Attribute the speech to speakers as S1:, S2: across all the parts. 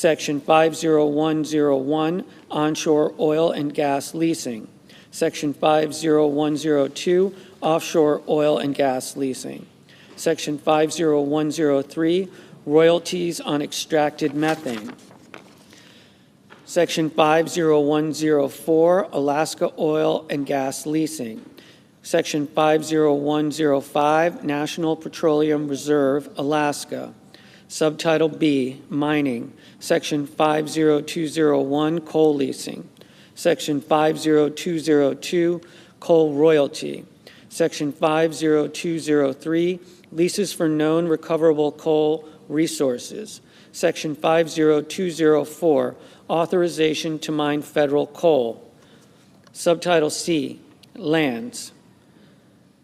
S1: Section 50101, onshore oil and gas leasing. Section 50102, offshore oil and gas leasing. Section 50103, royalties on extracted methane. Section 50104, Alaska oil and gas leasing. Section 50105, National Petroleum Reserve, Alaska. Subtitle B, mining. Section 50201, coal leasing. Section 50202, coal royalty. Section 50203, leases for known recoverable coal resources. Section 50204, authorization to mine federal coal. Subtitle C, lands.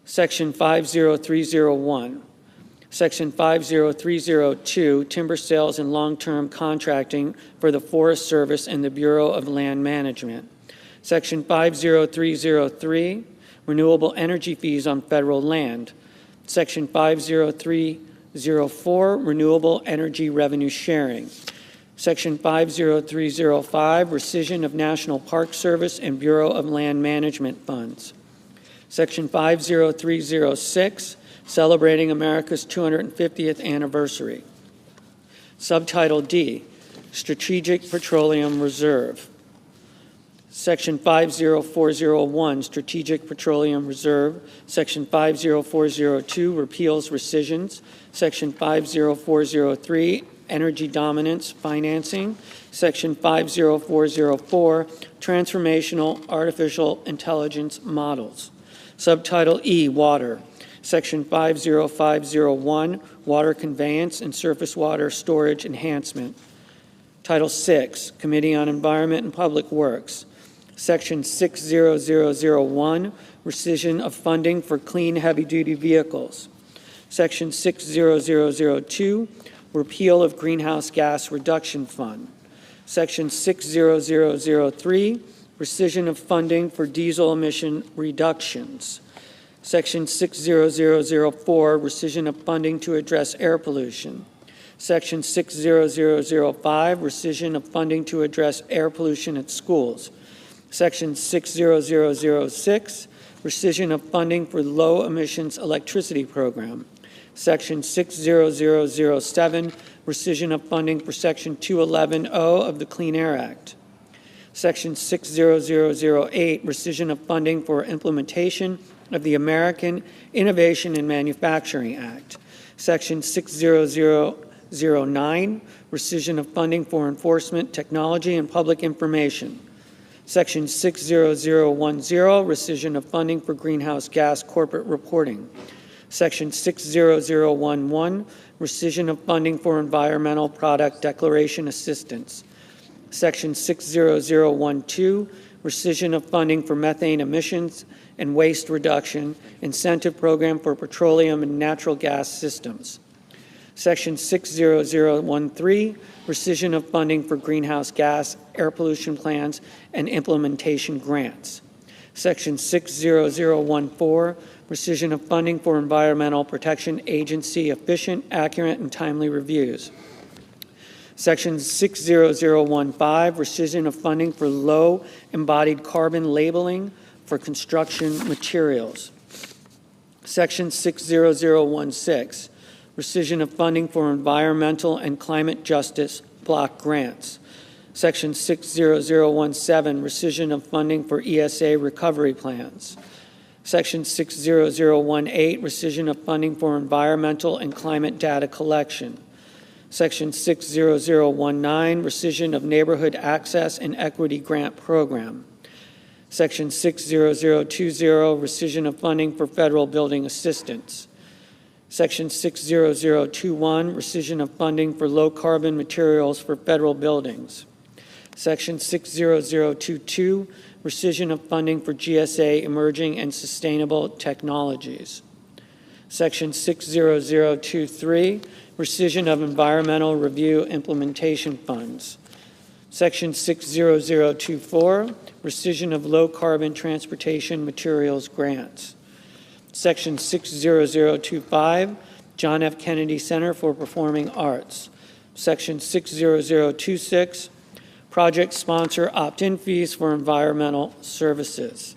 S1: Section 50301. Section 50302, timber sales and long-term contracting for the Forest Service and the Bureau of Land Management. Section 50303, renewable energy fees on federal land. Section 50304, renewable energy revenue sharing. Section 50305, rescission of National Park Service and Bureau of Land Management funds. Section 50306, celebrating America's 250th anniversary. Subtitle D, Strategic Petroleum Reserve. Section 50401, Strategic Petroleum Reserve. Section 50402, repeals rescissions. Section 50403, energy dominance financing. Section 50404, transformational artificial intelligence models. Subtitle E, water. Section 50501, water conveyance and surface water storage enhancement. Title VI, Committee on Environment and Public Works. Section 60001, rescission of funding for clean heavy-duty vehicles. Section 60002, repeal of greenhouse gas reduction fund. Section 60003, rescission of funding for diesel emission reductions. Section 60004, rescission of funding to address air pollution. Section 60005, rescission of funding to address air pollution at schools. Section 60006, rescission of funding for low emissions electricity program. Section 60007, rescission of funding for Section 211(0) of the Clean Air Act. Section 60008, rescission of funding for implementation of the American Innovation and Manufacturing Act. Section 60009, rescission of funding for enforcement, technology, and public information. Section 60010, rescission of funding for greenhouse gas corporate reporting. Section 60011, rescission of funding for environmental product declaration assistance. Section 60012, rescission of funding for methane emissions and waste reduction, incentive program for petroleum and natural gas systems. Section 60013, rescission of funding for greenhouse gas, air pollution plans, and implementation grants. Section 60014, rescission of funding for Environmental Protection Agency efficient, accurate, and timely reviews. Section 60015, rescission of funding for low embodied carbon labeling for construction materials. Section 60016, rescission of funding for environmental and climate justice block grants. Section 60017, rescission of funding for ESA recovery plans. Section 60018, rescission of funding for environmental and climate data collection. Section 60019, rescission of neighborhood access and equity grant program. Section 60020, rescission of funding for federal building assistance. Section 60021, rescission of funding for low-carbon materials for federal buildings. Section 60022, rescission of funding for GSA emerging and sustainable technologies. Section 60023, rescission of environmental review implementation funds. Section 60024, rescission of low-carbon transportation materials grants. Section 60025, John F. Kennedy Center for Performing Arts. Section 60026, project sponsor opt-in fees for environmental services.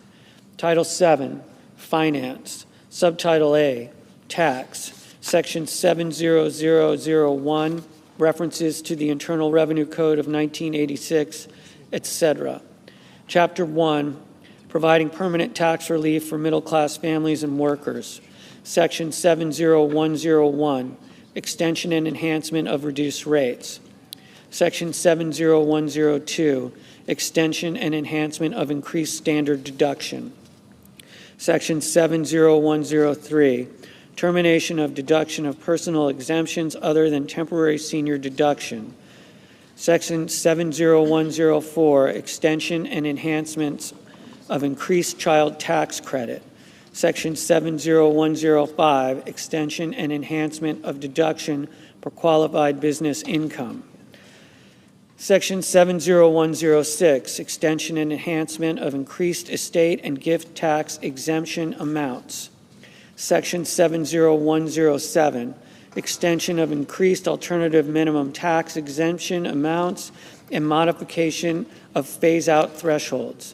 S1: Title 7, finance. Subtitle A, tax. Section 70001, references to the Internal Revenue Code of 1986, etc. Chapter 1, providing permanent tax relief for middle-class families and workers. Section 70101, extension and enhancement of reduced rates. Section 70102, extension and enhancement of increased standard deduction. Section 70103, termination of deduction of personal exemptions other than temporary senior deduction. Section 70104, extension and enhancements of increased child tax credit. Section 70105, extension and enhancement of deduction for qualified business income. Section 70106, extension and enhancement of increased estate and gift tax exemption amounts. Section 70107, extension of increased alternative minimum tax exemption amounts and modification of phase-out thresholds.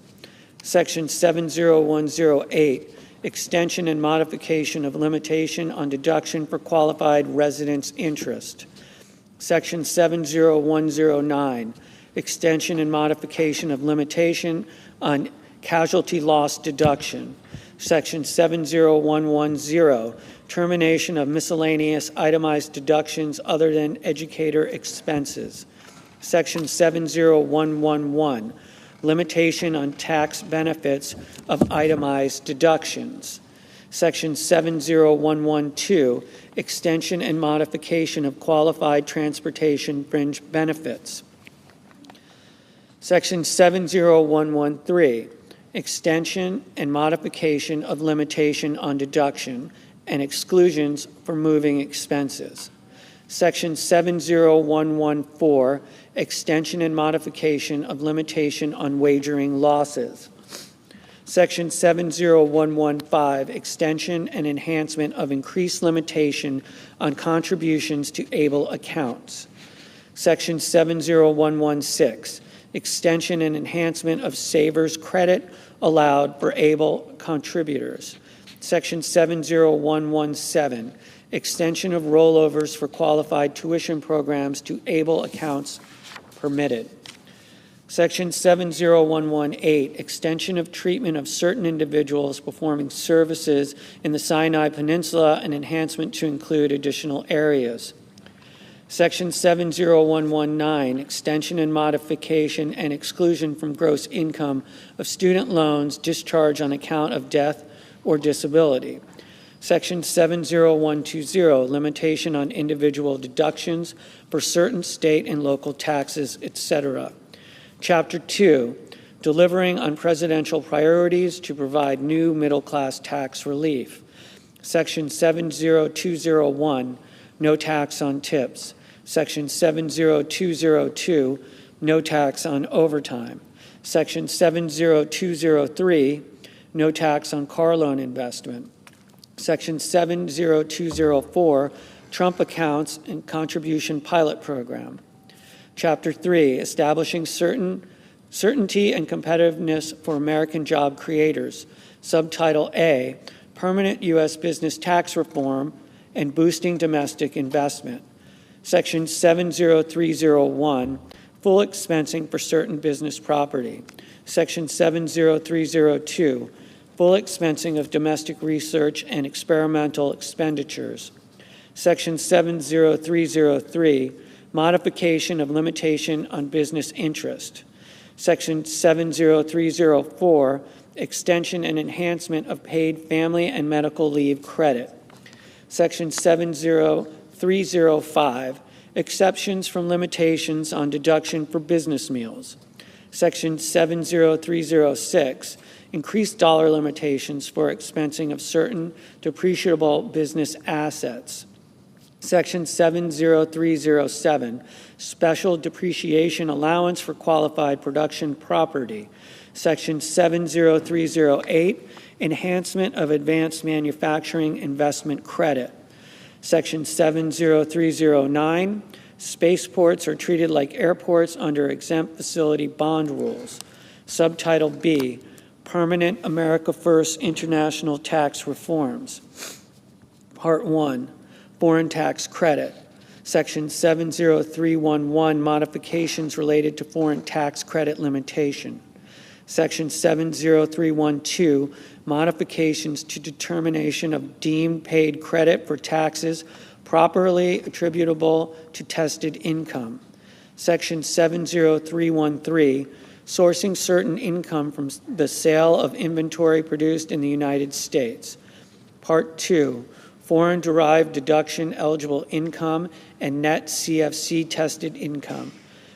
S1: Section 70108, extension and modification of limitation on deduction for qualified residence interest. Section 70109, extension and modification of limitation on casualty loss deduction. Section 70110, termination of miscellaneous itemized deductions other than educator expenses. Section 70111, limitation on tax benefits of itemized deductions. Section 70112, extension and modification of qualified transportation fringe benefits. Section 70113, extension and modification of limitation on deduction and exclusions for moving expenses. Section 70114, extension and modification of limitation on wagering losses. Section 70115, extension and enhancement of increased limitation on contributions to ABLE accounts. Section 70116, extension and enhancement of savers credit allowed for ABLE contributors. Section 70117, extension of rollovers for qualified tuition programs to ABLE accounts permitted. Section 70118, extension of treatment of certain individuals performing services in the Sinai Peninsula and enhancement to include additional areas. Section 70119, extension and modification and exclusion from gross income of student loans discharged on account of death or disability. Section 70120, limitation on individual deductions for certain state and local taxes, etc. Chapter 2, delivering on presidential priorities to provide new middle-class tax relief. Section 70201, no tax on tips. Section 70202, no tax on overtime. Section 70203, no tax on car loan investment. Section 70204, Trump accounts and contribution pilot program. Chapter 3, establishing certainty and competitiveness for American job creators. Subtitle A, permanent U.S. business tax reform and boosting domestic investment. Section 70301, full expensing for certain business property. Section 70302, full expensing of domestic research and experimental expenditures. Section 70303, modification of limitation on business interest. Section 70304, extension and enhancement of paid family and medical leave credit. Section 70305, exceptions from limitations on deduction for business meals. Section 70306, increased dollar limitations for expensing of certain depreciable business assets. Section 70307, special depreciation allowance for qualified production property. Section 70308, enhancement of advanced manufacturing investment credit. Section 70309, Spaceports are treated like airports under exempt facility bond rules. Subtitle B, Permanent America First International Tax Reforms. Part 1, Foreign Tax Credit. Section 70311, Modifications related to foreign tax credit limitation. Section 70312, Modifications to determination of deemed paid credit for taxes properly attributable to tested income. Section 70313, Sourcing certain income from the sale of inventory produced in the United States. Part 2, Foreign-derived deduction eligible income and net CFC tested income.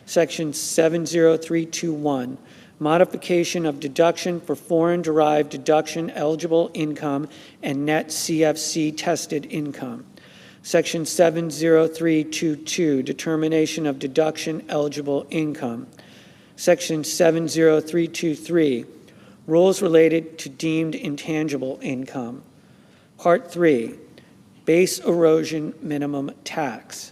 S1: Section 70321, Modification of deduction for foreign-derived deduction eligible income and net CFC tested income. Section 70322, Determination of deduction eligible income. Section 70323, Rules related to deemed intangible income. Part 3, Base erosion minimum tax.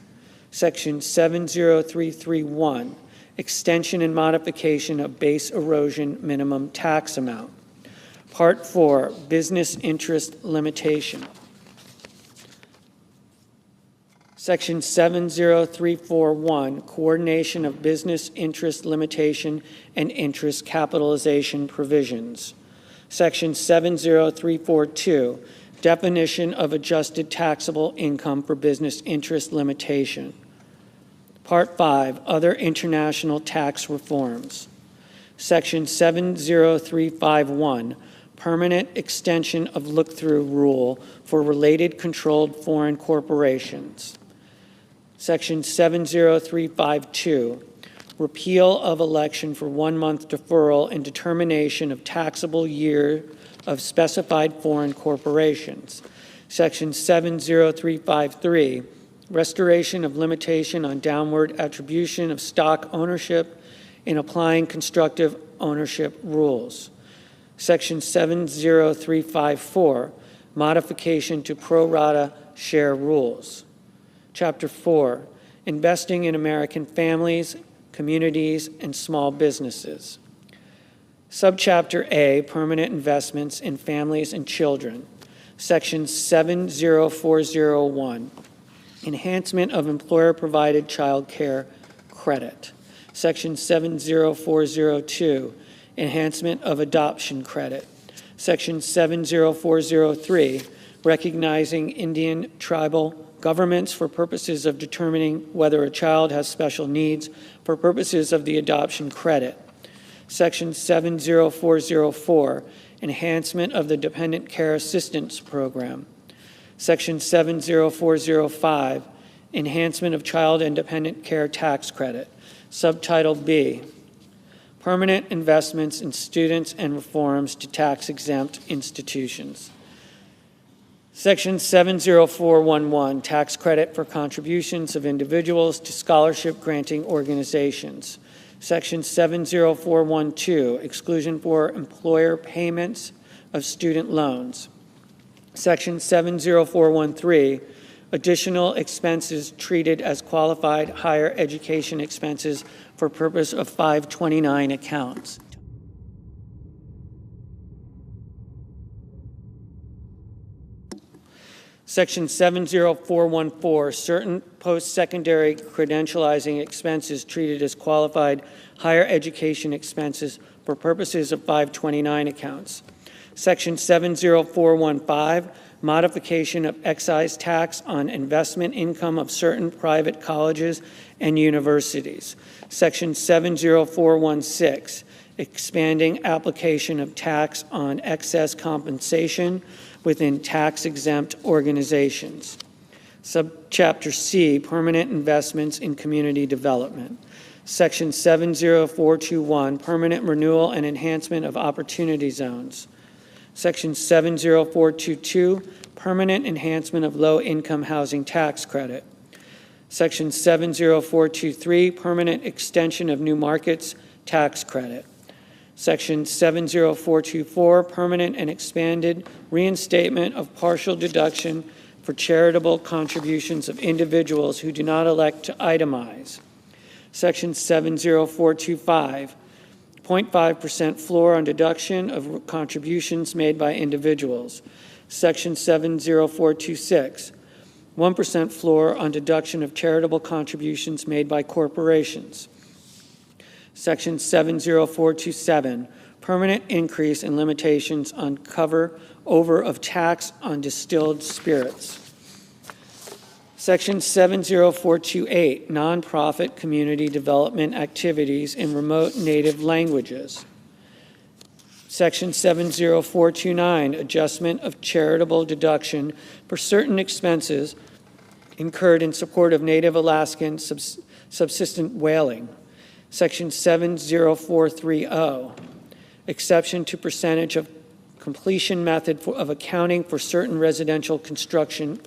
S1: Section 70331, Extension and modification of base erosion minimum tax amount. Part 4, Business interest limitation. Section 70341, Coordination of business interest limitation and interest capitalization provisions. Section 70342, Definition of adjusted taxable income for business interest limitation. Part 5, Other international tax reforms. Section 70351, Permanent extension of look-through rule for related controlled foreign corporations. Section 70352, Repeal of election for 1 month deferral and determination of taxable year of specified foreign corporations. Section 70353, Restoration of limitation on downward attribution of stock ownership in applying constructive ownership rules. Section 70354, Modification to pro rata share rules. Chapter 4, Investing in American families, communities, and small businesses. Subchapter A, Permanent investments in families and children. Section 70401, Enhancement of employer-provided child care credit. Section 70402, Enhancement of adoption credit. Section 70403, Recognizing Indian tribal governments for purposes of determining whether a child has special needs for purposes of the adoption credit. Section 70404, Enhancement of the Dependent Care Assistance Program. Section 70405, Enhancement of Child and Dependent Care Tax Credit. Subtitle B, Permanent investments in students and reforms to tax-exempt institutions. Section 70411, Tax Credit for Contributions of Individuals to Scholarship-Granting Organizations. Section 70412, Exclusion for Employer Payments of Student Loans. Section 70413, Additional expenses treated as qualified higher education expenses for purpose of 529 accounts. Section 70414, certain post-secondary credentializing expenses treated as qualified higher education expenses for purposes of 529 accounts. Section 70415, modification of excise tax on investment income of certain private colleges and universities. Section 70416, expanding application of tax on excess compensation within tax-exempt organizations. Subchapter C, permanent investments in community development. Section 70421, permanent renewal and enhancement of opportunity zones. Section 70422, permanent enhancement of low-income housing tax credit. Section 70423, permanent extension of new markets tax credit. Section 70424, permanent and expanded reinstatement of partial deduction for charitable contributions of individuals who do not elect to itemize. Section 70425, 0.5% floor on deduction of contributions made by individuals. Section 70426, 1% floor on deduction of charitable contributions made by corporations. Section 70427, permanent increase in limitations on cover over of tax on distilled spirits. Section 70428, nonprofit community development activities in remote native languages. Section 70429, adjustment of charitable deduction for certain expenses incurred in support of Native Alaskan subsistent whaling. Section 70430, exception to percentage of completion method of accounting for certain residential construction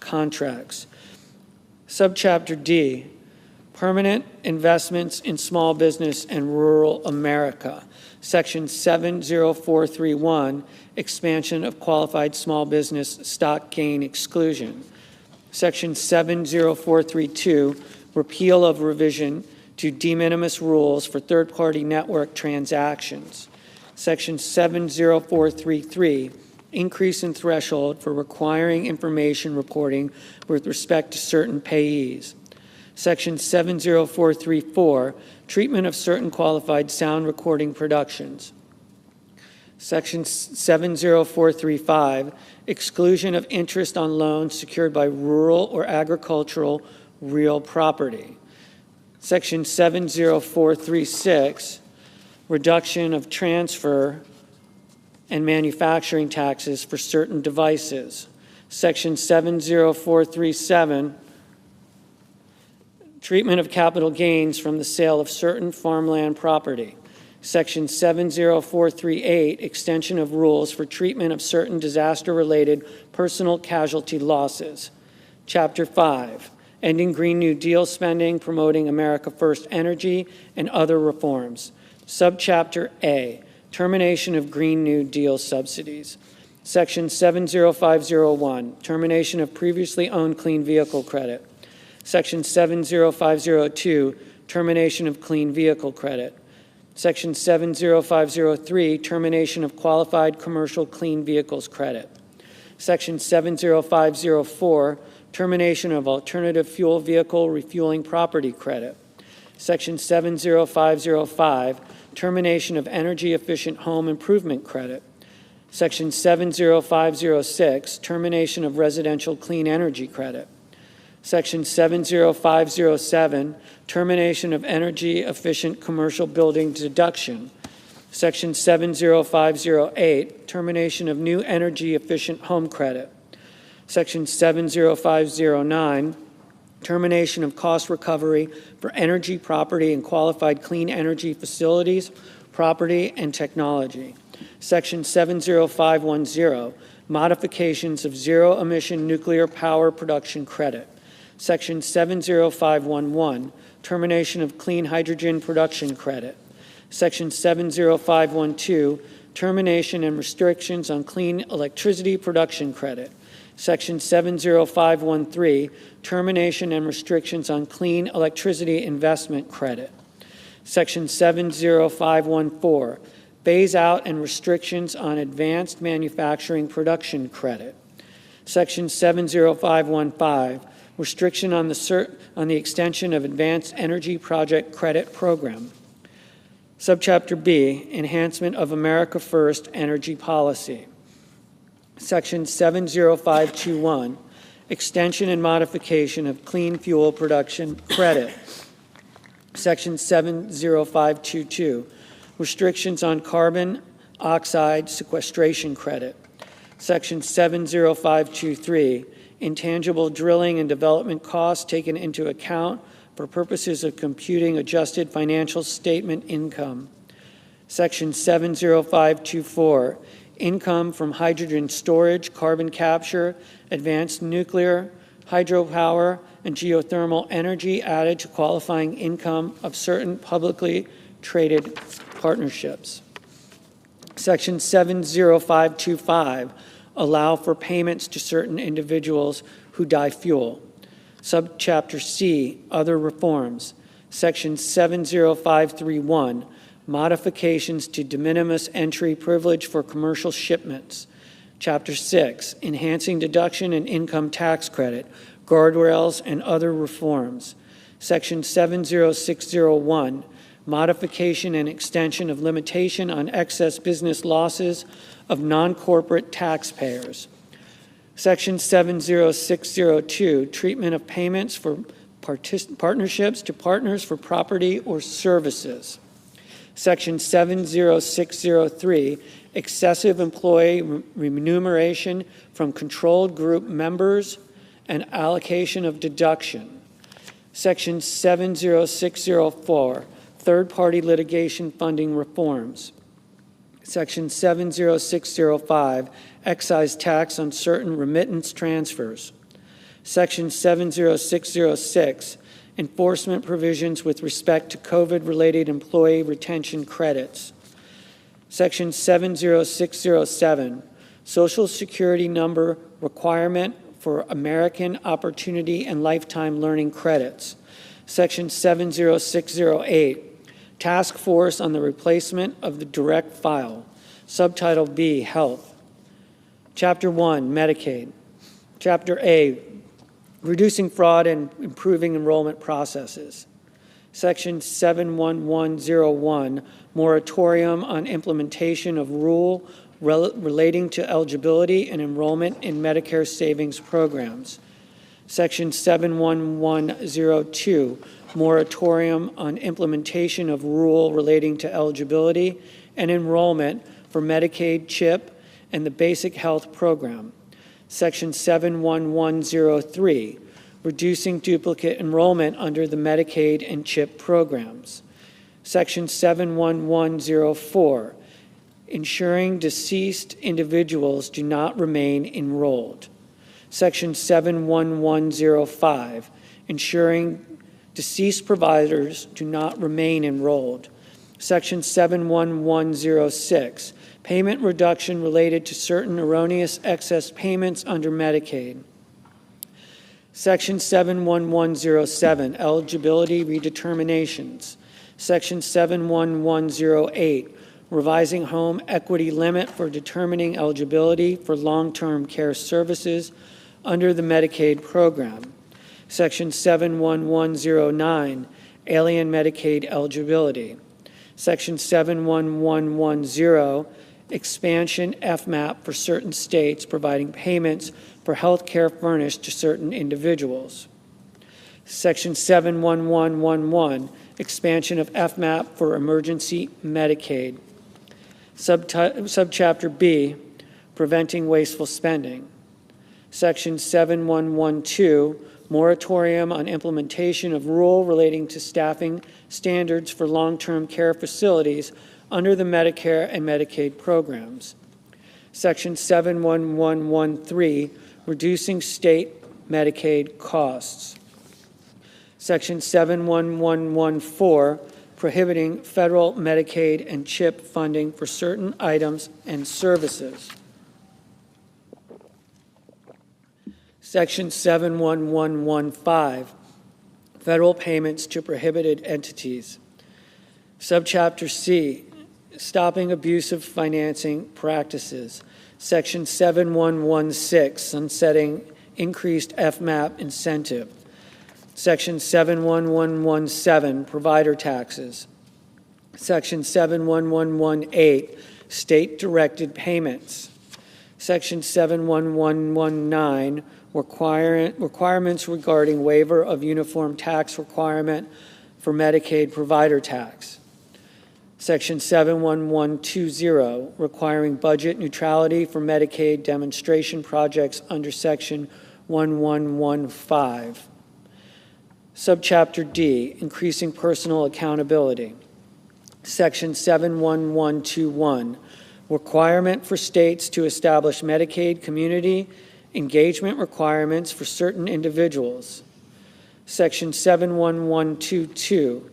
S1: contracts. Subchapter D, permanent investments in small business and rural America. Section 70431, expansion of qualified small business stock gain exclusion. Section 70432, repeal of revision to de minimis rules for third-party network transactions. Section 70433, increase in threshold for requiring information reporting with respect to certain payees. Section 70434, treatment of certain qualified sound recording productions. Section 70435, exclusion of interest on loans secured by rural or agricultural real property. Section 70436, reduction of transfer and manufacturing taxes for certain devices. Section 70437, treatment of capital gains from the sale of certain farmland property. Section 70438, extension of rules for treatment of certain disaster-related personal casualty losses. Chapter 5, ending Green New Deal spending, promoting America First energy, and other reforms. Subchapter A, termination of Green New Deal subsidies. Section 70501, termination of previously owned clean vehicle credit. Section 70502, termination of clean vehicle credit. Section 70503, termination of qualified commercial clean vehicles credit. Section 70504, termination of alternative fuel vehicle refueling property credit. Section 70505, termination of energy efficient home improvement credit. Section 70506, termination of residential clean energy credit. Section 70507, termination of energy efficient commercial building deduction. Section 70508, termination of new energy efficient home credit. Section 70509, termination of cost recovery for energy, property, and qualified clean energy facilities, property, and technology. Section 70510, modifications of zero-emission nuclear power production credit. Section 70511, termination of clean hydrogen production credit. Section 70512, termination and restrictions on clean electricity production credit. Section 70513, termination and restrictions on clean electricity investment credit. Section 70514, phase out and restrictions on advanced manufacturing production credit. Section 70515, restriction on the extension of advanced energy project credit program. Subchapter B, enhancement of America First energy policy. Section 70521, extension and modification of clean fuel production credit. Section 70522, restrictions on carbon oxide sequestration credit. Section 70523, intangible drilling and development costs taken into account for purposes of computing adjusted financial statement income. Section 70524, income from hydrogen storage, carbon capture, advanced nuclear, hydropower, and geothermal energy added to qualifying income of certain publicly traded partnerships. Section 70525, allow for payments to certain individuals who die fuel. Subchapter C, Other Reforms. Section 70531, Modifications to de minimis entry privilege for commercial shipments. Chapter 6, Enhancing deduction and income tax credit, guardrails and other reforms. Section 70601, Modification and extension of limitation on excess business losses of non-corporate taxpayers. Section 70602, Treatment of payments for partnerships to partners for property or services. Section 70603, Excessive employee remuneration from controlled group members and allocation of deduction. Section 70604, Third-party litigation funding reforms. Section 70605, Excise tax on certain remittance transfers. Section 70606, Enforcement provisions with respect to COVID-related employee retention credits. Section 70607, Social Security number requirement for American Opportunity and Lifetime Learning credits. Section 70608, Task Force on the Replacement of the Direct File. Subtitle B, Health. Chapter 1, Medicaid. Chapter A, Reducing fraud and improving enrollment processes. Section 71101, Moratorium on implementation of rule relating to eligibility and enrollment in Medicare savings programs. Section 71102, Moratorium on implementation of rule relating to eligibility and enrollment for Medicaid, CHIP, and the Basic Health Program. Section 71103, Reducing duplicate enrollment under the Medicaid and CHIP programs. Section 71104, Ensuring deceased individuals do not remain enrolled. Section 71105, Ensuring deceased providers do not remain enrolled. Section 71106, Payment reduction related to certain erroneous excess payments under Medicaid. Section 71107, Eligibility redeterminations. Section 71108, Revising home equity limit for determining eligibility for long-term care services under the Medicaid program. Section 71109, Alien Medicaid eligibility. Section 71110, Expansion FMAP for certain states providing payments for health care furnished to certain individuals. Section 71111, Expansion of FMAP for emergency Medicaid. Subchapter B, Preventing wasteful spending. Section 7112, Moratorium on implementation of rule relating to staffing standards for long-term care facilities under the Medicare and Medicaid programs. Section 71113, Reducing state Medicaid costs. Section 71114, Prohibiting federal Medicaid and CHIP funding for certain items and services. Section 71115, Federal payments to prohibited entities. Subchapter C, Stopping abusive financing practices. Section 7116, Sunsetting increased FMAP incentive. Section 71117, Provider taxes. Section 71118, State-directed payments. Section 71119, Requirements regarding waiver of uniform tax requirement for Medicaid provider tax. Section 71120, Requiring budget neutrality for Medicaid demonstration projects under Section 1115. Subchapter D, Increasing personal accountability. Section 71121, Requirement for states to establish Medicaid community engagement requirements for certain individuals. Section 71122,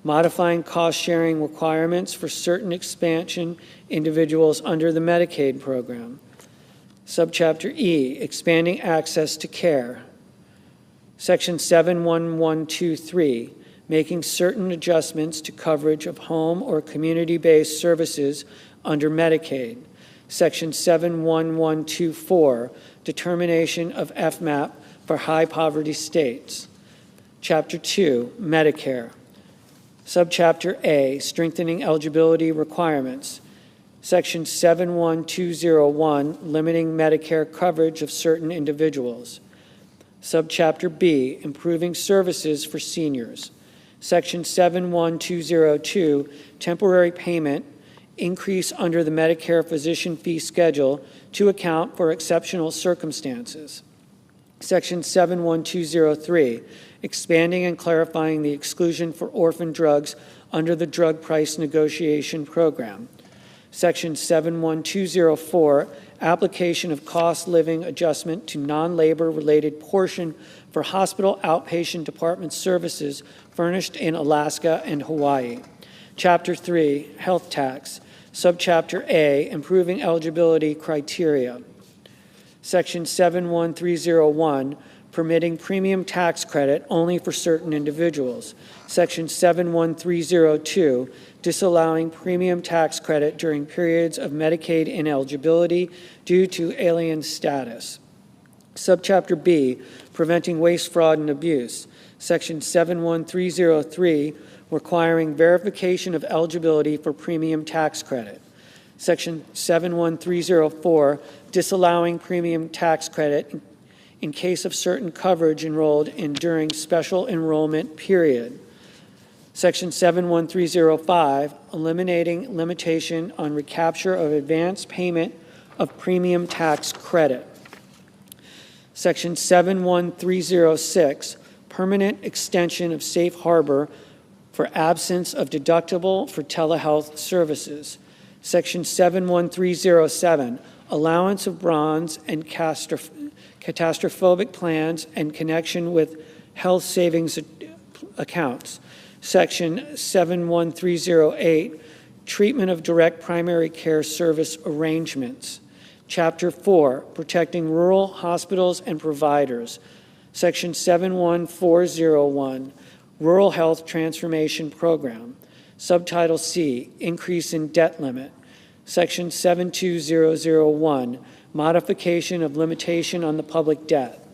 S1: Modifying cost-sharing requirements for certain expansion individuals under the Medicaid program. Subchapter E, expanding access to care. Section 71123, making certain adjustments to coverage of home or community-based services under Medicaid. Section 71124, determination of FMAP for high poverty states. Chapter 2, Medicare. Subchapter A, strengthening eligibility requirements. Section 71201, limiting Medicare coverage of certain individuals. Subchapter B, improving services for seniors. Section 71202, temporary payment, increase under the Medicare physician fee schedule to account for exceptional circumstances. Section 71203, expanding and clarifying the exclusion for orphan drugs under the Drug Price Negotiation Program. Section 71204, application of cost living adjustment to non-labor related portion for hospital outpatient department services furnished in Alaska and Hawaii. Chapter 3, health tax. Subchapter A, improving eligibility criteria. Section 71301, permitting premium tax credit only for certain individuals. Section 71302, disallowing premium tax credit during periods of Medicaid ineligibility due to alien status. Subchapter B, preventing waste, fraud, and abuse. Section 71303, requiring verification of eligibility for premium tax credit. Section 71304, disallowing premium tax credit in case of certain coverage enrolled in during special enrollment period. Section 71305, eliminating limitation on recapture of advance payment of premium tax credit. Section 71306, permanent extension of safe harbor for absence of deductible for telehealth services. Section 71307, allowance of bronze and catastrophic plans in connection with health savings accounts. Section 71308, treatment of direct primary care service arrangements. Chapter 4, protecting rural hospitals and providers. Section 71401, rural health transformation program. Subtitle C, increase in debt limit. Section 72001, modification of limitation on the public debt.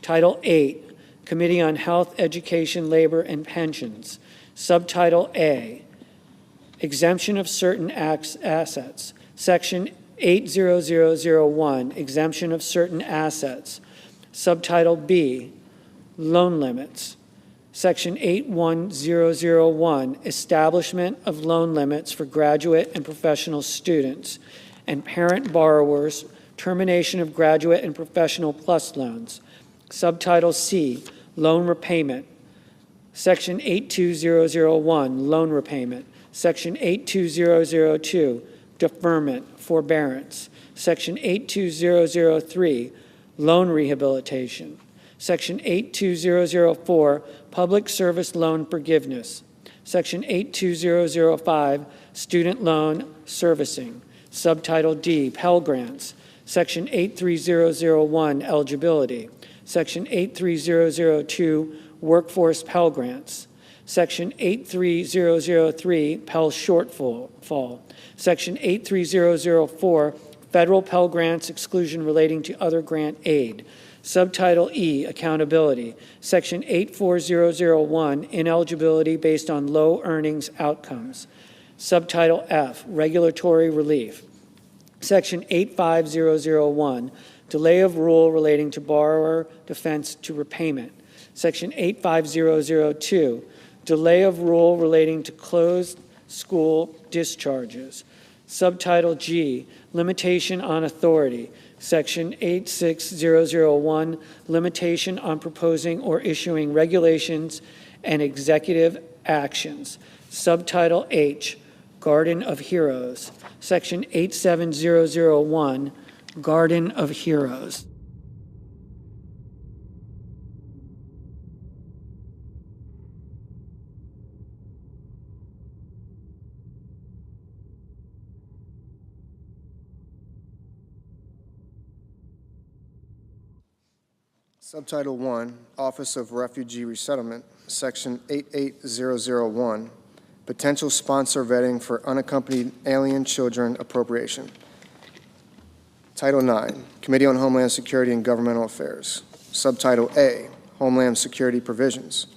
S1: Title 8, Committee on Health, Education, Labor, and Pensions. Subtitle A, exemption of certain assets. Section 80001, exemption of certain assets. Subtitle B, loan limits. Section 81001, establishment of loan limits for graduate and professional students and parent borrowers, termination of graduate and professional plus loans. Subtitle C, loan repayment. Section 82001, loan repayment. Section 82002, deferment, forbearance. Section 82003, loan rehabilitation. Section 82004, public service loan forgiveness. Section 82005, student loan servicing. Subtitle D, Pell Grants. Section 83001, eligibility. Section 83002, workforce Pell Grants. Section 83003, Pell shortfall. Section 83004, federal Pell Grants exclusion relating to other grant aid. Subtitle E, accountability. Section 84001, ineligibility based on low earnings outcomes. Subtitle F, regulatory relief. Section 85001, delay of rule relating to borrower defense to repayment. Section 85002, delay of rule relating to closed school discharges. Subtitle G, limitation on authority. Section 86001, limitation on proposing or issuing regulations and executive actions. Subtitle H, Garden of Heroes. Section 87001, Garden of Heroes.
S2: Subtitle 1, Office of Refugee Resettlement, Section 88001, Potential Sponsor Vetting for Unaccompanied Alien Children Appropriation. Title 9, Committee on Homeland Security and Governmental Affairs. Subtitle A, Homeland Security Provisions,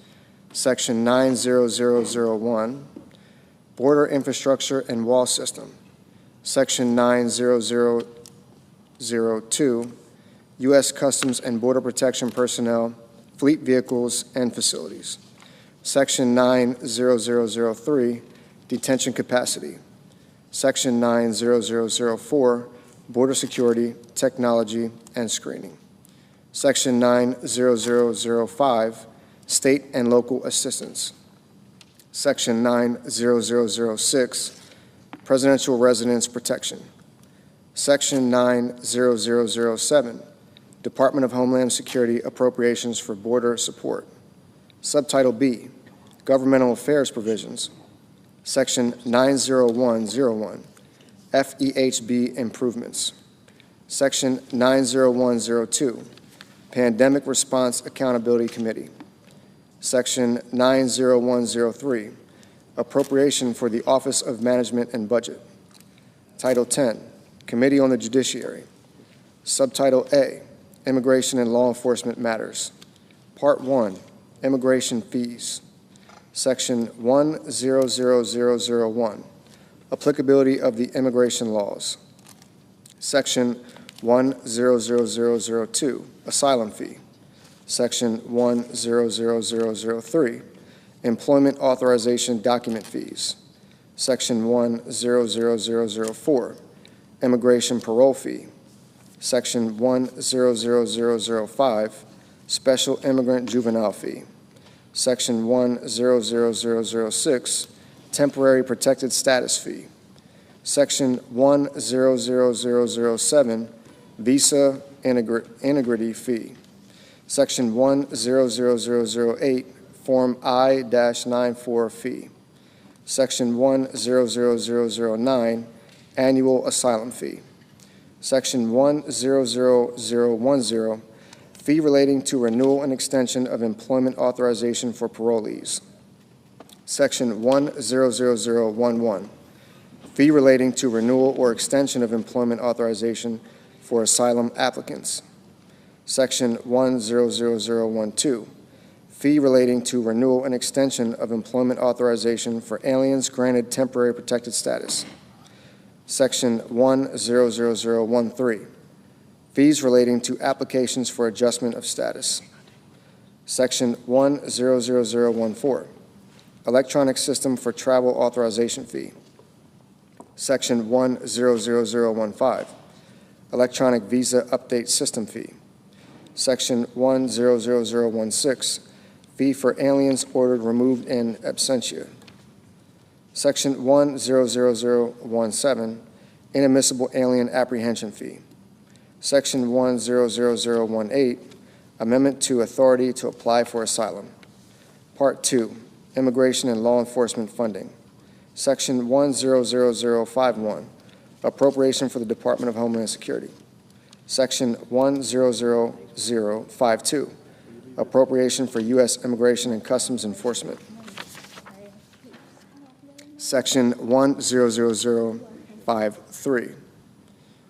S2: Section 90001, Border Infrastructure and Wall System, Section 90002, U.S. Customs and Border Protection Personnel, Fleet Vehicles and Facilities. Section 90003, Detention Capacity. Section 90004, Border Security, Technology and Screening. Section 90005, State and Local Assistance. Section 90006, Presidential Residence Protection. Section 90007, Department of Homeland Security Appropriations for Border Support. Subtitle B, Governmental Affairs Provisions. Section 90101, FEHB Improvements. Section 90102, Pandemic Response Accountability Committee. Section 90103, Appropriation for the Office of Management and Budget. Title 10, Committee on the Judiciary. Subtitle A, Immigration and Law Enforcement Matters. Part 1, Immigration Fees. Section 100001, Applicability of the Immigration Laws. Section 100002, Asylum Fee. Section 100003, Employment Authorization Document Fees. Section 100004, Immigration Parole Fee. Section 100005, Special Immigrant Juvenile Fee. Section 100006, Temporary Protected Status Fee. Section 100007, Visa Integrity Fee. Section 100008, Form I-94 Fee. Section 100009, Annual Asylum Fee. Section 100010, Fee relating to renewal and extension of employment authorization for parolees. Section 100011, Fee relating to renewal or extension of employment authorization for asylum applicants. Section 100012, Fee relating to renewal and extension of employment authorization for aliens granted temporary protected status. Section 100013, Fees relating to applications for adjustment of status. Section 100014, Electronic System for Travel Authorization Fee. Section 100015, Electronic Visa Update System Fee. Section 100016, Fee for aliens ordered removed in absentia. Section 100017, Inadmissible Alien Apprehension Fee. Section 100018, Amendment to Authority to Apply for Asylum. Part 2, Immigration and Law Enforcement Funding. Section 100051, Appropriation for the Department of Homeland Security. Section 10052, Appropriation for U.S. Immigration and Customs Enforcement. Section 10053,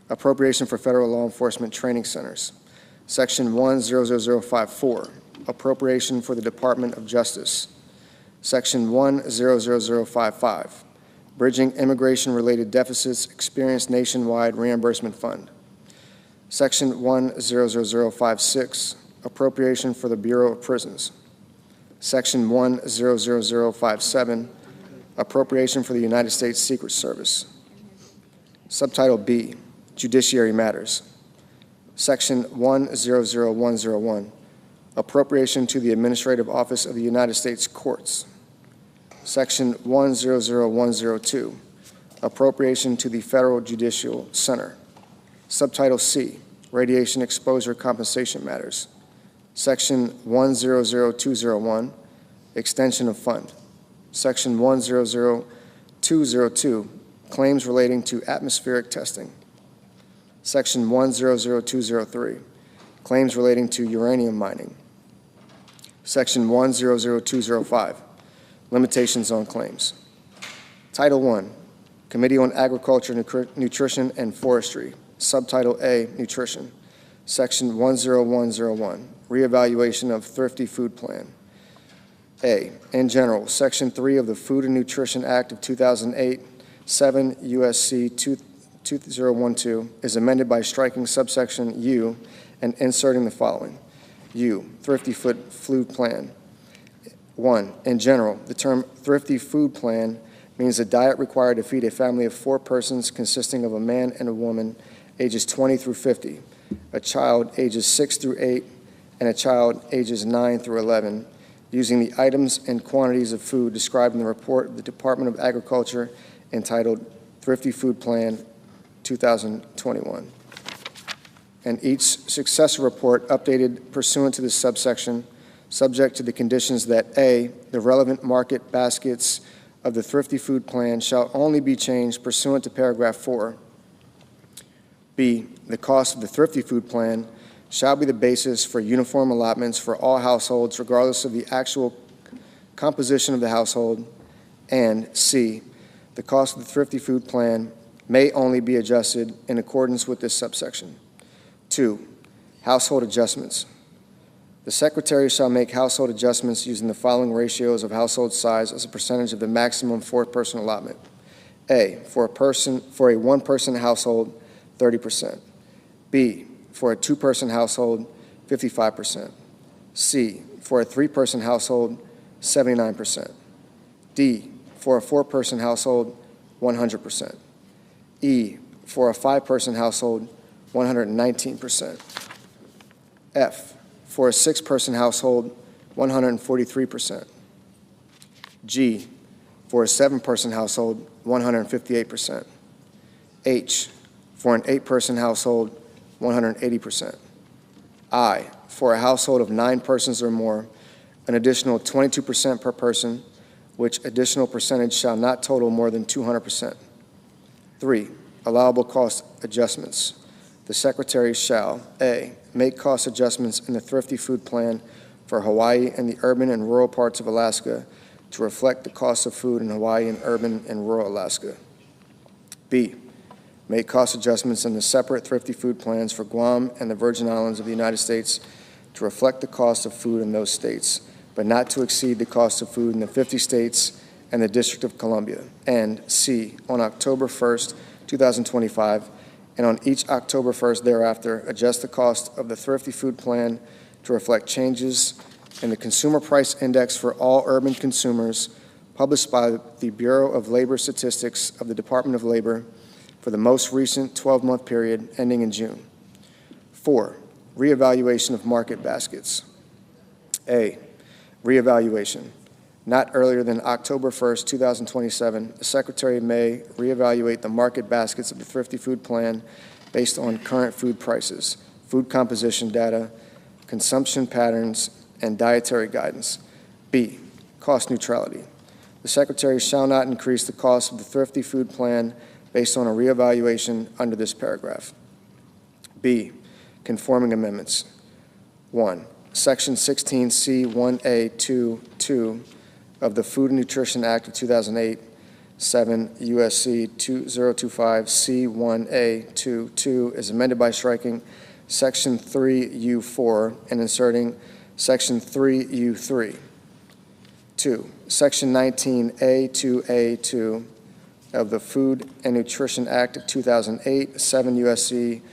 S2: Appropriation for Federal Law Enforcement Training Centers. Section 10054, Appropriation for the Department of Justice. Section 10055, Bridging Immigration-Related Deficits Experienced Nationwide Reimbursement Fund. Section 10056, Appropriation for the Bureau of Prisons. Section 10057, Appropriation for the United States Secret Service. Subtitle B, Judiciary Matters. Section 100101, Appropriation to the Administrative Office of the United States Courts. Section 100102, Appropriation to the Federal Judicial Center. Subtitle C, Radiation Exposure Compensation Matters. Section 100201, Extension of Fund. Section 100202, Claims relating to atmospheric testing. Section 100203, claims relating to uranium mining. Section 100205, limitations on claims. Title I, Committee on Agriculture, Nutrition, and Forestry. Subtitle A, Nutrition. Section 10101, Reevaluation of Thrifty Food Plan. A, in general, Section 3 of the Food and Nutrition Act of 2008, 7 U.S.C. 2012, is amended by striking subsection U and inserting the following. U, Thrifty Food Plan. 1, in general, the term Thrifty Food Plan means a diet required to feed a family of 4 persons consisting of a man and a woman ages 20 through 50, a child ages 6 through 8, and a child ages 9 through 11, using the items and quantities of food described in the report of the Department of Agriculture entitled Thrifty Food Plan 2021. And each successor report updated pursuant to this subsection, subject to the conditions that A, the relevant market baskets of the Thrifty Food Plan shall only be changed pursuant to paragraph 4. B, the cost of the Thrifty Food Plan shall be the basis for uniform allotments for all households regardless of the actual composition of the household. And C, the cost of the Thrifty Food Plan may only be adjusted in accordance with this subsection. 2, household adjustments. The Secretary shall make household adjustments using the following ratios of household size as a percentage of the maximum 4-person allotment. A, for a one-person household, 30%. B, for a 2-person household, 55%. C, for a 3-person household, 79%. D, for a 4-person household, 100%. E, for a 5-person household, 119%. F, for a 6-person household, 143%. G, for a 7-person household, 158%. H, for an 8-person household, 180%. I, for a household of 9 persons or more, an additional 22% per person, which additional percentage shall not total more than 200%. 3, allowable cost adjustments. The Secretary shall, A, make cost adjustments in the Thrifty Food Plan for Hawaii and the urban and rural parts of Alaska to reflect the cost of food in Hawaii and urban and rural Alaska. B, make cost adjustments in the separate Thrifty Food Plans for Guam and the Virgin Islands of the United States to reflect the cost of food in those states, but not to exceed the cost of food in the 50 states and the District of Columbia. And C, on October 1st, 2025, and on each October 1st thereafter, adjust the cost of the Thrifty Food Plan to reflect changes in the Consumer Price Index for all urban consumers published by the Bureau of Labor Statistics of the Department of Labor for the most recent 12-month period ending in June. 4, reevaluation of market baskets. A, reevaluation. Not earlier than October 1st, 2027, the Secretary may reevaluate the market baskets of the Thrifty Food Plan based on current food prices, food composition data, consumption patterns, and dietary guidance. B, cost neutrality. The Secretary shall not increase the cost of the Thrifty Food Plan based on a reevaluation under this paragraph. B, conforming amendments. 1, Section 16C1A22 of the Food and Nutrition Act of 2008, 7 U.S.C. 2025 C1A22 is amended by striking Section 3U4 and inserting Section 3U3. 2, Section 19A2A2 of the Food and Nutrition Act of 2008, 7 U.S.C.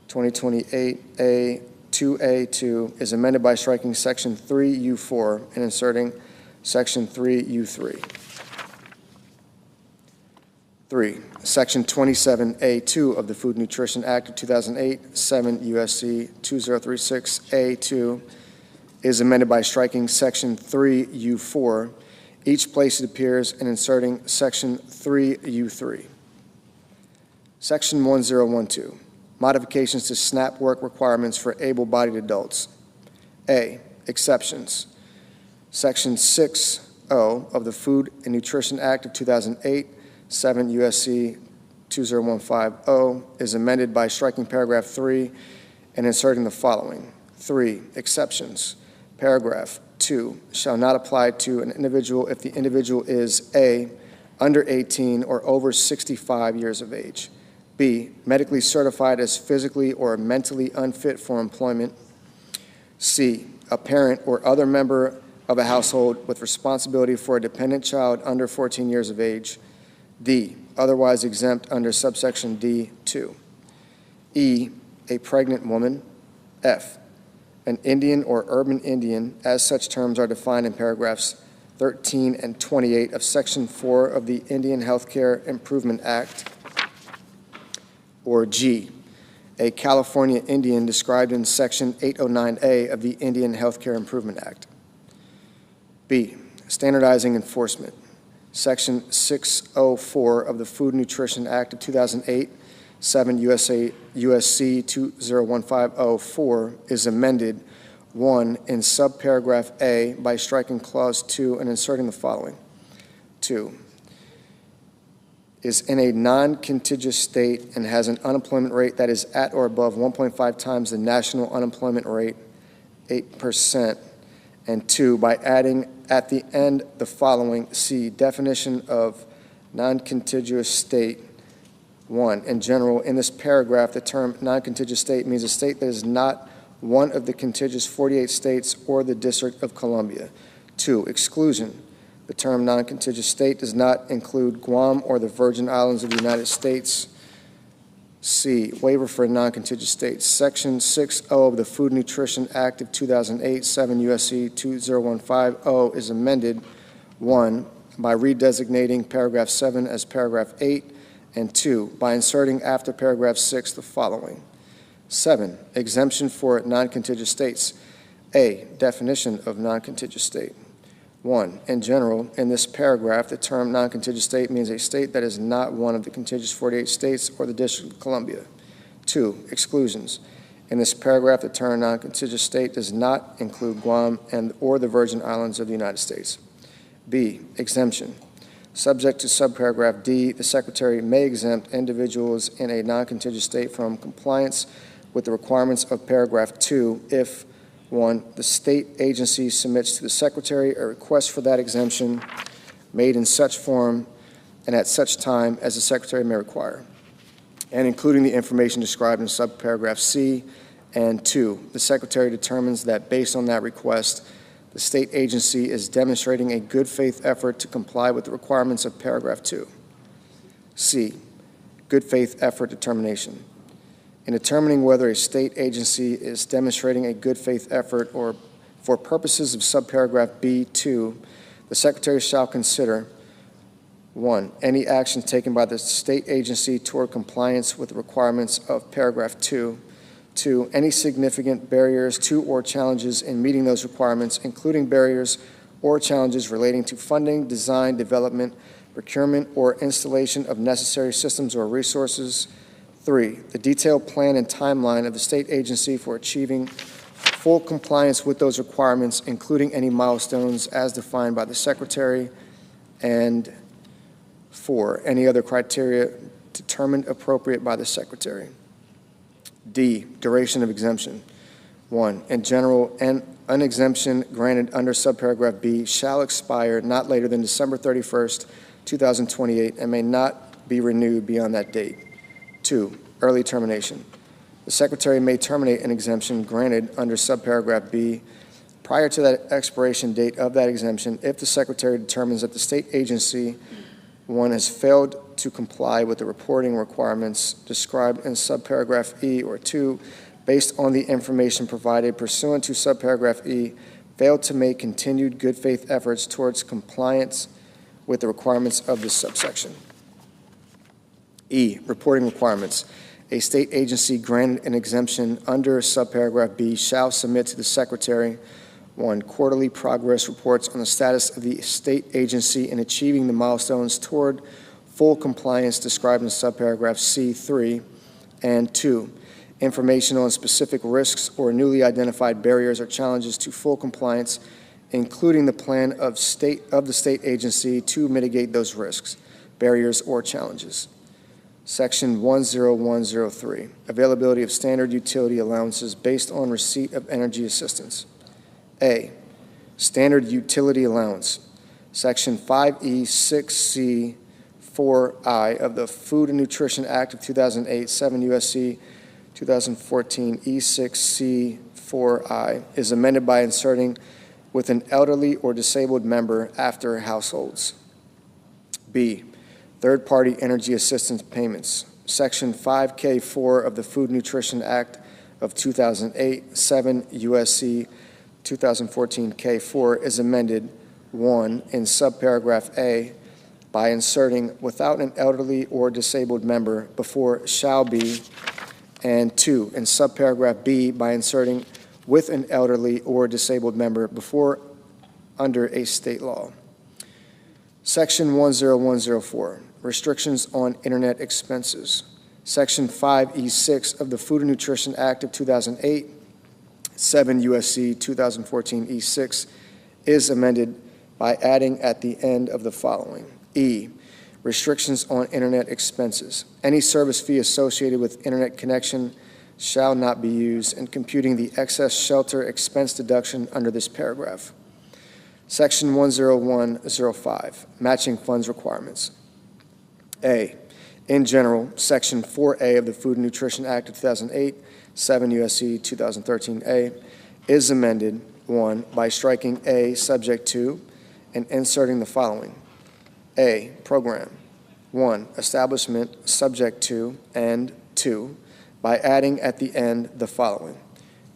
S2: 2028A2A2 is amended by striking Section 3U4 and inserting Section 3U3. 3, Section 27A2 of the Food and Nutrition Act of 2008, 7 U.S.C. 2036A2 is amended by striking Section 3U4, each place it appears, and inserting Section 3U3. Section 1012, modifications to SNAP work requirements for able-bodied adults. A, exceptions. Section 6.0 of the Food and Nutrition Act of 2008, 7 U.S.C. 20150 is amended by striking paragraph 3 and inserting the following. 3, exceptions. Paragraph 2 shall not apply to an individual if the individual is A, under 18 or over 65 years of age, B, medically certified as physically or mentally unfit for employment, C, a parent or other member of a household with responsibility for a dependent child under 14 years of age, D, otherwise exempt under subsection D2, E, a pregnant woman, F, an Indian or urban Indian, as such terms are defined in paragraphs 13 and 28 of Section 4 of the Indian Healthcare Improvement Act, or G, a California Indian described in Section 809A of the Indian Healthcare Improvement Act. B, standardizing enforcement. Section 604 of the Food and Nutrition Act of 2008, 7 USC 201504 is amended 1 in subparagraph A by striking clause 2 and inserting the following. 2, is in a non-contiguous state and has an unemployment rate that is at or above 1.5 times the national unemployment rate, 8%, and 2, by adding at the end the following. C, definition of non-contiguous state. 1, in general, in this paragraph, the term non-contiguous state means a state that is not one of the contiguous 48 states or the District of Columbia. 2, exclusion. The term non-contiguous state does not include Guam or the Virgin Islands of the United States. C, waiver for non-contiguous states. Section 60 of the Food and Nutrition Act of 2008, 7 USC 20150 is amended 1, by redesignating paragraph 7 as paragraph 8, and 2, by inserting after paragraph 6 the following. 7, exemption for non-contiguous states. A, definition of non-contiguous state. 1, in general, in this paragraph, the term non-contiguous state means a state that is not one of the contiguous 48 states or the District of Columbia. 2, exclusions. In this paragraph, the term non-contiguous state does not include Guam or the Virgin Islands of the United States. B, exemption. Subject to subparagraph D, the Secretary may exempt individuals in a non-contiguous state from compliance with the requirements of paragraph 2 if 1, the state agency submits to the Secretary a request for that exemption made in such form and at such time as the Secretary may require, and including the information described in subparagraph C, and 2, the Secretary determines that based on that request, the state agency is demonstrating a good faith effort to comply with the requirements of paragraph 2. C, good faith effort determination. In determining whether a state agency is demonstrating a good faith effort or for purposes of subparagraph B2, the Secretary shall consider 1, any actions taken by the state agency toward compliance with the requirements of paragraph 2, 2, any significant barriers to or challenges in meeting those requirements, including barriers or challenges relating to funding, design, development, procurement, or installation of necessary systems or resources. 3, the detailed plan and timeline of the state agency for achieving full compliance with those requirements, including any milestones as defined by the Secretary. And 4, any other criteria determined appropriate by the Secretary. D, duration of exemption. 1, in general, an exemption granted under subparagraph B shall expire not later than December 31st, 2028, and may not be renewed beyond that date. 2, early termination. The Secretary may terminate an exemption granted under subparagraph B prior to that expiration date of that exemption if the Secretary determines that the state agency, 1, has failed to comply with the reporting requirements described in subparagraph E, or 2, based on the information provided pursuant to subparagraph E, failed to make continued good faith efforts towards compliance with the requirements of this subsection. E, reporting requirements. A state agency granted an exemption under subparagraph B shall submit to the Secretary 1, quarterly progress reports on the status of the state agency in achieving the milestones toward full compliance described in subparagraph C3, and 2, information on specific risks or newly identified barriers or challenges to full compliance, including the plan of the state agency to mitigate those risks, barriers, or challenges. Section 10103, availability of standard utility allowances based on receipt of energy assistance. A, standard utility allowance. Section 5E 6C 4I of the Food and Nutrition Act of 2008, 7 U.S.C. 2014 E6C 4I is amended by inserting with an elderly or disabled member after households. B, third-party energy assistance payments. Section 5K4 of the Food and Nutrition Act of 2008, 7 U.S.C. 2014 K4 is amended, 1, in subparagraph A, by inserting without an elderly or disabled member before shall be, and 2, in subparagraph B, by inserting with an elderly or disabled member before under a state law. Section 10104, restrictions on internet expenses. Section 5E6 of the Food and Nutrition Act of 2008, 7 U.S.C. 2014 E6 is amended by adding at the end of the following. E, restrictions on internet expenses. Any service fee associated with internet connection shall not be used in computing the excess shelter expense deduction under this paragraph. Section 10105, matching funds requirements. A, in general, Section 4A of the Food and Nutrition Act of 2008, 7 U.S.C. 2013A, is amended, 1, by striking A subject to and inserting the following. A, program. 1, establishment subject to, and 2, by adding at the end the following.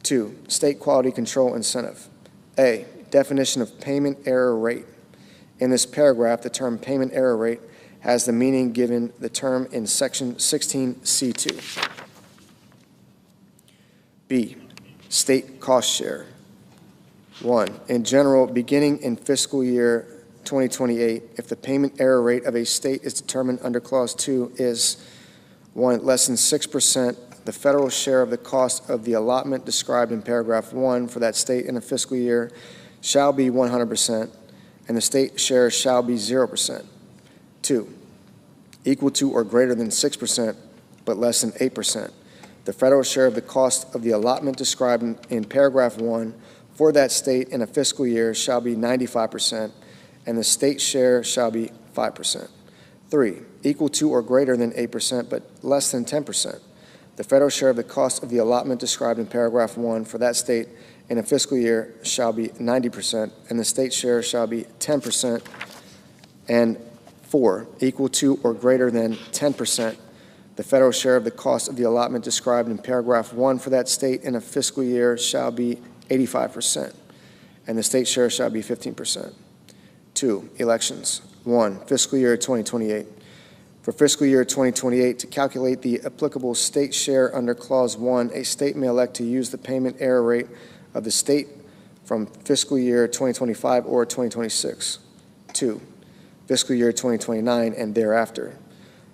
S2: 2, state quality control incentive. A, definition of payment error rate. In this paragraph, the term payment error rate has the meaning given the term in Section 16C2. B, state cost share. 1, in general, beginning in fiscal year 2028, if the payment error rate of a state is determined under Clause 2 is 1, less than 6%, the federal share of the cost of the allotment described in paragraph 1 for that state in a fiscal year shall be 100%, and the state share shall be 0%. 2, equal to or greater than 6%, but less than 8%. The federal share of the cost of the allotment described in paragraph 1 for that state in a fiscal year shall be 95%, and the state share shall be 5%. 3, equal to or greater than 8%, but less than 10%. The federal share of the cost of the allotment described in paragraph 1 for that state in a fiscal year shall be 90%, and the state share shall be 10%. And 4, equal to or greater than 10%. The federal share of the cost of the allotment described in paragraph 1 for that state in a fiscal year shall be 85%, and the state share shall be 15%. 2, elections. 1, fiscal year 2028. For fiscal year 2028, to calculate the applicable state share under Clause 1, a state may elect to use the payment error rate of the state from fiscal year 2025 or 2026. 2, fiscal year 2029 and thereafter.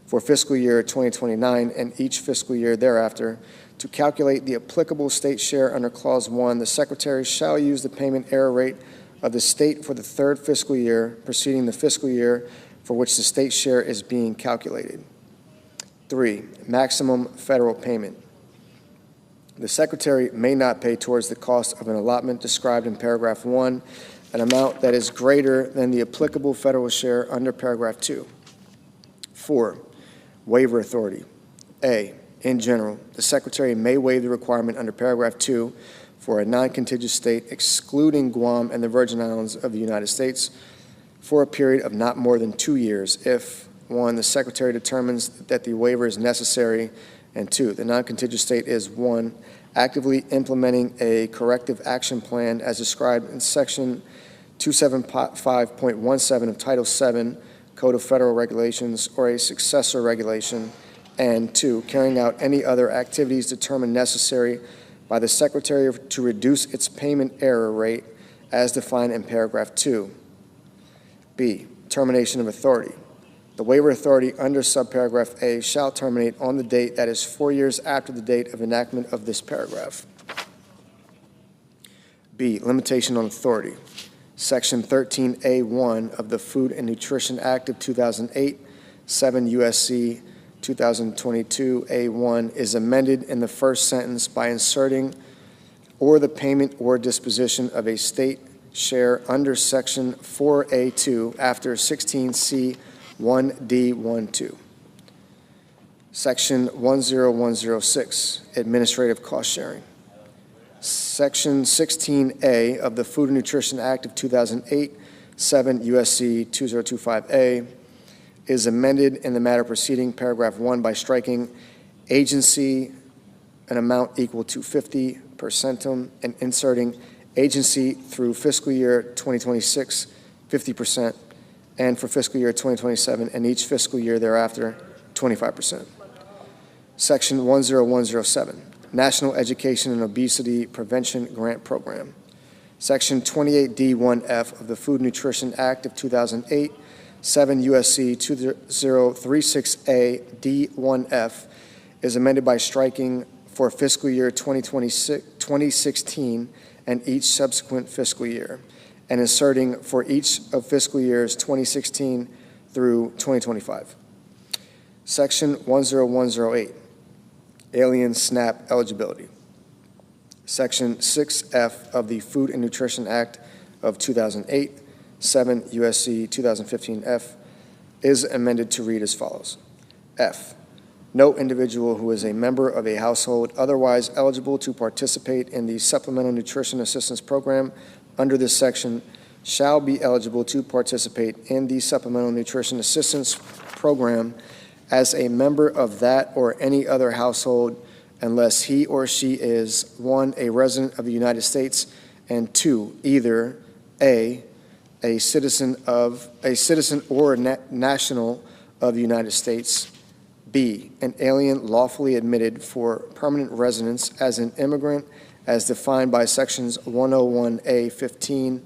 S2: For fiscal year 2029 and each fiscal year thereafter, to calculate the applicable state share under Clause 1, the Secretary shall use the payment error rate of the state for the third fiscal year preceding the fiscal year for which the state share is being calculated. 3, maximum federal payment. The Secretary may not pay towards the cost of an allotment described in paragraph 1 an amount that is greater than the applicable federal share under paragraph 2. 4, waiver authority. A, in general, the Secretary may waive the requirement under paragraph 2 for a non-contiguous state excluding Guam and the Virgin Islands of the United States for a period of not more than 2 years if, 1, the Secretary determines that the waiver is necessary, and 2, the non-contiguous state is 1, actively implementing a corrective action plan as described in Section 275.17 of Title VII Code of Federal Regulations or a successor regulation, and 2, carrying out any other activities determined necessary by the Secretary to reduce its payment error rate as defined in paragraph 2. B, termination of authority. The waiver authority under subparagraph A shall terminate on the date that is 4 years after the date of enactment of this paragraph. B, limitation on authority. Section 13A1 of the Food and Nutrition Act of 2008, 7 U.S.C. 2022A1 is amended in the first sentence by inserting "or the payment or disposition of a state share under Section 4A2 after 16C1D12. Section 10106, Administrative Cost Sharing. Section 16A of the Food and Nutrition Act of 2008, 7 U.S.C. 2025A, is amended in the matter preceding paragraph 1 by striking agency an amount equal to 50% and inserting agency through fiscal year 2026, 50%, and for fiscal year 2027 and each fiscal year thereafter, 25%. Section 10107, National Education and Obesity Prevention Grant Program. Section 28D1F of the Food and Nutrition Act of 2008, 7 U.S.C. 2036A D1F is amended by striking for fiscal year 2016 and each subsequent fiscal year, and inserting for each of fiscal years 2016 through 2025. Section 10108, Alien SNAP Eligibility. Section 6F of the Food and Nutrition Act of 2008, 7 U.S.C. 2015F, is amended to read as follows. F, no individual who is a member of a household otherwise eligible to participate in the Supplemental Nutrition Assistance Program under this section shall be eligible to participate in the Supplemental Nutrition Assistance Program as a member of that or any other household unless he or she is, 1, a resident of the United States, and 2, either A, a citizen or national of the United States, B, an alien lawfully admitted for permanent residence as an immigrant as defined by sections 101A15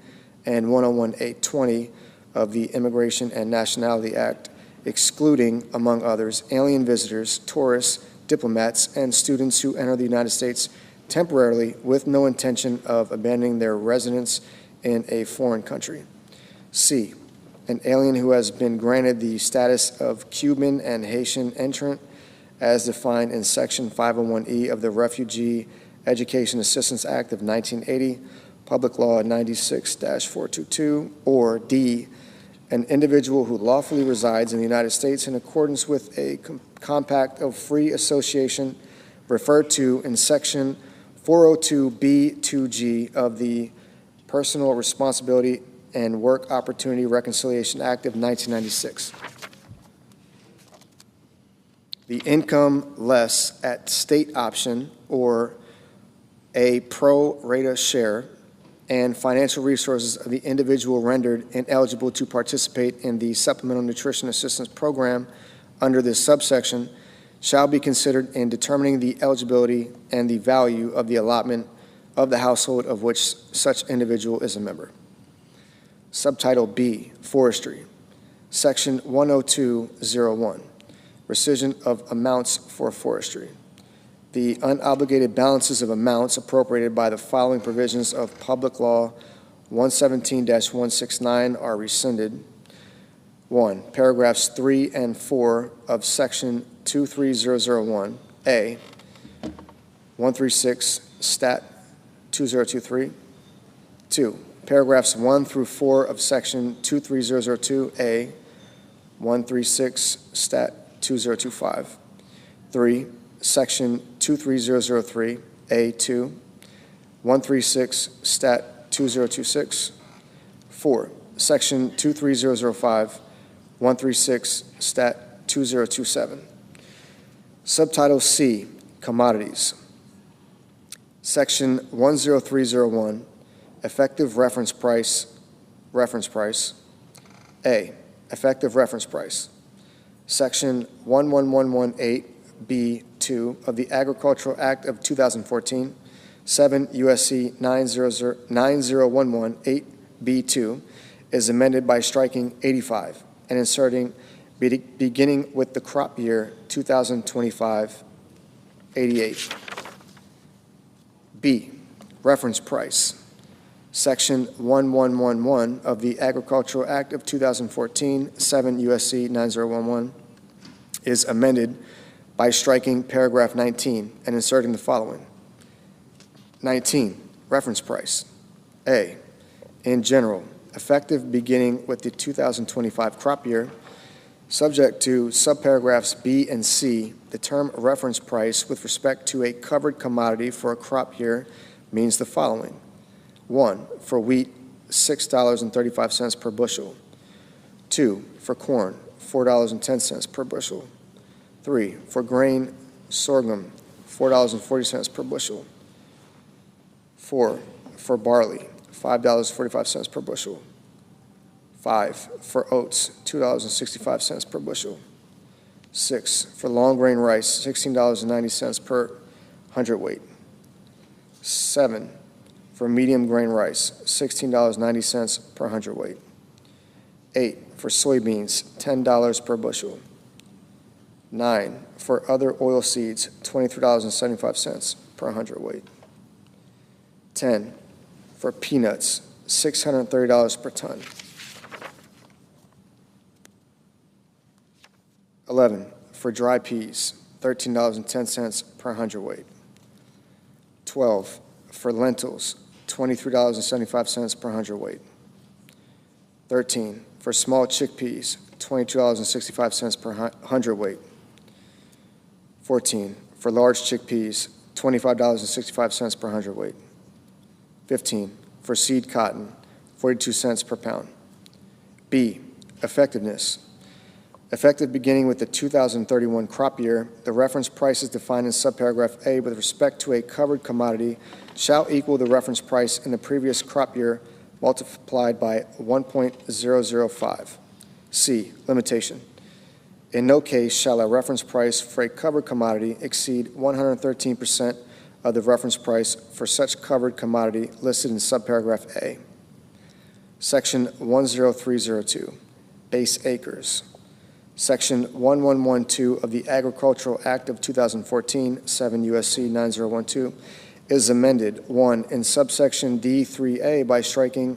S2: and 101A20 of the Immigration and Nationality Act, excluding, among others, alien visitors, tourists, diplomats, and students who enter the United States temporarily with no intention of abandoning their residence in a foreign country. C, an alien who has been granted the status of Cuban and Haitian entrant as defined in Section 501E of the Refugee Education Assistance Act of 1980, Public Law 96-422, or D, an individual who lawfully resides in the United States in accordance with a compact of free association referred to in Section 402B2G of the Personal Responsibility and Work Opportunity Reconciliation Act of 1996. The income less at state option or a pro rata share and financial resources of the individual rendered ineligible to participate in the Supplemental Nutrition Assistance Program under this subsection shall be considered in determining the eligibility and the value of the allotment of the household of which such individual is a member. Subtitle B, Forestry. Section 10201, Rescission of Amounts for Forestry. The unobligated balances of amounts appropriated by the following provisions of Public Law 117-169 are rescinded. 1. Paragraphs 3 and 4 of Section 23001, A, 136, Stat 2023. 2. Paragraphs 1 through 4 of Section 23002, A, 136, Stat 2025. 3. Section 23003, A2, 136, Stat 2026. 4. Section 23005, 136, Stat 2027. Subtitle C, Commodities. Section 10301, Effective Reference Price, A, Effective Reference Price. Section 11118B2 of the Agricultural Act of 2014, 7 U.S.C. 90118B2 is amended by striking 85 and inserting beginning with the crop year 2025, 88. B, Reference Price. Section 1111 of the Agricultural Act of 2014, 7 U.S.C. 9011 is amended by striking paragraph 19 and inserting the following. 19, reference price. A, in general, effective beginning with the 2025 crop year, subject to subparagraphs B and C, the term reference price with respect to a covered commodity for a crop year means the following. 1, for wheat, $6.35 per bushel. 2, for corn, $4.10 per bushel. 3, for grain, sorghum, $4.40 per bushel. 4, for barley, $5.45 per bushel. 5, for oats, $2.65 per bushel. 6, for long grain rice, $16.90 per hundredweight. 7, for medium grain rice, $16.90 per hundredweight. 8, for soybeans, $10 per bushel. 9, for other oil seeds, $23.75 per hundredweight. 10, for peanuts, $630 per ton. 11, for dry peas, $13.10 per hundredweight. 12, for lentils, $23.75 per hundredweight. 13, for small chickpeas, $22.65 per hundredweight. 14, for large chickpeas, $25.65 per hundredweight. 15, for seed cotton, 42 cents per pound. B, effectiveness. Effective beginning with the 2031 crop year, the reference price is defined in subparagraph A with respect to a covered commodity shall equal the reference price in the previous crop year multiplied by 1.005. C, limitation. In no case shall a reference price for a covered commodity exceed 113% of the reference price for such covered commodity listed in subparagraph A. Section 10302, base acres. Section 1112 of the Agricultural Act of 2014, 7 U.S.C. 9012, is amended, 1, in subsection D3A by striking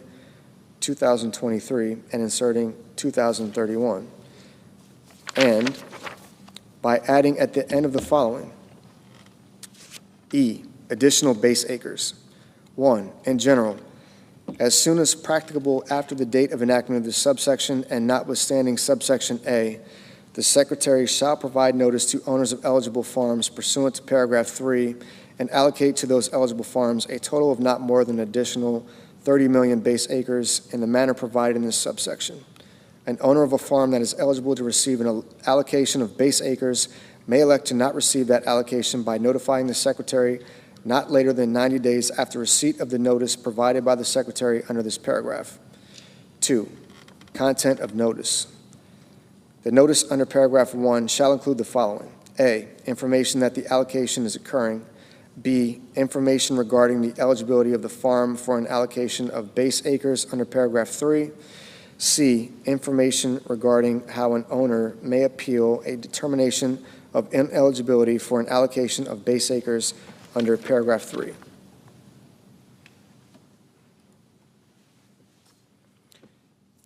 S2: 2023 and inserting 2031, and by adding at the end of the following. E, additional base acres. 1, in general, as soon as practicable after the date of enactment of this subsection and notwithstanding subsection A, the Secretary shall provide notice to owners of eligible farms pursuant to paragraph 3 and allocate to those eligible farms a total of not more than an additional 30 million base acres in the manner provided in this subsection. An owner of a farm that is eligible to receive an allocation of base acres may elect to not receive that allocation by notifying the Secretary not later than 90 days after receipt of the notice provided by the Secretary under this paragraph. 2, content of notice. The notice under paragraph 1 shall include the following. A, information that the allocation is occurring. B, information regarding the eligibility of the farm for an allocation of base acres under paragraph 3. C, information regarding how an owner may appeal a determination of ineligibility for an allocation of base acres under paragraph 3.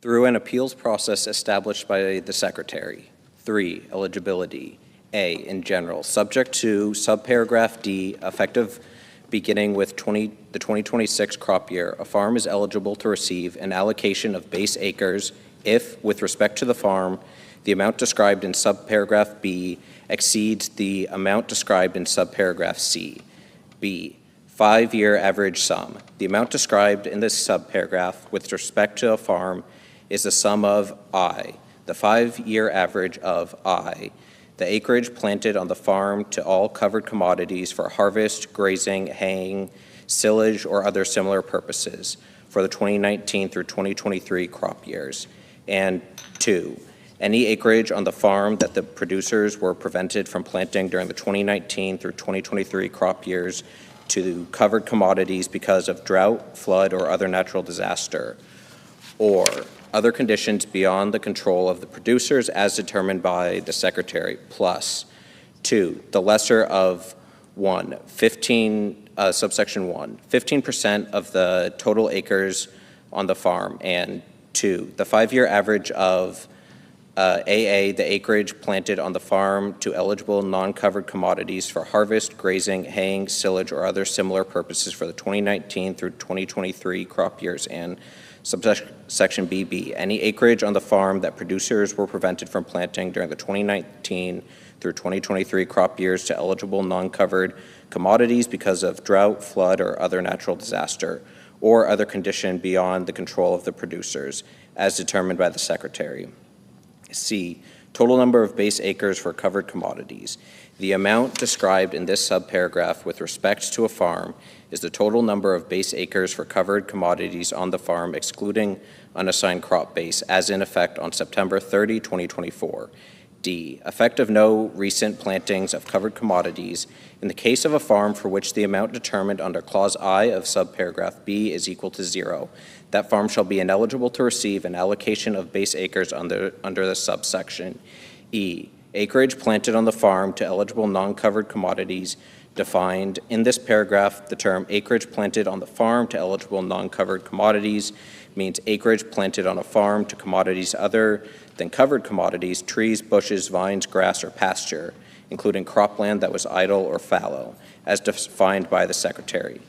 S3: Through an appeals process established by the Secretary. 3, eligibility. A, in general, subject to subparagraph D, effective beginning with the 2026 crop year, a farm is eligible to receive an allocation of base acres if, with respect to the farm, the amount described in subparagraph B exceeds the amount described in subparagraph C. B, 5-year average sum. The amount described in this subparagraph with respect to a farm is the sum of I, the 5-year average of I, the acreage planted on the farm to all covered commodities for harvest, grazing, haying, silage, or other similar purposes for the 2019 through 2023 crop years. And 2, any acreage on the farm that the producers were prevented from planting during the 2019 through 2023 crop years to covered commodities because of drought, flood, or other natural disaster, or other conditions beyond the control of the producers as determined by the Secretary, plus 2, the lesser of 1, subsection 1, 15% of the total acres on the farm, and 2, the 5-year average of AA, the acreage planted on the farm to eligible non-covered commodities for harvest, grazing, haying, silage, or other similar purposes for the 2019 through 2023 crop years, and subsection BB, any acreage on the farm that producers were prevented from planting during the 2019 through 2023 crop years to eligible non-covered commodities because of drought, flood, or other natural disaster, or other condition beyond the control of the producers, as determined by the Secretary. C, total number of base acres for covered commodities. The amount described in this subparagraph with respect to a farm is the total number of base acres for covered commodities on the farm, excluding unassigned crop base, as in effect on September 30, 2024. D, effect of no recent plantings of covered commodities in the case of a farm for which the amount determined under Clause I of subparagraph B is equal to 0. That farm shall be ineligible to receive an allocation of base acres under the subsection. E, acreage planted on the farm to eligible non-covered commodities defined in this paragraph. The term acreage planted on the farm to eligible non-covered commodities means acreage planted on a farm to commodities other than covered commodities, trees, bushes, vines, grass, or pasture, including cropland that was idle or fallow, as defined by the Secretary.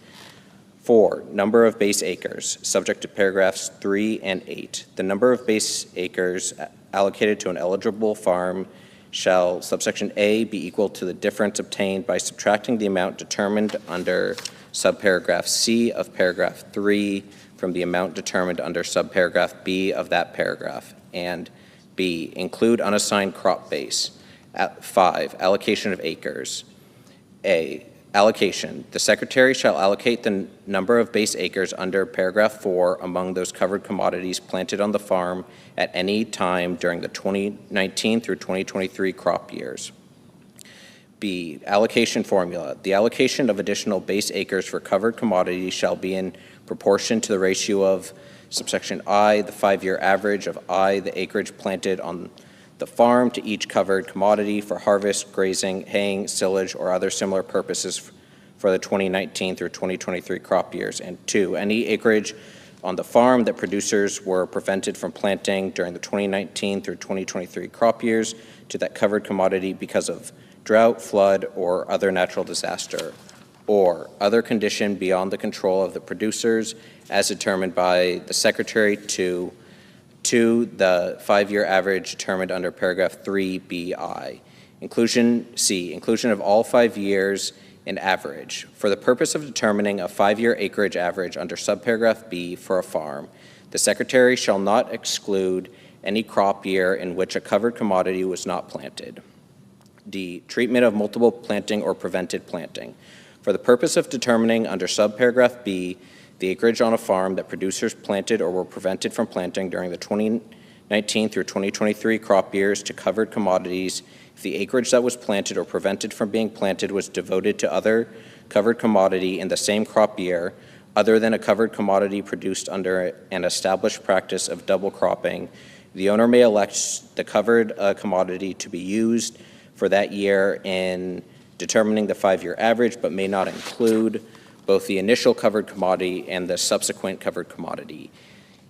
S3: 4, number of base acres, subject to paragraphs 3 and 8. The number of base acres allocated to an eligible farm shall, subsection A, be equal to the difference obtained by subtracting the amount determined under subparagraph C of paragraph 3 from the amount determined under subparagraph B of that paragraph, and B, include unassigned crop base. 5, allocation of acres. A, allocation. The Secretary shall allocate the number of base acres under paragraph 4 among those covered commodities planted on the farm at any time during the 2019 through 2023 crop years. B, allocation formula. The allocation of additional base acres for covered commodities shall be in proportion to the ratio of subsection I, the 5-year average of I, the acreage planted on the farm to each covered commodity for harvest, grazing, haying, silage, or other similar purposes for the 2019 through 2023 crop years. And 2, any acreage on the farm that producers were prevented from planting during the 2019 through 2023 crop years to that covered commodity because of drought, flood, or other natural disaster, or other condition beyond the control of the producers as determined by the Secretary to the 5-year average determined under paragraph 3BI. C, inclusion of all 5 years in average. For the purpose of determining a 5-year acreage average under subparagraph B for a farm, the Secretary shall not exclude any crop year in which a covered commodity was not planted. D, treatment of multiple planting or prevented planting. For the purpose of determining under subparagraph B the acreage on a farm that producers planted or were prevented from planting during the 2019 through 2023 crop years to covered commodities, if the acreage that was planted or prevented from being planted was devoted to other covered commodity in the same crop year, other than a covered commodity produced under an established practice of double cropping, the owner may elect the covered commodity to be used for that year in determining the 5-year average, but may not include both the initial covered commodity and the subsequent covered commodity.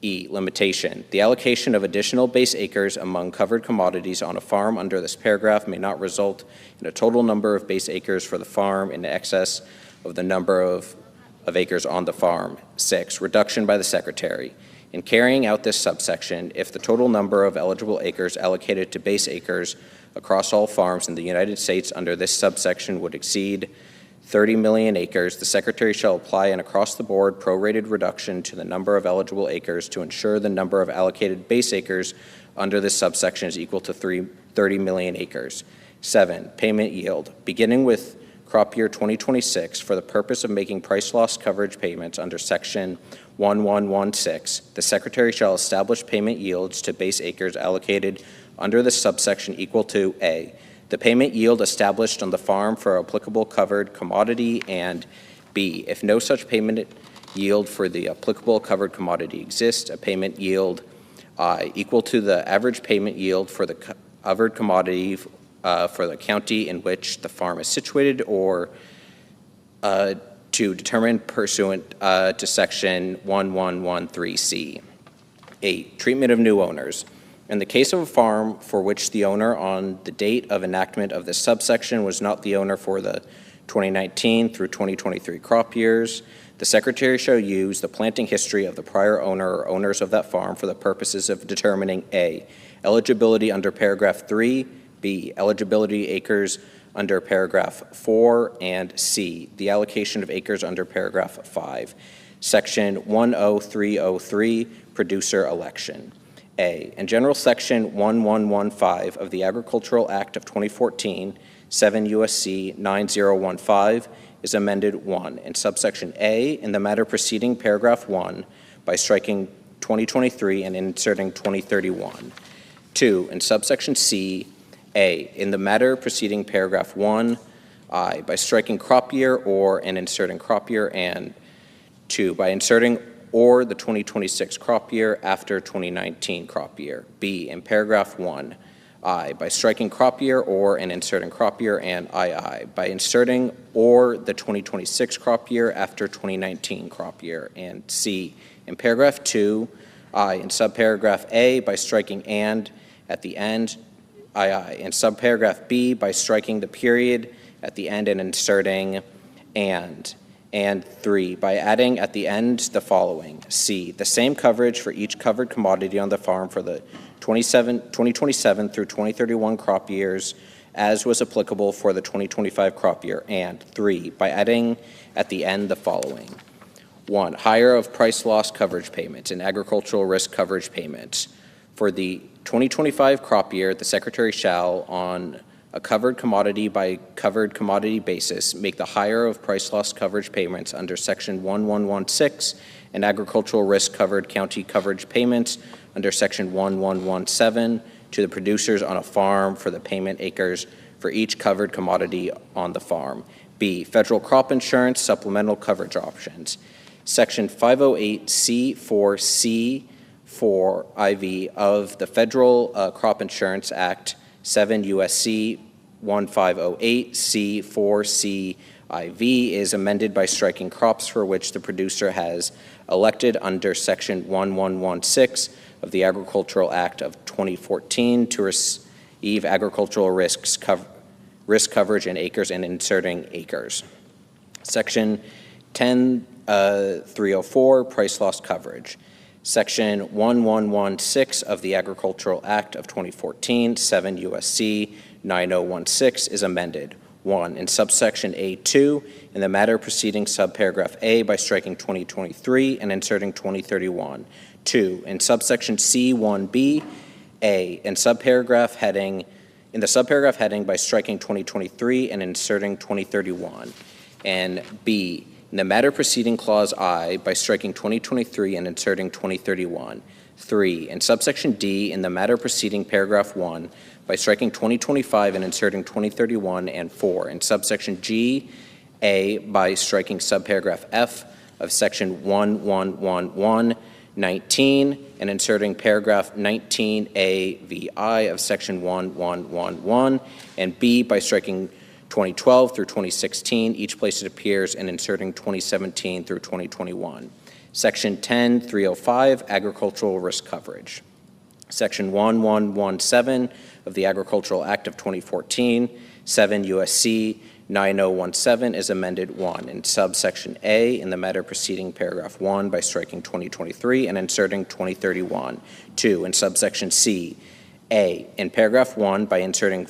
S3: E, limitation. The allocation of additional base acres among covered commodities on a farm under this paragraph may not result in a total number of base acres for the farm in excess of the number of acres on the farm. 6, reduction by the Secretary. In carrying out this subsection, if the total number of eligible acres allocated to base acres across all farms in the United States under this subsection would exceed 30 million acres, the Secretary shall apply an across-the-board prorated reduction to the number of eligible acres to ensure the number of allocated base acres under this subsection is equal to 30 million acres. 7, payment yield. Beginning with crop year 2026, for the purpose of making price loss coverage payments under Section 1116, the Secretary shall establish payment yields to base acres allocated under this subsection equal to A, the payment yield established on the farm for applicable covered commodity, and B, if no such payment yield for the applicable covered commodity exists, a payment yield equal to the average payment yield for the covered commodity for the county in which the farm is situated, or to determine pursuant to Section 1113C. 8, treatment of new owners. In the case of a farm for which the owner on the date of enactment of this subsection was not the owner for the 2019 through 2023 crop years, the Secretary shall use the planting history of the prior owner or owners of that farm for the purposes of determining A, eligibility under paragraph 3, B, eligibility acres under paragraph 4, and C, the allocation of acres under paragraph 5. Section 10303, producer election. A, in general section 1115 of the Agricultural Act of 2014, 7 U.S.C. 9015, is amended 1, in subsection A, in the matter preceding paragraph 1, by striking 2023 and inserting 2031. 2, in subsection C, A, in the matter preceding paragraph 1, I, by striking crop year or and inserting crop year, and 2, by inserting or the 2026 crop year after 2019 crop year. B, in paragraph 1, I, by striking crop year or and inserting crop year, and II, by inserting or the 2026 crop year after 2019 crop year, and C, in paragraph 2, I, in subparagraph A, by striking and at the end, II, in subparagraph B, by striking the period at the end and inserting and 3, by adding at the end the following. C, the same coverage for each covered commodity on the farm for the 2027 through 2031 crop years as was applicable for the 2025 crop year. And 3, by adding at the end the following. 1, higher of price loss coverage payments and agricultural risk coverage payments. For the 2025 crop year, the Secretary shall, on a covered commodity by covered commodity basis, make the higher of price loss coverage payments under section 1116 and agricultural risk covered county coverage payments under section 1117 to the producers on a farm for the payment acres for each covered commodity on the farm. B, federal crop insurance supplemental coverage options. Section 508C4C 4 IV of the Federal Crop Insurance Act 7 U.S.C. 1508 C4C IV is amended by striking crops for which the producer has elected under section 1116 of the Agricultural Act of 2014 to receive agricultural risk coverage in acres and inserting acres. Section 10304, price loss coverage. Section 1116 of the Agricultural Act of 2014, 7 U.S.C. 9016 is amended. 1, in subsection A2, in the matter preceding subparagraph A by striking 2023 and inserting 2031. 2, in subsection C1B, A, in the subparagraph heading by striking 2023 and inserting 2031. And B, in the matter preceding clause I by striking 2023 and inserting 2031. 3, in subsection D, in the matter preceding paragraph 1 by striking 2025 and inserting 2031, and 4, in subsection G, A, by striking subparagraph F of section 1111-19 and inserting paragraph 19A VI of section 1111, and B, by striking 2012 through 2016, each place it appears, and inserting 2017 through 2021. Section 10305, agricultural risk coverage. Section 1117 of the Agricultural Act of 2014, 7 U.S.C. 9017 is amended. 1, in subsection A, in the matter preceding paragraph 1 by striking 2023 and inserting 2031. 2, in subsection C, A, in paragraph 1 by inserting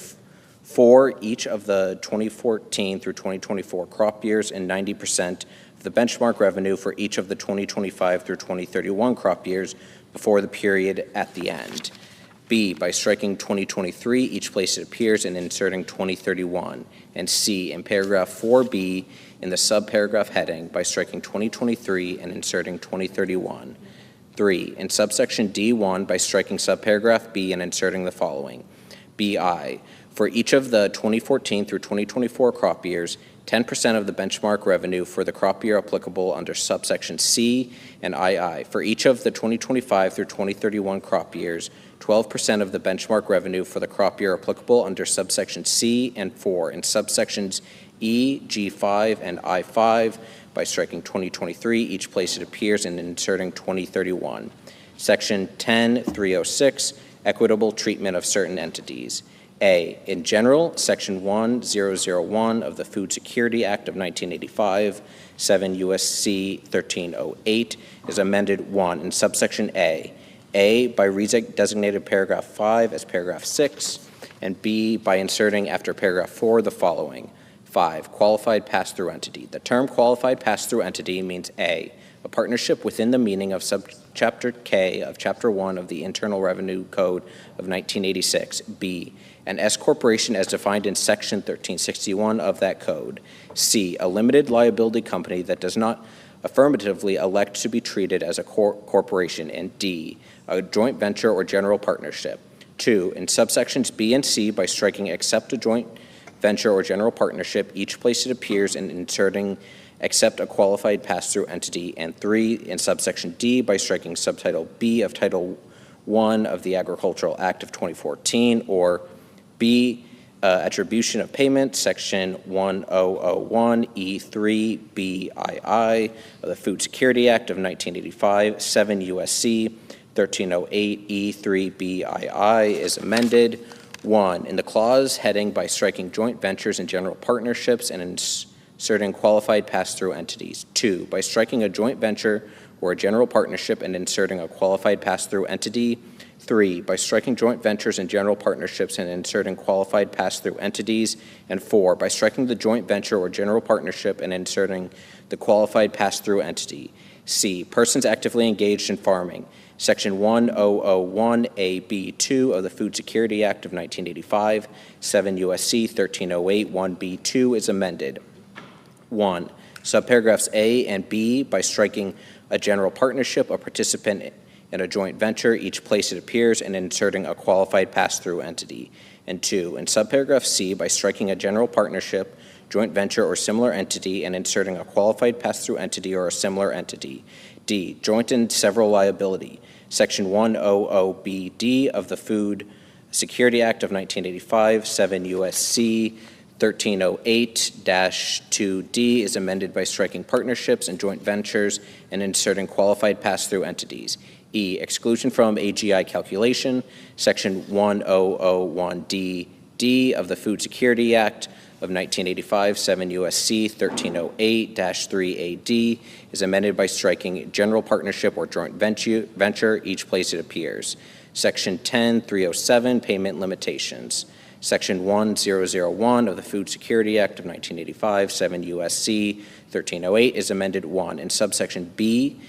S3: for each of the 2014 through 2024 crop years and 90% of the benchmark revenue for each of the 2025 through 2031 crop years before the period at the end. B, by striking 2023 each place it appears and inserting 2031. And C, in paragraph 4B in the subparagraph heading by striking 2023 and inserting 2031. 3, in subsection D1 by striking subparagraph B and inserting the following. BI, for each of the 2014 through 2024 crop years, 10% of the benchmark revenue for the crop year applicable under subsection C and II. For each of the 2025 through 2031 crop years, 12% of the benchmark revenue for the crop year applicable under subsection C and 4 in subsections E, G5, and I5 by striking 2023 each place it appears and inserting 2031. Section 10306, equitable treatment of certain entities. A, in general, Section 1001 of the Food Security Act of 1985, 7 U.S.C. 1308, is amended 1 in subsection A, by redesignated paragraph 5 as paragraph 6, and B, by inserting after paragraph 4 the following. 5, qualified pass-through entity. The term qualified pass-through entity means A, a partnership within the meaning of subchapter K of Chapter 1 of the Internal Revenue Code of 1986, B, an S corporation as defined in Section 1361 of that code, C, a limited liability company that does not affirmatively elect to be treated as a corporation, and D, a joint venture or general partnership. 2, in subsections B and C, by striking except a joint venture or general partnership, each place it appears, and inserting except a qualified pass-through entity, and 3, in subsection D, by striking subtitle B of Title I of the Agricultural Act of 2014, or B, attribution of payment, Section 1001E3BII of the Food Security Act of 1985, 7 U.S.C. 1308E3BII is amended. 1, in the clause heading by striking joint ventures and general partnerships and inserting qualified pass-through entities. 2, by striking a joint venture or a general partnership and inserting a qualified pass-through entity. 3, by striking joint ventures and general partnerships and inserting qualified pass-through entities. And 4, by striking the joint venture or general partnership and inserting the qualified pass-through entity. C, persons actively engaged in farming. Section 1001AB2 of the Food Security Act of 1985, 7 U.S.C. 1308 1B2 is amended. 1, subparagraphs A and B, by striking a general partnership, a participant in a joint venture, each place it appears, and inserting a qualified pass-through entity. And 2, in subparagraph C, by striking a general partnership, joint venture, or similar entity, and inserting a qualified pass-through entity or a similar entity. D, joint and several liability. Section 100BD of the Food Security Act of 1985, 7 U.S.C. 1308-2D is amended by striking partnerships and joint ventures and inserting qualified pass-through entities. E, exclusion from AGI calculation, Section 1001D of the Food Security Act of 1985, 7 U.S.C. 1308-3AD is amended by striking general partnership or joint venture, each place it appears. Section 10307, payment limitations. Section 1001 of the Food Security Act of 1985, 7 U.S.C. 1308 is amended 1 in subsection B,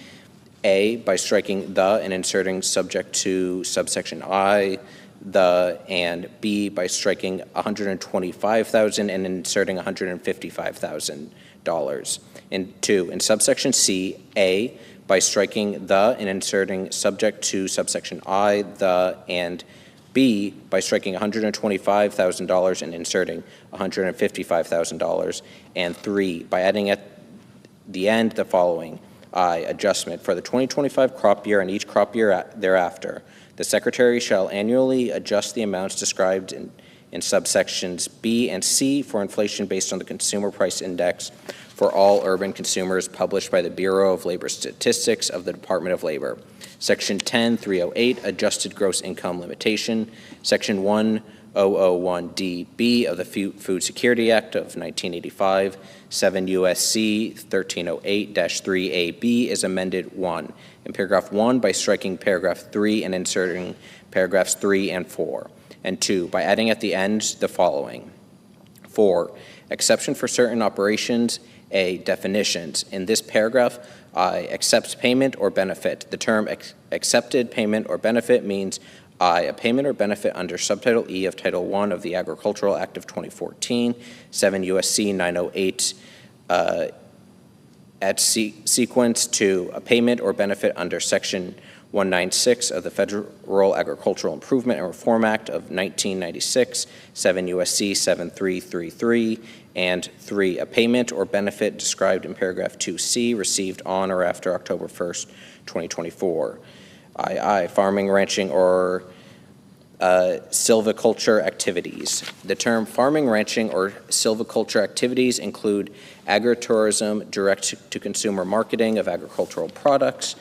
S3: A, by striking the and inserting subject to subsection I, the, and B, by striking $125,000 and inserting $155,000. And 2, in subsection C, A, by striking the and inserting subject to subsection I, the, and B, by striking $125,000 and inserting $155,000. And 3, by adding at the end the following. I, adjustment for the 2025 crop year and each crop year thereafter. The Secretary shall annually adjust the amounts described in subsections B and C for inflation based on the Consumer Price Index for all urban consumers published by the Bureau of Labor Statistics of the Department of Labor. Section 10308, adjusted gross income limitation. Section 1001DB of the Food Security Act of 1985, 7 U.S.C. 1308-3AB is amended 1 in paragraph 1 by striking paragraph 3 and inserting paragraphs 3 and 4, and 2 by adding at the end the following. 4, exception for certain operations. A, definitions. In this paragraph, I, accepts payment or benefit. The term accepted payment or benefit means I, a payment or benefit under subtitle E of Title I of the Agricultural Act of 2014, 7 U.S.C. 908 at sequence. 2, a payment or benefit under Section 196 of the Federal Agricultural Improvement and Reform Act of 1996, 7 U.S.C. 7333, and 3, a payment or benefit described in paragraph 2C received on or after October 1st, 2024. II, farming, ranching, or silviculture activities. The term farming, ranching, or silviculture activities include agritourism, direct-to-consumer marketing of agricultural products,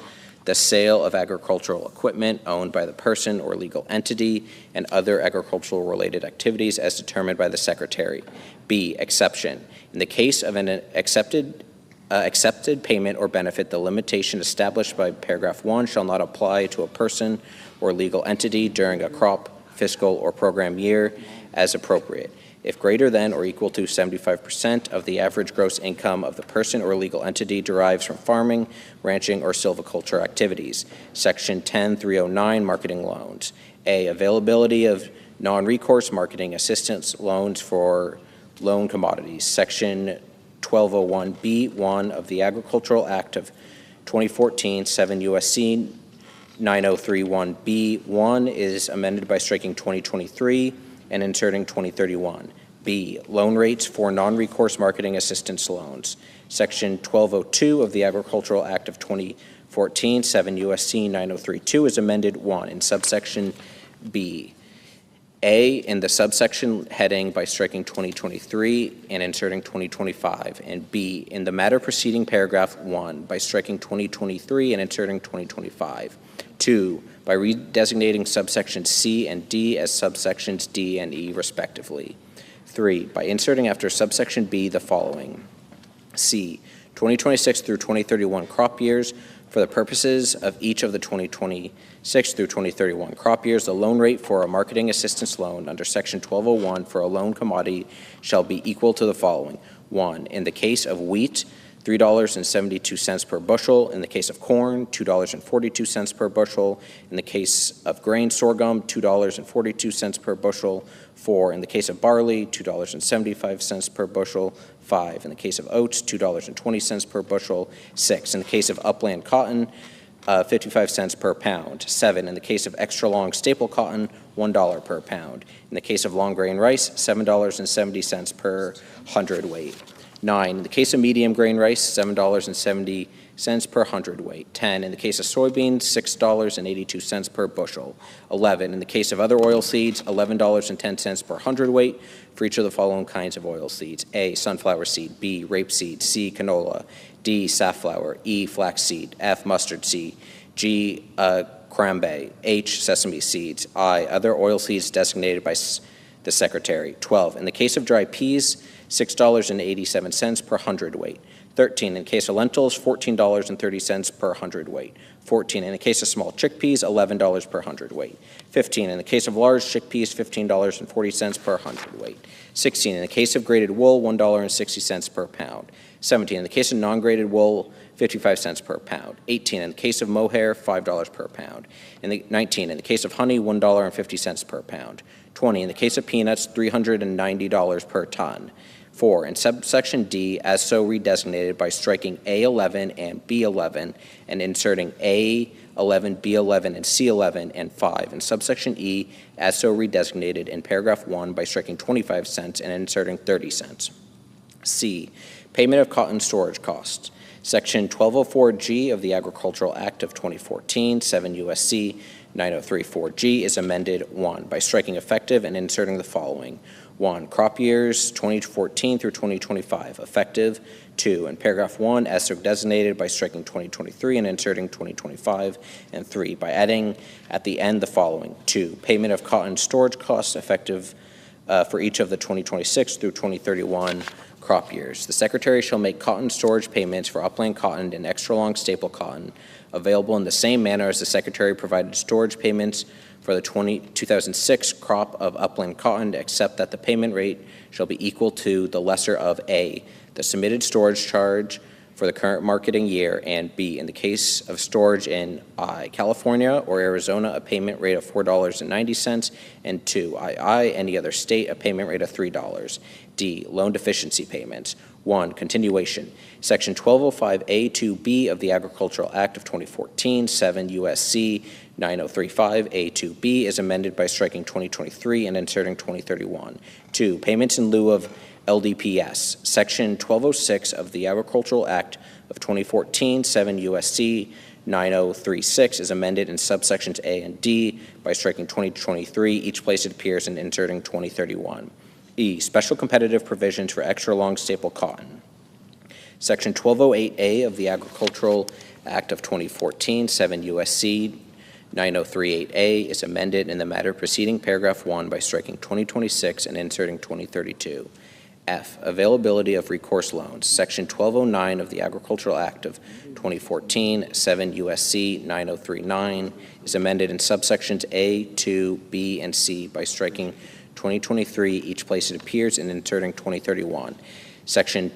S3: the sale of agricultural equipment owned by the person or legal entity, and other agricultural-related activities as determined by the Secretary. B, exception. In the case of an accepted payment or benefit, the limitation established by paragraph 1 shall not apply to a person or legal entity during a crop, fiscal, or program year as appropriate, if greater than or equal to 75% of the average gross income of the person or legal entity derives from farming, ranching, or silviculture activities. Section 10309, marketing loans. A, availability of non-recourse marketing assistance loans for loan commodities. Section 1201B1 of the Agricultural Act of 2014, 7 U.S.C. 9031B1 is amended by striking 2023 and inserting 2031. B, loan rates for non-recourse marketing assistance loans. Section 1202 of the Agricultural Act of 2014, 7 U.S.C. 9032 is amended 1 in subsection B. A, in the subsection heading by striking 2023 and inserting 2025, and B, in the matter preceding paragraph 1 by striking 2023 and inserting 2025. 2, by redesignating subsections C and D as subsections D and E respectively. 3, by inserting after subsection B the following. C, 2026 through 2031 crop years. For the purposes of each of the 2026 through 2031 crop years, the loan rate for a marketing assistance loan under Section 1201 for a loan commodity shall be equal to the following. 1, in the case of wheat, $3.72 per bushel. In the case of corn, $2.42 per bushel. In the case of grain sorghum, $2.42 per bushel. 4, in the case of barley, $2.75 per bushel. 5, in the case of oats, $2.20 per bushel. 6, in the case of upland cotton, 55 cents per pound. 7, in the case of extra long staple cotton, $1 per pound. In the case of long grain rice, $7.70 per hundredweight. 9, in the case of medium grain rice, $7.70 per hundredweight. 10, in the case of soybeans, $6.82 per bushel. 11, in the case of other oil seeds, $11.10 per hundredweight for each of the following kinds of oil seeds. A, sunflower seed. B, rapeseed. C, canola. D, safflower. E, flaxseed. F, mustard seed. G, cranberry. H, sesame seeds. I, other oil seeds designated by the Secretary. 12, in the case of dry peas, $6.87 per hundredweight. 13, in the case of lentils, $14.30 per hundredweight. 14, in the case of small chickpeas, $11 per hundredweight. 15, in the case of large chickpeas, $15.40 per hundredweight. 16, in the case of grated wool, $1.60 per pound. 17, in the case of non-grated wool, 55 cents per pound. 18, in the case of mohair, $5 per pound. 19, in the case of honey, $1.50 per pound. 20, in the case of peanuts, $390 per ton. 4, in subsection D, as so redesignated by striking A11 and B11 and inserting A11, B11, and C11, and 5, in subsection E, as so redesignated in paragraph 1 by striking 25 cents and inserting 30 cents. C, payment of cotton storage costs. Section 1204G of the Agricultural Act of 2014, 7 U.S.C. 9034G is amended 1 by striking effective and inserting the following. 1, crop years 2014 through 2025, effective. 2, in paragraph 1, as so designated by striking 2023 and inserting 2025. And 3, by adding at the end the following. 2, payment of cotton storage costs effective for each of the 2026 through 2031 crop years. The Secretary shall make cotton storage payments for upland cotton and extra long staple cotton available in the same manner as the Secretary provided storage payments for the 2006 crop of upland cotton, except that the payment rate shall be equal to the lesser of A, the submitted storage charge for the current marketing year, and B, in the case of storage in I, California or Arizona, a payment rate of $4.90, and 2, II, any other state, a payment rate of $3. D, loan deficiency payments. 1, continuation. Section 1205A2B of the Agricultural Act of 2014, 7 U.S.C. 9035A2B is amended by striking 2023 and inserting 2031. 2, payments in lieu of LDPS. Section 1206 of the Agricultural Act of 2014, 7 U.S.C. 9036 is amended in subsections A and D by striking 2023, each place it appears, and inserting 2031. E, special competitive provisions for extra long staple cotton. Section 1208A of the Agricultural Act of 2014, 7 U.S.C. 9038A is amended in the matter preceding paragraph 1 by striking 2026 and inserting 2032. F, availability of recourse loans. Section 1209 of the Agricultural Act of 2014, 7 U.S.C. 9039 is amended in subsections A, 2, B, and C by striking 2023 each place it appears and inserting 2031. Section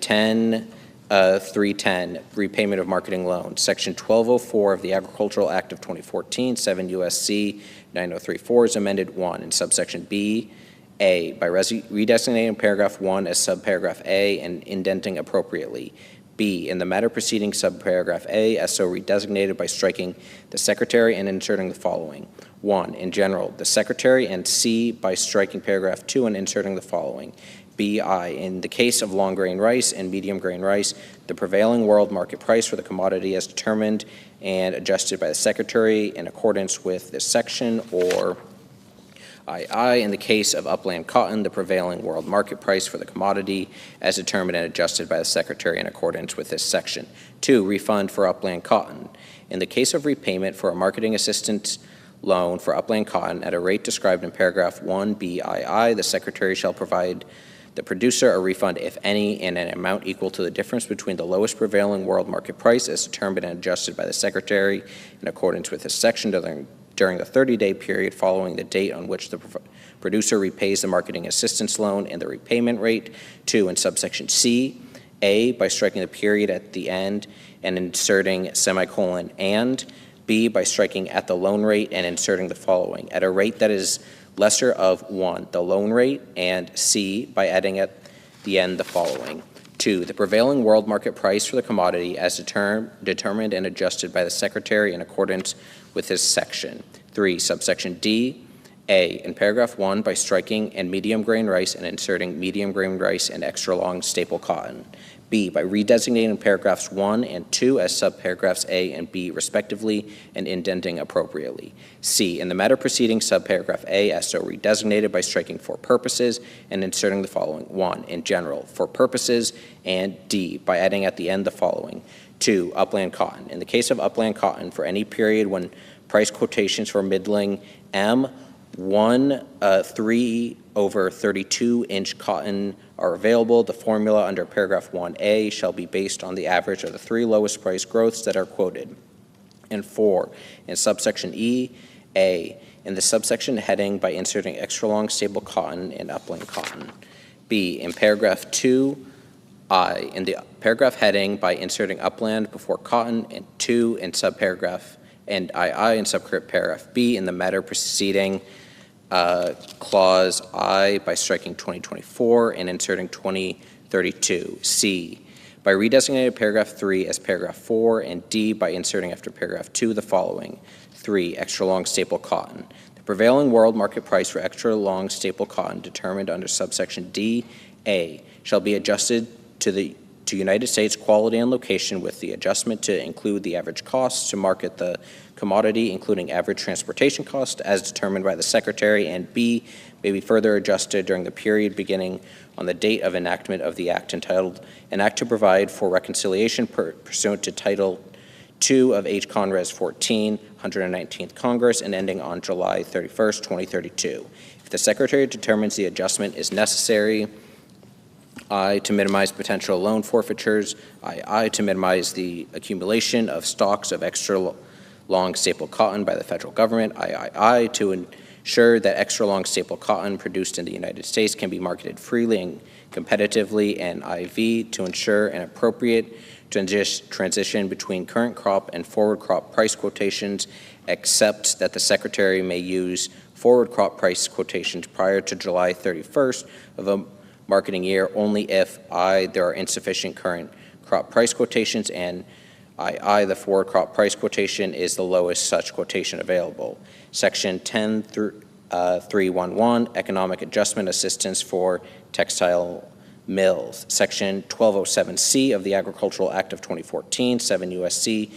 S3: 310, repayment of marketing loans. Section 1204 of the Agricultural Act of 2014, 7 U.S.C. 9034 is amended 1 in subsection B, A, by redesignating paragraph 1 as subparagraph A and indenting appropriately. B, in the matter preceding subparagraph A as so redesignated by striking the Secretary and inserting the following. 1, in general, the Secretary, and C, by striking paragraph 2 and inserting the following. BI, in the case of long grain rice and medium grain rice, the prevailing world market price for the commodity as determined and adjusted by the Secretary in accordance with this section, or II, in the case of upland cotton, the prevailing world market price for the commodity as determined and adjusted by the Secretary in accordance with this section. 2, refund for upland cotton. In the case of repayment for a marketing assistance loan for upland cotton at a rate described in paragraph 1 BII, the Secretary shall provide the producer a refund, if any, in an amount equal to the difference between the lowest prevailing world market price as determined and adjusted by the Secretary in accordance with this section during the 30-day period following the date on which the producer repays the marketing assistance loan, and the repayment rate. 2, in subsection C, A, by striking the period at the end and inserting semicolon and, B, by striking at the loan rate and inserting the following, at a rate that is lesser of 1, the loan rate, and C, by adding at the end the following. 2, the prevailing world market price for the commodity as determined and adjusted by the Secretary in accordance with this section. 3, subsection D, A, in paragraph 1 by striking and medium grain rice and inserting medium grain rice and extra long staple cotton. B, by redesignating paragraphs 1 and 2 as subparagraphs A and B respectively and indenting appropriately. C, in the matter preceding subparagraph A as so redesignated by striking for purposes and inserting the following. 1, in general, for purposes, and D, by adding at the end the following. 2, upland cotton. In the case of upland cotton, for any period when price quotations for middling M 3/32-inch cotton are available, the formula under paragraph 1A shall be based on the average of the 3 lowest price growths that are quoted. And 4, in subsection E, A, in the subsection heading by inserting extra long staple cotton and upland cotton. B, in paragraph 2, I, in the paragraph heading by inserting upland before cotton, and 2 in subparagraph, and II in subparagraph B in the matter preceding clause I by striking 2024 and inserting 2032. C, by redesignating paragraph 3 as paragraph 4, and D by inserting after paragraph 2 the following. 3, extra long staple cotton. The prevailing world market price for extra long staple cotton determined under subsection D, A, shall be adjusted to United States quality and location with the adjustment to include the average cost to market the commodity, including average transportation cost as determined by the Secretary, and B, may be further adjusted during the period beginning on the date of enactment of the act entitled An Act to Provide for Reconciliation pursuant to Title II of H. Con. Res. 14, 119th Congress, and ending on July 31st, 2032. If the Secretary determines the adjustment is necessary, I, to minimize potential loan forfeitures, I, to minimize the accumulation of stocks of extra long staple cotton by the federal government, I, to ensure that extra long staple cotton produced in the United States can be marketed freely and competitively, and IV, to ensure an appropriate transition between current crop and forward crop price quotations, except that the Secretary may use forward crop price quotations prior to July 31st of a marketing year only if I, there are insufficient current crop price quotations, and I, the forward crop price quotation is the lowest such quotation available. Section 10.311, Economic Adjustment Assistance for Textile Mills. Section 1207C of the Agricultural Act of 2014, 7 U.S.C.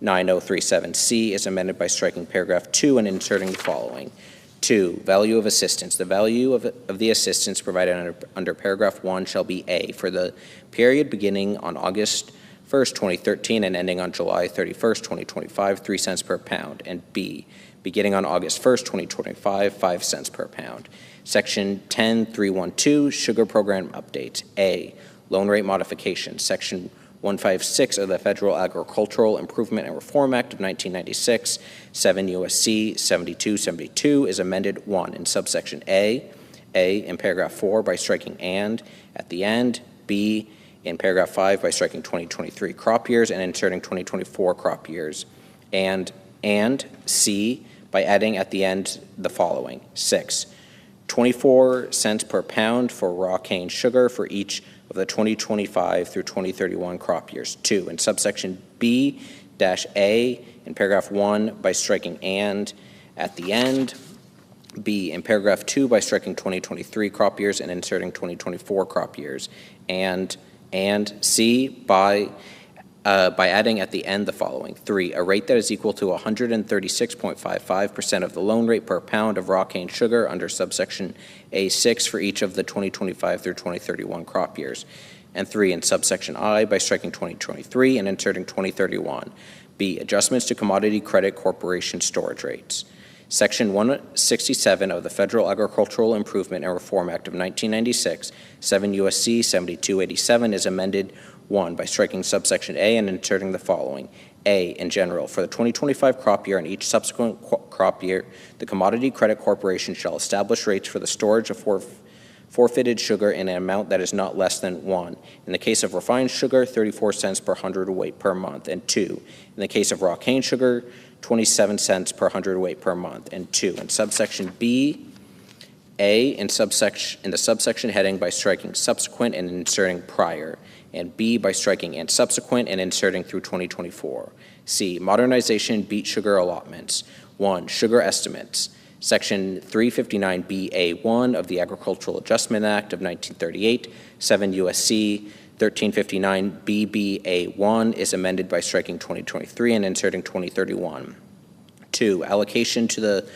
S3: 9037C is amended by striking paragraph 2 and inserting the following. 2, value of assistance. The value of the assistance provided under paragraph 1 shall be A, for the period beginning on August 1st, 2013 and ending on July 31st, 2025, 3 cents per pound, and B, beginning on August 1st, 2025, 5 cents per pound. Section 10312, Sugar Program Updates. A, Loan Rate Modification. Section 156 of the Federal Agricultural Improvement and Reform Act of 1996, 7 U.S.C. 7272 is amended 1 in subsection A in paragraph 4 by striking and at the end, B in paragraph 5 by striking 2023 crop years and inserting 2024 crop years, and C by adding at the end the following. 6, 24 cents per pound for raw cane sugar for each of the 2025 through 2031 crop years. 2, in subsection B-A in paragraph 1 by striking and at the end, B in paragraph 2 by striking 2023 crop years and inserting 2024 crop years, and C by adding at the end the following. 3, a rate that is equal to 136.55% of the loan rate per pound of raw cane sugar under subsection A6 for each of the 2025 through 2031 crop years. And 3, in subsection I by striking 2023 and inserting 2031. B, adjustments to Commodity Credit Corporation storage rates. Section 167 of the Federal Agricultural Improvement and Reform Act of 1996, 7 U.S.C. 7287 is amended 1 by striking subsection A and inserting the following. A, in general, for the 2025 crop year and each subsequent crop year, the Commodity Credit Corporation shall establish rates for the storage of forfeited sugar in an amount that is not less than 1. In the case of refined sugar, 34 cents per hundredweight per month, and 2. In the case of raw cane sugar, 27 cents per hundredweight per month, and 2. In subsection B, A in the subsection heading by striking subsequent and inserting prior, and B by striking and subsequent and inserting through 2024. C, modernization beet sugar allotments. 1, sugar estimates. Section 359BA1 of the Agricultural Adjustment Act of 1938, 7 U.S.C. 1359BBA1 is amended by striking 2023 and inserting 2031. 2, allocation to the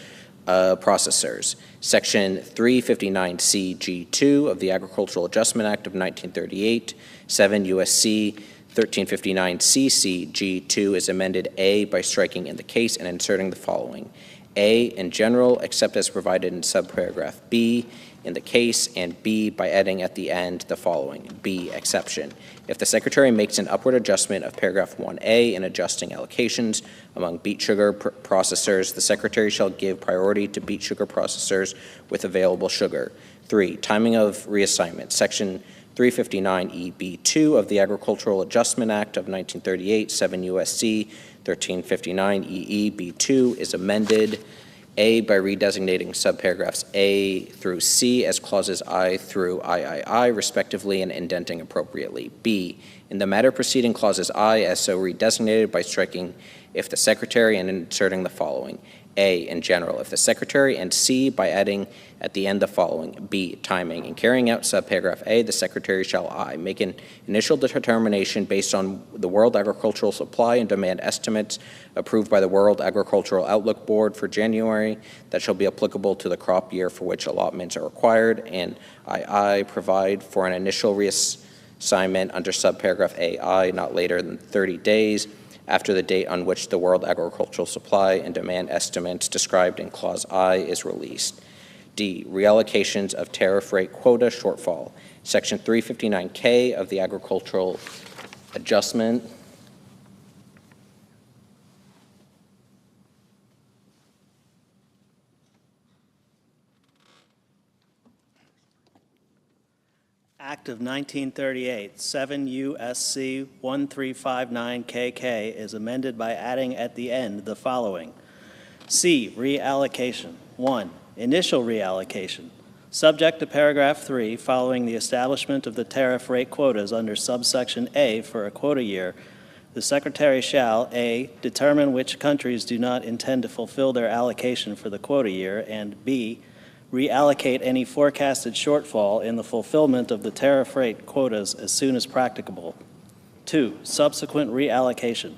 S3: processors. Section 359CG2 of the Agricultural Adjustment Act of 1938, 7 U.S.C. 1359CCG2 is amended A by striking in the case and inserting the following. A, in general, except as provided in subparagraph B in the case, and B by adding at the end the following. B, exception. If the Secretary makes an upward adjustment of paragraph 1A in adjusting allocations among beet sugar processors, the Secretary shall give priority to beet sugar processors with available sugar. 3, timing of reassignment. Section 359EB2 of the Agricultural Adjustment Act of 1938, 7 U.S.C. 1359EEB2 is amended A by redesignating subparagraphs A through C as clauses I through III, respectively, and indenting appropriately. B, in the matter preceding clauses I as so redesignated by striking if the Secretary and inserting the following. A, in general, if the Secretary, and C by adding at the end the following. B, timing. In carrying out subparagraph A, the Secretary shall I make an initial determination based on the World Agricultural Supply and Demand estimates approved by the World Agricultural Outlook Board for January that shall be applicable to the crop year for which allotments are required, and II provide for an initial reassignment under subparagraph AI not later than 30 days after the date on which the World Agricultural Supply and Demand estimates described in Clause I is released. D, reallocations of tariff rate quota shortfall. Section 359K of the Agricultural Adjustment
S4: Act of 1938, 7 U.S.C. 1359KK is amended by adding at the end the following. C, reallocation. 1, initial reallocation. Subject to paragraph 3, following the establishment of the tariff rate quotas under subsection A for a quota year, the Secretary shall, A, determine which countries do not intend to fulfill their allocation for the quota year, and B, reallocate any forecasted shortfall in the fulfillment of the tariff rate quotas as soon as practicable. 2, subsequent reallocation.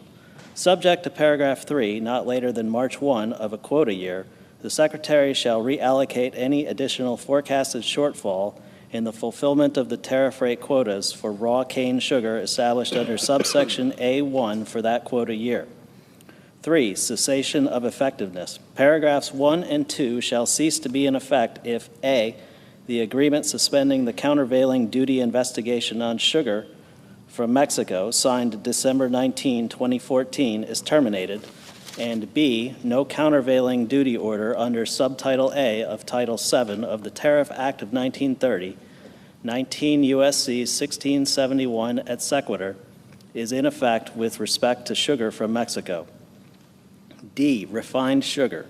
S4: Subject to paragraph 3, not later than March 1 of a quota year, the Secretary shall reallocate any additional forecasted shortfall in the fulfillment of the tariff rate quotas for raw cane sugar established under subsection A1 for that quota year. 3. Cessation of effectiveness. Paragraphs 1 and 2 shall cease to be in effect if A, the agreement suspending the countervailing duty investigation on sugar from Mexico, signed December 19, 2014, is terminated, and B, no countervailing duty order under Subtitle A of Title VII of the Tariff Act of 1930, 19 U.S.C. 1671 et sequitur, is in effect with respect to sugar from Mexico. D, refined sugar.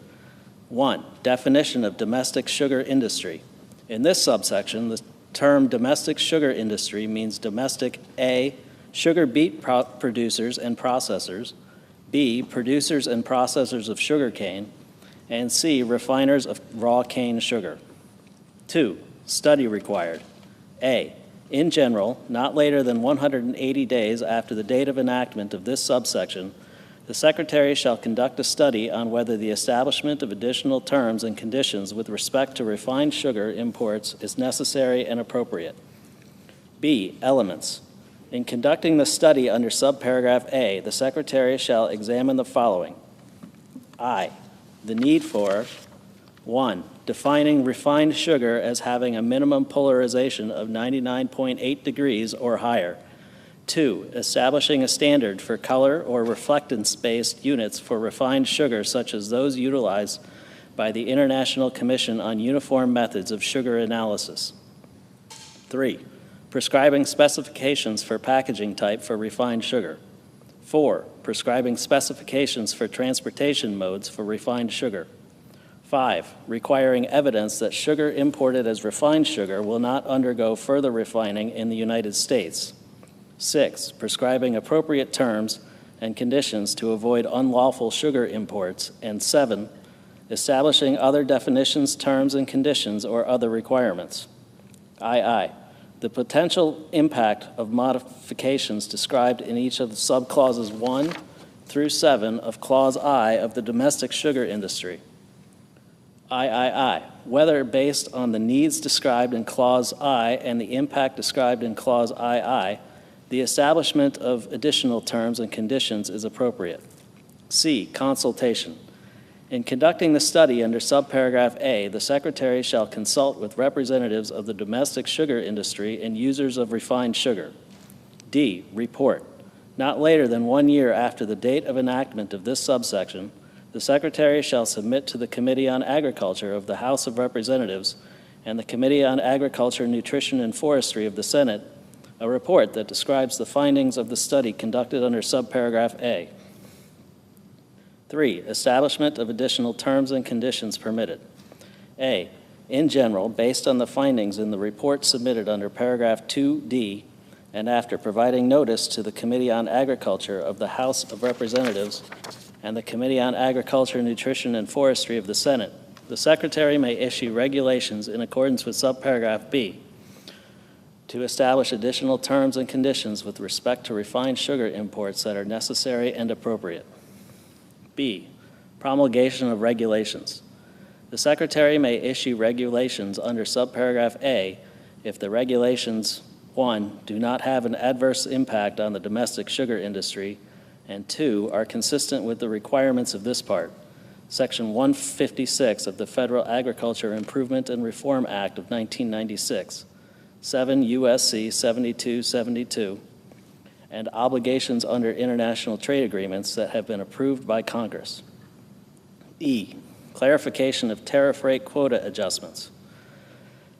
S4: 1. Definition of domestic sugar industry. In this subsection, the term domestic sugar industry means domestic A, sugar beet producers and processors, B, producers and processors of sugar cane, and C, refiners of raw cane sugar. 2. Study required. A, in general, not later than 180 days after the date of enactment of this subsection, the Secretary shall conduct a study on whether the establishment of additional terms and conditions with respect to refined sugar imports is necessary and appropriate. B, elements. In conducting the study under subparagraph A, the Secretary shall examine the following. I, the need for 1. Defining refined sugar as having a minimum polarization of 99.8 degrees or higher. 2. Establishing a standard for color or reflectance-based units for refined sugar such as those utilized by the International Commission on Uniform Methods of Sugar Analysis. 3. Prescribing specifications for packaging type for refined sugar. 4. Prescribing specifications for transportation modes for refined sugar. 5. Requiring evidence that sugar imported as refined sugar will not undergo further refining in the United States. 6. Prescribing appropriate terms and conditions to avoid unlawful sugar imports. And 7. Establishing other definitions, terms, and conditions or other requirements. II. The potential impact of modifications described in each of the subclauses 1 through 7 of Clause I of the domestic sugar industry. III. Whether based on the needs described in Clause I and the impact described in Clause II, the establishment of additional terms and conditions is appropriate. C. Consultation. In conducting the study under subparagraph A, the Secretary shall consult with representatives of the domestic sugar industry and users of refined sugar. D. Report. Not later than 1 year after the date of enactment of this subsection, the Secretary shall submit to the Committee on Agriculture of the House of Representatives and the Committee on Agriculture, Nutrition, and Forestry of the Senate a report that describes the findings of the study conducted under subparagraph A. 3. Establishment of additional terms and conditions permitted. A. In general, based on the findings in the report submitted under paragraph 2D, and after providing notice to the Committee on Agriculture of the House of Representatives and the Committee on Agriculture, Nutrition, and Forestry of the Senate, the Secretary may issue regulations in accordance with subparagraph B to establish additional terms and conditions with respect to refined sugar imports that are necessary and appropriate. B. Promulgation of regulations. The Secretary may issue regulations under subparagraph A if the regulations, 1, do not have an adverse impact on the domestic sugar industry, and 2, are consistent with the requirements of this part, Section 156 of the Federal Agriculture Improvement and Reform Act of 1996, 7 U.S.C. 7272, and obligations under international trade agreements that have been approved by Congress. E. Clarification of tariff rate quota adjustments.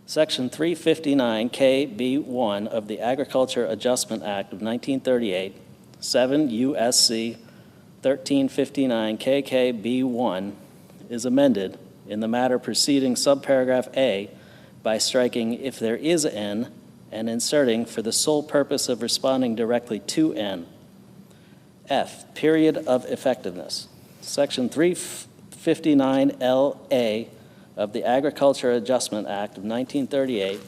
S4: Section 359KB1 of the Agriculture Adjustment Act of 1938, 7 U.S.C. 1359KKB1, is amended in the matter preceding subparagraph A by striking "if there is N" and inserting "for the sole purpose of responding directly to N." F. Period of effectiveness. Section 359LA of the Agriculture Adjustment Act of 1938,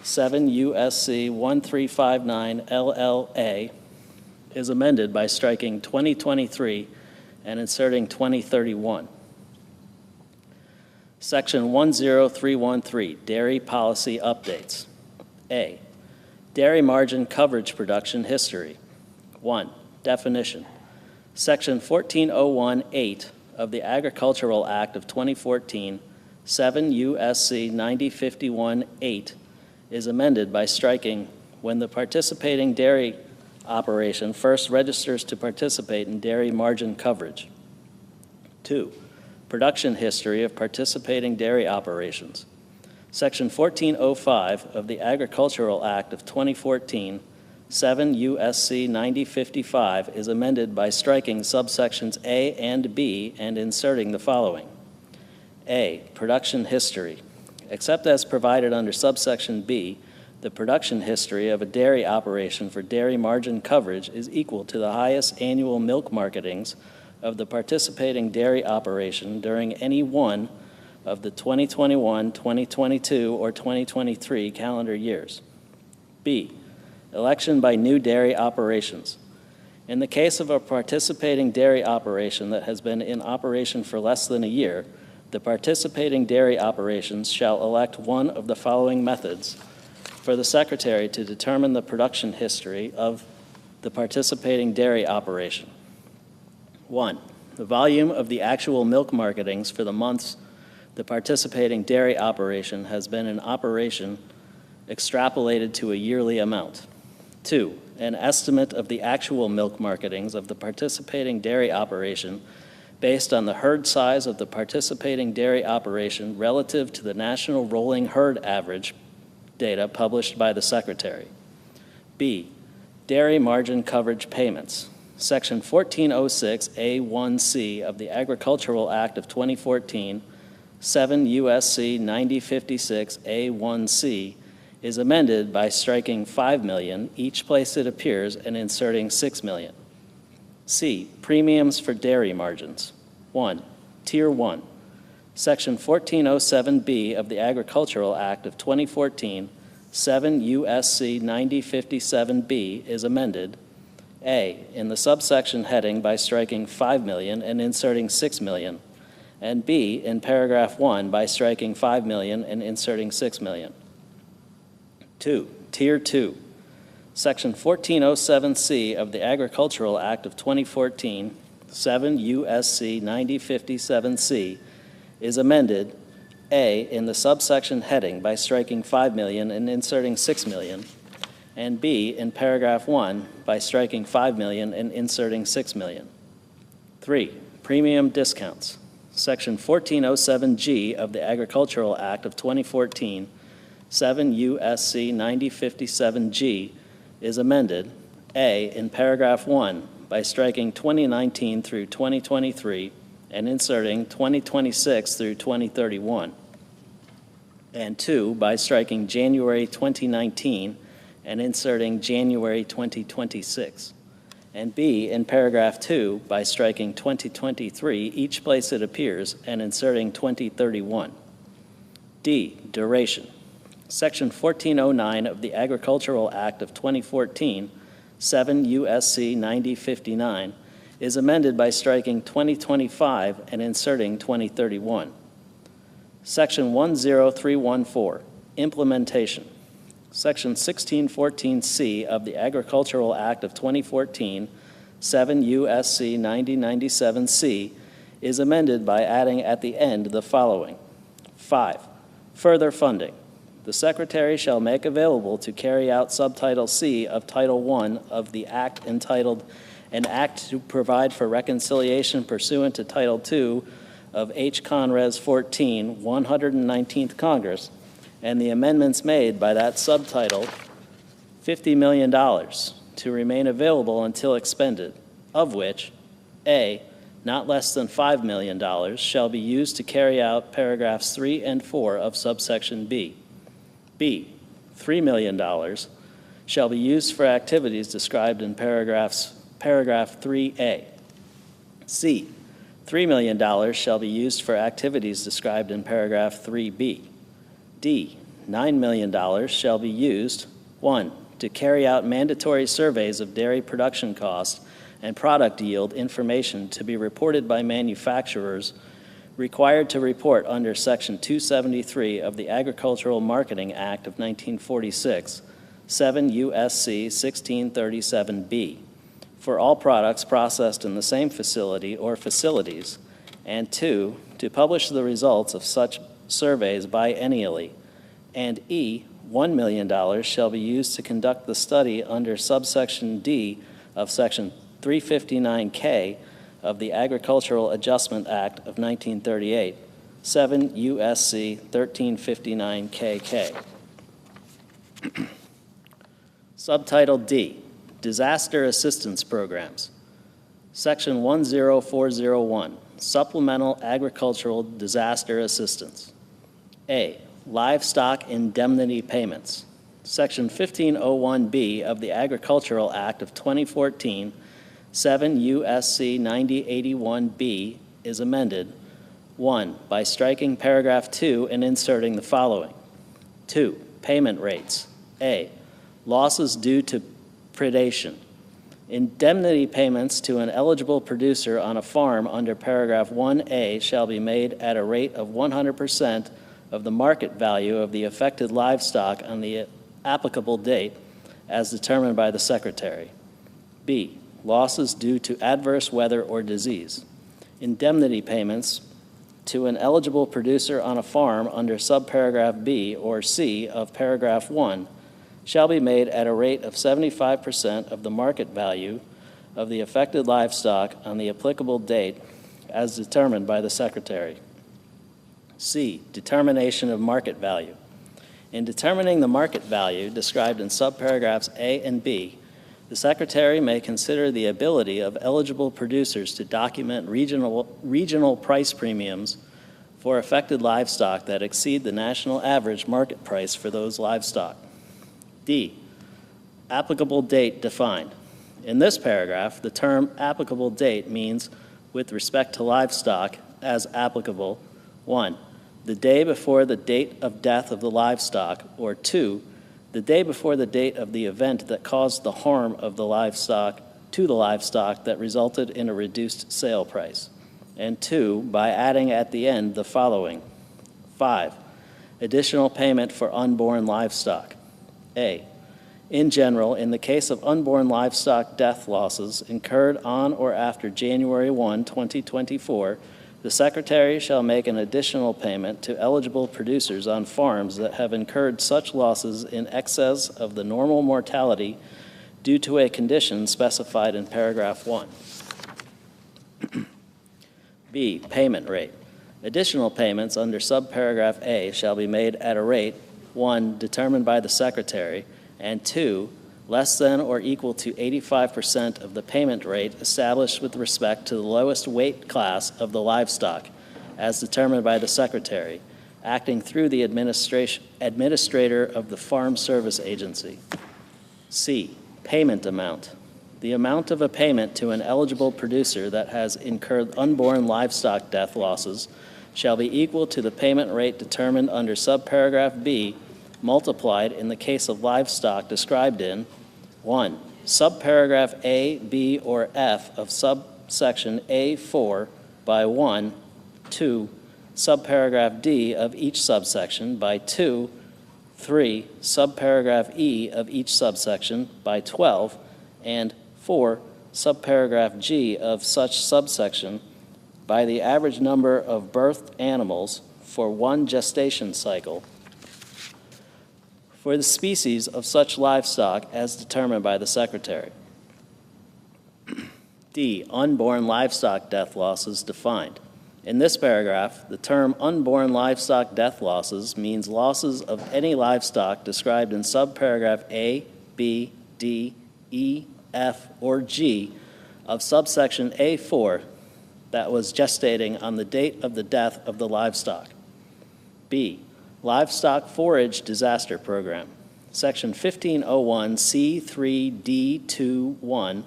S4: 7 U.S.C. 1359 LLA, is amended by striking 2023 and inserting 2031. Section 10313, Dairy Policy Updates. A, Dairy Margin Coverage Production History. 1, Definition. Section 14018 of the Agricultural Act of 2014, 7 U.S.C. 9051-8, is amended by striking when the participating dairy operation first registers to participate in dairy margin coverage. 2, Production history of participating dairy operations. Section 1405 of the Agricultural Act of 2014, 7 U.S.C. 9055 is amended by striking subsections A and B and inserting the following. A, Production history. Except as provided under subsection B, the production history of a dairy operation for dairy margin coverage is equal to the highest annual milk marketings of the participating dairy operation during any one of the 2021, 2022, or 2023 calendar years. B, election by new dairy operations. In the case of a participating dairy operation that has been in operation for less than a year, the participating dairy operations shall elect one of the following methods for the Secretary to determine the production history of the participating dairy operation. 1, the volume of the actual milk marketings for the months the participating dairy operation has been in operation extrapolated to a yearly amount. 2, an estimate of the actual milk marketings of the participating dairy operation based on the herd size of the participating dairy operation relative to the national rolling herd average data published by the Secretary. B, dairy margin coverage payments. Section 1406A1C of the Agricultural Act of 2014, 7 U.S.C. 9056A1C, is amended by striking $5 million each place it appears and inserting $6 million. C, premiums for dairy margins. 1, Tier 1. Section 1407B of the Agricultural Act of 2014, 7 U.S.C. 9057B is amended. A, in the subsection heading by striking $5 million and inserting $6 million, and B, in paragraph 1 by striking $5 million and inserting $6 million. 2, Tier 2. Section 1407C of the Agricultural Act of 2014, 7 U.S.C. 9057C, is amended. A, in the subsection heading by striking $5 million and inserting $6 million, and B, in paragraph 1 by striking $5 million and inserting $6 million. 3, premium discounts. Section 1407G of the Agricultural Act of 2014, 7 U.S.C. 9057G, is amended. A, in paragraph 1 by striking 2019 through 2023 and inserting 2026 through 2031, and 2, by striking January 2019 and inserting January 2026, and B, in paragraph 2 by striking 2023 each place it appears and inserting 2031. D, duration. Section 1409 of the Agricultural Act of 2014, 7 U.S.C. 9059, is amended by striking 2025 and inserting 2031. Section 10314, implementation. Section 1614C of the Agricultural Act of 2014, 7 U.S.C. 9097C, is amended by adding at the end the following. 5, further funding. The Secretary shall make available to carry out Subtitle C of Title I of the Act entitled An Act to Provide for Reconciliation Pursuant to Title II of H. Con. Res. 14, 119th Congress, and the amendments made by that subtitle, $50 million to remain available until expended, of which, A, not less than $5 million shall be used to carry out paragraphs 3 and 4 of subsection B. B, $3 million shall be used for activities described in paragraph 3A. C, $3 million shall be used for activities described in paragraph 3B. D, $9 million shall be used, 1, to carry out mandatory surveys of dairy production costs and product yield information to be reported by manufacturers required to report under Section 273 of the Agricultural Marketing Act of 1946, 7 U.S.C. 1637b, for all products processed in the same facility or facilities, and 2, to publish the results of such surveys biennially, and E, $1 million shall be used to conduct the study under subsection D of Section 359K of the Agricultural Adjustment Act of 1938, 7 U.S.C. 1359KK. Subtitle D, Disaster Assistance Programs. Section 10401, Supplemental Agricultural Disaster Assistance. A, Livestock Indemnity Payments. Section 1501B of the Agricultural Act of 2014, 7 U.S.C. 9081B is amended, 1, by striking paragraph 2 and inserting the following. 2, payment rates. A, losses due to predation. Indemnity payments to an eligible producer on a farm under paragraph 1A shall be made at a rate of 100% of the market value of the affected livestock on the applicable date as determined by the Secretary. B, losses due to adverse weather or disease. Indemnity payments to an eligible producer on a farm under subparagraph B or C of paragraph 1 shall be made at a rate of 75% of the market value of the affected livestock on the applicable date as determined by the Secretary. C, determination of market value. In determining the market value described in subparagraphs A and B, the Secretary may consider the ability of eligible producers to document regional price premiums for affected livestock that exceed the national average market price for those livestock. D, applicable date defined. In this paragraph, the term applicable date means, with respect to livestock, as applicable, 1, the day before the date of death of the livestock, or 2, the day before the date of the event that caused the harm of the livestock to the livestock that resulted in a reduced sale price, and 2, by adding at the end the following. 5, additional payment for unborn livestock. A, in general, in the case of unborn livestock death losses incurred on or after January 1, 2024, the Secretary shall make an additional payment to eligible producers on farms that have incurred such losses in excess of the normal mortality due to a condition specified in paragraph 1. B, payment rate. Additional payments under subparagraph A shall be made at a rate, 1, determined by the Secretary, and 2, less than or equal to 85% of the payment rate established with respect to the lowest weight class of the livestock, as determined by the Secretary, acting through the administrator of the Farm Service Agency. C, payment amount. The amount of a payment to an eligible producer that has incurred unborn livestock death losses shall be equal to the payment rate determined under subparagraph B multiplied in the case of livestock described in 1, subparagraph A, B, or F of subsection A4 by 1, 2, subparagraph D of each subsection by 2, 3, subparagraph E of each subsection by 12, and 4, subparagraph G of such subsection by the average number of birthed animals for one gestation cycle for the species of such livestock as determined by the Secretary. D, unborn livestock death losses defined. In this paragraph, the term unborn livestock death losses means losses of any livestock described in subparagraph A, B, D, E, F, or G of subsection A4 that was gestating on the date of the death of the livestock. B, Livestock Forage Disaster Program. Section 1501 C3D21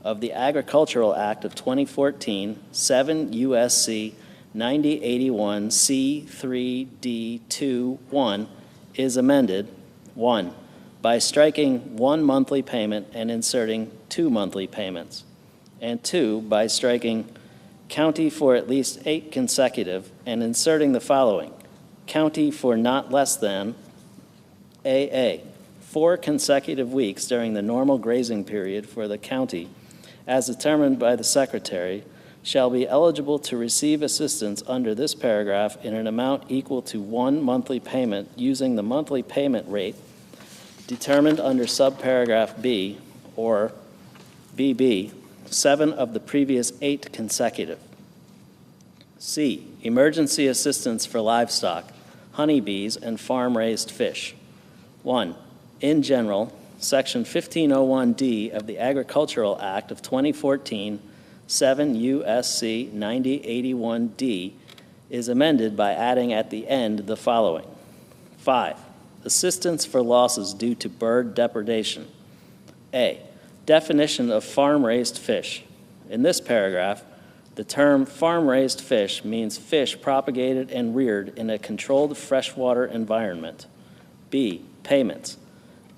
S4: of the Agricultural Act of 2014, 7 U.S.C. 9081 C3D21 is amended, 1, by striking 1 monthly payment and inserting 2 monthly payments, and 2, by striking county for at least 8 consecutive, and inserting the following: county for not less than AA, 4 consecutive weeks during the normal grazing period for the county, as determined by the Secretary, shall be eligible to receive assistance under this paragraph in an amount equal to 1 monthly payment using the monthly payment rate determined under subparagraph B or BB, 7 of the previous 8 consecutive. C, emergency assistance for livestock, honeybees, and farm-raised fish. 1, in general, Section 1501D of the Agricultural Act of 2014, 7 U.S.C. 9081D, is amended by adding at the end the following. 5, assistance for losses due to bird depredation. A, definition of farm-raised fish. In this paragraph, the term farm-raised fish means fish propagated and reared in a controlled freshwater environment. B, payments.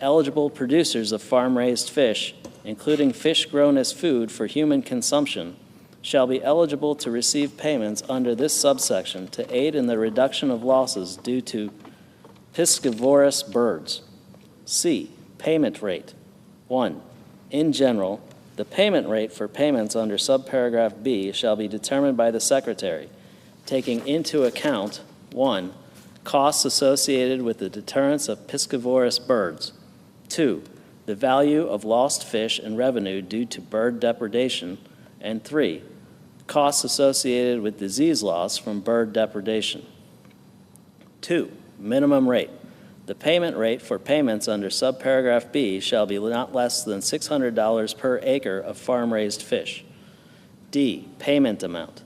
S4: Eligible producers of farm-raised fish, including fish grown as food for human consumption, shall be eligible to receive payments under this subsection to aid in the reduction of losses due to piscivorous birds. C, payment rate. 1, in general, the payment rate for payments under subparagraph B shall be determined by the Secretary, taking into account 1, costs associated with the deterrence of piscivorous birds. 2, the value of lost fish and revenue due to bird depredation. And 3, costs associated with disease loss from bird depredation. 2, minimum rate. The payment rate for payments under subparagraph B shall be not less than $600 per acre of farm-raised fish. D, payment amount.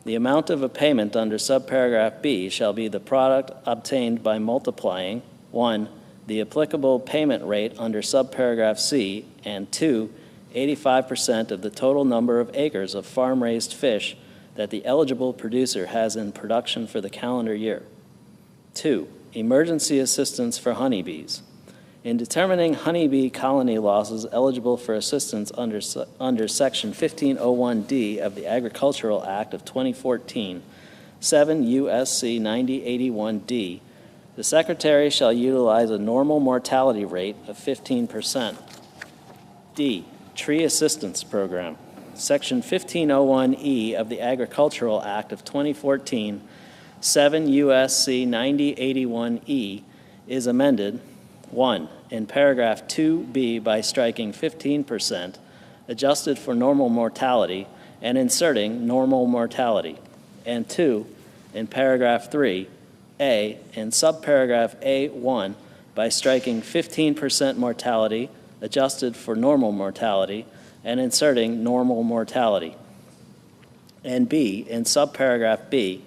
S4: The amount of a payment under subparagraph B shall be the product obtained by multiplying 1, the applicable payment rate under subparagraph C, and 2, 85% of the total number of acres of farm-raised fish that the eligible producer has in production for the calendar year. 2, emergency assistance for honeybees. In determining honeybee colony losses eligible for assistance under Section 1501D of the Agricultural Act of 2014, 7 U.S.C. 9081D, the Secretary shall utilize a normal mortality rate of 15%. D, Tree Assistance Program. Section 1501E of the Agricultural Act of 2014, 7 U.S.C. 9081E, is amended 1, in paragraph 2B by striking 15%, adjusted for normal mortality, and inserting normal mortality, and 2, in paragraph 3, A, in subparagraph A1 by striking 15% mortality, adjusted for normal mortality, and inserting normal mortality, and B, in subparagraph B,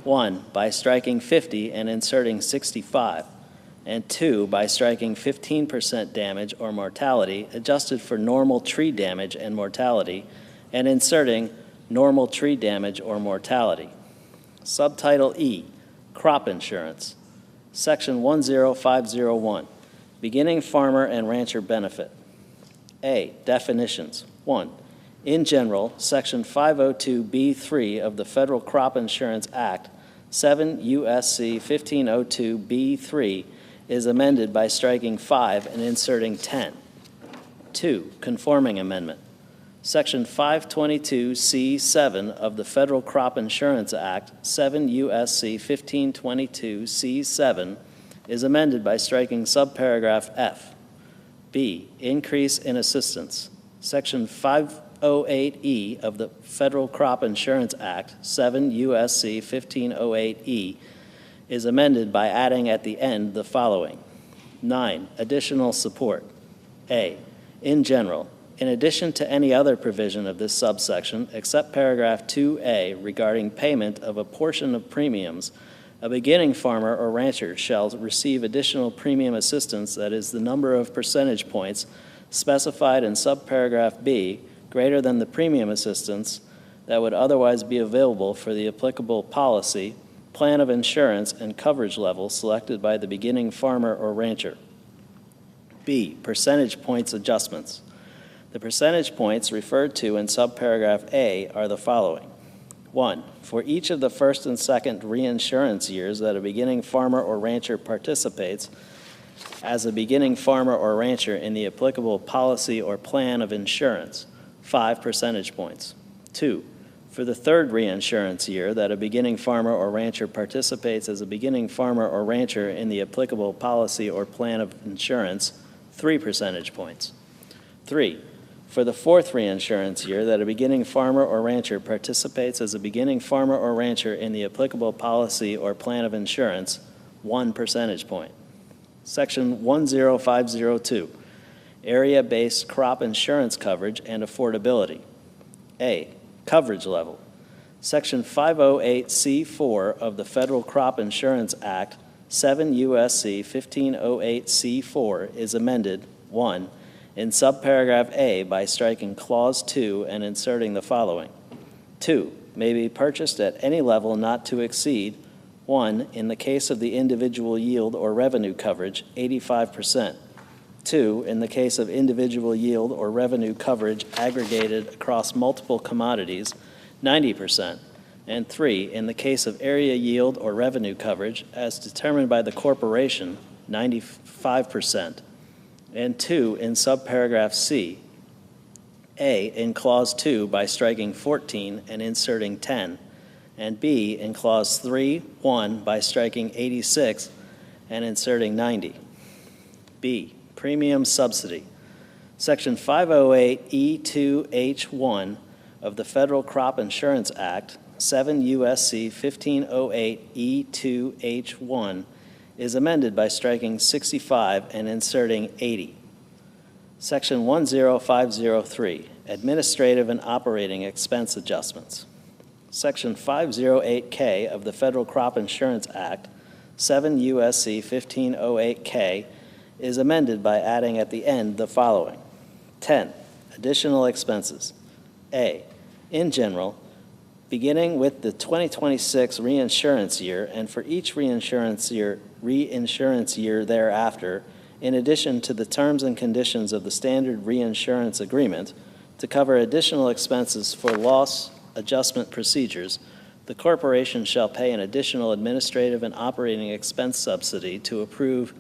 S4: 1, by striking 50 and inserting 65, and 2, by striking 15% damage or mortality adjusted for normal tree damage and mortality, and inserting normal tree damage or mortality. Subtitle E, Crop Insurance. Section 10501, Beginning Farmer and Rancher Benefit. A, definitions. 1, in general, Section 502B3 of the Federal Crop Insurance Act, 7 U.S.C. 1502B3, is amended by striking 5 and inserting 10. 2, conforming amendment. Section 522C7 of the Federal Crop Insurance Act, 7 U.S.C. 1522C7, is amended by striking subparagraph F. B, increase in assistance. Section 508E of the Federal Crop Insurance Act, 7 U.S.C. 1508E, is amended by adding at the end the following. 9, additional support. A, in general, in addition to any other provision of this subsection, except paragraph 2A regarding payment of a portion of premiums, a beginning farmer or rancher shall receive additional premium assistance, that is, the number of percentage points specified in subparagraph B greater than the premium assistance that would otherwise be available for the applicable policy, plan of insurance, and coverage level selected by the beginning farmer or rancher. B, percentage points adjustments. The percentage points referred to in subparagraph A are the following. 1. For each of the first and second reinsurance years that a beginning farmer or rancher participates as a beginning farmer or rancher in the applicable policy or plan of insurance, 5 percentage points. 2. For the third reinsurance year that a beginning farmer or rancher participates as a beginning farmer or rancher in the applicable policy or plan of insurance, 3 percentage points. 3. For the fourth reinsurance year that a beginning farmer or rancher participates as a beginning farmer or rancher in the applicable policy or plan of insurance, 1 percentage point. Section 10502, area-based crop insurance coverage and affordability. A, coverage level. Section 508C4 of the Federal Crop Insurance Act, 7 U.S.C. 1508C4 is amended, 1, in subparagraph A by striking Clause 2 and inserting the following. 2, may be purchased at any level not to exceed 1, in the case of the individual yield or revenue coverage, 85%. 2, in the case of individual yield or revenue coverage aggregated across multiple commodities, 90%. And 3, in the case of area yield or revenue coverage as determined by the corporation, 95%. And 2, in subparagraph C. A, in Clause 2 by striking 14 and inserting 10. And B, in Clause 3.1 by striking 86 and inserting 90. B, premium subsidy. Section 508E2H1 of the Federal Crop Insurance Act, 7 U.S.C. 1508E2H1, is amended by striking 65 and inserting 80. Section 10503, administrative and operating expense adjustments. Section 508K of the Federal Crop Insurance Act, 7 U.S.C. 1508K, is amended by adding at the end the following. 10. Additional expenses. A, in general, beginning with the 2026 reinsurance year and for each reinsurance year thereafter, in addition to the terms and conditions of the standard reinsurance agreement, to cover additional expenses for loss adjustment procedures, the corporation shall pay an additional administrative and operating expense subsidy to approved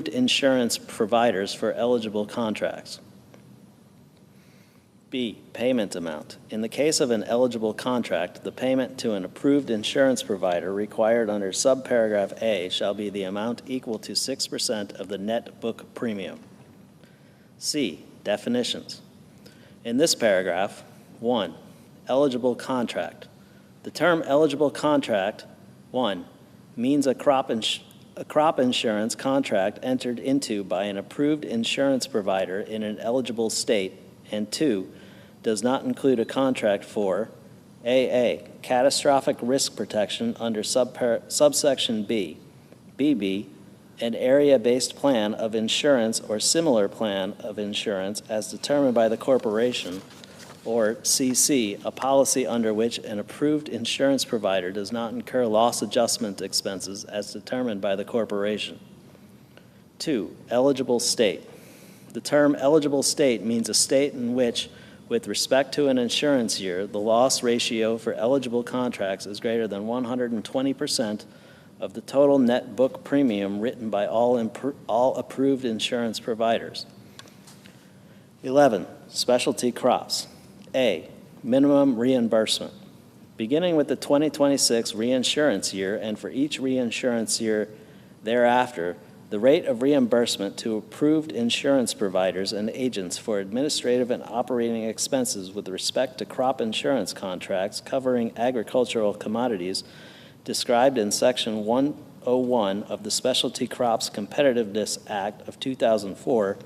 S4: insurance providers for eligible contracts. B, payment amount. In the case of an eligible contract, the payment to an approved insurance provider required under subparagraph A shall be the amount equal to 6% of the net book premium. C, definitions. In this paragraph, 1, eligible contract. The term eligible contract, 1, means a crop insurance contract entered into by an approved insurance provider in an eligible state, and 2, does not include a contract for AA, catastrophic risk protection under subsection B, BB, an area-based plan of insurance or similar plan of insurance as determined by the corporation, or CC, a policy under which an approved insurance provider does not incur loss adjustment expenses as determined by the corporation. 2, eligible state. The term eligible state means a state in which, with respect to an insurance year, the loss ratio for eligible contracts is greater than 120% of the total net book premium written by all approved insurance providers. 11, specialty crops. A, minimum reimbursement. Beginning with the 2026 reinsurance year and for each reinsurance year thereafter, the rate of reimbursement to approved insurance providers and agents for administrative and operating expenses with respect to crop insurance contracts covering agricultural commodities described in Section 101 of the Specialty Crops Competitiveness Act of 2004,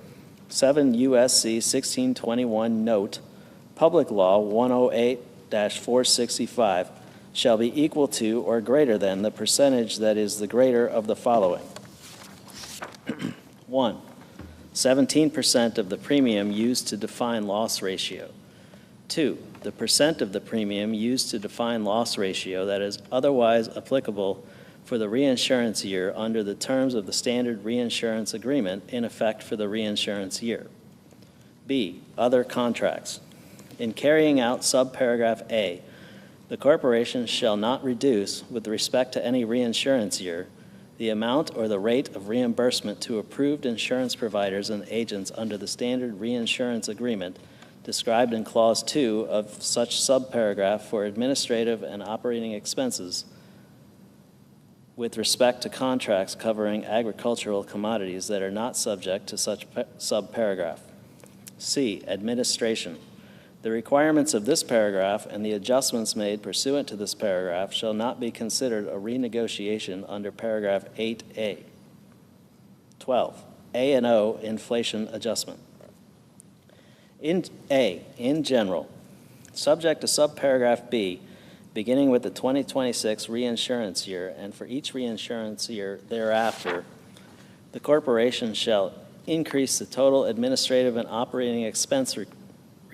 S4: 7 U.S.C. 1621 Note, Public Law 108-465, shall be equal to or greater than the percentage that is the greater of the following. 1, 17% of the premium used to define loss ratio. 2, the percent of the premium used to define loss ratio that is otherwise applicable for the reinsurance year under the terms of the standard reinsurance agreement in effect for the reinsurance year. B, other contracts. In carrying out subparagraph A, The corporation shall not reduce, with respect to any reinsurance year, the amount or the rate of reimbursement to approved insurance providers and agents under the standard reinsurance agreement described in Clause 2 of such subparagraph for administrative and operating expenses with respect to contracts covering agricultural commodities that are not subject to such subparagraph. C, administration. The requirements of this paragraph and the adjustments made pursuant to this paragraph shall not be considered a renegotiation under paragraph 8A. 12, A&O inflation adjustment. In general, subject to subparagraph B, beginning with the 2026 reinsurance year and for each reinsurance year thereafter, the corporation shall increase the total administrative and operating expense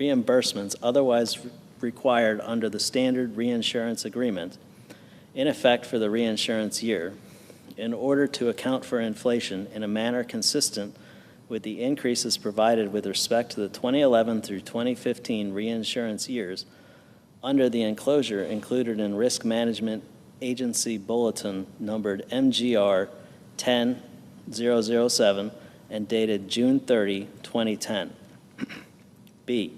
S4: reimbursements otherwise required under the standard reinsurance agreement in effect for the reinsurance year in order to account for inflation in a manner consistent with the increases provided with respect to the 2011 through 2015 reinsurance years under the enclosure included in Risk Management Agency Bulletin numbered MGR 10007 and dated June 30, 2010. B,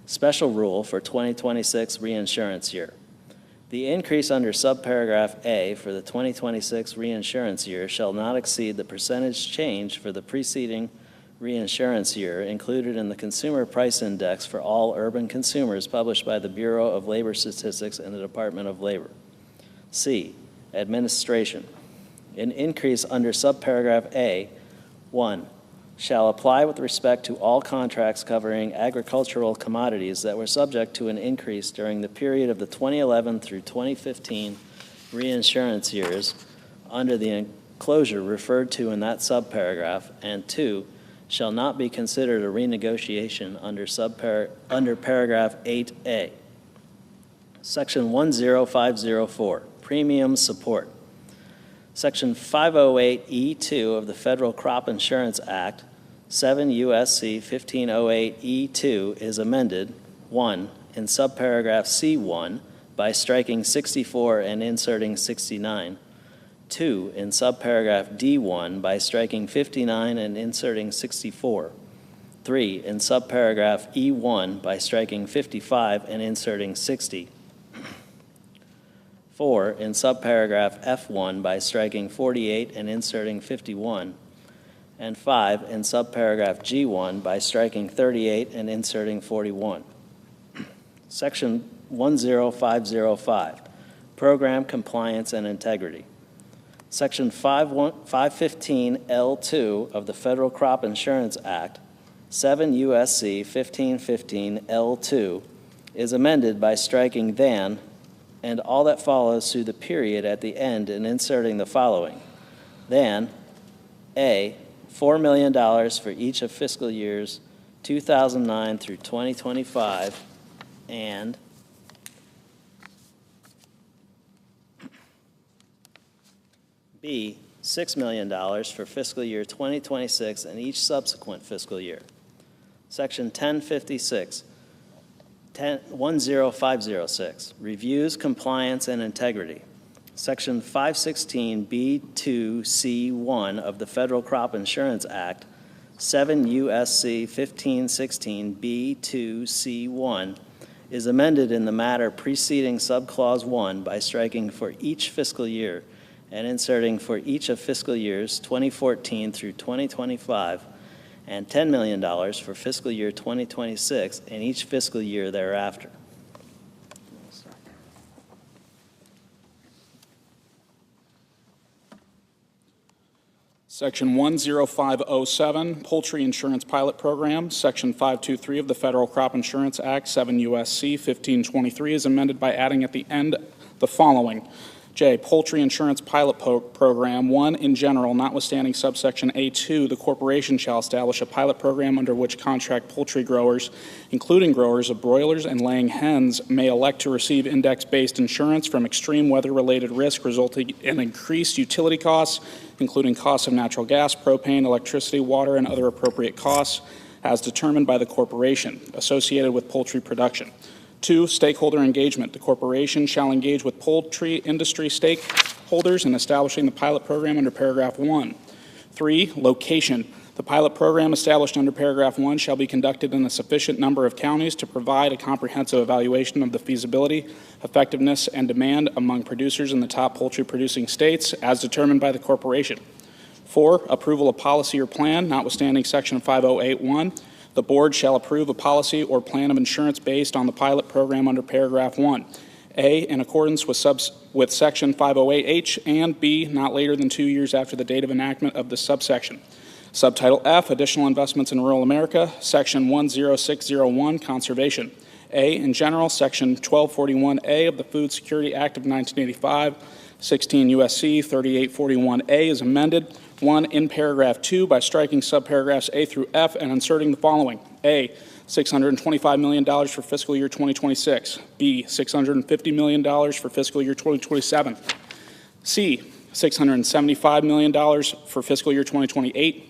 S4: special rule for 2026 reinsurance year. The increase under subparagraph A for the 2026 reinsurance year shall not exceed the percentage change for the preceding reinsurance year included in the Consumer Price Index for all urban consumers published by the Bureau of Labor Statistics and the Department of Labor. C, administration. An increase under subparagraph A, 1, shall apply with respect to all contracts covering agricultural commodities that were subject to an increase during the period of the 2011 through 2015 reinsurance years under the enclosure referred to in that subparagraph, and 2, shall not be considered a renegotiation under paragraph 8A. Section 10504, premium support. Section 508E2 of the Federal Crop Insurance Act, 7 U.S.C. 1508E2 is amended, 1, in subparagraph C1 by striking 64 and inserting 69, 2, in subparagraph D1 by striking 59 and inserting 64, 3, in subparagraph E1 by striking 55 and inserting 60, 4, in subparagraph F1 by striking 48 and inserting 51, and 5, in subparagraph G1 by striking 38 and inserting 41. Section 10505, Program Compliance and Integrity. Section 515L2 of the Federal Crop Insurance Act, 7 U.S.C. 1515L2, is amended by striking than and all that follows through the period at the end and inserting the following. Than, A, $4 million for each of fiscal years 2009 through 2025, and B, $6 million for fiscal year 2026 and each subsequent fiscal year. Section 10506, Reviews, Compliance, and Integrity. Section 516B2C1 of the Federal Crop Insurance Act, 7 U.S.C. 1516B2C1, is amended in the matter preceding subclause 1 by striking for each fiscal year and inserting for each of fiscal years 2014 through 2025 and $10 million for fiscal year 2026 and each fiscal year thereafter.
S5: Section 10507, Poultry Insurance Pilot Program. Section 523 of the Federal Crop Insurance Act, 7 U.S.C. 1523, is amended by adding at the end the following. J, Poultry Insurance Pilot Program. 1, in general, notwithstanding subsection A2, the corporation shall establish a pilot program under which contract poultry growers, including growers of broilers and laying hens, may elect to receive index-based insurance from extreme weather-related risk resulting in increased utility costs, including costs of natural gas, propane, electricity, water, and other appropriate costs, as determined by the corporation associated with poultry production. 2, stakeholder engagement. The corporation shall engage with poultry industry stakeholders in establishing the pilot program under paragraph 1. 3, location. The pilot program established under paragraph 1 shall be conducted in a sufficient number of counties to provide a comprehensive evaluation of the feasibility, effectiveness, and demand among producers in the top poultry producing states as determined by the corporation. 4, approval of policy or plan, notwithstanding section 5081. The board shall approve a policy or plan of insurance based on the pilot program under paragraph 1. A, in accordance with section 508H, and B, not later than 2 years after the date of enactment of this subsection. Subtitle F, additional investments in rural America, section 10601, conservation. A, in general, section 1241A of the Food Security Act of 1985, 16 U.S.C. 3841A is amended. 1, in paragraph 2 by striking subparagraphs A through F and inserting the following. A, $625 million for fiscal year 2026. B, $650 million for fiscal year 2027. C, $675 million for fiscal year 2028.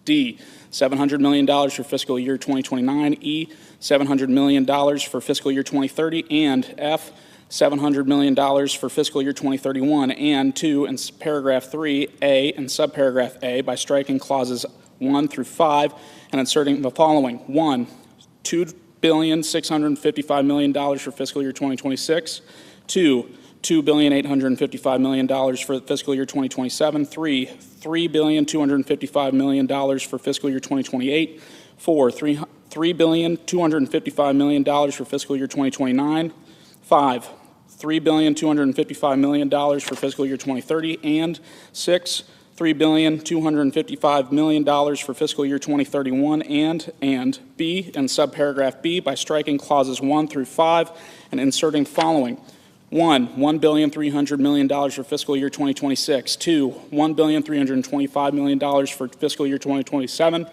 S5: D, $700 million for fiscal year 2029. E, $700 million for fiscal year 2030. And F, $700 million for fiscal year 2031, and 2, in paragraph 3, A, and subparagraph A, by striking clauses 1 through 5 and inserting the following. 1, $2,655 million for fiscal year 2026. 2, $2,855 million for fiscal year 2027. 3, $3,255 million for fiscal year 2028. 4, $3,255 million for fiscal year 2029. 5, $3,255 million for fiscal year 2030, and 6, $3,255 million for fiscal year 2031, and B, and subparagraph B, by striking clauses 1 through 5 and inserting the following. 1, $1,300 million for fiscal year 2026. 2, $1,325 million for fiscal year 2027.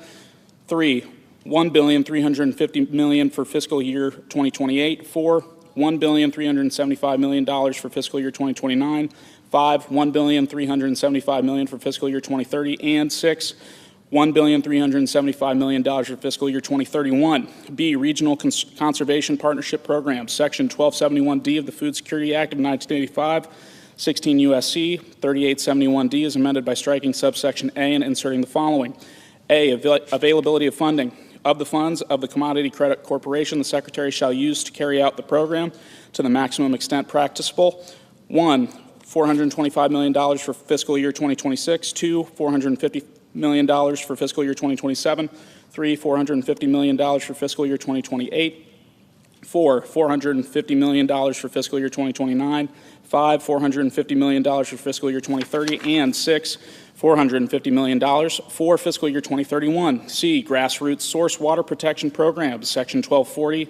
S5: 3, $1,350 million for fiscal year 2028. 4, $1,375 million for fiscal year 2029, 5, $1,375 million for fiscal year 2030, and 6, $1,375 million for fiscal year 2031. B, Regional Conservation Partnership Program, Section 1271D of the Food Security Act of 1985, 16 U.S.C. 3871D is amended by striking subsection A and inserting the following. A, availability of funding. Of the funds of the Commodity Credit Corporation, the Secretary shall use to carry out the program to the maximum extent practicable. 1, $425 million for fiscal year 2026. 2, $450 million for fiscal year 2027. 3, $450 million for fiscal year 2028. 4, $450 million for fiscal year 2029. 5, $450 million for fiscal year 2030. And 6, $450 million for fiscal year 2031. C, Grassroots Source Water Protection Program, Section 1240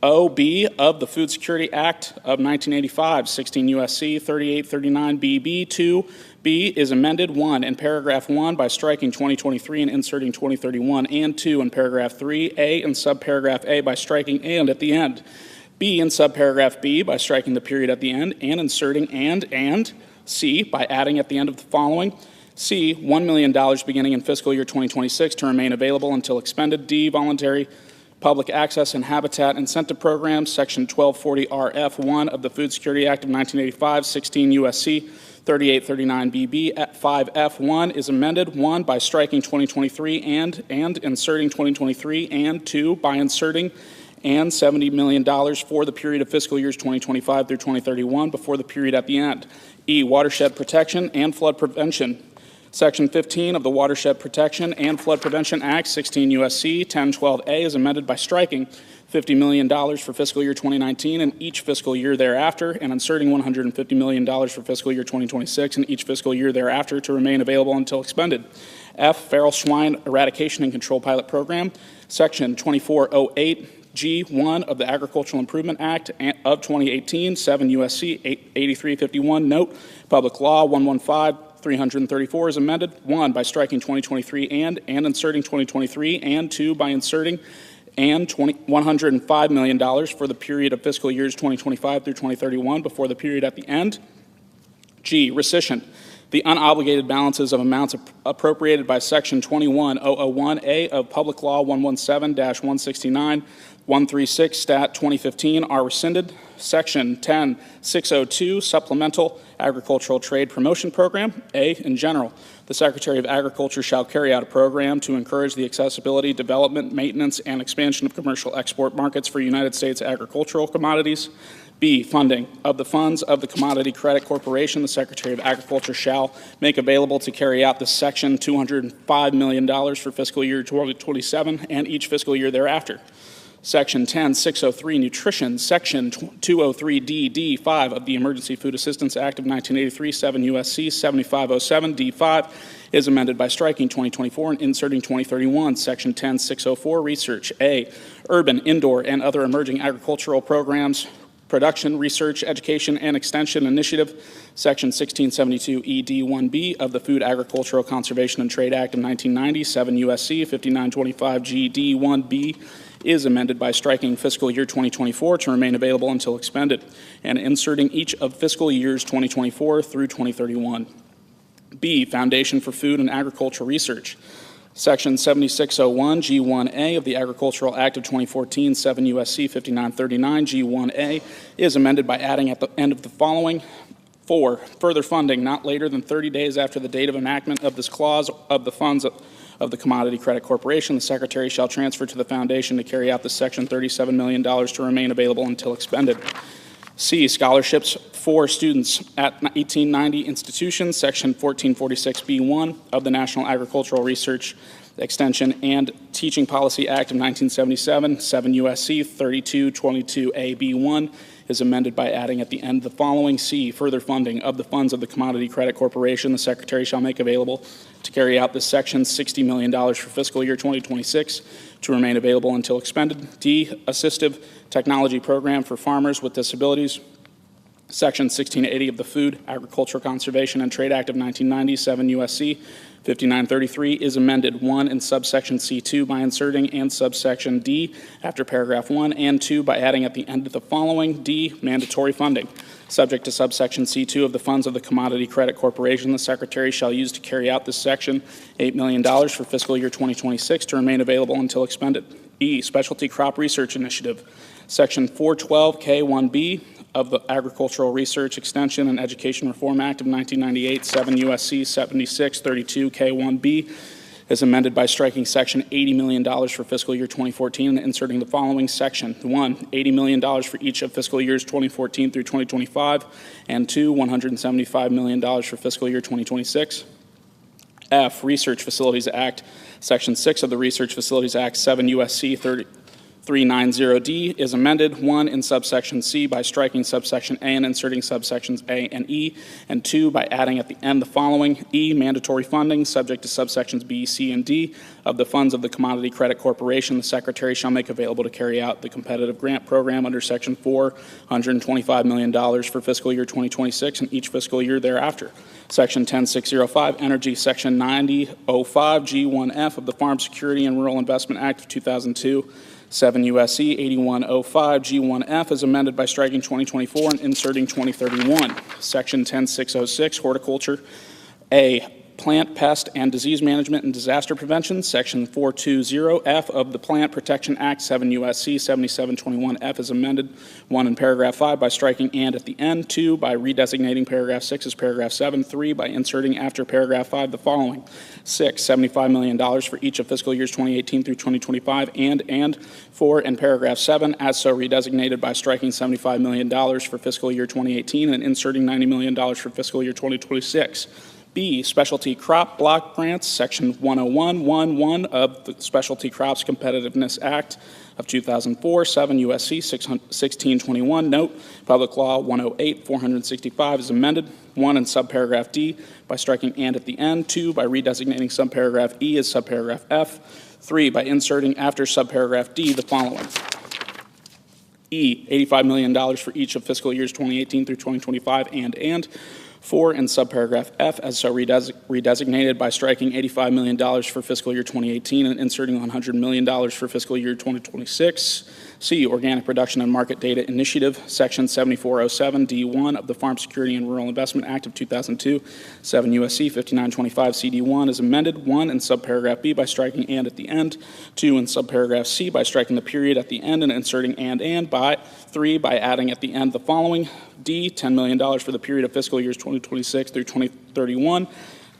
S5: OB of the Food Security Act of 1985, 16 U.S.C. 3839 BB. 2, B is amended. 1, in paragraph 1 by striking 2023 and inserting 2031, and 2, in paragraph 3, A, and subparagraph A by striking and at the end. B, in subparagraph B by striking the period at the end and inserting and. C, by adding at the end of the following. C, $1 million beginning in fiscal year 2026 to remain available until expended. D, voluntary public access and habitat incentive programs, Section 1240 RF1 of the Food Security Act of 1985, 16 U.S.C. 3839 BB. 5F1 is amended. 1, by striking 2023 and inserting 2023, and 2, by inserting and $70 million for the period of fiscal years 2025 through 2031 before the period at the end. E, watershed protection and flood prevention. Section 15 of the Watershed Protection and Flood Prevention Act, 16 U.S.C. 1012A is amended by striking $50 million for fiscal year 2019 and each fiscal year thereafter, and inserting $150 million for fiscal year 2026 and each fiscal year thereafter to remain available until expended. F, Feral Swine Eradication and Control Pilot Program, Section 2408G1 of the Agricultural Improvement Act of 2018, 7 U.S.C. 8351, note, Public Law 115-334 is amended. 1, by striking 2023 and inserting 2023, and 2, by inserting and $105 million for the period of fiscal years 2025 through 2031 before the period at the end. G, rescission. The unobligated balances of amounts appropriated by Section 21001A of Public Law 117-169, 136 Stat 2015 are rescinded. Section 10602 Supplemental Agricultural Trade Promotion Program. A, in general, the Secretary of Agriculture shall carry out a program to encourage the accessibility, development, maintenance, and expansion of commercial export markets for United States agricultural commodities. B, funding of the funds of the Commodity Credit Corporation. The Secretary of Agriculture shall make available to carry out this section $205 million for fiscal year 2027 and each fiscal year thereafter. Section 10603, Nutrition, Section 203D-D5 of the Emergency Food Assistance Act of 1983, 7 U.S.C. 7507 D5 is amended by striking 2024 and inserting 2031. Section 10604, Research. A, urban, indoor, and other emerging agricultural programs, production, research, education, and extension initiative. Section 1672 ED1B of the Food, Agricultural, Conservation, and Trade Act of 1990, 7 U.S.C. 5925 GD1B is amended by striking fiscal year 2024 to remain available until expended, and inserting each of fiscal years 2024 through 2031. B, Foundation for Food and Agricultural Research. Section 7601 G1A of the Agricultural Act of 2014, 7 U.S.C. 5939 G1A is amended by adding at the end of the following. 4, further funding not later than 30 days after the date of enactment of this clause of the funds of the Commodity Credit Corporation. The Secretary shall transfer to the Foundation to carry out this section $37 million to remain available until expended. C, scholarships for students at 1890 institutions, Section 1446B1 of the National Agricultural Research, Extension, and Teaching Policy Act of 1977, 7 U.S.C. 3222A-B1 is amended by adding at the end the following. C, further funding of the funds of the Commodity Credit Corporation. The Secretary shall make available to carry out this section $60 million for fiscal year 2026 to remain available until expended. D, assistive technology program for farmers with disabilities. Section 1680 of the Food, Agriculture, Conservation, and Trade Act of 1990, 7 U.S.C. 5933 is amended 1 in subsection C2 by inserting and subsection D after paragraph 1 and 2 by adding at the end of the following. D, mandatory funding. Subject to subsection C2 of the funds of the Commodity Credit Corporation, the Secretary shall use to carry out this section $8 million for fiscal year 2026 to remain available until expended. E, Specialty Crop Research Initiative. Section 412K1B of the Agricultural Research, Extension, and Education Reform Act of 1998, 7 U.S.C. 7632 K1B is amended by striking section $80 million for fiscal year 2014 and inserting the following section. 1, $80 million for each of fiscal years 2014 through 2025, and 2, $175 million for fiscal year 2026. F, Research Facilities Act, Section 6 of the Research Facilities Act, 7 U.S.C. 390D is amended 1 in subsection C by striking subsection A and inserting subsections A and E, and 2 by adding at the end the following. E, mandatory funding subject to subsections B, C, and D of the funds of the Commodity Credit Corporation. The Secretary shall make available to carry out the competitive grant program under section $425 million for fiscal year 2026 and each fiscal year thereafter. Section 10605 Energy, Section 9005 G1F of the Farm Security and Rural Investment Act of 2002, 7 U.S.C. 8105 G1F is amended by striking 2024 and inserting 2031. Section 10606 Horticulture. A, Plant, Pest, and Disease Management and Disaster Prevention. Section 420F of the Plant Protection Act, 7 U.S.C. 7721F is amended 1 in paragraph 5 by striking and at the end, 2 by redesignating paragraph 6 as paragraph 7, 3 by inserting after paragraph 5 the following. 6, $75 million for each of fiscal years 2018 through 2025, and 4 in paragraph 7 as so redesignated by striking $75 million for fiscal year 2018 and inserting $90 million for fiscal year 2026. B, Specialty Crop Block Grants, Section 10111 of the Specialty Crops Competitiveness Act of 2004, 7 U.S.C. 1621, note, Public Law 108-465 is amended 1 in subparagraph D by striking and at the end, 2 by redesignating subparagraph E as subparagraph F, 3 by inserting after subparagraph D the following. E, $85 million for each of fiscal years 2018 through 2025, and 4 in subparagraph F as so redesignated by striking $85 million for fiscal year 2018 and inserting $100 million for fiscal year 2026. C, Organic Production and Market Data Initiative, Section 7407 D1 of the Farm Security and Rural Investment Act of 2002, 7 U.S.C. 5925 CD1 is amended, 1 in subparagraph B by striking and at the end, 2 in subparagraph C by striking the period at the end and inserting and by 3 by adding at the end the following. D, $10 million for the period of fiscal years 2026 through 2031.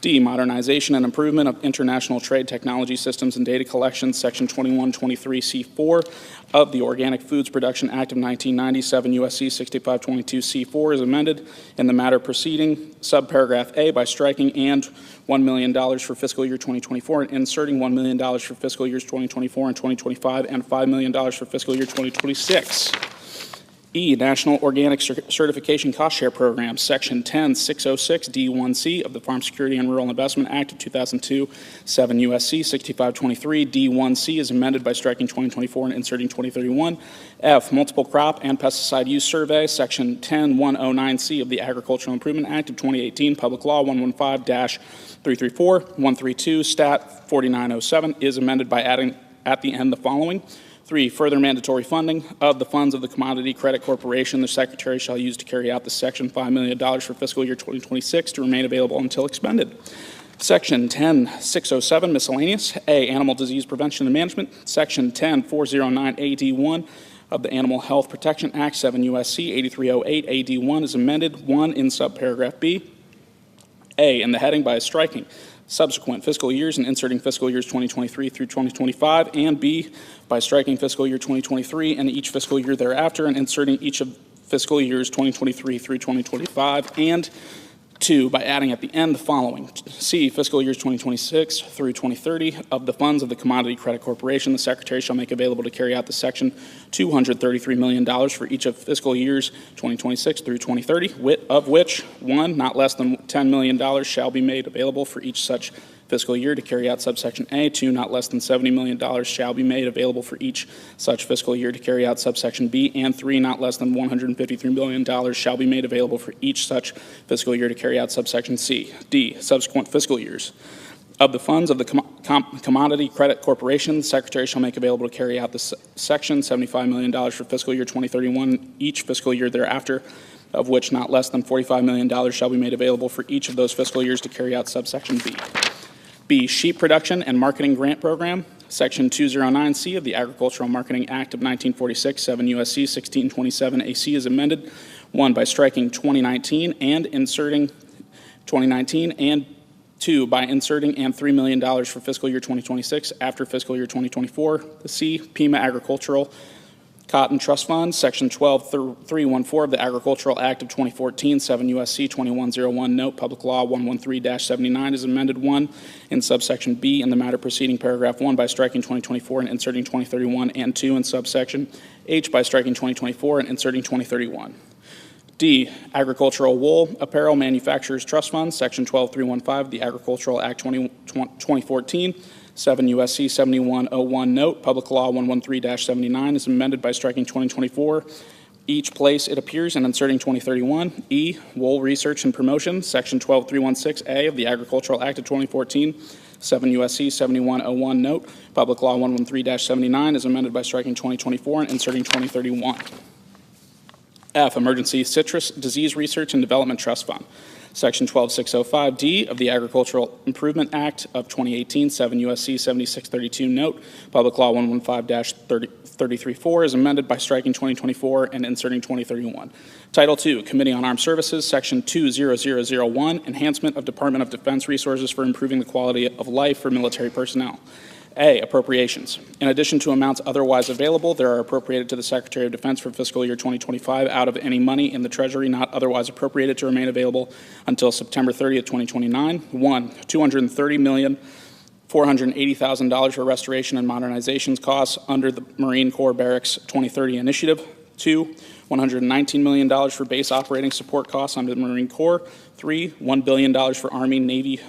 S5: D, modernization and improvement of international trade technology systems and data collection, Section 2123C4 of the Organic Foods Production Act of 1997, U.S.C. 6522C4 is amended in the matter preceding subparagraph A by striking and $1 million for fiscal year 2024 and inserting $1 million for fiscal years 2024 and 2025 and $5 million for fiscal year 2026. E, National Organic Certification Cost Share Program, Section 10606 D1C of the Farm Security and Rural Investment Act of 2002, 7 U.S.C. 6523 D1C is amended by striking 2024 and inserting 2031. F, Multiple Crop and Pesticide Use Survey, Section 10109C of the Agricultural Improvement Act of 2018, Public Law 115-334, 132, Stat 4907 is amended by adding at the end the following. 3, further mandatory funding of the funds of the Commodity Credit Corporation. The Secretary shall use to carry out the Section $5 million for fiscal year 2026 to remain available until expended. Section 10607, miscellaneous. A, animal disease prevention and management. Section 10409 AD1 of the Animal Health Protection Act, 7 U.S.C. 8308 AD1 is amended, 1 in subparagraph B. A, in the heading by striking subsequent fiscal years and inserting fiscal years 2023 through 2025, and B, by striking fiscal year 2023 and each fiscal year thereafter and inserting each of fiscal years 2023 through 2025, and 2, by adding at the end the following. C, fiscal years 2026 through 2030 of the funds of the Commodity Credit Corporation. The Secretary shall make available to carry out the Section $233 million for each of fiscal years 2026 through 2030, of which 1, not less than $10 million shall be made available for each such fiscal year to carry out subsection A. 2, not less than $70 million shall be made available for each such fiscal year to carry out subsection B. And 3, not less than $153 million shall be made available for each such fiscal year to carry out subsection C. D, subsequent fiscal years. Of the funds of the Commodity Credit Corporation, the Secretary shall make available to carry out the section $75 million for fiscal year 2031, each fiscal year thereafter, of which not less than $45 million shall be made available for each of those fiscal years to carry out subsection B. B, Sheep Production and Marketing Grant Program, Section 209C of the Agricultural Marketing Act of 1946, 7 U.S.C. 1627 AC is amended, 1, by striking 2019 and inserting 2019, and 2, by inserting and $3 million for fiscal year 2026 after fiscal year 2024. The C, Pima Agricultural Cotton Trust Fund, Section 12314 of the Agricultural Act of 2014, 7 U.S.C. 2101, Note, Public Law 113-79 is amended, 1, in subsection B in the matter preceding paragraph 1 by striking 2024 and inserting 2031, and 2, in subsection H by striking 2024 and inserting 2031. D, Agricultural Wool Apparel Manufacturers Trust Fund, Section 12315 of the Agricultural Act 2014, 7 U.S.C. 7101, Note, Public Law 113-79 is amended by striking 2024 each place it appears and inserting 2031. E, Wool Research and Promotion, Section 12316A of the Agricultural Act of 2014, 7 U.S.C. 7101, Note, Public Law 113-79 is amended by striking 2024 and inserting 2031. F, Emergency Citrus Disease Research and Development Trust Fund, Section 12605D of the Agricultural Improvement Act of 2018, 7 U.S.C. 7632, Note, Public Law 115-334 is amended by striking 2024 and inserting 2031. Title II, Committee on Armed Services, Section 20001, Enhancement of Department of Defense Resources for Improving the Quality of Life for Military Personnel. A, appropriations. In addition to amounts otherwise available, there are appropriated to the Secretary of Defense for fiscal year 2025 out of any money in the Treasury not otherwise appropriated to remain available until September 30th, 2029. 1, $230,480,000 for restoration and modernizations costs under the Marine Corps Barracks 2030 Initiative. 2, $119 million for base operating support costs under the Marine Corps. 3, $1 billion for Army, Navy,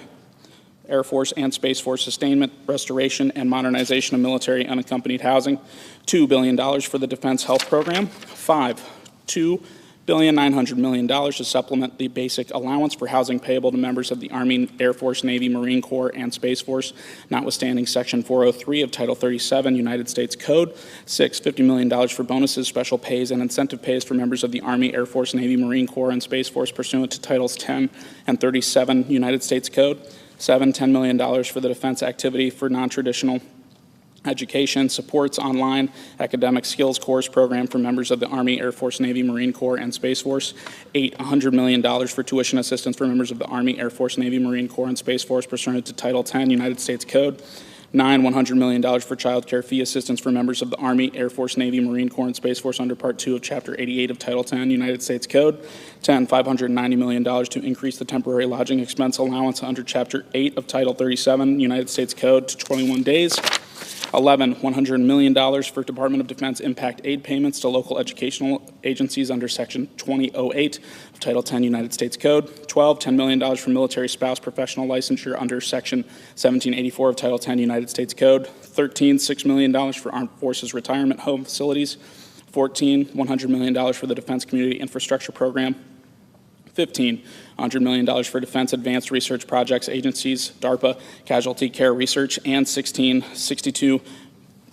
S5: Air Force, and Space Force sustainment, restoration, and modernization of military unaccompanied housing. $2 billion for the Defense Health Program. 5, $2 $1,900,000,000 to supplement the basic allowance for housing payable to members of the Army, Air Force, Navy, Marine Corps, and Space Force, notwithstanding Section 403 of Title 37 United States Code. 6, $50 million for bonuses, special pays, and incentive pays for members of the Army, Air Force, Navy, Marine Corps, and Space Force pursuant to Titles 10 and 37 United States Code. 7, $10 million for the defense activity for non-traditional education, supports online academic skills course program for members of the Army, Air Force, Navy, Marine Corps, and Space Force. 8, $100 million for tuition assistance for members of the Army, Air Force, Navy, Marine Corps, and Space Force pursuant to Title 10 United States Code. 9, $100 million for child care fee assistance for members of the Army, Air Force, Navy, Marine Corps, and Space Force under Part 2 of Chapter 88 of Title 10 United States Code. 10, $590 million to increase the temporary lodging expense allowance under Chapter 8 of Title 37 United States Code to 21 days. 11, $100 million for Department of Defense impact aid payments to local educational agencies under Section 2008 of Title 10 United States Code. 12, $10 million for military spouse professional licensure under Section 1784 of Title 10 United States Code. 13, $6 million for Armed Forces Retirement Home Facilities. 14, $100 million for the Defense Community Infrastructure Program. 15, $100 million for Defense Advanced Research Projects Agencies, DARPA, Casualty Care Research, and 16, $62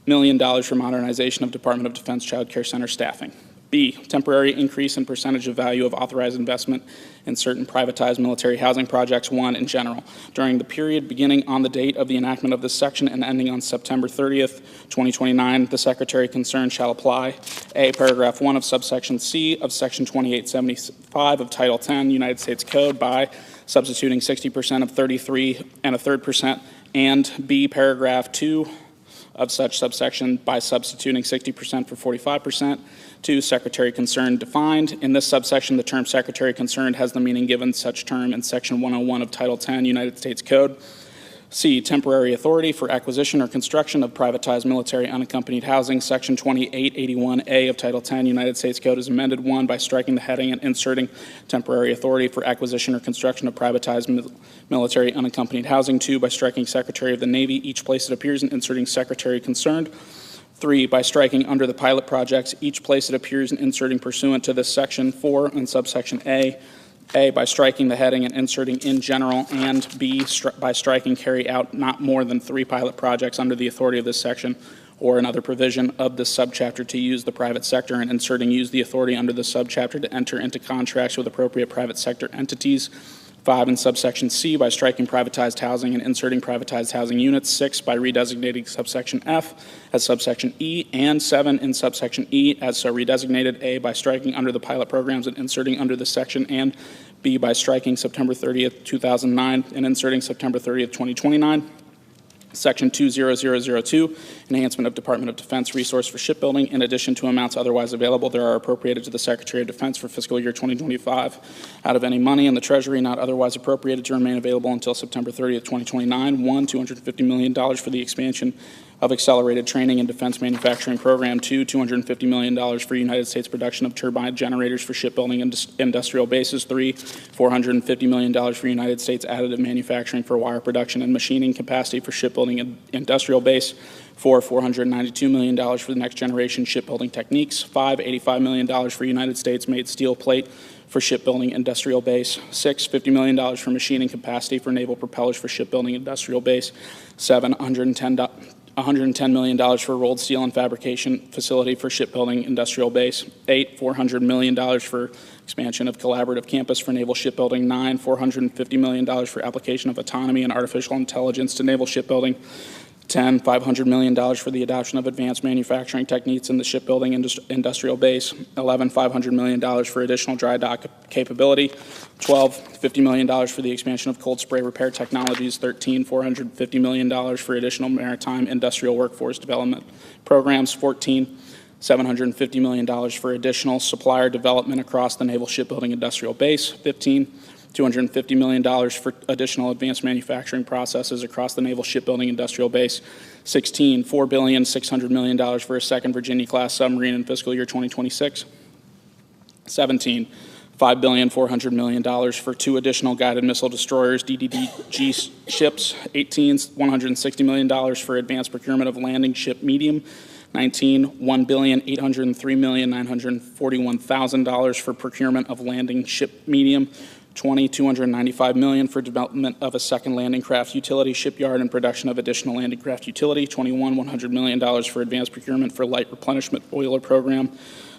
S5: million for modernization of Department of Defense Child Care Center staffing. B, temporary increase in percentage of value of authorized investment in certain privatized military housing projects, 1, in general. During the period beginning on the date of the enactment of this section and ending on September 30th, 2029, the Secretary concerned shall apply: A, paragraph 1 of subsection C of Section 2875 of Title 10 United States Code by substituting 60% of 33 and a third percent, and B, paragraph 2 of such subsection by substituting 60% for 45%. 2, secretary concerned defined. In this subsection, the term secretary concerned has the meaning given such term in Section 101 of Title 10 United States Code. C, temporary authority for acquisition or construction of privatized military unaccompanied housing. Section 2881A of Title 10 United States Code is amended: 1, by striking the heading and inserting temporary authority for acquisition or construction of privatized military unaccompanied housing. 2, by striking Secretary of the Navy each place it appears and inserting secretary concerned. 3, by striking under the pilot projects each place it appears and inserting pursuant to this section. 4, in subsection A, by striking the heading and inserting in general, and B, by striking carry out not more than 3 pilot projects under the authority of this section or another provision of this subchapter to use the private sector, and inserting use the authority under the subchapter to enter into contracts with appropriate private sector entities. 5, in subsection C, by striking privatized housing and inserting privatized housing units. 6, by redesignating subsection F as subsection E, and 7, in subsection E as so redesignated. A, by striking under the pilot programs and inserting under this section, and B, by striking September 30th, 2009 and inserting September 30th, 2029. Section 20002, enhancement of Department of Defense resource for shipbuilding. In addition to amounts otherwise available, there are appropriated to the Secretary of Defense for fiscal year 2025 out of any money in the Treasury not otherwise appropriated to remain available until September 30th, 2029. 1, $250 million for the expansion of accelerated training and defense manufacturing program. 2, $250 million for United States production of turbine generators for shipbuilding and industrial bases. 3, $450 million for United States additive manufacturing for wire production and machining capacity for shipbuilding and industrial base. 4, $492 million for the next generation shipbuilding techniques. 5, $85 million for United States made steel plate for shipbuilding industrial base. 6, $50 million for machining capacity for naval propellers for shipbuilding industrial base. 7, $110 million for rolled steel and fabrication facility for shipbuilding industrial base. 8, $400 million for expansion of collaborative campus for naval shipbuilding. 9, $450 million for application of autonomy and artificial intelligence to naval shipbuilding. 10, $500 million for the adoption of advanced manufacturing techniques in the shipbuilding industrial base. 11, $500 million for additional dry dock capability. 12, $50 million for the expansion of cold spray repair technologies. 13, $450 million for additional maritime industrial workforce development programs. 14, $750 million for additional supplier development across the naval shipbuilding industrial base. 15, $250 million for additional advanced manufacturing processes across the naval shipbuilding industrial base. 16, $4.6 billion for a second Virginia-class submarine in fiscal year 2026. 17, $5.4 billion for 2 additional guided missile destroyers, DDG ships. 18, $160 million for advanced procurement of landing ship medium 19, $1,803,941,000 for procurement of landing ship medium. 20, $295 million for development of a second landing craft utility shipyard and production of additional landing craft utility. 21, $100 million for advanced procurement for light replenishment boiler program.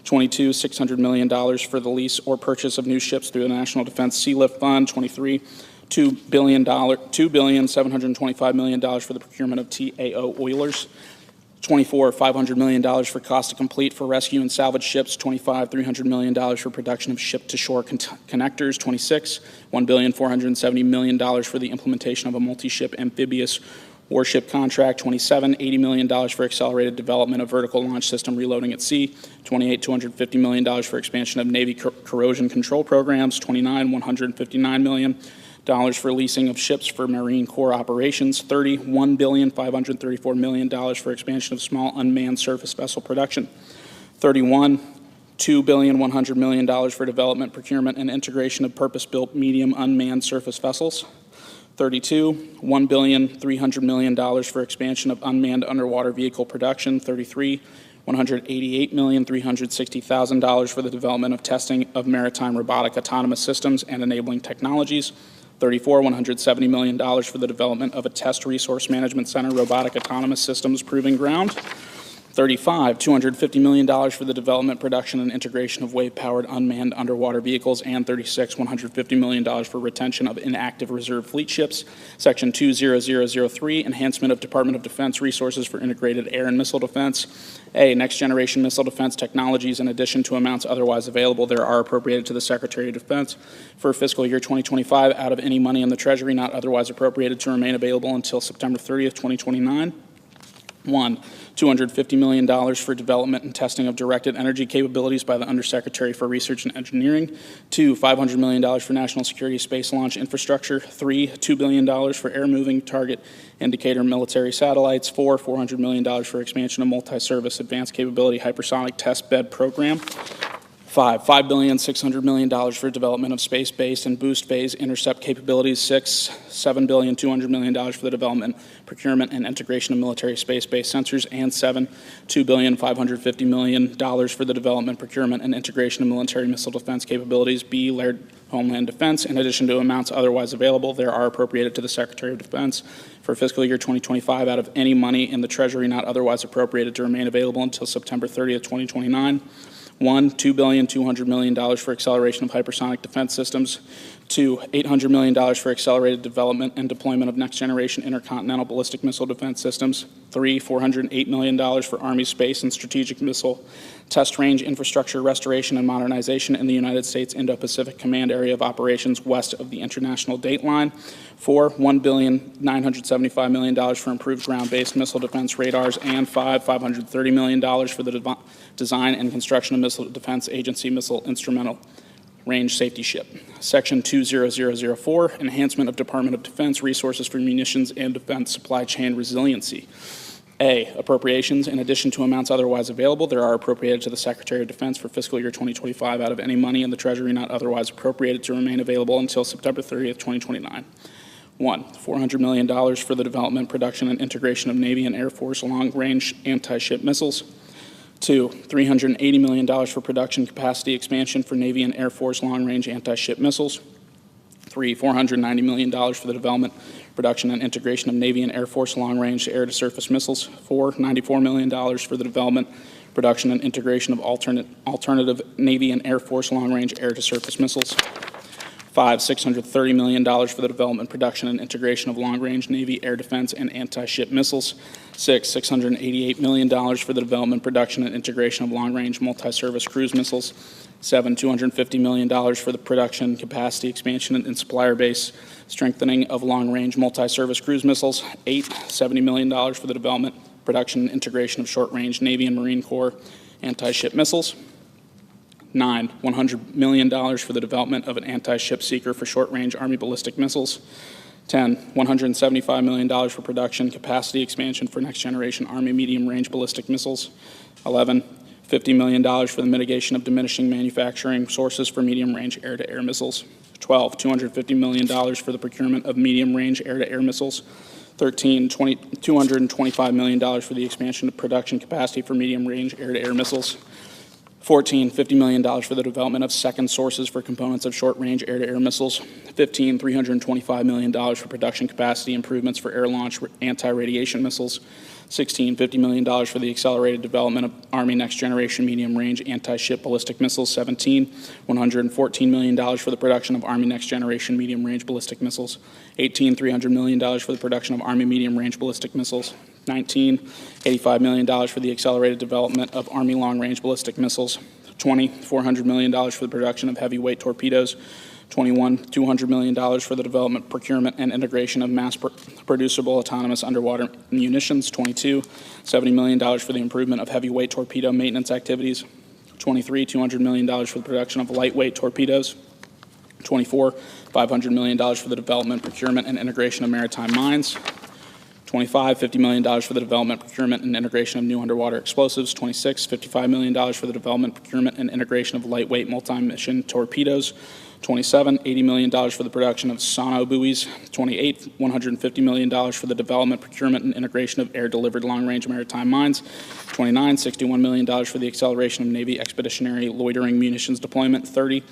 S5: 22, $600 million for the lease or purchase of new ships through the National Defense Sea Lift Fund. 23, $2,725 million for the procurement of TAO oilers. 24, $500 million for cost to complete for rescue and salvage ships. 25, $300 million for production of ship-to-shore connectors. 26, $1,470 million for the implementation of a multi-ship amphibious warship contract. 27, $80 million for accelerated development of vertical launch system reloading at sea. 28, $250 million for expansion of Navy corrosion control programs. 29, $159 million for leasing of ships for Marine Corps operations. 30, $1,534 million for expansion of small unmanned surface vessel production. 31, $2,100 million for development, procurement, and integration of purpose-built medium unmanned surface vessels. 32, $1,300 million for expansion of unmanned underwater vehicle production. 33, $188,360,000 for the development of testing of maritime robotic autonomous systems and enabling technologies. 34, $170 million for the development of a test resource management center robotic autonomous systems proving ground. 35, $250 million for the development, production, and integration of wave-powered unmanned underwater vehicles. And 36, $150 million for retention of inactive reserve fleet ships. Section 20003, enhancement of Department of Defense resources for integrated air and missile defense. A, next-generation missile defense technologies, in addition to amounts otherwise available, there are appropriated to the Secretary of Defense for fiscal year 2025 out of any money in the Treasury not otherwise appropriated to remain available until September 30th, 2029. 1, $250 million for development and testing of directed energy capabilities by the Undersecretary for Research and Engineering. 2, $500 million for national security space launch infrastructure. 3, $2 billion for air-moving target indicator military satellites. 4, $400 million for expansion of multi-service advanced capability hypersonic test bed program. 5, $5,600 million for development of space-based and boost phase intercept capabilities. 6, $7,200 million for the development, procurement, and integration of military space-based sensors. And 7, $2,550 million for the development, procurement, and integration of military missile defense capabilities. B, Laird Homeland Defense. In addition to amounts otherwise available, there are appropriated to the Secretary of Defense for fiscal year 2025 out of any money in the Treasury not otherwise appropriated to remain available until September 30th, 2029. 1, $2,200 million for acceleration of hypersonic defense systems. 2, $800 million for accelerated development and deployment of next-generation intercontinental ballistic missile defense systems. 3, $408 million for Army space and strategic missile test range infrastructure restoration and modernization in the United States Indo-Pacific Command Area of Operations west of the international date line. 4, $1,975 million for improved ground-based missile defense radars. And 5, $530 million for the design and construction of Missile Defense Agency missile instrumental range safety ship. Section 20004, enhancement of Department of Defense resources for munitions and defense supply chain resiliency. A, appropriations. In addition to amounts otherwise available, there are appropriated to the Secretary of Defense for fiscal year 2025 out of any money in the Treasury not otherwise appropriated to remain available until September 30th, 2029. 1, $400 million for the development, production, and integration of Navy and Air Force long-range anti-ship missiles. 2, $380 million for production capacity expansion for Navy and Air Force long-range anti-ship missiles. 3, $490 million for the development, production, and integration of Navy and Air Force long-range air-to-surface missiles. 4, $94 million for the development, production, and integration of alternative Navy and Air Force long-range air-to-surface missiles. 5, $630 million for the development, production, and integration of long-range Navy air defense and anti-ship missiles. 6, $688 million for the development, production, and integration of long-range multi-service cruise missiles. 7, $250 million for the production, capacity expansion, and supplier base strengthening of long-range multi-service cruise missiles. 8, $70 million for the development, production, and integration of short-range Navy and Marine Corps anti-ship missiles. 9, $100 million for the development of an anti-ship seeker for short-range Army ballistic missiles. 10, $175 million for production capacity expansion for next-generation Army medium-range ballistic missiles. 11, $50 million for the mitigation of diminishing manufacturing sources for medium-range air-to-air missiles. 12, $250 million for the procurement of medium-range air-to-air missiles. 13, $225 million for the expansion of production capacity for medium-range air-to-air missiles. 14, $50 million for the development of second sources for components of short-range air-to-air missiles. 15, $325 million for production capacity improvements for air-launched anti-radiation missiles. 16, $50 million for the accelerated development of Army next-generation medium-range anti-ship ballistic missiles. 17, $114 million for the production of Army next-generation medium-range ballistic missiles. 18, $300 million for the production of Army medium-range ballistic missiles. 19, $85 million for the accelerated development of Army long-range ballistic missiles. 20, $400 million for the production of heavyweight torpedoes. 21, $200 million for the development, procurement, and integration of mass-producible autonomous underwater munitions. 22, $70 million for the improvement of heavyweight torpedo maintenance activities. 23, $200 million for the production of lightweight torpedoes. 24, $500 million for the development, procurement, and integration of maritime mines. 25, $50 million for the development, procurement, and integration of new underwater explosives. 26, $55 million for the development, procurement, and integration of lightweight multi-mission torpedoes. 27, $80 million for the production of sono buoys. 28, $150 million for the development, procurement, and integration of air-delivered long-range maritime mines. 29, $61 million for the acceleration of Navy expeditionary loitering munitions deployment. 30,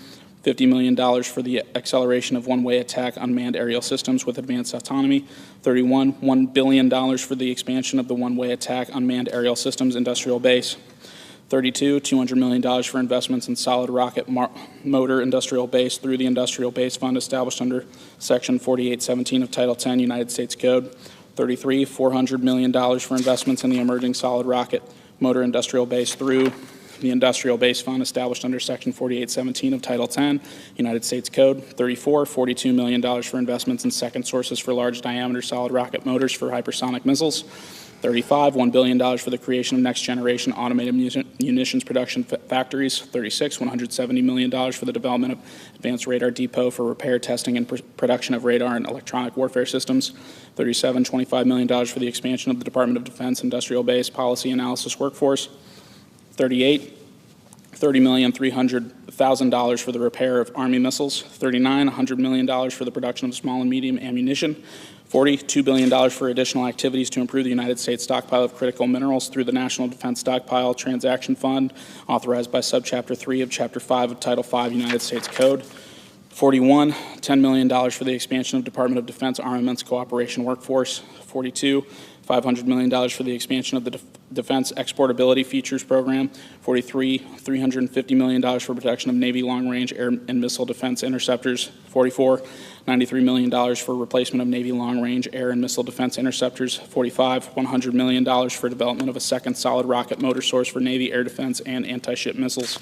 S5: $50 million for the acceleration of one-way attack unmanned aerial systems with advanced autonomy. 31, $1 billion for the expansion of the one-way attack unmanned aerial systems industrial base. 32, $200 million for investments in solid rocket motor industrial base through the Industrial Base Fund established under Section 4817 of Title 10 United States Code. 33, $400 million for investments in the emerging solid rocket motor industrial base through the Industrial Base Fund established under Section 4817 of Title 10 United States Code. 34, $42 million for investments in second sources for large diameter solid rocket motors for hypersonic missiles. 35, $1 billion for the creation of next-generation automated munitions production factories. 36, $170 million for the development of advanced radar depot for repair, testing, and production of radar and electronic warfare systems. 37, $25 million for the expansion of the Department of Defense industrial base policy analysis workforce. 38, $30,300,000 for the repair of Army missiles. 39, $100 million for the production of small and medium ammunition. 40, $2 billion for additional activities to improve the United States stockpile of critical minerals through the National Defense Stockpile Transaction Fund, authorized by Subchapter 3 of Chapter 5 of Title 5 United States Code. 41, $10 million for the expansion of Department of Defense Armaments Cooperation Workforce. 42, $500 million for the expansion of the Defense Exportability Features Program. 43, $350 million for protection of Navy long-range air and missile defense interceptors. 44, $93 million for replacement of Navy long-range air and missile defense interceptors. 45, $100 million for development of a second solid rocket motor source for Navy air defense and anti-ship missiles.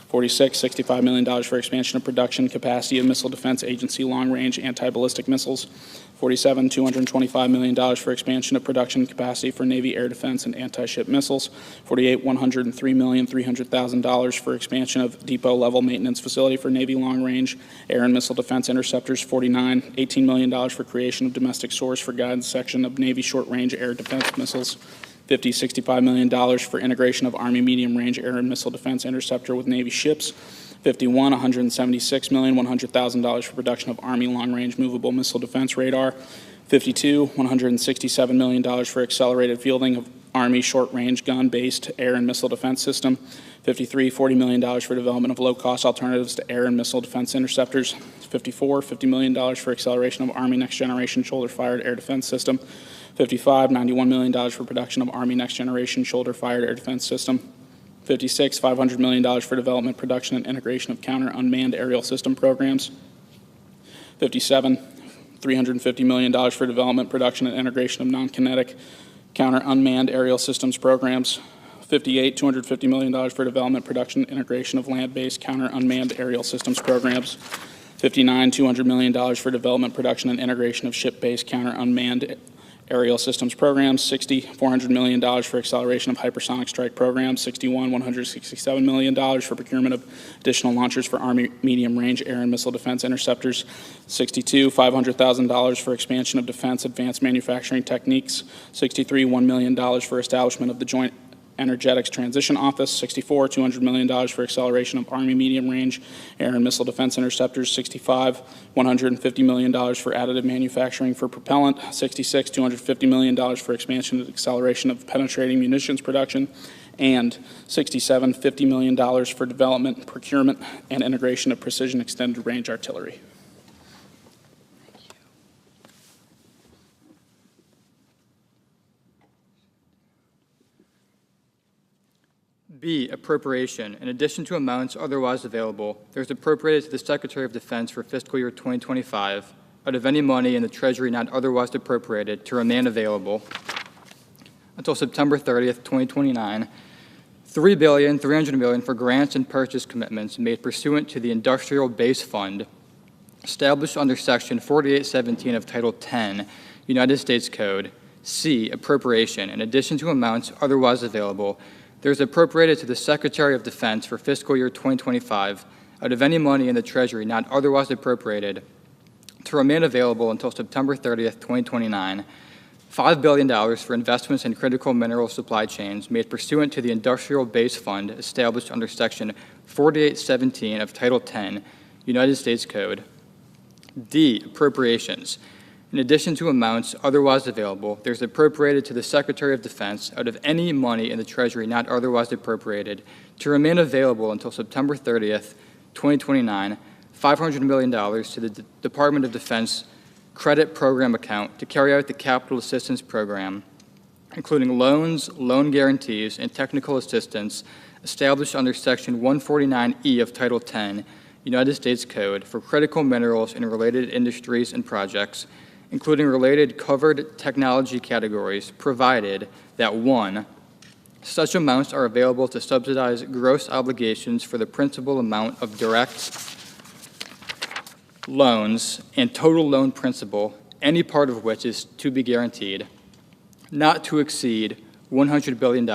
S5: 46, $65 million for expansion of production capacity of Missile Defense Agency long-range anti-ballistic missiles. 47, $225 million for expansion of production capacity for Navy air defense and anti-ship missiles. 48, $103,300,000 for expansion of depot-level maintenance facility for Navy long-range air and missile defense interceptors. 49, $18 million for creation of domestic source for guidance section of Navy short-range air defense missiles. 50, $65 million for integration of Army medium-range air and missile defense interceptor with Navy ships. 51, $176,100,000 for production of Army long-range movable missile defense radar. 52, $167 million for accelerated fielding of Army short-range gun-based air and missile defense system. 53, $40 million for development of low-cost alternatives to air and missile defense interceptors. 54, $50 million for acceleration of Army next-generation shoulder-fired air defense system. 55, $91 million for production of Army next-generation shoulder-fired air defense system. 56, $500 million for development, production, and integration of counter-unmanned aerial system programs. 57, $350 million for development, production, and integration of non-kinetic counter-unmanned aerial systems programs. 58, $250 million for development, production, and integration of land-based counter-unmanned aerial systems programs. 59, $200 million for development, production, and integration of ship-based counter-unmanned aerial systems programs. 60, $400 million for acceleration of hypersonic strike programs. 61, $167 million for procurement of additional launchers for Army medium-range air and missile defense interceptors. 62, $500,000 for expansion of defense advanced manufacturing techniques. 63, $1 million for establishment of the Joint Energetics Transition Office. 64, $200 million for acceleration of Army medium-range air and missile defense interceptors. 65, $150 million for additive manufacturing for propellant. 66, $250 million for expansion and acceleration of penetrating munitions production. And 67, $50 million for development, procurement, and integration of precision extended range artillery.
S6: B, appropriation. In addition to amounts otherwise available, there is appropriated to the Secretary of Defense for fiscal year 2025 out of any money in the Treasury not otherwise appropriated to remain available until September 30th, 2029, $3.3 billion for grants and purchase commitments made pursuant to the Industrial Base Fund established under Section 4817 of Title 10, United States Code. C, appropriation. In addition to amounts otherwise available, there is appropriated to the Secretary of Defense for fiscal year 2025 out of any money in the Treasury not otherwise appropriated to remain available until September 30th, 2029, $5 billion for investments in critical mineral supply chains made pursuant to the Industrial Base Fund established under Section 4817 of Title 10, United States Code. D, appropriations. In addition to amounts otherwise available, there is appropriated to the Secretary of Defense out of any money in the Treasury not otherwise appropriated to remain available until September 30th, 2029, $500 million to the Department of Defense Credit Program account to carry out the Capital Assistance Program, including loans, loan guarantees, and technical assistance established under Section 149E of Title 10, United States Code for critical minerals and related industries and projects, including related covered technology categories, provided that 1, such amounts are available to subsidize gross obligations for the principal amount of direct loans and total loan principal, any part of which is to be guaranteed, not to exceed $100 billion,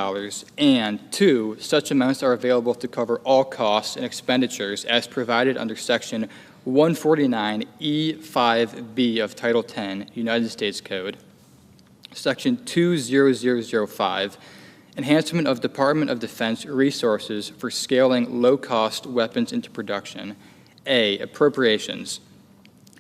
S6: and 2, such amounts are available to cover all costs and expenditures as provided under Section 149E5B of Title 10, United States Code. Section 20005, enhancement of Department of Defense resources for scaling low-cost weapons into production. A, appropriations.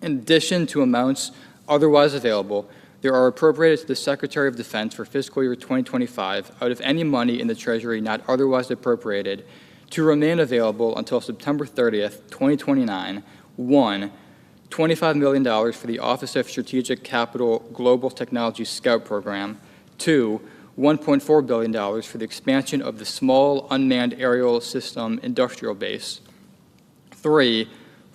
S6: In addition to amounts otherwise available, there are appropriated to the Secretary of Defense for fiscal year 2025 out of any money in the Treasury not otherwise appropriated to remain available until September 30th, 2029, 1, $25 million for the Office of Strategic Capital Global Technology Scout Program, 2, $1.4 billion for the expansion of the Small Unmanned Aerial System Industrial Base, 3,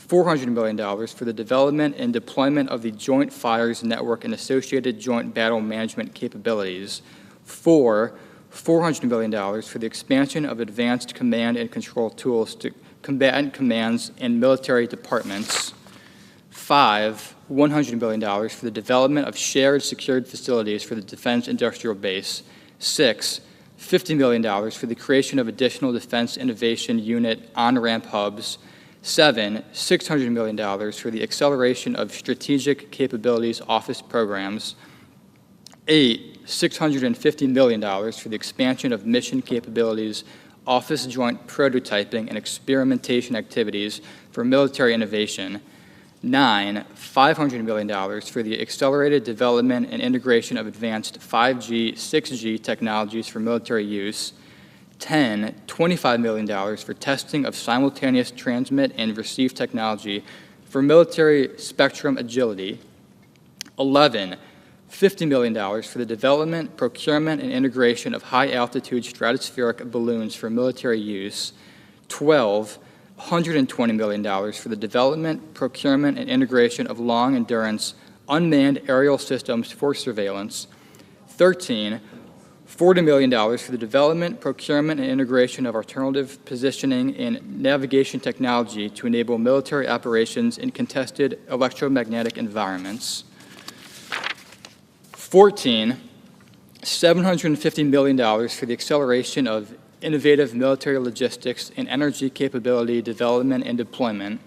S6: $400 million for the development and deployment of the Joint Fires Network and associated joint battle management capabilities, 4, $400 million for the expansion of advanced command and control tools to combatant commands and military departments, 5, $100 million for the development of shared secured facilities for the Defense Industrial Base, 6, $50 million for the creation of additional Defense Innovation Unit on-ramp hubs, 7, $600 million for the acceleration of strategic capabilities office programs, 8, $650 million for the expansion of mission capabilities office joint prototyping and experimentation activities for military innovation, 9, $500 million for the accelerated development and integration of advanced 5G, 6G technologies for military use, 10, $25 million for testing of simultaneous transmit and receive technology for military spectrum agility, 11, $50 million for the development, procurement, and integration of high-altitude stratospheric balloons for military use, 12, $120 million for the development, procurement, and integration of long-endurance unmanned aerial systems for surveillance, 13, $40 million for the development, procurement, and integration of alternative positioning and navigation technology to enable military operations in contested electromagnetic environments, 14, $750 million for the acceleration of innovative military logistics and energy capability development and deployment,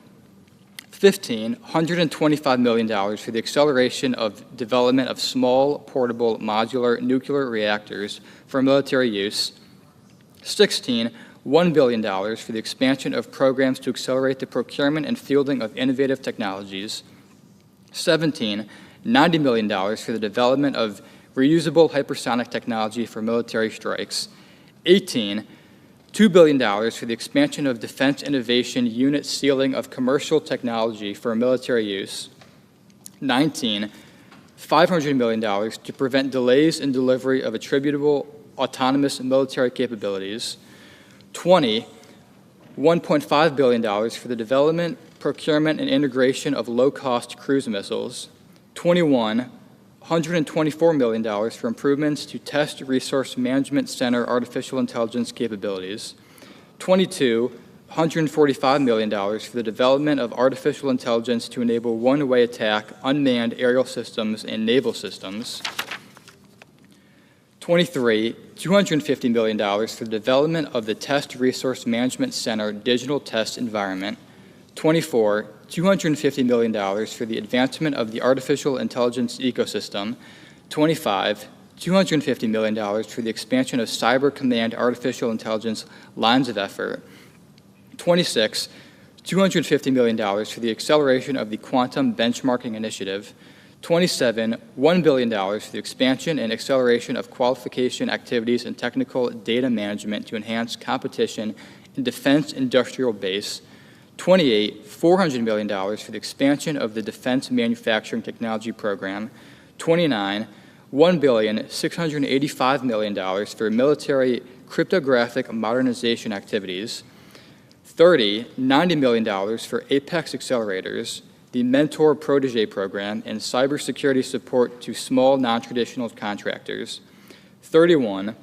S6: 15, $125 million for the acceleration of development of small, portable, modular nuclear reactors for military use, 16, $1 billion for the expansion of programs to accelerate the procurement and fielding of innovative technologies. 17, $90 million for the development of reusable hypersonic technology for military strikes. 18, $2 billion for the expansion of Defense Innovation Unit ceiling of commercial technology for military use. 19, $500 million to prevent delays in delivery of attributable autonomous military capabilities. 20, $1.5 billion for the development, procurement, and integration of low-cost cruise missiles. 21, $124 million for improvements to Test Resource Management Center artificial intelligence capabilities. 22, $145 million for the development of artificial intelligence to enable one-way attack, unmanned aerial systems, and naval systems. 23, $250 million for the development of the Test Resource Management Center digital test environment. 24, $250 million for the advancement of the artificial intelligence ecosystem. 25, $250 million for the expansion of Cyber Command artificial intelligence lines of effort. 26, $250 million for the acceleration of the quantum benchmarking initiative. 27, $1 billion for the expansion and acceleration of qualification activities and technical data management to enhance competition in defense industrial base. 28, $400 million for the expansion of the Defense Manufacturing Technology Program. 29, $1,685 million for military cryptographic modernization activities. 30, $90 million for Apex accelerators, the Mentor Protege program, and cybersecurity support to small non-traditional contractors. 31,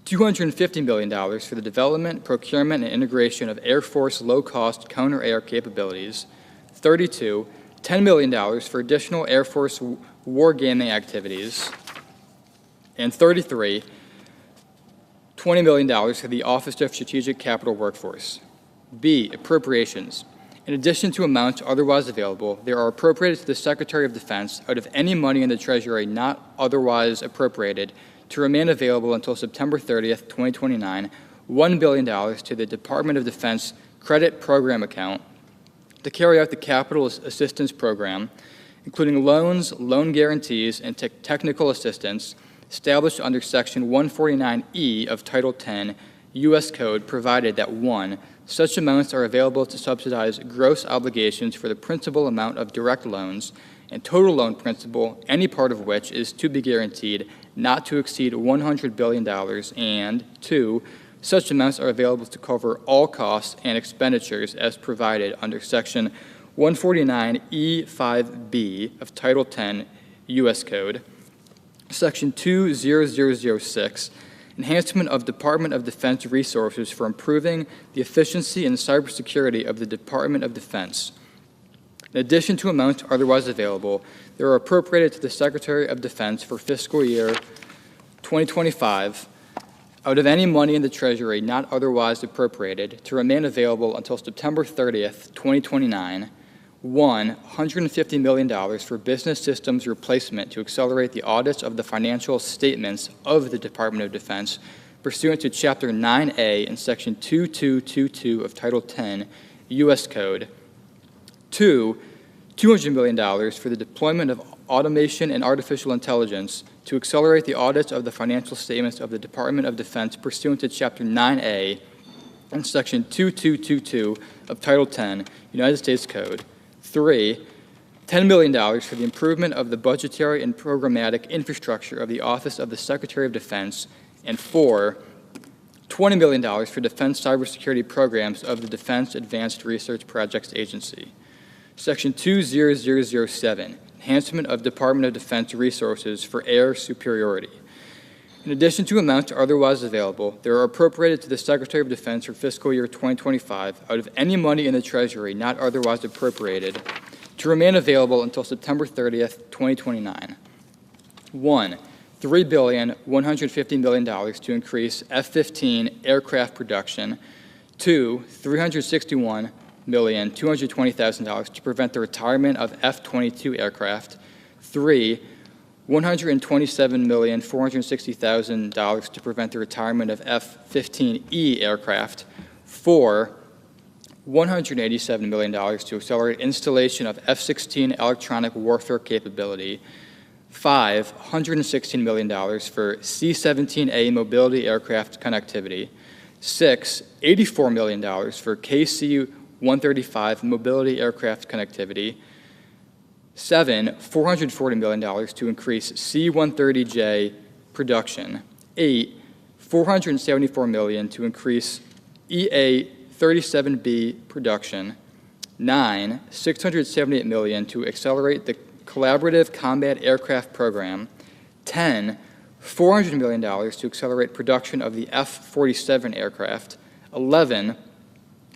S6: $250 million for the development, procurement, and integration of Air Force low-cost counter-air capabilities. 32, $10 million for additional Air Force wargaming activities. And 33, $20 million for the Office of Strategic Capital Workforce. B, appropriations. In addition to amounts otherwise available, there are appropriated to the Secretary of Defense out of any money in the Treasury not otherwise appropriated to remain available until September 30th, 2029, $1 billion to the Department of Defense Credit Program account to carry out the Capital Assistance Program, including loans, loan guarantees, and technical assistance established under Section 149E of Title 10 U.S. Code, provided that 1, such amounts are available to subsidize gross obligations for the principal amount of direct loans and total loan principal, any part of which is to be guaranteed not to exceed $100 billion, and 2, such amounts are available to cover all costs and expenditures as provided under Section 149E5B of Title 10 U.S. Code. Section 20006, enhancement of Department of Defense resources for improving the efficiency and cybersecurity of the Department of Defense. In addition to amounts otherwise available, they are appropriated to the Secretary of Defense for fiscal year 2025 out of any money in the Treasury not otherwise appropriated to remain available until September 30th, 2029. 1, $150 million for business systems replacement to accelerate the audits of the financial statements of the Department of Defense pursuant to Chapter 9A and Section 2222 of Title 10 U.S. Code. 2, $200 million for the deployment of automation and artificial intelligence to accelerate the audits of the financial statements of the Department of Defense pursuant to Chapter 9A and Section 2222 of Title 10 United States Code. 3, $10 million for the improvement of the budgetary and programmatic infrastructure of the Office of the Secretary of Defense. And 4, $20 million for defense cybersecurity programs of the Defense Advanced Research Projects Agency. Section 20007, enhancement of Department of Defense resources for air superiority. In addition to amounts otherwise available, they are appropriated to the Secretary of Defense for fiscal year 2025 out of any money in the Treasury not otherwise appropriated to remain available until September 30th, 2029. 1, $3,150 million to increase F-15 aircraft production. 2, $361,220,000 to prevent the retirement of F-22 aircraft. 3, $127,460,000 to prevent the retirement of F-15E aircraft. 4, $187 million to accelerate installation of F-16 electronic warfare capability. 5, $116 million for C-17A mobility aircraft connectivity. 6, $84 million for KC-135 mobility aircraft connectivity. 7, $440 million to increase C-130J production. 8, $474 million to increase EA-37B production. 9, $678 million to accelerate the Collaborative Combat Aircraft Program. 10, $400 million to accelerate production of the F-47 aircraft. 11,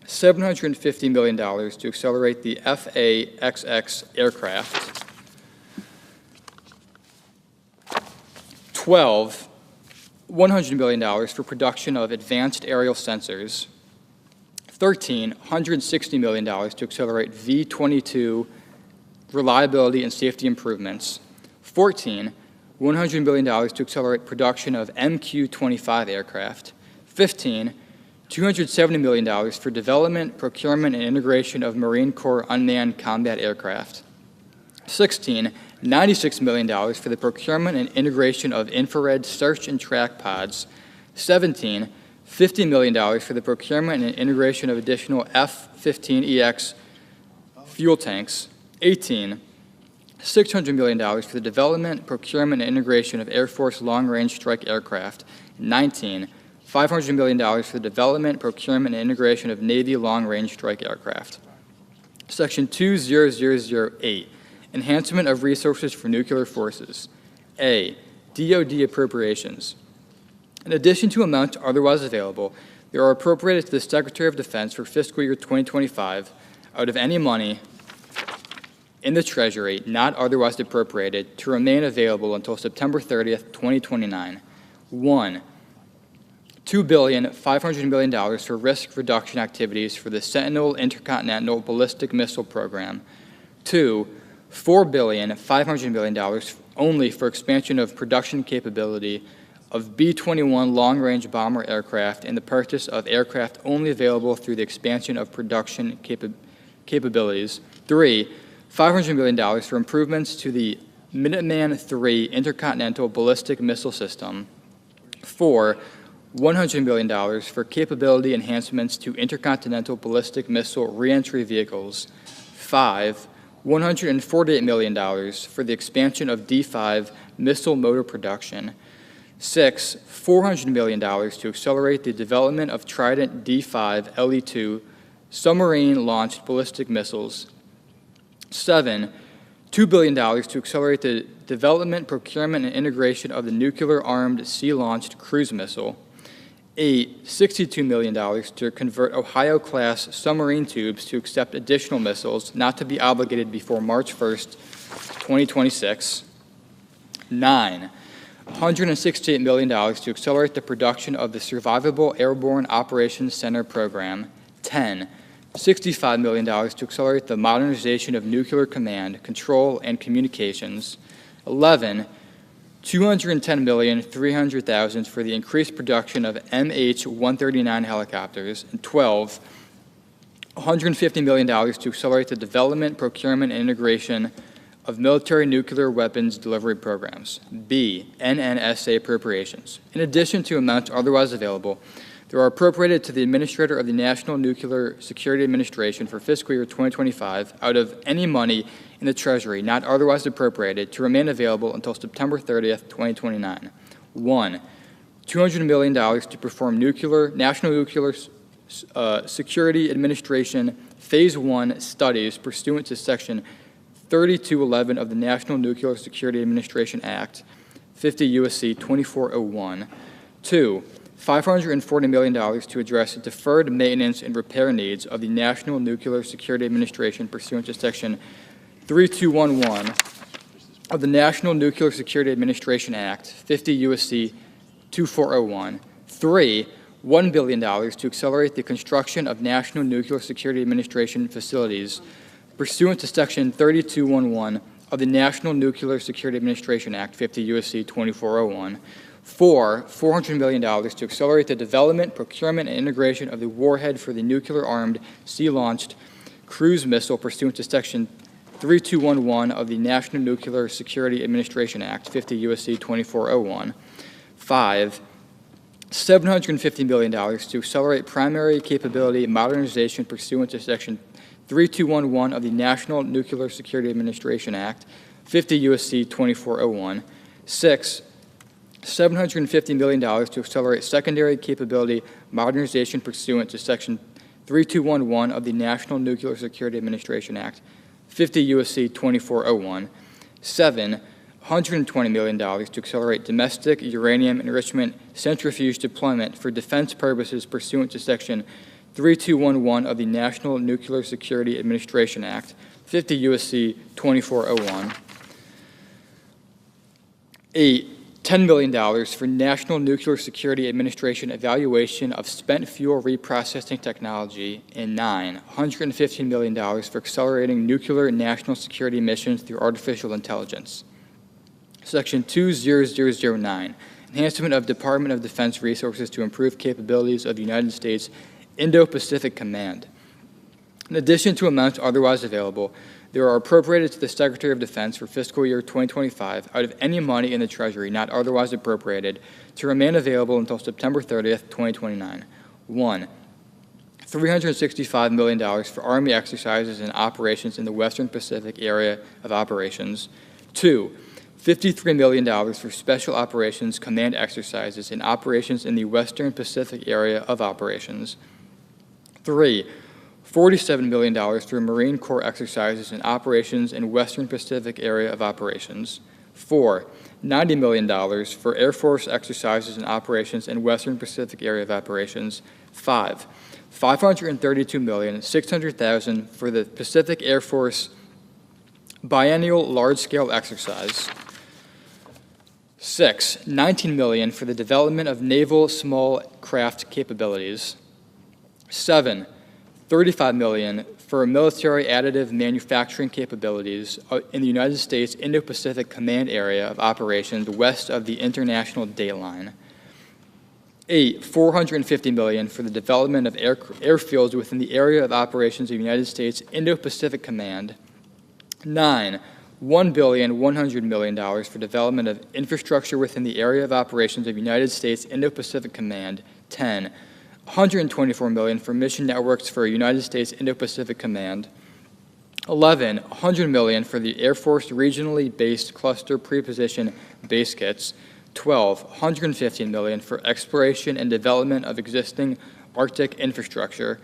S6: $750 million to accelerate the F/A-XX aircraft. 12, $100 million for production of advanced aerial sensors. 13, $160 million to accelerate V-22 reliability and safety improvements. 14, $100 million to accelerate production of MQ-25 aircraft. 15, $270 million for development, procurement, and integration of Marine Corps unmanned combat aircraft. 16, $96 million for the procurement and integration of infrared search and track pods. 17, $50 million for the procurement and integration of additional F-15EX fuel tanks. 18, $600 million for the development, procurement, and integration of Air Force long-range strike aircraft. 19, $500 million for the development, procurement, and integration of Navy long-range strike aircraft. Section 20008, Enhancement of Resources for Nuclear Forces. A, DoD appropriations. In addition to amounts otherwise available, they are appropriated to the Secretary of Defense for fiscal year 2025 out of any money in the Treasury not otherwise appropriated to remain available until September 30th, 2029. 1, $2.5 billion for risk reduction activities for the Sentinel Intercontinental Ballistic Missile Program. 2, $4.5 billion only for expansion of production capability of B-21 long-range bomber aircraft and the purchase of aircraft only available through the expansion of production capabilities. 3, $500 million for improvements to the Minuteman III intercontinental ballistic missile system. 4, $100 million for capability enhancements to intercontinental ballistic missile reentry vehicles. 5, $148 million for the expansion of D5 missile motor production. 6, $400 million to accelerate the development of Trident D5 LE-2 submarine-launched ballistic missiles. 7, $2 billion to accelerate the development, procurement, and integration of the nuclear-armed sea-launched cruise missile. 8, $62 million to convert Ohio-class submarine tubes to accept additional missiles not to be obligated before March 1st, 2026. 9, $168 million to accelerate the production of the Survivable Airborne Operations Center program. 10, $65 million to accelerate the modernization of nuclear command, control, and communications. 11, $210,300,000 for the increased production of MH-139 helicopters. And 12, $150 million to accelerate the development, procurement, and integration of military nuclear weapons delivery programs. B, NNSA appropriations. In addition to amounts otherwise available, they are appropriated to the Administrator of the National Nuclear Security Administration for fiscal year 2025 out of any money in the Treasury not otherwise appropriated to remain available until September 30th, 2029. 1, $200 million to perform National Nuclear Security Administration Phase 1 studies pursuant to Section 3211 of the National Nuclear Security Administration Act, 50 U.S.C. 2401. 2, $540 million to address deferred maintenance and repair needs of the National Nuclear Security Administration pursuant to Section 3211 of the National Nuclear Security Administration Act, 50 U.S.C. 2401. 3, $1 billion to accelerate the construction of National Nuclear Security Administration facilities pursuant to Section 3211 of the National Nuclear Security Administration Act, 50 U.S.C. 2401. 4, $400 million to accelerate the development, procurement, and integration of the warhead for the nuclear-armed, sea-launched cruise missile pursuant to Section 3211 of the National Nuclear Security Administration Act, 50 U.S.C. 2401. 5, $750 million to accelerate primary capability modernization pursuant to Section 3211 of the National Nuclear Security Administration Act, 50 U.S.C. 2401. 6, $750 million to accelerate secondary capability modernization pursuant to Section 3211 of the National Nuclear Security Administration Act, 50 U.S.C. 2401. 7, $120 million to accelerate domestic uranium enrichment centrifuge deployment for defense purposes pursuant to Section 3211 of the National Nuclear Security Administration Act, 50 U.S.C. 2401. 8, $10 million for National Nuclear Security Administration evaluation of spent fuel reprocessing technology. And 9, $115 million for accelerating nuclear national security missions through artificial intelligence. Section 20009, enhancement of Department of Defense resources to improve capabilities of the United States Indo-Pacific Command. In addition to amounts otherwise available, there are appropriated to the Secretary of Defense for fiscal year 2025 out of any money in the Treasury not otherwise appropriated to remain available until September 30th, 2029. 1, $365 million for Army exercises and operations in the Western Pacific Area of Operations. 2, $53 million for special operations command exercises and operations in the Western Pacific Area of Operations. 3, $47 million for Marine Corps exercises and operations in Western Pacific Area of Operations. 4, $90 million for Air Force exercises and operations in Western Pacific Area of Operations. 5, $532,600,000 for the Pacific Air Force biennial large-scale exercise. 6, $19 million for the development of naval small craft capabilities. 7, $35 million for military additive manufacturing capabilities in the United States Indo-Pacific Command Area of Operations west of the International Date Line. 8, $450 million for the development of airfields within the area of operations of the United States Indo-Pacific Command. 9, $1.1 billion for development of infrastructure within the area of operations of United States Indo-Pacific Command. 10, $124 million for mission networks for United States Indo-Pacific Command. 11, $100 million for the Air Force regionally based cluster preposition base kits. 12, $115 million for exploration and development of existing Arctic infrastructure.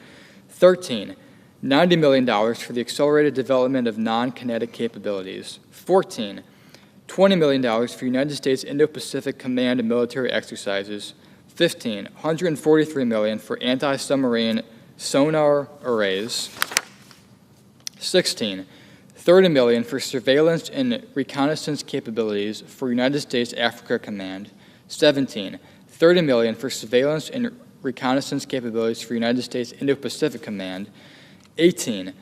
S6: 13, $90 million for the accelerated development of non-kinetic capabilities. 14, $20 million for United States Indo-Pacific Command military exercises. 15, $143 million for anti-submarine sonar arrays. 16, $30 million for surveillance and reconnaissance capabilities for United States Africa Command. 17, $30 million for surveillance and reconnaissance capabilities for United States Indo-Pacific Command. 18,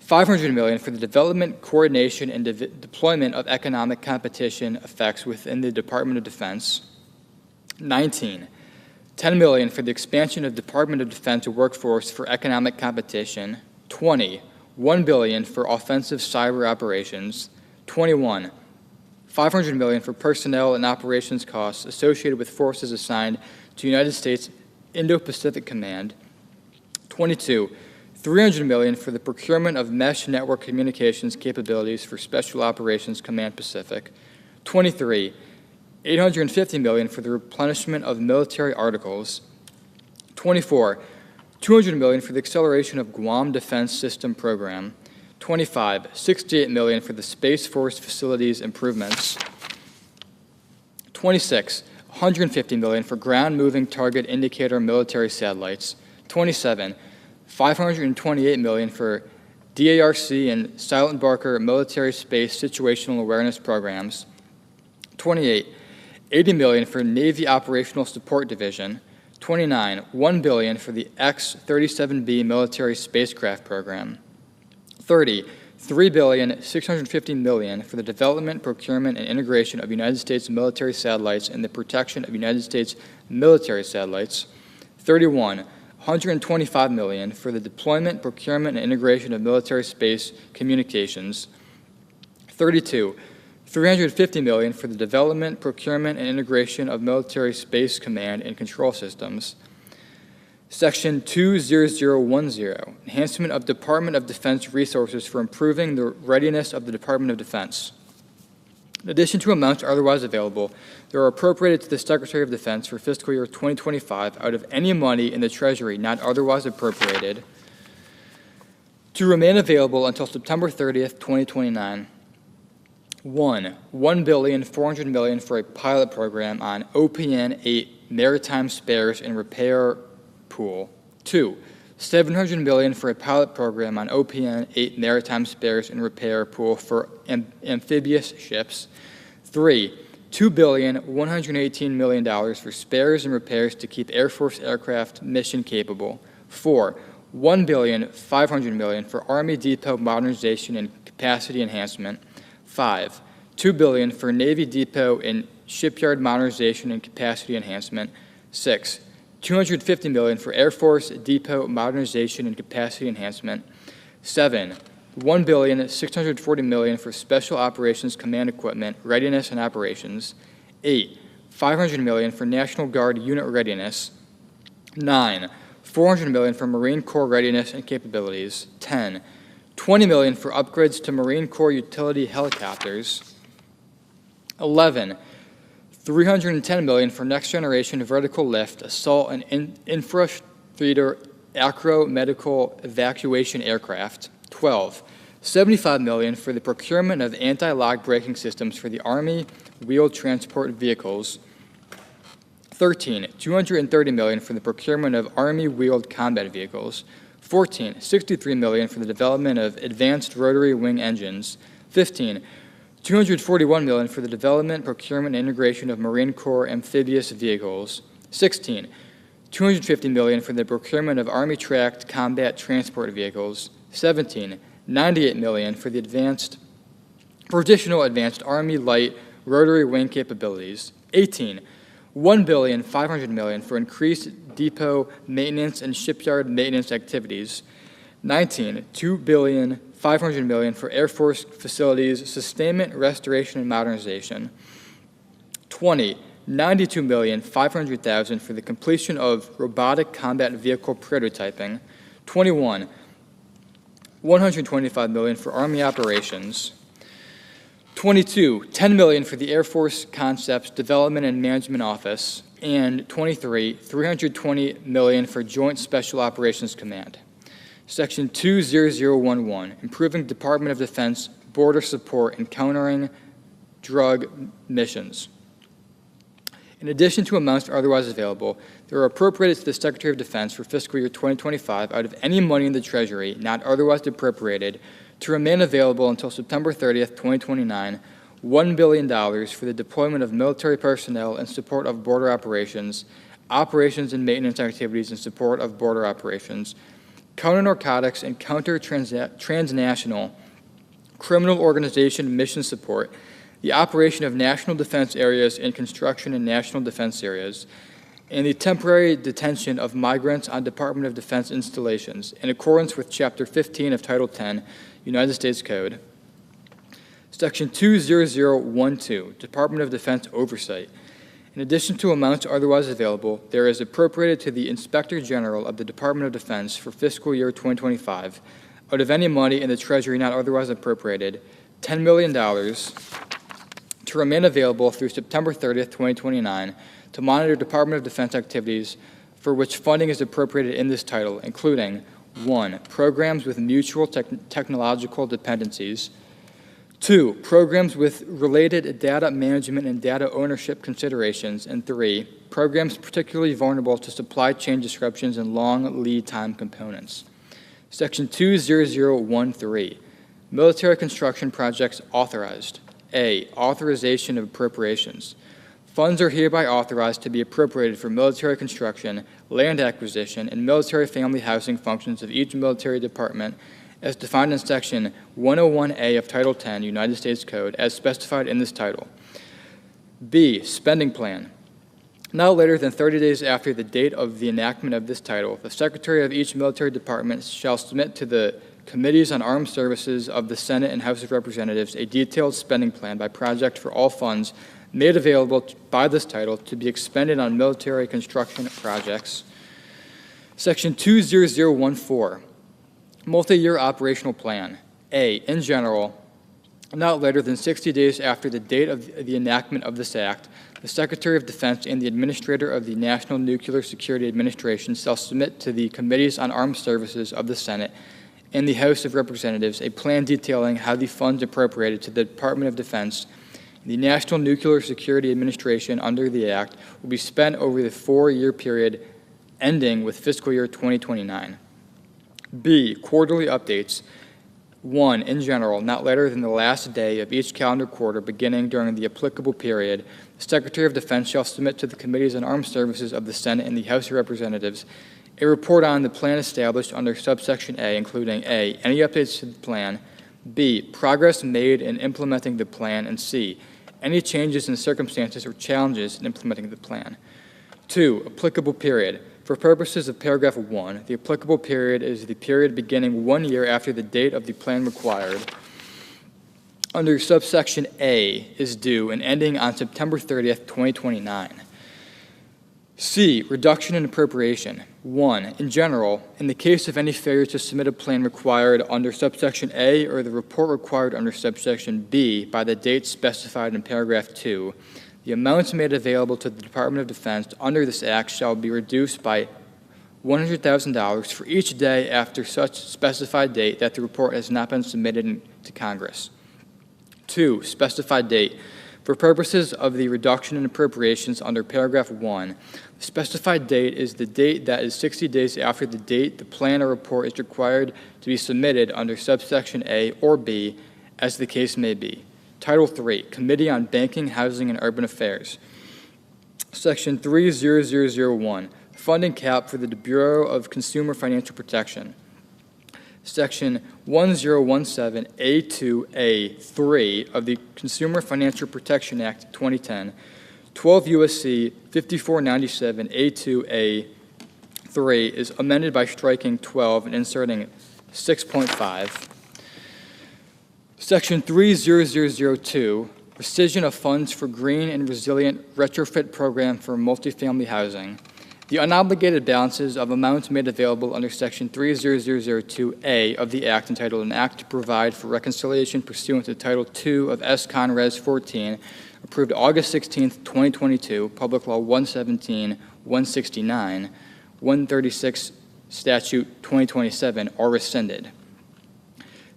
S6: $500 million for the development, coordination, and deployment of economic competition effects within the Department of Defense. 19, $10 million for the expansion of Department of Defense workforce for economic competition. 20, $1 billion for offensive cyber operations. 21, $500 million for personnel and operations costs associated with forces assigned to United States Indo-Pacific Command. 22, $300 million for the procurement of mesh network communications capabilities for Special Operations Command Pacific. 23, $850 million for the replenishment of military articles. 24, $200 million for the acceleration of Guam Defense System program. 25, $68 million for the Space Force facilities improvements. 26, $150 million for ground moving target indicator military satellites. 27, $528 million for DARC and Silent Barker military space situational awareness programs. 28, $80 million for Navy Operational Support Division. 29, $1 billion for the X-37B military spacecraft program. 30, $3,650 million for the development, procurement, and integration of United States military satellites and the protection of United States military satellites. 31, $125 million for the deployment, procurement, and integration of military space communications. 32, $350 million for the development, procurement, and integration of military space command and control systems. Section 20010, enhancement of Department of Defense resources for improving the readiness of the Department of Defense. In addition to amounts otherwise available, they are appropriated to the Secretary of Defense for fiscal year 2025 out of any money in the Treasury not otherwise appropriated to remain available until September 30th, 2029. 1, $1.4 billion for a pilot program on OPN-8 maritime spares and repair pool. 2, $700 million for a pilot program on OPN-8 maritime spares and repair pool for amphibious ships. 3, $2.118 billion for spares and repairs to keep Air Force aircraft mission capable. 4, $1.5 billion for Army depot modernization and capacity enhancement. 5, $2 billion for Navy depot and shipyard modernization and capacity enhancement. 6, $250 million for Air Force depot modernization and capacity enhancement. 7, $1.640 billion for special operations command equipment, readiness and operations. 8, $500 million for National Guard unit readiness. 9, $400 million for Marine Corps readiness and capabilities. 10, $20 million for upgrades to Marine Corps utility helicopters. 11, $310 million for next-generation vertical lift, assault, and infrastructure acro medical evacuation aircraft. 12, $75 million for the procurement of anti-lock braking systems for the Army wheeled transport vehicles. 13, $230 million for the procurement of Army wheeled combat vehicles. 14, $63 million for the development of advanced rotary wing engines. 15, $241 million for the development, procurement, and integration of Marine Corps amphibious vehicles. 16, $250 million for the procurement of Army tracked combat transport vehicles. 17, $98 million for additional advanced Army light rotary wing capabilities. 18, $1.5 billion for increased depot maintenance and shipyard maintenance activities. 19, $2.5 billion for Air Force facilities sustainment, restoration, and modernization. 20, $92,500,000 for the completion of robotic combat vehicle prototyping. 21, $125 million for Army operations. 22, $10 million for the Air Force Concepts Development and Management Office. And 23, $320 million for Joint Special Operations Command. Section 20011, improving Department of Defense border support and countering drug missions. In addition to amounts otherwise available, they are appropriated to the Secretary of Defense for fiscal year 2025 out of any money in the Treasury not otherwise appropriated to remain available until September 30th, 2029, $1 billion for the deployment of military personnel in support of border operations, operations and maintenance activities in support of border operations, counter-narcotics and counter-transnational criminal organization mission support, the operation of national defense areas and construction in national defense areas, and the temporary detention of migrants on Department of Defense installations in accordance with Chapter 15 of Title 10, United States Code. Section 20012, Department of Defense Oversight. In addition to amounts otherwise available, there is appropriated to the Inspector General of the Department of Defense for fiscal year 2025, out of any money in the Treasury not otherwise appropriated, $10 million to remain available through September 30th, 2029, to monitor Department of Defense activities for which funding is appropriated in this title, including 1, programs with mutual technological dependencies, 2, programs with related data management and data ownership considerations, and 3, programs particularly vulnerable to supply chain disruptions and long lead time components. Section 20013, military construction projects authorized. A, authorization of appropriations. Funds are hereby authorized to be appropriated for military construction, land acquisition, and military family housing functions of each military department as defined in Section 101A of Title 10 United States Code as specified in this title. B, spending plan. Not later than 30 days after the date of the enactment of this title, the Secretary of each military department shall submit to the Committees on Armed Services of the Senate and House of Representatives a detailed spending plan by project for all funds made available by this title to be expended on military construction projects. Section 20014, multi-year operational plan. A, in general, not later than 60 days after the date of the enactment of this act, the Secretary of Defense and the Administrator of the National Nuclear Security Administration shall submit to the Committees on Armed Services of the Senate and the House of Representatives a plan detailing how the funds appropriated to the Department of Defense and the National Nuclear Security Administration under the Act will be spent over the 4-year period ending with fiscal year 2029. B, quarterly updates. 1, in general, not later than the last day of each calendar quarter beginning during the applicable period, the Secretary of Defense shall submit to the Committees on Armed Services of the Senate and the House of Representatives a report on the plan established under subsection A, including A, any updates to the plan, B, progress made in implementing the plan, and C, any changes in circumstances or challenges in implementing the plan. 2, applicable period. For purposes of paragraph 1, the applicable period is the period beginning 1 year after the date of the plan required under subsection A is due and ending on September 30th, 2029. C, reduction in appropriation. 1, in general, in the case of any failure to submit a plan required under subsection A or the report required under subsection B by the date specified in paragraph 2, the amounts made available to the Department of Defense under this act shall be reduced by $100,000 for each day after such specified date that the report has not been submitted to Congress. 2, specified date. For purposes of the reduction in appropriations under paragraph 1, the specified date is the date that is 60 days after the date the plan or report is required to be submitted under subsection A or B, as the case may be. Title 3, Committee on Banking, Housing, and Urban Affairs. Section 30001, funding cap for the Bureau of Consumer Financial Protection. Section 1017A2A3 of the Consumer Financial Protection Act 2010, 12 U.S.C. 5497A2A3 is amended by striking 12 and inserting 6.5. Section 30002, rescission of funds for green and resilient retrofit program for multifamily housing. The unobligated balances of amounts made available under Section 30002A of the Act entitled An Act to Provide for Reconciliation pursuant to Title II of S. Con. Res. 14, approved August 16, 2022, Public Law 117, 169, 136, Statute 2027, are rescinded.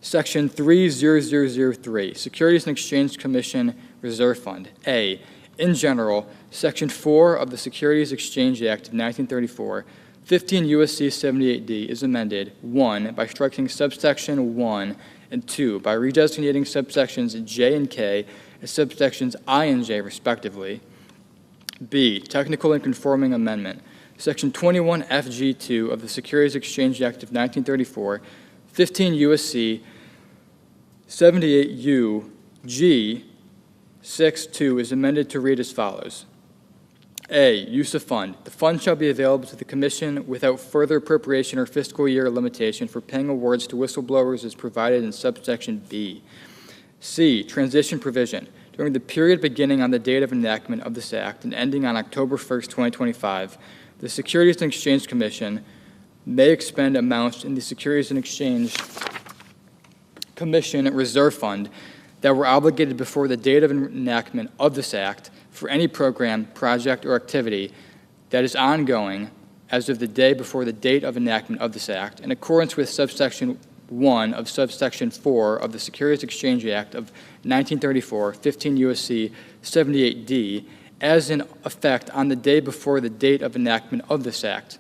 S6: Section 30003, Securities and Exchange Commission Reserve Fund. A, in general, Section 4 of the Securities Exchange Act of 1934, 15 U.S.C. 78D is amended, 1, by striking subsection 1, and 2, by redesignating subsections J and K as subsections I and J, respectively. B, technical and conforming amendment. Section 21FG2 of the Securities Exchange Act of 1934, 15 U.S.C. 78UG 6.2 is amended to read as follows. A, use of fund. The fund shall be available to the Commission without further appropriation or fiscal year limitation for paying awards to whistleblowers as provided in subsection B. C, transition provision. During the period beginning on the date of enactment of this Act and ending on October 1st, 2025, the Securities and Exchange Commission may expend amounts in the Securities and Exchange Commission Reserve Fund that were obligated before the date of enactment of this Act for any program, project, or activity that is ongoing as of the day before the date of enactment of this Act, in accordance with subsection 1 of subsection 4 of the Securities Exchange Act of 1934, 15 U.S.C. 78D, as in effect on the day before the date of enactment of this Act.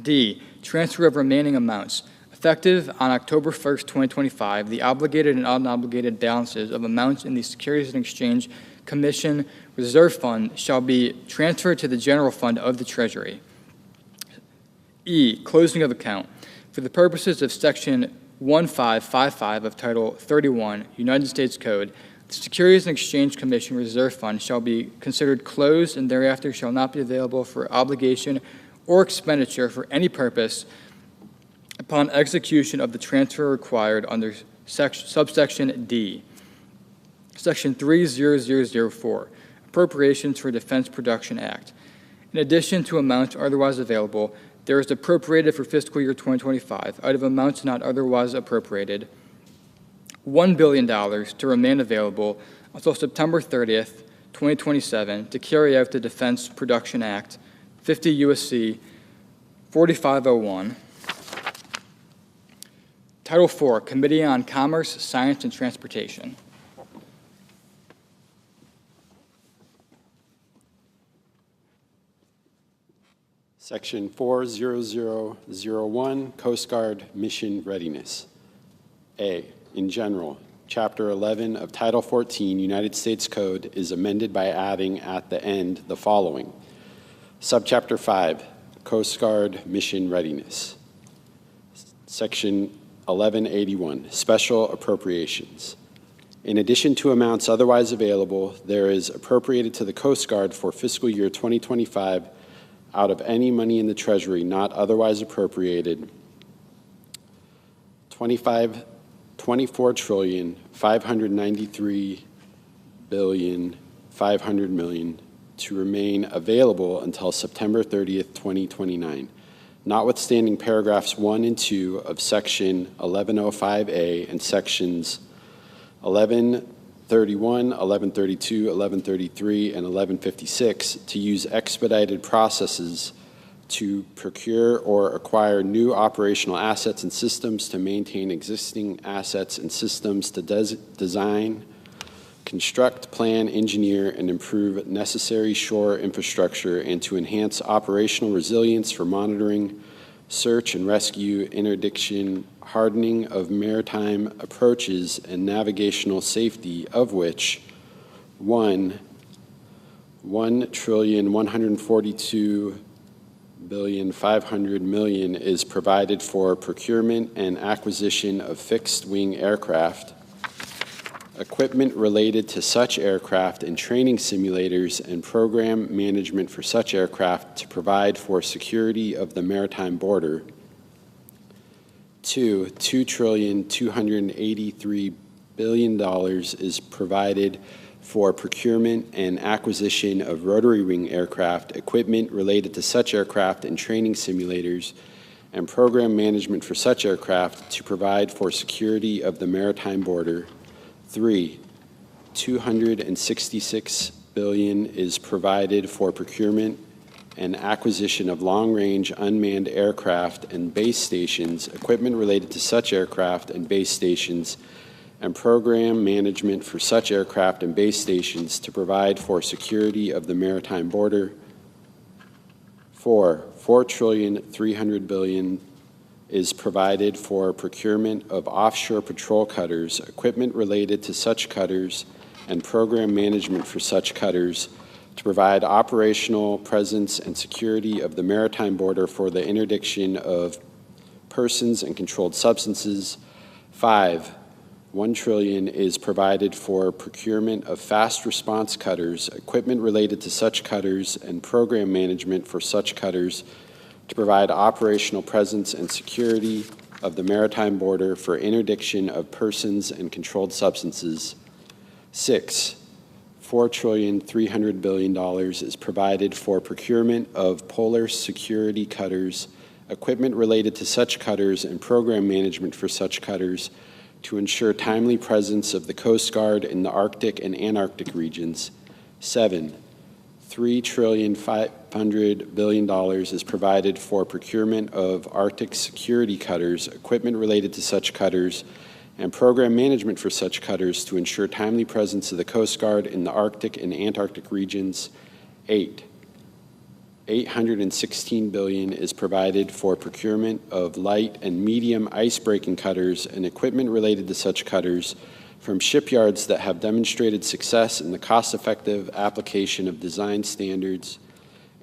S6: D, transfer of remaining amounts. Effective on October 1st, 2025, the obligated and unobligated balances of amounts in the Securities and Exchange Commission Reserve Fund shall be transferred to the general fund of the Treasury. E, closing of account. For the purposes of Section 1555 of Title 31, United States Code, the Securities and Exchange Commission Reserve Fund shall be considered closed and thereafter shall not be available for obligation or expenditure for any purpose upon execution of the transfer required under subsection D. Section 30004, Appropriations for Defense Production Act. In addition to amounts otherwise available, there is appropriated for fiscal year 2025, out of amounts not otherwise appropriated, $1 billion to remain available until September 30th, 2027, to carry out the Defense Production Act, 50 U.S.C. 4501. Title IV, Committee on Commerce, Science, and Transportation.
S7: Section 40001, Coast Guard Mission Readiness. A, in general, Chapter 11 of Title 14 United States Code is amended by adding at the end the following. Subchapter 5, Coast Guard Mission Readiness. Section 1181, Special Appropriations. In addition to amounts otherwise available, there is appropriated to the Coast Guard for fiscal year 2025 out of any money in the Treasury not otherwise appropriated, $24,593,500,000,000 to remain available until September 30th, 2029, notwithstanding paragraphs 1 and 2 of Section 1105A and Sections 1131, 1132, 1133, and 1156 to use expedited processes to procure or acquire new operational assets and systems, to maintain existing assets and systems, to design, construct, plan, engineer, and improve necessary shore infrastructure, and to enhance operational resilience for monitoring, search and rescue, interdiction, hardening of maritime approaches, and navigational safety, of which $1,142,500,000,000 is provided for procurement and acquisition of fixed-wing aircraft, equipment related to such aircraft, and training simulators and program management for such aircraft to provide for security of the maritime border. $2,283,000,000,000 is provided for procurement and acquisition of rotary wing aircraft, equipment related to such aircraft, and training simulators and program management for such aircraft to provide for security of the maritime border. 3, $266 billion is provided for procurement and acquisition of long-range unmanned aircraft and base stations, equipment related to such aircraft and base stations, and program management for such aircraft and base stations to provide for security of the maritime border. 4, $4,300,000,000,000 is provided for procurement of offshore patrol cutters, equipment related to such cutters, and program management for such cutters to provide operational presence and security of the maritime border for the interdiction of persons and controlled substances. 5, $1 trillion is provided for procurement of fast response cutters, equipment related to such cutters, and program management for such cutters to provide operational presence and security of the maritime border for interdiction of persons and controlled substances. 6, $4,300,000,000,000 is provided for procurement of polar security cutters, equipment related to such cutters, and program management for such cutters to ensure timely presence of the Coast Guard in the Arctic and Antarctic regions. 7, $3,500,000,000 is provided for procurement of Arctic security cutters, equipment related to such cutters, and program management for such cutters to ensure timely presence of the Coast Guard in the Arctic and Antarctic regions. 8, $816 billion is provided for procurement of light and medium ice-breaking cutters and equipment related to such cutters from shipyards that have demonstrated success in the cost-effective application of design standards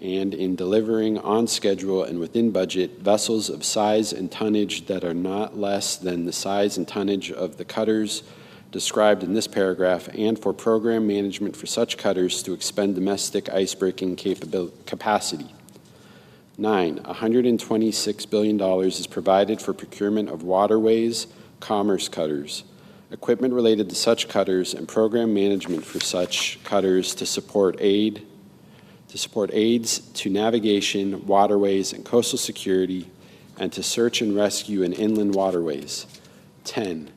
S7: and in delivering on schedule and within budget vessels of size and tonnage that are not less than the size and tonnage of the cutters described in this paragraph, and for program management for such cutters to expend domestic icebreaking capacity. 9, $126 billion is provided for procurement of waterways, commerce cutters, equipment related to such cutters, and program management for such cutters to support aids to navigation, waterways, and coastal security, and to search and rescue in inland waterways. 10,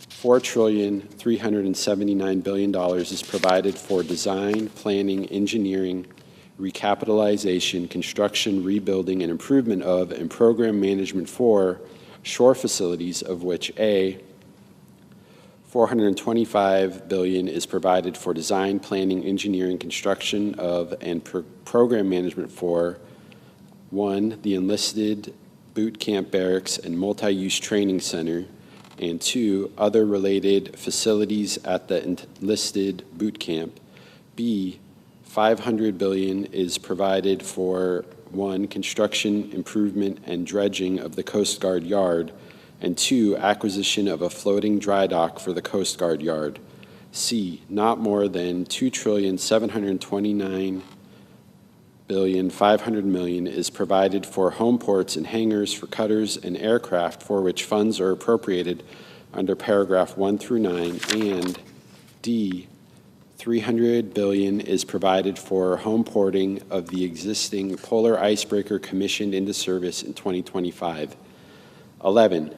S7: $4,379 billion is provided for design, planning, engineering, recapitalization, construction, rebuilding, and improvement of, and program management for shore facilities, of which A, $425 billion is provided for design, planning, engineering, construction of, and program management for 1, the enlisted boot camp barracks and multi-use training center, and 2, other related facilities at the enlisted boot camp. B, $500 billion is provided for 1, construction, improvement, and dredging of the Coast Guard yard, and 2, acquisition of a floating dry dock for the Coast Guard yard. C, not more than $2,729,500 million is provided for home ports and hangars for cutters and aircraft for which funds are appropriated under paragraph 1 through 9, and D, $300 billion is provided for home porting of the existing polar icebreaker commissioned into service in 2025. 11,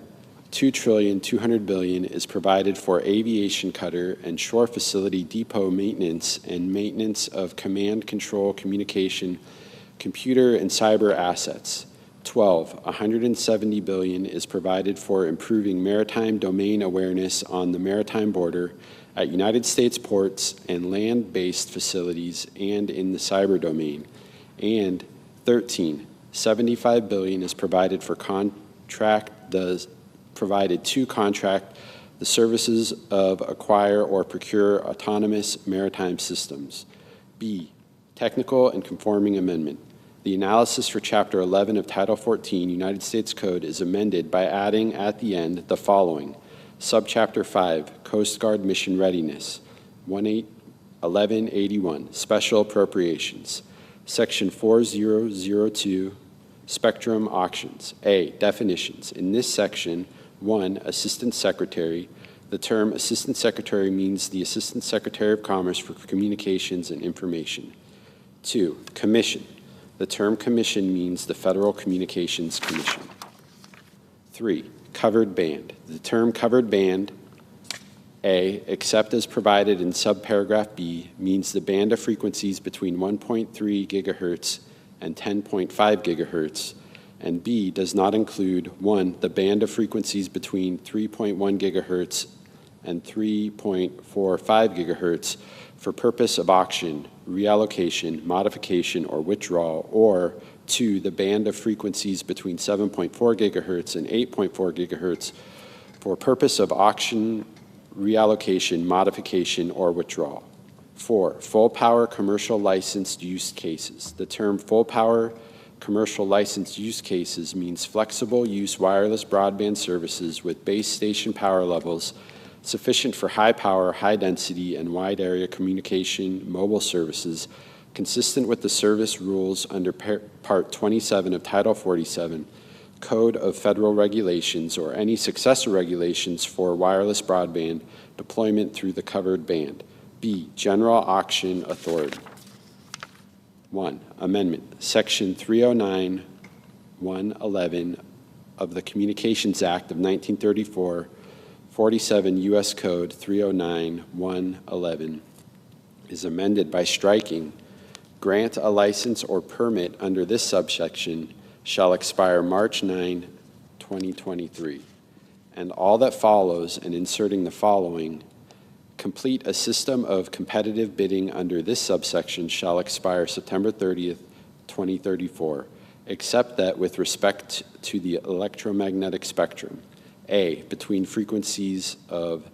S7: $2,200 billion is provided for aviation cutter and shore facility depot maintenance and maintenance of command, control, communication, computer, and cyber assets. 12, $170 billion is provided for improving maritime domain awareness on the maritime border at United States ports and land-based facilities and in the cyber domain. And 13, $75 billion is provided for provided to contract the services of acquire or procure autonomous maritime systems. B, technical and conforming amendment. The analysis for Chapter 11 of Title 14 United States Code is amended by adding at the end the following. Subchapter 5, Coast Guard Mission Readiness, 1181, Special Appropriations. Section 4002, Spectrum Auctions. A, definitions. In this section, 1, Assistant Secretary. The term Assistant Secretary means the Assistant Secretary of Commerce for Communications and Information. 2, Commission. The term commission means the Federal Communications Commission. 3, covered band. The term covered band, A, except as provided in subparagraph B, means the band of frequencies between 1.3 gigahertz and 10.5 gigahertz, and B, does not include 1, the band of frequencies between 3.1 gigahertz and 3.45 gigahertz for purpose of auction, reallocation, modification, or withdrawal, or 2, the band of frequencies between 7.4 gigahertz and 8.4 gigahertz for purpose of auction, reallocation, modification, or withdrawal. 4, full power commercial licensed use cases. The term full power commercial licensed use cases means flexible use wireless broadband services with base station power levels sufficient for high power, high density, and wide area communication mobile services consistent with the service rules under Part 27 of Title 47, Code of Federal Regulations, or any successor regulations for wireless broadband deployment through the covered band. B, general auction authority. 1, amendment. Section 309(1)11 of the Communications Act of 1934, 47 U.S. Code 309(1)11 is amended by striking, grant a license or permit under this subsection shall expire March 9, 2023, and all that follows, and inserting the following, complete a system of competitive bidding under this subsection shall expire September 30th, 2034, except that with respect to the electromagnetic spectrum, A, between frequencies of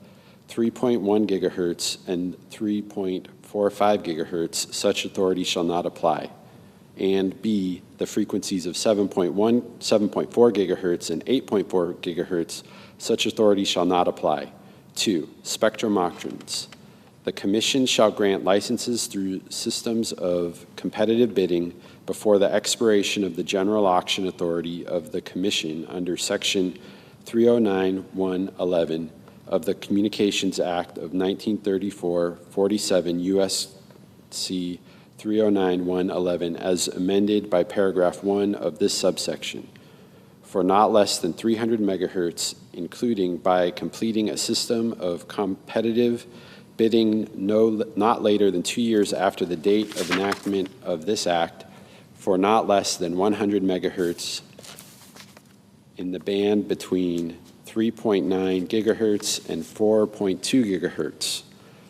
S7: 3.1 gigahertz and 3.45 gigahertz, such authority shall not apply. and B, the frequencies of 7.1, 7.4 gigahertz and 8.4 gigahertz, such authority shall not apply. 2, spectrum auctions. The Commission shall grant licenses through systems of competitive bidding before the expiration of the general auction authority of the Commission under Section 309(1)11 of the Communications Act of 1934, 47 U.S.C. 309(1)11 as amended by paragraph 1 of this subsection for not less than 300 megahertz, including by completing a system of competitive bidding not later than 2 years after the date of enactment of this act for not less than 100 megahertz in the band between 3.9 gigahertz and 4.2 gigahertz.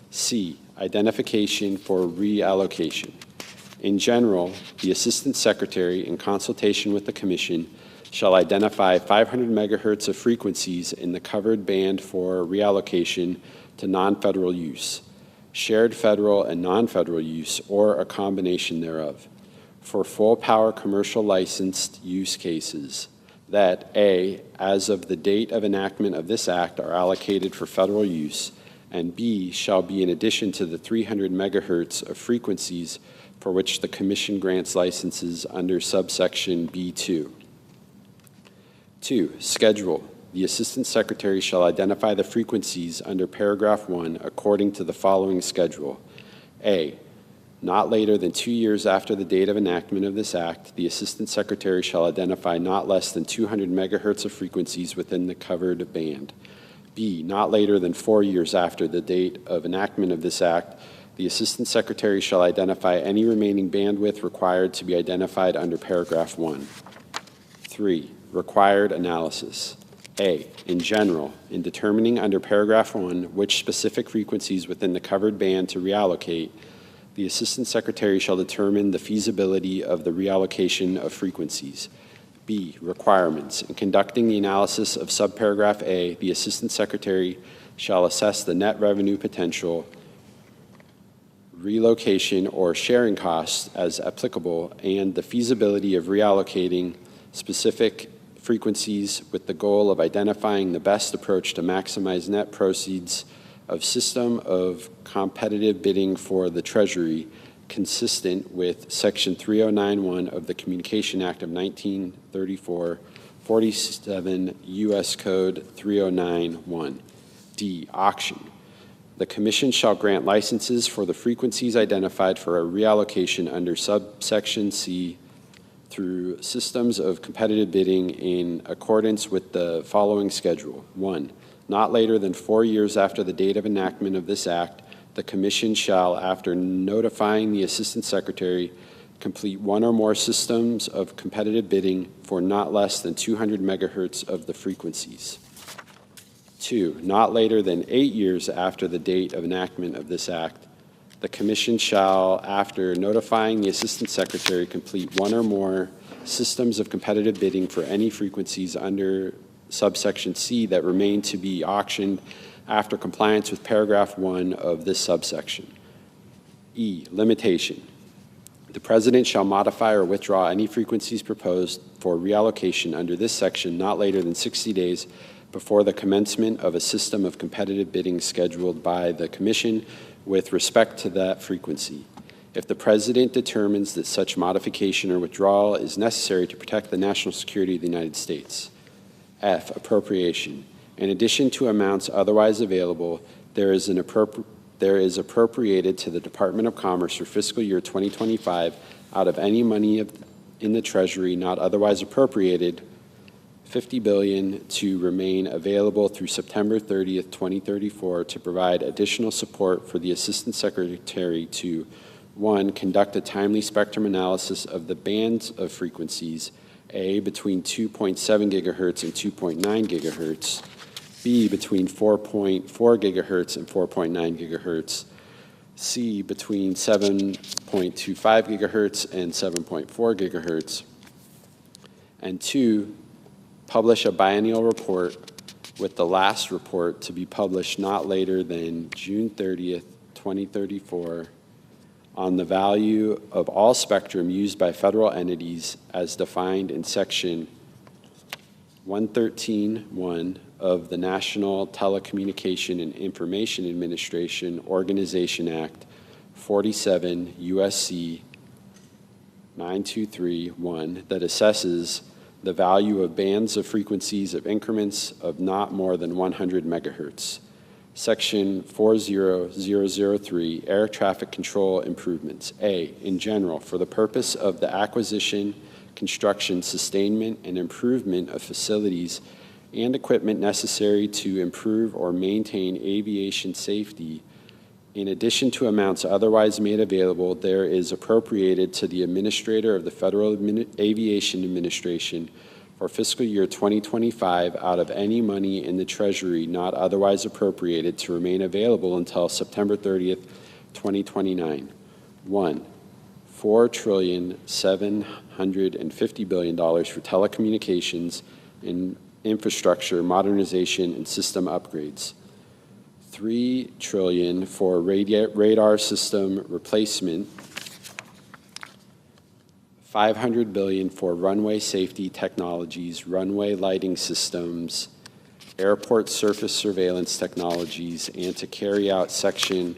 S7: C, identification for reallocation. In general, the Assistant Secretary, in consultation with the Commission, shall identify 500 megahertz of frequencies in the covered band for reallocation to non-federal use, shared federal and non-federal use, or a combination thereof, for full power commercial licensed use cases that, A, as of the date of enactment of this act are allocated for federal use, and B, shall be in addition to the 300 megahertz of frequencies for which the Commission grants licenses under subsection B2. 2, schedule. The Assistant Secretary shall identify the frequencies under paragraph 1 according to the following schedule. A, not later than 2 years after the date of enactment of this act, the Assistant Secretary shall identify not less than 200 megahertz of frequencies within the covered band. B, not later than 4 years after the date of enactment of this act, the Assistant Secretary shall identify any remaining bandwidth required to be identified under paragraph 1. 3, required analysis. A, in general, in determining under paragraph 1 which specific frequencies within the covered band to reallocate, the Assistant Secretary shall determine the feasibility of the reallocation of frequencies. B, requirements. In conducting the analysis of subparagraph A, the Assistant Secretary shall assess the net revenue potential, relocation or sharing costs as applicable, and the feasibility of reallocating specific frequencies with the goal of identifying the best approach to maximize net proceeds of system of competitive bidding for the Treasury, consistent with Section 309(1) of the Communication Act of 1934, 47 U.S. Code 309(1). D, auction. The Commission shall grant licenses for the frequencies identified for a reallocation under subsection C through systems of competitive bidding in accordance with the following schedule. 1, not later than 4 years after the date of enactment of this act, the Commission shall, after notifying the Assistant Secretary, complete one or more systems of competitive bidding for not less than 200 megahertz of the frequencies. 2, not later than 8 years after the date of enactment of this act, the Commission shall, after notifying the Assistant Secretary, complete one or more systems of competitive bidding for any frequencies under subsection C that remain to be auctioned after compliance with paragraph 1 of this subsection. E, limitation. The President shall modify or withdraw any frequencies proposed for reallocation under this section not later than 60 days before the commencement of a system of competitive bidding scheduled by the Commission with respect to that frequency. If the President determines that such modification or withdrawal is necessary to protect the national security of the United States. F, appropriation. In addition to amounts otherwise available, there is appropriated to the Department of Commerce for fiscal year 2025 out of any money in the Treasury not otherwise appropriated, $50 billion to remain available through September 30th, 2034 to provide additional support for the Assistant Secretary to 1, conduct a timely spectrum analysis of the bands of frequencies, A, between 2.7 gigahertz and 2.9 gigahertz, B, between 4.4 gigahertz and 4.9 gigahertz, C, between 7.25 gigahertz and 7.4 gigahertz, and 2, publish a biennial report with the last report to be published not later than June 30th, 2034 on the value of all spectrum used by federal entities as defined in Section 113(1) of the National Telecommunication and Information Administration Organization Act 47 U.S.C. 9231 that assesses the value of bands of frequencies of increments of not more than 100 megahertz. Section 40003, Air Traffic Control Improvements. A, in general, for the purpose of the acquisition, construction, sustainment, and improvement of facilities and equipment necessary to improve or maintain aviation safety, in addition to amounts otherwise made available, there is appropriated to the Administrator of the Federal Aviation Administration for fiscal year 2025 out of any money in the Treasury not otherwise appropriated to remain available until September 30th, 2029. 1, $4,750 billion for telecommunications and infrastructure modernization and system upgrades. $3 trillion for radar system replacement, $500 billion for runway safety technologies, runway lighting systems, airport surface surveillance technologies, and to carry out Section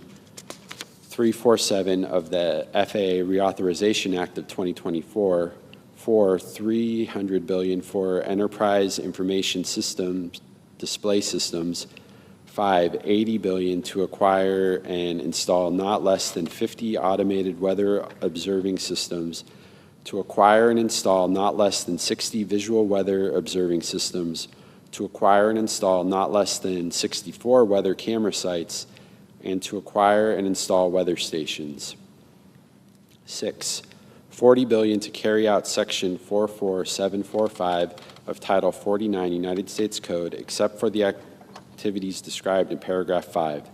S7: 347 of the FAA Reauthorization Act of 2024, for $300 billion for enterprise information systems, display systems, 5, $80 billion to acquire and install not less than 50 automated weather observing systems, to acquire and install not less than 60 visual weather observing systems, to acquire and install not less than 64 weather camera sites, and to acquire and install weather stations. 6, $40 billion to carry out Section 44745 of Title 49 United States Code, except for the activities described in paragraph 5.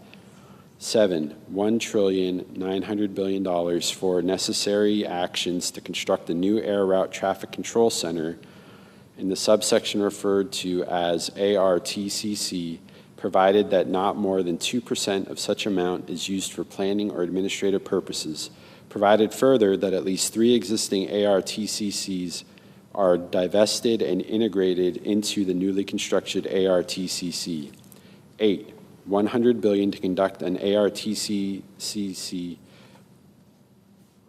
S7: 7, $1,900 billion for necessary actions to construct a new air route traffic control center in the subsection referred to as ARTCC, provided that not more than 2% of such amount is used for planning or administrative purposes, provided further that at least 3 existing ARTCCs are divested and integrated into the newly constructed ARTCC. 8, $100 billion to conduct an ARTCC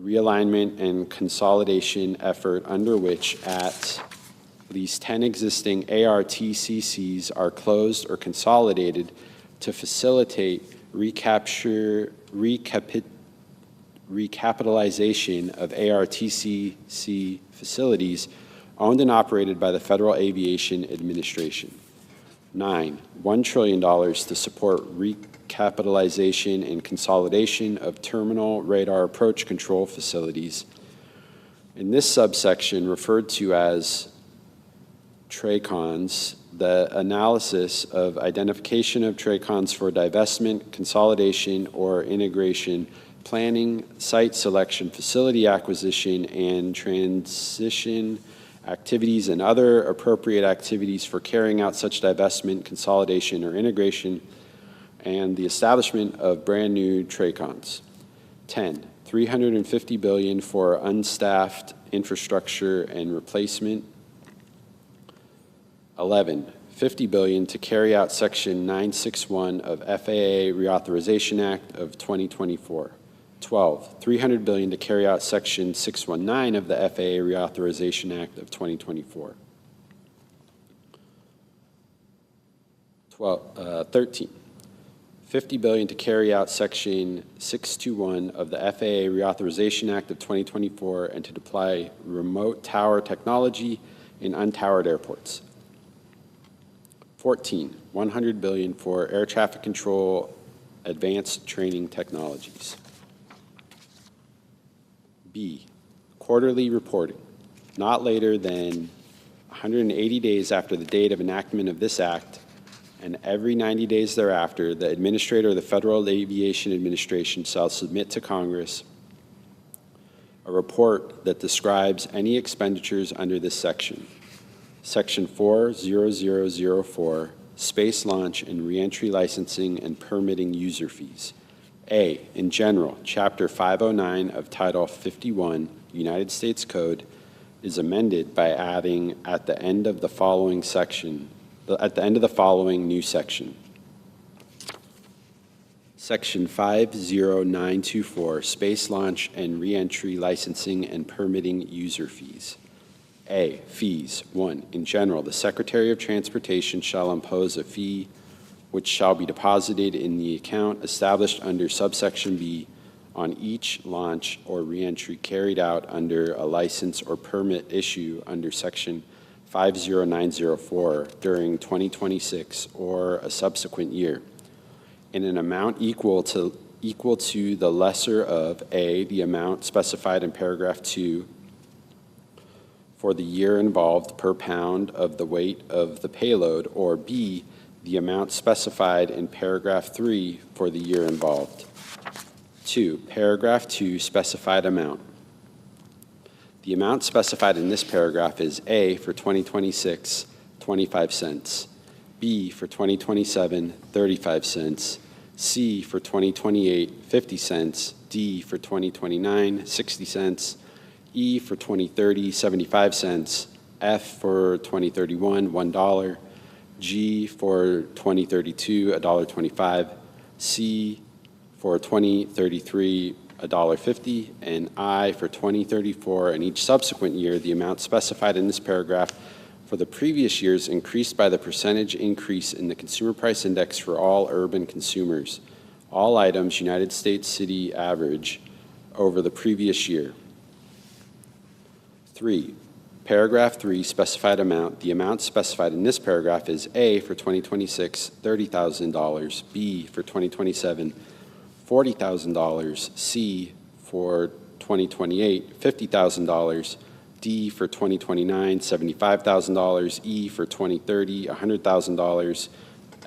S7: realignment and consolidation effort under which at least 10 existing ARTCCs are closed or consolidated to facilitate recapitalization of ARTCC facilities owned and operated by the Federal Aviation Administration. 9, $1 trillion to support recapitalization and consolidation of terminal radar approach control facilities. In this subsection, referred to as TRACONs, the analysis of identification of TRACONs for divestment, consolidation, or integration, planning, site selection, facility acquisition, and transition activities and other appropriate activities for carrying out such divestment, consolidation, or integration, and the establishment of brand new TRACONs. 10, $350 billion for unstaffed infrastructure and replacement. 11, $50 billion to carry out Section 961 of FAA Reauthorization Act of 2024. 12, $300 billion to carry out Section 619 of the FAA Reauthorization Act of 2024. 13, $50 billion to carry out Section 621 of the FAA Reauthorization Act of 2024 and to deploy remote tower technology in untowered airports. 14, $100 billion for air traffic control advanced training technologies. B, quarterly reporting. Not later than 180 days after the date of enactment of this act, and every 90 days thereafter, the Administrator of the Federal Aviation Administration shall submit to Congress a report that describes any expenditures under this section. Section 40004, Space Launch and Reentry Licensing and Permitting User Fees. A, in general, Chapter 509 of Title 51 United States Code is amended by adding at the end of the following new section. Section 50924, Space Launch and Reentry Licensing and Permitting User Fees. A, fees. 1, in general, the Secretary of Transportation shall impose a fee which shall be deposited in the account established under subsection B on each launch or reentry carried out under a license or permit issue under section 50904 during 2026 or a subsequent year, in an amount equal to the lesser of A, the amount specified in paragraph 2 for the year involved per pound of the weight of the payload, or B, the amount specified in paragraph 3 for the year involved. 2, paragraph 2, specified amount. The amount specified in this paragraph is A, for 2026, 25 cents, B, for 2027, 35 cents, C, for 2028, 50 cents, D, for 2029, 60 cents, E, for 2030, 75 cents, F, for 2031, $1, G, for 2032, $1.25, C, for 2033, $1.50, and I for 2034 and each subsequent year, the amount specified in this paragraph for the previous years increased by the percentage increase in the Consumer Price Index for all urban consumers, all items United States city average over the previous year. 3, paragraph 3, specified amount. The amount specified in this paragraph is A, for 2026, $30,000, B, for 2027, $40,000, C, for 2028, $50,000, D, for 2029, $75,000, E, for 2030, $100,000,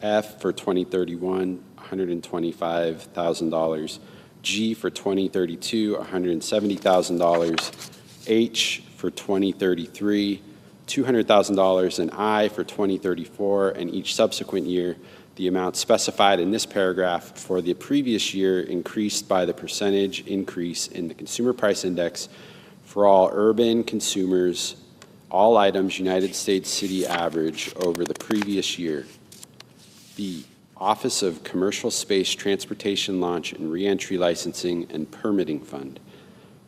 S7: F, for 2031, $125,000, G, for 2032, $170,000, H, for 2033, $200,000, and I for 2034 and each subsequent year. The amount specified in this paragraph for the previous year increased by the percentage increase in the Consumer Price Index for all urban consumers, all items United States city average over the previous year. B, Office of Commercial Space Transportation Launch and Reentry Licensing and Permitting Fund.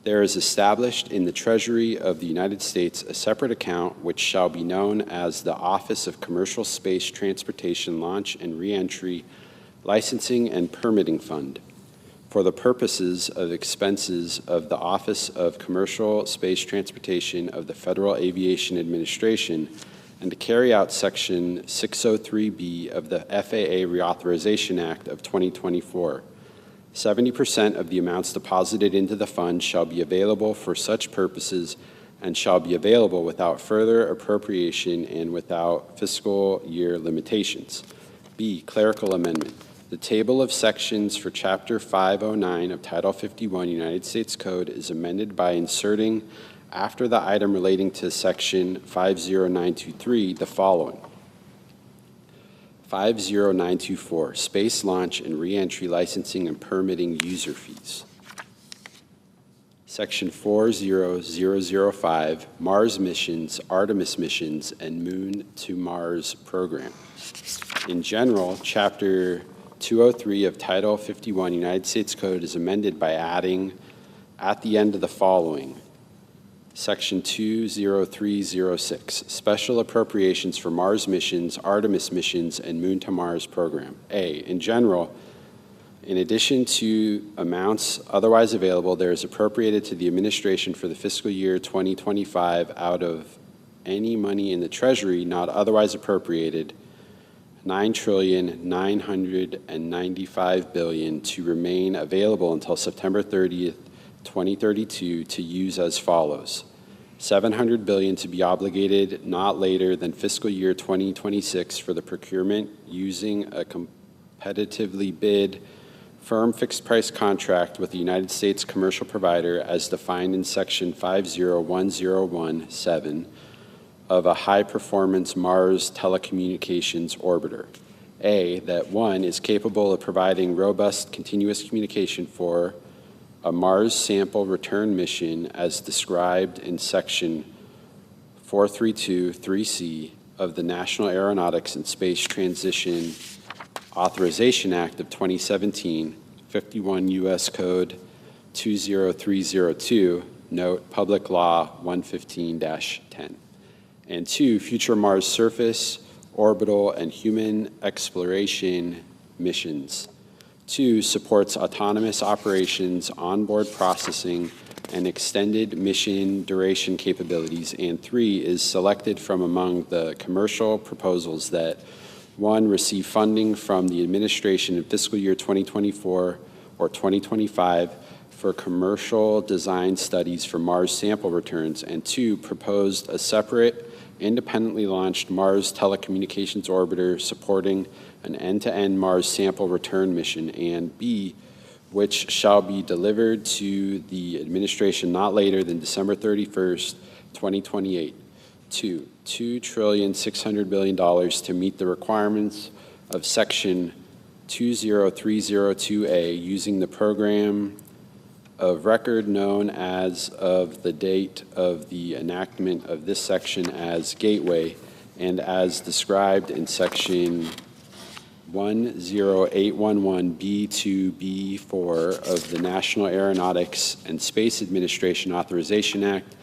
S7: There is established in the Treasury of the United States a separate account which shall be known as the Office of Commercial Space Transportation Launch and Reentry Licensing and Permitting Fund for the purposes of expenses of the Office of Commercial Space Transportation of the Federal Aviation Administration and to carry out Section 603B of the FAA Reauthorization Act of 2024. 70% of the amounts deposited into the fund shall be available for such purposes and shall be available without further appropriation and without fiscal year limitations. B, clerical amendment. The table of sections for Chapter 509 of Title 51 United States Code is amended by inserting after the item relating to Section 50923 the following. 50924, Space Launch and Reentry Licensing and Permitting User Fees. Section 40005, Mars Missions, Artemis Missions, and Moon to Mars Program. In general, Chapter 203 of Title 51 United States Code is amended by adding at the end of the following. Section 20306, Special Appropriations for Mars Missions, Artemis Missions, and Moon to Mars Program. A, in general, in addition to amounts otherwise available, there is appropriated to the administration for the fiscal year 2025 out of any money in the Treasury not otherwise appropriated, $9,995 billion to remain available until September 30th, 2032 to use as follows. $700 billion to be obligated not later than fiscal year 2026 for the procurement using a competitively bid firm fixed price contract with the United States commercial provider as defined in Section 501017 of a high-performance Mars telecommunications orbiter. A, that one is capable of providing robust continuous communication for a Mars sample return mission as described in Section 432(3)C of the National Aeronautics and Space Transition Authorization Act of 2017, 51 U.S. Code 20302, note Public Law 115-10. And two, future Mars surface, orbital, and human exploration missions. Two, supports autonomous operations, onboard processing, and extended mission duration capabilities. And three, is selected from among the commercial proposals that one, receive funding from the administration in fiscal year 2024 or 2025 for commercial design studies for Mars sample returns, and two, proposed a separate, independently launched Mars telecommunications orbiter supporting an end-to-end Mars sample return mission, and B, which shall be delivered to the administration not later than December 31st, 2028. Two, $2.6 trillion to meet the requirements of Section 20302A using the program of record known as of the date of the enactment of this section as Gateway, and as described in Section 10811B2B4 of the National Aeronautics and Space Administration Authorization Act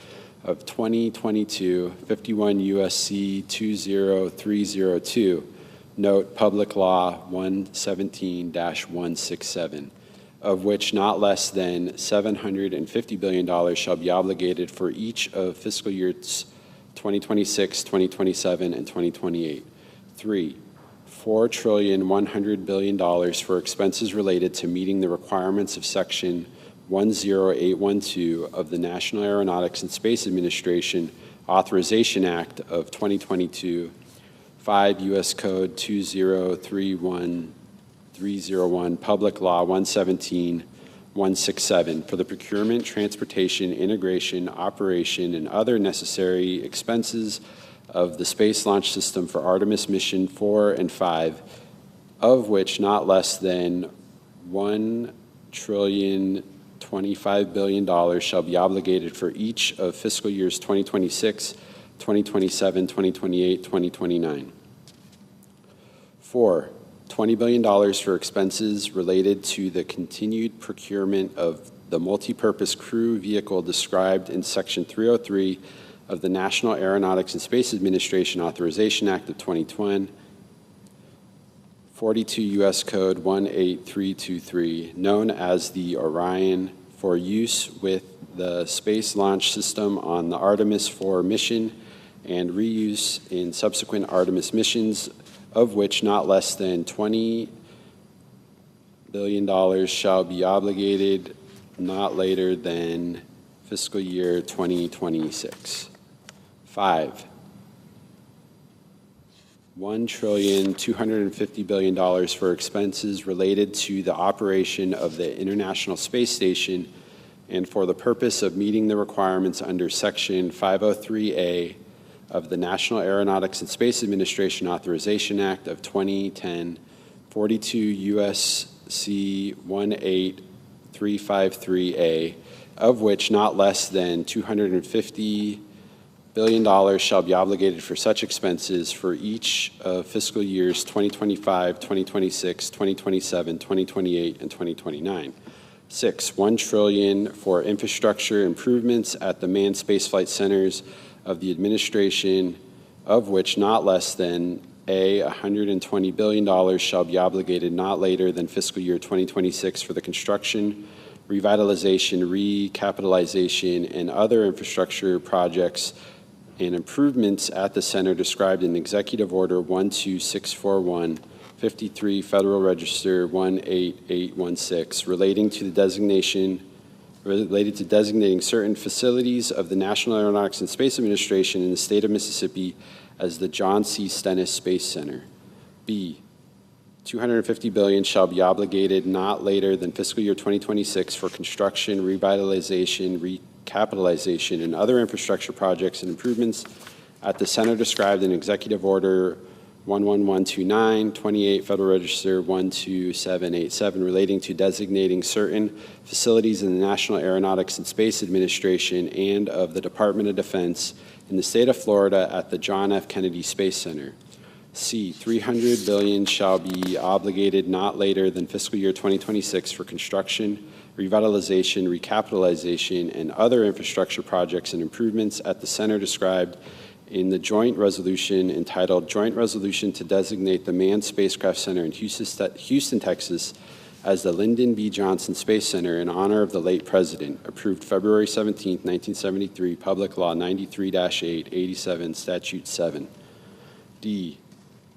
S7: of 2022, 51 U.S.C. 20302, note Public Law 117-167, of which not less than $750 billion shall be obligated for each of fiscal years 2026, 2027, and 2028. Three, $4.1 trillion for expenses related to meeting the requirements of Section 10812 of the National Aeronautics and Space Administration Authorization Act of 2022, 5 U.S. Code 2031301, Public Law 117-167, for the procurement, transportation, integration, operation, and other necessary expenses of the Space Launch System for Artemis Mission 4 and 5, of which not less than $1.025 billion shall be obligated for each of fiscal years 2026, 2027, 2028, 2029. Four, $20 billion for expenses related to the continued procurement of the multi-purpose crew vehicle described in Section 303 of the National Aeronautics and Space Administration Authorization Act of 2020, 42 U.S. Code 18323, known as the Orion, for use with the Space Launch System on the Artemis 4 mission and reuse in subsequent Artemis missions, of which not less than $20 billion shall be obligated not later than fiscal year 2026. Five, $1.25 billion for expenses related to the operation of the International Space Station and for the purpose of meeting the requirements under Section 503A of the National Aeronautics and Space Administration Authorization Act of 2010, 42 U.S.C. 18353A, of which not less than $250 billion shall be obligated for such expenses for each of fiscal years 2025, 2026, 2027, 2028, and 2029. Six, $1 trillion for infrastructure improvements at the manned spaceflight centers of the administration, of which not less than $120 billion shall be obligated not later than fiscal year 2026 for the construction, revitalization, recapitalization, and other infrastructure projects and improvements at the center described in Executive Order 12641, 53 Federal Register 18816, related to designating certain facilities of the National Aeronautics and Space Administration in the state of Mississippi as the John C. Stennis Space Center. B, $250 billion shall be obligated not later than fiscal year 2026 for construction, revitalization, recapitalization, and other infrastructure projects and improvements at the center described in Executive Order 11129, 28 Federal Register 12787, relating to designating certain facilities in the National Aeronautics and Space Administration and of the Department of Defense in the state of Florida at the John F. Kennedy Space Center. C, $300 billion shall be obligated not later than fiscal year 2026 for construction, revitalization, recapitalization, and other infrastructure projects and improvements at the center described in the joint resolution entitled Joint Resolution to Designate the Manned Spacecraft Center in Houston, Texas as the Lyndon B. Johnson Space Center in honor of the late president, approved February 17, 1973, Public Law 93-8, 87, Statute 7. D,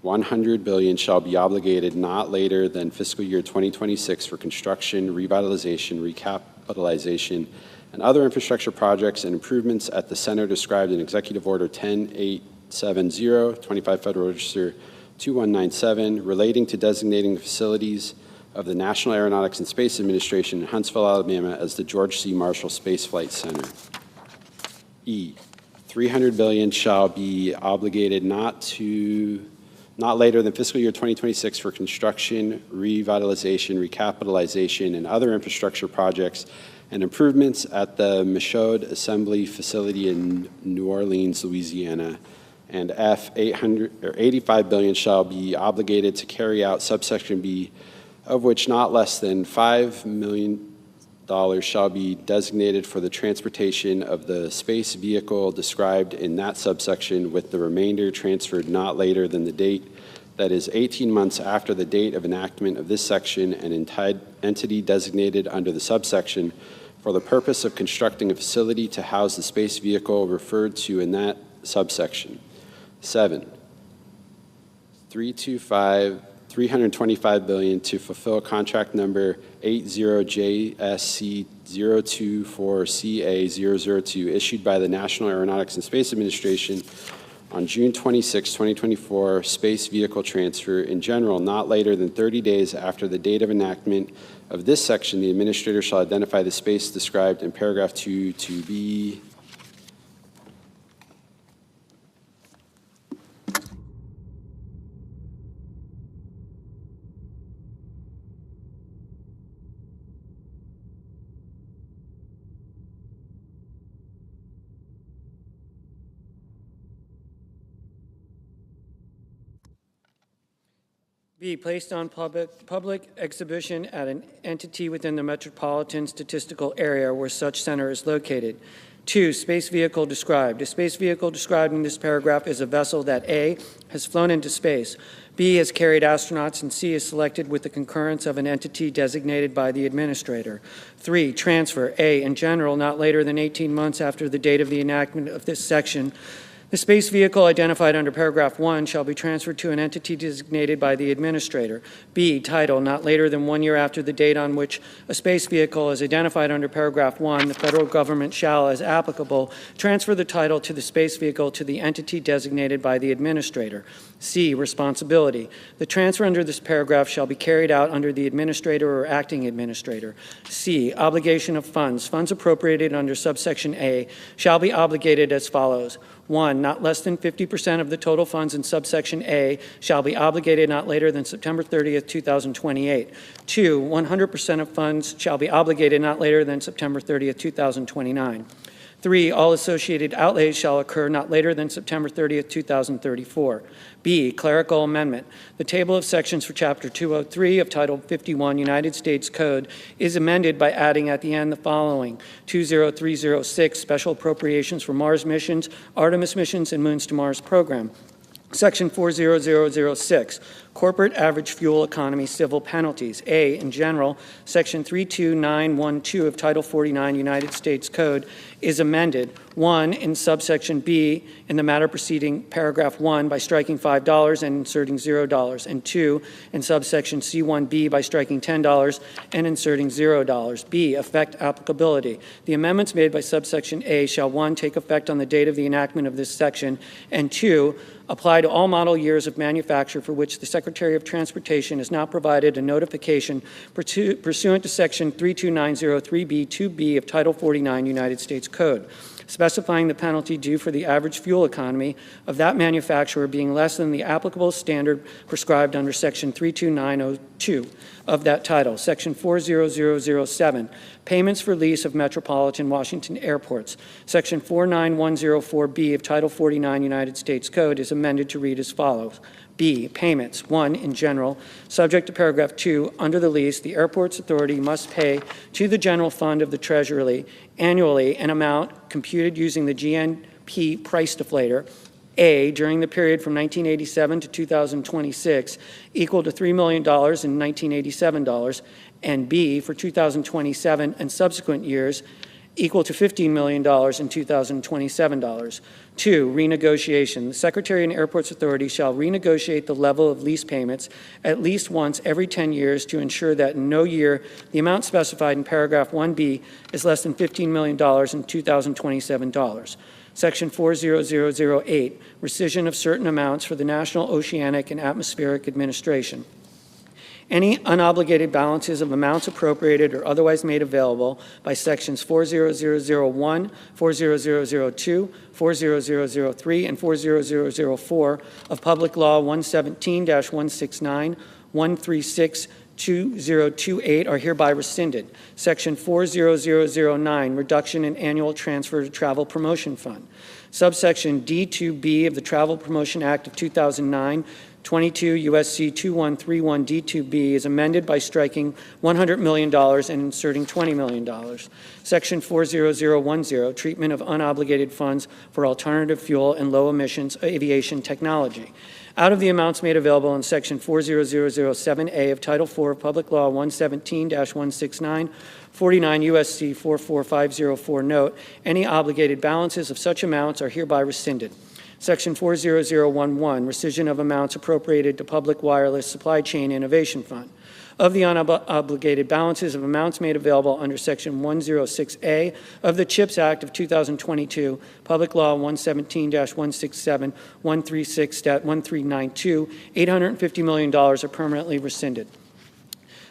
S7: $100 billion shall be obligated not later than fiscal year 2026 for construction, revitalization, recapitalization, and other infrastructure projects and improvements at the center described in Executive Order 10870, 25 Federal Register 2197, relating to designating the facilities of the National Aeronautics and Space Administration in Huntsville, Alabama as the George C. Marshall Space Flight Center. E, $300 billion shall be obligated not later than fiscal year 2026 for construction, revitalization, recapitalization, and other infrastructure projects and improvements at the Michaud Assembly Facility in New Orleans, Louisiana. And F, $85 billion shall be obligated to carry out subsection B, of which not less than $5 million shall be designated for the transportation of the space vehicle described in that subsection, with the remainder transferred not later than the date, that is 18 months after the date of enactment of this section, and entity designated under the subsection for the purpose of constructing a facility to house the space vehicle referred to in that subsection. 7, $325 billion to fulfill contract number 80JSC024CA002 issued by the National Aeronautics and Space Administration on June 26, 2024, space vehicle transfer in general, not later than 30 days after the date of enactment of this section. The administrator shall identify the space described in paragraph 2 to be
S1: B, placed on public exhibition at an entity within the metropolitan statistical area where such center is located. 2, space vehicle described. A space vehicle described in this paragraph is a vessel that A, has flown into space, B, has carried astronauts, and C, is selected with the concurrence of an entity designated by the administrator. 3, transfer. A, in general, not later than 18 months after the date of the enactment of this section, the space vehicle identified under paragraph 1 shall be transferred to an entity designated by the administrator. B, title, not later than 1 year after the date on which a space vehicle is identified under paragraph 1, the federal government shall, as applicable, transfer the title to the space vehicle to the entity designated by the administrator. C, responsibility. The transfer under this paragraph shall be carried out under the administrator or acting administrator. C, obligation of funds. Funds appropriated under subsection A shall be obligated as follows. 1, not less than 50% of the total funds in subsection A shall be obligated not later than September 30th, 2028. 2, 100% of funds shall be obligated not later than September 30th, 2029. 3, all associated outlays shall occur not later than September 30th, 2034. B, clerical amendment. The table of sections for Chapter 203 of Title 51 United States Code is amended by adding at the end the following: 20306, Special Appropriations for Mars Missions, Artemis Missions, and Moons to Mars Program. Section 40006, Corporate Average Fuel Economy Civil Penalties. A, in general, Section 32912 of Title 49 United States Code is amended. 1, in subsection B, in the matter preceding paragraph 1 by striking $5 and inserting $0, and 2, in subsection C1B by striking $10 and inserting $0. B, effect applicability. The amendments made by subsection A shall 1, take effect on the date of the enactment of this section, and 2, apply to all model years of manufacture for which the Secretary of Transportation has not provided a notification pursuant to Section 32903B2B of Title 49 United States Code. specifying the penalty due for the average fuel economy of that manufacturer being less than the applicable standard prescribed under Section 32902 of that title. Section 40007, payments for lease of metropolitan Washington airports. Section 49104B of Title 49 United States Code is amended to read as follows. B, payments. 1, in general, subject to paragraph 2, under the lease, the airport's authority must pay to the general fund of the Treasury annually an amount computed using the GNP price deflator, A, during the period from 1987 to 2026, equal to $3 million in 1987 dollars, and B, for 2027 and subsequent years, equal to $15 million in 2027 dollars. 2, renegotiation. The Secretary and Airports Authority shall renegotiate the level of lease payments at least once every 10 years to ensure that in no year the amount specified in paragraph 1B is less than $15 million in 2027 dollars. Section 40008, rescission of certain amounts for the National Oceanic and Atmospheric Administration. Any unobligated balances of amounts appropriated or otherwise made available by sections 40001, 40002, 40003, and 40004 of Public Law 117-169, 136-2028 are hereby rescinded. Section 40009, reduction in annual transfer to Travel Promotion Fund. Subsection D2B of the Travel Promotion Act of 2009, 22 U.S.C. 2131 D2B is amended by striking $100 million and inserting $20 million. Section 40010, treatment of unobligated funds for alternative fuel and low emissions aviation technology. Out of the amounts made available in Section 40007A of Title IV of Public Law 117-169, 49 U.S.C. 44504 note, any obligated balances of such amounts are hereby rescinded. Section 40011, rescission of amounts appropriated to Public Wireless Supply Chain Innovation Fund. Of the unobligated balances of amounts made available under Section 106A of the CHIPS Act of 2022, Public Law 117-167, 136-1392, $850 million are permanently rescinded.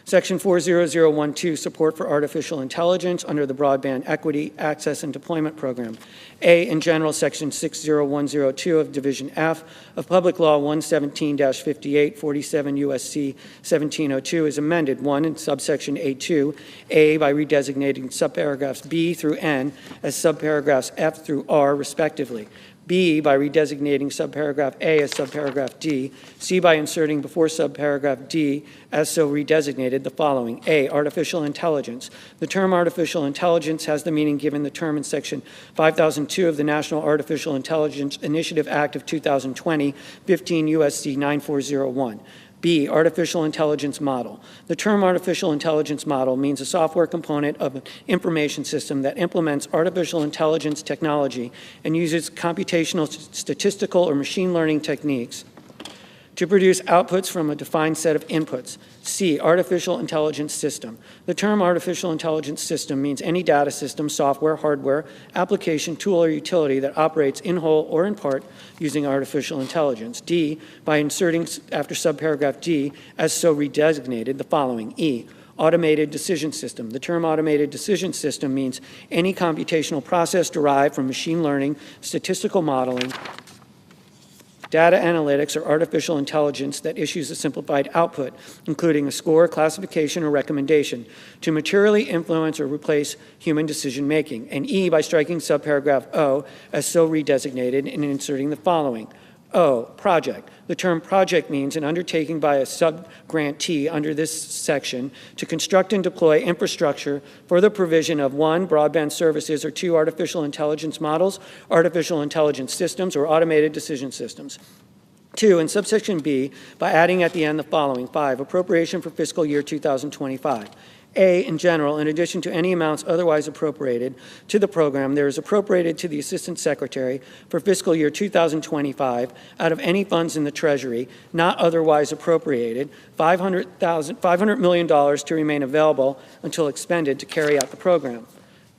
S1: Section 40012, support for artificial intelligence under the Broadband Equity, Access, and Deployment Program. A, in general, Section 60102 of Division F of Public Law 117-58, 47 U.S.C. 1702 is amended. 1, in subsection A2, A, by redesignating subparagraphs B through N as subparagraphs F through R, respectively. B, by redesignating subparagraph A as subparagraph D. C, by inserting before subparagraph D as so redesignated the following. A, artificial intelligence. The term artificial intelligence has the meaning given the term in Section 5002 of the National Artificial Intelligence Initiative Act of 2020, 15 U.S.C. 9401. B, artificial intelligence model. The term artificial intelligence model means a software component of an information system that implements artificial intelligence technology and uses computational, statistical, or machine learning techniques to produce outputs from a defined set of inputs. C, artificial intelligence system. The term artificial intelligence system means any data system, software, hardware, application, tool, or utility that operates in whole or in part using artificial intelligence. D, by inserting after subparagraph D as so redesignated the following. E, automated decision system. The term automated decision system means any computational process derived from machine learning, statistical modeling, data analytics, or artificial intelligence that issues a simplified output, including a score, classification, or recommendation, to materially influence or replace human decision-making. And E, by striking subparagraph O as so redesignated and inserting the following. O, project. The term project means an undertaking by a sub-grantee under this section to construct and deploy infrastructure for the provision of 1, broadband services, or 2, artificial intelligence models, artificial intelligence systems, or automated decision systems. 2, in subsection B, by adding at the end the following. 5, appropriation for fiscal year 2025. A, in general, in addition to any amounts otherwise appropriated to the program, there is appropriated to the Assistant Secretary for fiscal year 2025 out of any funds in the Treasury not otherwise appropriated, $500 million to remain available until expended to carry out the program.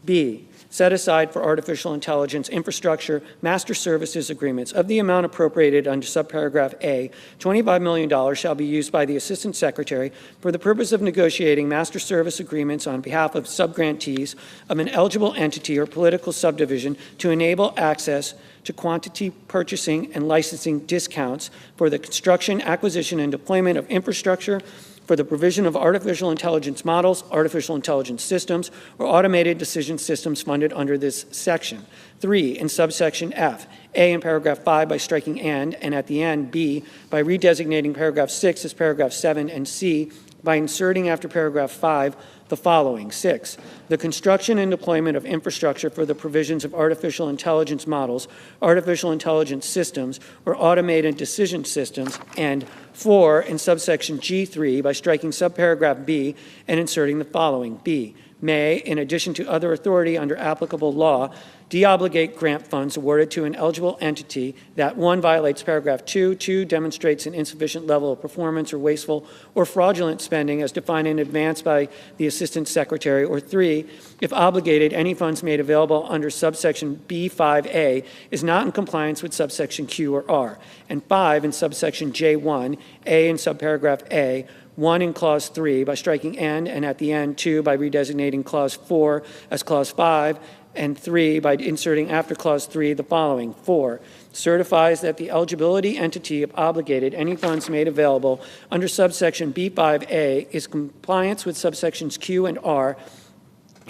S1: B, set aside for artificial intelligence infrastructure master services agreements of the amount appropriated under subparagraph A, $25 million shall be used by the Assistant Secretary for the purpose of negotiating master service agreements on behalf of subgrantees of an eligible entity or political subdivision to enable access to quantity purchasing and licensing discounts for the construction, acquisition, and deployment of infrastructure for the provision of artificial intelligence models, artificial intelligence systems, or automated decision systems funded under this section. 3, in subsection F, A in paragraph 5 by striking and at the end, B, by redesignating paragraph 6 as paragraph 7, and C, by inserting after paragraph 5 the following. 6, the construction and deployment of infrastructure for the provisions of artificial intelligence models, artificial intelligence systems, or automated decision systems, and 4, in subsection G3, by striking subparagraph B and inserting the following. B, may, in addition to other authority under applicable law, deobligate grant funds awarded to an eligible entity that 1, violates paragraph 2, 2, demonstrates an insufficient level of performance or wasteful or fraudulent spending as defined in advance by the Assistant Secretary, or 3, if obligated, any funds made available under subsection B5A is not in compliance with subsection Q or R, and 5, in subsection J1, A in subparagraph A, 1 in clause 3 by striking and at the end, 2 by redesignating clause 4 as clause 5, and 3 by inserting after clause 3 the following. 4, certifies that the eligibility entity of obligated any funds made available under subsection B5A is compliance with subsections Q and R,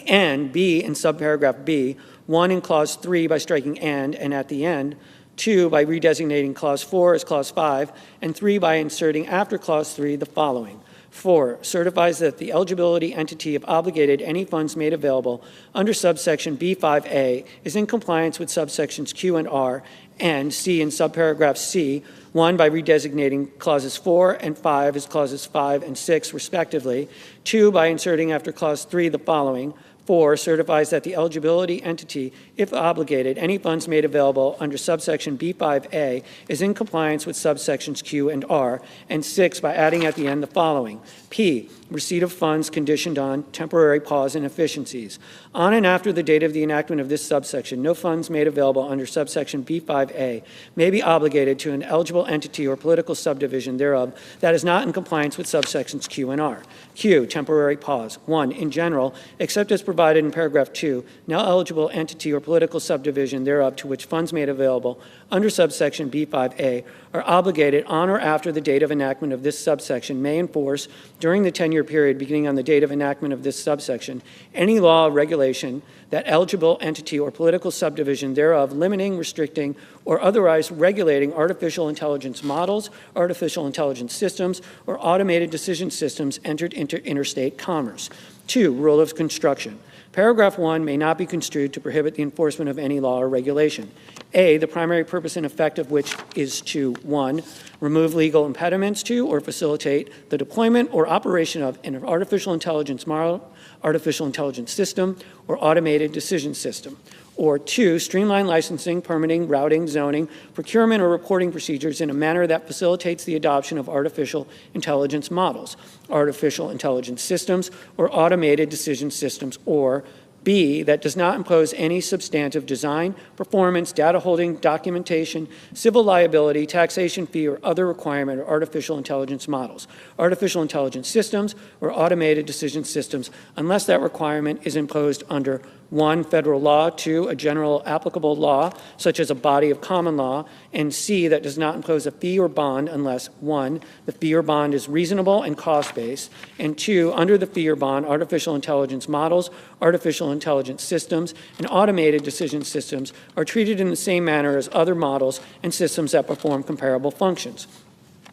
S1: and B in subparagraph B, 1 in clause 3 by striking and at the end, 2 by redesignating clause 4 as clause 5, and 3 by inserting after clause 3 the following. 4, certifies that the eligibility entity of obligated any funds made available under subsection B5A is in compliance with subsections Q and R, and C in subparagraph C, 1 by redesignating clauses 4 and 5 as clauses 5 and 6 respectively, 2 by inserting after clause 3 the following. 4, certifies that the eligibility entity, if obligated, any funds made available under subsection B5A is in compliance with subsections Q and R, and 6, by adding at the end the following. P, receipt of funds conditioned on temporary pause and efficiencies. On and after the date of the enactment of this subsection, no funds made available under subsection B5A may be obligated to an eligible entity or political subdivision thereof that is not in compliance with subsections Q and R. Q, temporary pause. 1, in general, except as provided in paragraph 2, no eligible entity or political subdivision thereof to which funds made available under subsection B5A are obligated on or after the date of enactment of this subsection may enforce during the 10-year period beginning on the date of enactment of this subsection any law or regulation that eligible entity or political subdivision thereof limiting, restricting, or otherwise regulating artificial intelligence models, artificial intelligence systems, or automated decision systems entered into interstate commerce. 2, rule of construction. Paragraph 1 may not be construed to prohibit the enforcement of any law or regulation. A, the primary purpose and effect of which is to 1, remove legal impediments to or facilitate the deployment or operation of an artificial intelligence model, artificial intelligence system, or automated decision system. Or 2, streamline licensing, permitting, routing, zoning, procurement, or reporting procedures in a manner that facilitates the adoption of artificial intelligence models, artificial intelligence systems, or automated decision systems. Or B, that does not impose any substantive design, performance, data holding, documentation, civil liability, taxation fee, or other requirement of artificial intelligence models, artificial intelligence systems, or automated decision systems, unless that requirement is imposed under 1, federal law, 2, a general applicable law, such as a body of common law, and C, that does not impose a fee or bond unless 1, the fee or bond is reasonable and cost-based, and 2, under the fee or bond, artificial intelligence models, artificial intelligence systems, and automated decision systems are treated in the same manner as other models and systems that perform comparable functions.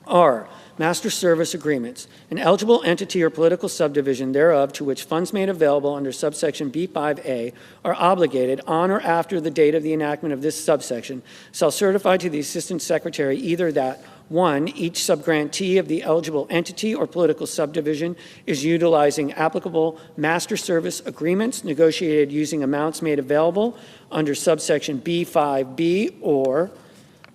S1: R, master service agreements. An eligible entity or political subdivision thereof to which funds made available under subsection B5A are obligated on or after the date of the enactment of this subsection shall certify to the Assistant Secretary either that 1, each subgrantee of the eligible entity or political subdivision is utilizing applicable master service agreements negotiated using amounts made available under subsection B5B, or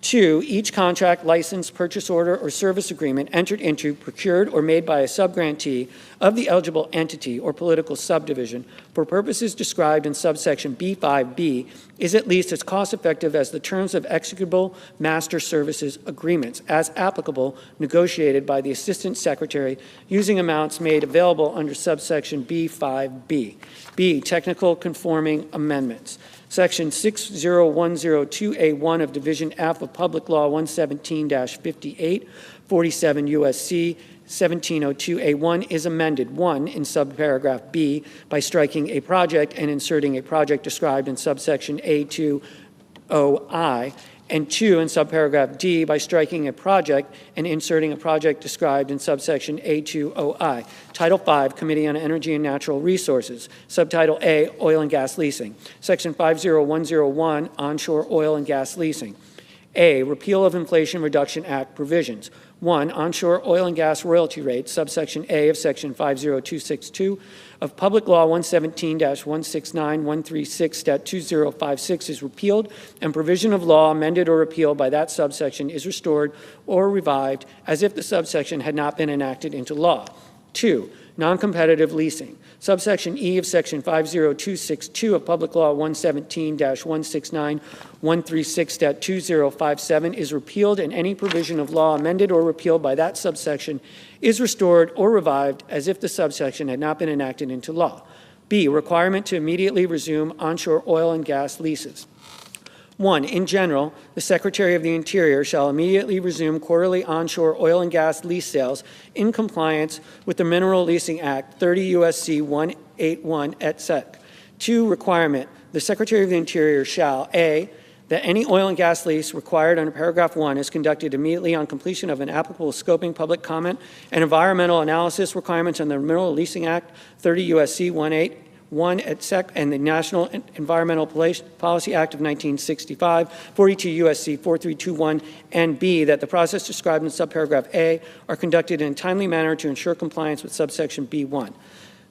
S1: 2, each contract, license, purchase order, or service agreement entered into, procured, or made by a subgrantee of the eligible entity or political subdivision for purposes described in subsection B5B is at least as cost-effective as the terms of executable master services agreements, as applicable, negotiated by the Assistant Secretary using amounts made available under subsection B5B. B, technical conforming amendments. Section 60102A1 of Division F of Public Law 117-58, 47 U.S.C. 1702A1 is amended, 1, in subparagraph B, by striking a project and inserting a project described in subsection A2OI, and 2, in subparagraph D, by striking a project and inserting a project described in subsection A2OI. Title V, Committee on Energy and Natural Resources. Subtitle A, Oil and Gas Leasing. Section 50101, Onshore Oil and Gas Leasing. A, Repeal of Inflation Reduction Act provisions. 1, onshore oil and gas royalty rates, subsection A of section 50262 of Public Law 117-169-136-2056 is repealed, and provision of law amended or repealed by that subsection is restored or revived as if the subsection had not been enacted into law. 2, non-competitive leasing. Subsection E of section 50262 of Public Law 117-169-136-2057 is repealed, and any provision of law amended or repealed by that subsection is restored or revived as if the subsection had not been enacted into law. B, requirement to immediately resume onshore oil and gas leases. 1, in general, the Secretary of the Interior shall immediately resume quarterly onshore oil and gas lease sales in compliance with the Mineral Leasing Act 30 U.S.C. 181 et sec. 2, requirement, the Secretary of the Interior shall, A, that any oil and gas lease required under paragraph 1 is conducted immediately on completion of an applicable scoping, public comment, and environmental analysis requirements under the Mineral Leasing Act 30 U.S.C. 181 et sec. And the National Environmental Policy Act of 1965, 42 U.S.C. 4321, and B, that the process described in subparagraph A are conducted in a timely manner to ensure compliance with subsection B1.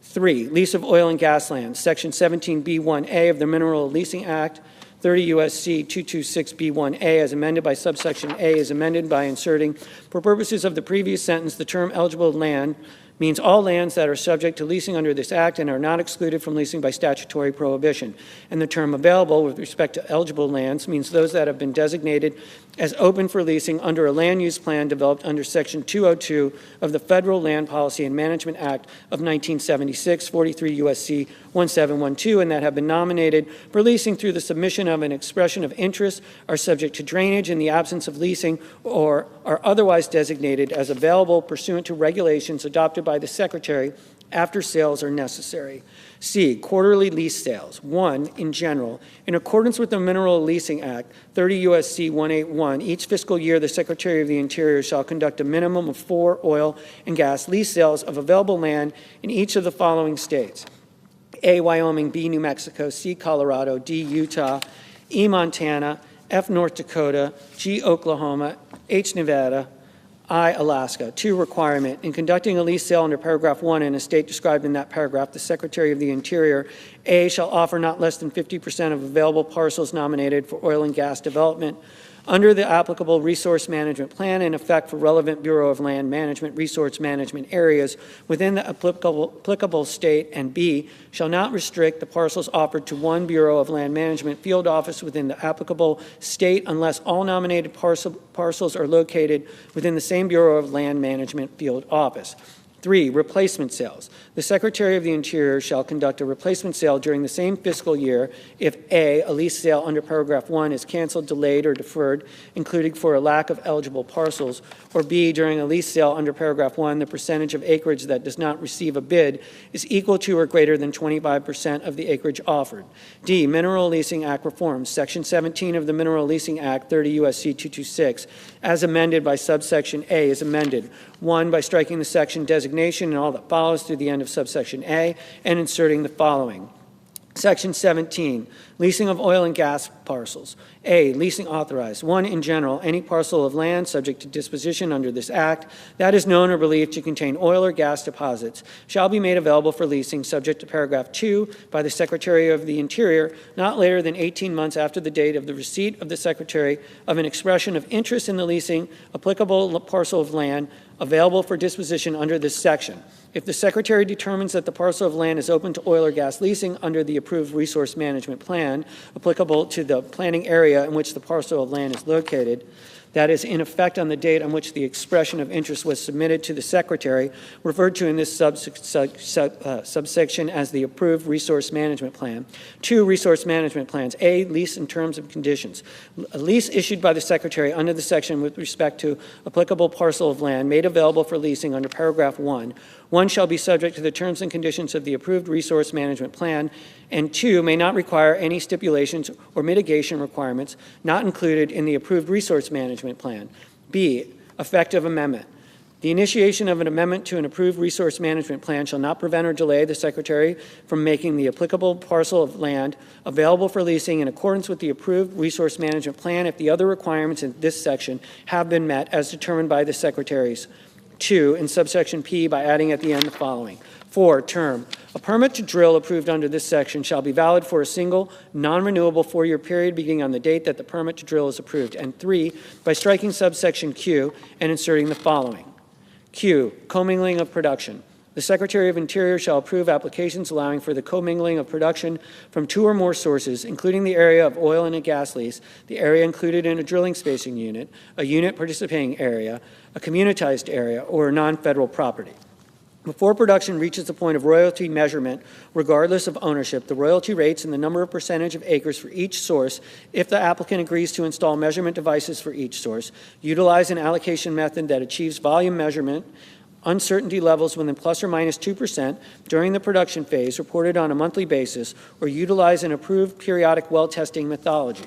S1: 3, lease of oil and gas lands, section 17B1A of the Mineral Leasing Act, 30 U.S.C. 226B1A, as amended by subsection A, is amended by inserting, for purposes of the previous sentence, the term eligible land means all lands that are subject to leasing under this act and are not excluded from leasing by statutory prohibition. And the term available with respect to eligible lands means those that have been designated as open for leasing under a land use plan developed under Section 202 of the Federal Land Policy and Management Act of 1976, 43 U.S.C. 1712, and that have been nominated for leasing through the submission of an expression of interest, are subject to drainage in the absence of leasing, or are otherwise designated as available pursuant to regulations adopted by the Secretary after sales are necessary. C, quarterly lease sales. 1, in general, in accordance with the Mineral Leasing Act, 30 U.S.C. 181, each fiscal year the Secretary of the Interior shall conduct a minimum of 4 oil and gas lease sales of available land in each of the following states: A, Wyoming, B, New Mexico, C, Colorado, D, Utah, E, Montana, F, North Dakota, G, Oklahoma, H, Nevada, I, Alaska. 2, requirement. In conducting a lease sale under paragraph 1 in a state described in that paragraph, the Secretary of the Interior, A, shall offer not less than 50% of available parcels nominated for oil and gas development under the applicable resource management plan in effect for relevant Bureau of Land Management resource management areas within the applicable state, and B, shall not restrict the parcels offered to one Bureau of Land Management field office within the applicable state unless all nominated parcels are located within the same Bureau of Land Management field office. 3, replacement sales. The Secretary of the Interior shall conduct a replacement sale during the same fiscal year if A, a lease sale under paragraph 1 is canceled, delayed, or deferred, including for a lack of eligible parcels, or B, during a lease sale under paragraph 1, the percentage of acreage that does not receive a bid is equal to or greater than 25% of the acreage offered. D, Mineral Leasing Act reforms. Section 17 of the Mineral Leasing Act, 30 U.S.C. 226, as amended by subsection A, is amended. 1, by striking the section designation and all that follows through the end of subsection A and inserting the following. Section 17, leasing of oil and gas parcels. A, leasing authorized. 1, in general, any parcel of land subject to disposition under this act that is known or believed to contain oil or gas deposits shall be made available for leasing subject to paragraph 2 by the Secretary of the Interior not later than 18 months after the date of the receipt of the Secretary of an expression of interest in the leasing applicable parcel of land available for disposition under this section. If the Secretary determines that the parcel of land is open to oil or gas leasing under the approved resource management plan applicable to the planning area in which the parcel of land is located, that is in effect on the date on which the expression of interest was submitted to the Secretary, referred to in this subsection as the approved resource management plan. 2, resource management plans. A, lease and terms and conditions. A lease issued by the Secretary under the section with respect to applicable parcel of land made available for leasing under paragraph 1. 1 shall be subject to the terms and conditions of the approved resource management plan, and 2 may not require any stipulations or mitigation requirements not included in the approved resource management plan. B, effective amendment. The initiation of an amendment to an approved resource management plan shall not prevent or delay the Secretary from making the applicable parcel of land available for leasing in accordance with the approved resource management plan if the other requirements in this section have been met as determined by the Secretary's. 2, in subsection P by adding at the end the following. 4, term. A permit to drill approved under this section shall be valid for a single, non-renewable 4-year period beginning on the date that the permit to drill is approved. And 3, by striking subsection Q and inserting the following. Q, commingling of production. The Secretary of Interior shall approve applications allowing for the commingling of production from 2 or more sources, including the area of oil and a gas lease, the area included in a drilling spacing unit, a unit participating area, a communitized area, or a non-federal property. Before production reaches the point of royalty measurement, regardless of ownership, the royalty rates and the number of percentage of acres for each source, if the applicant agrees to install measurement devices for each source, utilize an allocation method that achieves volume measurement, uncertainty levels within plus or minus 2% during the production phase reported on a monthly basis, or utilize an approved periodic well testing methodology.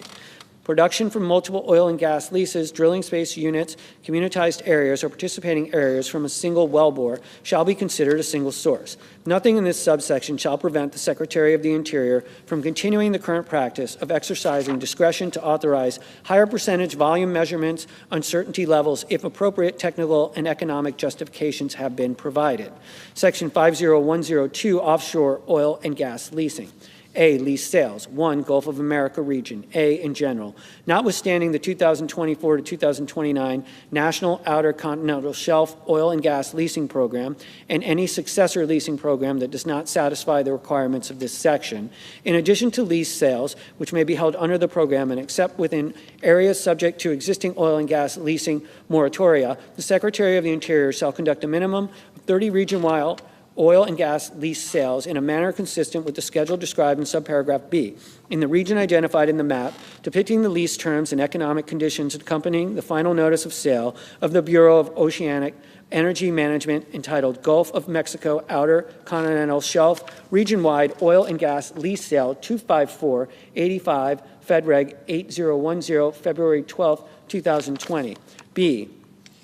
S1: Production from multiple oil and gas leases, drilling space units, communitized areas, or participating areas from a single wellbore shall be considered a single source. Nothing in this subsection shall prevent the Secretary of the Interior from continuing the current practice of exercising discretion to authorize higher percentage volume measurements, uncertainty levels, if appropriate technical and economic justifications have been provided. Section 50102, offshore oil and gas leasing. A, lease sales. 1, Gulf of America region. A, in general. Notwithstanding the 2024 to 2029 National Outer Continental Shelf Oil and Gas Leasing Program and any successor leasing program that does not satisfy the requirements of this section, in addition to lease sales, which may be held under the program and except within areas subject to existing oil and gas leasing moratoria, the Secretary of the Interior shall conduct a minimum of 30 region-wide oil and gas lease sales in a manner consistent with the schedule described in subparagraph B, in the region identified in the map, depicting the lease terms and economic conditions accompanying the final notice of sale of the Bureau of Oceanic Energy Management entitled Gulf of Mexico Outer Continental Shelf Region-Wide Oil and Gas Lease Sale 25485 FedReg 8010 February 12, 2020. B,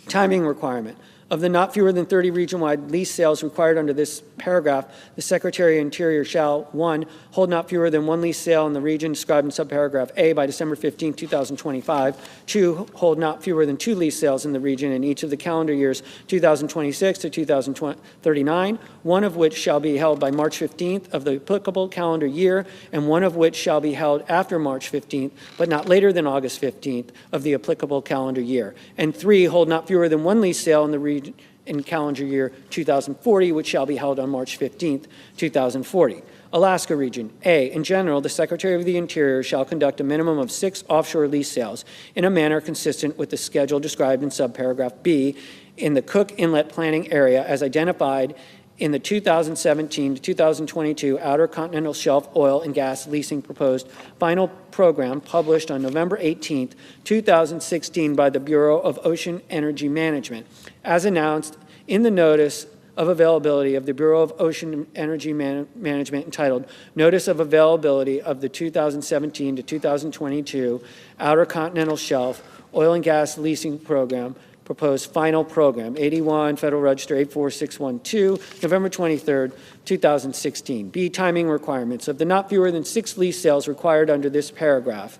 S1: timing requirement. Of the not fewer than 30 region-wide lease sales required under this paragraph, the Secretary of Interior shall, 1, hold not fewer than 1 lease sale in the region described in subparagraph A by December 15, 2025, 2, hold not fewer than 2 lease sales in the region in each of the calendar years 2026 to 2039, 1 of which shall be held by March 15th of the applicable calendar year, and 1 of which shall be held after March 15th, but not later than August 15th of the applicable calendar year, and 3, hold not fewer than 1 lease sale in the region in calendar year 2040, which shall be held on March 15th, 2040. Alaska region. A, in general, the Secretary of the Interior shall conduct a minimum of 6 offshore lease sales in a manner consistent with the schedule described in subparagraph B in the Cook Inlet planning area as identified in the 2017 to 2022 Outer Continental Shelf Oil and Gas Leasing Proposed Final Program published on November 18, 2016 by the Bureau of Ocean Energy Management, as announced in the Notice of Availability of the Bureau of Ocean Energy Management entitled Notice of Availability of the 2017 to 2022 Outer Continental Shelf Oil and Gas Leasing Program Proposed Final Program, 81 Federal Register 84612, November 23, 2016. B, timing requirements. Of the not fewer than 6 lease sales required under this paragraph,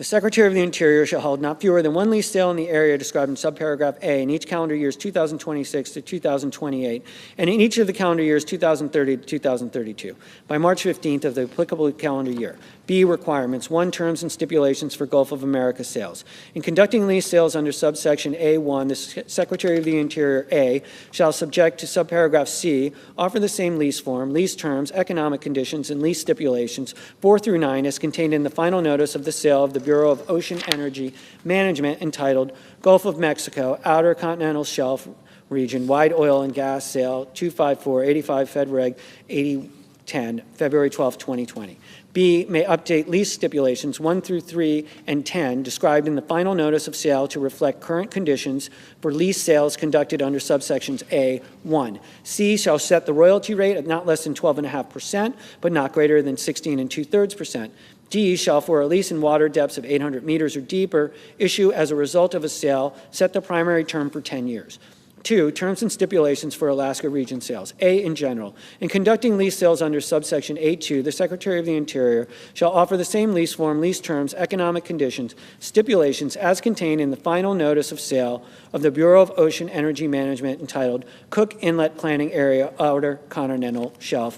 S1: The Secretary of the Interior shall hold not fewer than one lease sale in the area described in subparagraph A in each calendar years 2026 to 2028, and in each of the calendar years 2030 to 2032, by March 15th of the applicable calendar year. B, requirements. 1, terms and stipulations for Gulf of America sales. In conducting lease sales under subsection A1, the Secretary of the Interior, A, shall subject to subparagraph C, offer the same lease form, lease terms, economic conditions, and lease stipulations 4 through 9 as contained in the final notice of the sale of the Bureau of Ocean Energy Management entitled Gulf of Mexico, Outer Continental Shelf Region, Wide Oil and Gas Sale 254-85 Fed Reg 8010, February 12, 2020. B, may update lease stipulations 1 through 3 and 10 described in the final notice of sale to reflect current conditions for lease sales conducted under subsections A1. C, shall set the royalty rate at not less than 12.5%, but not greater than 16 2/3%. D, shall for a lease in water depths of 800 meters or deeper, issue as a result of a sale, set the primary term for 10 years. 2, terms and stipulations for Alaska region sales. A, in general. In conducting lease sales under subsection A2, the Secretary of the Interior shall offer the same lease form, lease terms, economic conditions, stipulations as contained in the final notice of sale of the Bureau of Ocean Energy Management entitled Cook Inlet Planning Area, Outer Continental Shelf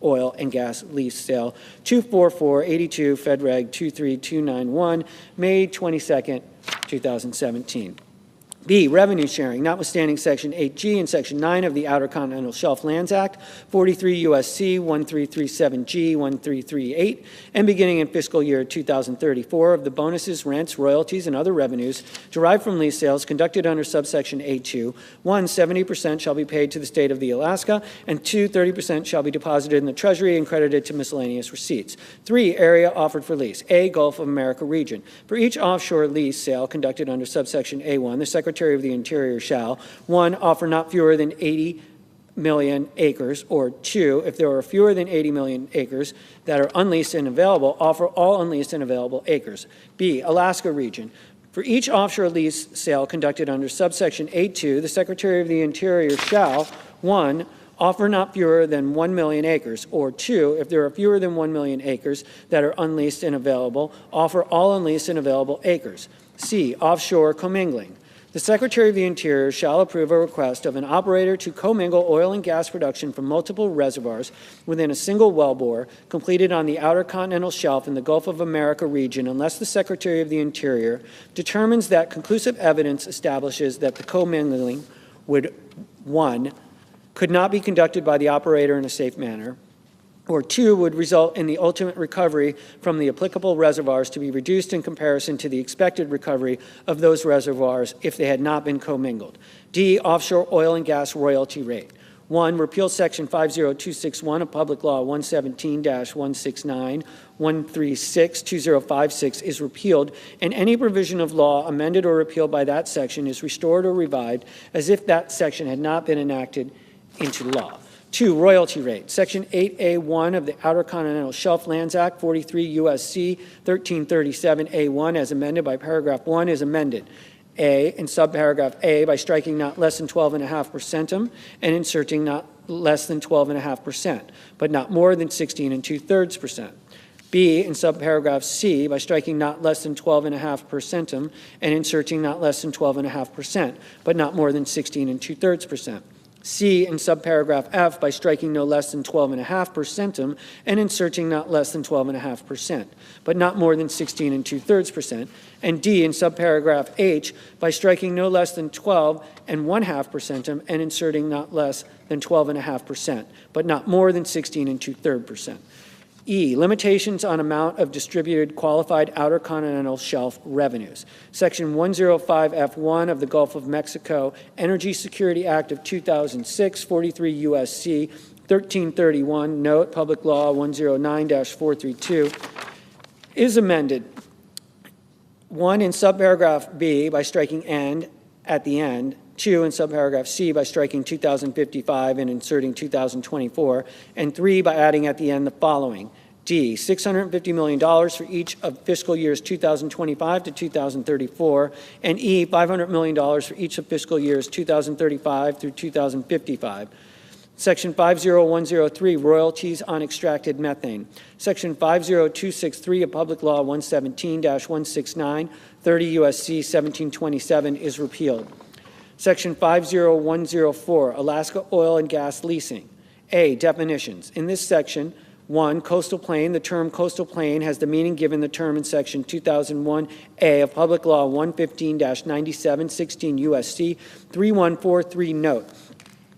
S1: Oil and Gas Lease Sale 244-82 Fed Reg 23291, May 22nd, 2017. B, revenue sharing, notwithstanding Section 8G and Section 9 of the Outer Continental Shelf Lands Act, 43 U.S.C. 1337G 1338, and beginning in fiscal year 2034 of the bonuses, rents, royalties, and other revenues derived from lease sales conducted under subsection A2, 1, 70% shall be paid to the state of the Alaska, and 2, 30% shall be deposited in the Treasury and credited to miscellaneous receipts. 3, area offered for lease. A, Gulf of America region. For each offshore lease sale conducted under subsection A1, the Secretary of the Interior shall, 1, offer not fewer than 80 million acres, or 2, if there are fewer than 80 million acres that are unleased and available, offer all unleased and available acres. B, Alaska region. For each offshore lease sale conducted under subsection A2, the Secretary of the Interior shall, 1, offer not fewer than 1 million acres, or 2, if there are fewer than 1 million acres that are unleased and available, offer all unleased and available acres. C, offshore commingling. The Secretary of the Interior shall approve a request of an operator to commingle oil and gas production from multiple reservoirs within a single wellbore completed on the Outer Continental Shelf in the Gulf of America region unless the Secretary of the Interior determines that conclusive evidence establishes that the commingling would, 1, could not be conducted by the operator in a safe manner, or 2, would result in the ultimate recovery from the applicable reservoirs to be reduced in comparison to the expected recovery of those reservoirs if they had not been commingled. D, offshore oil and gas royalty rate. 1, repeal section 50261 of Public Law 117-169, 136-2056 is repealed, and any provision of law amended or repealed by that section is restored or revived as if that section had not been enacted into law. 2, royalty rate. Section 8A1 of the Outer Continental Shelf Lands Act, 43 U.S.C. 1337A1, as amended by paragraph 1, is amended. A, in subparagraph A, by striking not less than 12.5% and inserting not less than 12.5%, but not more than 16 2/3%. B, in subparagraph C, by striking not less than 12.5% and inserting not less than 12.5%, but not more than 16 2/3%. C, in subparagraph F, by striking no less than 12.5% and inserting not less than 12.5%, but not more than 16 2/3%. And D, in subparagraph H, by striking no less than 12.5% and inserting not less than 12.5%, but not more than 16 2/3%. E, limitations on amount of distributed qualified Outer Continental Shelf revenues. Section 105F1 of the Gulf of Mexico Energy Security Act of 2006, 43 U.S.C. 1331, note Public Law 109-432, is amended. 1, in subparagraph B, by striking "and" at the end. 2, in subparagraph C, by striking 2055 and inserting 2024, and 3, by adding at the end the following. D, $650 million for each of fiscal years 2025 to 2034, and E, $500 million for each of fiscal years 2035 through 2055. Section 50103, royalties on extracted methane. Section 50263 of Public Law 117-169, 30 U.S.C. 1727 is repealed. Section 50104, Alaska oil and gas leasing. A, definitions. In this section, 1, coastal plain. The term coastal plain has the meaning given the term in Section 2001A of Public Law 115-97, 16 U.S.C. 3143 note.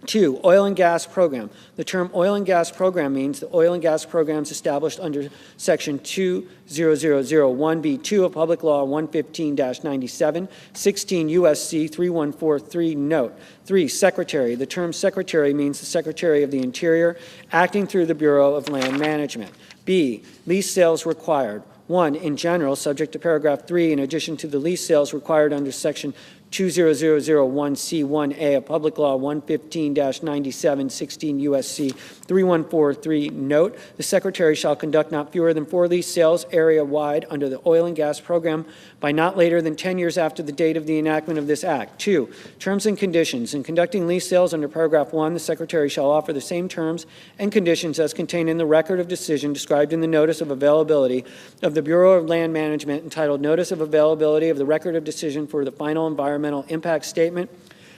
S1: 2, oil and gas program. The term oil and gas program means the oil and gas programs established under Section 20001B2 of Public Law 115-97, 16 U.S.C. 3143 note. 3, secretary. The term secretary means the Secretary of the Interior acting through the Bureau of Land Management. B, lease sales required. 1, in general, subject to paragraph 3, in addition to the lease sales required under Section 20001C1A of Public Law 115-97, 16 U.S.C. 3143 note, the Secretary shall conduct not fewer than 4 lease sales area-wide under the oil and gas program by not later than 10 years after the date of the enactment of this Act. 2, terms and conditions. In conducting lease sales under paragraph 1, the Secretary shall offer the same terms and conditions as contained in the record of decision described in the Notice of Availability of the Bureau of Land Management entitled Notice of Availability of the Record of Decision for the Final Environmental Impact Statement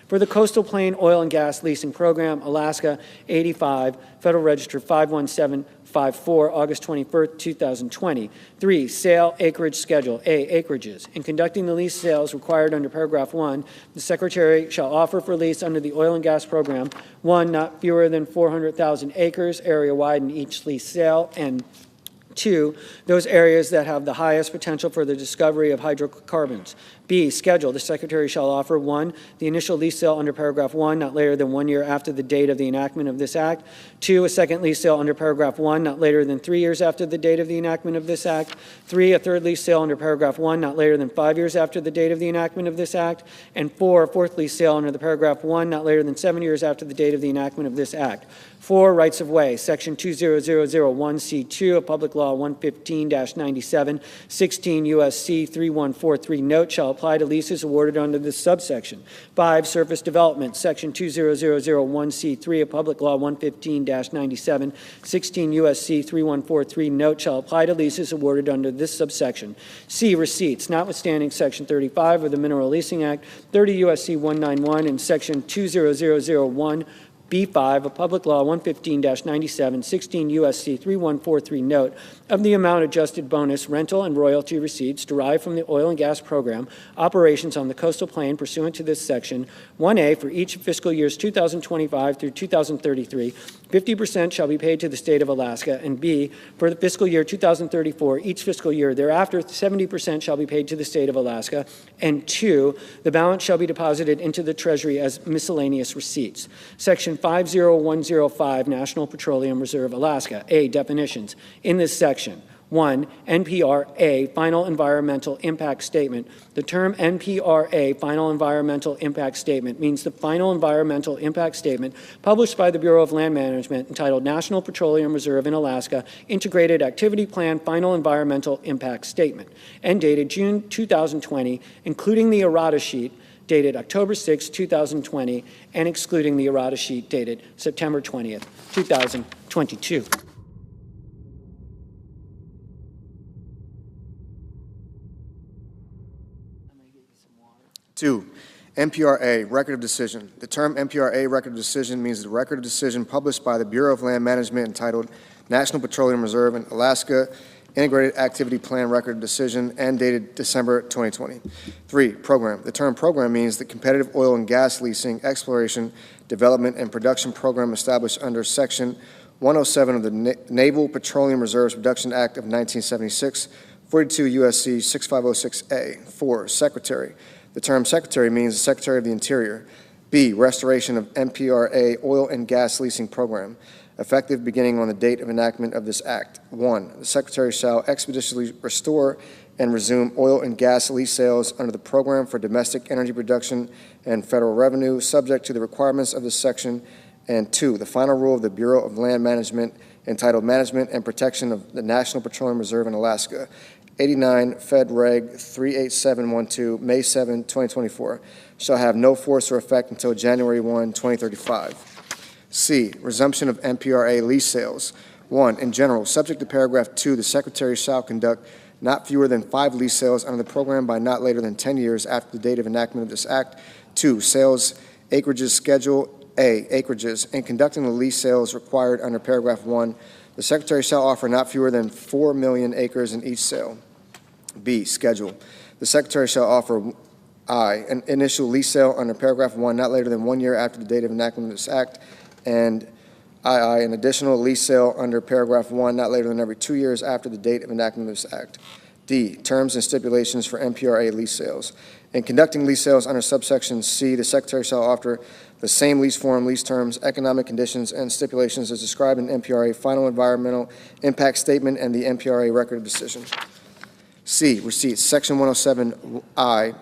S1: for the Coastal Plain Oil and Gas Leasing Program, Alaska 85, Federal Register 51754, August 21st, 2020. 3, sale acreage schedule. A, acreages. In conducting the lease sales required under paragraph 1, the Secretary shall offer for lease under the oil and gas program 1, not fewer than 400,000 acres area-wide in each lease sale, and 2, those areas that have the highest potential for the discovery of hydrocarbons. B, schedule. The Secretary shall offer 1, the initial lease sale under paragraph 1 not later than 1 year after the date of the enactment of this Act. 2, a second lease sale under paragraph 1 not later than 3 years after the date of the enactment of this Act. 3, a third lease sale under paragraph 1 not later than 5 years after the date of the enactment of this Act. And 4, a fourth lease sale under the paragraph 1 not later than 7 years after the date of the enactment of this Act. 4, rights of way. Section 20001C2 of Public Law 115-97, 16 U.S.C. 3143 note shall apply to leases awarded under this subsection. 5, surface development. Section 20001C3 of Public Law 115-97, 16 U.S.C. 3143 note shall apply to leases awarded under this subsection. C, receipts. Notwithstanding Section 35 of the Mineral Leasing Act, 30 U.S.C. 191, and Section 20001 B5 of Public Law 115-97, 16 U.S.C. 3143 note of the amount adjusted bonus, rental, and royalty receipts derived from the oil and gas program operations on the coastal plain pursuant to this section. 1A, for each of fiscal years 2025 through 2033, 50% shall be paid to the state of Alaska, and B, for the fiscal year 2034, each fiscal year thereafter, 70% shall be paid to the state of Alaska, and 2, the balance shall be deposited into the Treasury as miscellaneous receipts. Section 50105, National Petroleum Reserve, Alaska. A, definitions. In this section, 1, NPRA, Final Environmental Impact Statement. The term NPRA, Final Environmental Impact Statement, means the Final Environmental Impact Statement published by the Bureau of Land Management entitled National Petroleum Reserve in Alaska, Integrated Activity Plan Final Environmental Impact Statement, and dated June 2020, including the errata sheet dated October 6, 2020, and excluding the errata sheet dated September 20th, 2022.
S2: Two, NPRA, Record of Decision. The term NPRA, Record of Decision, means the record of decision published by the Bureau of Land Management entitled National Petroleum Reserve in Alaska, Integrated Activity Plan Record of Decision, and dated December 2020. 3, program. The term program means the competitive oil and gas leasing, exploration, development, and production program established under Section 107 of the Naval Petroleum Reserves Reduction Act of 1976, 42 U.S.C. 6506A. 4, secretary. The term secretary means the Secretary of the Interior. B, restoration of NPRA oil and gas leasing program, effective beginning on the date of enactment of this Act. 1, the Secretary shall expeditiously restore and resume oil and gas lease sales under the Program for Domestic Energy Production and Federal Revenue, subject to the requirements of this section. And 2, the final rule of the Bureau of Land Management entitled Management and Protection of the National Petroleum Reserve in Alaska, 89 Fed Reg 38712, May 7, 2024, shall have no force or effect until January 1, 2035. C, resumption of MPRA lease sales. 1, in general, subject to paragraph 2, the Secretary shall conduct not fewer than 5 lease sales under the program by not later than 10 years after the date of enactment of this act. 2, sales acreages. Schedule A, acreages. In conducting the lease sales required under paragraph 1, the Secretary shall offer not fewer than 4 million acres in each sale. B, schedule. The Secretary shall offer I, an initial lease sale under paragraph 1 not later than 1 year after the date of enactment of this act, and II, an additional lease sale under paragraph 1 not later than every 2 years after the date of enactment of this act. D, terms and stipulations for MPRA lease sales. In conducting lease sales under subsection C, the Secretary shall offer the same lease form, lease terms, economic conditions, and stipulations as described in MPRA final environmental impact statement and the MPRA record of decision. C, receipts. Section 107I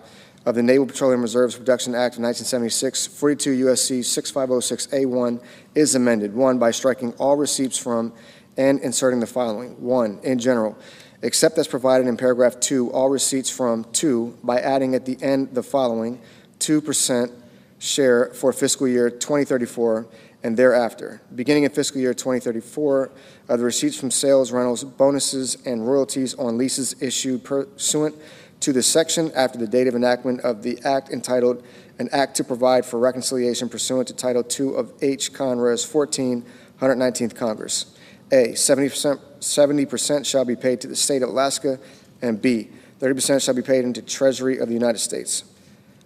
S2: of the Naval Petroleum Reserves Reduction Act of 1976, 42 U.S.C. 6506A1 is amended. 1, by striking all receipts from and inserting the following. 1, in general, except as provided in paragraph 2, all receipts from. 2, by adding at the end the following, 2% share for fiscal year 2034 and thereafter. Beginning in fiscal year 2034, the receipts from sales, rentals, bonuses, and royalties on leases issued pursuant to the section after the date of enactment of the act entitled An Act to Provide for Reconciliation pursuant to Title II of H. Con. Res. 14, 119th Congress. A, 70% shall be paid to the state of Alaska, and B, 30% shall be paid into Treasury of the United States.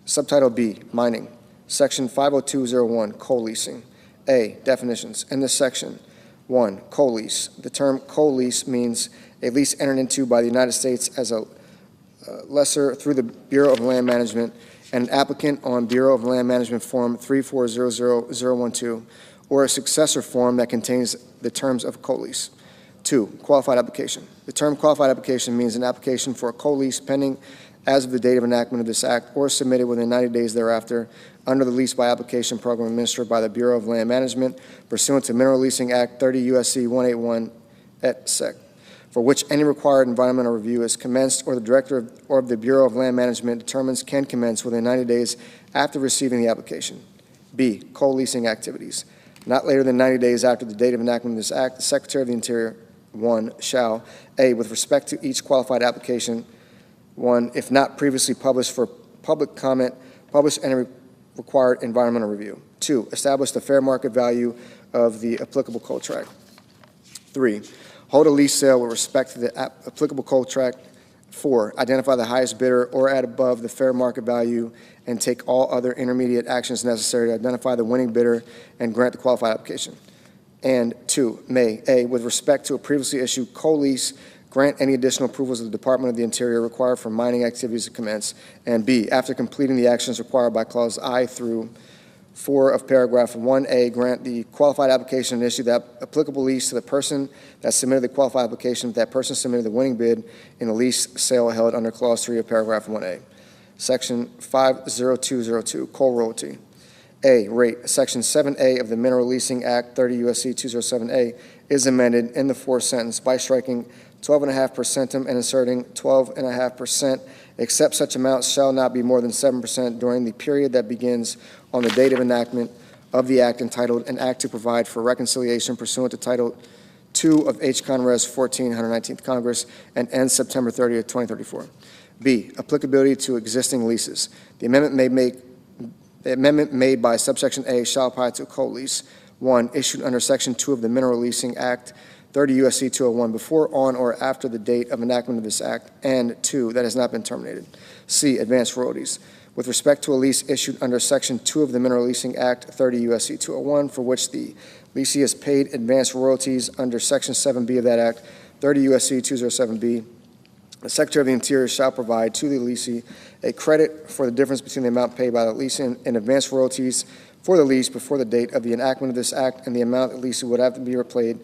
S2: Subtitle B, mining. Section 50201, coal leasing. A, definitions. In this section, 1, coal lease. The term coal lease means a lease entered into by the United States as a lessor through the Bureau of Land Management and an applicant on Bureau of Land Management Form 3400012 or a successor form that contains the terms of a coal lease. 2, qualified application. The term qualified application means an application for a coal lease pending as of the date of enactment of this act or submitted within 90 days thereafter under the lease by application program administered by the Bureau of Land Management pursuant to Mineral Leasing Act 30 U.S.C. 181 et sec, for which any required environmental review is commenced or the Director of the Bureau of Land Management determines can commence within 90 days after receiving the application. B, coal leasing activities. Not later than 90 days after the date of enactment of this act, the Secretary of the Interior, 1, shall, A, with respect to each qualified application, 1, if not previously published for public comment, publish any required environmental review. 2, establish the fair market value of the applicable coal tract. 3, hold a lease sale with respect to the applicable coal tract. 4, identify the highest bidder or at above the fair market value and take all other intermediate actions necessary to identify the winning bidder and grant the qualified application. And 2, may, A, with respect to a previously issued coal lease, grant any additional approvals of the Department of the Interior required for mining activities to commence. And B, after completing the actions required by clause I through 4 of paragraph 1A, grant the qualified application and issue that applicable lease to the person that submitted the qualified application if that person submitted the winning bid in a lease sale held under clause 3 of paragraph 1A. Section 50202, coal royalty. A, rate. Section 7A of the Mineral Leasing Act 30 U.S.C. 207A is amended in the fourth sentence by striking 12.5% and inserting 12.5%, except such amounts shall not be more than 7% during the period that begins on the date of enactment of the act entitled An Act to Provide for Reconciliation pursuant to Title II of H. Con. Res. 14, 119th Congress and ends September 30th, 2034. B, applicability to existing leases. The amendment made by subsection A shall apply to a coal lease, 1, issued under Section 2 of the Mineral Leasing Act 30 U.S.C. 201 before, on, or after the date of enactment of this act, and 2, that has not been terminated. C, advanced royalties. With respect to a lease issued under Section 2 of the Mineral Leasing Act 30 U.S.C. 201, for which the leasee has paid advanced royalties under Section 7B of that act, 30 U.S.C. 207B, the Secretary of the Interior shall provide to the leasee a credit for the difference between the amount paid by the leasee and advanced royalties for the lease before the date of the enactment of this act and the amount the leasee would have to be repaid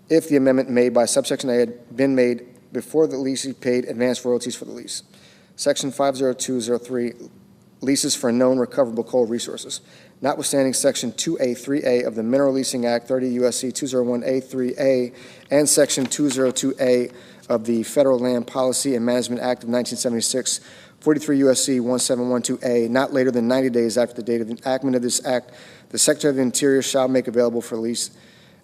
S2: if the amendment made by subsection A had been made before the leasee paid advanced royalties for the lease. Section 50203, leases for known recoverable coal resources. Notwithstanding Section 2A3A of the Mineral Leasing Act 30 U.S.C. 201A3A and Section 202A of the Federal Land Policy and Management Act of 1976, 43 U.S.C. 1712A, not later than 90 days after the date of the enactment of this act, the Secretary of the Interior shall make available for lease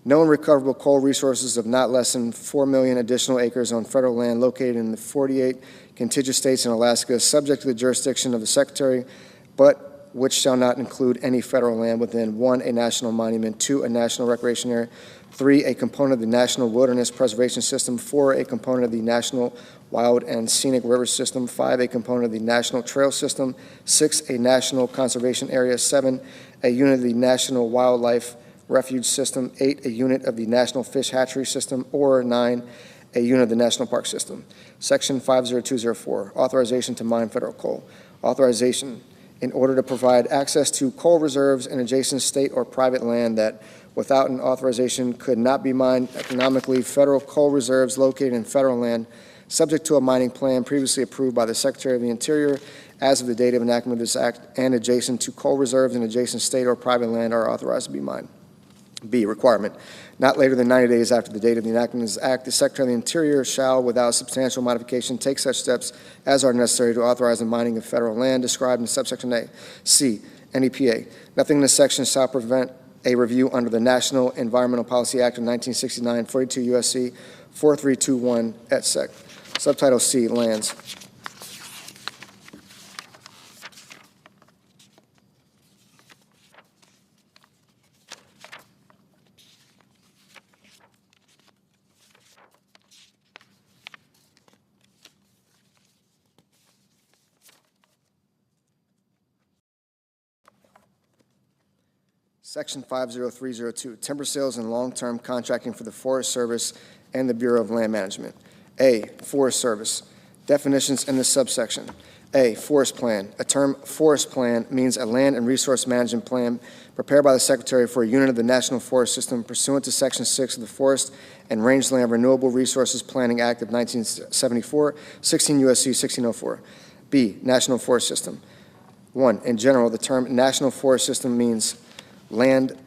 S2: known recoverable coal resources of not less than 4 million additional acres on federal land located in the 48 contiguous states in Alaska, subject to the jurisdiction of the Secretary, but which shall not include any federal land within 1, a national monument, 2, a national recreation area, 3, a component of the National Wilderness Preservation System, 4, a component of the National Wild and Scenic River System, 5, a component of the National Trail System, 6, a National Conservation Area, 7, a unit of the National Wildlife Refuge System, 8, a unit of the National Fish Hatchery System, or 9, a unit of the National Park System. Section 50204, authorization to mine federal coal. Authorization in order to provide access to coal reserves in adjacent state or private land that, without an authorization, could not be mined economically. Federal coal reserves located in federal land, subject to a mining plan previously approved by the Secretary of the Interior as of the date of enactment of this act, and adjacent to coal reserves in adjacent state or private land are authorized to be mined. B, requirement. Not later than 90 days after the date of the enactment of this act, the Secretary of the Interior shall, without substantial modification, take such steps as are necessary to authorize the mining of federal land described in subsection A. C, NEPA. Nothing in this section shall prevent a review under the National Environmental Policy Act of 1969, 42 U.S.C. 4321 et sec. Subtitle C, lands. Section 50302, timber sales and long-term contracting for the Forest Service and the Bureau of Land Management. A, Forest Service. Definitions in this subsection. A, forest plan. A term forest plan means a land and resource management plan prepared by the Secretary for a unit of the National Forest System pursuant to Section 6 of the Forest and Rangeland Renewable Resources Planning Act of 1974, 16 U.S.C. 1604. B, National Forest System. 1, in general, the term National Forest System means land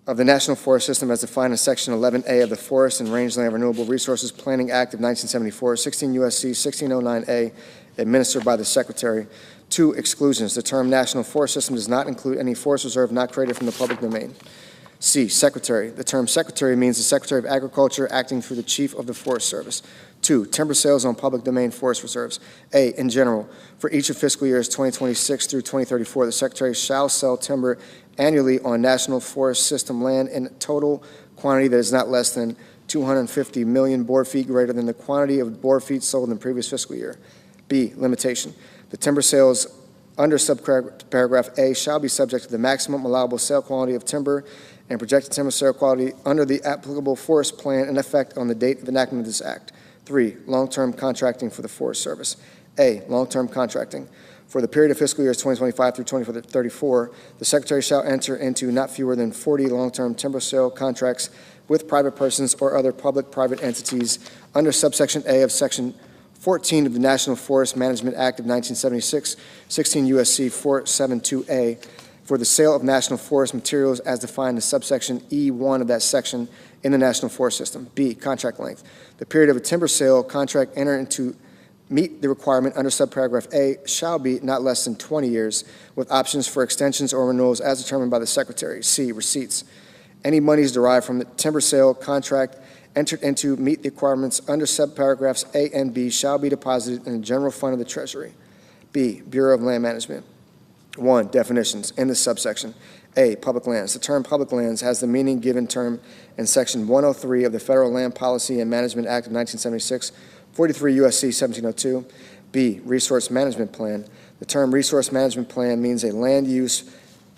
S2: of the National Forest System as defined in Section 11A of the Forest and Rangeland Renewable Resources Planning Act of 1974, 16 U.S.C. 1609A, administered by the Secretary. 2, exclusions. The term National Forest System does not include any forest reserve not created from the public domain. C, Secretary. The term Secretary means the Secretary of Agriculture acting through the Chief of the Forest Service. 2, timber sales on public domain forest reserves. A, in general, for each of fiscal years 2026 through 2034, the Secretary shall sell timber annually on National Forest System land in a total quantity that is not less than 250 million board feet greater than the quantity of board feet sold in the previous fiscal year. B, limitation. The timber sales under subparagraph A shall be subject to the maximum allowable sale quality of timber and projected timber sale quality under the applicable forest plan in effect on the date of enactment of this act. 3, long-term contracting for the Forest Service. A, long-term contracting. For the period of fiscal years 2025 through 2034, the Secretary shall enter into not fewer than 40 long-term timber sale contracts with private persons or other public-private entities under subsection A of Section 14 of the National Forest Management Act of 1976, 16 U.S.C. 472A, for the sale of national forest materials as defined in subsection E1 of that section in the National Forest System. B, contract length. The period of a timber sale contract entered into meet the requirement under subparagraph A shall be not less than 20 years with options for extensions or renewals as determined by the Secretary. C, receipts. Any monies derived from the timber sale contract entered into meet the requirements under subparagraphs A and B shall be deposited in the general fund of the Treasury. B, Bureau of Land Management. 1, definitions in this subsection. A, public lands. The term public lands has the meaning given term in Section 103 of the Federal Land Policy and Management Act of 1976, 43 U.S.C. 1702. B, resource management plan. The term resource management plan means a land use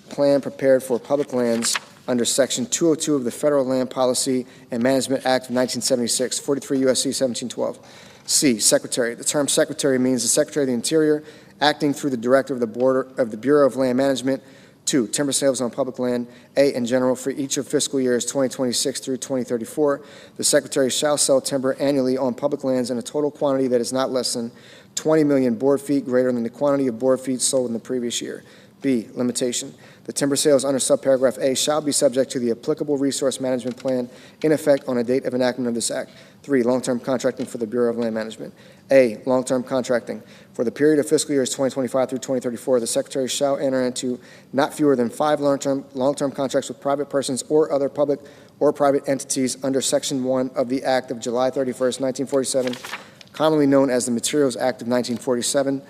S2: plan prepared for public lands under Section 202 of the Federal Land Policy and Management Act of 1976, 43 U.S.C. 1712. C, Secretary. The term Secretary means the Secretary of the Interior acting through the Director of the Bureau of Land Management. 2, timber sales on public land. A, in general, for each of fiscal years 2026 through 2034, the Secretary shall sell timber annually on public lands in a total quantity that is not less than 20 million board feet greater than the quantity of board feet sold in the previous year. B, limitation. The timber sales under subparagraph A shall be subject to the applicable resource management plan in effect on the date of enactment of this act. 3, long-term contracting for the Bureau of Land Management. A, long-term contracting. For the period of fiscal years 2025 through 2034, the Secretary shall enter into not fewer than 5 long-term contracts with private persons or other public or private entities under Section 1 of the Act of July 31st, 1947, commonly known as the Materials Act of 1947,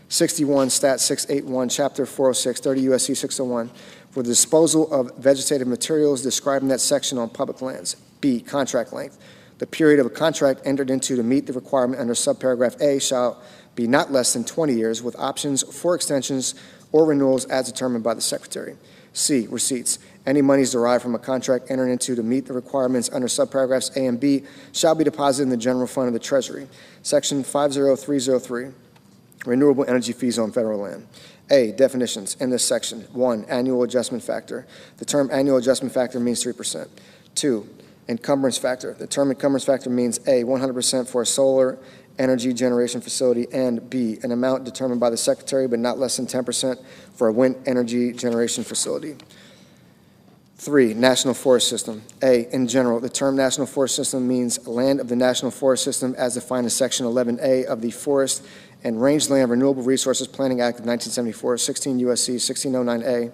S2: 61 Stat 681, Chapter 406, 30 U.S.C. 601, for the disposal of vegetative materials described in that section on public lands. B, contract length. The period of a contract entered into to meet the requirement under subparagraph A shall be not less than 20 years with options for extensions or renewals as determined by the Secretary. C, receipts. Any monies derived from a contract entered into to meet the requirements under subparagraphs A and B shall be deposited in the general fund of the Treasury. Section 50303, renewable energy fees on federal land. A, definitions in this section. 1, annual adjustment factor. The term annual adjustment factor means 3%. 2, encumbrance factor. The term encumbrance factor means A, 100% for a solar energy generation facility, and B, an amount determined by the Secretary but not less than 10% for a wind energy generation facility. 3, national forest system. A, in general, the term national forest system means land of the national forest system as defined in Section 11A of the Forest and Rangeland Renewable Resources Planning Act of 1974, 16 U.S.C. 1609A,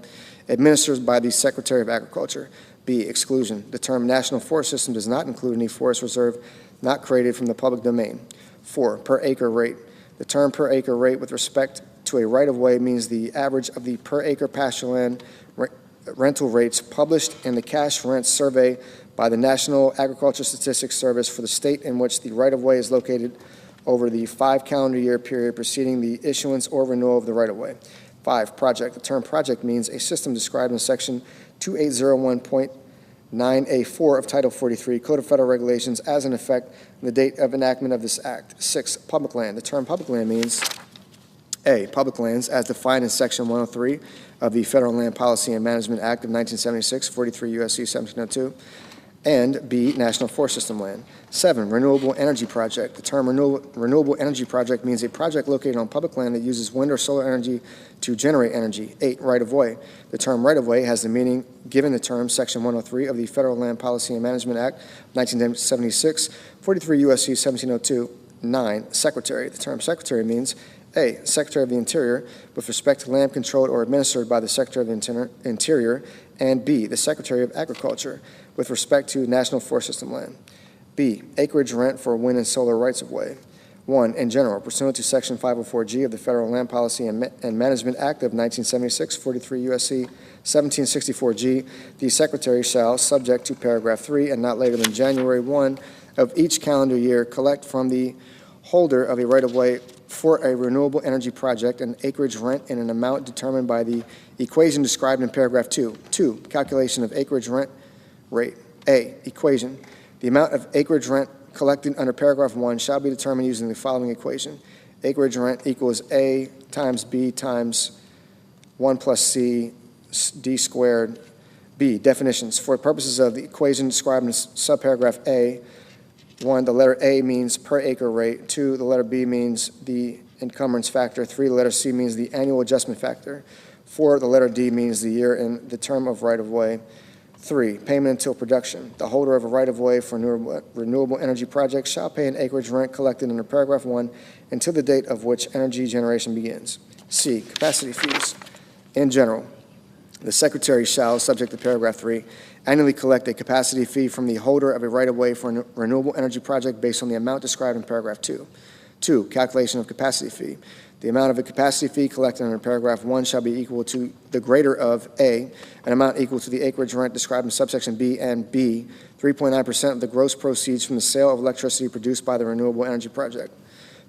S2: administered by the Secretary of Agriculture. B, exclusion. The term national forest system does not include any forest reserve not created from the public domain. 4, per acre rate. The term per acre rate with respect to a right-of-way means the average of the per acre pasture land rental rates published in the cash rent survey by the National Agricultural Statistics Service for the state in which the right-of-way is located over the 5 calendar year period preceding the issuance or renewal of the right-of-way. 5, project. The term project means a system described in Section 2801.9A4 of Title 43, Code of Federal Regulations, as in effect on the date of enactment of this act. 6, public land. The term public land means A, public lands as defined in Section 103 of the Federal Land Policy and Management Act of 1976, 43 U.S.C. 1702, and B, national forest system land. 7, renewable energy project. The term renewable energy project means a project located on public land that uses wind or solar energy to generate energy. 8, right-of-way. The term right-of-way has the meaning given the term Section 103 of the Federal Land Policy and Management Act of 1976, 43 U.S.C. 1702. 9, secretary. The term secretary means A, Secretary of the Interior with respect to land controlled or administered by the Secretary of the Interior, and B, the Secretary of Agriculture with respect to national forest system land. B, acreage rent for wind and solar rights-of-way. 1, in general, pursuant to Section 504G of the Federal Land Policy and Management Act of 1976, 43 U.S.C. 1764G, the Secretary shall, subject to paragraph 3 and not later than January 1 of each calendar year, collect from the holder of a right-of-way for a renewable energy project an acreage rent in an amount determined by the equation described in paragraph 2. 2, calculation of acreage rent rate. A, equation. The amount of acreage rent collected under paragraph 1 shall be determined using the following equation. Acreage rent equals A times B times 1 plus C D squared. B, definitions. For purposes of the equation described in subparagraph A, 1, the letter A means per acre rate. 2, the letter B means the encumbrance factor. 3, the letter C means the annual adjustment factor. 4, the letter D means the year and the term of right-of-way. 3, payment until production. The holder of a right-of-way for renewable energy projects shall pay an acreage rent collected under paragraph 1 until the date of which energy generation begins. C, capacity fees. In general, the Secretary shall, subject to paragraph 3, annually collect a capacity fee from the holder of a right-of-way for a renewable energy project based on the amount described in paragraph 2. 2, calculation of capacity fee. The amount of a capacity fee collected under paragraph 1 shall be equal to the greater of A, an amount equal to the acreage rent described in subsection B, and B, 3.9% of the gross proceeds from the sale of electricity produced by the renewable energy project.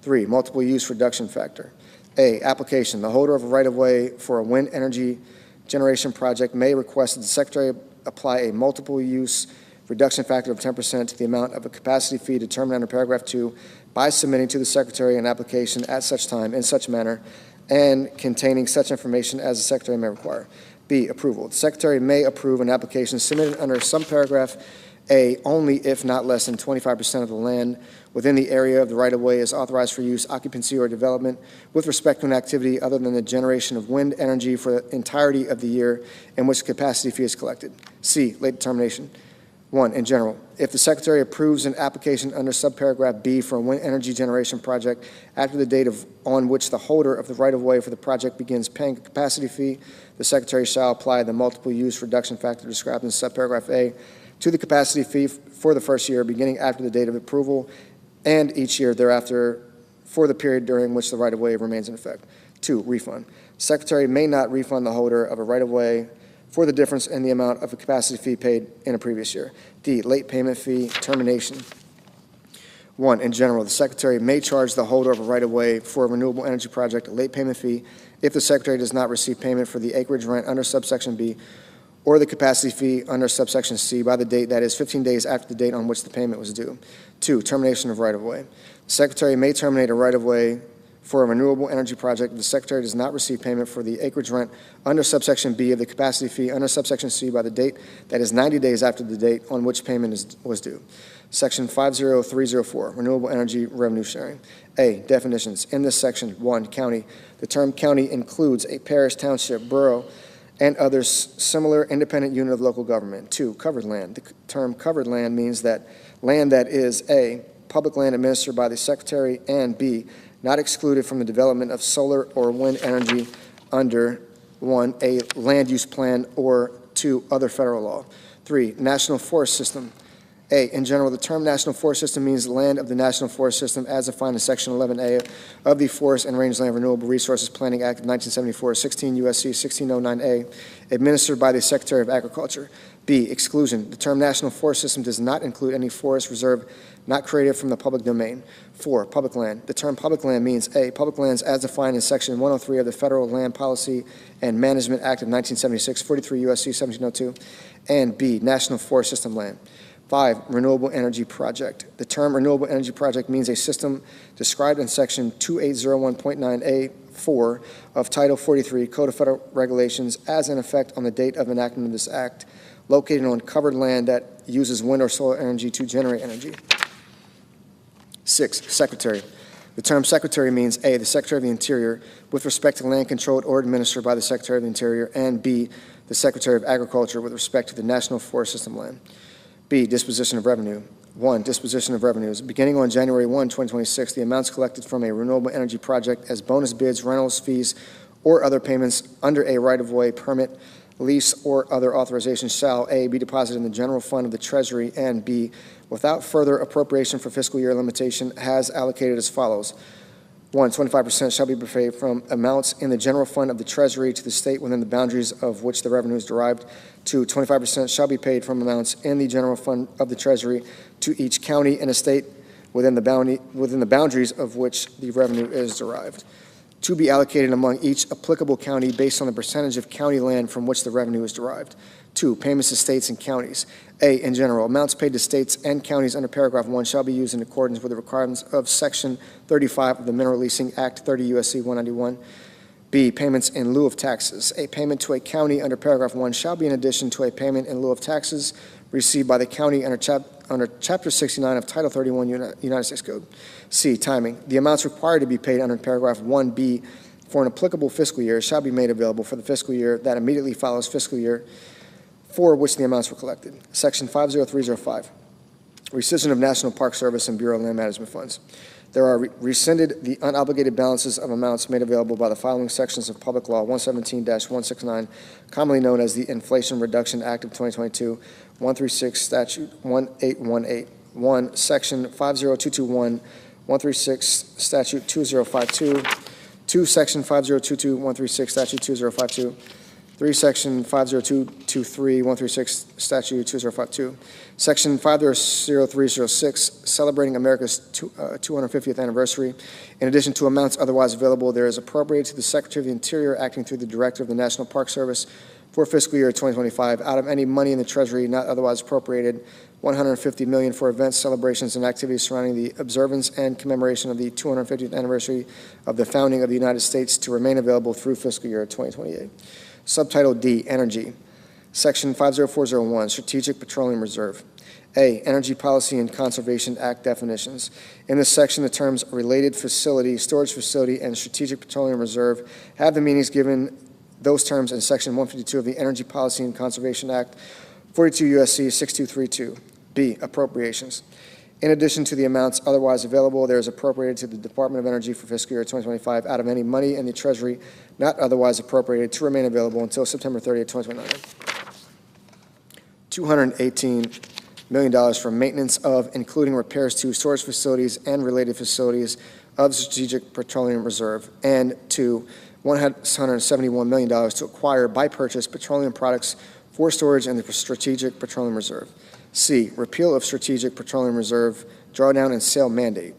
S2: 3, multiple use reduction factor. A, application. The holder of a right-of-way for a wind energy generation project may request that the Secretary apply a multiple use reduction factor of 10% to the amount of a capacity fee determined under paragraph 2 by submitting to the Secretary an application at such time in such manner and containing such information as the Secretary may require. B, approval. The Secretary may approve an application submitted under some paragraph A, only if not less than 25% of the land within the area of the right-of-way is authorized for use, occupancy, or development with respect to an activity other than the generation of wind energy for the entirety of the year in which the capacity fee is collected. C, late determination. 1, in general, if the Secretary approves an application under subparagraph B for a wind energy generation project after the date on which the holder of the right-of-way for the project begins paying a capacity fee, the Secretary shall apply the multiple use reduction factor described in subparagraph A to the capacity fee for the first year beginning after the date of approval and each year thereafter for the period during which the right-of-way remains in effect. 2, refund. Secretary may not refund the holder of a right-of-way for the difference in the amount of a capacity fee paid in a previous year. D, late payment fee termination. 1, in general, the Secretary may charge the holder of a right-of-way for a renewable energy project a late payment fee if the Secretary does not receive payment for the acreage rent under subsection B or the capacity fee under subsection C by the date that is 15 days after the date on which the payment was due. 2, termination of right-of-way. The Secretary may terminate a right-of-way for a renewable energy project if the Secretary does not receive payment for the acreage rent under subsection B of the capacity fee under subsection C by the date that is 90 days after the date on which payment was due. Section 50304, Renewable Energy Revenue Sharing. A, definitions. In this section, 1, county. The term county includes a parish, township, borough, and other similar independent unit of local government. 2, covered land. The term covered land means that land that is A, public land administered by the Secretary, and B, not excluded from the development of solar or wind energy under 1, a land use plan, or 2, other federal law. 3, national forest system. A, in general, the term national forest system means land of the national forest system as defined in Section 11A of the Forest and Rangeland Renewable Resources Planning Act of 1974, 16 U.S.C. 1609A, administered by the Secretary of Agriculture. B, exclusion. The term national forest system does not include any forest reserve not created from the public domain. 4, public land. The term public land means A, public lands as defined in Section 103 of the Federal Land Policy and Management Act of 1976, 43 U.S.C. 1702, and B, national forest system land. 5, renewable energy project. The term renewable energy project means a system described in Section 2801.9A4 of Title 43, Code of Federal Regulations, as in effect on the date of enactment of this act, located on covered land that uses wind or solar energy to generate energy. 6, secretary. The term secretary means A, the Secretary of the Interior with respect to land controlled or administered by the Secretary of the Interior, and B, the Secretary of Agriculture with respect to the National Forest System land. B, disposition of revenue. 1, disposition of revenues. Beginning on January 1, 2026, the amounts collected from a renewable energy project as bonus bids, rentals, fees, or other payments under a right-of-way permit, lease, or other authorization shall A, be deposited in the general fund of the Treasury, and B, without further appropriation for fiscal year limitation, has allocated as follows. 1, 25% shall be paid from amounts in the general fund of the Treasury to the state within the boundaries of which the revenue is derived. 2, 25% shall be paid from amounts in the general fund of the Treasury to each county and a state within the boundaries of which the revenue is derived, to be allocated among each applicable county based on the percentage of county land from which the revenue is derived. 2, payments to states and counties. A, in general, amounts paid to states and counties under paragraph 1 shall be used in accordance with the requirements of Section 35 of the Mineral Leasing Act, 30 U.S.C. 191. B, payments in lieu of taxes. A payment to a county under paragraph 1 shall be in addition to a payment in lieu of taxes received by the county under Chapter 69 of Title 31 United States Code. C, timing. The amounts required to be paid under paragraph 1B for an applicable fiscal year shall be made available for the fiscal year that immediately follows fiscal year for which the amounts were collected. Section 50305, rescission of National Park Service and Bureau of Land Management funds. There are rescinded the unobligated balances of amounts made available by the following sections of Public Law 117-169, commonly known as the Inflation Reduction Act of 2022, 136 Statute 1818, 1, Section 50221, 136 Statute 2052, 2, Section 50221, 136 Statute 2052, 3, Section 50223, 136 Statute 2052, Section 50306, celebrating America's 250th anniversary. In addition to amounts otherwise available, there is appropriated to the Secretary of the Interior, acting through the Director of the National Park Service, for fiscal year 2025, out of any money in the Treasury not otherwise appropriated, $150 million for events, celebrations, and activities surrounding the observance and commemoration of the 250th anniversary of the founding of the United States to remain available through fiscal year 2028. Subtitle D, Energy. Section 50401, Strategic Petroleum Reserve. A, Energy Policy and Conservation Act definitions. In this section, the terms related facility, storage facility, and Strategic Petroleum Reserve have the meanings given those terms in Section 152 of the Energy Policy and Conservation Act, 42 U.S.C. 6232. B, Appropriations. In addition to the amounts otherwise available, there is appropriated to the Department of Energy for fiscal year 2025 out of any money in the Treasury not otherwise appropriated to remain available until September 30th, 2029. $218 million for maintenance of, including repairs to storage facilities and related facilities of Strategic Petroleum Reserve, and to $171 million to acquire by purchase petroleum products for storage in the Strategic Petroleum Reserve. C, repeal of Strategic Petroleum Reserve drawdown and sale mandate.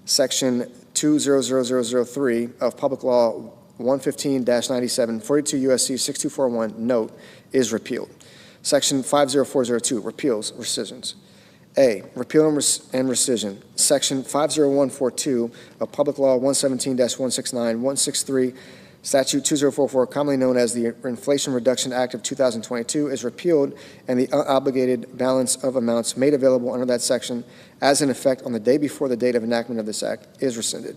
S2: Section 200003 of Public Law 115-97, 42 U.S.C. 6241, note, is repealed. Section 50402, repeals, rescissions. A, repeal and rescission. Section 50142 of Public Law 117-169, 163, Statute 2044, commonly known as the Inflation Reduction Act of 2022, is repealed, and the unobligated balance of amounts made available under that section as in effect on the day before the date of enactment of this act is rescinded.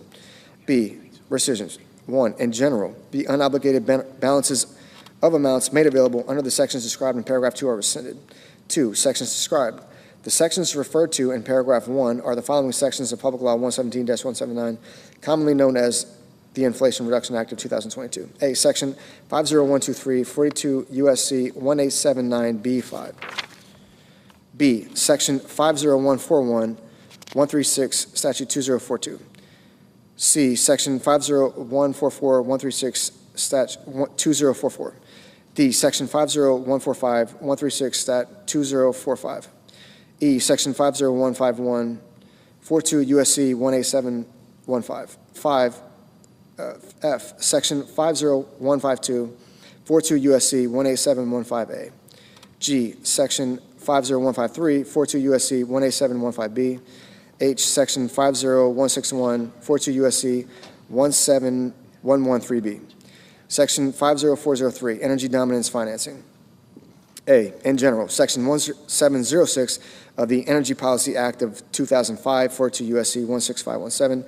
S2: B, rescissions. 1, in general, the unobligated balances of amounts made available under the sections described in paragraph 2 are rescinded. 2, sections described. The sections referred to in paragraph 1 are the following sections of Public Law 117-179, commonly known as the Inflation Reduction Act of 2022. A, Section 50123, 42 U.S.C. 1879B5. B, Section 50141, 136, Statute 2042. C, Section 50144, 136, Statute 2044. D, Section 50145, 136, Stat 2045. E, Section 50151, 42 U.S.C. 18715. 5, F, Section 50152, 42 U.S.C. 18715A. G, Section 50153, 42 U.S.C. 18715B. H, Section 50161, 42 U.S.C. 17113B. Section 50403, Energy Dominance Financing. A, in general, Section 1706 of the Energy Policy Act of 2005, 42 U.S.C. 16517,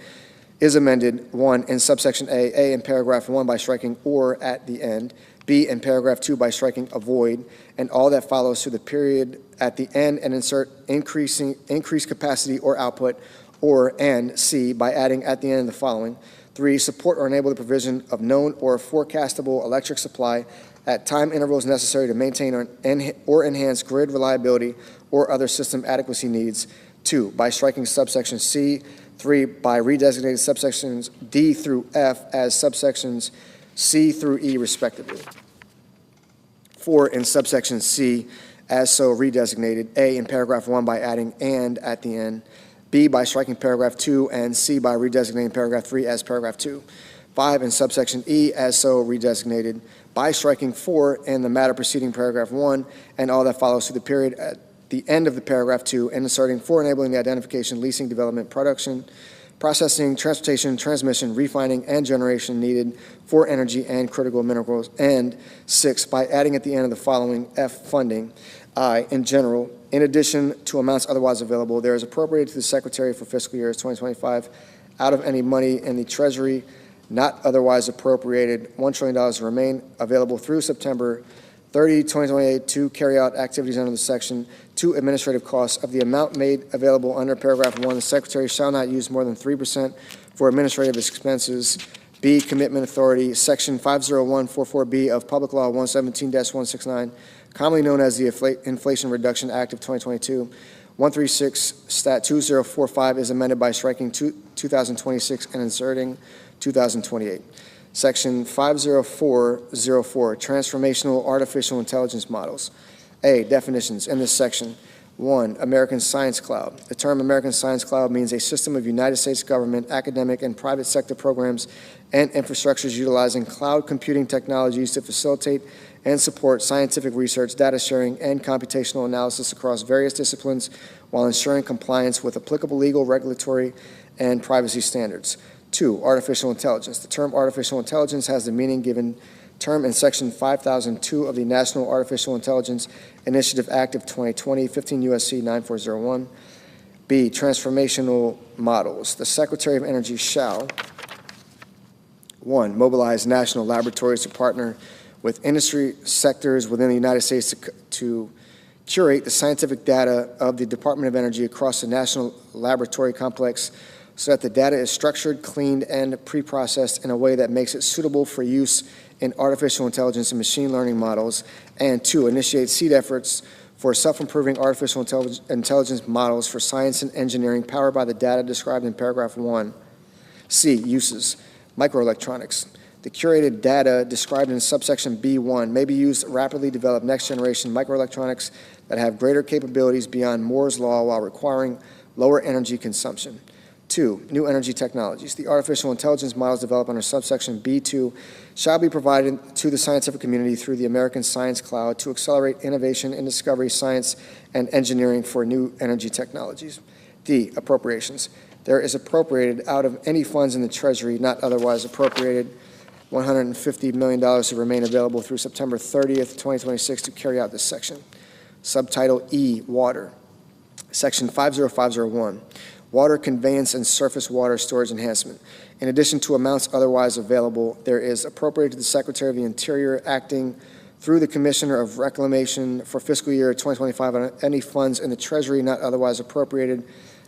S2: is amended, 1, in subsection A in paragraph 1 by striking or at the end, B, in paragraph 2 by striking avoid, and all that follows to the period at the end and insert increased capacity or output, or, and C, by adding at the end of the following. 3, support or enable the provision of known or forecastable electric supply at time intervals necessary to maintain or enhance grid reliability or other system adequacy needs. 2, by striking subsection C. 3, by redesignating subsections D through F as subsections C through E, respectively. 4, in subsection C, as so redesignated. A, in paragraph 1 by adding and at the end. B, by striking paragraph 2, and C, by redesignating paragraph 3 as paragraph 2. 5, in subsection E, as so redesignated, by striking 4 in the matter preceding paragraph 1, and all that follows to the period at the end of the paragraph 2, and inserting 4, enabling the identification, leasing, development, production, processing, transportation, transmission, refining, and generation needed for energy and critical minerals, and 6, by adding at the end of the following F, funding. I, in general, in addition to amounts otherwise available, there is appropriated to the Secretary for fiscal years 2025 out of any money in the Treasury not otherwise appropriated, $1 trillion to remain available through September 30, 2028 to carry out activities under the section. 2, administrative costs of the amount made available under paragraph 1. The Secretary shall not use more than 3% for administrative expenses. B, commitment authority, section 50144B of Public Law 117-169, commonly known as the Inflation Reduction Act of 2022. 136 Stat 2045 is amended by striking 2026 and inserting 2028. Section 50404, Transformational Artificial Intelligence Models. A, definitions in this section. 1, American Science Cloud. The term American Science Cloud means a system of United States government, academic, and private sector programs and infrastructures utilizing cloud computing technologies to facilitate and support scientific research, data sharing, and computational analysis across various disciplines while ensuring compliance with applicable legal, regulatory, and privacy standards. 2, artificial intelligence. The term artificial intelligence has the meaning given term in Section 5002 of the National Artificial Intelligence Initiative Act of 2020, 15 U.S.C. 9401. B, transformational models. The Secretary of Energy shall, 1, mobilize national laboratories to partner with industry sectors within the United States to curate the scientific data of the Department of Energy across the national laboratory complex so that the data is structured, cleaned, and pre-processed in a way that makes it suitable for use in artificial intelligence and machine learning models. And 2, initiate seed efforts for self-improving artificial intelligence models for science and engineering powered by the data described in paragraph 1. C, uses. Microelectronics. The curated data described in subsection B1 may be used to rapidly develop next-generation microelectronics that have greater capabilities beyond Moore's law while requiring lower energy consumption. 2, new energy technologies. The artificial intelligence models developed under subsection B2 shall be provided to the scientific community through the American Science Cloud to accelerate innovation in discovery, science, and engineering for new energy technologies. D, appropriations. There is appropriated out of any funds in the Treasury not otherwise appropriated $150 million to remain available through September 30th, 2026 to carry out this section. Subtitle E, water. Section 50501, water conveyance and surface water storage enhancement. In addition to amounts otherwise available, there is appropriated to the Secretary of the Interior acting through the Commissioner of Reclamation for fiscal year 2025 on any funds in the Treasury not otherwise appropriated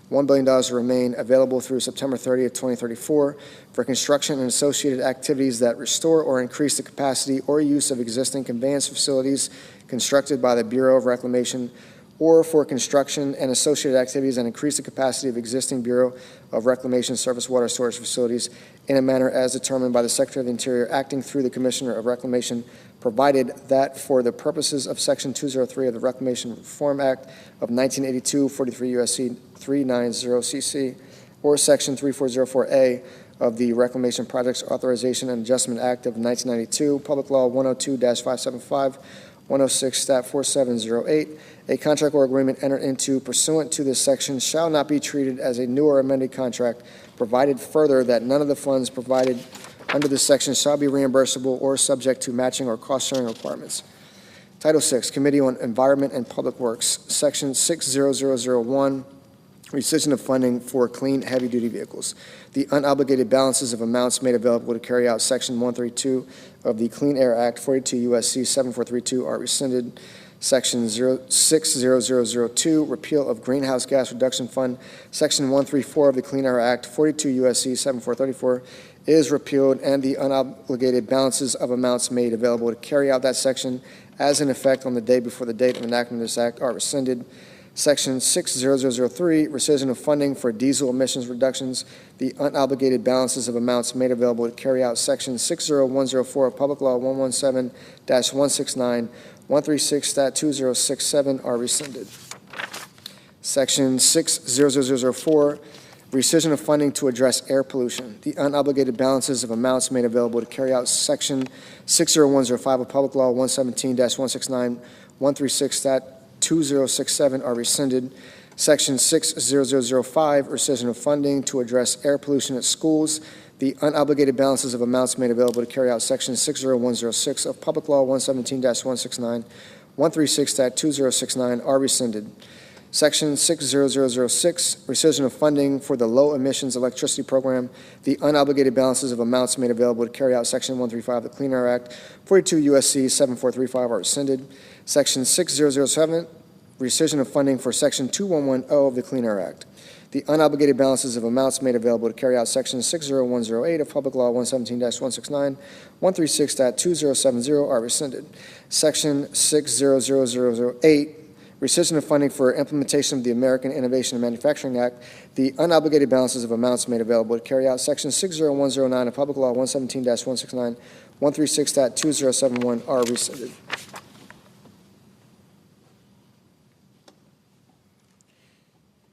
S2: $1 billion to remain available through September 30th, 2034 for construction and associated activities that restore or increase the capacity or use of existing conveyance facilities constructed by the Bureau of Reclamation, or for construction and associated activities that increase the capacity of existing Bureau of Reclamation surface water storage facilities in a manner as determined by the Secretary of the Interior acting through the Commissioner of Reclamation, provided that for the purposes of Section 203 of the Reclamation Reform Act of 1982, 43 U.S.C. 390cc, or Section 3404A of the Reclamation Projects Authorization and Adjustment Act of 1992, Public Law 102-575, 106-4708, a contract or agreement entered into pursuant to this section shall not be treated as a new or amended contract, provided further that none of the funds provided under this section shall be reimbursable or subject to matching or cost-sharing requirements. Title VI, Committee on Environment and Public Works, Section 60001, rescission of funding for clean heavy-duty vehicles. The unobligated balances of amounts made available to carry out Section 132 of the Clean Air Act, 42 U.S.C. 7432, are rescinded. Section 60002, repeal of Greenhouse Gas Reduction Fund. Section 134 of the Clean Air Act, 42 U.S.C. 7434, is repealed, and the unobligated balances of amounts made available to carry out that section as in effect on the day before the date of enactment of this act are rescinded. Section 60003, rescission of funding for diesel emissions reductions. The unobligated balances of amounts made available to carry out Section 60104 of Public Law 117-169, 136.2067 are rescinded. Section 60004, rescission of funding to address air pollution. The unobligated balances of amounts made available to carry out Section 60105 of Public Law 117-169, 136.2067 are rescinded. Section 60005, rescission of funding to address air pollution at schools. The unobligated balances of amounts made available to carry out Section 60106 of Public Law 117-169, 136.2069 are rescinded. Section 60006, rescission of funding for the Low Emissions Electricity Program. The unobligated balances of amounts made available to carry out Section 135 of the Clean Air Act, 42 U.S.C. 7435 are rescinded. Section 6007, rescission of funding for Section 2110 of the Clean Air Act. The unobligated balances of amounts made available to carry out Section 60108 of Public Law 117-169, 136.2070 are rescinded. Section 60008, rescission of funding for implementation of the American Innovation and Manufacturing Act. The unobligated balances of amounts made available to carry out Section 60109 of Public Law 117-169, 136.2071 are rescinded.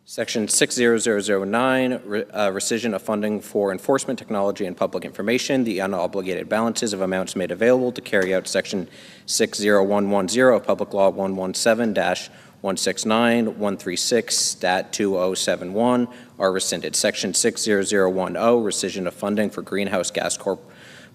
S3: Section 60009, rescission of funding for enforcement technology and public information. The unobligated balances of amounts made available to carry out Section 60110 of Public Law 117-169, 136.2071 are rescinded. Section 60010, rescission of funding for greenhouse gas corporation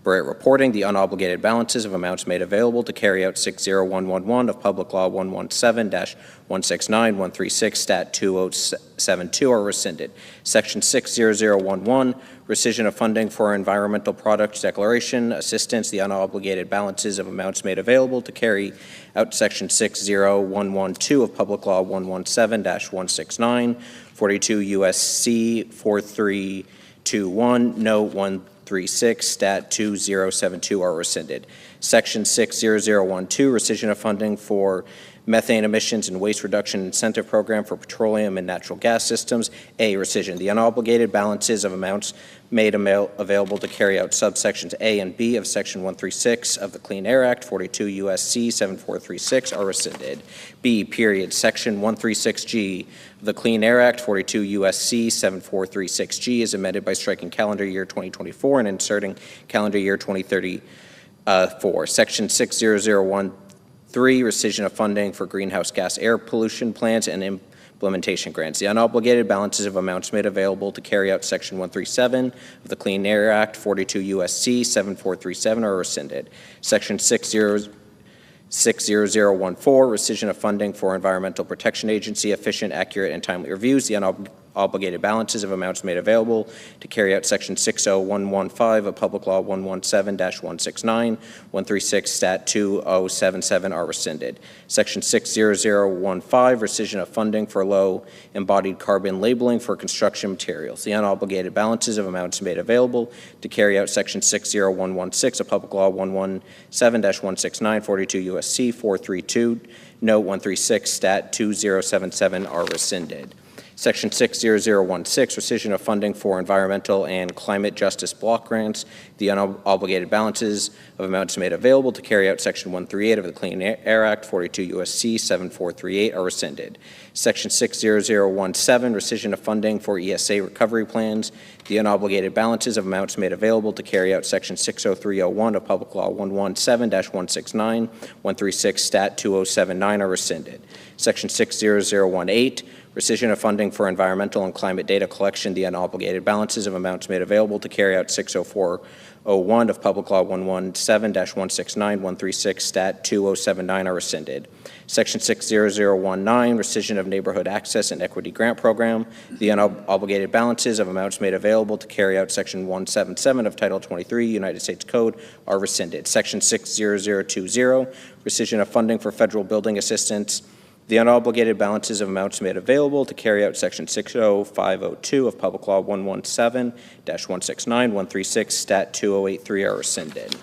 S3: appropriate reporting, the unobligated balances of amounts made available to carry out 60111 of Public Law 117-169-136 Stat 2072 are rescinded. Section 60011, rescission of funding for environmental product declaration assistance, the unobligated balances of amounts made available to carry out Section 60112 of Public Law 117-169, 42 U.S.C. 4321, Note 136, Stat 2072 are rescinded. Section 60012, rescission of funding for methane emissions and waste reduction incentive program for petroleum and natural gas systems. A, rescission. The unobligated balances of amounts made available to carry out subsections A and B of Section 136 of the Clean Air Act, 42 U.S.C. 7436 are rescinded. B, period. Section 136G of the Clean Air Act, 42 U.S.C. 7436G is amended by striking calendar year 2024 and inserting calendar year 2034. Section 60013, rescission of funding for greenhouse gas air pollution plans and implementation grants. The unobligated balances of amounts made available to carry out Section 137 of the Clean Air Act, 42 U.S.C. 7437 are rescinded. Section 60014, rescission of funding for Environmental Protection Agency, efficient, accurate, and timely reviews. The unobligated balances of amounts made available to carry out Section 60115 of Public Law 117-169, 136 Stat 2077 are rescinded. Section 60015, rescission of funding for low embodied carbon labeling for construction materials. The unobligated balances of amounts made available to carry out Section 60116 of Public Law 117-169, 42 U.S.C. 432, Note 136 Stat 2077 are rescinded. Section 60016, rescission of funding for environmental and climate justice block grants. The unobligated balances of amounts made available to carry out Section 138 of the Clean Air Act, 42 U.S.C. 7438 are rescinded. Section 60017, rescission of funding for ESA recovery plans. The unobligated balances of amounts made available to carry out Section 60301 of Public Law 117-169, 136 Stat 2079 are rescinded. Section 60018, rescission of funding for environmental and climate data collection. The unobligated balances of amounts made available to carry out 60401 of Public Law 117-169, 136 Stat 2079 are rescinded. Section 60019, rescission of neighborhood access and equity grant program. The unobligated balances of amounts made available to carry out Section 177 of Title 23 United States Code are rescinded. Section 60020, rescission of funding for federal building assistance. The unobligated balances of amounts made available to carry out Section 60502 of Public Law 117-169, 136 Stat 2083 are rescinded.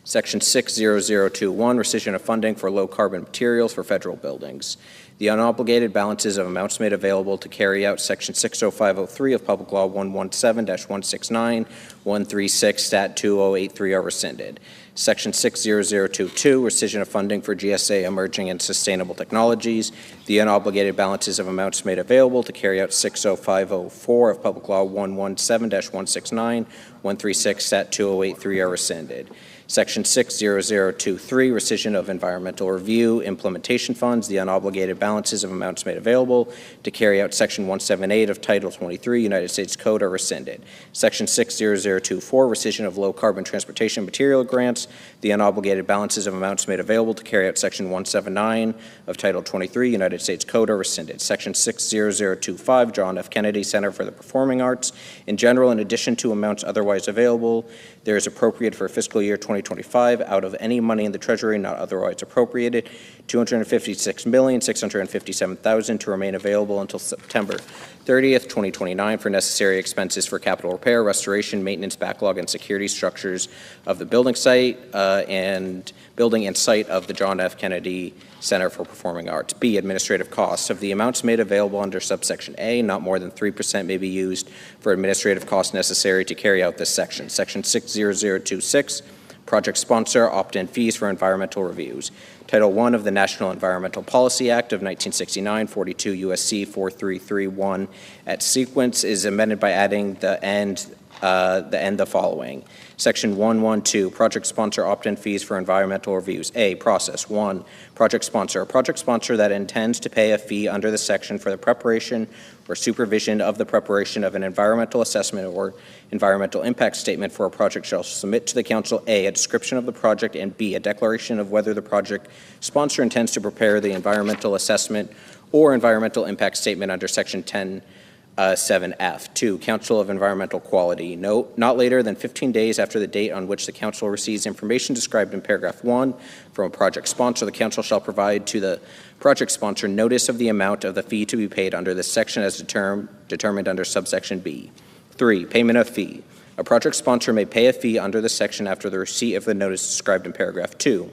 S3: Section 60021, rescission of funding for low-carbon materials for federal buildings. The unobligated balances of amounts made available to carry out Section 60503 of Public Law 117-169, 136 Stat 2083 are rescinded. Section 60022, rescission of funding for GSA emerging and sustainable technologies. The unobligated balances of amounts made available to carry out 60504 of Public Law 117-169, 136 Stat 2083 are rescinded. Section 60023, rescission of environmental review implementation funds. The unobligated balances of amounts made available to carry out Section 178 of Title 23 United States Code are rescinded. Section 60024, rescission of low-carbon transportation material grants. The unobligated balances of amounts made available to carry out Section 179 of Title 23 United States Code are rescinded. Section 60025, John F. Kennedy Center for the Performing Arts. In general, in addition to amounts otherwise available, there is appropriate for fiscal year 2025 out of any money in the Treasury not otherwise appropriated, $256,657,000 to remain available until September 30th, 2029 for necessary expenses for capital repair, restoration, maintenance, backlog, and security structures of the building site and building and site of the John F. Kennedy Center for Performing Arts. B, administrative costs. Of the amounts made available under subsection A, not more than 3% may be used for administrative costs necessary to carry out this section. Section 60026, project sponsor, opt-in fees for environmental reviews. Title I of the National Environmental Policy Act of 1969, 42 U.S.C. 4331 at sequence is amended by adding the end the following. Section 112, project sponsor opt-in fees for environmental reviews. A, process. 1, project sponsor. A project sponsor that intends to pay a fee under this section for the preparation or supervision of the preparation of an environmental assessment or environmental impact statement for a project shall submit to the council A, a description of the project, and B, a declaration of whether the project sponsor intends to prepare the environmental assessment or environmental impact statement under section 7F. 2, Council of Environmental Quality. Note, not later than 15 days after the date on which the council receives information described in paragraph 1 from a project sponsor, the council shall provide to the project sponsor notice of the amount of the fee to be paid under this section as determined under subsection B. 3, payment of fee. A project sponsor may pay a fee under this section after the receipt of the notice described in paragraph 2.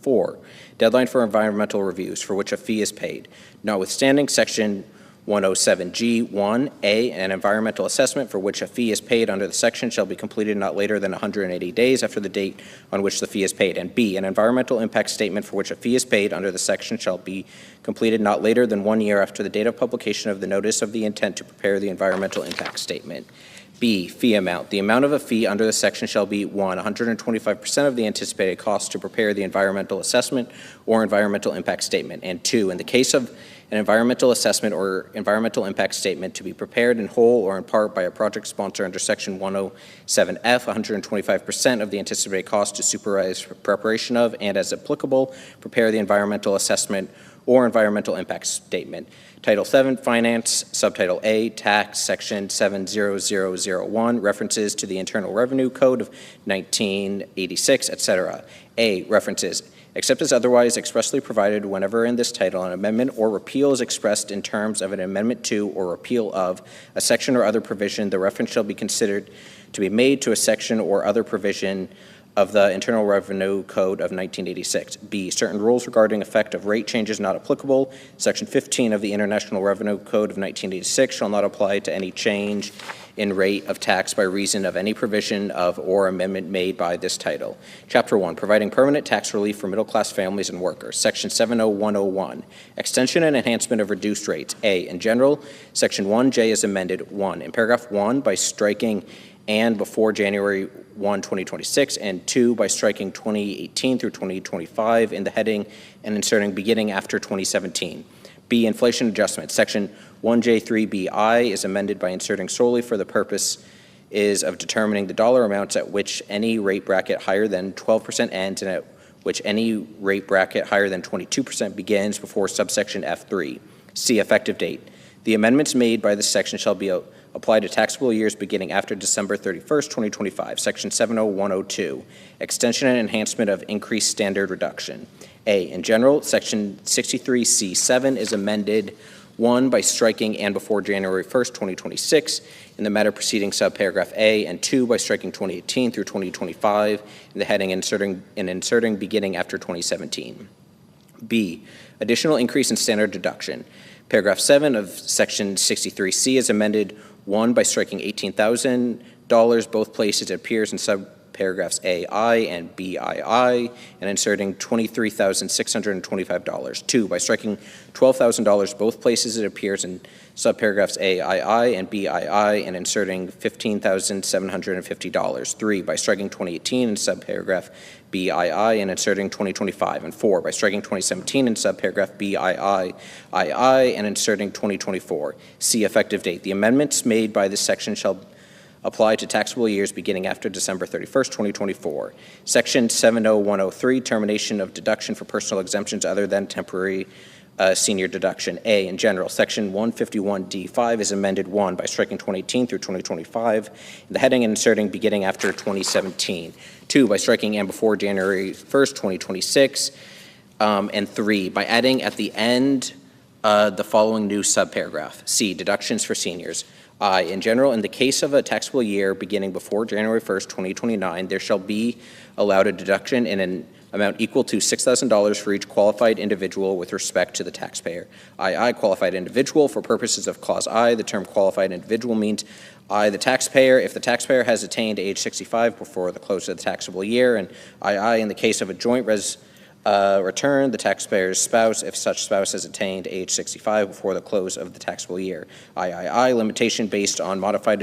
S3: 4, deadline for environmental reviews for which a fee is paid. Notwithstanding section 107G 1A, an environmental assessment for which a fee is paid under the section shall be completed not later than 180 days after the date on which the fee is paid. And B, an environmental impact statement for which a fee is paid under the section shall be completed not later than 1 year after the date of publication of the notice of the intent to prepare the environmental impact statement. B, fee amount. The amount of a fee under the section shall be 1, 125% of the anticipated cost to prepare the environmental assessment or environmental impact statement. And 2, in the case of an environmental assessment or environmental impact statement to be prepared in whole or in part by a project sponsor under section 107F, 125% of the anticipated cost to supervise preparation of and, as applicable, prepare the environmental assessment or environmental impact statement. Title 7, Finance, Subtitle A, Tax, Section 70001, references to the Internal Revenue Code of 1986, etc. A, references. Except as otherwise expressly provided whenever in this title an amendment or repeal is expressed in terms of an amendment to or repeal of a section or other provision, the reference shall be considered to be made to a section or other provision of the Internal Revenue Code of 1986. B, certain rules regarding effect of rate changes not applicable. Section 15 of the International Revenue Code of 1986 shall not apply to any change in rate of tax by reason of any provision of or amendment made by this title. Chapter 1, providing permanent tax relief for middle-class families and workers. Section 70101, extension and enhancement of reduced rates. A, in general, Section 1J is amended. 1, in paragraph 1 by striking and before January 1, 2026, and 2, by striking 2018 through 2025 in the heading and inserting beginning after 2017. B, inflation adjustment. Section 1J3BI is amended by inserting solely for the purpose is of determining the dollar amounts at which any rate bracket higher than 12% ends and at which any rate bracket higher than 22% begins before subsection F3. C, effective date. The amendments made by this section shall be applied to taxable years beginning after December 31st, 2025. Section 70102, extension and enhancement of increased standard reduction. A, in general, Section 63C7 is amended 1, by striking and before January 1st, 2026 in the matter preceding subparagraph A, and 2, by striking 2018 through 2025 in the heading inserting beginning after 2017. B, additional increase in standard deduction. Paragraph 7 of Section 63C is amended 1, by striking $18,000, both places it appears in subparagraphs AI and BII, and inserting $23,625. 2, by striking $12,000, both places it appears in subparagraphs AII and BII, and inserting $15,750. 3, by striking 2018 in subparagraph BII and inserting 2025. And 4, by striking 2017 in subparagraph BII and inserting 2024. C, effective date. The amendments made by this section shall apply to taxable years beginning after December 31st, 2024. Section 70103, termination of deduction for personal exemptions other than temporary senior deduction. A, in general, Section 151D5 is amended 1, by striking 2018 through 2025 in the heading and inserting beginning after 2017. 2, by striking and before January 1st, 2026. And 3, by adding at the end the following new subparagraph. C, deductions for seniors. I, in general, in the case of a taxable year beginning before January 1st, 2029, there shall be allowed a deduction in an amount equal to $6,000 for each qualified individual with respect to the taxpayer. I, qualified individual, for purposes of Clause I, the term qualified individual means I, the taxpayer, if the taxpayer has attained age 65 before the close of the taxable year, and I, in the case of a joint return, the taxpayer's spouse, if such spouse has attained age 65 before the close of the taxable year. I, limitation based on modified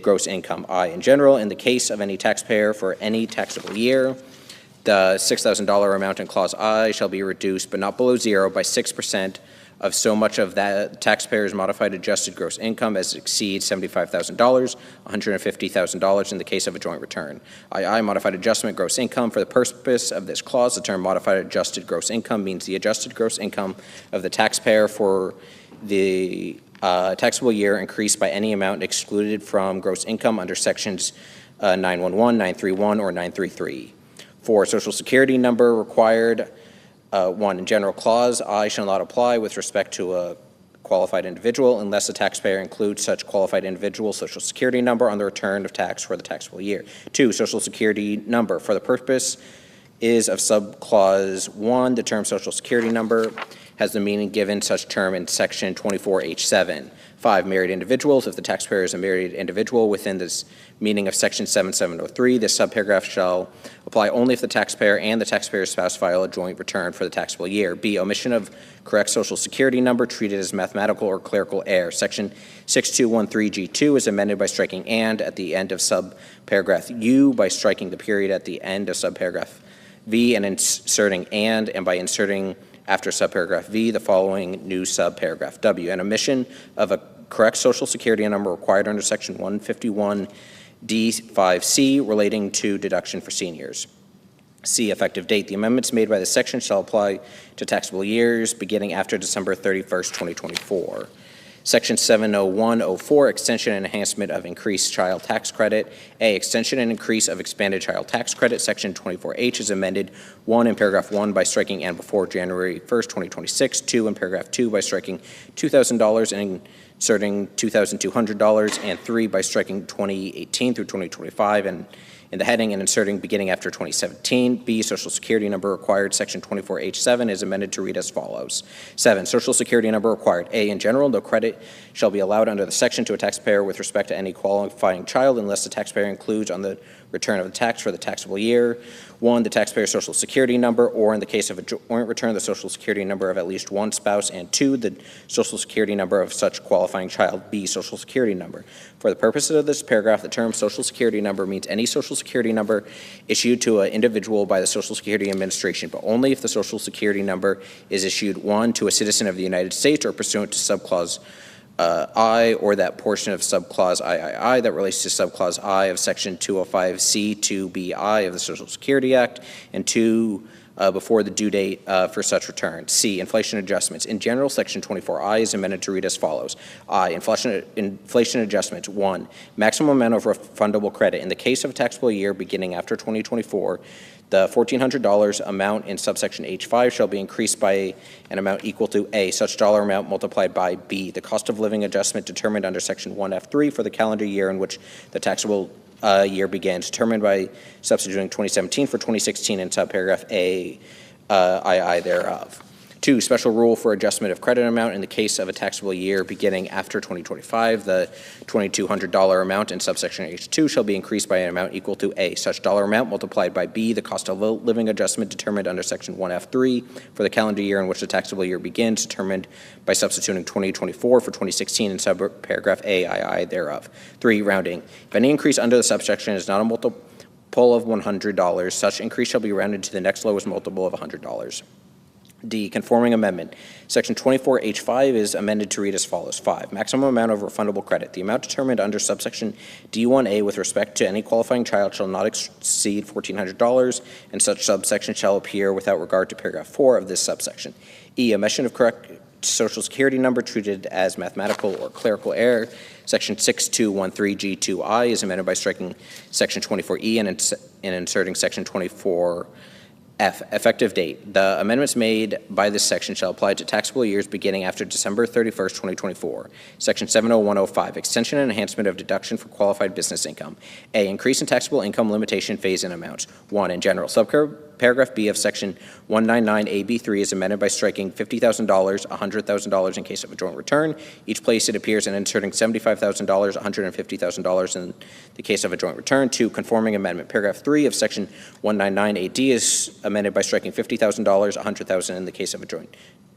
S3: gross income. I, in general, in the case of any taxpayer for any taxable year, the $6,000 amount in Clause I shall be reduced, but not below zero, by 6% of so much of that taxpayer's modified adjusted gross income as exceeds $75,000, $150,000 in the case of a joint return. II, modified adjustment gross income. For the purpose of this clause, the term modified adjusted gross income means the adjusted gross income of the taxpayer for the taxable year increased by any amount excluded from gross income under sections 911, 931, or 933. For Social Security number required, 1, in general clause, I shall not apply with respect to a qualified individual unless the taxpayer includes such qualified individual Social Security number on the return of tax for the taxable year. 2, Social Security number. For the purpose is of subclause 1, the term Social Security number has the meaning given such term in section 24H7. 5, married individuals. If the taxpayer is a married individual within this meaning of section 7703, this subparagraph shall apply only if the taxpayer and the taxpayer's spouse file a joint return for the taxable year. B, omission of correct Social Security number treated as mathematical or clerical error. Section 6213G2 is amended by striking and at the end of subparagraph U, by striking the period at the end of subparagraph V and inserting and by inserting after subparagraph V the following new subparagraph W. An omission of a correct Social Security number required under section 151D5C relating to deduction for seniors. C, effective date. The amendments made by this section shall apply to taxable years beginning after December 31st, 2024. Section 70104, extension and enhancement of increased child tax credit. A, extension and increase of expanded child tax credit. Section 24H is amended 1 in paragraph 1 by striking and before January 1st, 2026. 2 in paragraph 2 by striking $2,000 and inserting $2,200, and 3 by striking 2018 through 2025 and in the heading and inserting beginning after 2017. B, Social Security number required. Section 24H7 is amended to read as follows. 7, Social Security number required. A, in general, no credit shall be allowed under the section to a taxpayer with respect to any qualifying child unless the taxpayer includes on the return of the tax for the taxable year 1, the taxpayer's Social Security number, or in the case of a joint return, the Social Security number of at least one spouse, and 2, the Social Security number of such qualifying child. B, Social Security number. For the purposes of this paragraph, the term Social Security number means any Social Security number issued to an individual by the Social Security Administration, but only if the Social Security number is issued 1, to a citizen of the United States or pursuant to subclause I or that portion of subclause III that relates to subclause I of section 205C2BI of the Social Security Act, and 2, before the due date for such return. C, inflation adjustments. In general, section 24I is amended to read as follows. I, inflation adjustments. 1, maximum amount of refundable credit. In the case of a taxable year beginning after 2024, the $1,400 amount in subsection H5 shall be increased by an amount equal to A, such dollar amount multiplied by B, the cost of living adjustment determined under section 1F3 for the calendar year in which the taxable year began, determined by substituting 2017 for 2016 in subparagraph A, II thereof. 2, special rule for adjustment of credit amount. In the case of a taxable year beginning after 2025, the $2,200 amount in subsection H2 shall be increased by an amount equal to A, such dollar amount multiplied by B, the cost of living adjustment determined under section 1F3 for the calendar year in which the taxable year begins, determined by substituting 2024 for 2016 in subparagraph A, II thereof. 3, rounding. If any increase under the subsection is not a multiple of $100, such increase shall be rounded to the next lowest multiple of $100. D, conforming amendment. Section 24H5 is amended to read as follows. 5, maximum amount of refundable credit. The amount determined under subsection D1A with respect to any qualifying child shall not exceed $1,400, and such subsection shall appear without regard to paragraph 4 of this subsection. E, omission of correct Social Security number treated as mathematical or clerical error. Section 6213G2I is amended by striking section 24E and inserting section 24F. Effective date. The amendments made by this section shall apply to taxable years beginning after December 31st, 2024. Section 70105, extension and enhancement of deduction for qualified business income. A, increase in taxable income limitation phase-in amounts. 1, in general. Subparagraph B of section 199AB3 is amended by striking $50,000, $100,000 in case of a joint return. Each place it appears and inserting $75,000, $150,000 in the case of a joint return. 2, conforming amendment. Paragraph 3 of section 199AD is amended by striking $50,000, $100,000 in the case of a joint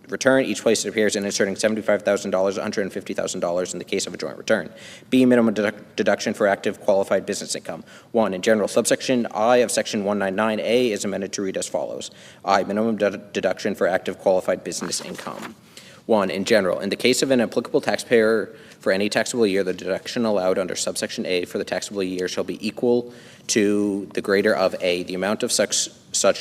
S3: return, each place it appears, and inserting $75,000, $150,000 in the case of a joint return. B, minimum deduction for active qualified business income. 1, in general, subsection I of section 199A is amended to read as follows. I, minimum deduction for active qualified business income. 1, in general, in the case of an applicable taxpayer for any taxable year, the deduction allowed under subsection A for the taxable year shall be equal to the greater of A, the amount of such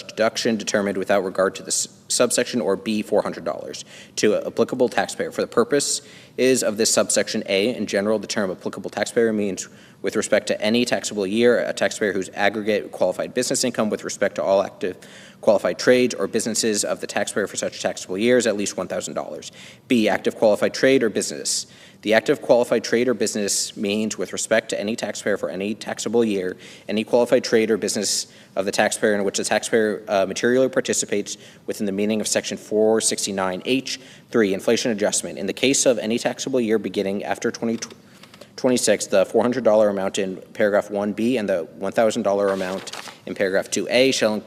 S3: deduction determined without regard to the subsection, or B, $400. 2, applicable taxpayer. For the purpose of this subsection A, in general, the term applicable taxpayer means with respect to any taxable year, a taxpayer whose aggregate qualified business income with respect to all active qualified trades or businesses of the taxpayer for such taxable years at least $1,000. B, active qualified trade or business. The active qualified trade or business means with respect to any taxpayer for any taxable year, any qualified trade or business of the taxpayer in which the taxpayer materially participates within the meaning of section 469H. 3, inflation adjustment. In the case of any taxable year beginning after 2026, the $400 amount in paragraph 1B and the $1,000 amount in paragraph 2A shall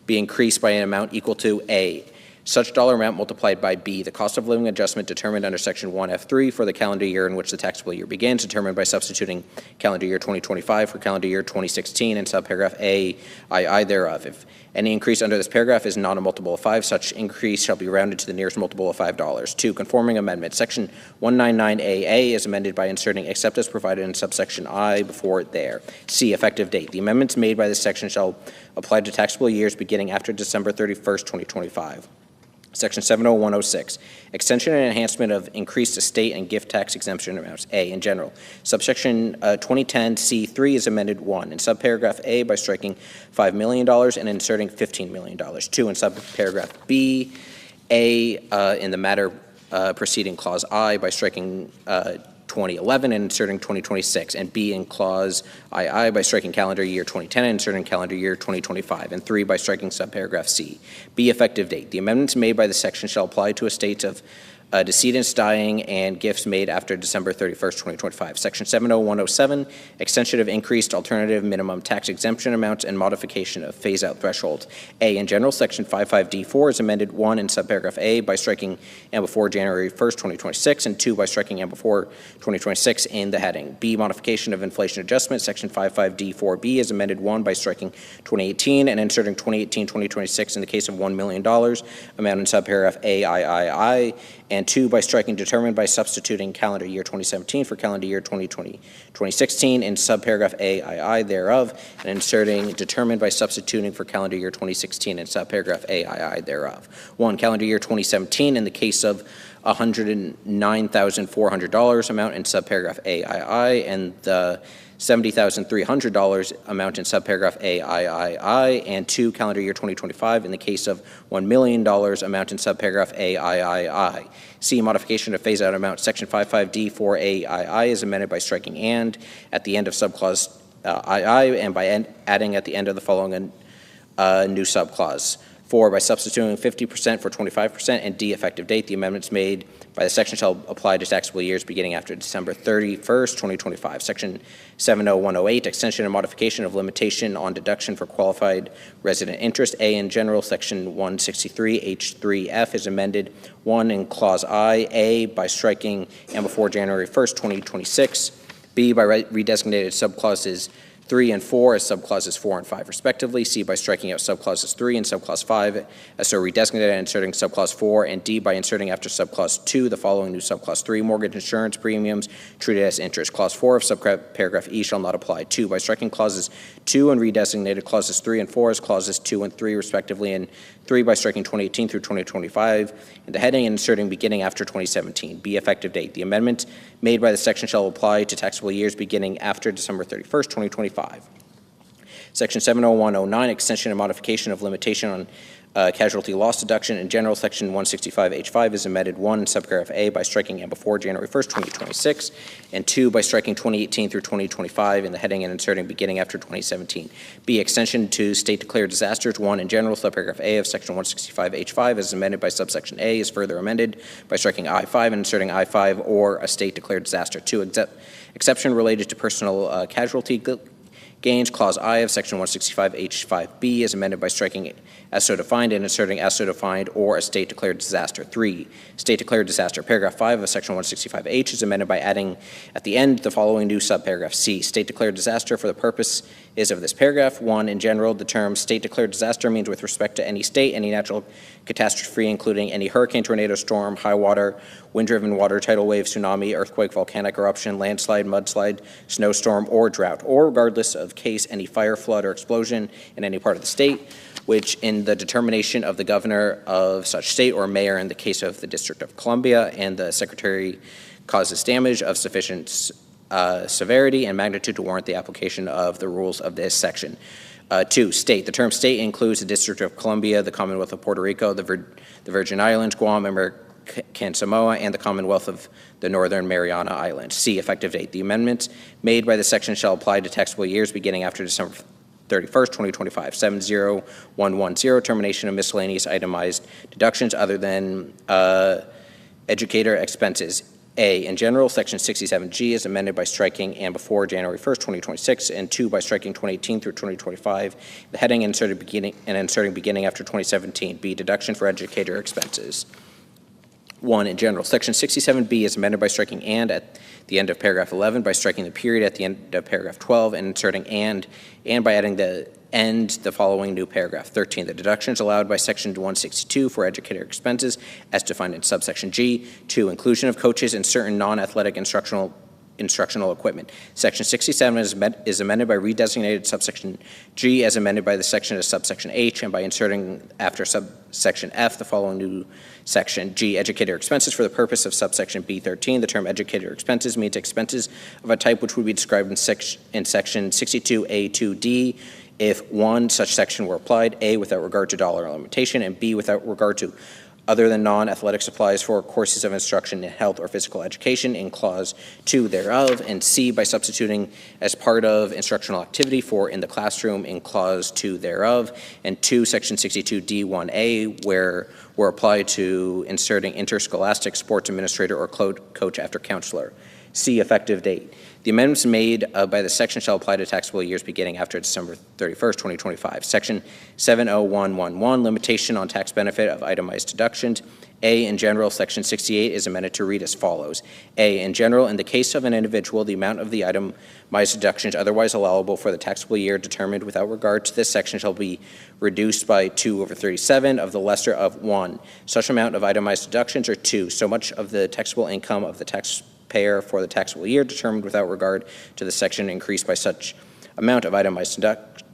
S3: be increased by an amount equal to A, such dollar amount multiplied by B, the cost of living adjustment determined under section 1F3 for the calendar year in which the taxable year begins, determined by substituting calendar year 2025 for calendar year 2016 and subparagraph A, thereof. If any increase under this paragraph is not a multiple of 5, such increase shall be rounded to the nearest multiple of $5. 2, conforming amendment. Section 199AA is amended by inserting except as provided in subsection I before it there. C, effective date. The amendments made by this section shall apply to taxable years beginning after December 31st, 2025. Section 70106, extension and enhancement of increased estate and gift tax exemption amounts. A, in general. Subsection 2010C3 is amended 1, in subparagraph A by striking $5 million and inserting $15 million. 2, in subparagraph B, A, in the matter preceding clause I by striking 2011 and inserting 2026, and B in clause II by striking calendar year 2010 and inserting calendar year 2025, and 3 by striking subparagraph C. B, effective date. The amendments made by this section shall apply to estates of decedents dying and gifts made after December 31st, 2025. Section 70107, extension of increased alternative minimum tax exemption amounts and modification of phase-out thresholds. A, in general, section 55D4 is amended 1 in subparagraph A by striking and before January 1st, 2026, and 2 by striking and before 2026 in the heading. B, modification of inflation adjustment, section 55D4B is amended 1 by striking 2018 and inserting 2018-2026 in the case of $1 million, amount in subparagraph A, and 2 by striking determined by substituting calendar year 2017 for calendar year 2016 in subparagraph A, thereof, and inserting determined by substituting for calendar year 2016 in subparagraph A, thereof. 1, calendar year 2017 in the case of $109,400 amount in subparagraph A, and the $70,300 amount in subparagraph A, and 2, calendar year 2025 in the case of $1 million amount in subparagraph A, C, modification of phase-out amount, section 55D4A, is amended by striking and at the end of subclause II and by adding at the end of the following new subclause. 4, by substituting 50% for 25%, and D, effective date. The amendments made by the section shall apply to taxable years beginning after December 31st, 2025. Section 70108, extension and modification of limitation on deduction for qualified resident interest. A, in general, section 163H3F is amended 1 in clause I, A, by striking and before January 1st, 2026. B, by redesignated subclauses 3 and 4 as subclauses 4 and 5 respectively. C, by striking out subclauses 3 and subclause 5 as so redesignated and inserting subclause 4. And D, by inserting after subclause 2 the following new subclause 3, mortgage insurance premiums treated as interest. Clause 4 of subparagraph E shall not apply. 2, by striking clauses 2 and redesignated clauses 3 and 4 as clauses 2 and 3 respectively, and 3 by striking 2018 through 2025 in the heading and inserting beginning after 2017. B, effective date. The amendment made by the section shall apply to taxable years beginning after December 31st, 2025. Section 70109, extension and modification of limitation on casualty loss deduction. In general, section 165H5 is amended 1 in subparagraph A by striking and before January 1st, 2026, and 2 by striking 2018 through 2025 in the heading and inserting beginning after 2017. B, extension to state declared disasters. 1 in general, subparagraph A of section 165H5 is amended by subsection A is further amended by striking I5 and inserting I5 or a state declared disaster. 2, exception related to personal casualty gains. Clause I of section 165H5B is amended by striking as so defined, and inserting as so defined or a state declared disaster. 3, state declared disaster. Paragraph 5 of section 165H is amended by adding at the end the following new subparagraph. C, state declared disaster for the purpose is of this paragraph. 1, in general, the term state declared disaster means with respect to any state, any natural catastrophe, including any hurricane, tornado, storm, high water, wind-driven water, tidal wave, tsunami, earthquake, volcanic eruption, landslide, mudslide, snowstorm, or drought, or regardless of case, any fire, flood, or explosion in any part of the state, which in the determination of the governor of such state or mayor in the case of the District of Columbia and the secretary causes damage of sufficient severity and magnitude to warrant the application of the rules of this section. 2, state. The term state includes the District of Columbia, the Commonwealth of Puerto Rico, the Virgin Islands, Guam, American Samoa, and the Commonwealth of the Northern Mariana Islands. C, effective date. The amendments made by this section shall apply to taxable years beginning after December 31st, 2025. 70110, termination of miscellaneous itemized deductions other than educator expenses. A, in general, section 67G is amended by striking and before January 1st, 2026, and 2, by striking 2018 through 2025, the heading and inserting beginning after 2017. B, deduction for educator expenses. 1, in general, section 67B is amended by striking and at the end of paragraph 11, by striking the period at the end of paragraph 12, and inserting and by adding the end the following new paragraph. 13, the deductions allowed by section 162 for educator expenses as defined in subsection G. 2, inclusion of coaches and certain non-athletic instructional equipment. Section 67 is amended by redesignated subsection G as amended by the section of subsection H and by inserting after subsection F the following new section. G, educator expenses for the purpose of subsection B13. The term educator expenses means expenses of a type which would be described in section 62A2D if 1, such section were applied, A, without regard to dollar limitation, and B, without regard to other than non-athletic supplies for courses of instruction in health or physical education in clause 2 thereof, and C, by substituting as part of instructional activity for in the classroom in clause 2 thereof, and 2, section 62D1A, where were applied to inserting interscholastic sports administrator or coach after counselor. C, effective date. The amendments made by the section shall apply to taxable years beginning after December 31st, 2025. Section 70111, limitation on tax benefit of itemized deductions. A, in general, section 68 is amended to read as follows. A, in general, in the case of an individual, the amount of the itemized deductions otherwise allowable for the taxable year determined without regard to this section shall be reduced by 2/37 of the lesser of 1. Such amount of itemized deductions, or 2, so much of the taxable income of the taxpayer for the taxable year determined without regard to the section increased by such amount of itemized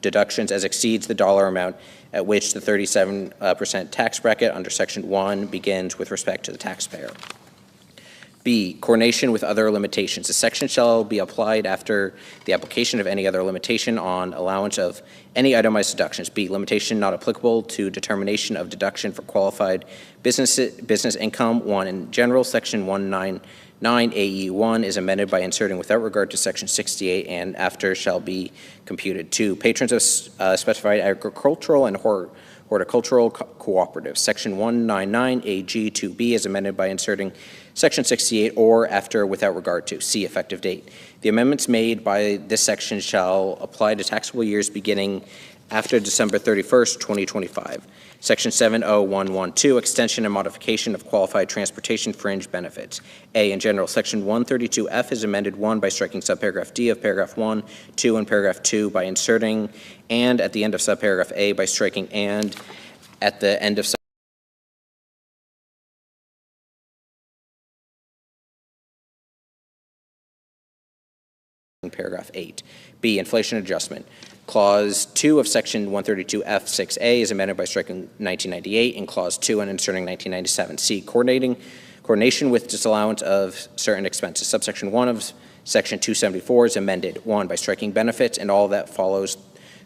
S3: deductions as exceeds the dollar amount at which the 37% tax bracket under section 1 begins with respect to the taxpayer. B, coordination with other limitations. The section shall be applied after the application of any other limitation on allowance of any itemized deductions. B, limitation not applicable to determination of deduction for qualified business income. 1, in general, section 199 AE1 is amended by inserting without regard to section 68 and after shall be computed. 2, patrons of specified agricultural and horticultural cooperatives. Section 199 AG2B is amended by inserting section 68 or after without regard to. C, effective date. The amendments made by this section shall apply to taxable years beginning after December 31st, 2025. Section 70112, extension and modification of qualified transportation fringe benefits. A, in general, section 132F is amended 1 by striking subparagraph D of paragraph 1, 2, and paragraph 2 by inserting and at the end of subparagraph A by striking and at the end of paragraph 8. B, inflation adjustment. Clause 2 of section 132F6A is amended by striking 1998 in clause 2 and inserting 1997. C, coordination with disallowance of certain expenses. Subsection 1 of section 274 is amended 1 by striking benefits and all that follows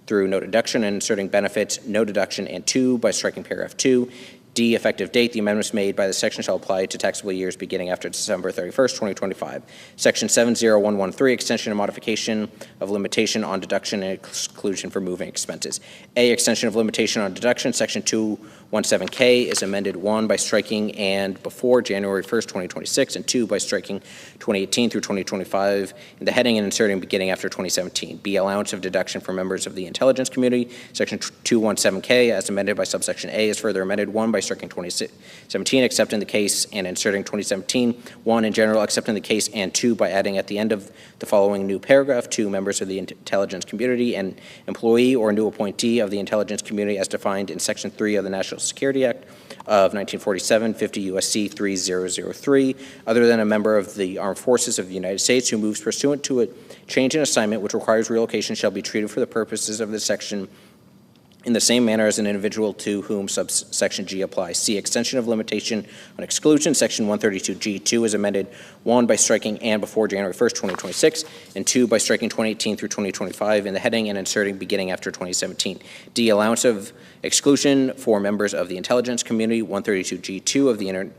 S3: through no deduction and inserting benefits, no deduction, and 2 by striking paragraph 2. D, effective date. The amendments made by the section shall apply to taxable years beginning after December 31st, 2025. Section 70113, extension and modification of limitation on deduction and exclusion for moving expenses. A, extension of limitation on deduction. Section 217K is amended 1 by striking and before January 1st, 2026, and 2 by striking 2018 through 2025 in the heading and inserting beginning after 2017. B, allowance of deduction for members of the intelligence community. Section 217K as amended by subsection A is further amended 1 by striking 2017 except in the case and inserting 2017, 1 in general except in the case, and 2 by adding at the end of the following new paragraph 2 members of the intelligence community and employee or new appointee of the intelligence community as defined in section 3 of the National Security Act of 1947, 50 U.S.C. 3003, other than a member of the Armed Forces of the United States who moves pursuant to a change in assignment which requires relocation shall be treated for the purposes of this section in the same manner as an individual to whom subsection G applies. C, extension of limitation on exclusion. Section 132G2 is amended 1 by striking and before January 1st, 2026, and 2 by striking 2018 through 2025 in the heading and inserting beginning after 2017. D, allowance of exclusion for members of the intelligence community. 132G2 of the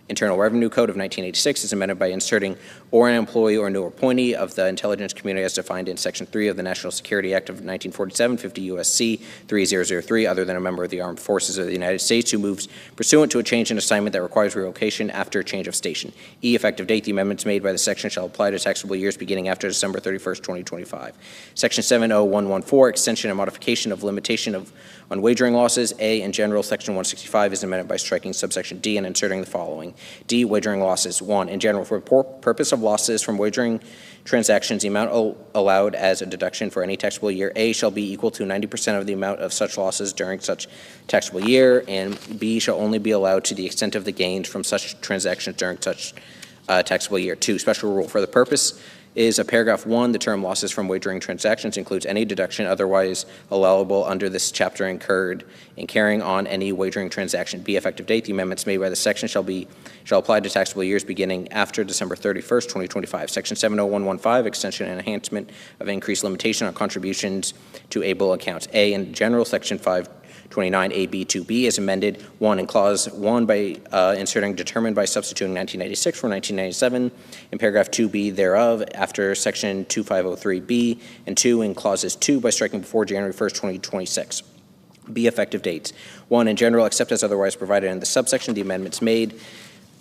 S3: Internal Revenue Code of 1986 is amended by inserting or an employee or new appointee of the intelligence community as defined in Section 3 of the National Security Act of 1947, 50 U.S.C. 3003, other than a member of the Armed Forces of the United States who moves pursuant to a change in assignment that requires relocation after a change of station. E, effective date. The amendments made by the section shall apply to taxable years beginning after December 31st, 2025. Section 70114, extension and modification of limitation on wagering losses. A, in general, Section 165 is amended by striking subsection D and inserting the following. D, wagering losses. 1, in general, for purpose of losses from wagering transactions, the amount allowed as a deduction for any taxable year A shall be equal to 90% of the amount of such losses during such taxable year, and B shall only be allowed to the extent of the gains from such transactions during such taxable year. 2, special rule. For the purpose is a paragraph 1, the term losses from wagering transactions includes any deduction otherwise allowable under this chapter incurred in carrying on any wagering transaction. B, effective date. The amendments made by the section shall apply to taxable years beginning after December 31st, 2025. Section 70115, extension and enhancement of increased limitation on contributions to able accounts. A, in general, Section 529AB2B is amended 1 in clause 1 by inserting determined by substituting 1996 for 1997 in paragraph 2B thereof after section 2503B, and 2 in clauses 2 by striking before January 1st, 2026. B, effective dates. 1 in general, except as otherwise provided in the subsection, the amendments made.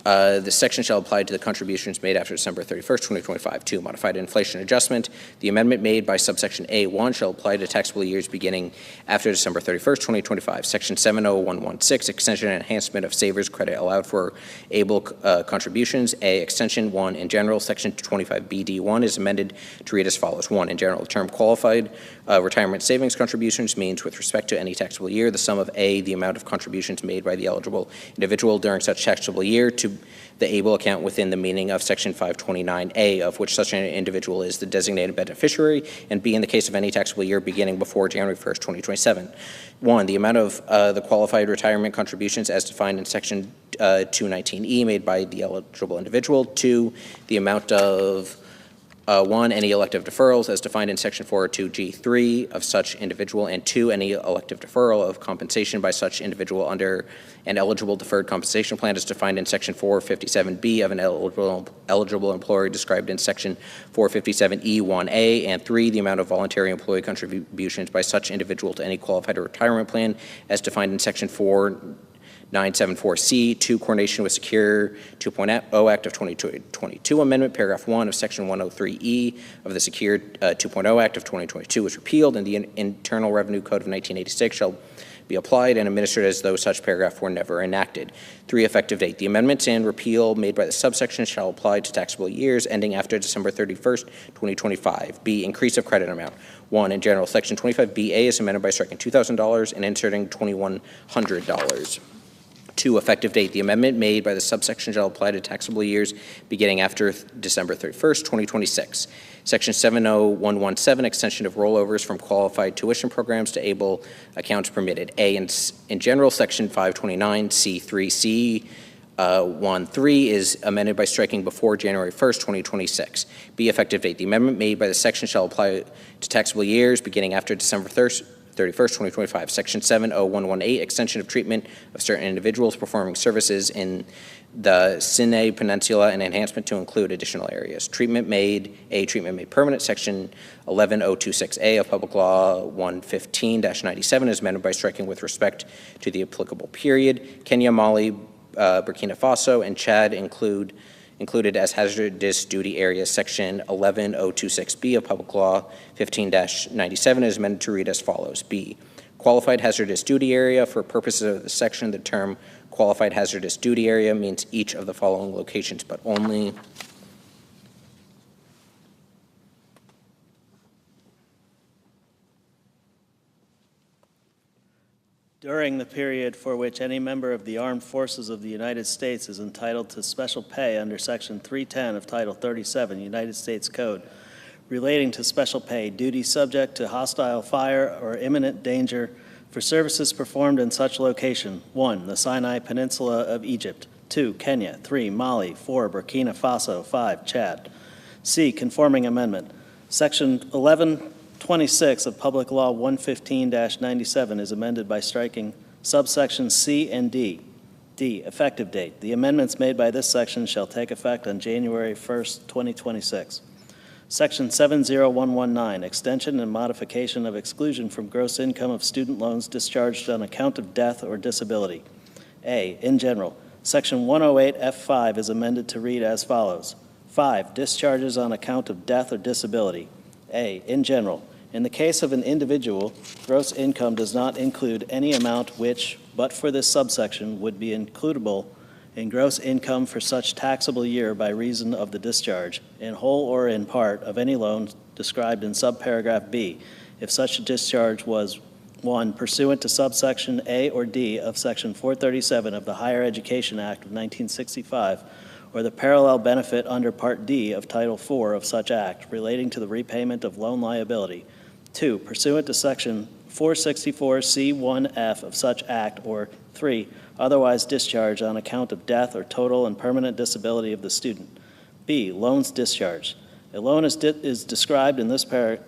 S3: The section shall apply to the contributions made after December 31st, 2025. 2, modified inflation adjustment. The amendment made by subsection A1 shall apply to taxable years beginning after December 31st, 2025. Section 70116, extension and enhancement of savers credit allowed for able contributions. A, extension. 1, in general, section 25BD1 is amended to read as follows. 1, in general, the term qualified retirement savings contributions means with respect to any taxable year, the sum of A, the amount of contributions made by the eligible individual during such taxable year to the able account within the meaning of Section 529A, of which such an individual is the designated beneficiary, and B, in the case of any taxable year beginning before January 1st, 2027. 1, the amount of the qualified retirement contributions as defined in Section 219E made by the eligible individual. 2, the amount of 1, any elective deferrals as defined in Section 402G3 of such individual, and 2, any elective deferral of compensation by such individual under an eligible deferred compensation plan as defined in Section 457B of an eligible employer described in Section 457E1A, and 3, the amount of voluntary employee contributions by such individual to any qualified retirement plan as defined in Section 4974C, 2, coordination with Secure 2.0 Act of 2022 Amendment, paragraph 1 of Section 103E of the Secure 2.0 Act of 2022 was repealed, and the Internal Revenue Code of 1986 shall be applied and administered as though such paragraph were never enacted. 3, effective date. The amendments and repeal made by the subsection shall apply to taxable years ending after December 31st, 2025. B, increase of credit amount. 1, in general, Section 25BA is amended by striking $2,000 and inserting $2,100. 2, effective date. The amendment made by the subsection shall apply to taxable years beginning after December 31st, 2026. Section 70117, extension of rollovers from qualified tuition programs to able accounts permitted. A, in general, Section 529C3C 1.3 is amended by striking before January 1st, 2026. B, effective date. The amendment made by the section shall apply to taxable years beginning after December 1st, 31st, 2025. Section 70118, extension of treatment of certain individuals performing services in the Sinai Peninsula and enhancement to include additional areas. Treatment made permanent. Section 11026A of Public Law 115-97 is amended by striking with respect to the applicable period. Kenya, Mali, Burkina Faso, and Chad included as hazardous duty areas. Section 11026B of Public Law 15-97 is amended to read as follows. B, qualified hazardous duty area. For purposes of the section, the term qualified hazardous duty area means each of the following locations, but only
S4: during the period for which any member of the Armed Forces of the United States is entitled to special pay under Section 310 of Title 37, United States Code, relating to special pay, duty subject to hostile fire or imminent danger for services performed in such location. 1, the Sinai Peninsula of Egypt. 2, Kenya. 3, Mali. 4, Burkina Faso. 5, Chad. C, conforming amendment. Section 1126 of Public Law 115-97 is amended by striking subsections C and D. D, effective date. The amendments made by this section shall take effect on January 1st, 2026. Section 70119, extension and modification of exclusion from gross income of student loans discharged on account of death or disability. A, in general, Section 108F5 is amended to read as follows. 5, discharges on account of death or disability. A, in general, in the case of an individual, gross income does not include any amount which, but for this subsection, would be includable in gross income for such taxable year by reason of the discharge, in whole or in part, of any loan described in subparagraph B, if such a discharge was 1, pursuant to subsection A or D of Section 437 of the Higher Education Act of 1965, or the parallel benefit under Part D of Title IV of such act relating to the repayment of loan liability. 2, pursuant to Section 464C1F of such act, or 3, otherwise discharged on account of death or total and permanent disability of the student. B, loans discharged. A loan is described in this subparagraph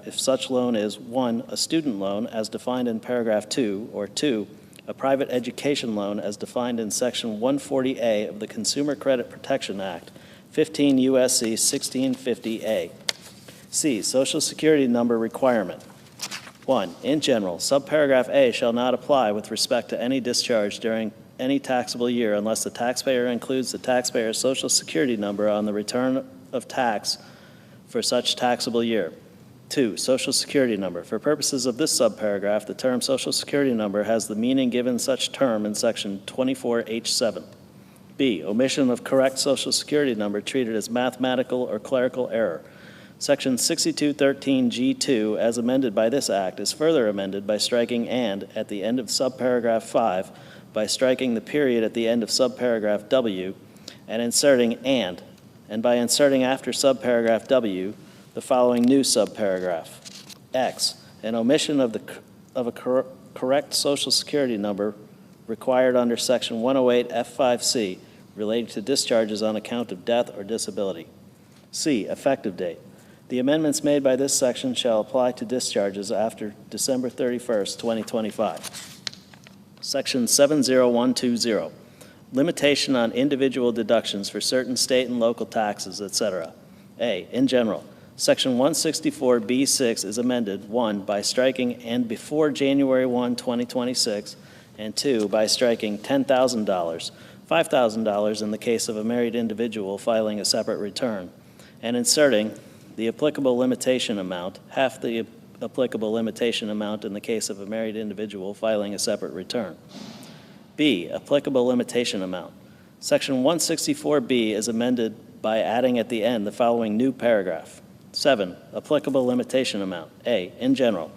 S4: if such loan is 1, a student loan as defined in paragraph 2, or 2, a private education loan as defined in Section 140A of the Consumer Credit Protection Act, 15 U.S.C. 1650A. C, Social Security number requirement. 1, in general, subparagraph A shall not apply with respect to any discharge during any taxable year unless the taxpayer includes the taxpayer's Social Security number on the return of tax for such taxable year. 2, Social Security number. For purposes of this subparagraph, the term Social Security number has the meaning given such term in Section 24H7. B, omission of correct Social Security number treated as mathematical or clerical error. Section 6213G2, as amended by this Act, is further amended by striking "and" at the end of subparagraph 5, by striking the period at the end of subparagraph W, and inserting "and by inserting after subparagraph W the following new subparagraph. X, an omission of a correct Social Security number required under Section 108F5C relating to discharges on account of death or disability. C, effective date. The amendments made by this section shall apply to discharges after December 31st, 2025. Section 70120, limitation on individual deductions for certain state and local taxes, etc. A, in general, Section 164B6 is amended, 1, by striking "and before January 1, 2026, and 2, by striking $10,000, $5,000 in the case of a married individual filing a separate return, and inserting the applicable limitation amount, half the applicable limitation amount in the case of a married individual filing a separate return. B, applicable limitation amount. Section 164B is amended by adding at the end the following new paragraph. 7, applicable limitation amount. A, in general,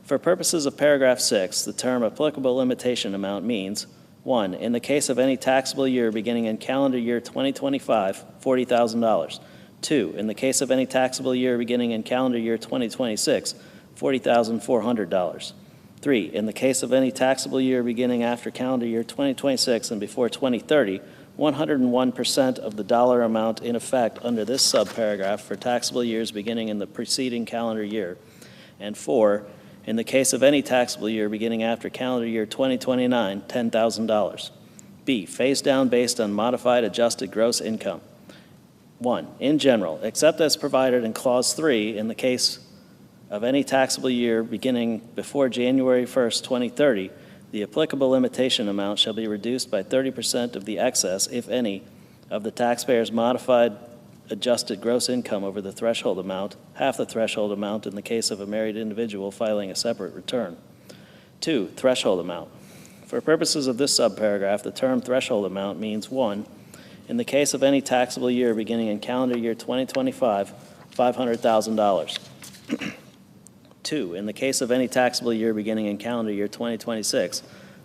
S4: for purposes of paragraph 6, the term applicable limitation amount means 1, in the case of any taxable year beginning in calendar year 2025, $40,000. 2, in the case of any taxable year beginning in calendar year 2026, $40,400. 3, in the case of any taxable year beginning after calendar year 2026 and before 2030, 101% of the dollar amount in effect under this subparagraph for taxable years beginning in the preceding calendar year. And 4, in the case of any taxable year beginning after calendar year 2029, $10,000. B, phase down based on modified adjusted gross income. 1, in general, except as provided in Clause 3, in the case of any taxable year beginning before January 1st, 2030, the applicable limitation amount shall be reduced by 30% of the excess, if any, of the taxpayer's modified adjusted gross income over the threshold amount, half the threshold amount in the case of a married individual filing a separate return. 2, threshold amount. For purposes of this subparagraph, the term threshold amount means 1, in the case of any taxable year beginning in calendar year 2025, $500,000. 2, in the case of any taxable year beginning in calendar year 2026,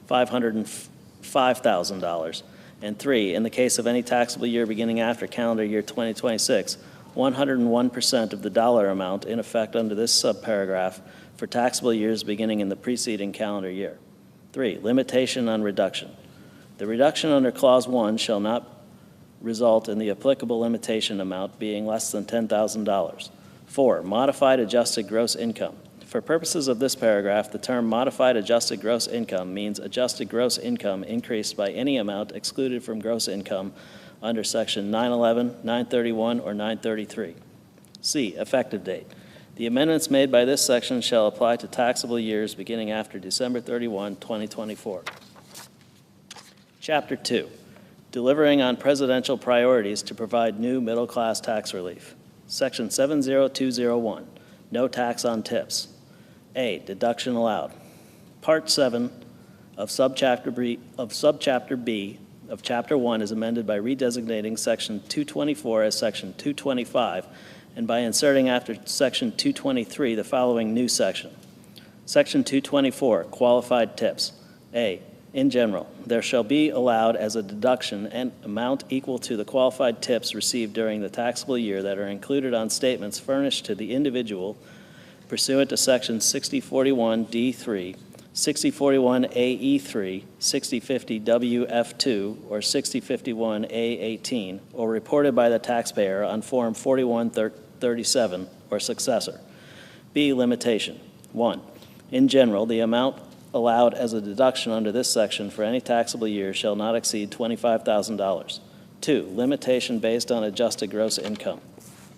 S4: $505,000. And 3, in the case of any taxable year beginning after calendar year 2026, 101% of the dollar amount in effect under this subparagraph for taxable years beginning in the preceding calendar year. 3, limitation on reduction. The reduction under Clause 1 shall not result in the applicable limitation amount being less than $10,000. 4, modified adjusted gross income. For purposes of this paragraph, the term modified adjusted gross income means adjusted gross income increased by any amount excluded from gross income under Section 911, 931, or 933. C, effective date. The amendments made by this section shall apply to taxable years beginning after December 31, 2024. Chapter 2, delivering on presidential priorities to provide new middle-class tax relief. Section 70201, no tax on tips. A, deduction allowed. Part 7 of Subchapter B of Chapter 1 is amended by redesignating Section 224 as Section 225 and by inserting after Section 223 the following new section. Section 224, qualified tips. A, in general, there shall be allowed as a deduction an amount equal to the qualified tips received during the taxable year that are included on statements furnished to the individual pursuant to Section 6041D3, 6041AE3, 6050WF2, or 6051A18, or reported by the taxpayer on Form 4137 or successor. B, limitation. 1, in general, the amount allowed as a deduction under this section for any taxable year shall not exceed $25,000. 2, limitation based on adjusted gross income.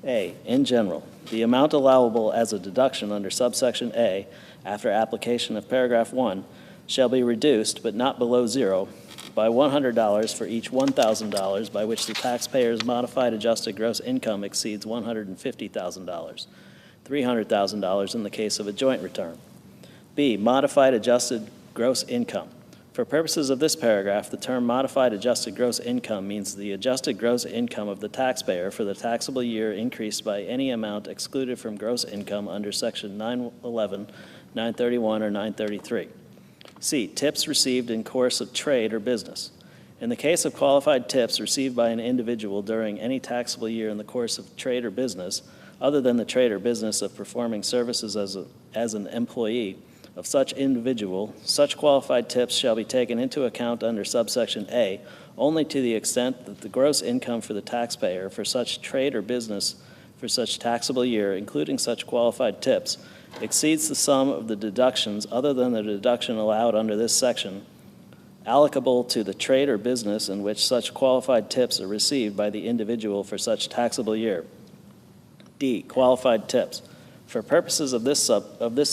S4: A, in general, the amount allowable as a deduction under subsection A after application of paragraph 1 shall be reduced, but not below zero, by $100 for each $1,000 by which the taxpayer's modified adjusted gross income exceeds $150,000, $300,000 in the case of a joint return. B, modified adjusted gross income. For purposes of this paragraph, the term modified adjusted gross income means the adjusted gross income of the taxpayer for the taxable year increased by any amount excluded from gross income under Section 911, 931, or 933. C, tips received in course of trade or business. In the case of qualified tips received by an individual during any taxable year in the course of trade or business, other than the trade or business of performing services as an employee of such individual, such qualified tips shall be taken into account under subsection A only to the extent that the gross income for the taxpayer for such trade or business for such taxable year, including such qualified tips, exceeds the sum of the deductions other than the deduction allowed under this section, allocable to the trade or business in which such qualified tips are received by the individual for such taxable year. D, qualified tips. For purposes of this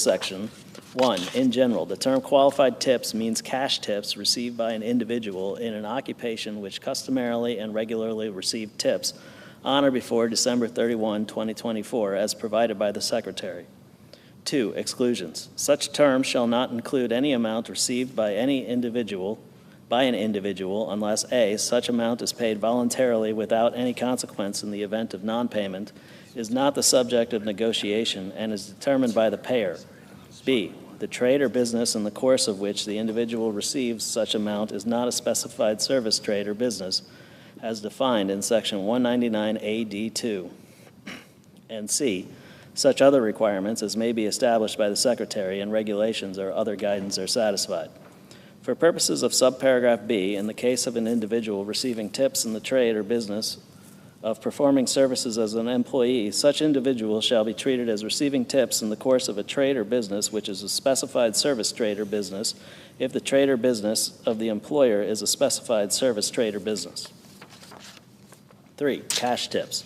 S4: section, 1, in general, the term qualified tips means cash tips received by an individual in an occupation which customarily and regularly received tips on or before December 31, 2024, as provided by the Secretary. 2, exclusions. Such terms shall not include any amount received by an individual unless A, such amount is paid voluntarily without any consequence in the event of non-payment, is not the subject of negotiation, and is determined by the payer. B, the trade or business in the course of which the individual receives such amount is not a specified service, trade, or business as defined in Section 199AD2. And C, such other requirements as may be established by the Secretary and regulations or other guidance are satisfied. For purposes of subparagraph B, in the case of an individual receiving tips in the trade or business of performing services as an employee, such individual shall be treated as receiving tips in the course of a trade or business which is a specified service trade or business if the trade or business of the employer is a specified service trade or business. 3. Cash tips.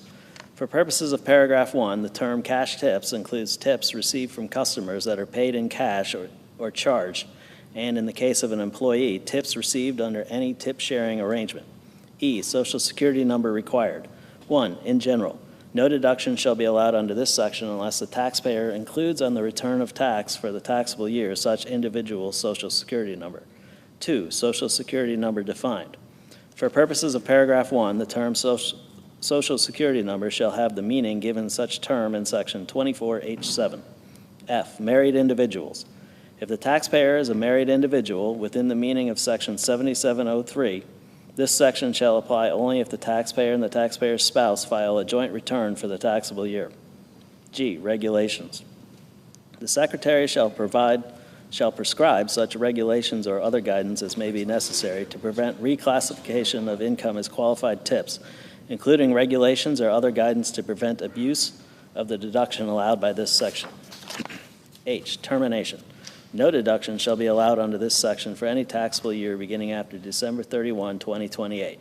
S4: For purposes of paragraph 1, the term cash tips includes tips received from customers that are paid in cash or charged, and in the case of an employee, tips received under any tip-sharing arrangement. E. Social Security number required. 1. In general, no deduction shall be allowed under this section unless the taxpayer includes on the return of tax for the taxable year such individual's Social Security number. 2. Social Security number defined. For purposes of paragraph 1, the term Social Security number shall have the meaning given such term in section 24H7. F. Married individuals. If the taxpayer is a married individual within the meaning of section 7703, this section shall apply only if the taxpayer and the taxpayer's spouse file a joint return for the taxable year. G. Regulations. The Secretary shall prescribe such regulations or other guidance as may be necessary to prevent reclassification of income as qualified tips, including regulations or other guidance to prevent abuse of the deduction allowed by this section. H. Termination. No deduction shall be allowed under this section for any taxable year beginning after December 31, 2028.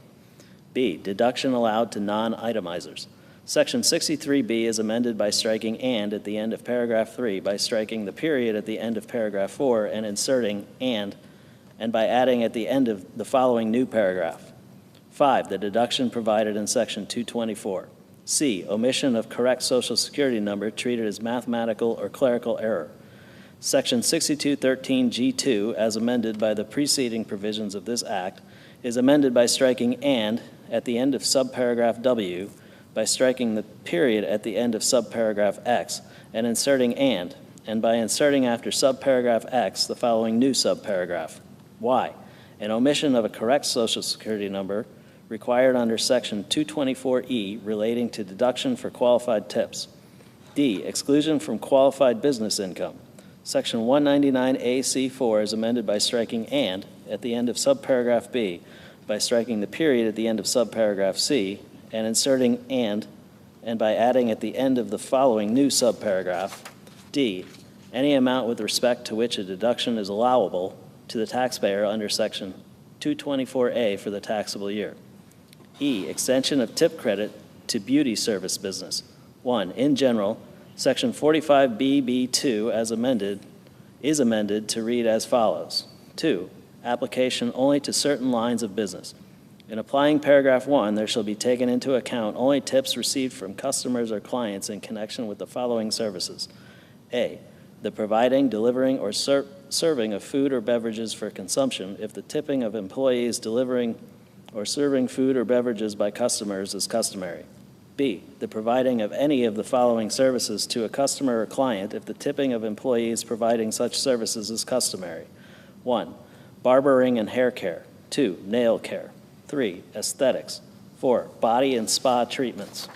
S4: B. Deduction allowed to non-itemizers. Section 63B is amended by striking "and" at the end of paragraph 3, by striking the period at the end of paragraph 4 and inserting "and by adding at the end of the following new paragraph. 5. The deduction provided in section 224. C. Omission of correct Social Security number treated as mathematical or clerical error. Section 6213G2, as amended by the preceding provisions of this Act, is amended by striking "and" at the end of subparagraph W, by striking the period at the end of subparagraph X, and inserting "and by inserting after subparagraph X the following new subparagraph. Y. An omission of a correct Social Security number required under Section 224E relating to deduction for qualified tips. D. Exclusion from qualified business income. Section 199AC4 is amended by striking "and" at the end of subparagraph B, by striking the period at the end of subparagraph C, and inserting and by adding at the end of the following new subparagraph. D. Any amount with respect to which a deduction is allowable to the taxpayer under Section 224A for the taxable year. E. Extension of tip credit to beauty service business. 1. In general, Section 45BB2 as amended is amended to read as follows. 2. Application only to certain lines of business. In applying paragraph 1, there shall be taken into account only tips received from customers or clients in connection with the following services. A. The providing, delivering, or serving of food or beverages for consumption if the tipping of employees delivering or serving food or beverages by customers is customary. B. The providing of any of the following services to a customer or client if the tipping of employees providing such services is customary. 1. Barbering and hair care. 2. Nail care. 3. Aesthetics. 4. Body and spa treatments.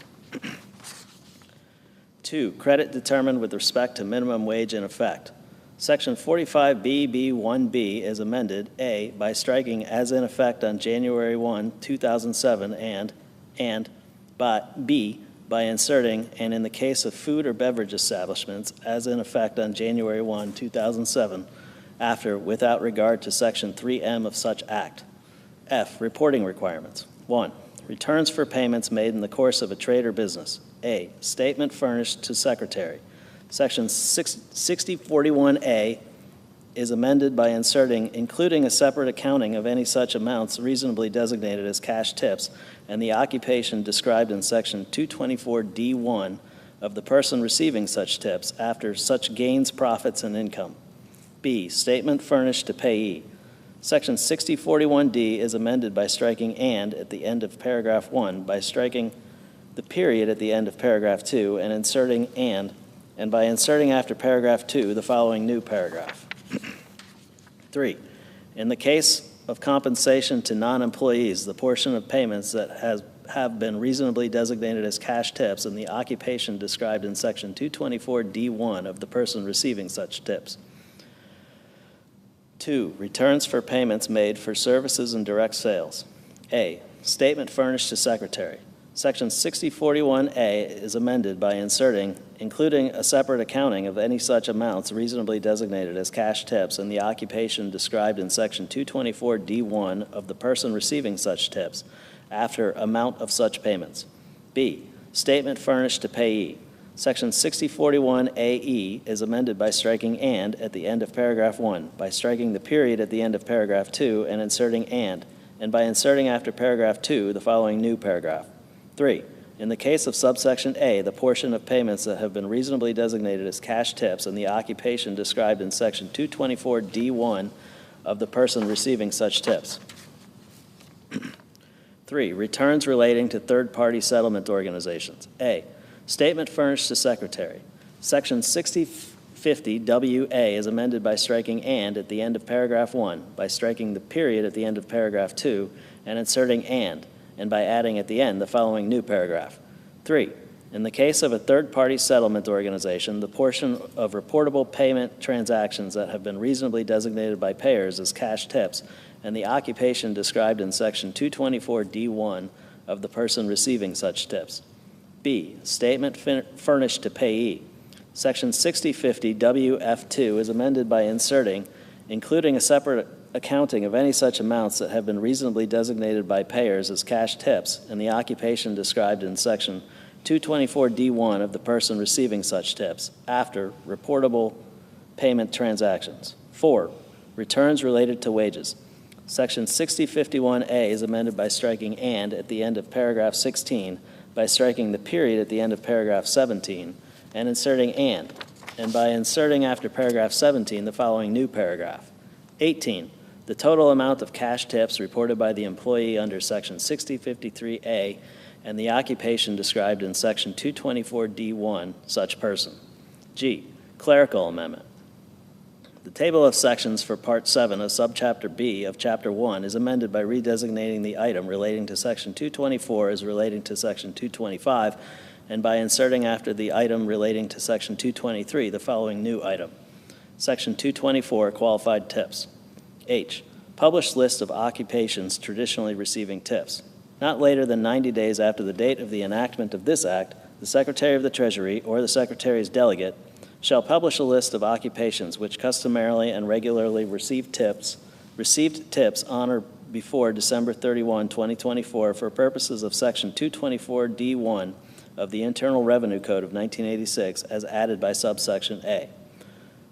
S4: 2. Credit determined with respect to minimum wage in effect. Section 45BB1B is amended, A, by striking "as in effect on January 1, 2007, and B, by inserting "and in the case of food or beverage establishments, as in effect on January 1, 2007, after, without regard to Section 3M of such Act." F. Reporting requirements. 1. Returns for payments made in the course of a trade or business. A. Statement furnished to Secretary. Section 6041A is amended by inserting "including a separate accounting of any such amounts reasonably designated as cash tips and the occupation described in Section 224D1 of the person receiving such tips after such gains, profits, and income." B. Statement furnished to payee. Section 6041D is amended by striking "and" at the end of paragraph 1, by striking the period at the end of paragraph 2, and inserting and by inserting after paragraph 2 the following new paragraph. 3. In the case of compensation to non-employees, the portion of payments that have been reasonably designated as cash tips and the occupation described in Section 224D1 of the person receiving such tips. 2. Returns for payments made for services and direct sales. A. Statement furnished to Secretary. Section 6041A is amended by inserting, including a separate accounting of any such amounts reasonably designated as cash tips and the occupation described in Section 224D1 of the person receiving such tips, after amount of such payments. B, statement furnished to payee. Section 6041AE is amended by striking "and" at the end of paragraph 1, by striking the period at the end of paragraph 2 and inserting "and by inserting after paragraph 2 the following new paragraph. 3, in the case of subsection A, the portion of payments that have been reasonably designated as cash tips and the occupation described in Section 224D1 of the person receiving such tips. 3, returns relating to third-party settlement organizations. A, statement furnished to Secretary. Section 6050WA is amended by striking "and" at the end of paragraph 1, by striking the period at the end of paragraph 2, and inserting "and by adding at the end the following new paragraph. 3, in the case of a third-party settlement organization, the portion of reportable payment transactions that have been reasonably designated by payers as cash tips and the occupation described in Section 224D1 of the person receiving such tips. B, statement furnished to payee. Section 6050WF2 is amended by inserting, including a separate accounting of any such amounts that have been reasonably designated by payers as cash tips and the occupation described in Section 224D1 of the person receiving such tips, after reportable payment transactions. 4, returns related to wages. Section 6051A is amended by striking "and" at the end of paragraph 16, by striking the period at the end of paragraph 17, and inserting "and by inserting after paragraph 17 the following new paragraph. 18, the total amount of cash tips reported by the employee under Section 6053A and the occupation described in Section 224D1, such person. G, clerical amendment. The table of sections for Part 7 of Subchapter B of Chapter 1 is amended by redesignating the item relating to Section 224 as relating to Section 225, and by inserting after the item relating to Section 223 the following new item. Section 224, qualified tips. H, published list of occupations traditionally receiving tips. Not later than 90 days after the date of the enactment of this Act, the Secretary of the Treasury or the Secretary's delegate shall publish a list of occupations which customarily and regularly received tips on or before December 31, 2024 for purposes of Section 224D1 of the Internal Revenue Code of 1986 as added by subsection A.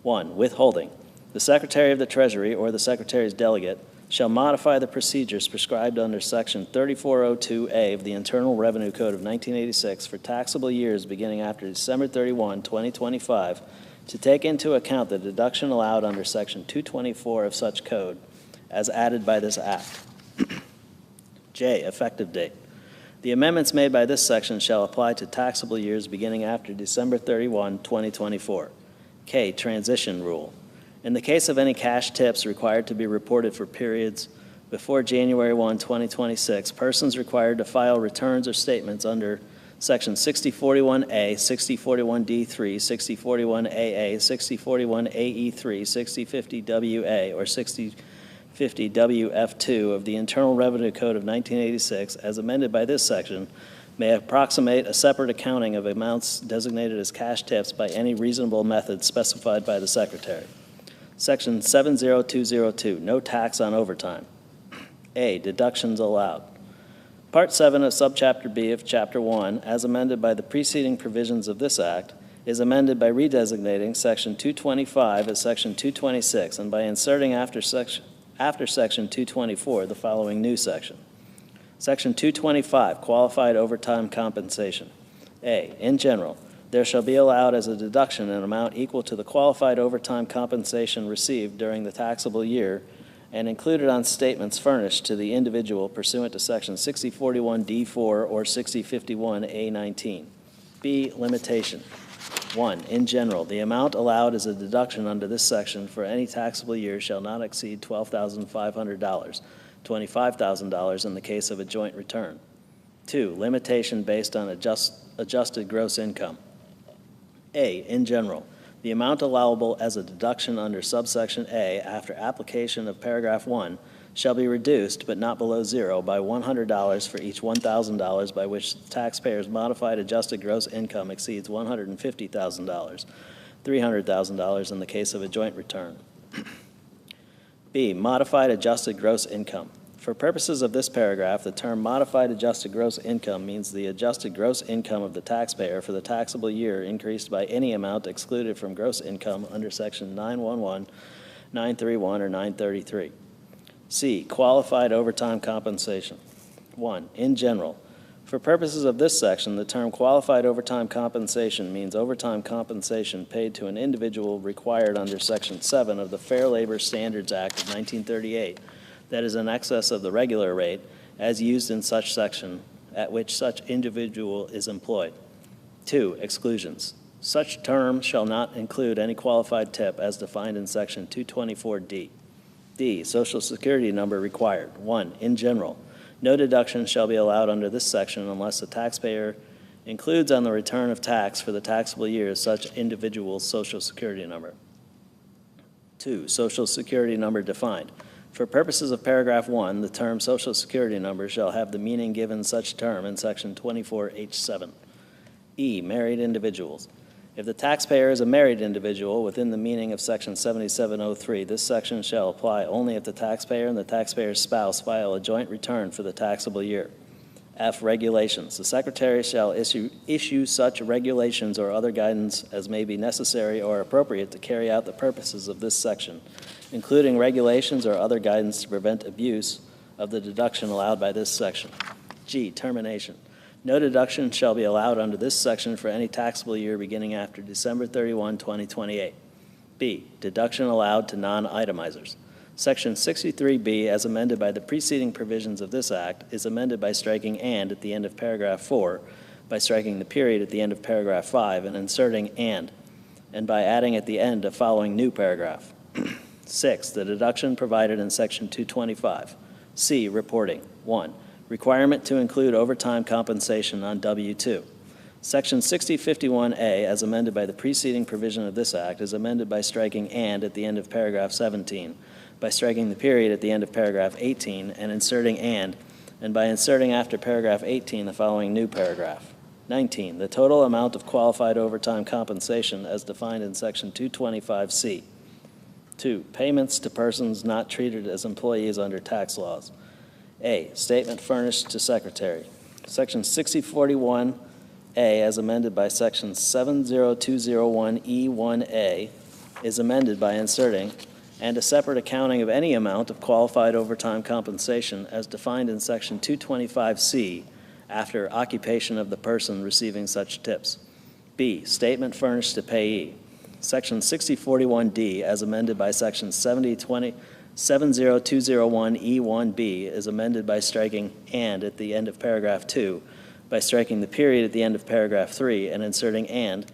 S4: 1, withholding. The Secretary of the Treasury or the Secretary's delegate shall modify the procedures prescribed under Section 3402A of the Internal Revenue Code of 1986 for taxable years beginning after December 31, 2025, to take into account the deduction allowed under Section 224 of such code as added by this Act. J, effective date. The amendments made by this section shall apply to taxable years beginning after December 31, 2024. K, transition rule. In the case of any cash tips required to be reported for periods before January 1, 2026, persons required to file returns or statements under Section 6041A, 6041D3, 6041AA, 6041AE3, 6050WA, or 6050WF2 of the Internal Revenue Code of 1986, as amended by this section, may approximate a separate accounting of amounts designated as cash tips by any reasonable method specified by the Secretary. Section 70202, no tax on overtime. A, deductions allowed. Part 7 of Subchapter B of Chapter 1, as amended by the preceding provisions of this Act, is amended by redesignating Section 225 as Section 226 and by inserting after Section 224 the following new section. Section 225, qualified overtime compensation. A, in general, there shall be allowed as a deduction an amount equal to the qualified overtime compensation received during the taxable year and included on statements furnished to the individual pursuant to Section 6041D4 or 6051A19. B, limitation. 1, in general, the amount allowed as a deduction under this section for any taxable year shall not exceed $12,500, $25,000 in the case of a joint return. 2, limitation based on adjusted gross income. A, in general, the amount allowable as a deduction under subsection A after application of paragraph 1 shall be reduced, but not below zero, by $100 for each $1,000 by which the taxpayer's modified adjusted gross income exceeds $150,000, $300,000 in the case of a joint return. B, modified adjusted gross income. For purposes of this paragraph, the term modified adjusted gross income means the adjusted gross income of the taxpayer for the taxable year increased by any amount excluded from gross income under Section 911, 931, or 933. C, qualified overtime compensation. 1, in general. For purposes of this section, the term qualified overtime compensation means overtime compensation paid to an individual required under Section 7 of the Fair Labor Standards Act of 1938 that is in excess of the regular rate as used in such section at which such individual is employed. 2, exclusions. Such term shall not include any qualified tip as defined in Section 224D. D, Social Security number required. 1, in general. No deduction shall be allowed under this section unless the taxpayer includes on the return of tax for the taxable year such individual's Social Security number. 2, Social Security number defined. For purposes of paragraph 1, the term Social Security number shall have the meaning given such term in Section 24H7. E, married individuals. If the taxpayer is a married individual within the meaning of Section 7703, this section shall apply only if the taxpayer and the taxpayer's spouse file a joint return for the taxable year. F, regulations. The Secretary shall issue such regulations or other guidance as may be necessary or appropriate to carry out the purposes of this section, including regulations or other guidance to prevent abuse of the deduction allowed by this section. G, termination. No deduction shall be allowed under this section for any taxable year beginning after December 31, 2028. B, deduction allowed to non-itemizers. Section 63B, as amended by the preceding provisions of this Act, is amended by striking "and" at the end of paragraph 4, by striking the period at the end of paragraph 5 and inserting "and by adding at the end a following new paragraph. 6, the deduction provided in Section 225. C, reporting. 1, requirement to include overtime compensation on W-2. Section 6051A, as amended by the preceding provision of this Act, is amended by striking "and" at the end of paragraph 17, by striking the period at the end of paragraph 18 and inserting "and by inserting after paragraph 18 the following new paragraph. 19, the total amount of qualified overtime compensation as defined in Section 225C. 2, payments to persons not treated as employees under tax laws. A, statement furnished to Secretary. Section 6041A, as amended by Section 70201E1A, is amended by inserting "and a separate accounting of any amount of qualified overtime compensation as defined in Section 225C after occupation of the person receiving such tips." B, statement furnished to payee. Section 6041D, as amended by Section 70201E1B, is amended by striking "and" at the end of paragraph 2, by striking the period at the end of paragraph 3 and inserting "and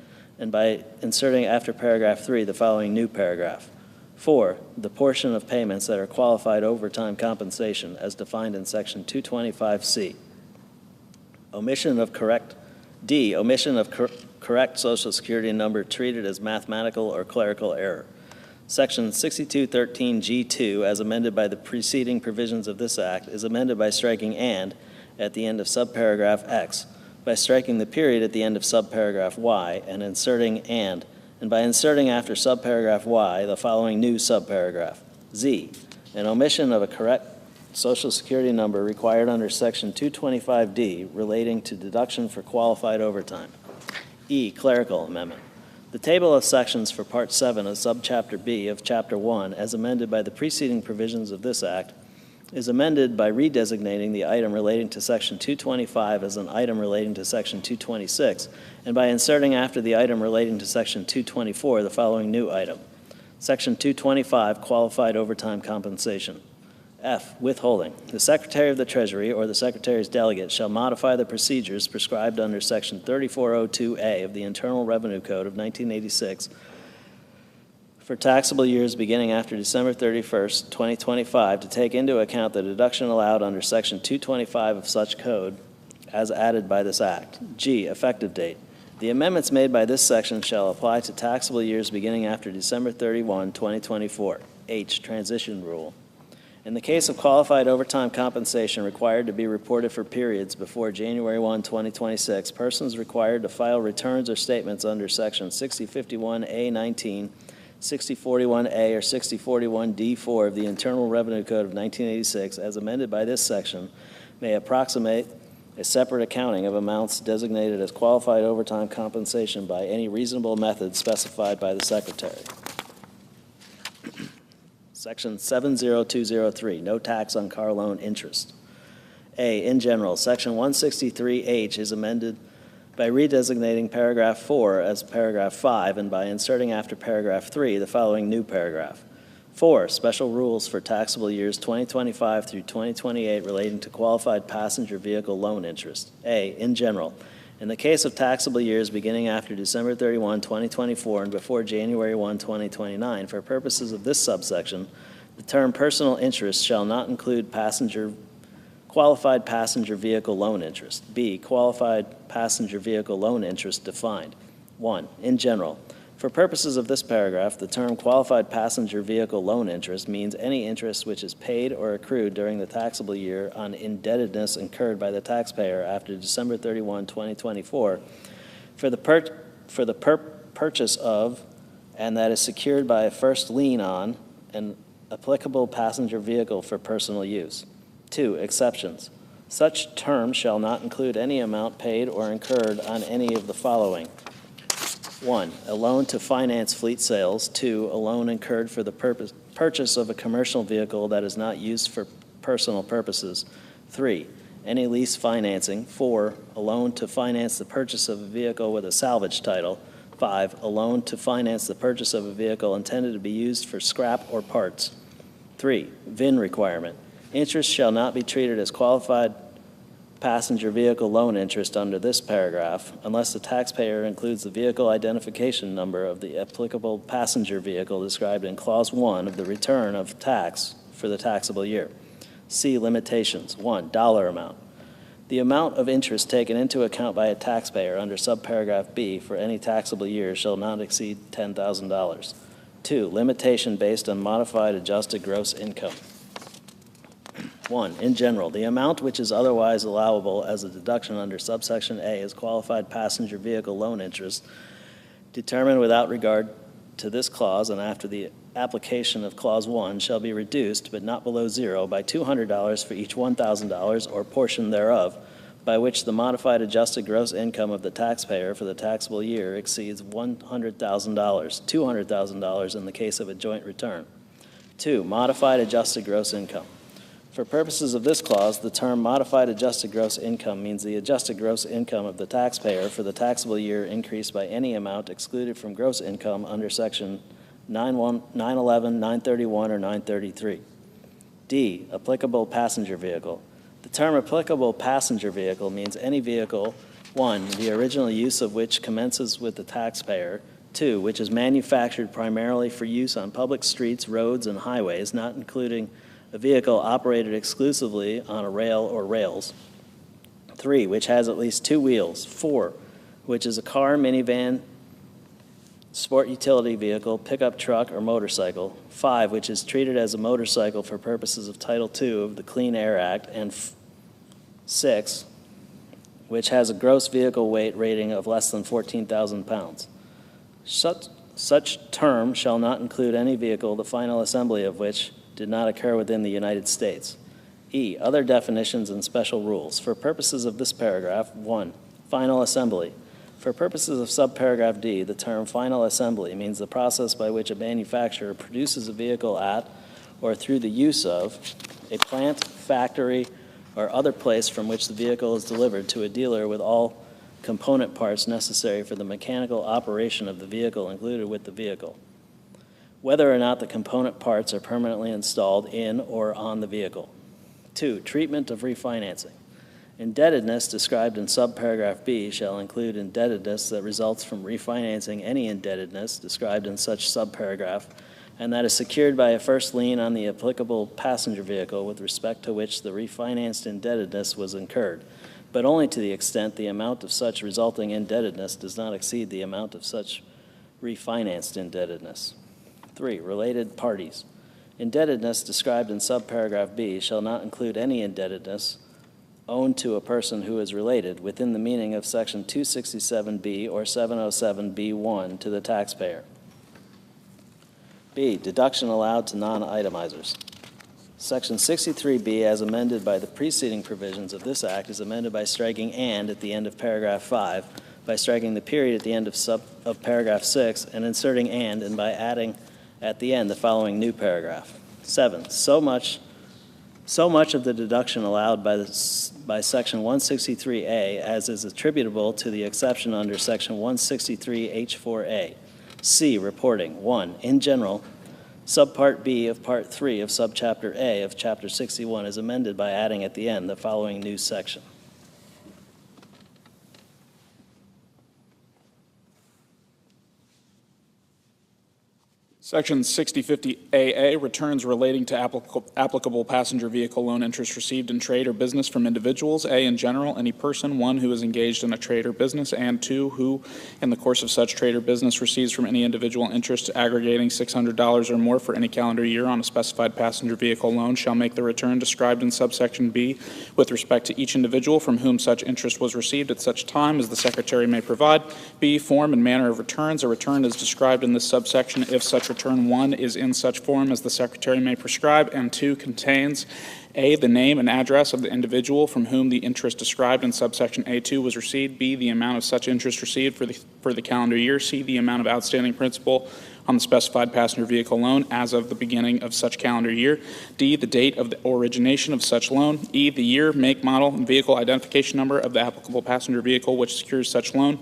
S4: by inserting after paragraph 3 the following new paragraph. 4, the portion of payments that are qualified overtime compensation as defined in Section 225C. Omission of correct Social Security number treated as mathematical or clerical error. Section 6213G2, as amended by the preceding provisions of this Act, is amended by striking "and" at the end of subparagraph X, by striking the period at the end of subparagraph Y and inserting "and by inserting after subparagraph Y the following new subparagraph. Z, an omission of a correct Social Security number required under Section 225D relating to deduction for qualified overtime. E, clerical amendment. The table of sections for Part 7 of Subchapter B of Chapter 1, as amended by the preceding provisions of this Act, is amended by redesignating the item relating to Section 225 as an item relating to Section 226, and by inserting after the item relating to Section 224 the following new item. Section 225, qualified overtime compensation. F, withholding. The Secretary of the Treasury or the Secretary's delegate shall modify the procedures prescribed under Section 3402A of the Internal Revenue Code of 1986 for taxable years beginning after December 31st, 2025, to take into account the deduction allowed under Section 225 of such code as added by this Act. G, effective date. The amendments made by this section shall apply to taxable years beginning after December 31, 2024. H, transition rule. In the case of qualified overtime compensation required to be reported for periods before January 1, 2026, persons required to file returns or statements under Section 6051A19, 6041A, or 6041D4 of the Internal Revenue Code of 1986, as amended by this section, may approximate a separate accounting of amounts designated as qualified overtime compensation by any reasonable method specified by the Secretary. Section 70203, no tax on car loan interest. A, in general, Section 163H is amended by redesignating paragraph 4 as paragraph 5 and by inserting after paragraph 3 the following new paragraph. 4, special rules for taxable years 2025 through 2028 relating to qualified passenger vehicle loan interest. A, in general, in the case of taxable years beginning after December 31, 2024 and before January 1, 2029, for purposes of this subsection, the term personal interest shall not include qualified passenger vehicle loan interest. B, qualified passenger vehicle loan interest defined. 1, in general, for purposes of this paragraph, the term qualified passenger vehicle loan interest means any interest which is paid or accrued during the taxable year on indebtedness incurred by the taxpayer after December 31, 2024 for the purchase of and that is secured by a first lien on an applicable passenger vehicle for personal use. 2, exceptions. Such term shall not include any amount paid or incurred on any of the following. 1, a loan to finance fleet sales. 2, a loan incurred for the purchase of a commercial vehicle that is not used for personal purposes. 3, any lease financing. 4, a loan to finance the purchase of a vehicle with a salvage title. 5, a loan to finance the purchase of a vehicle intended to be used for scrap or parts. 3, VIN requirement. Interest shall not be treated as qualified passenger vehicle loan interest under this paragraph unless the taxpayer includes the vehicle identification number of the applicable passenger vehicle described in Clause 1 of the return of tax for the taxable year. C, limitations. 1, dollar amount. The amount of interest taken into account by a taxpayer under subparagraph B for any taxable year shall not exceed $10,000. 2, limitation based on modified adjusted gross income. 1, in general, the amount which is otherwise allowable as a deduction under subsection A is qualified passenger vehicle loan interest determined without regard to this clause and after the application of Clause 1 shall be reduced, but not below zero, by $200 for each $1,000 or portion thereof, by which the modified adjusted gross income of the taxpayer for the taxable year exceeds $100,000, $200,000 in the case of a joint return. 2, modified adjusted gross income. For purposes of this clause, the term modified adjusted gross income means the adjusted gross income of the taxpayer for the taxable year increased by any amount excluded from gross income under Section 911, 931, or 933. D, applicable passenger vehicle. The term applicable passenger vehicle means any vehicle, 1, the original use of which commences with the taxpayer, 2, which is manufactured primarily for use on public streets, roads, and highways, not including a vehicle operated exclusively on a rail or rails. 3, which has at least 2 wheels. 4, which is a car, minivan, sport utility vehicle, pickup truck, or motorcycle. 5, which is treated as a motorcycle for purposes of Title II of the Clean Air Act. And 6, which has a gross vehicle weight rating of less than 14,000 pounds. Such term shall not include any vehicle, the final assembly of which did not occur within the United States. E, other definitions and special rules. For purposes of this paragraph, 1, final assembly. For purposes of subparagraph D, the term final assembly means the process by which a manufacturer produces a vehicle at or through the use of a plant, factory, or other place from which the vehicle is delivered to a dealer with all component parts necessary for the mechanical operation of the vehicle included with the vehicle, whether or not the component parts are permanently installed in or on the vehicle. 2, treatment of refinancing. Indebtedness described in subparagraph B shall include indebtedness that results from refinancing any indebtedness described in such subparagraph and that is secured by a first lien on the applicable passenger vehicle with respect to which the refinanced indebtedness was incurred, but only to the extent the amount of such resulting indebtedness does not exceed the amount of such refinanced indebtedness. 3, related parties. Indebtedness described in subparagraph B shall not include any indebtedness owned to a person who is related within the meaning of Section 267B or 707B1 to the taxpayer. B, deduction allowed to non-itemizers. Section 63B, as amended by the preceding provisions of this Act, is amended by striking "and" at the end of paragraph 5, by striking the period at the end of paragraph 6, and inserting and by adding at the end the following new paragraph. 7, so much of the deduction allowed by Section 163A as is attributable to the exception under Section 163H4A. C, reporting. 1, in general, Subpart B of Part 3 of Subchapter A of Chapter 61 is amended by adding at the end the following new section.
S5: Section 6050AA, returns relating to applicable passenger vehicle loan interest received in trade or business from individuals. A, in general, any person, 1, who is engaged in a trade or business, and 2, who, in the course of such trade or business, receives from any individual interest aggregating $600 or more for any calendar year on a specified passenger vehicle loan, shall make the return described in subsection B with respect to each individual from whom such interest was received at such time as the Secretary may provide. B, form and manner of returns. A return is described in this subsection if such return 1 is in such form as the Secretary may prescribe, and 2 contains A, the name and address of the individual from whom the interest described in subsection A2 was received, B, the amount of such interest received for the calendar year, C, the amount of outstanding principal on the specified passenger vehicle loan as of the beginning of such calendar year, D, the date of the origination of such loan, E, the year, make, model, and vehicle identification number of the applicable passenger vehicle which secures such loan,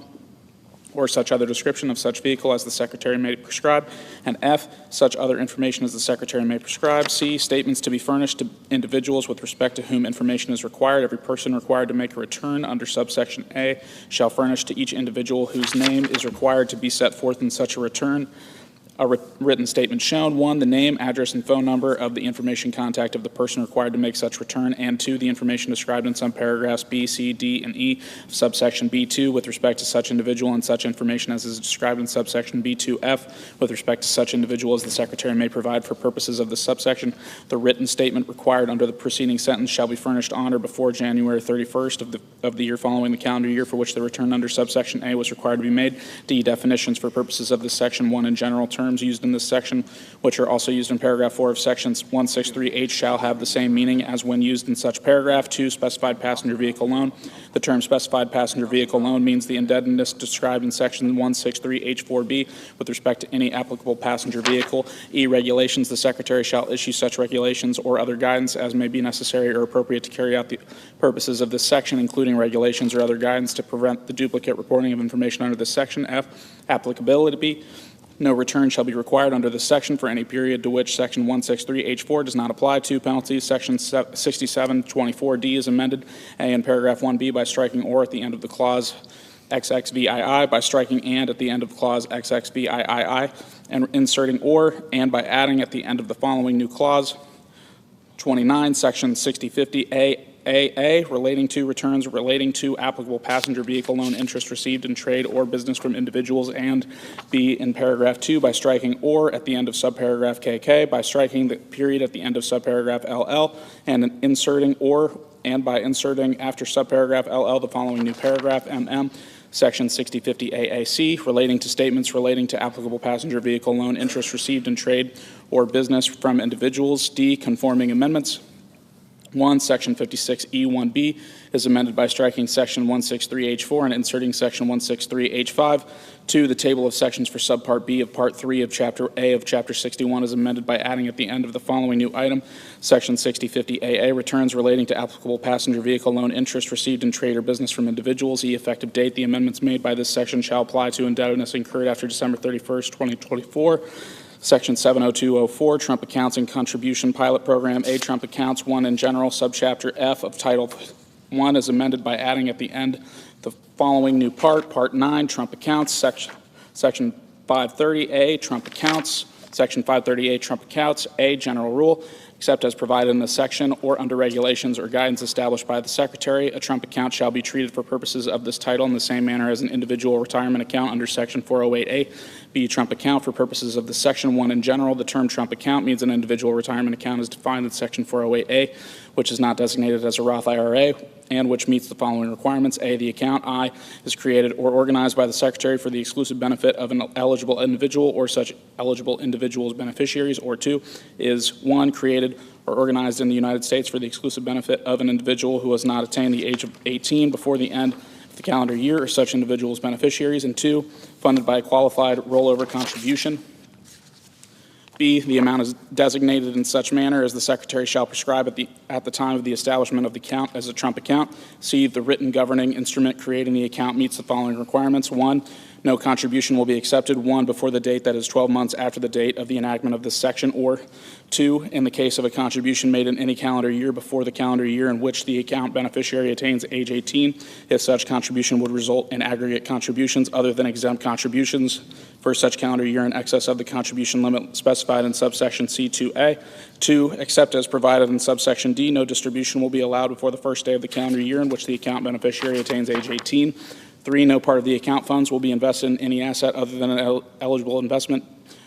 S5: or such other description of such vehicle as the Secretary may prescribe, and F, such other information as the Secretary may prescribe. C, statements to be furnished to individuals with respect to whom information is required. Every person required to make a return under subsection A shall furnish to each individual whose name is required to be set forth in such a return a written statement shown. 1, the name, address, and phone number of the information contact of the person required to make such return, and 2, the information described in some paragraphs B, C, D, and E of subsection B2 with respect to such individual, and such information as is described in subsection B2F with respect to such individual as the Secretary may provide for purposes of this subsection. The written statement required under the preceding sentence shall be furnished on or before January 31st of the year following the calendar year for which the return under subsection A was required to be made. D, definitions for purposes of this section. 1, in general terms used in this section, which are also used in paragraph 4 of sections 163H, shall have the same meaning as when used in such paragraph. 2, specified passenger vehicle loan. The term specified passenger vehicle loan means the indebtedness described in section 163H4B with respect to any applicable passenger vehicle. E, regulations. The Secretary shall issue such regulations or other guidance as may be necessary or appropriate to carry out the purposes of this section, including regulations or other guidance to prevent the duplicate reporting of information under this section. F, applicability. No return shall be required under this section for any period to which section 163H4 does not apply to. Penalties. Section 6724D is amended. A, in paragraph 1B by striking or at the end of the clause XXVII, by striking and at the end of clause XXVII, and inserting or and by adding at the end of the following new clause. 29, section 6050A. AA, relating to returns relating to applicable passenger vehicle loan interest received in trade or business from individuals, and B, in paragraph 2 by striking or at the end of subparagraph KK, by striking the period at the end of subparagraph LL, and inserting or and by inserting after subparagraph LL the following new paragraph MM. Section 6050AAC, relating to statements relating to applicable passenger vehicle loan interest received in trade or business from individuals. D, conforming amendments. 1, section 56E1B is amended by striking section 163H4 and inserting section 163H5. 2, the table of sections for subpart B of part 3 of chapter A of chapter 61 is amended by adding at the end of the following new item. Section 6050AA, returns relating to applicable passenger vehicle loan interest received in trade or business from individuals. E, effective date. The amendments made by this section shall apply to indebtedness incurred after December 31st, 2024. Section 70204, Trump Accounts and Contribution Pilot Program. A, Trump Accounts. 1, in general, subchapter F of Title 1 is amended by adding at the end the following new part. Part 9, Trump Accounts. Section 530A, Trump Accounts. Section 538, Trump Accounts. A, General Rule. except as provided in this section or under regulations or guidance established by the Secretary. A Trump account shall be treated for purposes of this title in the same manner as an individual retirement account under Section 408A. B, Trump account for purposes of this section. 1, in general, the term Trump account means an individual retirement account is defined in Section 408A, which is not designated as a Roth IRA, and which meets the following requirements. A, the account, I, is created or organized by the Secretary for the exclusive benefit of an eligible individual or such eligible individual's beneficiaries, or 2, is 1, created or organized in the United States for the exclusive benefit of an individual who has not attained the age of 18 before the end of the calendar year or such individual's beneficiaries, and 2, funded by a qualified rollover contribution. B, the amount is designated in such manner as the Secretary shall prescribe at the time of the establishment of the account as a Trump account. C, the written governing instrument creating the account meets the following requirements. 1, no contribution will be accepted, 1, before the date that is 12 months after the date of the enactment of this section, or 2, in the case of a contribution made in any calendar year before the calendar year in which the account beneficiary attains age 18, if such contribution would result in aggregate contributions other than exempt contributions for such calendar year in excess of the contribution limit specified in subsection C2A. 2, except as provided in subsection D, no distribution will be allowed before the first day of the calendar year in which the account beneficiary attains age 18. 3, no part of the account funds will be invested in any asset other than an eligible investment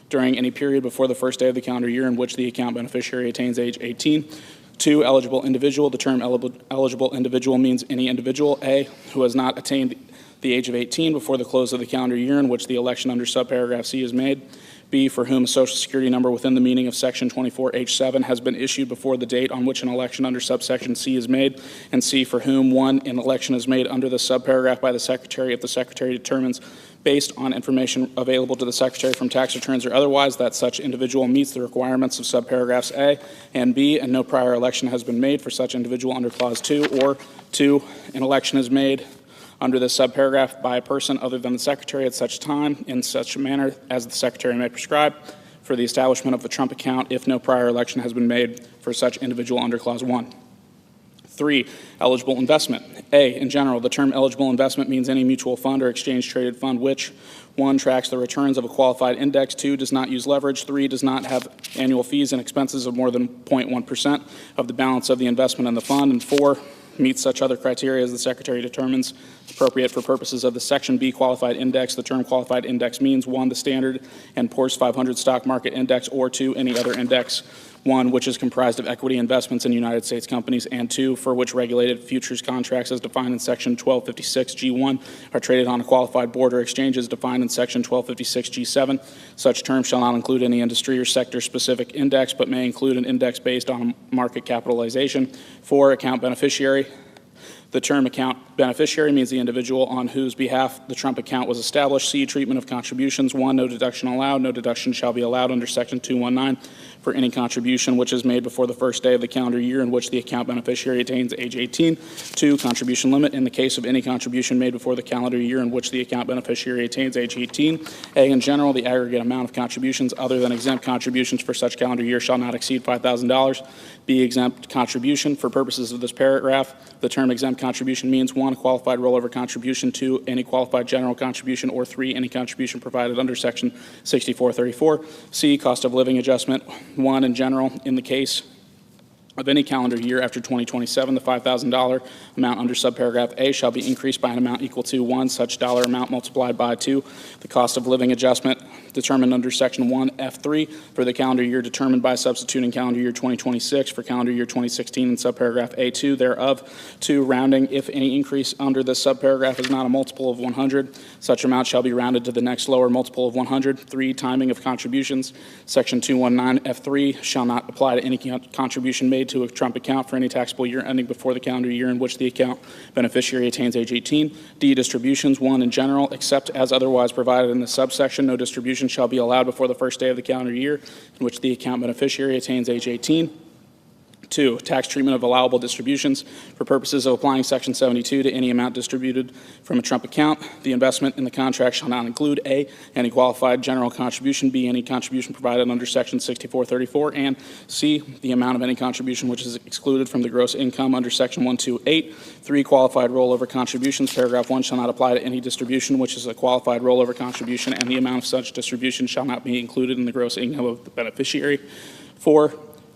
S5: during any period before the first day of the calendar year in which the account beneficiary attains age 18. 2, eligible individual. The term eligible individual means any individual, A, who has not attained the age of 18 before the close of the calendar year in which the election under subparagraph C is made. B, for whom a Social Security number within the meaning of Section 24H7 has been issued before the date on which an election under subsection C is made. And C, for whom, 1, an election is made under the subparagraph by the Secretary if the Secretary determines, based on information available to the Secretary from tax returns or otherwise, that such individual meets the requirements of subparagraphs A and B, and no prior election has been made for such individual under Clause 2, or 2, an election is made under this subparagraph by a person other than the Secretary at such time in such a manner as the Secretary may prescribe for the establishment of the Trump account if no prior election has been made for such individual under Clause 1. 3, eligible investment. A, in general, the term eligible investment means any mutual fund or exchange-traded fund which, 1, tracks the returns of a qualified index, 2, does not use leverage, 3, does not have annual fees and expenses of more than 0.1% of the balance of the investment in the fund, and 4, meets such other criteria as the Secretary determines appropriate for purposes of the Section B qualified index. The term qualified index means 1, the Standard & Poor's 500 stock market index, or 2, any other index, 1, which is comprised of equity investments in United States companies, and 2, for which regulated futures contracts as defined in Section 1256G1 are traded on a qualified board or exchange as defined in Section 1256G7. Such terms shall not include any industry or sector-specific index, but may include an index based on market capitalization. 4, account beneficiary. The term account beneficiary means the individual on whose behalf the Trump account was established. C, treatment of contributions. 1, no deduction allowed. No deduction shall be allowed under Section 219 for any contribution which is made before the first day of the calendar year in which the account beneficiary attains age 18. 2, contribution limit. In the case of any contribution made before the calendar year in which the account beneficiary attains age 18. A, in general, the aggregate amount of contributions other than exempt contributions for such calendar year shall not exceed $5,000. B, exempt contribution. For purposes of this paragraph, the term exempt contribution means 1, qualified rollover contribution, 2, any qualified general contribution, or 3, any contribution provided under Section 6434. C, cost of living adjustment. 1, in general, in the case of any calendar year after 2027, the $5,000 amount under subparagraph A shall be increased by an amount equal to 1, such dollar amount multiplied by 2, the cost of living adjustment determined under Section 1F3 for the calendar year determined by substituting calendar year 2026 for calendar year 2016 in subparagraph A2 thereof. 2, rounding. If any increase under this subparagraph is not a multiple of 100, such amount shall be rounded to the next lower multiple of 100. 3, timing of contributions. Section 219F3 shall not apply to any contribution made to a Trump account for any taxable year ending before the calendar year in which the account beneficiary attains age 18. D, distributions. 1, in general, except as otherwise provided in the subsection, no distribution shall be allowed before the first day of the calendar year in which the account beneficiary attains age 18. 2, tax treatment of allowable distributions. For purposes of applying Section 72 to any amount distributed from a Trump account, the investment in the contract shall not include A, any qualified general contribution, B, any contribution provided under Section 6434, and C, the amount of any contribution which is excluded from the gross income under Section 128. 3, qualified rollover contributions. Paragraph 1 shall not apply to any distribution which is a qualified rollover contribution, and the amount of such distribution shall not be included in the gross income of the beneficiary. 4,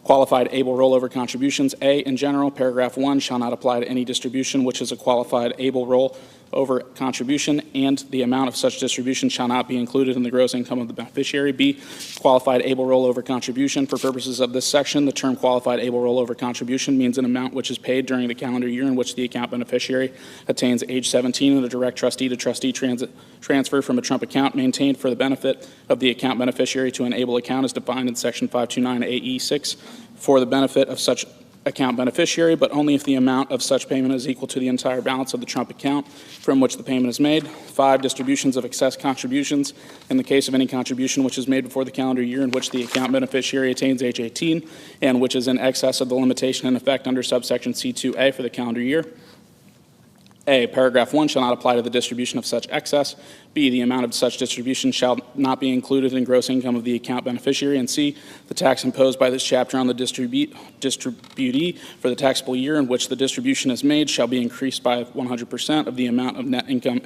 S5: Qualified able rollover contributions. A, in general, paragraph 1 shall not apply to any distribution which is a qualified able rollover contribution, and the amount of such distribution shall not be included in the gross income of the beneficiary. B, qualified able rollover contribution. For purposes of this section, the term qualified able rollover contribution means an amount which is paid during the calendar year in which the account beneficiary attains age 17 and a direct trustee-to-trustee transfer from a Trump account maintained for the benefit of the account beneficiary to an able account as defined in Section 529 AE6 for the benefit of such account beneficiary, but only if the amount of such payment is equal to the entire balance of the Trump account from which the payment is made. 5, distributions of excess contributions. In the case of any contribution which is made before the calendar year in which the account beneficiary attains age 18 and which is in excess of the limitation in effect under subsection C2A for the calendar year. A, paragraph 1 shall not apply to the distribution of such excess. B, the amount of such distribution shall not be included in gross income of the account beneficiary. And C, the tax imposed by this chapter on the distributee for the taxable year in which the distribution is made shall be increased by 100% of the amount of net income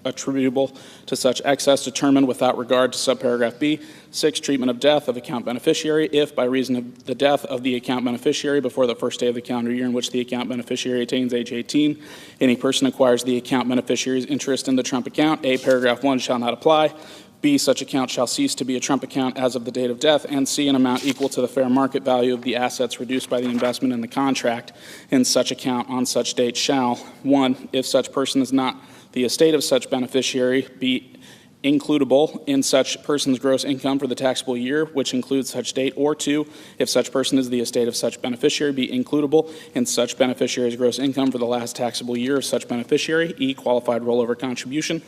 S5: attributable to such excess determined without regard to subparagraph B. 6, treatment of death of account beneficiary. If, by reason of the death of the account beneficiary before the first day of the calendar year in which the account beneficiary attains age 18, any person acquires the account beneficiary's interest in the Trump account, A, paragraph 1 shall not apply. B, such account shall cease to be a Trump account as of the date of death. And C, an amount equal to the fair market value of the assets reduced by the investment in the contract in such account on such date shall, 1, if such person is not the estate of such beneficiary, be includable in such person's gross income for the taxable year, which includes such date, or 2, if such person is the estate of such beneficiary, be includable in such beneficiary's gross income for the last taxable year of such beneficiary. E, qualified rollover contribution.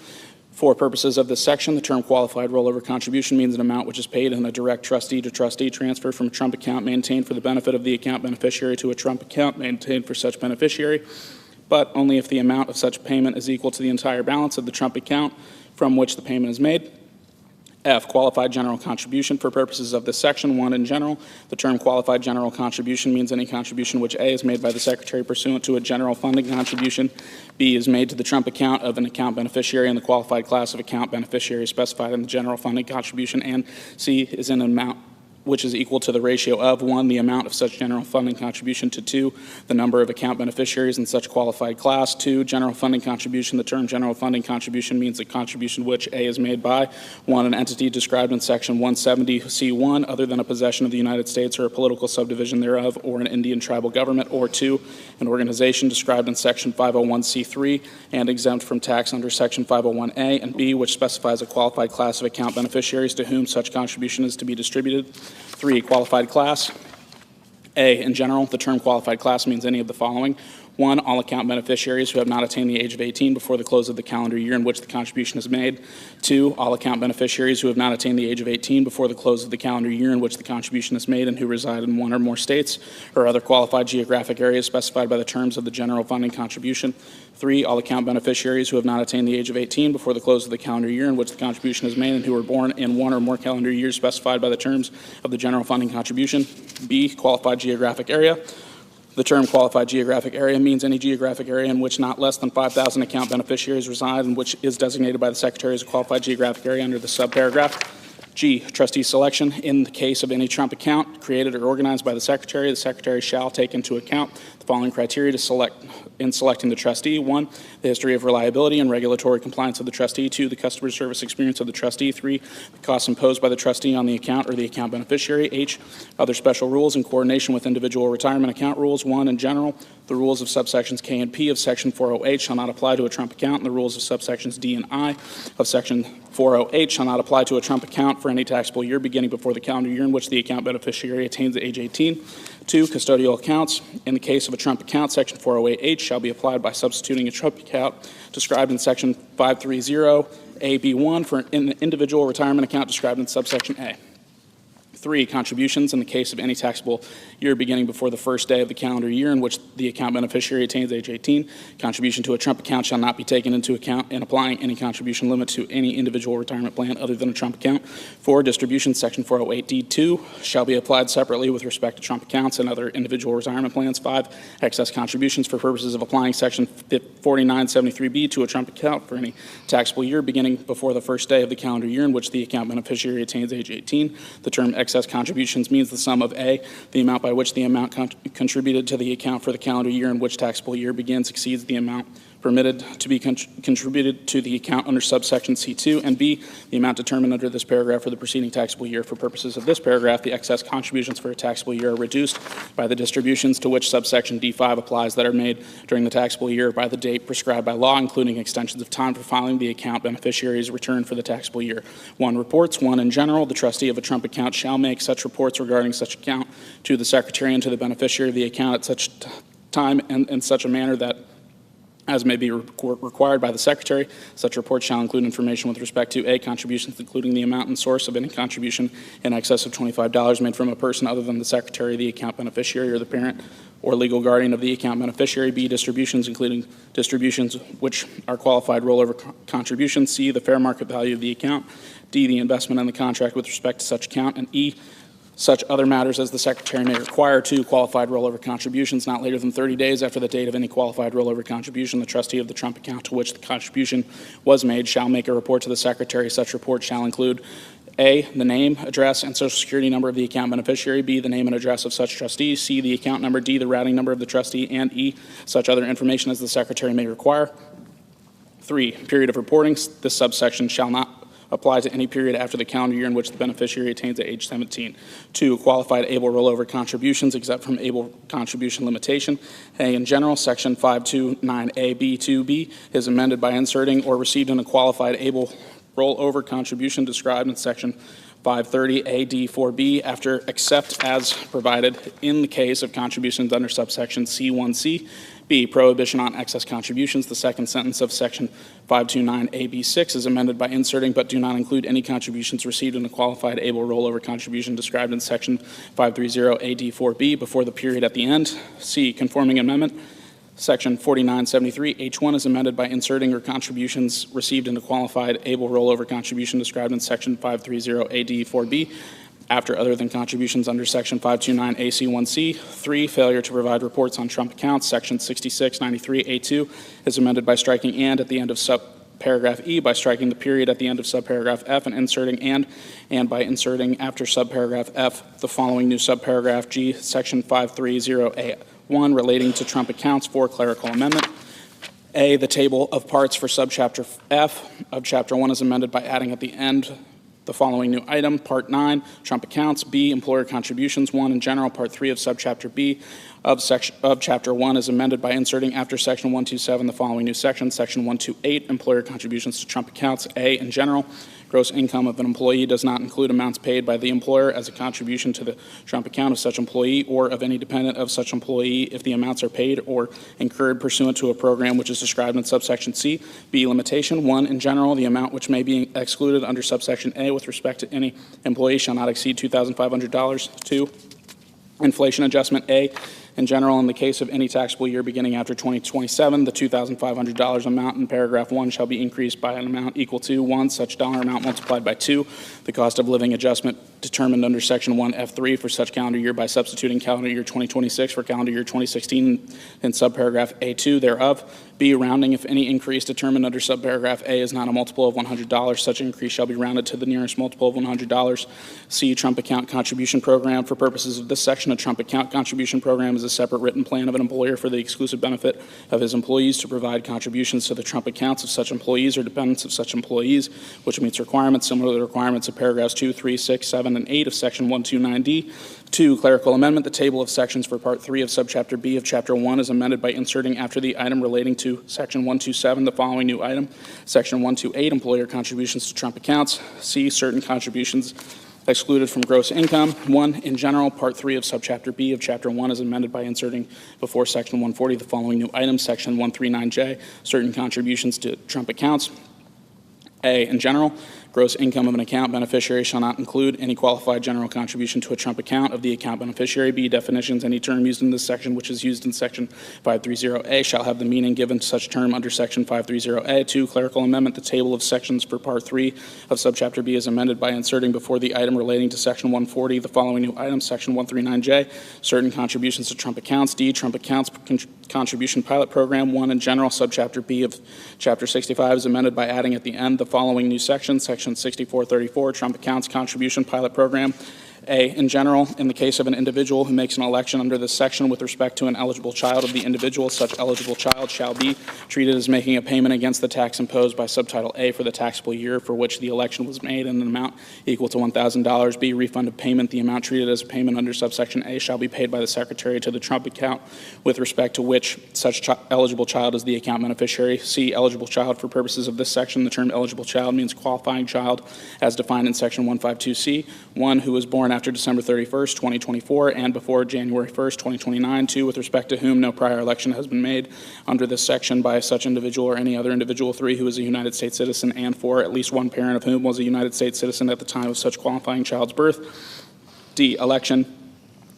S5: For purposes of this section, the term qualified rollover contribution means an amount which is paid in a direct trustee-to-trustee transfer from a Trump account maintained for the benefit of the account beneficiary to a Trump account maintained for such beneficiary, but only if the amount of such payment is equal to the entire balance of the Trump account from which the payment is made. F, qualified general contribution. For purposes of this section, 1, in general, the term qualified general contribution means any contribution which A, is made by the Secretary pursuant to a general funding contribution, B, is made to the Trump account of an account beneficiary in the qualified class of account beneficiary specified in the general funding contribution, and C, is in an amount which is equal to the ratio of 1, the amount of such general funding contribution to 2, the number of account beneficiaries in such qualified class. 2, general funding contribution. The term general funding contribution means a contribution which A, is made by 1, an entity described in section 170C1 other than a possession of the United States or a political subdivision thereof or an Indian tribal government, or 2, an organization described in section 501C3 and exempt from tax under section 501A, and B, which specifies a qualified class of account beneficiaries to whom such contribution is to be distributed. 3, qualified class. A, in general, the term qualified class means any of the following. 1, all account beneficiaries who have not attained the age of 18 before the close of the calendar year in which the contribution is made. 2, all account beneficiaries who have not attained the age of 18 before the close of the calendar year in which the contribution is made and who reside in one or more states or other qualified geographic areas specified by the terms of the general funding contribution. 3, all account beneficiaries who have not attained the age of 18 before the close of the calendar year in which the contribution is made and who were born in one or more calendar years specified by the terms of the general funding contribution. B, qualified geographic area. The term qualified geographic area means any geographic area in which not less than 5,000 account beneficiaries reside and which is designated by the Secretary as a qualified geographic area under the subparagraph. G, trustee selection. In the case of any Trump account created or organized by the Secretary shall take into account the following criteria to select in selecting the trustee. 1, the history of reliability and regulatory compliance of the trustee. 2, the customer service experience of the trustee. 3, the costs imposed by the trustee on the account or the account beneficiary. H, other special rules in coordination with individual retirement account rules. 1, in general, the rules of subsections K and P of section 408 shall not apply to a Trump account, and the rules of subsections D and I of section 408 shall not apply to a Trump account for any taxable year beginning before the calendar year in which the account beneficiary attains age 18. 2, custodial accounts. In the case of a Trump account, section 408H shall be applied by substituting a Trump account described in section 530AB1 for an individual retirement account described in subsection A. 3, contributions. In the case of any taxable year beginning before the first day of the calendar year in which the account beneficiary attains age 18, contribution to a Trump account shall not be taken into account in applying any contribution limit to any individual retirement plan other than a Trump account. 4, distribution. Section 408D2 shall be applied separately with respect to Trump accounts and other individual retirement plans. 5, excess contributions for purposes of applying section 4973B to a Trump account for any taxable year beginning before the first day of the calendar year in which the account beneficiary attains age 18. The term excess contributions means the sum of A, the amount by which the amount contributed to the account for the calendar year in which taxable year begins exceeds the amount permitted to be contributed to the account under subsection C2, and B, the amount determined under this paragraph for the preceding taxable year. For purposes of this paragraph, the excess contributions for a taxable year are reduced by the distributions to which subsection D5 applies that are made during the taxable year by the date prescribed by law, including extensions of time for filing the account beneficiary's return for the taxable year. 1. Reports. 1. In general, the trustee of a Trump account shall make such reports regarding such account to the secretary and to the beneficiary of the account at such time and in such a manner that as may be required by the Secretary. Such reports shall include information with respect to A, contributions including the amount and source of any contribution in excess of $25 made from a person other than the Secretary, the account beneficiary, or the parent or legal guardian of the account beneficiary. B, distributions including distributions which are qualified rollover contributions. C, the fair market value of the account. D, the investment in the contract with respect to such account. And E, such other matters as the Secretary may require. 2, qualified rollover contributions. Not later than 30 days after the date of any qualified rollover contribution, the trustee of the Trump account to which the contribution was made shall make a report to the Secretary. Such report shall include A, the name, address, and social security number of the account beneficiary. B, the name and address of such trustee. C, the account number. D, the routing number of the trustee. And E, such other information as the Secretary may require. 3, period of reporting. This subsection shall not apply to any period after the calendar year in which the beneficiary attains to age 17. 2, qualified able rollover contributions exempt from able contribution limitation. A, in general, section 529A(b)(2)(b) is amended by inserting or received in a qualified able rollover contribution described in section 530A(d)(4)(b) after except as provided in the case of contributions under subsection C1C. B, prohibition on excess contributions. The second sentence of section 529A(b)(6) is amended by inserting but do not include any contributions received in a qualified able rollover contribution described in section 530A(d)(4)(b) before the period at the end. C, conforming amendment. Section 4973H1 is amended by inserting or contributions received in a qualified able rollover contribution described in section 530A(d)(4)(b) after other than contributions under section 529AC1C. 3, failure to provide reports on Trump accounts. Section 6693A2 is amended by striking and at the end of subparagraph E, by striking the period at the end of subparagraph F and inserting and by inserting after subparagraph F the following new subparagraph G. Section 530A1 relating to Trump accounts. 4, clerical amendment. A, the table of parts for subchapter F of chapter 1 is amended by adding at the end the following new item. Part 9, Trump accounts. B, employer contributions. 1, in general. Part 3 of subchapter B of chapter 1 is amended by inserting after section 127 the following new section. Section 128, employer contributions to Trump accounts. A, in general. Gross income of an employee does not include amounts paid by the employer as a contribution to the Trump account of such employee or of any dependent of such employee if the amounts are paid or incurred pursuant to a program which is described in subsection C. B, limitation. 1, in general, the amount which may be excluded under subsection A with respect to any employee shall not exceed $2,500. 2, inflation adjustment. A, in general, in the case of any taxable year beginning after 2027, the $2,500 amount in paragraph 1 shall be increased by an amount equal to 1, such dollar amount multiplied by 2, the cost of living adjustment determined under section 1F3 for such calendar year by substituting calendar year 2026 for calendar year 2016 in subparagraph A2 thereof. B, rounding. If any increase determined under subparagraph A is not a multiple of $100, such increase shall be rounded to the nearest multiple of $100. C, Trump account contribution program. For purposes of this section, a Trump account contribution program is a separate written plan of an employer for the exclusive benefit of his employees to provide contributions to the Trump accounts of such employees or dependents of such employees, which meets requirements similar to the requirements of paragraphs 2, 3, 6, 7, and 8 of section 129D. 2, clerical amendment. The table of sections for part 3 of subchapter B of chapter 1 is amended by inserting after the item relating to section 127 the following new item. Section 128, employer contributions to Trump accounts. C, certain contributions excluded from gross income. 1, in general, part 3 of subchapter B of chapter 1 is amended by inserting before section 140 the following new item. Section 139J, certain contributions to Trump accounts. A, in general, gross income of an account beneficiary shall not include any qualified general contribution to a Trump account of the account beneficiary. B, definitions. Any term used in this section which is used in section 530A shall have the meaning given to such term under section 530A. 2, clerical amendment. The table of sections for part 3 of subchapter B is amended by inserting before the item relating to section 140 the following new item. Section 139J, certain contributions to Trump accounts. D, Trump accounts contribution pilot program. 1, in general, subchapter B of chapter 65 is amended by adding at the end the following new section. Section 6434, Trump accounts contribution pilot program. A, in general, in the case of an individual who makes an election under this section with respect to an eligible child of the individual, such eligible child shall be treated as making a payment against the tax imposed by subtitle A for the taxable year for which the election was made in an amount equal to $1,000. B, refund of payment. The amount treated as a payment under subsection A shall be paid by the Secretary to the Trump account with respect to which such eligible child is the account beneficiary. C, eligible child. For purposes of this section, the term eligible child means qualifying child as defined in section 152C. One, who was born after December 31st, 2024 and before January 1st, 2029. Two, with respect to whom no prior election has been made under this section by such individual or any other individual. Three, who is a United States citizen. And four, at least one parent of whom was a United States citizen at the time of such qualifying child's birth. D, election.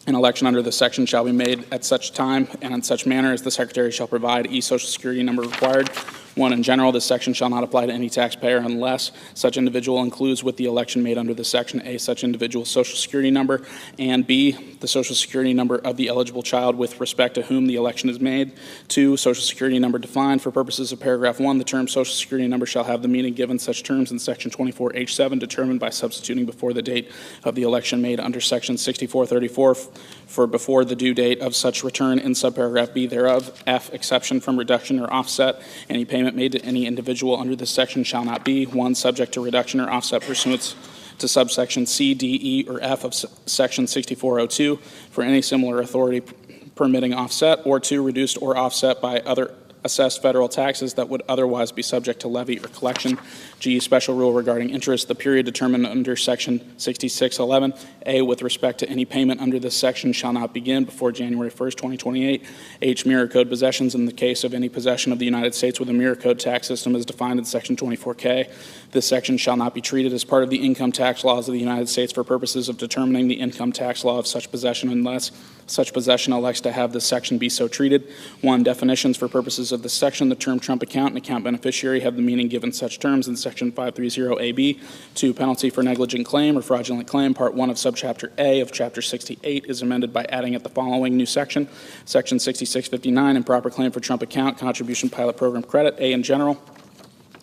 S5: An election under this section shall be made at such time and in such manner as the Secretary shall provide. E, social security number required. One, in general, this section shall not apply to any taxpayer unless such individual includes with the election made under this section A, such individual's social security number, and B, the social security number of the eligible child with respect to whom the election is made. Two, social security number defined. For purposes of paragraph 1, the term social security number shall have the meaning given such terms in section 24H7 determined by substituting before the date of the election made under section 6434 for before the due date of such return in subparagraph B thereof. F, exception from reduction or offset. Any payment made to any individual under this section shall not be, 1, subject to reduction or offset pursuant to subsection C, D, E, or F of section 6402 for any similar authority permitting offset, or 2, reduced or offset by other assessed federal taxes that would otherwise be subject to levy or collection. G, special rule regarding interest. The period determined under section 6611. A, with respect to any payment under this section shall not begin before January 1st, 2028. H, mirror code possessions. In the case of any possession of the United States with a mirror code tax system as defined in section 24K, this section shall not be treated as part of the income tax laws of the United States for purposes of determining the income tax law of such possession unless such possession elects to have this section be so treated. 1, definitions. For purposes of this section, the term Trump account and account beneficiary have the meaning given such terms in section 530AB. 2, penalty for negligent claim or fraudulent claim. Part 1 of subchapter A of chapter 68 is amended by adding at the following new section. Section 6659, improper claim for Trump account, contribution pilot program credit. A, in general.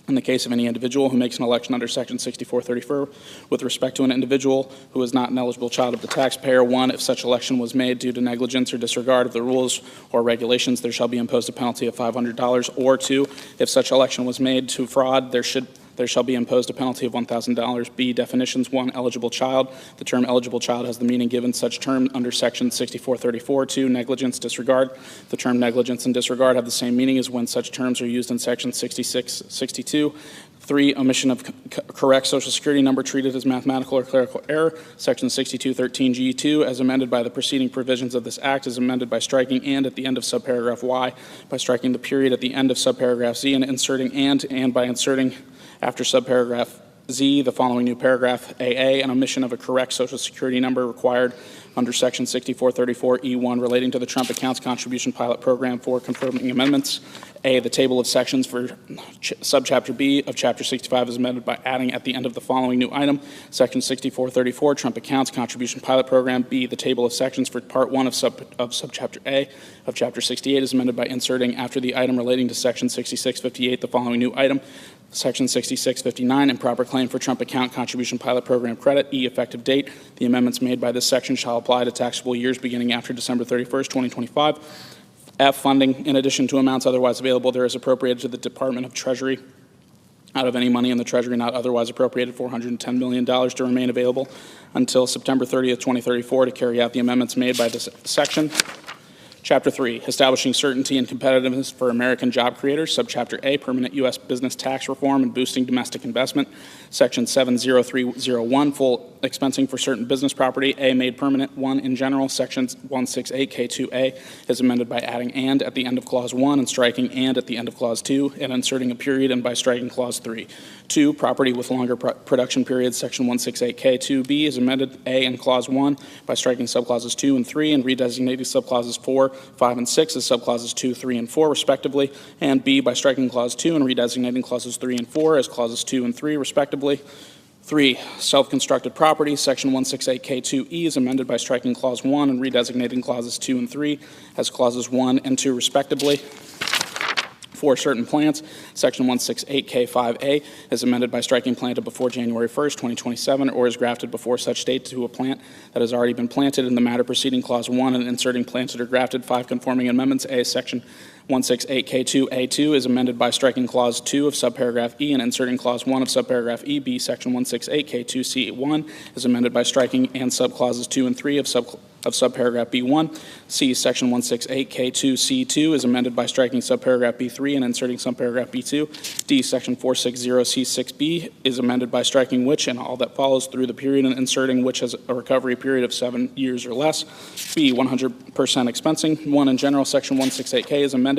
S5: In the case of any individual who makes an election under section 6434 with respect to an individual who is not an eligible child of the taxpayer. 1, if such election was made due to negligence or disregard of the rules or regulations, there shall be imposed a penalty of $500. Or 2, if such election was made to fraud, there shall be imposed a penalty of $1,000. B, definitions. 1, eligible child. The term eligible child has the meaning given such term under section 6434. 2, negligence, disregard. The term negligence and disregard have the same meaning as when such terms are used in section 6662. 3, omission of correct social security number treated as mathematical or clerical error. Section 6213G2, as amended by the preceding provisions of this act, is amended by striking and at the end of subparagraph Y, by striking the period at the end of subparagraph Z, and inserting and by inserting after subparagraph Z, the following new paragraph, AA, an omission of a correct social security number required under section 6434E1 relating to the Trump accounts contribution pilot program for confirming amendments. A, the table of sections for subchapter B of chapter 65 is amended by adding at the end of the following new item, section 6434, Trump accounts contribution pilot program. B, the table of sections for part 1 of subchapter A of chapter 68 is amended by inserting after the item relating to section 6658 the following new item, section 6659, improper claim for Trump account contribution pilot program credit. E, effective date. The amendments made by this section shall apply to taxable years beginning after December 31st, 2025. F, funding. In addition to amounts otherwise available, there is appropriated to the Department of Treasury out of any money in the Treasury not otherwise appropriated $410 million to remain available until September 30th, 2034 to carry out the amendments made by this section. Chapter 3, establishing certainty and competitiveness for American job creators. Subchapter A, permanent U.S. business tax reform and boosting domestic investment. Section 70301, full expensing for certain business property. A, made permanent. 1, in general. Section 168K2A is amended by adding and at the end of clause 1 and striking and at the end of clause 2 and inserting a period and by striking clause 3. 2, property with longer production periods. Section 168K2B is amended A in clause 1 by striking subclauses 2 and 3 and redesignating subclauses 4, 5, and 6 as subclauses 2, 3, and 4, respectively, and B by striking clause 2 and redesignating clauses 3 and 4 as clauses 2 and 3, respectively. 3, self-constructed property. Section 168K2E is amended by striking clause 1 and redesignating clauses 2 and 3 as clauses 1 and 2, respectively. For certain plants, Section 168K5A is amended by striking planted before January 1st, 2027, or is grafted before such date to a plant that has already been planted in the matter preceding Clause 1 and inserting planted or grafted. 5 conforming amendments. A, Section 168K2A2 is amended by striking Clause 2 of subparagraph E and inserting Clause 1 of subparagraph E. B, Section 168K2C1 is amended by striking and subclauses 2 and 3 of subparagraph B1. C, Section 168K2C2 is amended by striking subparagraph B3 and inserting subparagraph B2. D, Section 460C6B is amended by striking which and all that follows through the period and inserting which has a recovery period of 7 years or less. B, 100% expensing. 1, in general, Section 168K is amended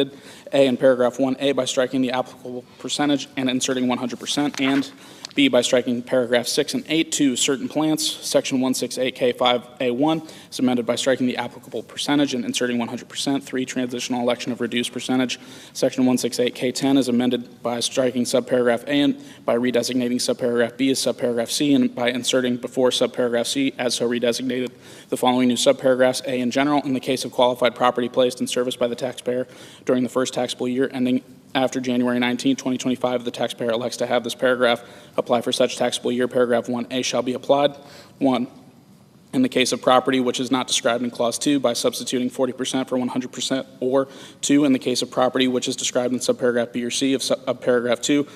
S5: A in paragraph 1A by striking the applicable percentage and inserting 100%, and B, by striking paragraph 6 and 8 to certain plants. Section 168K5A1 is amended by striking the applicable percentage and inserting 100%. 3, transitional election of reduced percentage. Section 168K10 is amended by striking subparagraph A and by redesignating subparagraph B as subparagraph C and by inserting before subparagraph C as so redesignated the following new subparagraphs. A, in general, in the case of qualified property placed in service by the taxpayer during the first taxable year ending after January 19, 2025, the taxpayer elects to have this paragraph apply for such taxable year. Paragraph 1A shall be applied. 1, in the case of property which is not described in Clause 2 by substituting 40% for 100%, or 2, in the case of property which is described in subparagraph B or C of paragraph 2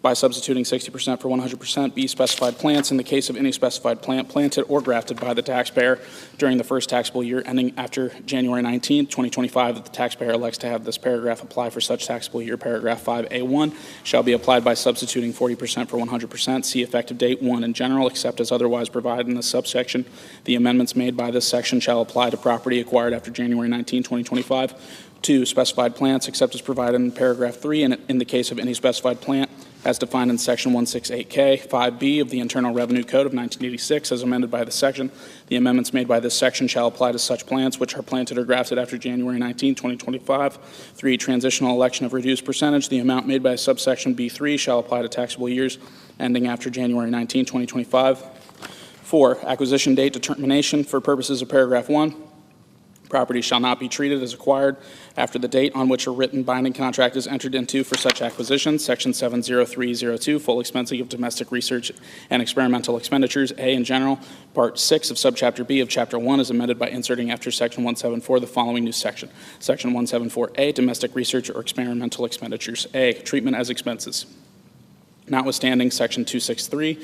S5: by substituting 60% for 100%. B, specified plants in the case of any specified plant planted or grafted by the taxpayer during the first taxable year ending after January 19, 2025, that the taxpayer elects to have this paragraph apply for such taxable year. Paragraph 5A1 shall be applied by substituting 40% for 100%. C, effective date. 1, in general, except as otherwise provided in this subsection, the amendments made by this section shall apply to property acquired after January 19, 2025. 2, specified plants, except as provided in paragraph 3, and in the case of any specified plant as defined in Section 168K 5B of the Internal Revenue Code of 1986 as amended by this section. The amendments made by this section shall apply to such plants which are planted or grafted after January 19, 2025. 3, transitional election of reduced percentage. The amount made by subsection B3 shall apply to taxable years ending after January 19, 2025. 4, acquisition date determination. For purposes of paragraph 1, property shall not be treated as acquired after the date on which a written binding contract is entered into for such acquisition. Section 70302, full expensing of domestic research and experimental expenditures. A, in general. Part 6 of subchapter B of Chapter 1 is amended by inserting after Section 174 the following new section. Section 174A, domestic research or experimental expenditures. A, treatment as expenses. Notwithstanding Section 263,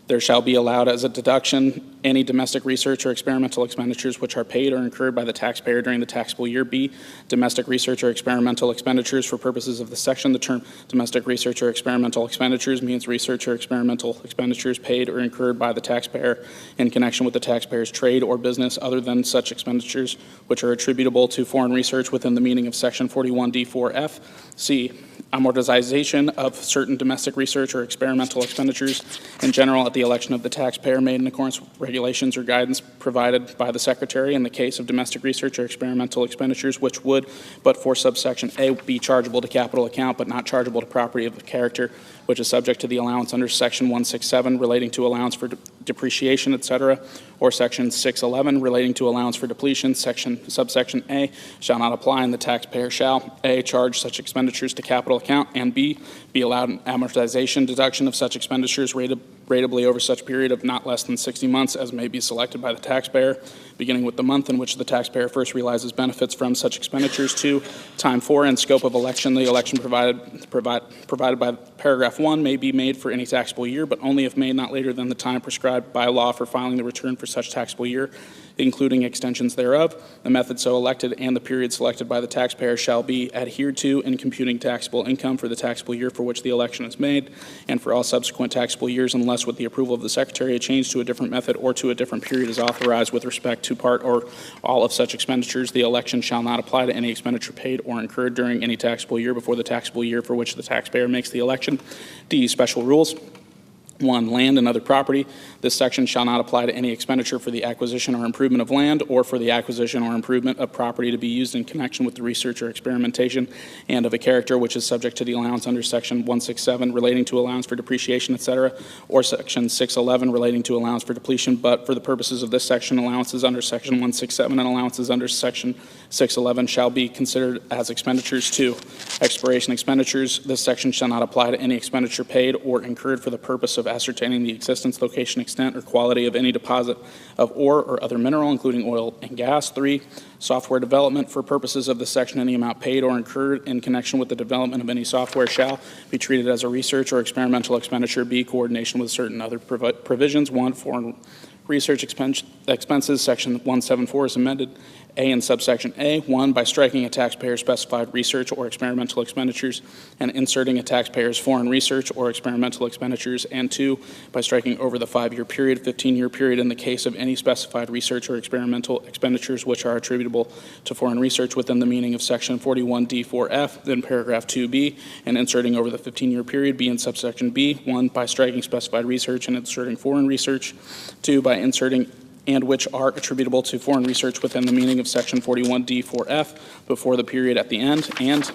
S5: there shall be allowed as a deduction any domestic research or experimental expenditures which are paid or incurred by the taxpayer during the taxable year. B, domestic research or experimental expenditures. For purposes of this section, the term domestic research or experimental expenditures means research or experimental expenditures paid or incurred by the taxpayer in connection with the taxpayer's trade or business other than such expenditures which are attributable to foreign research within the meaning of Section 41D4F. C, amortization of certain domestic research or experimental expenditures in general at the election of the taxpayer made in accordance with regulations or guidance provided by the Secretary in the case of domestic research or experimental expenditures which would, but for subsection A, be chargeable to capital account but not chargeable to property of the character which is subject to the allowance under Section 167 relating to allowance for depreciation, etc., or Section 611 relating to allowance for depletion. Subsection A shall not apply, and the taxpayer shall A, charge such expenditures to capital account, and B, be allowed an amortization deduction of such expenditures ratably over such period of not less than 60 months as may be selected by the taxpayer, beginning with the month in which the taxpayer first realizes benefits from such expenditures. 2, time for and scope of election. The election provided by paragraph 1 may be made for any taxable year, but only if made not later than the time prescribed by law for filing the return for such taxable year, including extensions thereof. The method so elected and the period selected by the taxpayer shall be adhered to in computing taxable income for the taxable year for which the election is made, and for all subsequent taxable years unless with the approval of the Secretary a change to a different method or to a different period is authorized with respect to part or all of such expenditures. The election shall not apply to any expenditure paid or incurred during any taxable year before the taxable year for which the taxpayer makes the election. D, special rules. 1, land and other property. This section shall not apply to any expenditure for the acquisition or improvement of land or for the acquisition or improvement of property to be used in connection with the research or experimentation and of a character which is subject to the allowance under Section 167 relating to allowance for depreciation, etc., or Section 611 relating to allowance for depletion, but for the purposes of this section, allowances under Section 167 and allowances under Section 611 shall be considered as expenditures. 2, expiration expenditures. This section shall not apply to any expenditure paid or incurred for the purpose of ascertaining the existence, location, extent, or quality of any deposit of ore or other mineral, including oil and gas. 3, software development. For purposes of this section, any amount paid or incurred in connection with the development of any software shall be treated as a research or experimental expenditure. B, coordination with certain other provisions. 1, foreign research expenses. Section 174 is amended. A in subsection A, 1, by striking a taxpayer's specified research or experimental expenditures and inserting a taxpayer's foreign research or experimental expenditures, and 2, by striking over the 5-year period, 15-year period in the case of any specified research or experimental expenditures which are attributable to foreign research within the meaning of Section 41D4F, then paragraph 2B, and inserting over the 15-year period. B in subsection B, 1, by striking specified research and inserting foreign research, 2, by inserting and which are attributable to foreign research within the meaning of Section 41D4F before the period at the end, and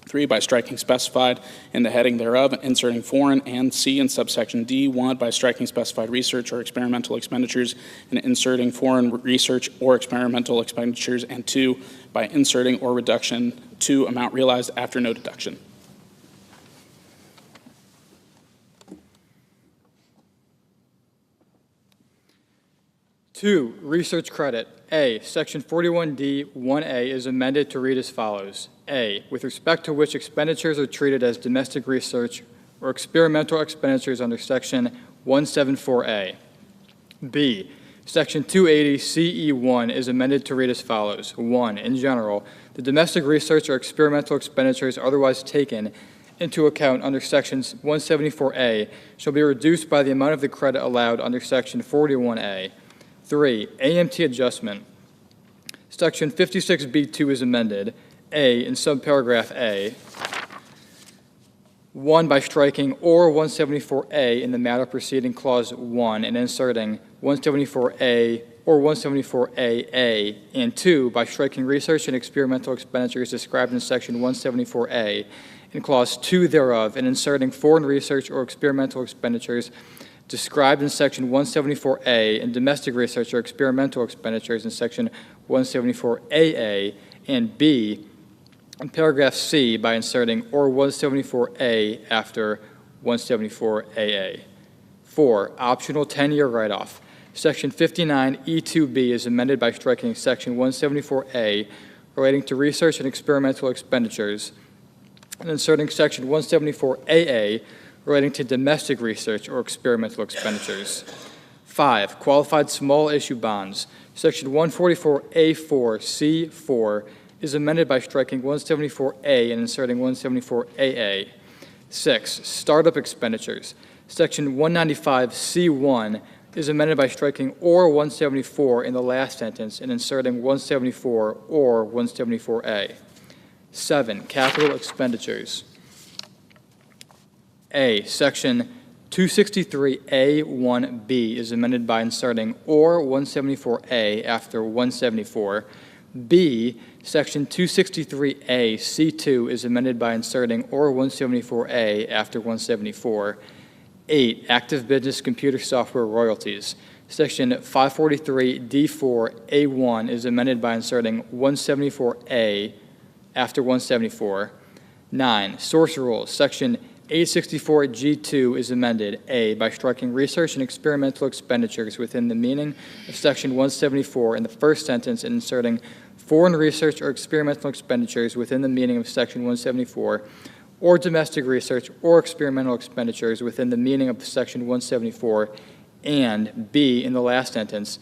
S5: 3, by striking specified in the heading thereof and inserting foreign, and C in subsection D, 1, by striking specified research or experimental expenditures and inserting foreign research or experimental expenditures, and 2, by inserting or reduction to amount realized after no deduction.
S6: Two, research credit. A, Section 41D1A is amended to read as follows. A, with respect to which expenditures are treated as domestic research or experimental expenditures under Section 174A. B, Section 280CE1 is amended to read as follows. 1, in general, the domestic research or experimental expenditures otherwise taken into account under Sections 174A shall be reduced by the amount of the credit allowed under Section 41A. 3, AMT adjustment. Section 56B2 is amended. A, in subparagraph A, 1, by striking or 174A in the matter preceding Clause 1 and inserting 174A or 174AA, and 2, by striking research and experimental expenditures described in Section 174A in Clause 2 thereof and inserting foreign research or experimental expenditures described in Section 174A and domestic research or experimental expenditures in Section 174AA, and B, in paragraph C, by inserting or 174A after 174AA. 4, optional 10-year write-off. Section 59E2B is amended by striking Section 174A relating to research and experimental expenditures and inserting Section 174AA relating to domestic research or experimental expenditures. 5, qualified small issue bonds. Section 144A4C4 is amended by striking 174A and inserting 174AA. 6, startup expenditures. Section 195C1 is amended by striking or 174 in the last sentence and inserting 174 or 174A. 7, capital expenditures. A, Section 263A1B is amended by inserting or 174A after 174. B, Section 263A-C2 is amended by inserting or 174A after 174. 8, active business computer software royalties. Section 543D4A1 is amended by inserting 174A after 174. 9, source rules. Section 864G2 is amended, A, by striking research and experimental expenditures within the meaning of Section 174 in the first sentence and inserting foreign research or experimental expenditures within the meaning of Section 174, or domestic research or experimental expenditures within the meaning of Section 174, and B, in the last sentence,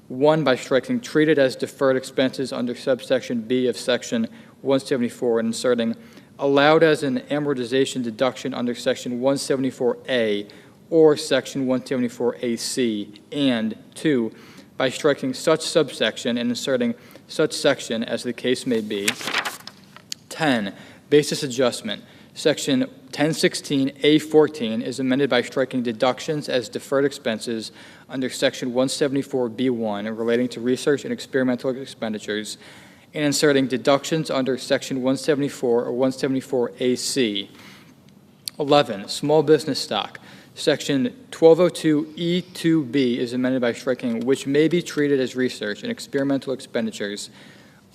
S6: 1, by striking treated as deferred expenses under subsection B of Section 174 and inserting allowed as an amortization deduction under Section 174A or Section 174AC, and 2, by striking such subsection and inserting such section as the case may be. 10, basis adjustment. Section 1016A14 is amended by striking deductions as deferred expenses under Section 174B1 relating to research and experimental expenditures, and inserting deductions under Section 174 or 174AC. 11, small business stock. Section 1202E2B is amended by striking which may be treated as research and experimental expenditures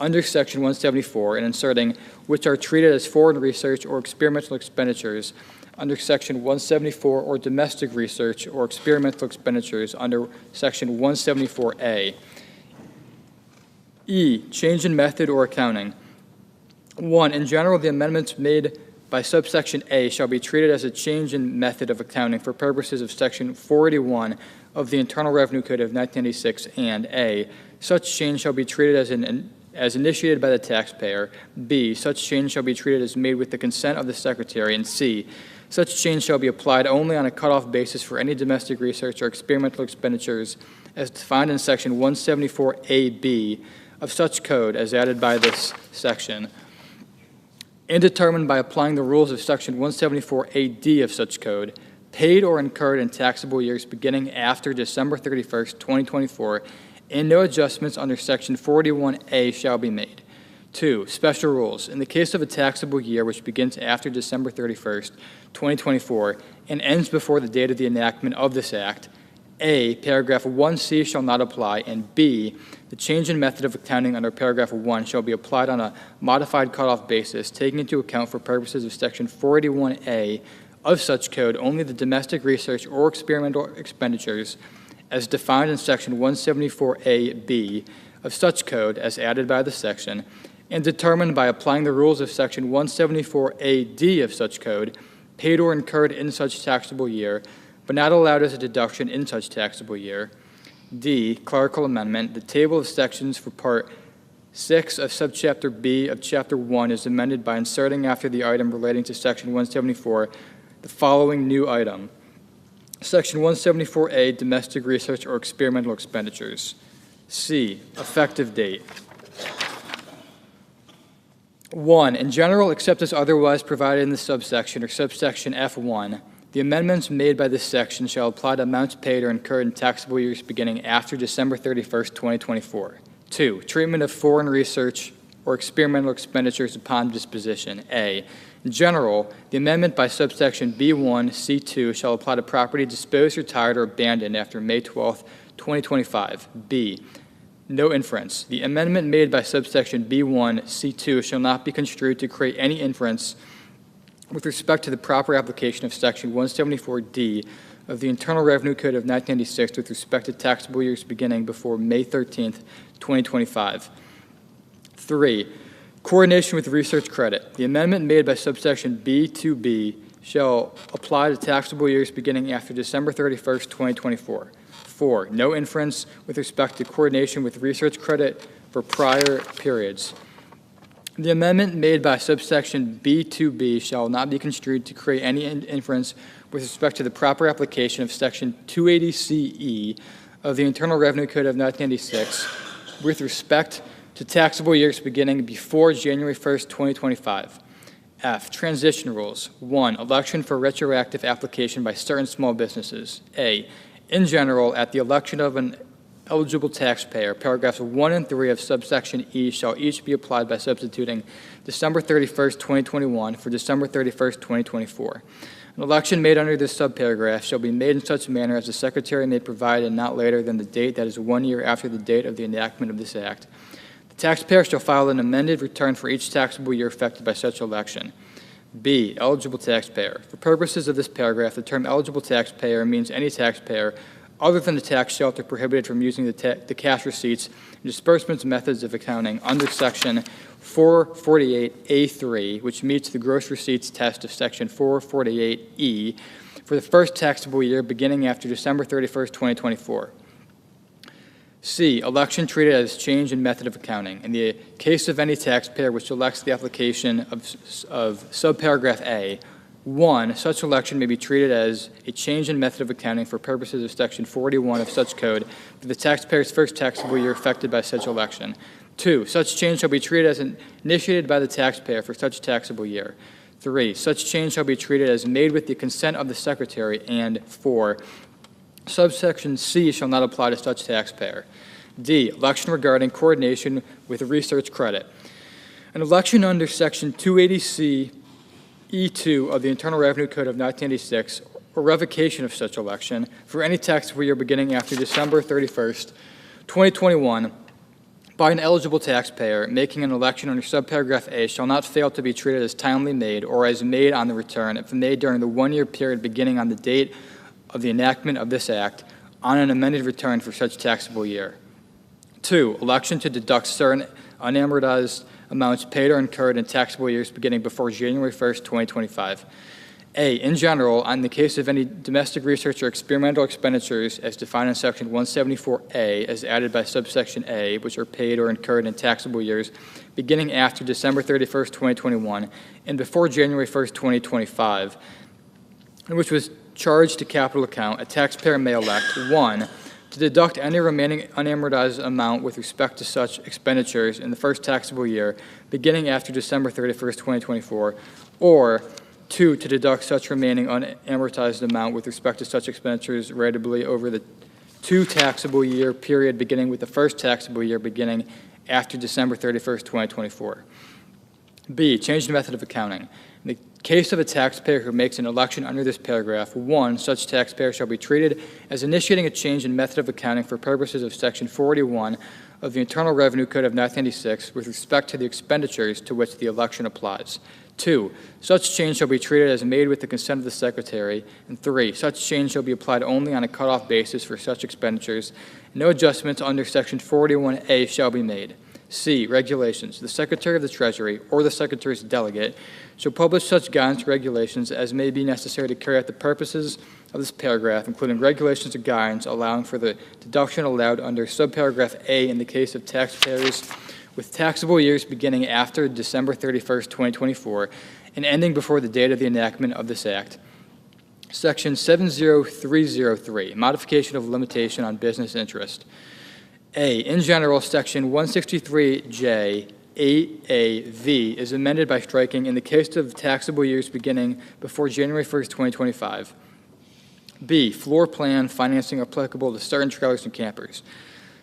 S6: under Section 174 and inserting which are treated as foreign research or experimental expenditures under Section 174 or domestic research or experimental expenditures under Section 174A. E, change in method or accounting. 1, in general, the amendments made by subsection A shall be treated as a change in method of accounting for purposes of Section 481 of the Internal Revenue Code of 1996, and A, such change shall be treated as initiated by the taxpayer. B, such change shall be treated as made with the consent of the Secretary. And C, such change shall be applied only on a cutoff basis for any domestic research or experimental expenditures as defined in Section 174AB of such code as added by this section, and determined by applying the rules of Section 174AD of such code, paid or incurred in taxable years beginning after December 31st, 2024, and no adjustments under Section 41A shall be made. 2, special rules. In the case of a taxable year which begins after December 31st, 2024, and ends before the date of the enactment of this Act, A, paragraph 1C shall not apply, and B, the change in method of accounting under paragraph 1 shall be applied on a modified cutoff basis, taking into account for purposes of Section 481A of such code only the domestic research or experimental expenditures as defined in Section 174AB of such code as added by the section, and determined by applying the rules of Section 174AD of such code, paid or incurred in such taxable year, but not allowed as a deduction in such taxable year. D, clerical amendment. The table of sections for Part 6 of Subchapter B of Chapter 1 is amended by inserting after the item relating to Section 174 the following new item. Section 174A, domestic research or experimental expenditures. C, effective date. 1, in general, except as otherwise provided in the subsection or subsection F1, the amendments made by this section shall apply to amounts paid or incurred in taxable years beginning after December 31st, 2024. 2, treatment of foreign research or experimental expenditures upon disposition. A, in general, the amendment by subsection B1, C2 shall apply to property disposed, retired, or abandoned after May 12th, 2025. B, no inference. The amendment made by subsection B1, C2 shall not be construed to create any inference with respect to the proper application of Section 174D of the Internal Revenue Code of 1996 with respect to taxable years beginning before May 13th, 2025. 3, coordination with research credit. The amendment made by subsection B2B shall apply to taxable years beginning after December 31st, 2024. 4, no inference with respect to coordination with research credit for prior periods. The amendment made by subsection B2B shall not be construed to create any inference with respect to the proper application of Section 280CE of the Internal Revenue Code of 1996 with respect to taxable years beginning before January 1st, 2025. F, transition rules. 1, election for retroactive application by certain small businesses. A, in general, at the election of an eligible taxpayer, paragraphs 1 and 3 of subsection E shall each be applied by substituting December 31st, 2021 for December 31st, 2024. An election made under this subparagraph shall be made in such manner as the Secretary may provide and not later than the date that is 1 year after the date of the enactment of this Act. The taxpayer shall file an amended return for each taxable year affected by such election. B, eligible taxpayer. For purposes of this paragraph, the term eligible taxpayer means any taxpayer other than the tax shelter prohibited from using the cash receipts and disbursements methods of accounting under Section 448A3, which meets the gross receipts test of Section 448E for the first taxable year beginning after December 31st, 2024. C, election treated as change in method of accounting. In the case of any taxpayer which elects the application of subparagraph A, 1, such election may be treated as a change in method of accounting for purposes of Section 41 of such code for the taxpayer's first taxable year affected by such election. 2, such change shall be treated as initiated by the taxpayer for such taxable year. 3, such change shall be treated as made with the consent of the Secretary, and 4, subsection C shall not apply to such taxpayer. D, election regarding coordination with research credit. An election under Section 280C E2 of the Internal Revenue Code of 1986, or revocation of such election for any taxable year beginning after December 31st, 2021, by an eligible taxpayer making an election under subparagraph A shall not fail to be treated as timely made or as made on the return if made during the one-year period beginning on the date of the enactment of this act on an amended return for such taxable year. 2, election to deduct certain unamortized amounts paid or incurred in taxable years beginning before January 1st, 2025. A, in general, in the case of any domestic research or experimental expenditures as defined in Section 174A as added by subsection A, which are paid or incurred in taxable years beginning after December 31st, 2021 and before January 1st, 2025, and which was charged to capital account, a taxpayer may elect 1, to deduct any remaining unamortized amount with respect to such expenditures in the first taxable year beginning after December 31st, 2024, or 2, to deduct such remaining unamortized amount with respect to such expenditures ratably over the 2 taxable year period beginning with the first taxable year beginning after December 31st, 2024. B, change the method of accounting. In the case of a taxpayer who makes an election under this paragraph, 1, such taxpayer shall be treated as initiating a change in method of accounting for purposes of Section 481 of the Internal Revenue Code of 1986 with respect to the expenditures to which the election applies. 2, such change shall be treated as made with the consent of the Secretary. And 3, such change shall be applied only on a cutoff basis for such expenditures. No adjustments under Section 481A shall be made. C, regulations. The Secretary of the Treasury or the Secretary's delegate shall publish such guidance or regulations as may be necessary to carry out the purposes of this paragraph, including regulations or guidance allowing for the deduction allowed under subparagraph A in the case of taxpayers with taxable years beginning after December 31st, 2024, and ending before the date of the enactment of this Act. Section 70303, modification of limitation on business interest. A, in general, Section 163J 8AV is amended by striking in the case of taxable years beginning before January 1st, 2025. B, floor plan financing applicable to certain trailers and campers.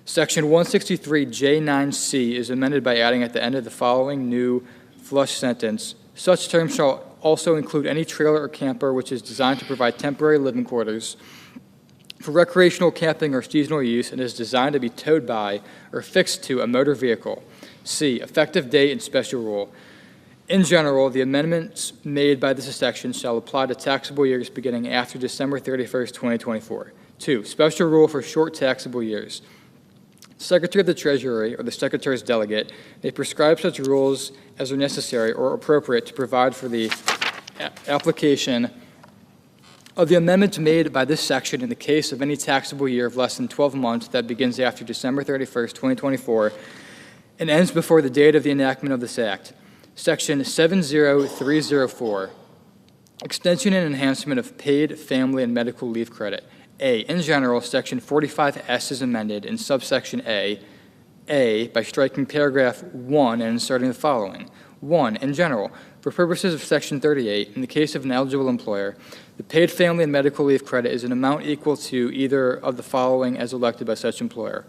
S6: Section 163J9C is amended by adding at the end of the following new flush sentence, such terms shall also include any trailer or camper which is designed to provide temporary living quarters for recreational camping or seasonal use and is designed to be towed by or fixed to a motor vehicle. C, effective date and special rule. In general, the amendments made by this section shall apply to taxable years beginning after December 31st, 2024. 2, special rule for short taxable years. Secretary of the Treasury or the Secretary's delegate may prescribe such rules as are necessary or appropriate to provide for the application of the amendments made by this section in the case of any taxable year of less than 12 months that begins after December 31st, 2024, and ends before the date of the enactment of this Act. Section 70304, extension and enhancement of paid family and medical leave credit. A, in general, Section 45S is amended in subsection A, by striking paragraph 1 and inserting the following. 1, in general, for purposes of Section 38, in the case of an eligible employer, the paid family and medical leave credit is an amount equal to either of the following as elected by such employer.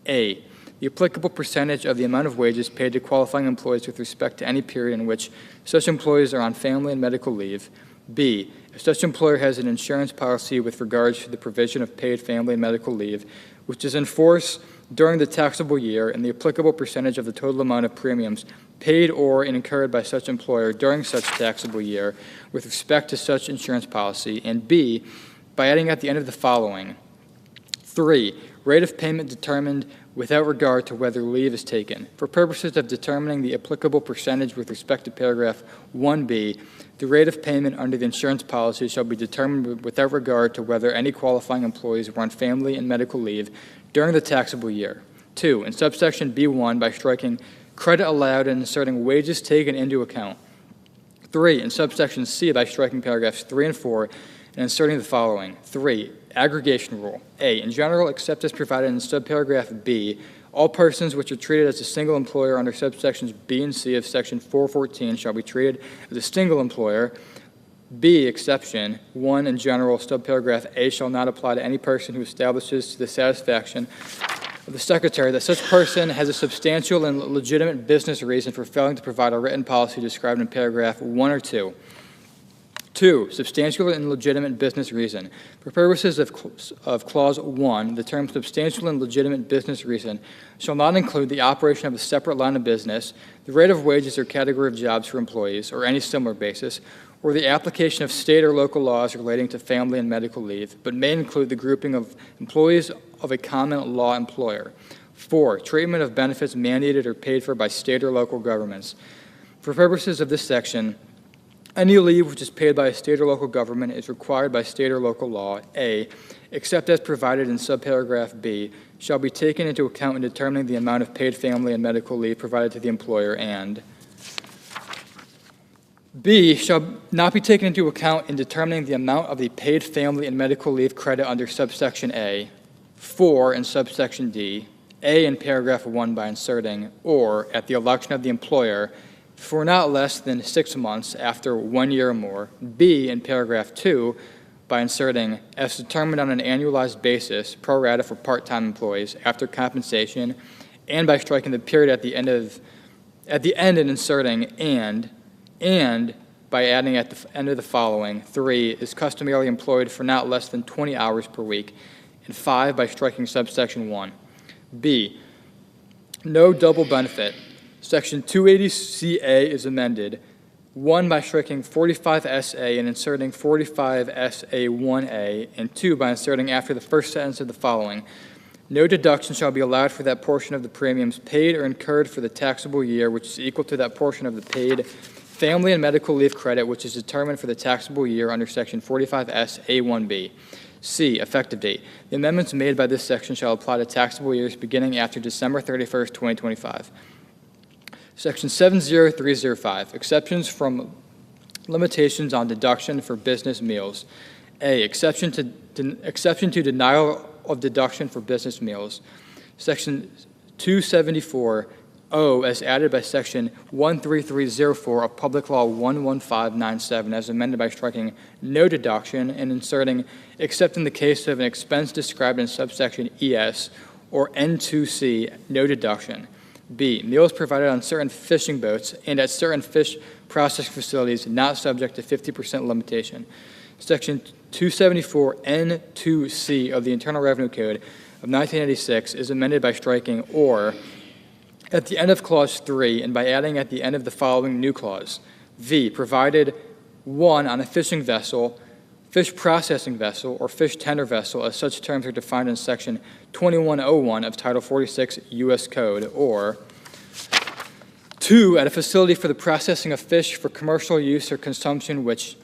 S6: A, the applicable percentage of the amount of wages paid to qualifying employees with respect to any period in which such employees are on family and medical leave. B, if such employer has an insurance policy with regards to the provision of paid family and medical leave, which is in force during the taxable year, and the applicable percentage of the total amount of premiums paid or incurred by such employer during such taxable year with respect to such insurance policy. And B, by adding at the end of the following. 3, rate of payment determined without regard to whether leave is taken. For purposes of determining the applicable percentage with respect to paragraph 1B, the rate of payment under the insurance policy shall be determined without regard to whether any qualifying employees were on family and medical leave during the taxable year. 2, in subsection B1 by striking credit allowed and inserting wages taken into account. 3, in subsection C by striking paragraphs 3 and 4 and inserting the following. 3, aggregation rule. A, in general, except as provided in subparagraph B, All persons which are treated as a single employer under subsections B and C of Section 414 shall be treated as a single employer. B, exception 1 in general, subparagraph A shall not apply to any person who establishes to the satisfaction of the Secretary that such person has a substantial and legitimate business reason for failing to provide a written policy described in paragraph 1 or 2. 2, substantial and legitimate business reason. For purposes of Clause 1, the term substantial and legitimate business reason shall not include the operation of a separate line of business, the rate of wages or category of jobs for employees, or any similar basis, or the application of state or local laws relating to family and medical leave, but may include the grouping of employees of a common law employer. 4, treatment of benefits mandated or paid for by state or local governments. For purposes of this section, any leave which is paid by a state or local government is required by state or local law, A, except as provided in subparagraph B, shall be taken into account in determining the amount of paid family and medical leave provided to the employer, and B, shall not be taken into account in determining the amount of the paid family and medical leave credit under subsection A, 4 in subsection D, A in paragraph 1 by inserting, or at the election of the employer, for not less than 6 months after 1 year or more, B in paragraph 2 by inserting, as determined on an annualized basis, pro rata for part-time employees after compensation, and by striking the period at the end and inserting and by adding at the end of the following. 3 is customarily employed for not less than 20 hours per week, and 5 by striking subsection 1. B, no double benefit. Section 280CA is amended, 1 by striking 45SA and inserting 45SA1A, and 2 by inserting after the first sentence of the following. No deduction shall be allowed for that portion of the premiums paid or incurred for the taxable year which is equal to that portion of the paid family and medical leave credit which is determined for the taxable year under Section 45SA1B. C, effective date. The amendments made by this section shall apply to taxable years beginning after December 31st, 2025. Section 70305, exceptions from limitations on deduction for business meals. A, exception to denial of deduction for business meals. Section 274O, as added by Section 13304 of Public Law 11597, as amended by striking no deduction and inserting, except in the case of an expense described in subsection ES or N2C, no deduction. B, meals provided on certain fishing boats and at certain fish processing facilities not subject to 50% limitation. Section 274N2C of the Internal Revenue Code of 1986 is amended by striking or at the end of Clause 3 and by adding at the end of the following new clause. V, provided 1 on a fishing vessel, fish processing vessel, or fish tender vessel, as such terms are defined in Section 2101 of Title 46 U.S. Code, or 2, at a facility for the processing of fish for commercial use or consumption which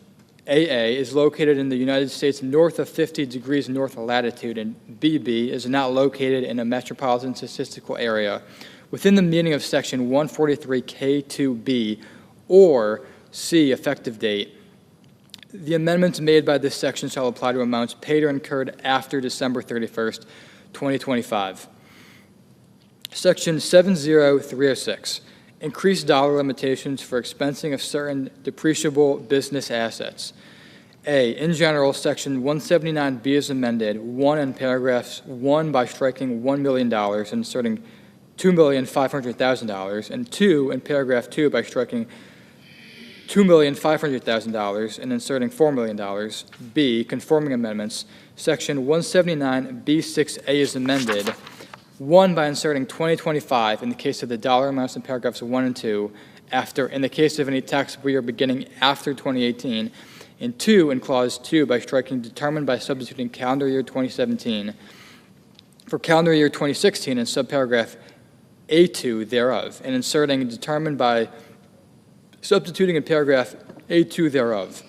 S6: AA is located in the United States north of 50 degrees north latitude and BB is not located in a metropolitan statistical area within the meaning of Section 143K2B, or C, effective date. The amendments made by this section shall apply to amounts paid or incurred after December 31st, 2025. Section 70306, increased dollar limitations for expensing of certain depreciable business assets. A, in general, Section 179B is amended, 1 in paragraphs 1 by striking $1 million and inserting $2,500,000, and 2 in paragraph 2 by striking $2,500,000 and inserting $4 million. B, conforming amendments. Section 179B6A is amended, 1 by inserting 2025 in the case of the dollar amounts in paragraphs 1 and 2, after in the case of any taxable year beginning after 2018, and 2 in clause 2 by striking determined by substituting calendar year 2017 for calendar year 2016 in subparagraph A2 thereof, and inserting determined by substituting in paragraph A2 thereof.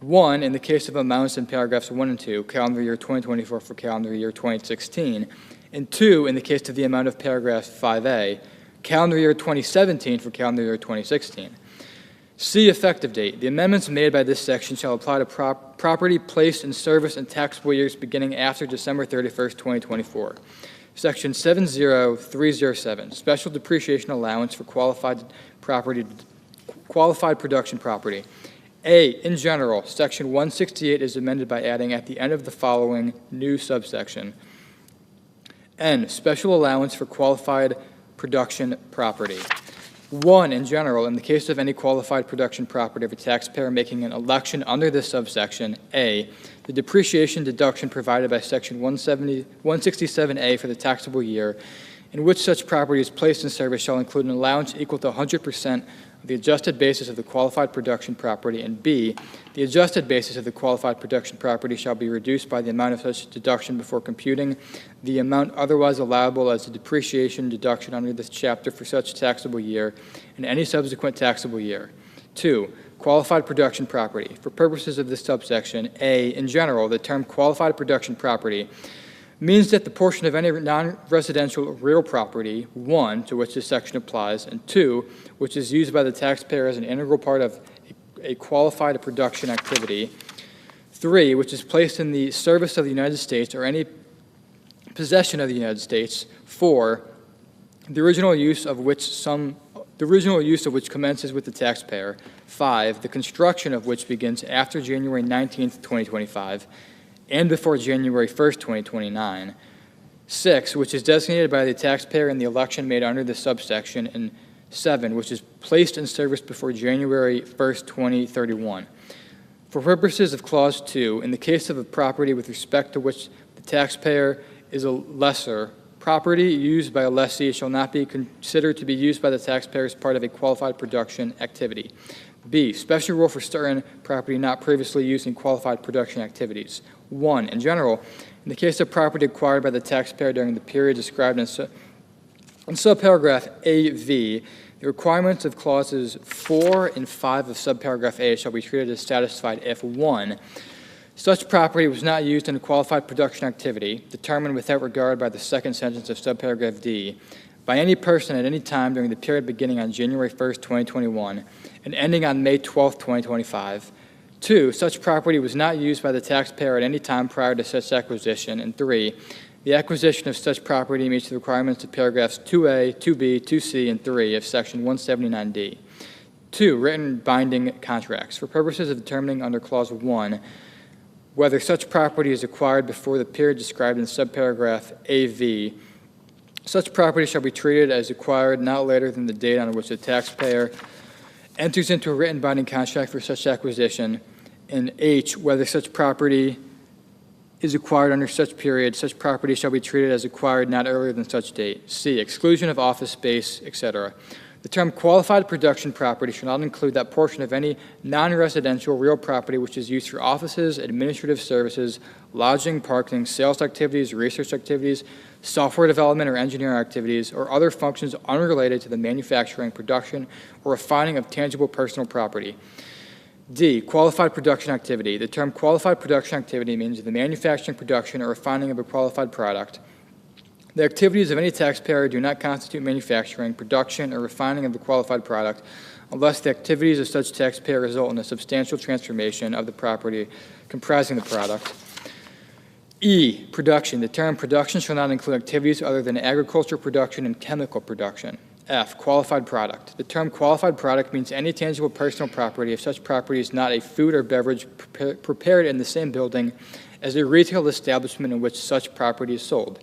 S6: 1 in the case of amounts in paragraphs 1 and 2, calendar year 2024 for calendar year 2016, and 2 in the case of the amount of paragraph 5A, calendar year 2017 for calendar year 2016. C, effective date. The amendments made by this section shall apply to property placed in service in taxable years beginning after December 31st, 2024. Section 70307, special depreciation allowance for qualified production property. A, in general, Section 168 is amended by adding at the end of the following new subsection. N, special allowance for qualified production property. 1, in general, in the case of any qualified production property of a taxpayer making an election under this subsection, A, the depreciation deduction provided by Section 167A for the taxable year in which such property is placed in service shall include an allowance equal to 100% of the adjusted basis of the qualified production property, and B, the adjusted basis of the qualified production property shall be reduced by the amount of such deduction before computing the amount otherwise allowable as a depreciation deduction under this chapter for such taxable year and any subsequent taxable year. 2, qualified production property. For purposes of this subsection, A, in general, the term qualified production property means that the portion of any non-residential real property, 1, to which this section applies, and 2, which is used by the taxpayer as an integral part of a qualified production activity, 3, which is placed in the service of the United States or any possession of the United States, 4, the original use of which commences with the taxpayer, 5, the construction of which begins after January 19th, 2025, and before January 1st, 2029. 6, which is designated by the taxpayer in the election made under this subsection, and 7, which is placed in service before January 1st, 2031. For purposes of Clause 2, in the case of a property with respect to which the taxpayer is a lessor, property used by a lessee shall not be considered to be used by the taxpayer as part of a qualified production activity. B, special rule for certain property not previously used in qualified production activities. 1, in general, in the case of property acquired by the taxpayer during the period described in subparagraph AV, the requirements of clauses 4 and 5 of subparagraph A shall be treated as satisfied if 1, such property was not used in a qualified production activity, determined without regard by the second sentence of subparagraph D, by any person at any time during the period beginning on January 1st, 2021, and ending on May 12th, 2025. 2, such property was not used by the taxpayer at any time prior to such acquisition, and 3, the acquisition of such property meets the requirements of paragraphs 2A, 2B, 2C, and 3 of Section 179D. 2, written binding contracts. For purposes of determining under Clause 1 whether such property is acquired before the period described in subparagraph AV, such property shall be treated as acquired not later than the date on which the taxpayer enters into a written binding contract for such acquisition, and H, whether such property is acquired under such period, such property shall be treated as acquired not earlier than such date. C, exclusion of office space, etc. The term qualified production property shall not include that portion of any non-residential real property which is used for offices, administrative services, lodging, parking, sales activities, research activities, software development or engineering activities, or other functions unrelated to the manufacturing, production, or refining of tangible personal property. D, qualified production activity. The term qualified production activity means the manufacturing, production, or refining of a qualified product. The activities of any taxpayer do not constitute manufacturing, production, or refining of the qualified product unless the activities of such taxpayer result in a substantial transformation of the property comprising the product. E, production. The term production shall not include activities other than agricultural production and chemical production. F, qualified product. The term qualified product means any tangible personal property if such property is not a food or beverage prepared in the same building as a retail establishment in which such property is sold.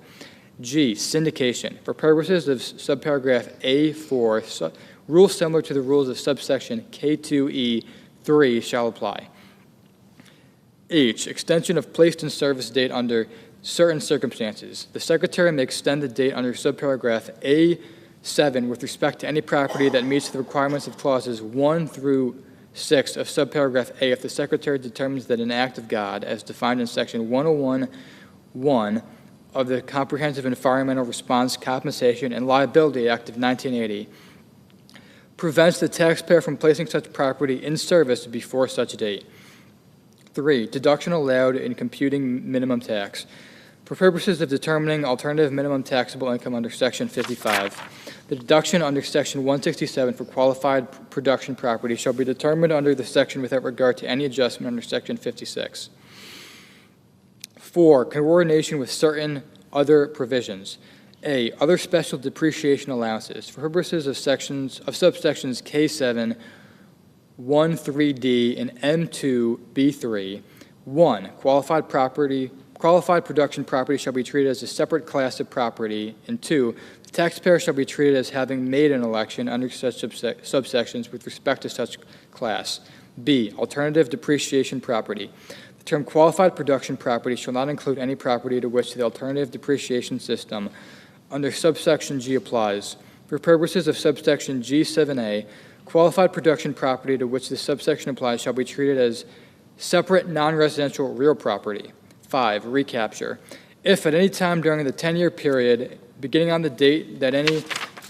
S6: G, syndication. For purposes of subparagraph A4, rules similar to the rules of subsection K2E3 shall apply. H, extension of placed in service date under certain circumstances. The Secretary may extend the date under subparagraph A7 with respect to any property that meets the requirements of clauses 1 through 6 of subparagraph A if the Secretary determines that an act of God, as defined in section 101.1 of the Comprehensive Environmental Response Compensation and Liability Act of 1980, prevents the taxpayer from placing such property in service before such date. 3, deduction allowed in computing minimum tax. For purposes of determining alternative minimum taxable income under Section 55, the deduction under Section 167 for qualified production property shall be determined under the section without regard to any adjustment under Section 56. 4, coordination with certain other provisions. A, other special depreciation allowances. For purposes of subsections K7, 1(3)D, and M2(B)(3), 1, qualified production property shall be treated as a separate class of property, and 2, the taxpayer shall be treated as having made an election under such subsections with respect to such class. B, alternative depreciation property. The term qualified production property shall not include any property to which the alternative depreciation system under subsection G applies. For purposes of subsection G7A, qualified production property to which this subsection applies shall be treated as separate non-residential real property. 5, recapture. If at any time during the 10-year period, beginning on the date that any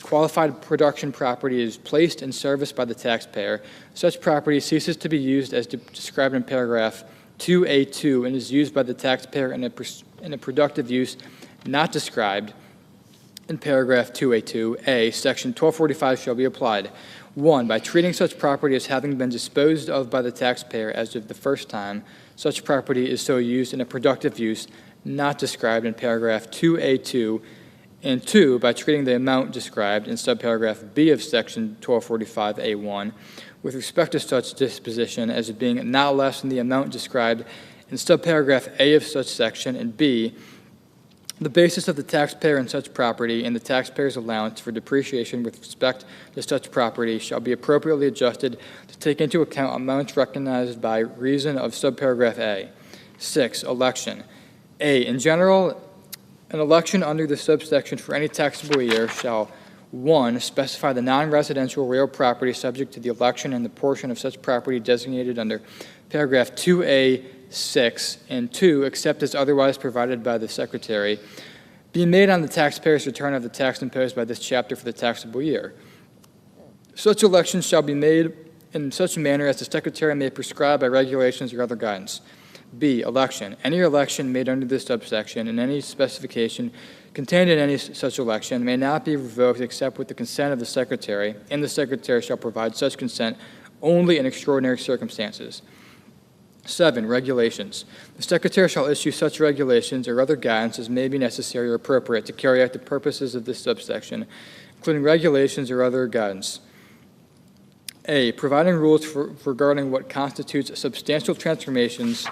S6: qualified production property is placed in service by the taxpayer, such property ceases to be used as described in paragraph 2A2 and is used by the taxpayer in a productive use not described in paragraph 2A2, A, section 1245 shall be applied. 1, by treating such property as having been disposed of by the taxpayer as of the first time such property is so used in a productive use not described in paragraph 2A2, and 2, by treating the amount described in subparagraph B of section 1245A1 with respect to such disposition as being not less than the amount described in subparagraph A of such section, and B, the basis of the taxpayer in such property and the taxpayer's allowance for depreciation with respect to such property shall be appropriately adjusted to take into account amounts recognized by reason of subparagraph A. 6, election. A, in general, an election under the subsection for any taxable year shall 1, specify the non-residential real property subject to the election and the portion of such property designated under paragraph 2A6, and 2, except as otherwise provided by the Secretary, be made on the taxpayer's return of the tax imposed by this chapter for the taxable year. Such elections shall be made in such a manner as the Secretary may prescribe by regulations or other guidance. B, election. Any election made under this subsection and any specification contained in any such election may not be revoked except with the consent of the Secretary, and the Secretary shall provide such consent only in extraordinary circumstances. 7, regulations. The Secretary shall issue such regulations or other guidance as may be necessary or appropriate to carry out the purposes of this subsection, including regulations or other guidance. A, providing rules regarding what constitutes substantial transformations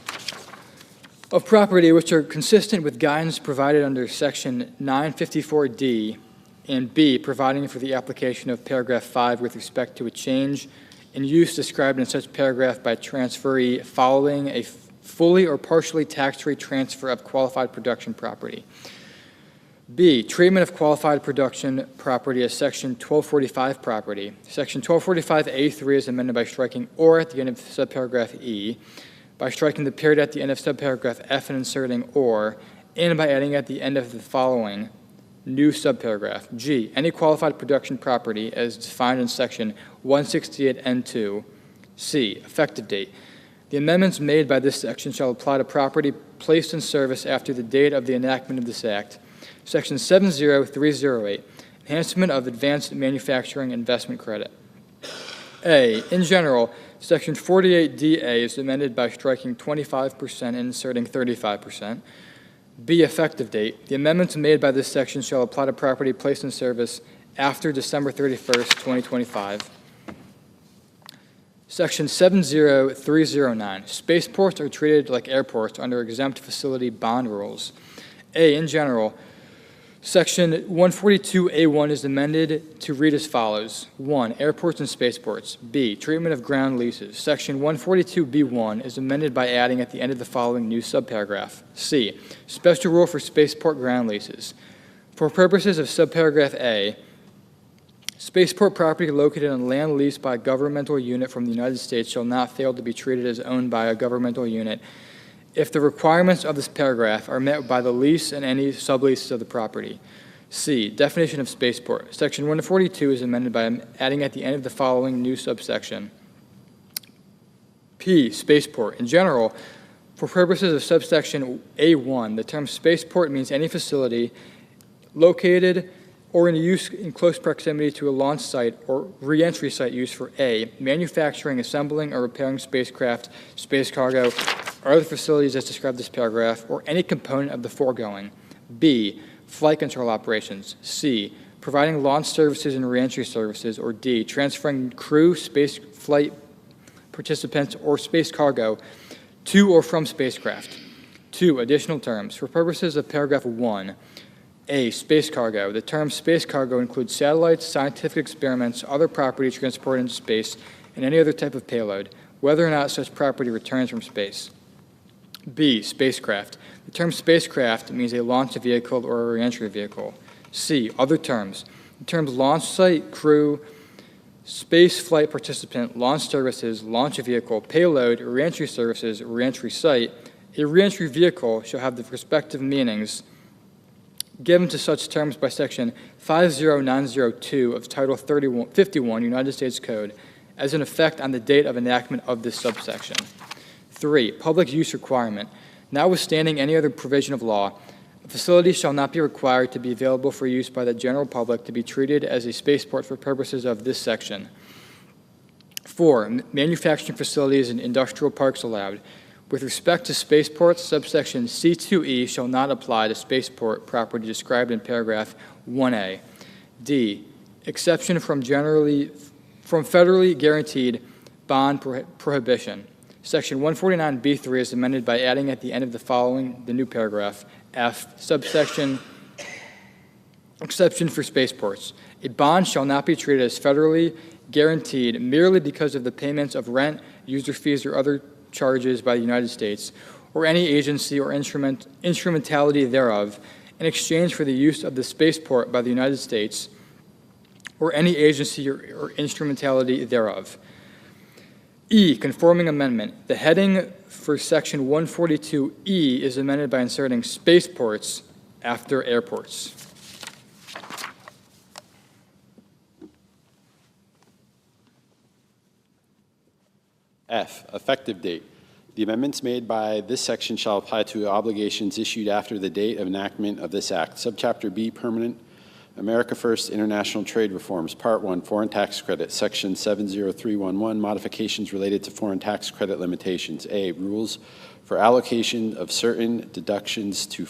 S6: of property which are consistent with guidance provided under section 954D, and B, providing for the application of paragraph 5 with respect to a change in use described in such paragraph by transferee following a fully or partially tax-free transfer of qualified production property. B, treatment of qualified production property as section 1245 property. Section 1245A3 is amended by striking or at the end of subparagraph E, by striking the period at the end of subparagraph F and inserting or, and by adding at the end of the following new subparagraph. G, any qualified production property as defined in section 168N2. C, effective date. The amendments made by this section shall apply to property placed in service after the date of the enactment of this act. Section 70308, enhancement of advanced manufacturing investment credit. A, in general, section 48DA is amended by striking 25% and inserting 35%. B, effective date. The amendments made by this section shall apply to property placed in service after December 31st, 2025. Section 70309, spaceports are treated like airports under exempt facility bond rules. A, in general, Section 142A1 is amended to read as follows. 1, airports and spaceports. B, treatment of ground leases. Section 142B1 is amended by adding at the end of the following new subparagraph. C, special rule for spaceport ground leases. For purposes of subparagraph A, spaceport property located on land leased by a governmental unit from the United States shall not fail to be treated as owned by a governmental unit if the requirements of this paragraph are met by the lease and any subleases of the property. C, definition of spaceport. Section 142 is amended by adding at the end of the following new subsection. P, spaceport. In general, for purposes of subsection A1, the term spaceport means any facility located or in use in close proximity to a launch site or re-entry site used for A, manufacturing, assembling, or repairing spacecraft, space cargo, or other facilities as described in this paragraph, or any component of the foregoing. B, flight control operations. C, providing launch services and reentry services. Or D, transferring crew, space flight participants, or space cargo to or from spacecraft. 2, additional terms. For purposes of paragraph 1, A, space cargo. The term space cargo includes satellites, scientific experiments, other property transported into space, and any other type of payload, whether or not such property returns from space. B, spacecraft. The term spacecraft means a launch vehicle or a reentry vehicle. C, other terms. The terms launch site, crew, space flight participant, launch services, launch vehicle, payload, reentry services, reentry site. A reentry vehicle shall have the respective meanings given to such terms by Section 50902 of Title 51 United States Code as in effect on the date of enactment of this subsection. 3, public use requirement. Notwithstanding any other provision of law, a facility shall not be required to be available for use by the general public to be treated as a spaceport for purposes of this section. 4, manufacturing facilities and industrial parks allowed. With respect to spaceports, subsection C2E shall not apply to spaceport property described in paragraph 1A. D, exception from federally guaranteed bond prohibition. Section 149B3 is amended by adding at the end of the new paragraph, F, subsection exception for spaceports. A bond shall not be treated as federally guaranteed merely because of the payments of rent, user fees, or other charges by the United States, or any agency or instrumentality thereof, in exchange for the use of the spaceport by the United States, or any agency or instrumentality thereof. E, conforming amendment. The heading for Section 142E is amended by inserting spaceports after airports.
S7: F, effective date. The amendments made by this section shall apply to obligations issued after the date of enactment of this act. Subchapter B, permanent America First International Trade Reforms. Part 1, foreign tax credit. Section 70311, modifications related to foreign tax credit limitations. A, rules for allocation of certain deductions to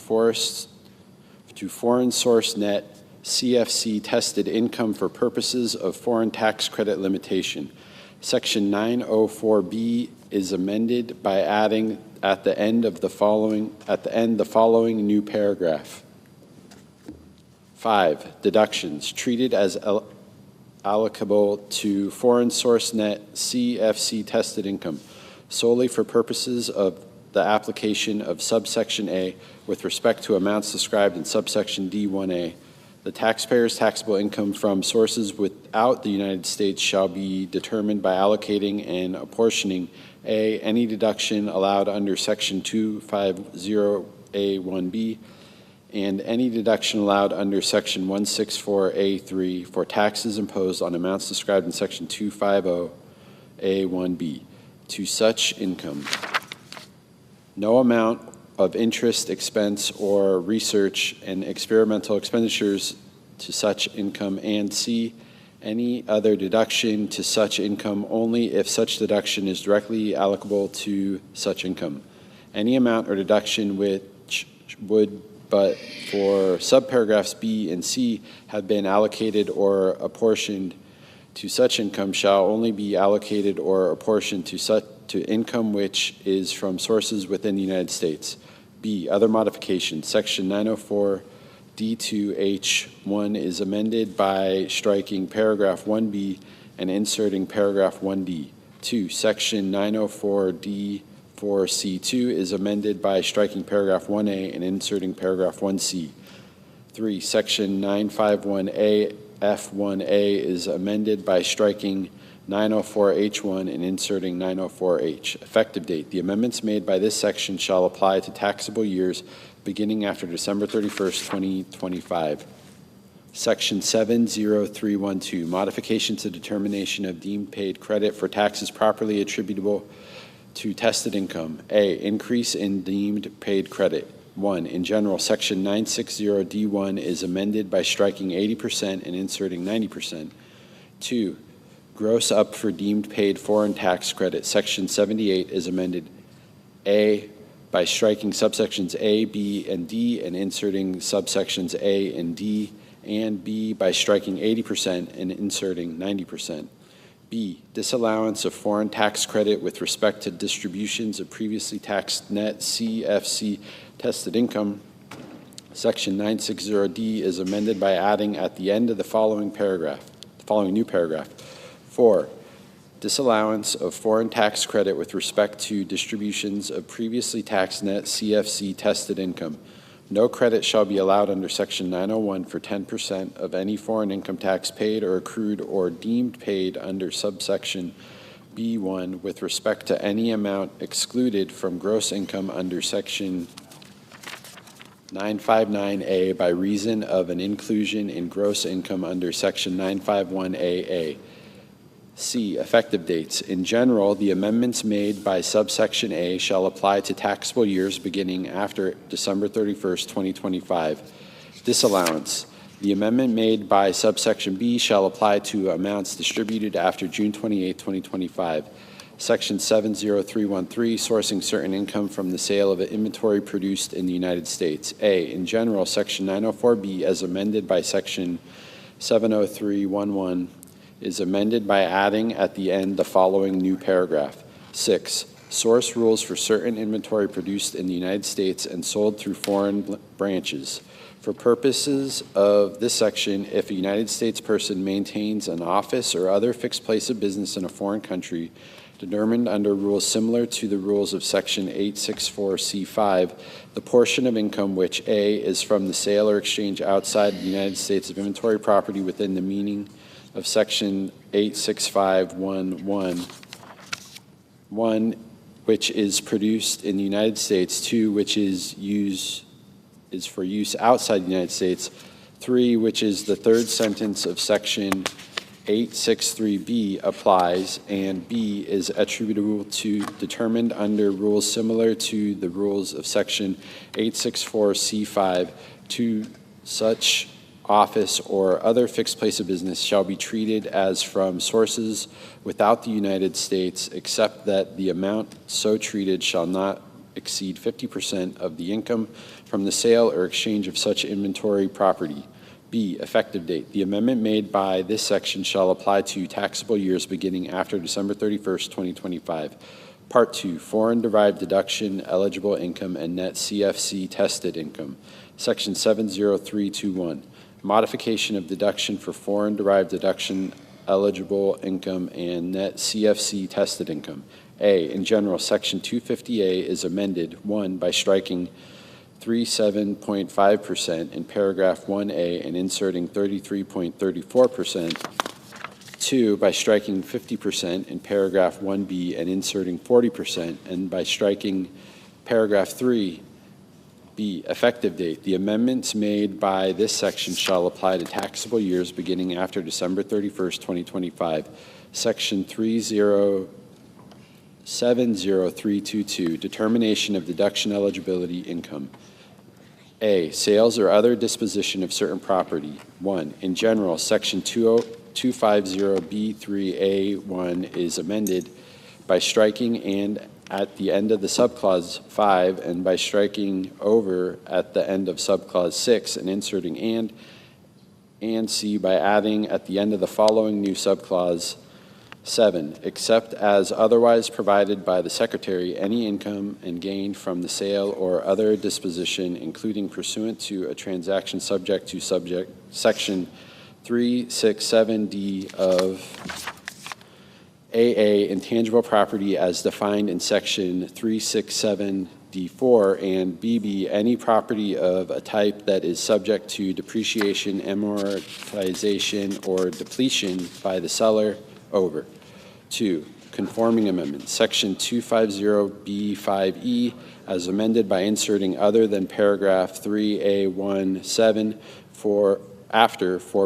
S7: foreign source net CFC tested income for purposes of foreign tax credit limitation. Section 904B is amended by adding at the end the following new paragraph. 5, deductions treated as allocable to foreign source net CFC tested income solely for purposes of the application of subsection A with respect to amounts described in subsection D1A. The taxpayer's taxable income from sources without the United States shall be determined by allocating and apportioning A, any deduction allowed under Section 250A1B, and any deduction allowed under Section 164A3 for taxes imposed on amounts described in Section 250A1B to such income. No amount of interest, expense, or research and experimental expenditures to such income, and C, any other deduction to such income only if such deduction is directly allocable to such income. Any amount or deduction which would, but for subparagraphs B and C, have been allocated or apportioned to such income shall only be allocated or apportioned to income which is from sources within the United States. B, other modifications. Section 904 D2H1 is amended by striking paragraph 1B and inserting paragraph 1D. 2, section 904 D4C2 is amended by striking paragraph 1A and inserting paragraph 1C. 3, section 951A F1A is amended by striking 904H1 and inserting 904H. Effective date. The amendments made by this section shall apply to taxable years beginning after December 31st, 2025. Section 70312, modification to determination of deemed paid credit for taxes properly attributable to tested income. A, increase in deemed paid credit. 1, in general, Section 960D1 is amended by striking 80% and inserting 90%. 2, gross up for deemed paid foreign tax credit. Section 78 is amended. A, by striking subsections A, B, and D and inserting subsections A and D, and B, by striking 80% and inserting 90%. B, disallowance of foreign tax credit with respect to distributions of previously taxed net CFC tested income. Section 960D is amended by adding at the end of the following new paragraph. 4, disallowance of foreign tax credit with respect to distributions of previously taxed net CFC tested income. No credit shall be allowed under Section 901 for 10% of any foreign income tax paid or accrued or deemed paid under subsection B1 with respect to any amount excluded from gross income under Section 959A by reason of an inclusion in gross income under Section 951AA. C, effective dates. In general, the amendments made by subsection A shall apply to taxable years beginning after December 31st, 2025. Disallowance. The amendment made by subsection B shall apply to amounts distributed after June 28, 2025. Section 70313, sourcing certain income from the sale of inventory produced in the United States. A, in general, Section 904B as amended by Section 70311 is amended by adding at the end the following new paragraph. 6, source rules for certain inventory produced in the United States and sold through foreign branches. For purposes of this section, if a United States person maintains an office or other fixed place of business in a foreign country, determined under rules similar to the rules of Section 864C5, the portion of income which A is from the sale or exchange outside the United States of inventory property within the meaning of Section 86511, 1, which is produced in the United States, 2, which is for use outside the United States, 3, which is the third sentence of Section 863B applies, and B is attributable to determined under rules similar to the rules of Section 864C5 to such office or other fixed place of business shall be treated as from sources without the United States, except that the amount so treated shall not exceed 50% of the income from the sale or exchange of such inventory property. B, effective date. The amendment made by this section shall apply to taxable years beginning after December 31st, 2025. Part 2, foreign-derived deduction, eligible income, and net CFC tested income. Section 70321. Modification of deduction for foreign-derived deduction, eligible income, and net CFC tested income. A, in general, Section 250A is amended, 1, by striking 37.5% in paragraph 1A and inserting 33.34%. 2, by striking 50% in paragraph 1B and inserting 40%, and by striking paragraph 3, B, effective date. The amendments made by this section shall apply to taxable years beginning after December 31st, 2025. Section 70322, determination of deduction eligibility income. A, sales or other disposition of certain property. 1, in general, Section 250B3A1 is amended by striking and at the end of the subclause 5 and by striking over at the end of subclause 6 and inserting and C by adding at the end of the following new subclause 7, except as otherwise provided by the Secretary, any income and gain from the sale or other disposition, including pursuant to a transaction subject to Section 367D of AA, intangible property as defined in Section 367D4, and BB, any property of a type that is subject to depreciation, amortization, or depletion by the seller over. 2, conforming amendment, Section 250B5E, as amended by inserting other than paragraph 3A17 for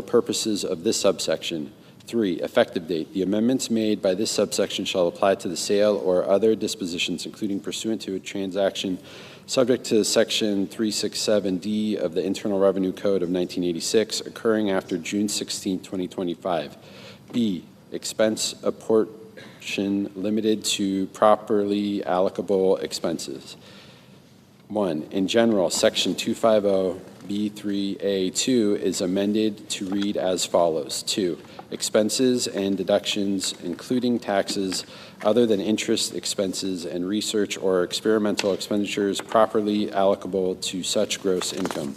S7: purposes of this subsection. 3, effective date. The amendments made by this subsection shall apply to the sale or other dispositions, including pursuant to a transaction subject to Section 367D of the Internal Revenue Code of 1986, occurring after June 16, 2025. B, expense apportion limited to properly allocable expenses. 1. In general, Section 250B3A2 is amended to read as follows. 2. Expenses and deductions, including taxes other than interest expenses and research or experimental expenditures properly allocable to such gross income.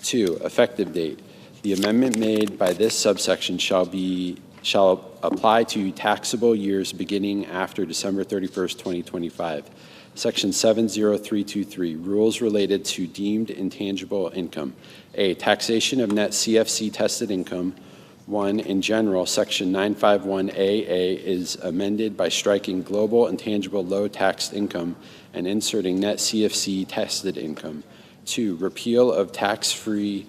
S7: 2. Effective date. The amendment made by this subsection shall apply to taxable years beginning after December 31st, 2025. Section 70323, rules related to deemed intangible income. A, taxation of net CFC tested income. 1, in general, Section 951AA is amended by striking global intangible low taxed income and inserting net CFC tested income. 2, repeal of tax-free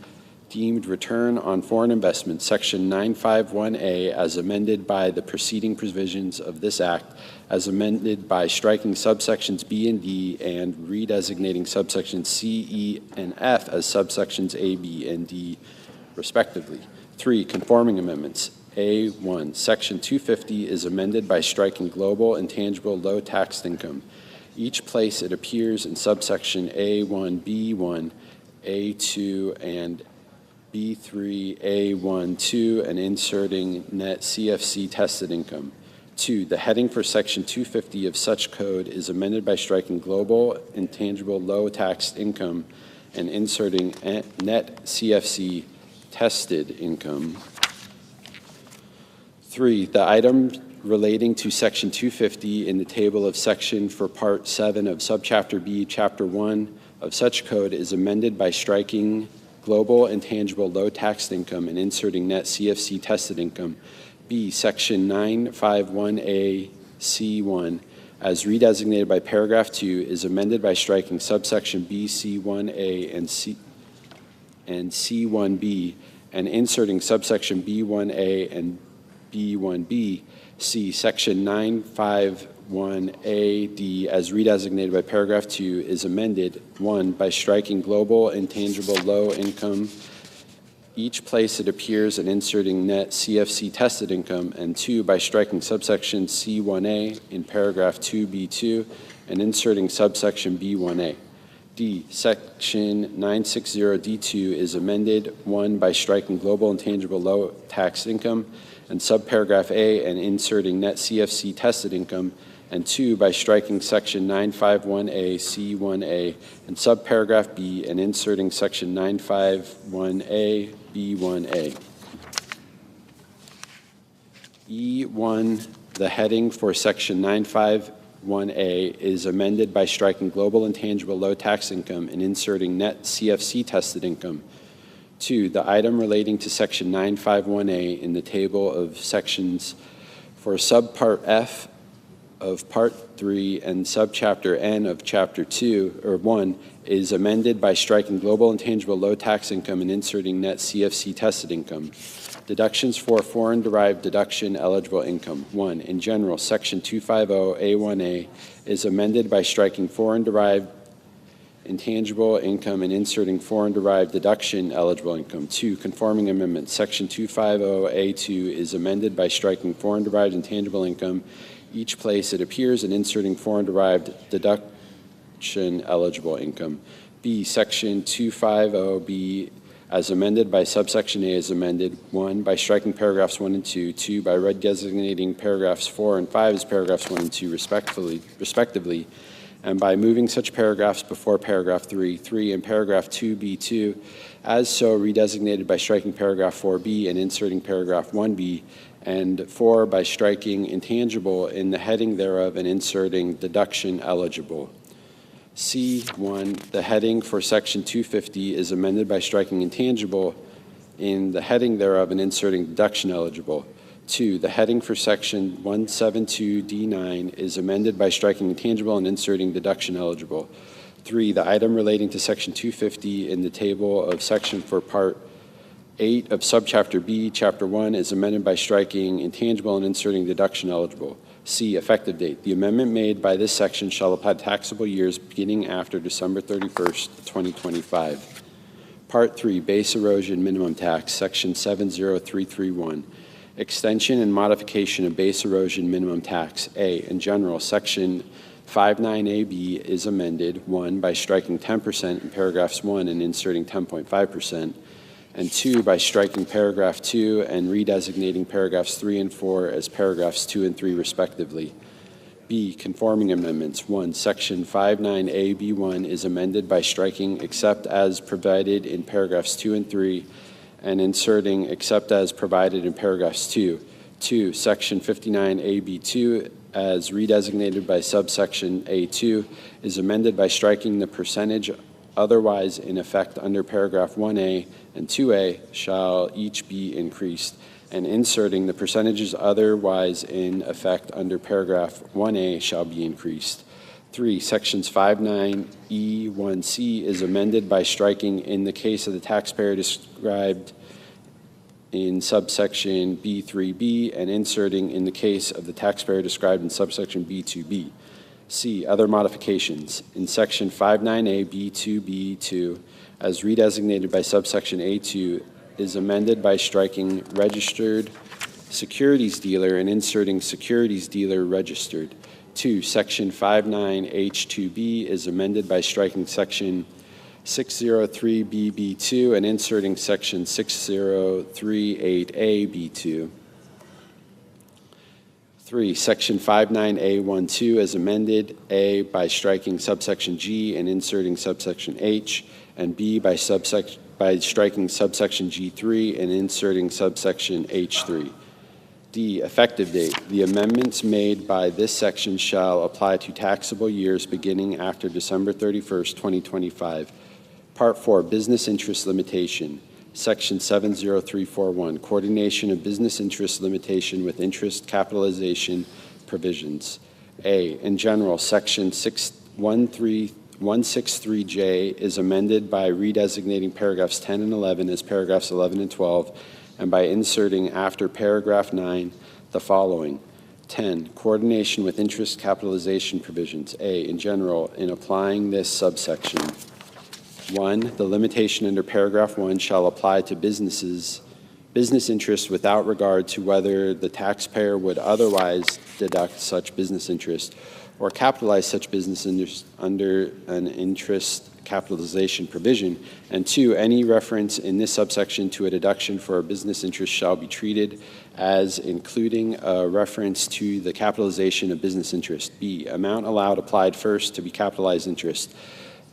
S7: deemed return on foreign investment, Section 951A, as amended by the preceding provisions of this Act, as amended by striking subsections B and D and redesignating subsections C, E, and F as subsections A, B, and D, respectively. 3, conforming amendments. A1, Section 250 is amended by striking global intangible low taxed income. Each place it appears in subsection A1, B1, A2, and B3, A1, 2, and inserting net CFC tested income. 2, the heading for Section 250 of such code is amended by striking global intangible low taxed income and inserting net CFC tested income. 3, the item relating to Section 250 in the table of section for Part 7 of Subchapter B, Chapter 1 of such code is amended by striking global intangible low taxed income and inserting net CFC tested income. B, Section 951A, C1, as redesignated by paragraph 2, is amended by striking subsection B, C1A, and C1B, and inserting subsection B1A and B1B. C, Section 951A-D, as redesignated by paragraph 2, is amended, 1, by striking global intangible low income each place it appears and inserting net CFC tested income, and 2, by striking subsection C1A in paragraph 2B2 and inserting subsection B1A. D, Section 960D2 is amended, 1, by striking global intangible low taxed income and subparagraph A and inserting net CFC tested income, and 2, by striking Section 951A C1A and subparagraph B and inserting Section 951A B1A. E1, the heading for Section 951A is amended by striking global intangible low tax income and inserting net CFC tested income. 2, the item relating to Section 951A in the table of sections for Subpart F of Part 3 and Subchapter N of Chapter 2, or 1, is amended by striking global intangible low tax income and inserting net CFC tested income. Deductions for foreign-derived deduction eligible income. 1, in general, Section 250A1A is amended by striking foreign-derived intangible income and inserting foreign-derived deduction eligible income. 2, conforming amendment. Section 250A2 is amended by striking foreign-derived intangible income each place it appears and inserting foreign-derived deduction eligible income. B, Section 250B as amended by subsection A is amended, 1, by striking paragraphs 1 and 2, 2, by redesignating paragraphs 4 and 5 as paragraphs 1 and 2 respectively, and by moving such paragraphs before paragraph 3, 3, and paragraph 2B2, as so redesignated by striking paragraph 4B and inserting paragraph 1B, and 4, by striking intangible in the heading thereof and inserting deduction eligible. C1, the heading for Section 250 is amended by striking intangible in the heading thereof and inserting deduction eligible. 2, the heading for Section 172D9 is amended by striking intangible and inserting deduction eligible. 3, the item relating to Section 250 in the table of section for Part 8 of Subchapter B, Chapter 1 is amended by striking intangible and inserting deduction eligible. C, effective date. The amendment made by this section shall apply to taxable years beginning after December 31st, 2025. Part 3, base erosion minimum tax, Section 70331. Extension and modification of base erosion minimum tax. A, in general, Section 59AB is amended, 1, by striking 10% in paragraphs 1 and inserting 10.5%, and 2, by striking paragraph 2 and redesignating paragraphs 3 and 4 as paragraphs 2 and 3 respectively. B, conforming amendments. 1, section 59AB1 is amended by striking except as provided in paragraphs 2 and 3 and inserting except as provided in paragraphs 2. 2, section 59AB2 as redesignated by subsection A2 is amended by striking the percentage otherwise in effect under paragraph 1A and 2A shall each be increased, and inserting the percentages otherwise in effect under paragraph 1A shall be increased. 3, sections 59E1C is amended by striking in the case of the taxpayer described in subsection B3B and inserting in the case of the taxpayer described in subsection B2B. C, other modifications. In section 59A B2B2, as redesignated by subsection A2, is amended by striking registered securities dealer and inserting securities dealer registered. 2, section 59H2B is amended by striking section 603BB2 and inserting section 603A8AB2. 3, section 59A12 is amended, A, by striking subsection G and inserting subsection H, and B, by striking subsection G3 and inserting subsection H3. D, effective date. The amendments made by this section shall apply to taxable years beginning after December 31st, 2025. Part 4, business interest limitation. Section 70341, coordination of business interest limitation with interest capitalization provisions. A, in general, section 163J is amended by redesignating paragraphs 10 and 11 as paragraphs 11 and 12, and by inserting after paragraph 9 the following. 10, coordination with interest capitalization provisions. A, in general, in applying this subsection. 1, the limitation under paragraph 1 shall apply to business interests without regard to whether the taxpayer would otherwise deduct such business interest or capitalize such business interest under an interest capitalization provision. And 2, any reference in this subsection to a deduction for a business interest shall be treated as including a reference to the capitalization of business interest. B, amount allowed applied first to be capitalized interest.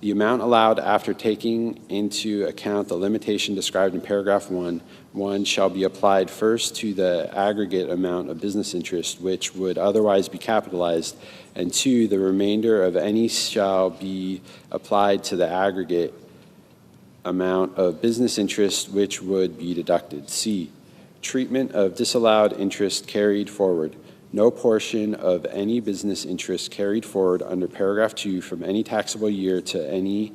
S7: The amount allowed after taking into account the limitation described in paragraph 1 shall be applied first to the aggregate amount of business interest which would otherwise be capitalized, and 2, the remainder of any shall be applied to the aggregate amount of business interest which would be deducted. C, treatment of disallowed interest carried forward. No portion of any business interest carried forward under paragraph 2 from any taxable year to any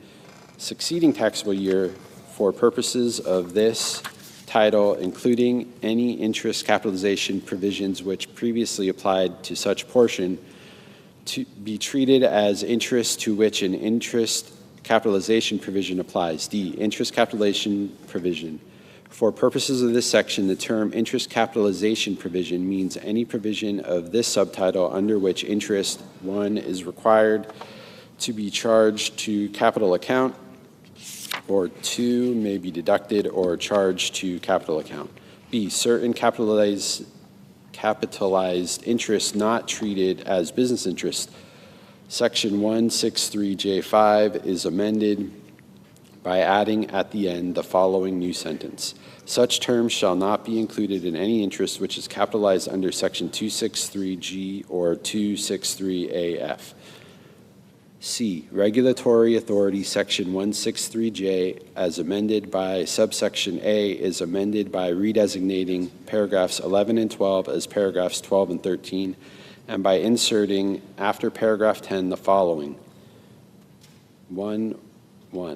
S7: succeeding taxable year for purposes of this title, including any interest capitalization provisions which previously applied to such portion, to be treated as interest to which an interest capitalization provision applies. D, interest capitalization provision. For purposes of this section, the term interest capitalization provision means any provision of this subtitle under which interest, 1, is required to be charged to capital account, or 2, may be deducted or charged to capital account. B, certain capitalized interest not treated as business interest. Section 163J5 is amended by adding at the end the following new sentence. Such terms shall not be included in any interest which is capitalized under section 263G or 263AF. C, regulatory authority, section 163J, as amended by subsection A, is amended by redesignating paragraphs 11 and 12 as paragraphs 12 and 13, and by inserting after paragraph 10 the following. 1,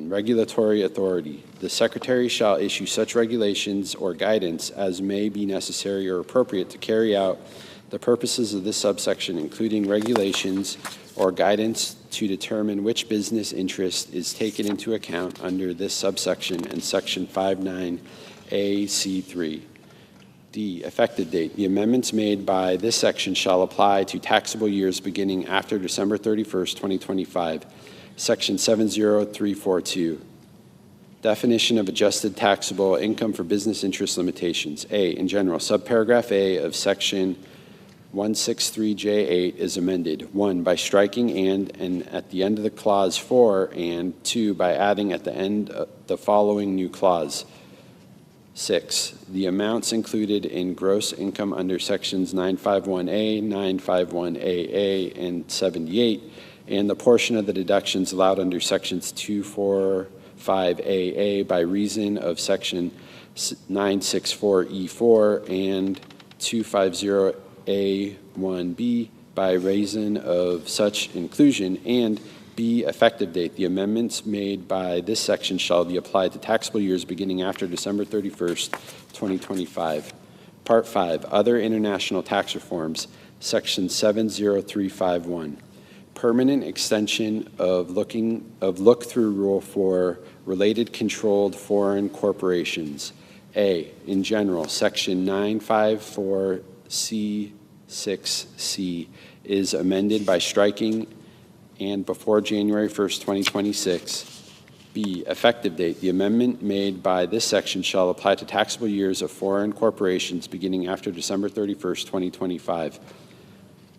S7: regulatory authority. The Secretary shall issue such regulations or guidance as may be necessary or appropriate to carry out the purposes of this subsection, including regulations or guidance to determine which business interest is taken into account under this subsection and section 59AC3. D, effective date. The amendments made by this section shall apply to taxable years beginning after December 31st, 2025. Section 70342. Definition of adjusted taxable income for business interest limitations. A, in general, subparagraph A of section 163J8 is amended. 1, by striking and at the end of the clause 4, and 2, by adding at the end the following new clause. 6, the amounts included in gross income under sections 951A, 951AA, and 78, and the portion of the deductions allowed under sections 245AA by reason of section 964E4 and 250A1B by reason of such inclusion, and B, effective date. The amendments made by this section shall be applied to taxable years beginning after December 31st, 2025. Part 5, Other International Tax Reforms, Section 70351. Permanent extension of look-through rule for related controlled foreign corporations. A, in general, Section 954C6C is amended by striking and before January 1st, 2026. B, effective date. The amendment made by this section shall apply to taxable years of foreign corporations beginning after December 31st, 2025.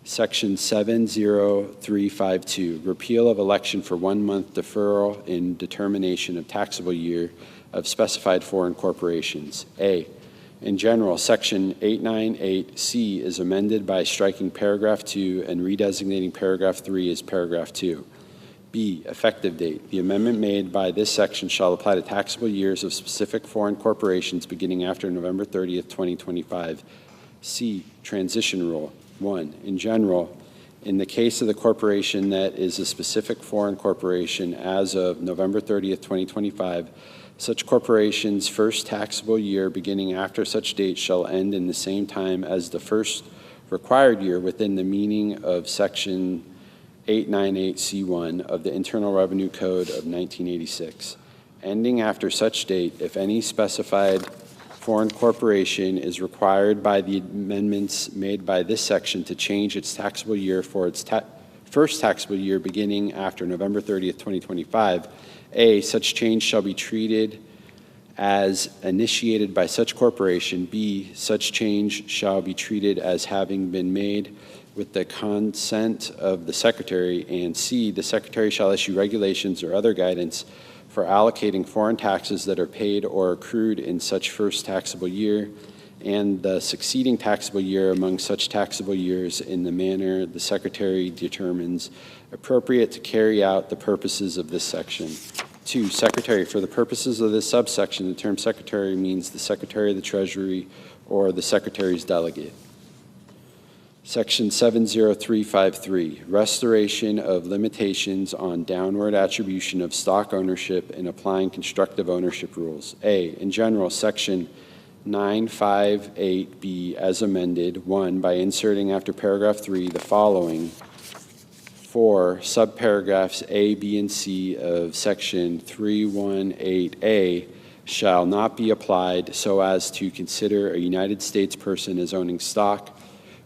S7: Section 70352, repeal of election for 1 month deferral in determination of taxable year of specified foreign corporations. A, in general, Section 898C is amended by striking paragraph 2 and redesignating paragraph 3 as paragraph 2. B, effective date. The amendment made by this section shall apply to taxable years of specific foreign corporations beginning after November 30th, 2025. C, transition rule. 1, in general, in the case of the corporation that is a specific foreign corporation as of November 30th, 2025, such corporation's first taxable year beginning after such date shall end in the same time as the first required year within the meaning of Section 898C1 of the Internal Revenue Code of 1986. Ending after such date, if any specified foreign corporation is required by the amendments made by this section to change its taxable year for its first taxable year beginning after November 30th, 2025, A, such change shall be treated as initiated by such corporation. B, such change shall be treated as having been made with the consent of the Secretary. And C, the Secretary shall issue regulations or other guidance for allocating foreign taxes that are paid or accrued in such first taxable year and the succeeding taxable year among such taxable years in the manner the Secretary determines appropriate to carry out the purposes of this section. 2, Secretary. For the purposes of this subsection, the term Secretary means the Secretary of the Treasury or the Secretary's delegate. Section 70353, restoration of limitations on downward attribution of stock ownership and applying constructive ownership rules. A, in general, Section 958B as amended. 1, by inserting after paragraph 3 the following. 4, subparagraphs A, B, and C of Section 318A shall not be applied so as to consider a United States person as owning stock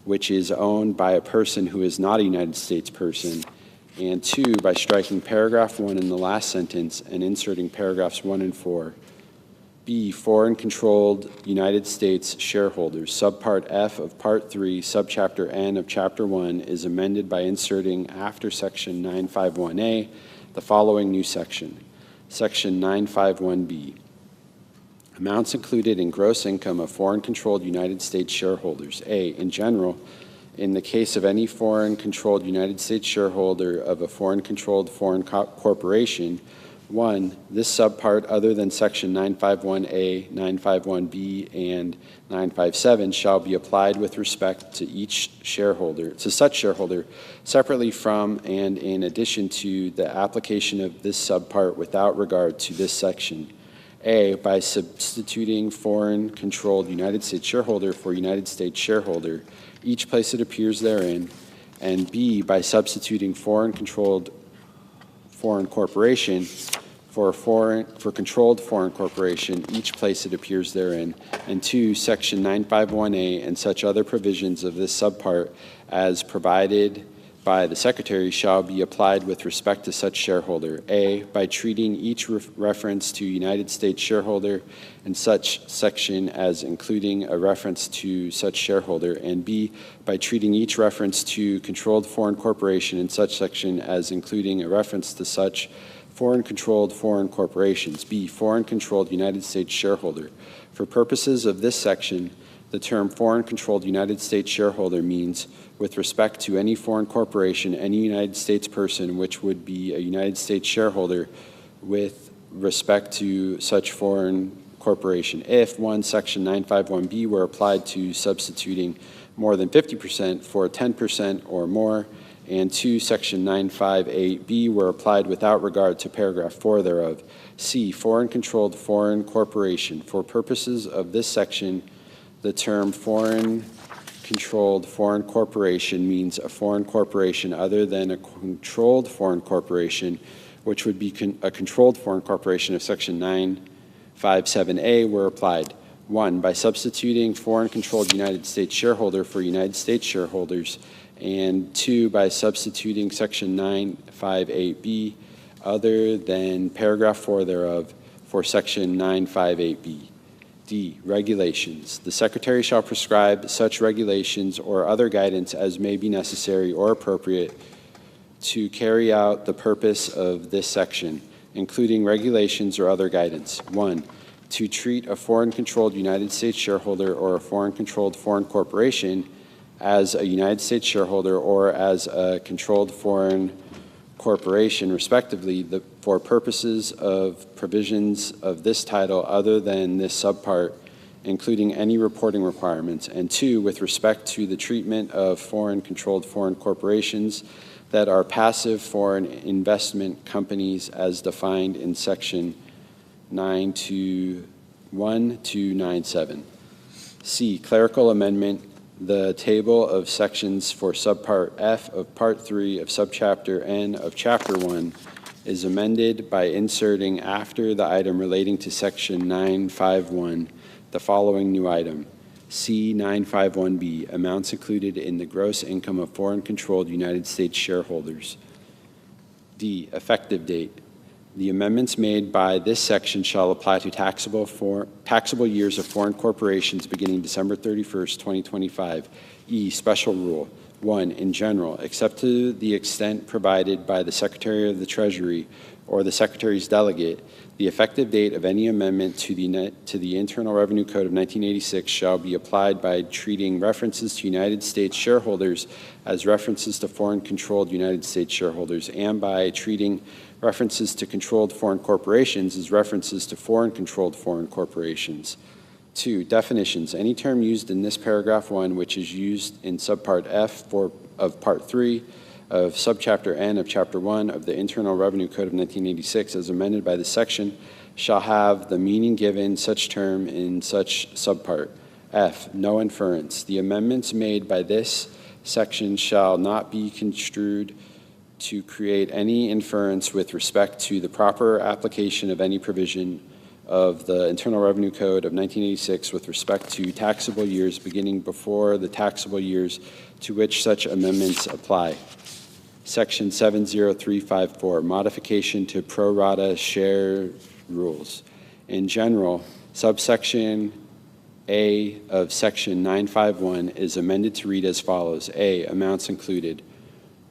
S7: which is owned by a person who is not a United States person. And 2, by striking paragraph 1 in the last sentence and inserting paragraphs 1 and 4. B, foreign-controlled United States shareholders. Subpart F of Part 3, Subchapter N of Chapter 1 is amended by inserting after Section 951A the following new section. Section 951B. Amounts included in gross income of foreign-controlled United States shareholders. A, in general, in the case of any foreign-controlled United States shareholder of a foreign-controlled foreign corporation, 1, this subpart other than Section 951A, 951B, and 957 shall be applied with respect to each shareholder, to such shareholder, separately from and in addition to the application of this subpart without regard to this section. A, by substituting foreign-controlled United States shareholder for United States shareholder, each place it appears therein, and B, by substituting foreign-controlled foreign corporation for controlled foreign corporation, each place it appears therein, and 2, Section 951A and such other provisions of this subpart as provided by the Secretary shall be applied with respect to such shareholder. A, by treating each reference to United States shareholder in such section as including a reference to such shareholder, and B, by treating each reference to controlled foreign corporation in such section as including a reference to such foreign-controlled foreign corporations. B, foreign-controlled United States shareholder. For purposes of this section, the term foreign-controlled United States shareholder means, with respect to any foreign corporation, any United States person which would be a United States shareholder with respect to such foreign corporation. If 1, Section 951B were applied to substituting more than 50% for 10% or more, and 2, Section 958B were applied without regard to paragraph 4 thereof. C, foreign-controlled foreign corporation. For purposes of this section, the term foreign-controlled foreign corporation means a foreign corporation other than a controlled foreign corporation, which would be a controlled foreign corporation if Section 957A were applied. 1, by substituting foreign-controlled United States shareholder for United States shareholders, and 2, by substituting Section 958B other than paragraph 4 thereof for Section 958B. D, regulations. The Secretary shall prescribe such regulations or other guidance as may be necessary or appropriate to carry out the purpose of this section, including regulations or other guidance. 1, to treat a foreign-controlled United States shareholder or a foreign-controlled foreign corporation as a United States shareholder or as a controlled foreign corporation, respectively, for purposes of provisions of this title other than this subpart, including any reporting requirements. And 2, with respect to the treatment of foreign-controlled foreign corporations that are passive foreign investment companies as defined in Section 921-97. C, clerical amendment. The table of sections for subpart F of Part 3 of subchapter N of Chapter 1 is amended by inserting after the item relating to Section 951 the following new item: C951B, amounts included in the gross income of foreign-controlled United States shareholders. D, effective date. The amendments made by this section shall apply to taxable years of foreign corporations beginning December 31st, 2025. E, special rule. 1, in general, except to the extent provided by the Secretary of the Treasury or the Secretary's delegate, the effective date of any amendment to the Internal Revenue Code of 1986 shall be applied by treating references to United States shareholders as references to foreign-controlled United States shareholders, and by treating references to controlled foreign corporations as references to foreign-controlled foreign corporations. 2, definitions. Any term used in this paragraph 1 which is used in subpart F of Part 3 of subchapter N of Chapter 1 of the Internal Revenue Code of 1986 as amended by this section shall have the meaning given such term in such subpart. F, no inference. The amendments made by this section shall not be construed to create any inference with respect to the proper application of any provision of the Internal Revenue Code of 1986 with respect to taxable years beginning before the taxable years to which such amendments apply. Section 70354, modification to pro rata share rules. In general, subsection A of Section 951 is amended to read as follows. A, amounts included.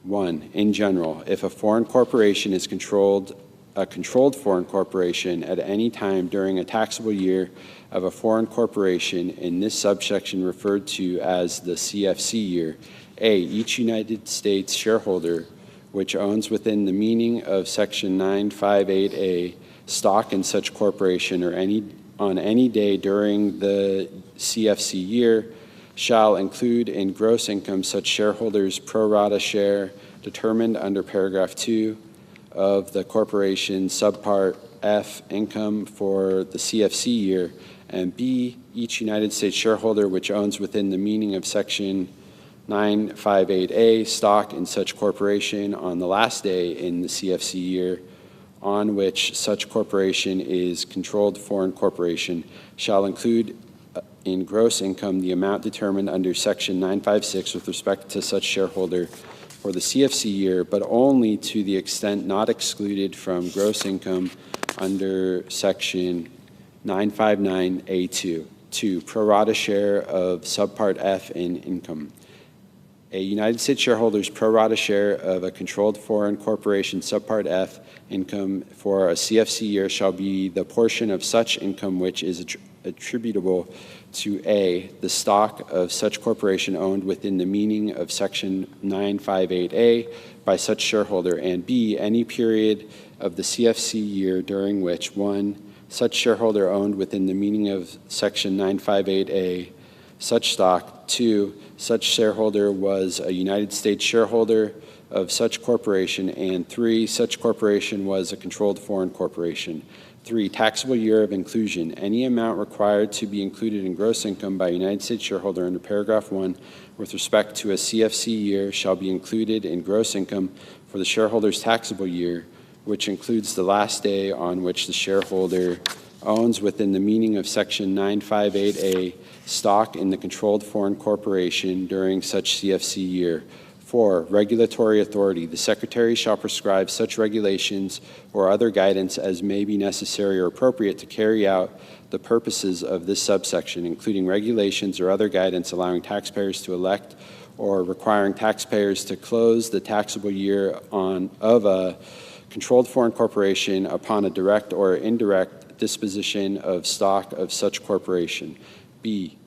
S7: 1, in general, if a foreign corporation is a controlled foreign corporation at any time during a taxable year of a foreign corporation in this subsection referred to as the CFC year, A, each United States shareholder which owns within the meaning of Section 958A stock in such corporation or on any day during the CFC year shall include in gross income such shareholders' pro rata share determined under paragraph 2 of the corporation subpart F income for the CFC year, and B, each United States shareholder which owns within the meaning of Section 958A stock in such corporation on the last day in the CFC year on which such corporation is controlled foreign corporation shall include in gross income the amount determined under Section 956 with respect to such shareholder for the CFC year, but only to the extent not excluded from gross income under Section 959A2. 2. Pro rata share of Subpart F in income. A United States shareholder's pro rata share of a controlled foreign corporation Subpart F income for a CFC year shall be the portion of such income which is attributable to A, the stock of such corporation owned within the meaning of Section 958A by such shareholder, and B, any period of the CFC year during which 1, such shareholder owned within the meaning of Section 958A such stock, 2, such shareholder was a United States shareholder of such corporation, and 3, such corporation was a controlled foreign corporation. 3, taxable year of inclusion. Any amount required to be included in gross income by a United States shareholder under paragraph 1 with respect to a CFC year shall be included in gross income for the shareholder's taxable year, which includes the last day on which the shareholder owns within the meaning of Section 958A stock in the controlled foreign corporation during such CFC year. 4, regulatory authority. The Secretary shall prescribe such regulations or other guidance as may be necessary or appropriate to carry out the purposes of this subsection, including regulations or other guidance allowing taxpayers to elect or requiring taxpayers to close the taxable year of a controlled foreign corporation upon a direct or indirect disposition of stock of such corporation. B,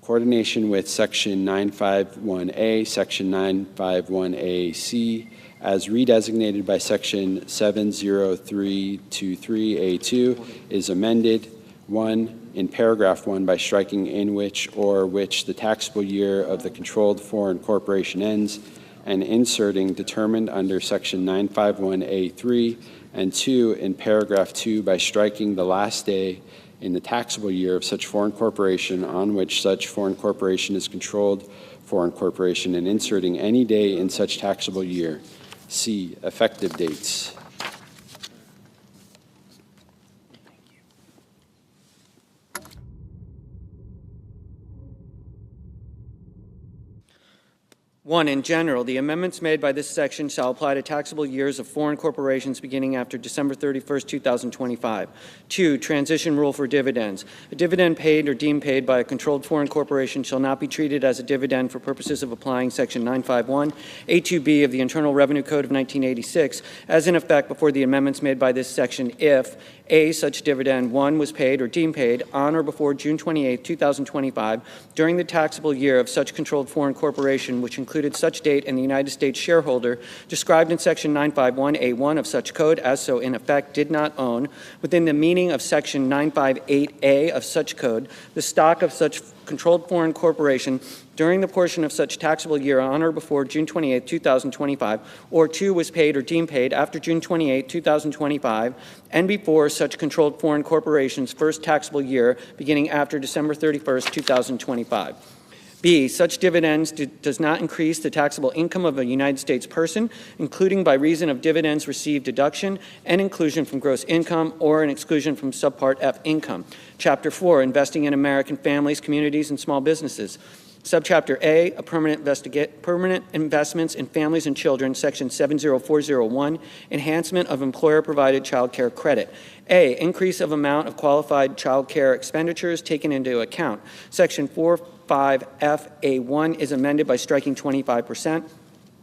S7: coordination with Section 951A, Section 951AC, as redesignated by Section 70323A2, is amended, 1, in paragraph 1 by striking in which or which the taxable year of the controlled foreign corporation ends, and inserting determined under Section 951A3, and 2, in paragraph 2 by striking the last day in the taxable year of such foreign corporation on which such foreign corporation is controlled foreign corporation, and inserting any day in such taxable year. C, effective dates.
S1: 1, in general, the amendments made by this section shall apply to taxable years of foreign corporations beginning after December 31st, 2025. 2, transition rule for dividends. A dividend paid or deemed paid by a controlled foreign corporation shall not be treated as a dividend for purposes of applying Section 951, A2B of the Internal Revenue Code of 1986, as in effect before the amendments made by this section if A, such dividend, 1, was paid or deemed paid on or before June 28, 2025, during the taxable year of such controlled foreign corporation, which included such date and the United States shareholder described in Section 951A1 of such code as so in effect did not own, within the meaning of Section 958A of such code, the stock of such controlled foreign corporation during the portion of such taxable year on or before June 28, 2025, or 2, was paid or deemed paid after June 28, 2025, and before such controlled foreign corporation's first taxable year beginning after December 31st, 2025. B, such dividends does not increase the taxable income of a United States person, including by reason of dividends received deduction and inclusion from gross income or an exclusion from Subpart F income. Chapter 4, investing in American families, communities, and small businesses. Subchapter A, permanent investments in families and children, Section 70401, enhancement of employer-provided child care credit. A, increase of amount of qualified child care expenditures taken into account. Section 45FA1 is amended by striking 25%.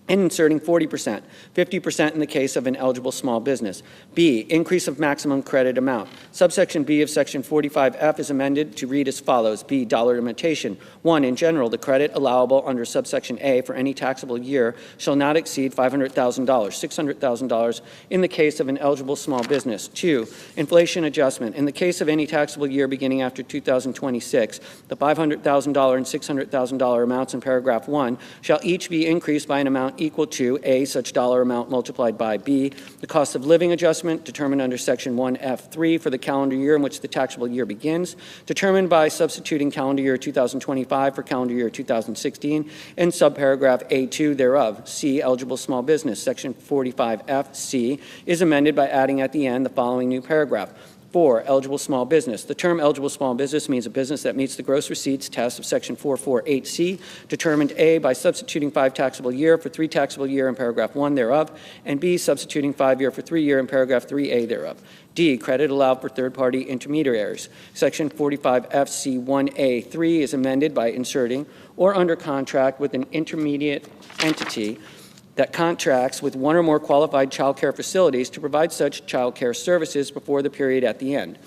S1: and inserting 40%, 50% in the case of an eligible small business. B, increase of maximum credit amount. Subsection B of Section 45F is amended to read as follows. B, dollar limitation. 1, in general, the credit allowable under subsection A for any taxable year shall not exceed $500,000, $600,000 in the case of an eligible small business. 2, inflation adjustment. In the case of any taxable year beginning after 2026, the $500,000 and $600,000 amounts in paragraph 1 shall each be increased by an amount equal to A, such dollar amount multiplied by B, the cost of living adjustment determined under Section 1F3 for the calendar year in which the taxable year begins, determined by substituting calendar year 2025 for calendar year 2016 in subparagraph A2 thereof. C, eligible small business. Section 45F(C) is amended by adding at the end the following new paragraph. 4, eligible small business. The term eligible small business means a business that meets the gross receipts test of Section 448C, determined A, by substituting 5 taxable year for 3 taxable year in paragraph 1 thereof, and B, substituting 5 year for 3 year in paragraph 3A thereof. D, credit allowed for third-party intermediaries. Section 45FC1A3 is amended by inserting or under contract with an intermediate entity that contracts with one or more qualified child care facilities to provide such child care services before the period at the end.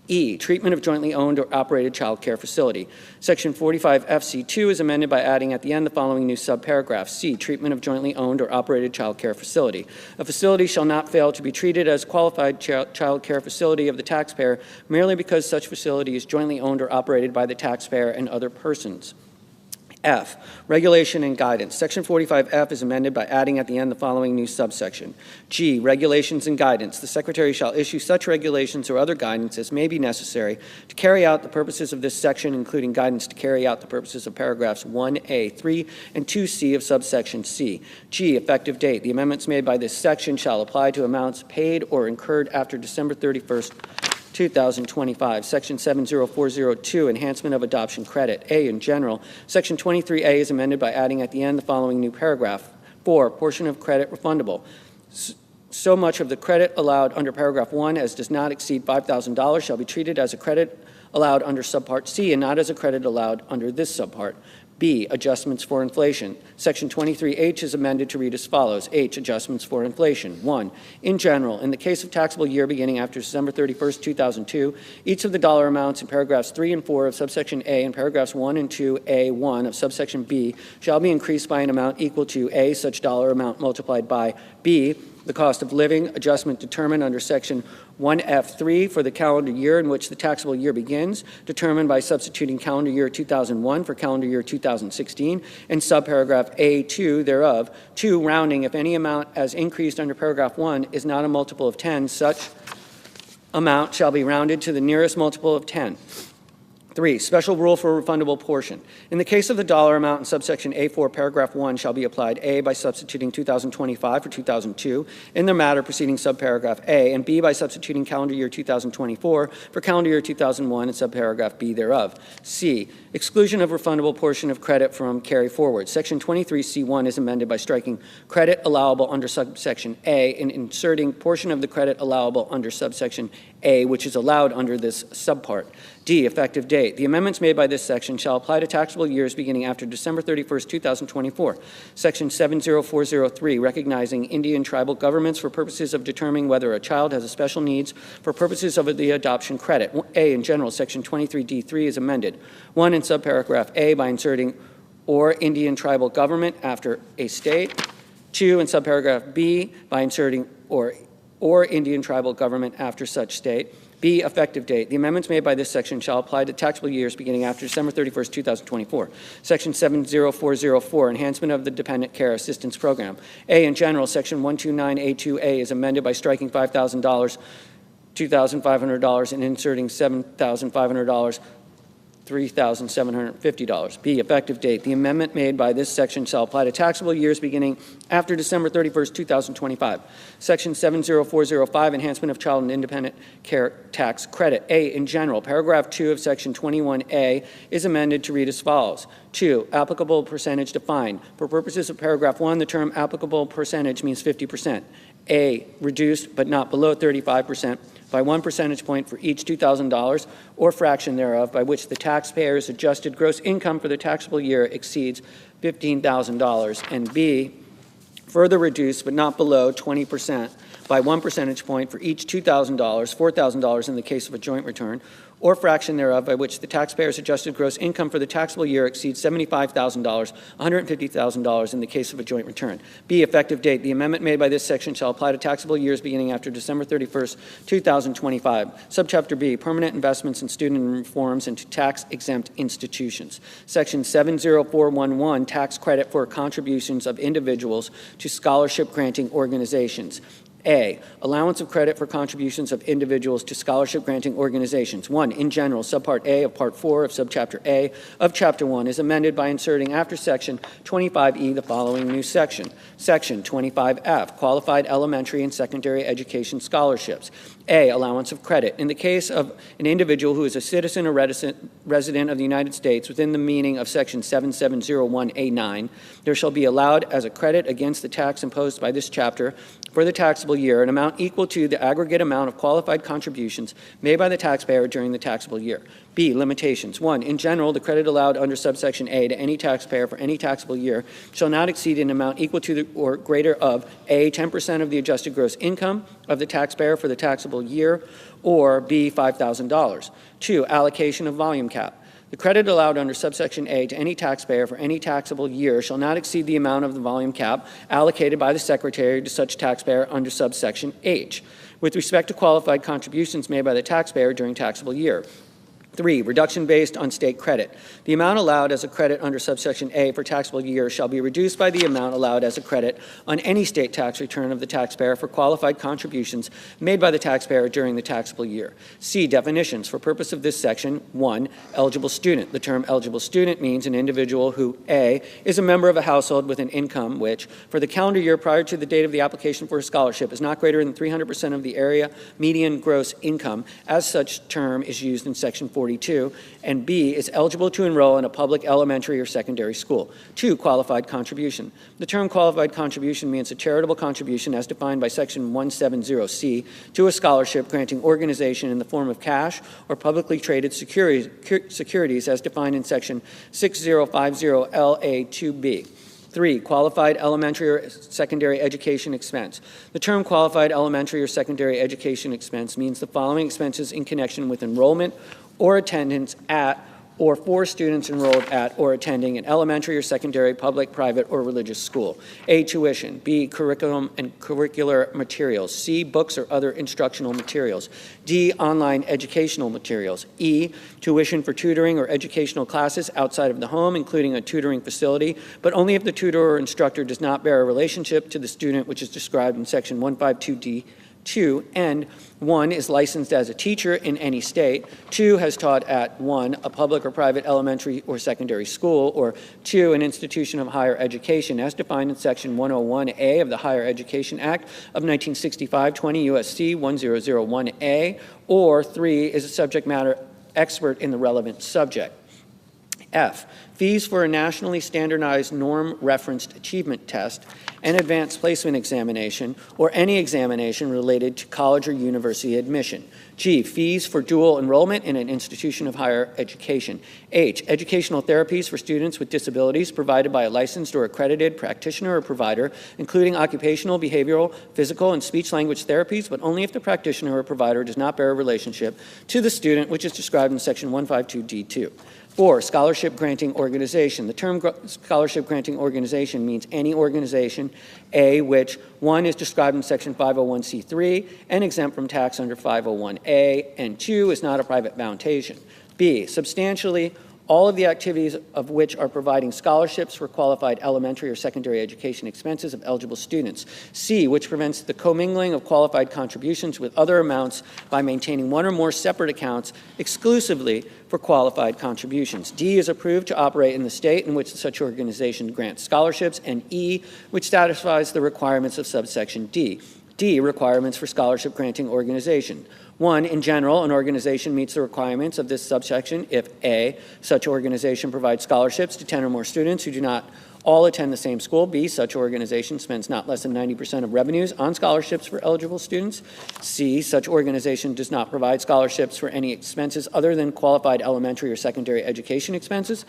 S1: E, treatment of jointly owned or operated child care facility. Section 45FC2 is amended by adding at the end the following new subparagraph. C, treatment of jointly owned or operated child care facility. A facility shall not fail to be treated as qualified child care facility of the taxpayer merely because such facility is jointly owned or operated by the taxpayer and other persons. F, regulation and guidance. Section 45F is amended by adding at the end the following new subsection. G, regulations and guidance. The Secretary shall issue such regulations or other guidance as may be necessary to carry out the purposes of this section, including guidance to carry out the purposes of paragraphs 1A, 3, and 2C of subsection C. G, effective date. The amendments made by this section shall apply to amounts paid or incurred after December 31st, 2025. Section 70402, enhancement of adoption credit. A, in general. Section 23A is amended by adding at the end the following new paragraph. 4, portion of credit refundable. So much of the credit allowed under paragraph 1 as does not exceed $5,000 shall be treated as a credit allowed under subpart C and not as a credit allowed under this subpart. B, adjustments for inflation. Section 23H is amended to read as follows. H, adjustments for inflation. 1, in general, in the case of taxable year beginning after December 31st, 2002, each of the dollar amounts in paragraphs 3 and 4 of subsection A and paragraphs 1 and 2A1 of subsection B shall be increased by an amount equal to A, such dollar amount multiplied by B, the cost of living adjustment determined under section 1F3 for the calendar year in which the taxable year begins, determined by substituting calendar year 2001 for calendar year 2016, and subparagraph A2 thereof. 2, rounding. If any amount as increased under paragraph 1 is not a multiple of 10, such amount shall be rounded to the nearest multiple of 10. 3, special rule for refundable portion. In the case of the dollar amount in subsection A4, paragraph 1 shall be applied A by substituting 2025 for 2002 in the matter preceding subparagraph A, and B by substituting calendar year 2024 for calendar year 2001 in subparagraph B thereof. C, exclusion of refundable portion of credit from carry forward. Section 23C1 is amended by striking credit allowable under subsection A and inserting portion of the credit allowable under subsection A, which is allowed under this subpart. D, effective date. The amendments made by this section shall apply to taxable years beginning after December 31st, 2024. Section 70403, recognizing Indian tribal governments for purposes of determining whether a child has a special needs for purposes of the adoption credit. A, in general, section 23D3 is amended. 1, in subparagraph A by inserting or Indian tribal government after a state. 2, in subparagraph B by inserting or Indian tribal government after such state. B, effective date. The amendments made by this section shall apply to taxable years beginning after December 31st, 2024. Section 70404, enhancement of the dependent care assistance program. A, in general, section 129A2A is amended by striking $5,000, $2,500, and inserting $7,500, $3,750. B, effective date. The amendment made by this section shall apply to taxable years beginning after December 31st, 2025. Section 70405, enhancement of child and independent care tax credit. A, in general, paragraph 2 of section 21A is amended to read as follows. 2, applicable percentage defined. For purposes of paragraph 1, the term applicable percentage means 50%. A, reduced but not below 35%. By 1 percentage point for each $2,000 or fraction thereof by which the taxpayer's adjusted gross income for the taxable year exceeds $15,000, and B, further reduced but not below 20% by 1 percentage point for each $2,000, $4,000 in the case of a joint return, or fraction thereof by which the taxpayer's adjusted gross income for the taxable year exceeds $75,000, $150,000 in the case of a joint return. B, effective date. The amendment made by this section shall apply to taxable years beginning after December 31st, 2025. Subchapter B, permanent investments in student reforms into tax-exempt institutions. Section 70411, tax credit for contributions of individuals to scholarship granting organizations. A, allowance of credit for contributions of individuals to scholarship-granting organizations. 1, in general, subpart A of Part 4 of subchapter A of Chapter 1 is amended by inserting after Section 25E the following new section. Section 25F, qualified elementary and secondary education scholarships. A, allowance of credit. In the case of an individual who is a citizen or resident of the United States within the meaning of Section 7701A9, there shall be allowed as a credit against the tax imposed by this chapter for the taxable year an amount equal to the aggregate amount of qualified contributions made by the taxpayer during the taxable year. B, limitations. 1, in general, the credit allowed under subsection A to any taxpayer for any taxable year shall not exceed an amount equal to or greater of A, 10% of the adjusted gross income of the taxpayer for the taxable year, or B, $5,000. 2, allocation of volume cap. The credit allowed under subsection A to any taxpayer for any taxable year shall not exceed the amount of the volume cap allocated by the Secretary to such taxpayer under subsection H, with respect to qualified contributions made by the taxpayer during taxable year. 3, reduction based on state credit. The amount allowed as a credit under subsection A for taxable year shall be reduced by the amount allowed as a credit on any state tax return of the taxpayer for qualified contributions made by the taxpayer during the taxable year. C, definitions. For purpose of this section, 1, eligible student. The term eligible student means an individual who, A, is a member of a household with an income which, for the calendar year prior to the date of the application for a scholarship, is not greater than 300% of the area median gross income, as such term is used in section 42, and B, is eligible to enroll in a public elementary or secondary school. 2, qualified contribution. The term qualified contribution means a charitable contribution as defined by section 170C to a scholarship granting organization in the form of cash or publicly traded securities as defined in section 6050LA2B. 3, qualified elementary or secondary education expense. The term qualified elementary or secondary education expense means the following expenses in connection with enrollment or attendance at or for students enrolled at or attending an elementary or secondary public, private, or religious school. A, tuition. B, curriculum and curricular materials. C, books or other instructional materials. D, online educational materials. E, tuition for tutoring or educational classes outside of the home, including a tutoring facility, but only if the tutor or instructor does not bear a relationship to the student, which is described in section 152D. 2, and 1, is licensed as a teacher in any state. 2, has taught at 1, a public or private elementary or secondary school, or 2, an institution of higher education as defined in section 101A of the Higher Education Act of 1965, 20 U.S.C. 1001A, or 3, is a subject matter expert in the relevant subject. F, fees for a nationally standardized norm-referenced achievement test, an advanced placement examination, or any examination related to college or university admission. G, fees for dual enrollment in an institution of higher education. H, educational therapies for students with disabilities provided by a licensed or accredited practitioner or provider, including occupational, behavioral, physical, and speech-language therapies, but only if the practitioner or provider does not bear a relationship to the student, which is described in section 152D2. 4, scholarship granting organization. The term scholarship granting organization means any organization, A, which 1, is described in section 501c3 and exempt from tax under 501a, and 2, is not a private foundation. B, substantially all of the activities of which are providing scholarships for qualified elementary or secondary education expenses of eligible students. C, which prevents the commingling of qualified contributions with other amounts by maintaining one or more separate accounts exclusively for qualified contributions. D, is approved to operate in the state in which such organization grants scholarships, and E, which satisfies the requirements of subsection D. D, requirements for scholarship granting organization. 1, in general, an organization meets the requirements of this subsection if A, such organization provides scholarships to 10 or more students who do not all attend the same school. B, such organization spends not less than 90% of revenues on scholarships for eligible students. C, such organization does not provide scholarships for any expenses other than qualified elementary or secondary education expenses.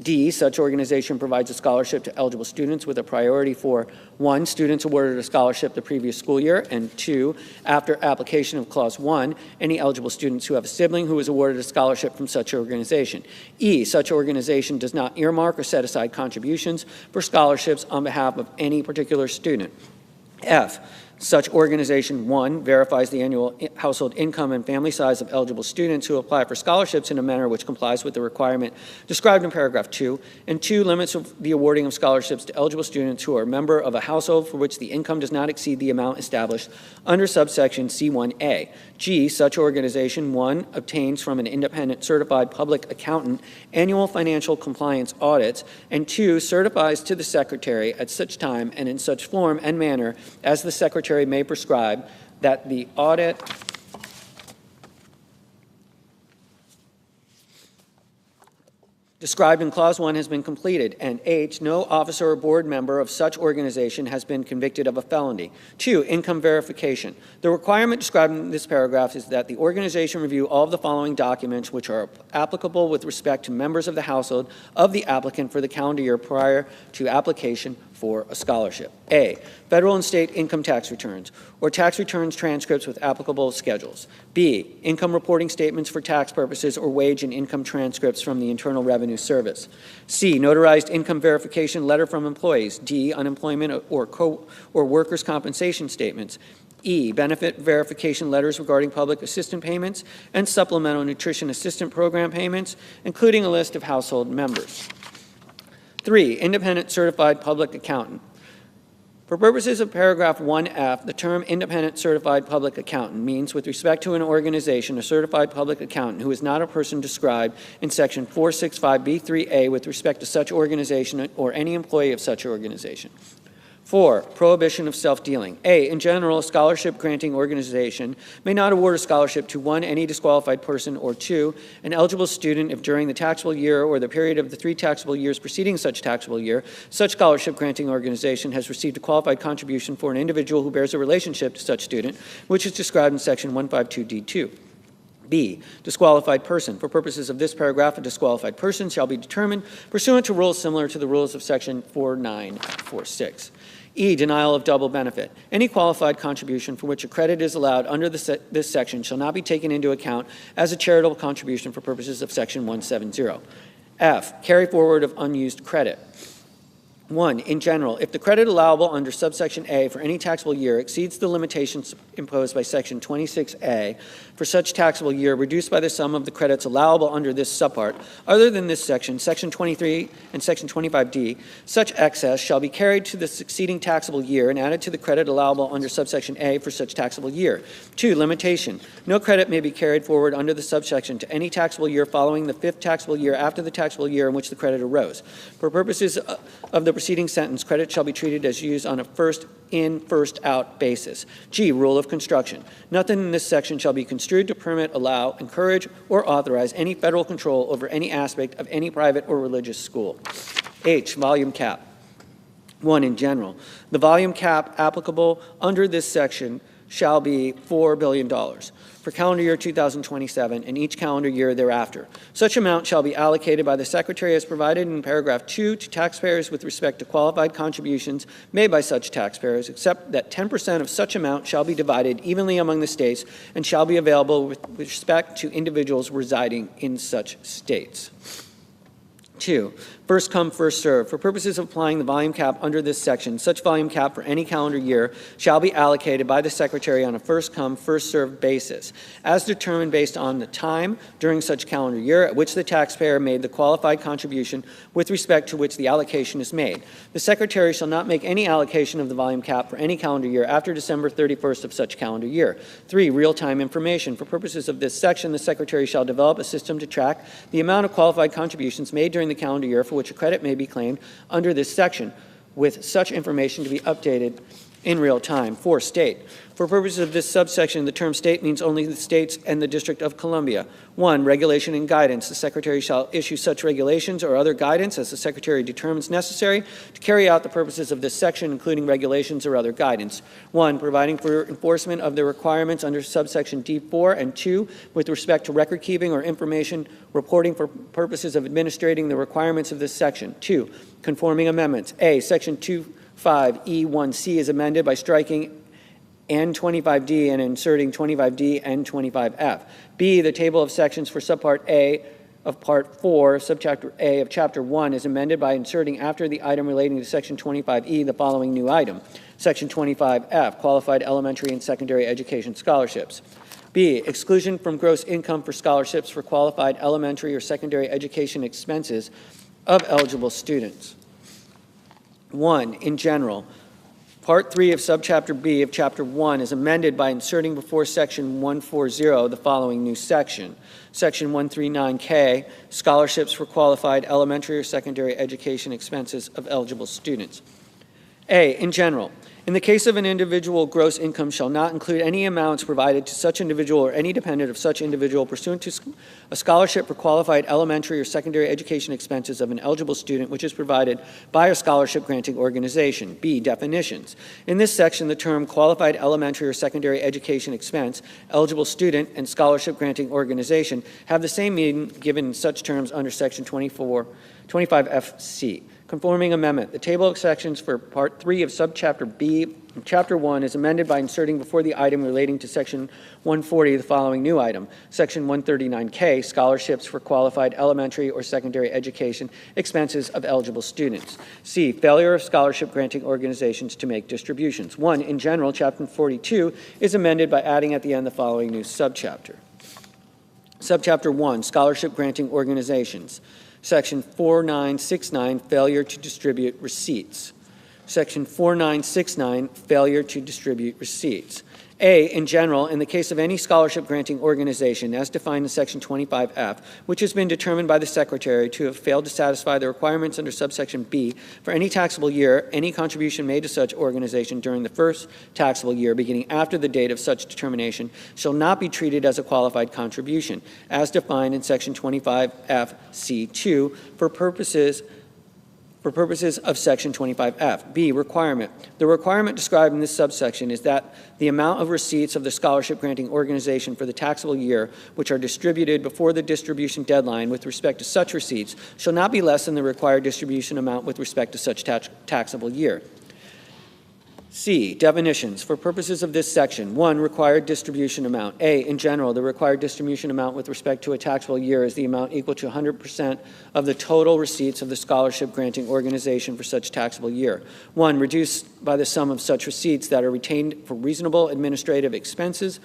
S1: D, such organization provides a scholarship to eligible students with a priority for 1, students awarded a scholarship the previous school year, and 2, after application of Clause 1, any eligible students who have a sibling who is awarded a scholarship from such organization. E, such organization does not earmark or set aside contributions for scholarships on behalf of any particular student. F, Such organization, 1, verifies the annual household income and family size of eligible students who apply for scholarships in a manner which complies with the requirement described in paragraph 2, and 2, limits the awarding of scholarships to eligible students who are a member of a household for which the income does not exceed the amount established under subsection C1A. G, such organization, 1, obtains from an independent certified public accountant annual financial compliance audits, and 2, certifies to the Secretary at such time and in such form and manner as the Secretary may prescribe that the audit described in Clause 1 has been completed, and H, no officer or board member of such organization has been convicted of a felony. 2, income verification. The requirement described in this paragraph is that the organization review all of the following documents which are applicable with respect to members of the household of the applicant for the calendar year prior to application for a scholarship. A, federal and state income tax returns, or tax returns transcripts with applicable schedules. B, income reporting statements for tax purposes or wage and income transcripts from the Internal Revenue Service. C, notarized income verification letter from employees. D, unemployment or workers' compensation statements. E, benefit verification letters regarding public assistance payments and supplemental nutrition assistance program payments, including a list of household members. 3, independent certified public accountant. For purposes of paragraph 1F, the term independent certified public accountant means, with respect to an organization, a certified public accountant who is not a person described in section 465B3A with respect to such organization or any employee of such organization. 4, prohibition of self-dealing. A, in general, a scholarship-granting organization may not award a scholarship to 1, any disqualified person, or 2, an eligible student if during the taxable year or the period of the 3 taxable years preceding such taxable year, such scholarship-granting organization has received a qualified contribution for an individual who bears a relationship to such student, which is described in section 152D2. B, disqualified person. For purposes of this paragraph, a disqualified person shall be determined pursuant to rules similar to the rules of section 4946. E, denial of double benefit. Any qualified contribution for which a credit is allowed under this section shall not be taken into account as a charitable contribution for purposes of section 170. F, carry forward of unused credit. 1, in general, if the credit allowable under subsection A for any taxable year exceeds the limitations imposed by section 26A for such taxable year reduced by the sum of the credits allowable under this subpart, other than this section, section 23 and section 25D, such excess shall be carried to the succeeding taxable year and added to the credit allowable under subsection A for such taxable year. 2, limitation. No credit may be carried forward under the subsection to any taxable year following the 5th taxable year after the taxable year in which the credit arose. For purposes of the preceding sentence, credit shall be treated as used on a first in, first out basis. G, rule of construction. Nothing in this section shall be construed to permit, allow, encourage, or authorize any federal control over any aspect of any private or religious school. H, volume cap. 1, in general, the volume cap applicable under this section shall be $4 billion for calendar year 2027 and each calendar year thereafter. Such amount shall be allocated by the Secretary as provided in paragraph 2 to taxpayers with respect to qualified contributions made by such taxpayers, except that 10% of such amount shall be divided evenly among the states and shall be available with respect to individuals residing in such states. 2, first come, first served. For purposes of applying the volume cap under this section, such volume cap for any calendar year shall be allocated by the Secretary on a first come, first served basis, as determined based on the time during such calendar year at which the taxpayer made the qualified contribution with respect to which the allocation is made. The Secretary shall not make any allocation of the volume cap for any calendar year after December 31st of such calendar year. 3, real-time information. For purposes of this section, the Secretary shall develop a system to track the amount of qualified contributions made during the calendar year for which a credit may be claimed under this section, with such information to be updated in real time. 4, state. For purposes of this subsection, the term state means only the states and the District of Columbia. 1, regulation and guidance. The Secretary shall issue such regulations or other guidance as the Secretary determines necessary to carry out the purposes of this section, including regulations or other guidance. 1, providing for enforcement of the requirements under subsection D4, and 2, with respect to record keeping or information reporting for purposes of administrating the requirements of this section. 2, conforming amendments. A, section 25E1C is amended by striking N25D and inserting 25D and 25F. B, the table of sections for subpart A of part 4, subchapter A of chapter 1 is amended by inserting after the item relating to section 25E the following new item. Section 25F, qualified elementary and secondary education scholarships. B, exclusion from gross income for scholarships for qualified elementary or secondary education expenses of eligible students. 1, in general, Part 3 of Subchapter B of Chapter 1 is amended by inserting before Section 140 the following new section. Section 139K, scholarships for qualified elementary or secondary education expenses of eligible students. A, in general, in the case of an individual, gross income shall not include any amounts provided to such individual or any dependent of such individual pursuant to a scholarship for qualified elementary or secondary education expenses of an eligible student which is provided by a scholarship granting organization. B, definitions. In this section, the term qualified elementary or secondary education expense, eligible student, and scholarship granting organization have the same meaning given in such terms under Section 25FC. Conforming amendment. The table of sections for Part 3 of Subchapter B of Chapter 1 is amended by inserting before the item relating to Section 140 the following new item. Section 139K, scholarships for qualified elementary or secondary education expenses of eligible students. C, failure of scholarship granting organizations to make distributions. 1, in general, Chapter 42 is amended by adding at the end the following new subchapter. Subchapter 1, scholarship granting organizations. Section 4969, failure to distribute receipts. Section 4969, failure to distribute receipts. A, in general, in the case of any scholarship granting organization as defined in Section 25F, which has been determined by the Secretary to have failed to satisfy the requirements under subsection B for any taxable year, any contribution made to such organization during the first taxable year beginning after the date of such determination shall not be treated as a qualified contribution, as defined in Section 25F C2 for purposes of Section 25F. B, requirement. The requirement described in this subsection is that the amount of receipts of the scholarship granting organization for the taxable year, which are distributed before the distribution deadline with respect to such receipts, shall not be less than the required distribution amount with respect to such taxable year. C, definitions. For purposes of this section, 1, required distribution amount. A, in general, the required distribution amount with respect to a taxable year is the amount equal to 100% of the total receipts of the scholarship granting organization for such taxable year. 1, reduced by the sum of such receipts that are retained for reasonable administrative expenses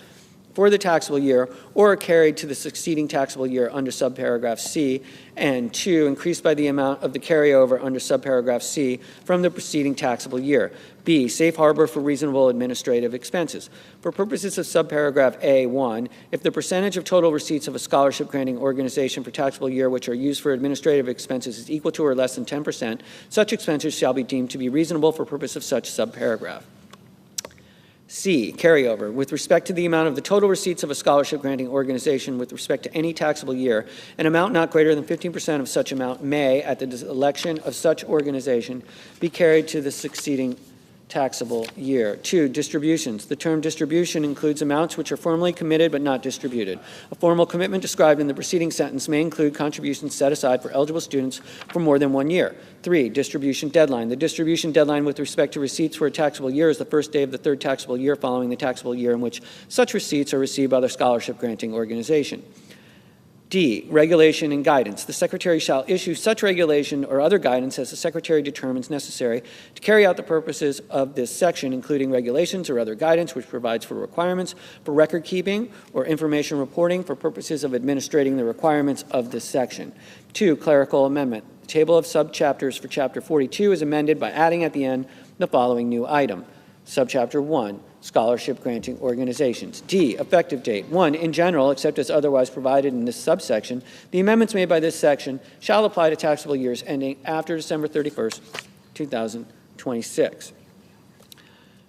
S1: for the taxable year or are carried to the succeeding taxable year under subparagraph C, and 2, increased by the amount of the carryover under subparagraph C from the preceding taxable year. B, safe harbor for reasonable administrative expenses. For purposes of subparagraph A1, if the percentage of total receipts of a scholarship granting organization for taxable year which are used for administrative expenses is equal to or less than 10%, such expenses shall be deemed to be reasonable for purpose of such subparagraph. C, carryover. With respect to the amount of the total receipts of a scholarship granting organization with respect to any taxable year, an amount not greater than 15% of such amount may, at the election of such organization, be carried to the succeeding taxable year. 2, distributions. The term distribution includes amounts which are formally committed but not distributed. A formal commitment described in the preceding sentence may include contributions set aside for eligible students for more than 1 year. 3, distribution deadline. The distribution deadline with respect to receipts for a taxable year is the first day of the third taxable year following the taxable year in which such receipts are received by the scholarship granting organization. D, regulation and guidance. The Secretary shall issue such regulation or other guidance as the Secretary determines necessary to carry out the purposes of this section, including regulations or other guidance which provides for requirements for record keeping or information reporting for purposes of administrating the requirements of this section. 2, clerical amendment. The table of subchapters for Chapter 42 is amended by adding at the end the following new item. Subchapter 1, scholarship granting organizations. D, effective date. 1, in general, except as otherwise provided in this subsection, the amendments made by this section shall apply to taxable years ending after December 31st, 2026.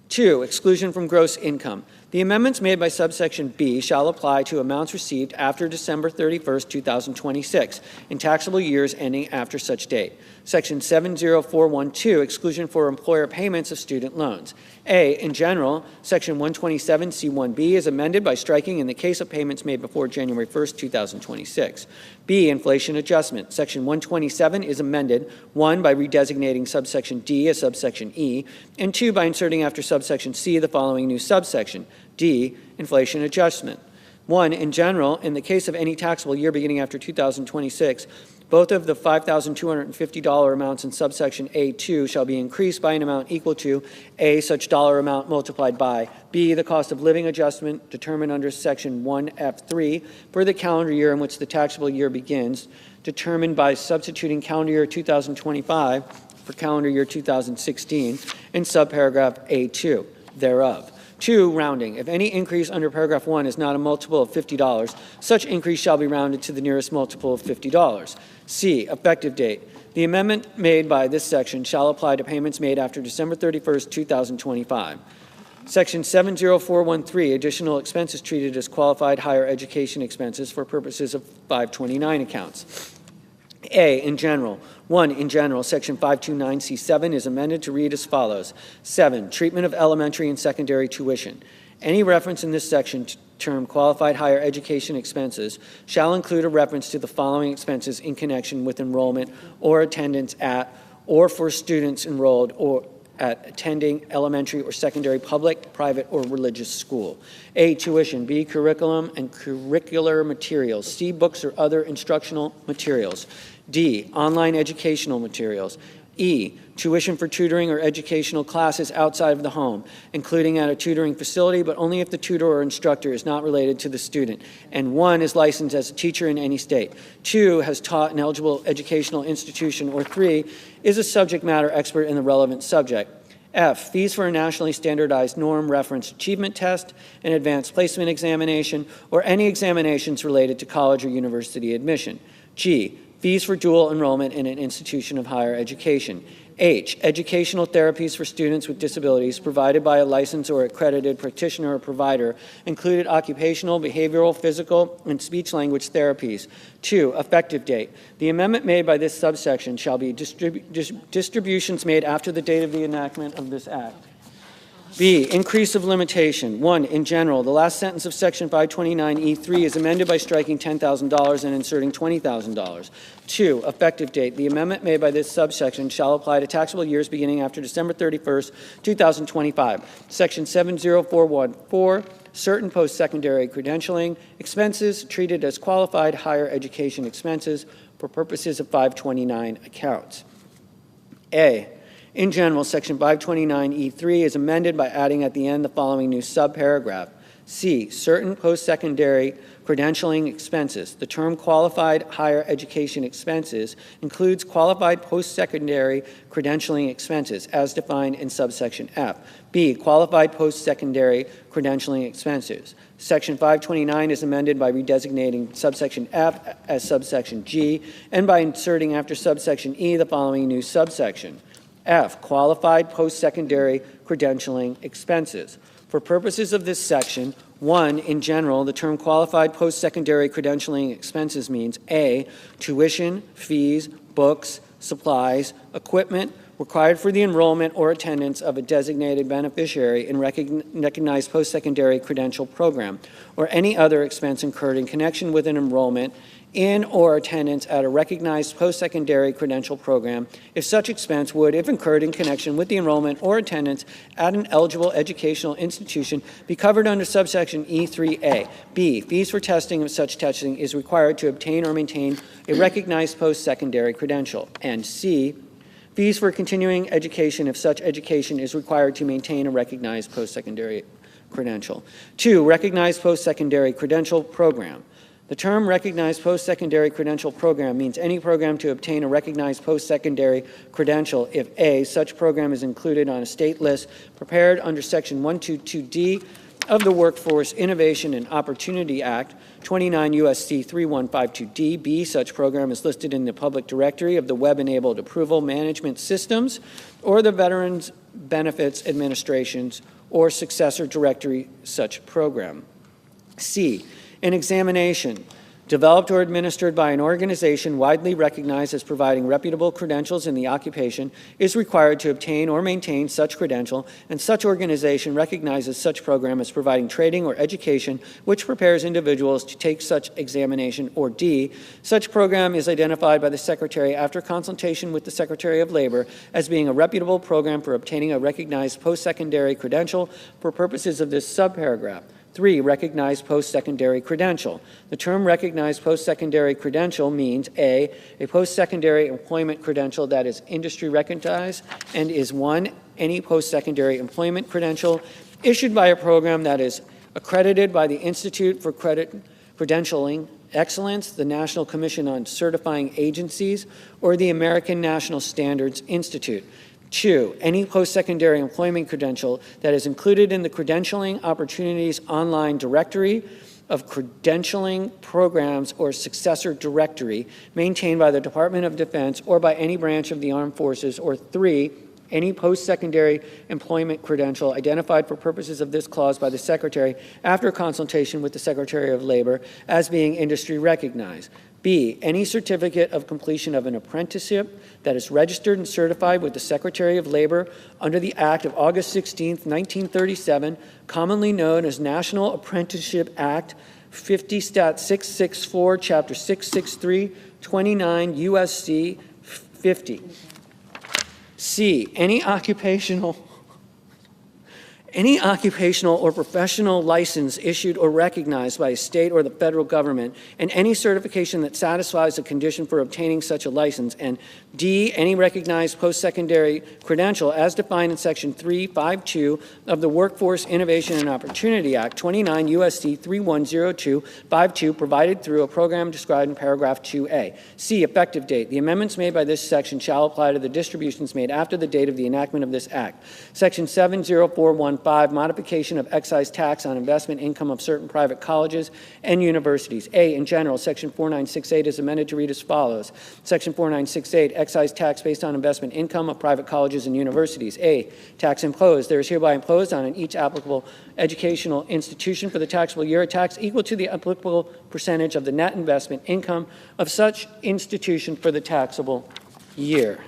S1: 2, exclusion from gross income. The amendments made by subsection B shall apply to amounts received after December 31st, 2026 in taxable years ending after such date. Section 70412, exclusion for employer payments of student loans. A, in general, Section 127C1B is amended by striking in the case of payments made before January 1st, 2026. B, inflation adjustment. Section 127 is amended, 1, by redesignating subsection D as subsection E, and 2, by inserting after subsection C the following new subsection, D, inflation adjustment. 1, in general, in the case of any taxable year beginning after 2026, both of the $5,250 amounts in subsection A2 shall be increased by an amount equal to A, such dollar amount multiplied by B, the cost of living adjustment determined under section 1F3 for the calendar year in which the taxable year begins, determined by substituting calendar year 2025 for calendar year 2016 in subparagraph A2 thereof. 2, rounding. If any increase under paragraph 1 is not a multiple of $50, such increase shall be rounded to the nearest multiple of $50. C, effective date. The amendment made by this section shall apply to payments made after December 31st, 2025. Section 70413, additional expenses treated as qualified higher education expenses for purposes of 529 accounts. A, in general. 1, in general, section 529C7 is amended to read as follows. 7, treatment of elementary and secondary tuition. Any reference in this section to term qualified higher education expenses shall include a reference to the following expenses in connection with enrollment or attendance at or for students enrolled or at attending elementary or secondary public, private, or religious school. A, tuition. B, curriculum and curricular materials. C, books or other instructional materials. D, online educational materials. E, tuition for tutoring or educational classes outside of the home, including at a tutoring facility, but only if the tutor or instructor is not related to the student, and 1 is licensed as a teacher in any state, 2 has taught an eligible educational institution, or 3 is a subject matter expert in the relevant subject. F, fees for a nationally standardized norm reference achievement test, an advanced placement examination, or any examinations related to college or university admission. G, fees for dual enrollment in an institution of higher education. H, educational therapies for students with disabilities provided by a licensed or accredited practitioner or provider, included occupational, behavioral, physical, and speech-language therapies. 2, effective date. The amendment made by this subsection shall be distributions made after the date of the enactment of this act. B, increase of limitation. 1, in general, the last sentence of section 529E3 is amended by striking $10,000 and inserting $20,000. 2, effective date. The amendment made by this subsection shall apply to taxable years beginning after December 31st, 2025. Section 70414, certain post-secondary credentialing expenses treated as qualified higher education expenses for purposes of 529 accounts. A, in general, section 529E3 is amended by adding at the end the following new subparagraph. C, certain post-secondary credentialing expenses. The term qualified higher education expenses includes qualified post-secondary credentialing expenses as defined in subsection F. B, qualified post-secondary credentialing expenses. Section 529 is amended by redesignating subsection F as subsection G and by inserting after subsection E the following new subsection. F, qualified post-secondary credentialing expenses. For purposes of this section, 1, in general, the term qualified post-secondary credentialing expenses means A, tuition, fees, books, supplies, equipment required for the enrollment or attendance of a designated beneficiary in recognized post-secondary credential program, or any other expense incurred in connection with an enrollment in or attendance at a recognized post-secondary credential program if such expense would, if incurred in connection with the enrollment or attendance at an eligible educational institution, be covered under subsection E3A. B, fees for testing if such testing is required to obtain or maintain a recognized post-secondary credential. And C, fees for continuing education if such education is required to maintain a recognized post-secondary credential. 2, recognized post-secondary credential program. The term recognized post-secondary credential program means any program to obtain a recognized post-secondary credential if A, such program is included on a state list prepared under section 122D of the Workforce Innovation and Opportunity Act, 29 U.S.C. 3152D. B, such program is listed in the public directory of the Web-Enabled Approval Management Systems or the Veterans Benefits Administration's or successor directory such program. C, an examination developed or administered by an organization widely recognized as providing reputable credentials in the occupation is required to obtain or maintain such credential, and such organization recognizes such program as providing training or education which prepares individuals to take such examination. Or D, such program is identified by the Secretary after consultation with the Secretary of Labor as being a reputable program for obtaining a recognized post-secondary credential for purposes of this subparagraph. 3, recognized post-secondary credential. The term recognized post-secondary credential means a post-secondary employment credential that is industry recognized and is 1, any post-secondary employment credential issued by a program that is accredited by the Institute for Credentialing Excellence, the National Commission on Certifying Agencies, or the American National Standards Institute. 2, any post-secondary employment credential that is included in the Credentialing Opportunities Online Directory of Credentialing Programs or Successor Directory maintained by the Department of Defense or by any branch of the Armed Forces. Or 3, any post-secondary employment credential identified for purposes of this clause by the Secretary after consultation with the Secretary of Labor as being industry recognized. B, any certificate of completion of an apprenticeship that is registered and certified with the Secretary of Labor under the Act of August 16, 1937, commonly known as National Apprenticeship Act 50 Stat 664, Chapter 663, 29 U.S.C. 50. C, any occupational or professional license issued or recognized by a state or the federal government, and any certification that satisfies a condition for obtaining such a license. And D, any recognized post-secondary credential as defined in Section 352 of the Workforce Innovation and Opportunity Act, 29 U.S.C. 310252, provided through a program described in paragraph 2A. C, effective date. The amendments made by this section shall apply to the distributions made after the date of the enactment of this act. Section 70415, modification of excise tax on investment income of certain private colleges and universities. A, in general, Section 4968 is amended to read as follows. Section 4968, excise tax based on investment income of private colleges and universities. A, tax imposed. There is hereby imposed on each applicable educational institution for the taxable year a tax equal to the applicable percentage of the net investment income of such institution for the taxable year.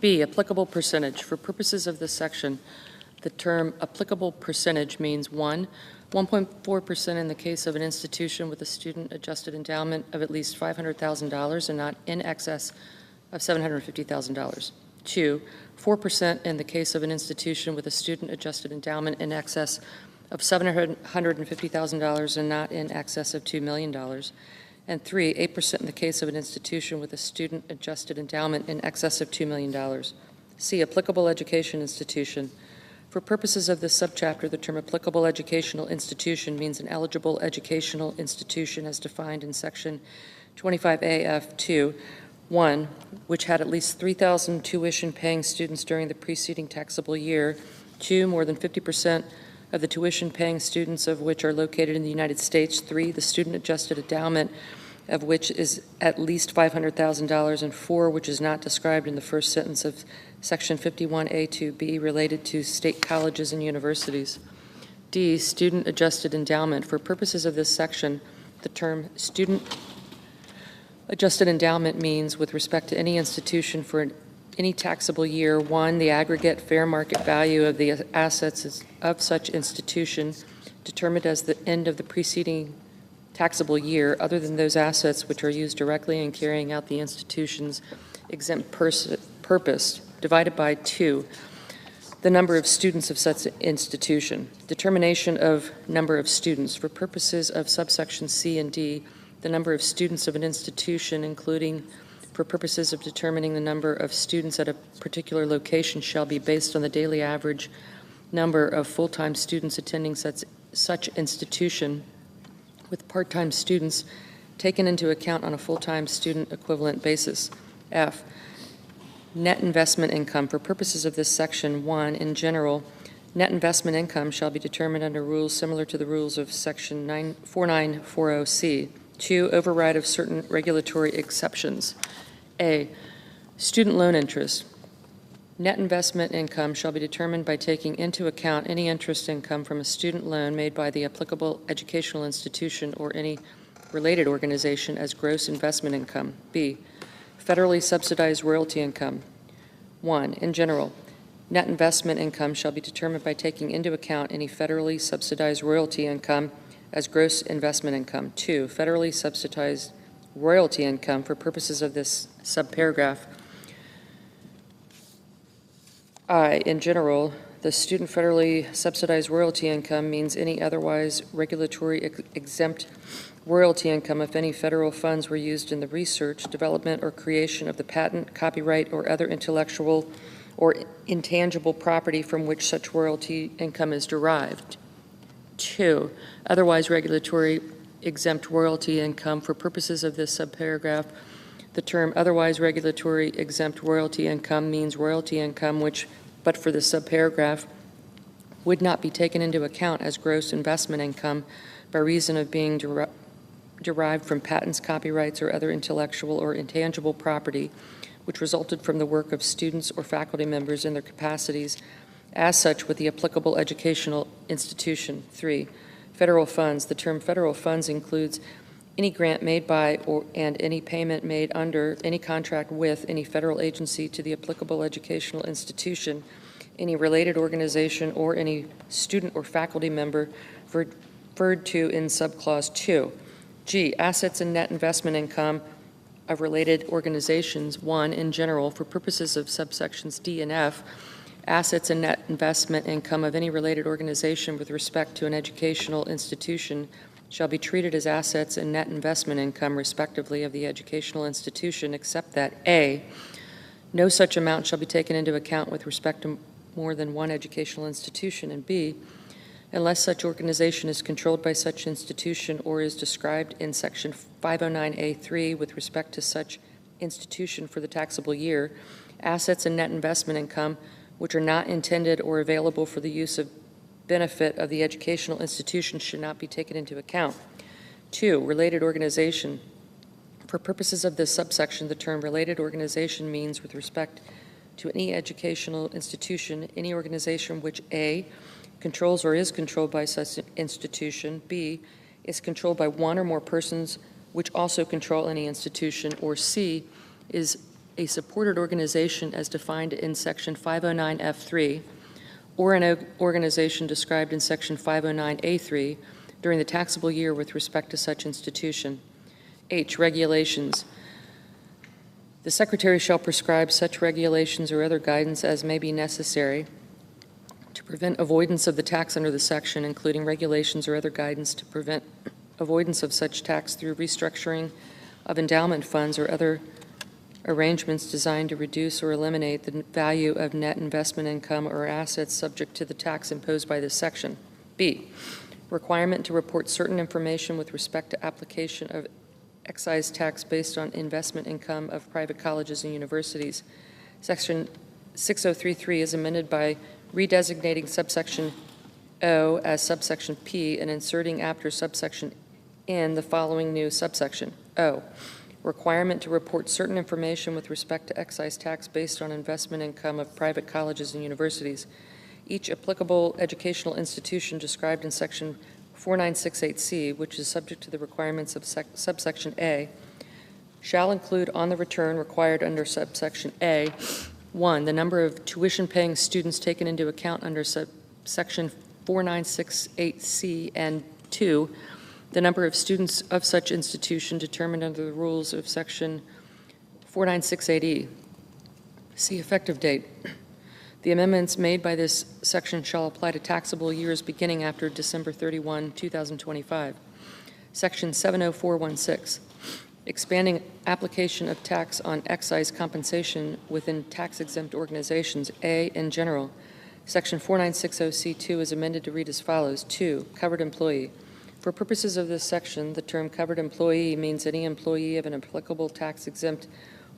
S8: B, applicable percentage. For purposes of this section, the term applicable percentage means 1, 1.4% in the case of an institution with a student-adjusted endowment of at least $500,000 and not in excess of $750,000. 2, 4% in the case of an institution with a student-adjusted endowment in excess of $750,000 and not in excess of $2 million. And 3, 8% in the case of an institution with a student-adjusted endowment in excess of $2 million. C, applicable education institution. For purposes of this subchapter, the term applicable educational institution means an eligible educational institution as defined in Section 25AF2, 1, which had at least 3,000 tuition-paying students during the preceding taxable year, 2, more than 50% of the tuition-paying students of which are located in the United States, 3, the student-adjusted endowment of which is at least $500,000, and 4, which is not described in the first sentence of Section 51A2B related to state colleges and universities. D, student-adjusted endowment. For purposes of this section, the term student-adjusted endowment means, with respect to any institution for any taxable year, 1, the aggregate fair market value of the assets of such institution determined as the end of the preceding taxable year, other than those assets which are used directly in carrying out the institution's exempt purpose, divided by 2, the number of students of such institution. Determination of number of students. For purposes of subsection C and D, the number of students of an institution, including for purposes of determining the number of students at a particular location, shall be based on the daily average number of full-time students attending such institution, with part-time students taken into account on a full-time student equivalent basis. F, net investment income. For purposes of this section, 1, in general, net investment income shall be determined under rules similar to the rules of Section 4940C. 2, override of certain regulatory exceptions. A, student loan interest. Net investment income shall be determined by taking into account any interest income from a student loan made by the applicable educational institution or any related organization as gross investment income. B, federally subsidized royalty income. 1, in general, net investment income shall be determined by taking into account any federally subsidized royalty income as gross investment income. 2, federally subsidized royalty income for purposes of this subparagraph. I, in general, The student federally subsidized royalty income means any otherwise regulatory exempt royalty income if any federal funds were used in the research, development, or creation of the patent, copyright, or other intellectual or intangible property from which such royalty income is derived. 2, otherwise regulatory exempt royalty income. For purposes of this subparagraph, the term otherwise regulatory exempt royalty income means royalty income which, but for the subparagraph, would not be taken into account as gross investment income by reason of being derived from patents, copyrights, or other intellectual or intangible property which resulted from the work of students or faculty members in their capacities as such with the applicable educational institution. 3, federal funds. The term federal funds includes any grant made by and any payment made under any contract with any federal agency to the applicable educational institution, any related organization, or any student or faculty member referred to in subclause 2. G, assets and net investment income of related organizations. 1, in general, for purposes of subsections D and F, assets and net investment income of any related organization with respect to an educational institution shall be treated as assets and net investment income, respectively, of the educational institution, except that A, no such amount shall be taken into account with respect to more than one educational institution, and B, unless such organization is controlled by such institution or is described in Section 509A3 with respect to such institution for the taxable year, assets and net investment income which are not intended or available for the use of benefit of the educational institution should not be taken into account. 2, related organization. For purposes of this subsection, the term related organization means with respect to any educational institution, any organization which A, controls or is controlled by such institution, B, is controlled by one or more persons which also control any institution, or C, is a supported organization as defined in Section 509F3, or an organization described in Section 509A3 during the taxable year with respect to such institution. H, regulations. The Secretary shall prescribe such regulations or other guidance as may be necessary to prevent avoidance of the tax under the section, including regulations or other guidance to prevent avoidance of such tax through restructuring of endowment funds or other arrangements designed to reduce or eliminate the value of net investment income or assets subject to the tax imposed by this section. B, requirement to report certain information with respect to application of excise tax based on investment income of private colleges and universities. Section 6033 is amended by redesignating subsection O as subsection P and inserting after subsection N the following new subsection. O, requirement to report certain information with respect to excise tax based on investment income of private colleges and universities. Each applicable educational institution described in section 4968C, which is subject to the requirements of subsection A, shall include on the return required under subsection A, 1, the number of tuition-paying students taken into account under subsection 4968C, and 2, the number of students of such institution determined under the rules of section 4968E. See effective date. The amendments made by this section shall apply to taxable years beginning after December 31, 2025. Section 70416, expanding application of tax on excise compensation within tax-exempt organizations. A, in general. Section 4960C2 is amended to read as follows. 2, covered employee. For purposes of this section, the term covered employee means any employee of an applicable tax-exempt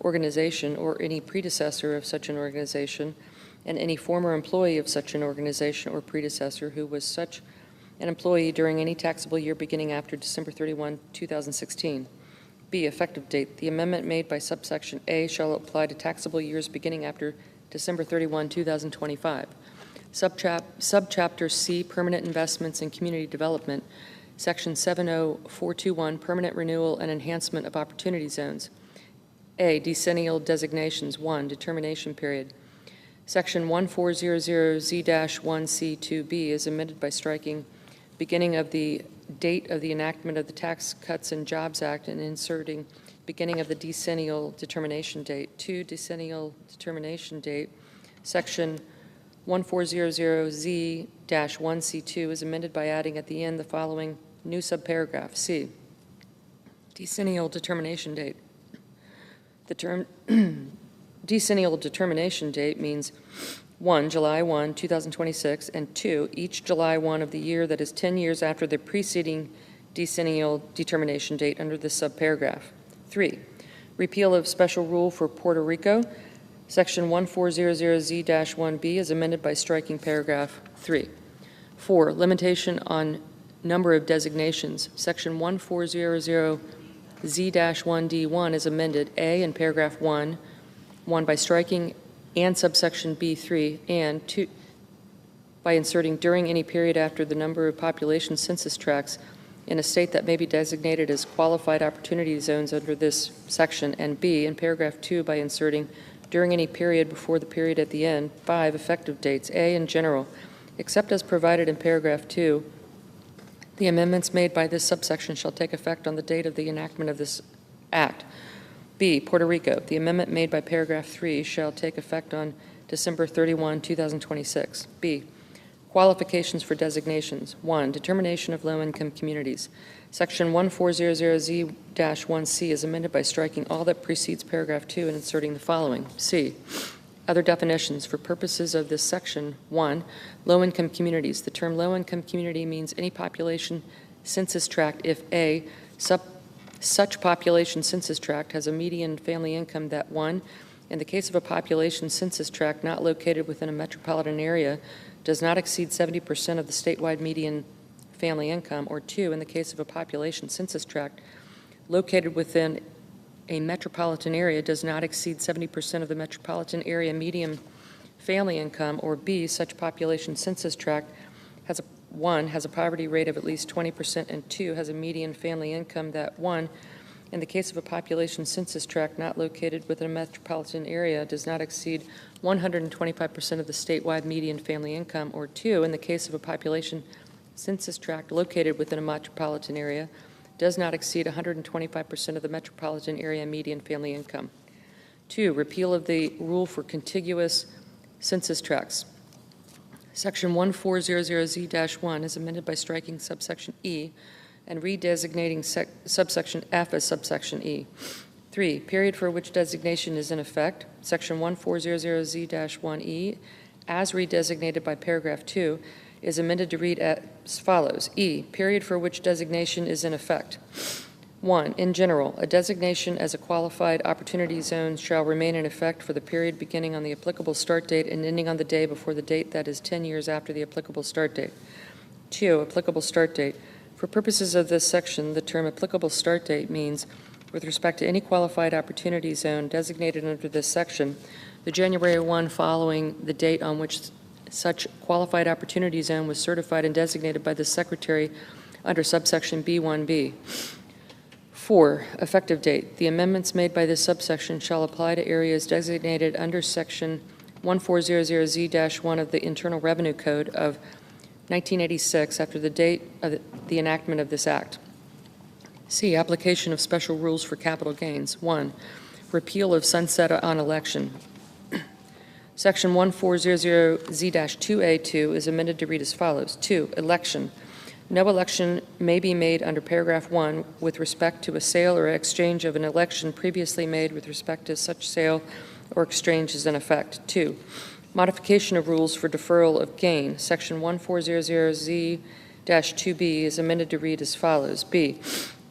S8: organization or any predecessor of such an organization, and any former employee of such an organization or predecessor who was such an employee during any taxable year beginning after December 31, 2016. B, effective date. The amendment made by subsection A shall apply to taxable years beginning after December 31, 2025. Subchapter C, permanent investments in community development. Section 70421, permanent renewal and enhancement of opportunity zones. A, decennial designations. 1, determination period. Section 1400Z-1C2B is amended by striking beginning of the date of the enactment of the Tax Cuts and Jobs Act and inserting beginning of the decennial determination date. 2, decennial determination date. Section 1400Z-1C2 is amended by adding at the end the following new subparagraph. C, decennial determination date. The term decennial determination date means 1, July 1, 2026, and 2, each July 1 of the year that is 10 years after the preceding decennial determination date under this subparagraph. 3, repeal of special rule for Puerto Rico. Section 1400Z-1B is amended by striking paragraph 3. 4, limitation on number of designations. Section 1400Z-1D1 is amended A in paragraph 1 by striking and subsection B3, and 2 by inserting during any period after the number of population census tracts in a state that may be designated as qualified opportunity zones under this section, and B in paragraph 2 by inserting during any period before the period at the end. 5, effective dates. A, in general, except as provided in paragraph 2, the amendments made by this subsection shall take effect on the date of the enactment of this act. B, Puerto Rico, the amendment made by paragraph 3 shall take effect on December 31, 2026. B, qualifications for designations. 1, determination of low-income communities. Section 1400Z-1C is amended by striking all that precedes paragraph 2 and inserting the following. C, other definitions. For purposes of this section, 1, low-income communities. The term low-income community means any population census tract if A, such population census tract has a median family income that 1, in the case of a population census tract not located within a metropolitan area, does not exceed 70% of the statewide median family income, or 2, in the case of a population census tract located within a metropolitan area, does not exceed 70% of the metropolitan area median family income, or B, such population census tract has 1, has a poverty rate of at least 20%, and 2, has a median family income that 1, in the case of a population census tract not located within a metropolitan area, does not exceed 125% of the statewide median family income, or 2, in the case of a population census tract located within a metropolitan area, does not exceed 125% of the metropolitan area median family income. 2, repeal of the rule for contiguous census tracts. Section 1400Z-1 is amended by striking subsection E and redesignating subsection F as subsection E. 3, period for which designation is in effect. Section 1400Z-1E, as redesignated by paragraph 2, is amended to read as follows. E, period for which designation is in effect. 1, in general, a designation as a qualified opportunity zone shall remain in effect for the period beginning on the applicable start date and ending on the day before the date that is 10 years after the applicable start date. 2, applicable start date. For purposes of this section, the term applicable start date means, with respect to any qualified opportunity zone designated under this section, the January 1 following the date on which such qualified opportunity zone was certified and designated by the Secretary under subsection B1B. 4, effective date. The amendments made by this subsection shall apply to areas designated under section 1400Z-1 of the Internal Revenue Code of 1986 after the date of the enactment of this act. C, application of special rules for capital gains. 1, repeal of sunset on election. Section 1400Z-2A2 is amended to read as follows. 2, election. No election may be made under paragraph 1 with respect to a sale or exchange of an election previously made with respect to such sale or exchange is in effect. 2, modification of rules for deferral of gain. Section 1400Z-2B is amended to read as follows. B,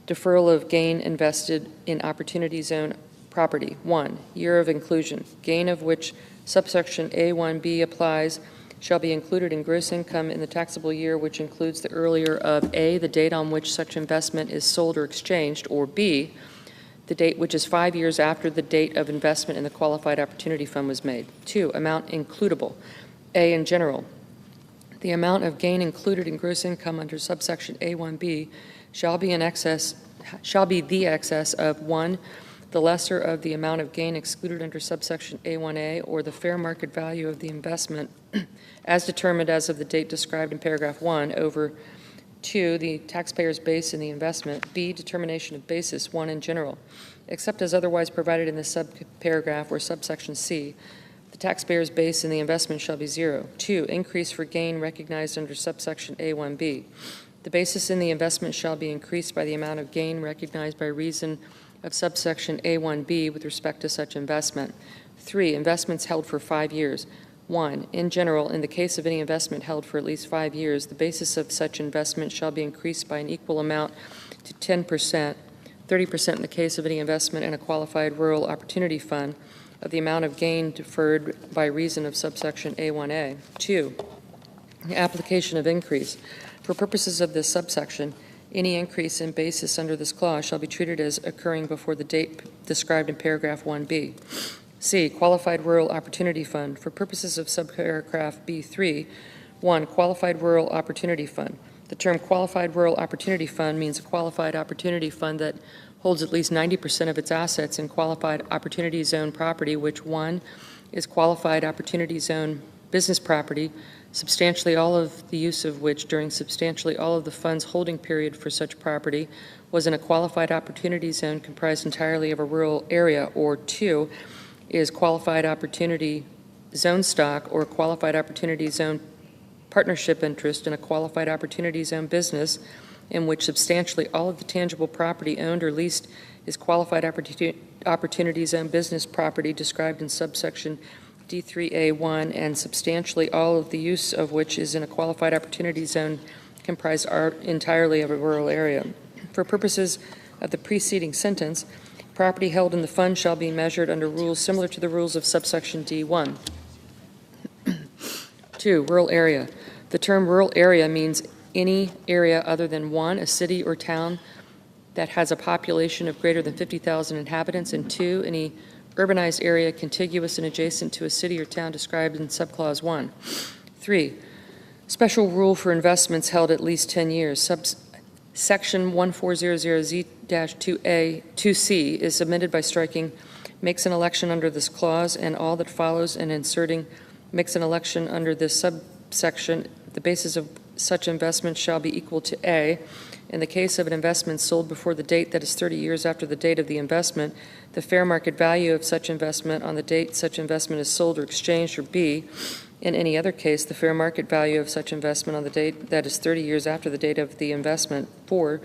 S8: deferral of gain invested in opportunity zone property. 1, year of inclusion. Gain of which subsection A1B applies shall be included in gross income in the taxable year which includes the earlier of A, the date on which such investment is sold or exchanged, or B, the date which is 5 years after the date of investment in the qualified opportunity fund was made. 2, amount includable. A, in general, the amount of gain included in gross income under subsection A1B shall be the excess of 1, the lesser of the amount of gain excluded under subsection A1A, or the fair market value of the investment as determined as of the date described in paragraph 1 over 2, the taxpayer's base in the investment. B, determination of basis. 1, in general, except as otherwise provided in the subparagraph or subsection C, The taxpayer's base in the investment shall be 0. 2, increase for gain recognized under subsection A1B. The basis in the investment shall be increased by the amount of gain recognized by reason of subsection A1B with respect to such investment. 3, investments held for 5 years. 1, in general, in the case of any investment held for at least 5 years, the basis of such investment shall be increased by an equal amount to 10%, 30% in the case of any investment in a qualified rural opportunity fund, of the amount of gain deferred by reason of subsection A1A. 2, application of increase. For purposes of this subsection, any increase in basis under this clause shall be treated as occurring before the date described in paragraph 1B. C, Qualified Rural Opportunity Fund. For purposes of subparagraph B3, 1, Qualified Rural Opportunity Fund. The term Qualified Rural Opportunity Fund means a qualified opportunity fund that holds at least 90% of its assets in qualified opportunity zone property, which 1, is qualified opportunity zone business property, substantially all of the use of which during substantially all of the fund's holding period for such property was in a qualified opportunity zone comprised entirely of a rural area, or 2, is qualified opportunity zone stock or qualified opportunity zone partnership interest in a qualified opportunity zone business in which substantially all of the tangible property owned or leased is qualified opportunity zone business property described in subsection D3A1, and substantially all of the use of which is in a qualified opportunity zone comprised entirely of a rural area. For purposes of the preceding sentence, property held in the fund shall be measured under rules similar to the rules of subsection D1. 2, rural area. The term rural area means any area other than 1, a city or town that has a population of greater than 50,000 inhabitants, and 2, any urbanized area contiguous and adjacent to a city or town described in subclause 1. 3, special rule for investments held at least 10 years. Section 1400Z-2A-2C is amended by striking makes an election under this clause and all that follows, and inserting makes an election under this subsection. The basis of such investment shall be equal to A. In the case of an investment sold before the date that is 30 years after the date of the investment, the fair market value of such investment on the date such investment is sold or exchanged, or B. In any other case, the fair market value of such investment on the date that is 30 years after the date of the investment. 4,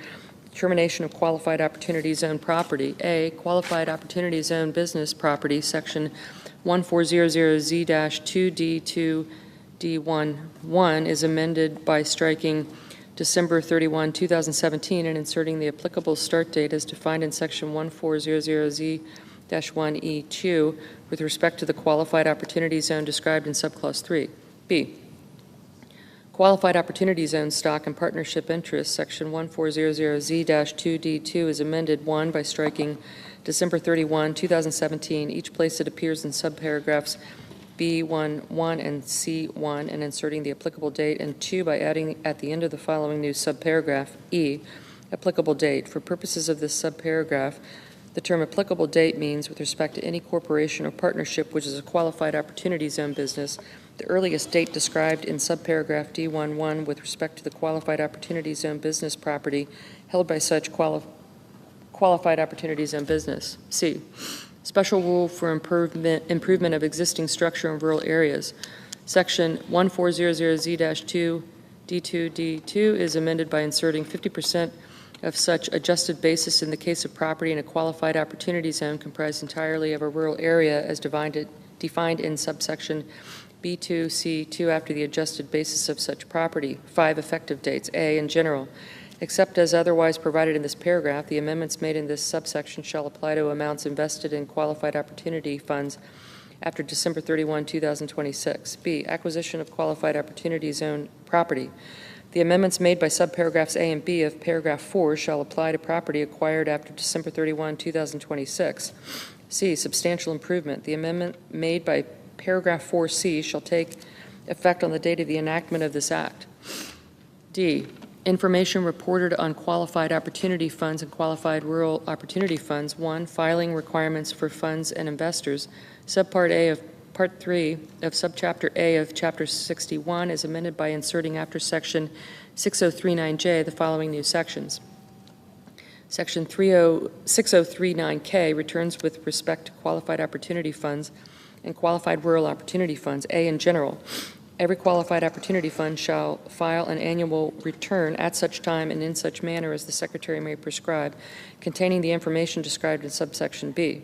S8: termination of qualified opportunity zone property. A, qualified opportunity zone business property, section 1400Z-2D2D11 is amended by striking December 31, 2017, and inserting the applicable start date as defined in section 1400Z-1E2 with respect to the qualified opportunity zone described in subclause 3. B, qualified opportunity zone stock and partnership interest, section 1400Z-2D2 is amended 1 by striking December 31, 2017, each place it appears in subparagraphs B1, and C1, and inserting the applicable date, and 2 by adding at the end of the following new subparagraph E, applicable date. For purposes of this subparagraph, the term applicable date means with respect to any corporation or partnership which is a qualified opportunity zone business, the earliest date described in subparagraph D11 with respect to the qualified opportunity zone business property held by such qualified opportunity zone business. C, special rule for improvement of existing structure in rural areas. Section 1400Z-2D2D2 is amended by inserting 50% of such adjusted basis in the case of property in a qualified opportunity zone comprised entirely of a rural area as defined in subsection B2C2 after the adjusted basis of such property. 5, effective dates. A, in general, except as otherwise provided in this paragraph, the amendments made in this subsection shall apply to amounts invested in qualified opportunity funds after December 31, 2026. B, acquisition of qualified opportunity zone property. The amendments made by subparagraphs A and B of paragraph 4 shall apply to property acquired after December 31, 2026. C, substantial improvement. The amendment made by paragraph 4C shall take effect on the date of the enactment of this act. D, information reported on qualified opportunity funds and qualified rural opportunity funds. 1, filing requirements for funds and investors. Subpart A of Part 3 of Subchapter A of Chapter 61 is amended by inserting after Section 6039J the following new sections. Section 6039K returns with respect to qualified opportunity funds and qualified rural opportunity funds. A, in general, every qualified opportunity fund shall file an annual return at such time and in such manner as the Secretary may prescribe, containing the information described in subsection B.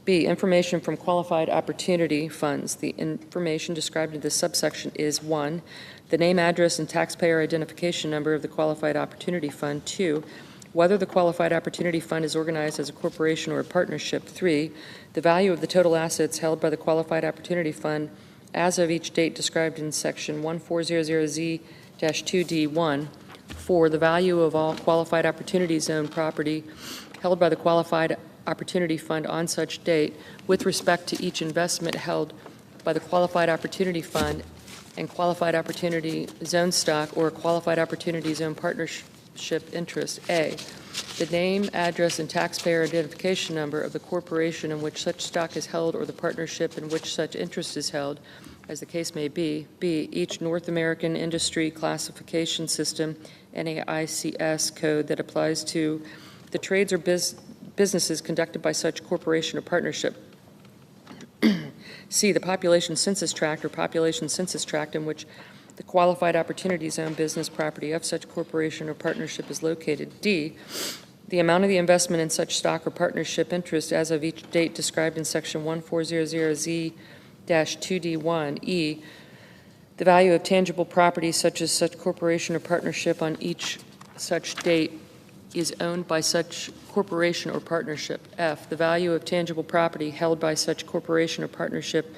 S8: B, information from qualified opportunity funds. The information described in this subsection is 1, the name, address, and taxpayer identification number of the qualified opportunity fund. 2, whether the qualified opportunity fund is organized as a corporation or a partnership. 3, the value of the total assets held by the qualified opportunity fund as of each date described in section 1400Z-2D1. 4, the value of all qualified opportunity zone property held by the qualified opportunity fund on such date with respect to each investment held by the qualified opportunity fund and qualified opportunity zone stock or a qualified opportunity zone partnership interest. A, the name, address, and taxpayer identification number of the corporation in which such stock is held or the partnership in which such interest is held, as the case may be. B, each North American Industry Classification System, NAICS code that applies to the trades or businesses conducted by such corporation or partnership. C, the population census tract or population census tract in which the qualified opportunity zone business property of such corporation or partnership is located. D, the amount of the investment in such stock or partnership interest as of each date described in section 1400Z-2D1. E, the value of tangible property such as such corporation or partnership on each such date is owned by such corporation or partnership. F, the value of tangible property held by such corporation or partnership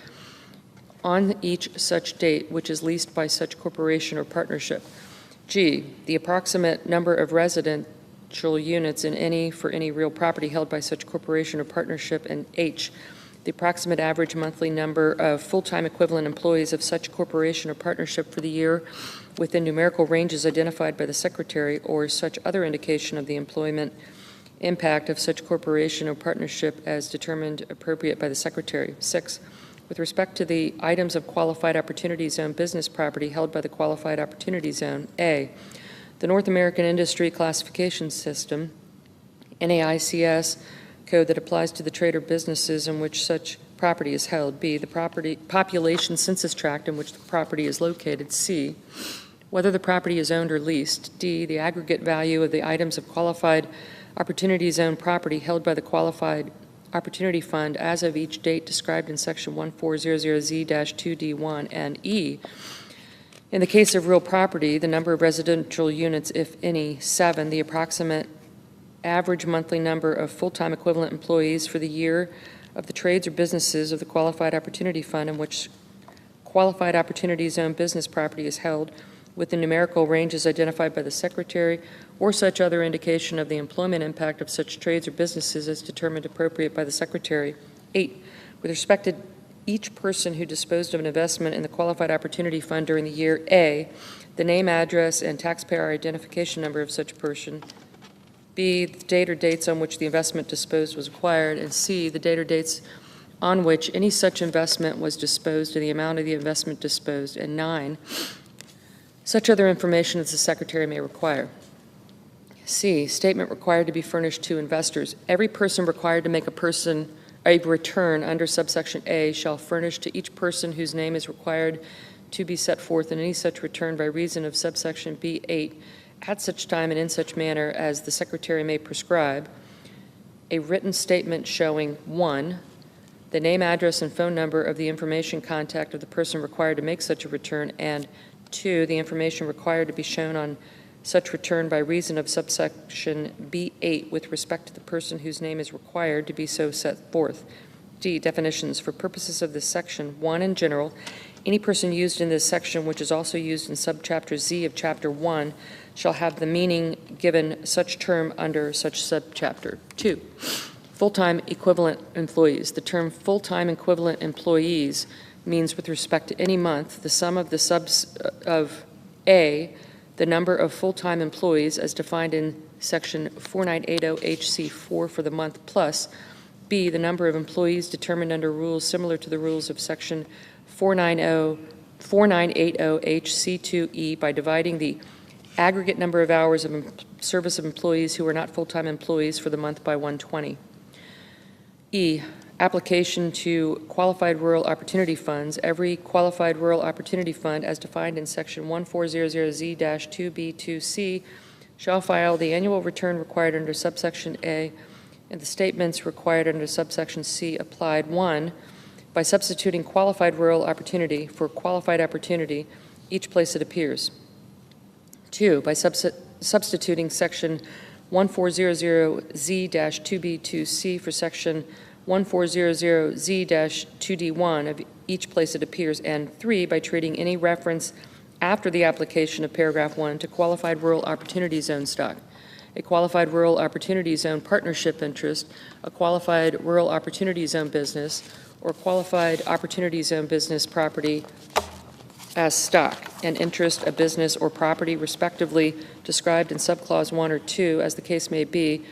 S8: on each such date which is leased by such corporation or partnership. G, the approximate number of residential units for any real property held by such corporation or partnership. And H, the approximate average monthly number of full-time equivalent employees of such corporation or partnership for the year within numerical ranges identified by the Secretary or such other indication of the employment impact of such corporation or partnership as determined appropriate by the Secretary. 6, with respect to the items of qualified opportunity zone business property held by the qualified opportunity zone. A, the North American Industry Classification System, NAICS code that applies to the trade or businesses in which such property is held. B, the population census tract in which the property is located. C, whether the property is owned or leased. D, the aggregate value of the items of qualified opportunity zone property held by the qualified opportunity fund as of each date described in section 1400Z-2D1. And E, in the case of real property, the number of residential units, if any. 7, the approximate average monthly number of full-time equivalent employees for the year of the trades or businesses of the qualified opportunity fund in which qualified opportunity zone business property is held within numerical ranges identified by the Secretary or such other indication of the employment impact of such trades or businesses as determined appropriate by the Secretary. 8, with respect to each person who disposed of an investment in the qualified opportunity fund during the year. A, the name, address, and taxpayer identification number of such person. B, the date or dates on which the investment disposed was acquired. And C, the date or dates on which any such investment was disposed and the amount of the investment disposed. And 9, such other information as the Secretary may require. C, statement required to be furnished to investors. Every person required to make a return under subsection A shall furnish to each person whose name is required to be set forth in any such return by reason of subsection B8 at such time and in such manner as the Secretary may prescribe, a written statement showing 1, the name, address, and phone number of the information contact of the person required to make such a return, and 2, the information required to be shown on such return by reason of subsection B8 with respect to the person whose name is required to be so set forth. D, definitions. For purposes of this section, 1, in general, any person used in this section, which is also used in subchapter Z of Chapter 1, shall have the meaning given such term under such subchapter. 2, full-time equivalent employees. The term full-time equivalent employees means with respect to any month, the sum of the subs of A, the number of full-time employees as defined in section 4980HC4 for the month, plus B, the number of employees determined under rules similar to the rules of section 4980HC2E by dividing the aggregate number of hours of service of employees who are not full-time employees for the month by 120. E, application to qualified rural opportunity funds. Every qualified rural opportunity fund, as defined in Section 1400Z-2B2C, shall file the annual return required under subsection A and the statements required under subsection C applied. 1, by substituting qualified rural opportunity for qualified opportunity each place it appears. 2, by substituting Section 1400Z-2B2C for Section 1400Z-2D1 of each place it appears. And 3, by treating any reference after the application of paragraph 1 to qualified rural opportunity zone stock, a qualified rural opportunity zone partnership interest, a qualified rural opportunity zone business, or qualified opportunity zone business property as stock, an interest, a business, or property respectively described in subclause 1 or 2, as the case may be,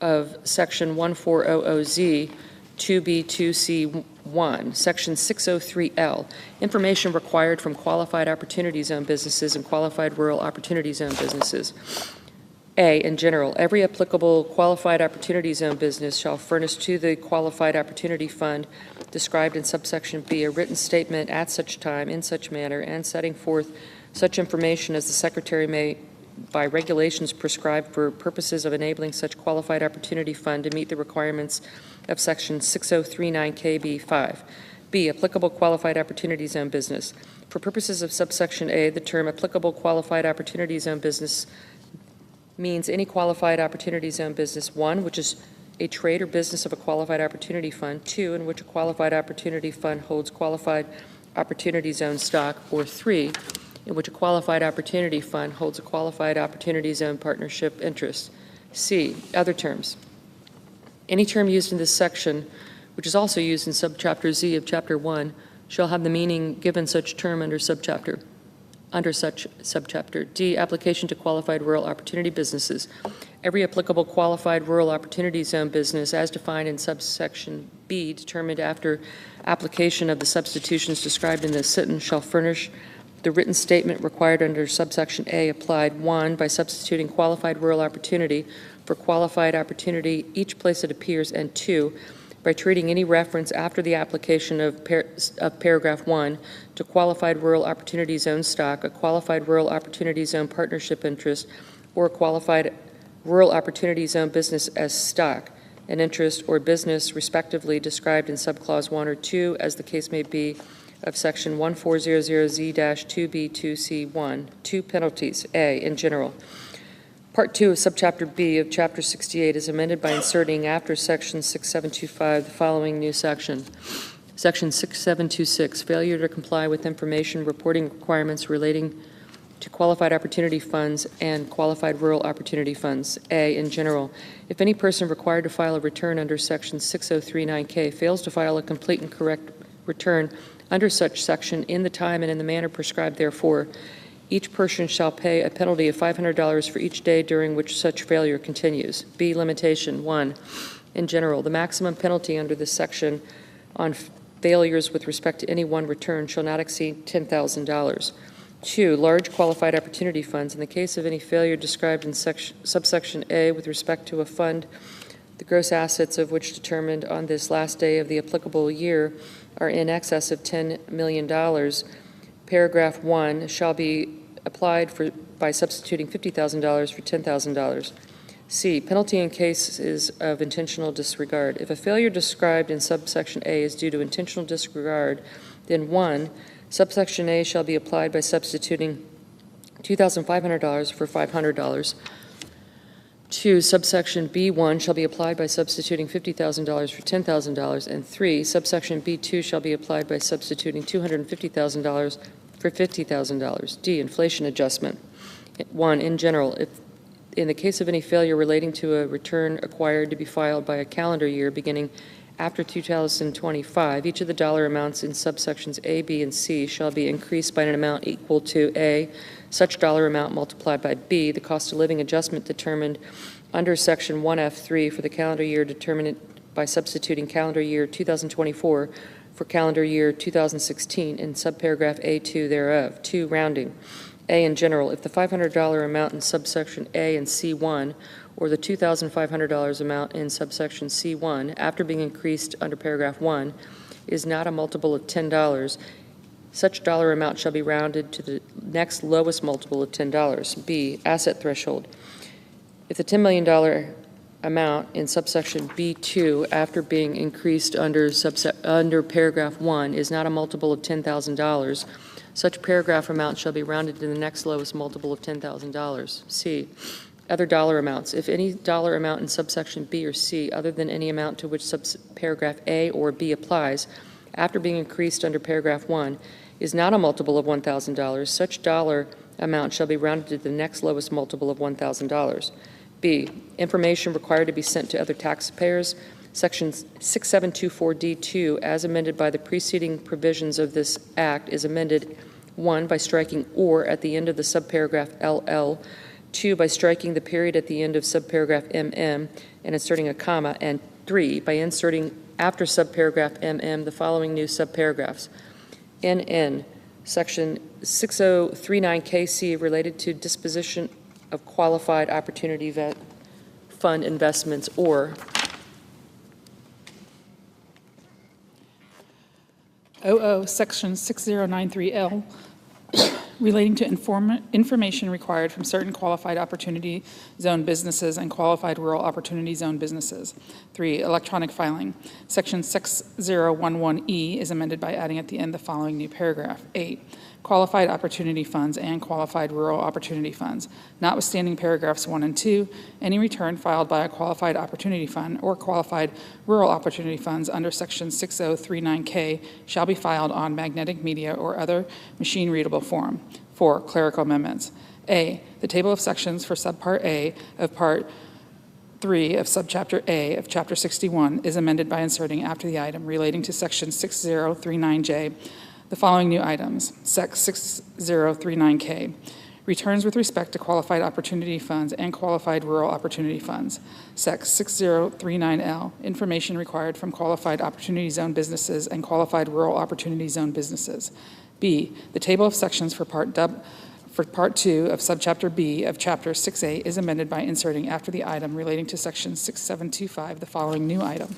S8: of Section 1400Z 2B2C1, Section 603L, information required from qualified opportunity zone businesses and qualified rural opportunity zone businesses. A, in general, every applicable qualified opportunity zone business shall furnish to the Qualified Opportunity Fund described in subsection B a written statement at such time, in such manner, and setting forth such information as the Secretary may, by regulations, prescribe for purposes of enabling such Qualified Opportunity Fund to meet the requirements of Section 6039KB5. B, applicable Qualified Opportunity Zone business. For purposes of subsection A, the term applicable Qualified Opportunity Zone business means any qualified opportunity zone business, 1, which is a trade or business of a qualified opportunity fund, 2, in which a qualified opportunity fund holds qualified opportunity zone stock, or 3, in which a qualified opportunity fund holds a qualified opportunity zone partnership interest. C, other terms. Any term used in this section, which is also used in subchapter Z of Chapter 1, shall have the meaning given such term under subchapter. Under such subchapter. D, application to qualified rural opportunity businesses. Every applicable qualified rural opportunity zone business, as defined in subsection B, determined after application of the substitutions described in this sentence, shall furnish the written statement required under subsection A applied. 1, by substituting qualified rural opportunity for qualified opportunity each place it appears, and 2, by treating any reference after the application of paragraph 1 to qualified rural opportunity zone stock, a qualified rural opportunity zone partnership interest, or a qualified rural opportunity zone business as stock, an interest, or business respectively described in subclause 1 or 2, as the case may be, of Section 1400Z-2B2C1. 2, penalties. A, in general. Part 2 of subchapter B of Chapter 68 is amended by inserting after Section 6725 the following new section. Section 6726, failure to comply with information reporting requirements relating to qualified opportunity funds and qualified rural opportunity funds. A, in general, if any person required to file a return under Section 6039K fails to file a complete and correct return under such section in the time and in the manner prescribed therefore, each person shall pay a penalty of $500 for each day during which such failure continues. B, limitation. 1, in general, the maximum penalty under this section on failures with respect to any one return shall not exceed $10,000. 2, large qualified opportunity funds. In the case of any failure described in subsection A with respect to a fund, the gross assets of which determined on this last day of the applicable year are in excess of $10 million, paragraph 1 shall be applied for by substituting $50,000 for $10,000. C, penalty in cases of intentional disregard. If a failure described in subsection A is due to intentional disregard, then 1, subsection A shall be applied by substituting $2,500 for $500. 2, subsection B1 shall be applied by substituting $50,000 for $10,000. And 3, subsection B2 shall be applied by substituting $250,000 for $50,000. D, inflation adjustment. 1, in general, if in the case of any failure relating to a return acquired to be filed by a calendar year beginning after 2025, each of the dollar amounts in subsections A, B, and C shall be increased by an amount equal to A, such dollar amount multiplied by B, the cost of living adjustment determined under section 1F3 for the calendar year determined by substituting calendar year 2024 for calendar year 2016 in subparagraph A2 thereof. 2, rounding. A, in general, if the $500 amount in subsection A and C1 or the $2,500 amount in subsection C1 after being increased under paragraph 1 is not a multiple of $10, such dollar amount shall be rounded to the next lowest multiple of $10. B, asset threshold. If the $10 million amount in subsection B2 after being increased under paragraph 1 is not a multiple of $10,000, such paragraph amount shall be rounded to the next lowest multiple of $10,000. C, other dollar amounts. If any dollar amount in subsection B or C, other than any amount to which paragraph A or B applies, after being increased under paragraph 1, is not a multiple of $1,000, such dollar amount shall be rounded to the next lowest multiple of $1,000. B, information required to be sent to other taxpayers. Section 6724D2, as amended by the preceding provisions of this Act, is amended 1, by striking "or" at the end of the subparagraph LL, 2, by striking the period at the end of subparagraph MM and inserting a comma, and 3, by inserting after subparagraph MM the following new subparagraphs. NN, Section 6039KC, related to disposition of qualified opportunity fund investments, or
S9: Section 6093L, relating to information required from certain qualified opportunity zone businesses and qualified rural opportunity zone businesses. 3, electronic filing. Section 6011E is amended by adding at the end the following new paragraph. 8, qualified opportunity funds and qualified rural opportunity funds. Notwithstanding paragraphs 1 and 2, any return filed by a qualified opportunity fund or qualified rural opportunity funds under Section 6039K shall be filed on magnetic media or other machine-readable form. 4, clerical amendments. A, the table of sections for subpart A of Part 3 of subchapter A of Chapter 61 is amended by inserting after the item relating to Section 6039J the following new items. Sec 6039K, returns with respect to qualified opportunity funds and qualified rural opportunity funds. Sec 6039L, information required from qualified opportunity zone businesses and qualified rural opportunity zone businesses. B, the table of sections for Part 2 of Subchapter B of Chapter 6A is amended by inserting after the item relating to Section 6725 the following new item.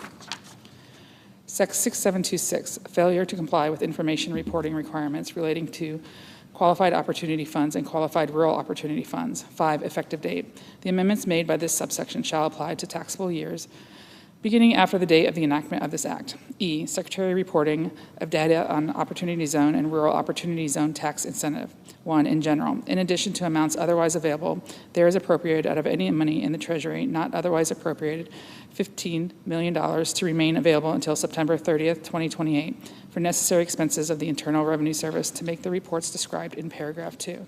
S9: Sec 6726, failure to comply with information reporting requirements relating to qualified opportunity funds and qualified rural opportunity funds. 5, effective date. The amendments made by this subsection shall apply to taxable years beginning after the date of the enactment of this Act. E, Secretary reporting of data on Opportunity Zone and Rural Opportunity Zone tax incentive. 1, in general, in addition to amounts otherwise available, there is appropriated out of any money in the Treasury not otherwise appropriated $15 million to remain available until September 30th, 2028 for necessary expenses of the Internal Revenue Service to make the reports described in paragraph 2.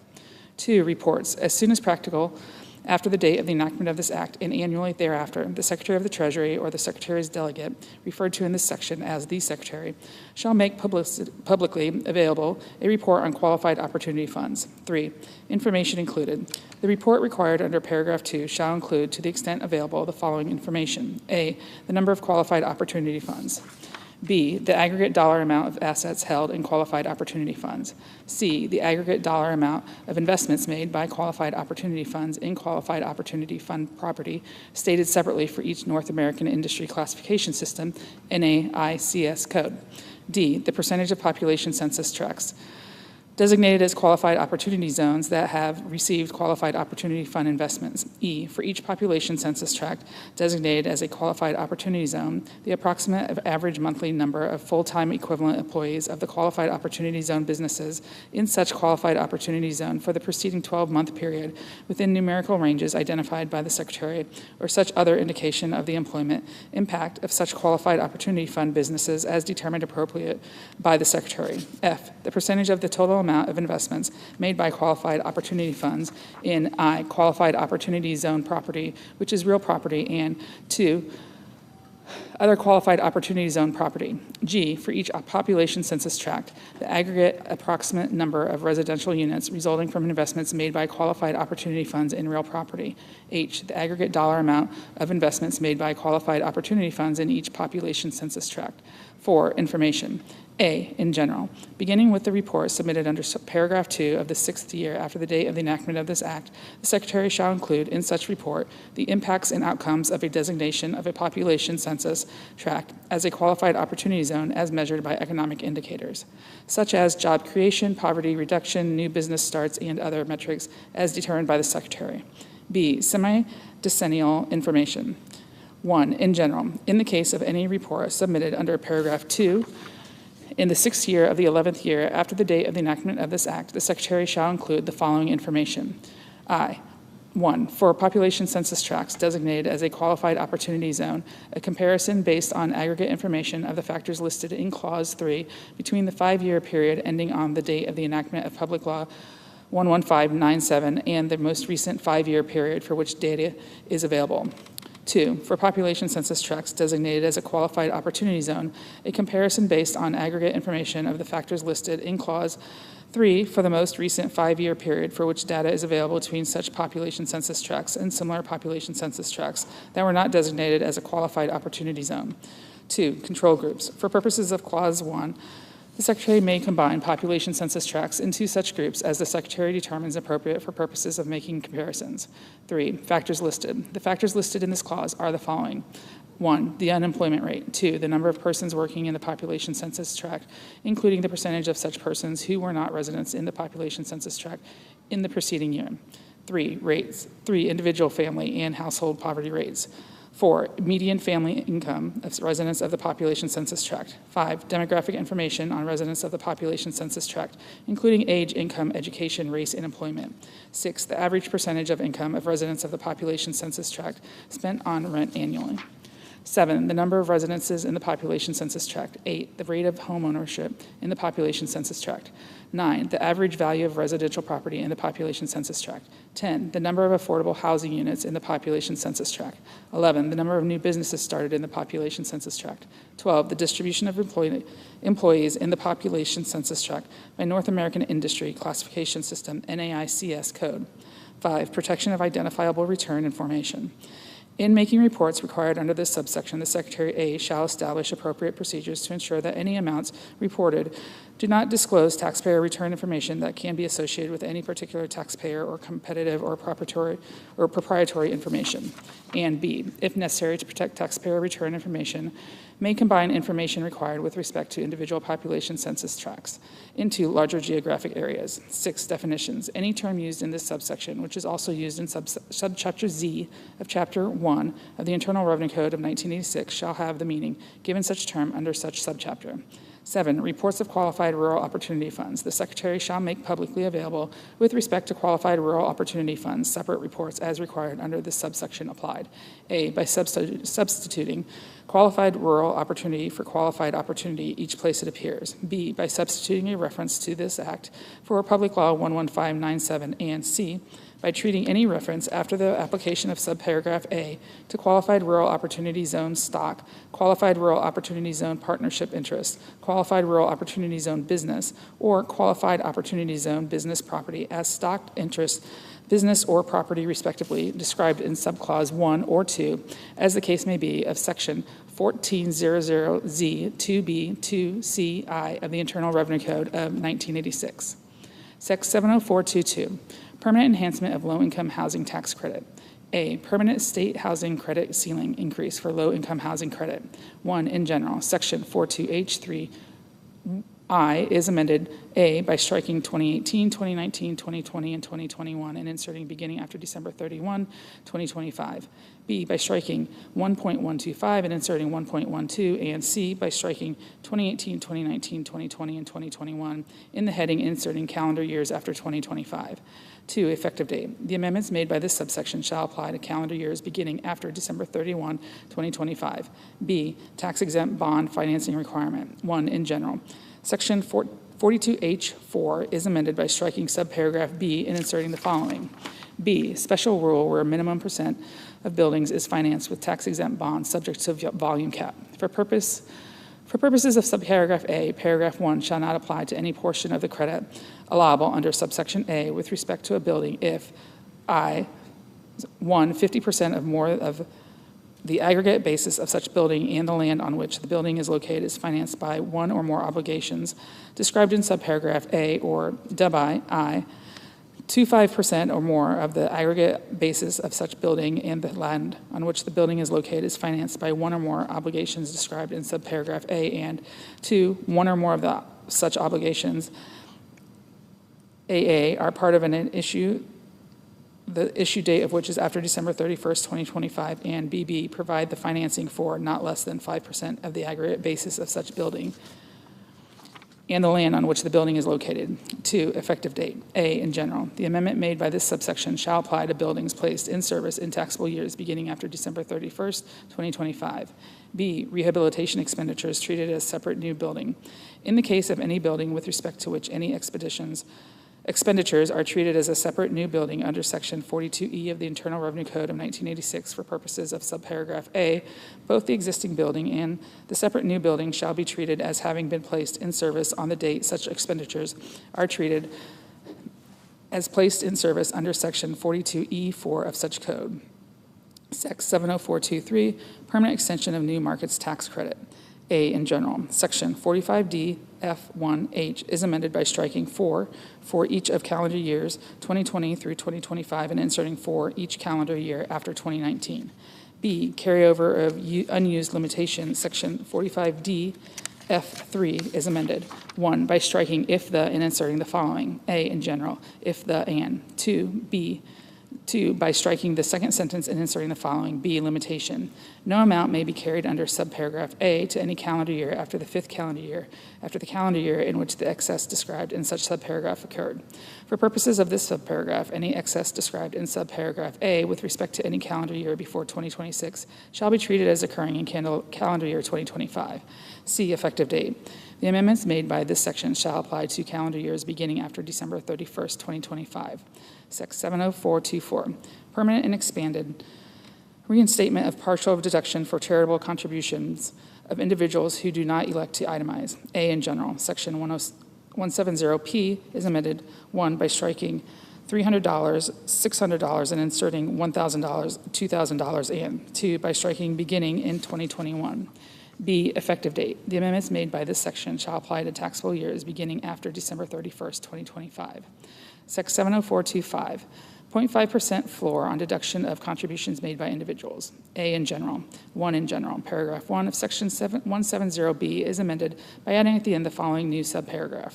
S9: 2, reports. As soon as practical, after the date of the enactment of this Act and annually thereafter, the Secretary of the Treasury or the Secretary's delegate, referred to in this section as the Secretary, shall make publicly available a report on qualified opportunity funds. 3, information included. The report required under paragraph 2 shall include, to the extent available, the following information. A, the number of qualified opportunity funds. B, the aggregate dollar amount of assets held in qualified opportunity funds. C, the aggregate dollar amount of investments made by qualified opportunity funds in qualified opportunity fund property, stated separately for each North American Industry Classification System, NAICS code. D, the percentage of population census tracts designated as qualified opportunity zones that have received qualified opportunity fund investments. E, for each population census tract designated as a qualified opportunity zone, the approximate average monthly number of full-time equivalent employees of the qualified opportunity zone businesses in such qualified opportunity zone for the preceding 12-month period within numerical ranges identified by the Secretary or such other indication of the employment impact of such qualified opportunity fund businesses as determined appropriate by the Secretary. F, the percentage of the total amount of investments made by qualified opportunity funds in I, qualified opportunity zone property, which is real property, and 2, other qualified opportunity zone property. G, for each population census tract, the aggregate approximate number of residential units resulting from investments made by qualified opportunity funds in real property. H, the aggregate dollar amount of investments made by qualified opportunity funds in each population census tract. 4, information. A, in general, beginning with the report submitted under paragraph 2 of the 6th year after the date of the enactment of this act, the Secretary shall include in such report the impacts and outcomes of a designation of a population census tract as a qualified opportunity zone as measured by economic indicators, such as job creation, poverty reduction, new business starts, and other metrics as determined by the Secretary. B, semi-decennial information. 1, in general, in the case of any report submitted under paragraph 2, in the 6th year of the 11th year after the date of the enactment of this act, the Secretary shall include the following information. 1, for population census tracts designated as a qualified opportunity zone, a comparison based on aggregate information of the factors listed in Clause 3 between the 5-year period ending on the date of the enactment of Public Law 11597 and the most recent 5-year period for which data is available. 2, for population census tracts designated as a qualified opportunity zone, a comparison based on aggregate information of the factors listed in Clause 3 for the most recent 5-year period for which data is available between such population census tracts and similar population census tracts that were not designated as a qualified opportunity zone. 2, control groups. For purposes of Clause 1, the Secretary may combine population census tracts into such groups as the Secretary determines appropriate for purposes of making comparisons. 3, factors listed. The factors listed in this clause are the following. 1, the unemployment rate. 2, the number of persons working in the population census tract, including the percentage of such persons who were not residents in the population census tract in the preceding year. 3, rates. 3, individual family and household poverty rates. 4, median family income of residents of the population census tract. 5, demographic information on residents of the population census tract, including age, income, education, race, and employment. 6, the average percentage of income of residents of the population census tract spent on rent annually. 7, the number of residences in the population census tract. 8, the rate of home ownership in the population census tract. 9, the average value of residential property in the population census tract. 10, the number of affordable housing units in the population census tract. 11, the number of new businesses started in the population census tract. 12, the distribution of employees in the population census tract by North American Industry Classification System, NAICS code. 5, protection of identifiable return information. In making reports required under this subsection, the Secretary A shall establish appropriate procedures to ensure that any amounts reported do not disclose taxpayer return information that can be associated with any particular taxpayer or competitive or proprietary information. And B, if necessary to protect taxpayer return information, may combine information required with respect to individual population census tracts into larger geographic areas. 6, definitions. Any term used in this subsection, which is also used in subchapter Z of Chapter 1 of the Internal Revenue Code of 1986, shall have the meaning given such term under such subchapter. 7, reports of qualified rural opportunity funds. The Secretary shall make publicly available, with respect to qualified rural opportunity funds, separate reports as required under this subsection applied. A, by substituting qualified rural opportunity for qualified opportunity each place it appears. B, by substituting a reference to this act for Public Law 11597. And C, by treating any reference after the application of subparagraph A to qualified rural opportunity zone stock, qualified rural opportunity zone partnership interest, qualified rural opportunity zone business, or qualified opportunity zone business property as stock interest, business or property respectively, described in subclause 1 or 2, as the case may be, of section 1400Z 2B 2CI of the Internal Revenue Code of 1986. Section 70422. Permanent enhancement of low-income housing tax credit. A, permanent state housing credit ceiling increase for low-income housing credit. 1, in general, section 42H3I is amended, A, by striking 2018, 2019, 2020, and 2021 and inserting beginning after December 31, 2025. B, by striking 1.125 and inserting 1.12, and C, by striking 2018, 2019, 2020, and 2021 in the heading inserting calendar years after 2025. 2, effective date. The amendments made by this subsection shall apply to calendar years beginning after December 31, 2025. B, tax-exempt bond financing requirement. 1, in general. Section 42H4 is amended by striking subparagraph B and inserting the following. B, special rule where a minimum percent of buildings is financed with tax-exempt bonds subject to volume cap. For purposes of subparagraph A, paragraph 1 shall not apply to any portion of the credit allowable under subsection A with respect to a building if I, 1, 50% of more of the aggregate basis of such building and the land on which the building is located is financed by one or more obligations described in subparagraph A or debye I, to 5% or more of the aggregate basis of such building and the land on which the building is located is financed by one or more obligations described in subparagraph A, and 2, one or more of the such obligations AA are part of an issue, the issue date of which is after December 31st, 2025, and BB provide the financing for not less than 5% of the aggregate basis of such building and the land on which the building is located. 2, effective date. A, in general, the amendment made by this subsection shall apply to buildings placed in service in taxable years beginning after December 31st, 2025. B, rehabilitation expenditures treated as separate new building. In the case of any building with respect to which any expenditures are treated as a separate new building under Section 42E of the Internal Revenue Code of 1986 for purposes of subparagraph A, both the existing building and the separate new building shall be treated as having been placed in service on the date such expenditures are treated as placed in service under Section 42E4 of such code. Sec 70423, permanent extension of new markets tax credit. A, in general, Section 45D F1H is amended by striking 4 for each of calendar years 2020 through 2025 and inserting 4 each calendar year after 2019. B, carryover of unused limitation. Section 45D F3 is amended. 1, by striking if the and inserting the following. A, in general, if the and. 2, B, 2, by striking the second sentence and inserting the following. B, limitation. No amount may be carried under subparagraph A to any calendar year after the 5th calendar year, after the calendar year in which the excess described in such subparagraph occurred. For purposes of this subparagraph, any excess described in subparagraph A with respect to any calendar year before 2026 shall be treated as occurring in calendar year 2025. C, effective date. The amendments made by this section shall apply to calendar years beginning after December 31st, 2025. Sec 70424, permanent and expanded reinstatement of partial deduction for charitable contributions of individuals who do not elect to itemize. A, in general, Section 170P is amended. 1, by striking $300, $600, and inserting $1,000, $2,000, and 2, by striking beginning in 2021. B, effective date. The amendments made by this section shall apply to taxable years beginning after December 31st, 2025. Sec 70425, 0.5% floor on deduction of contributions made by individuals. A, in general. 1, in general. Paragraph 1 of Section 170B is amended by adding at the end the following new subparagraph.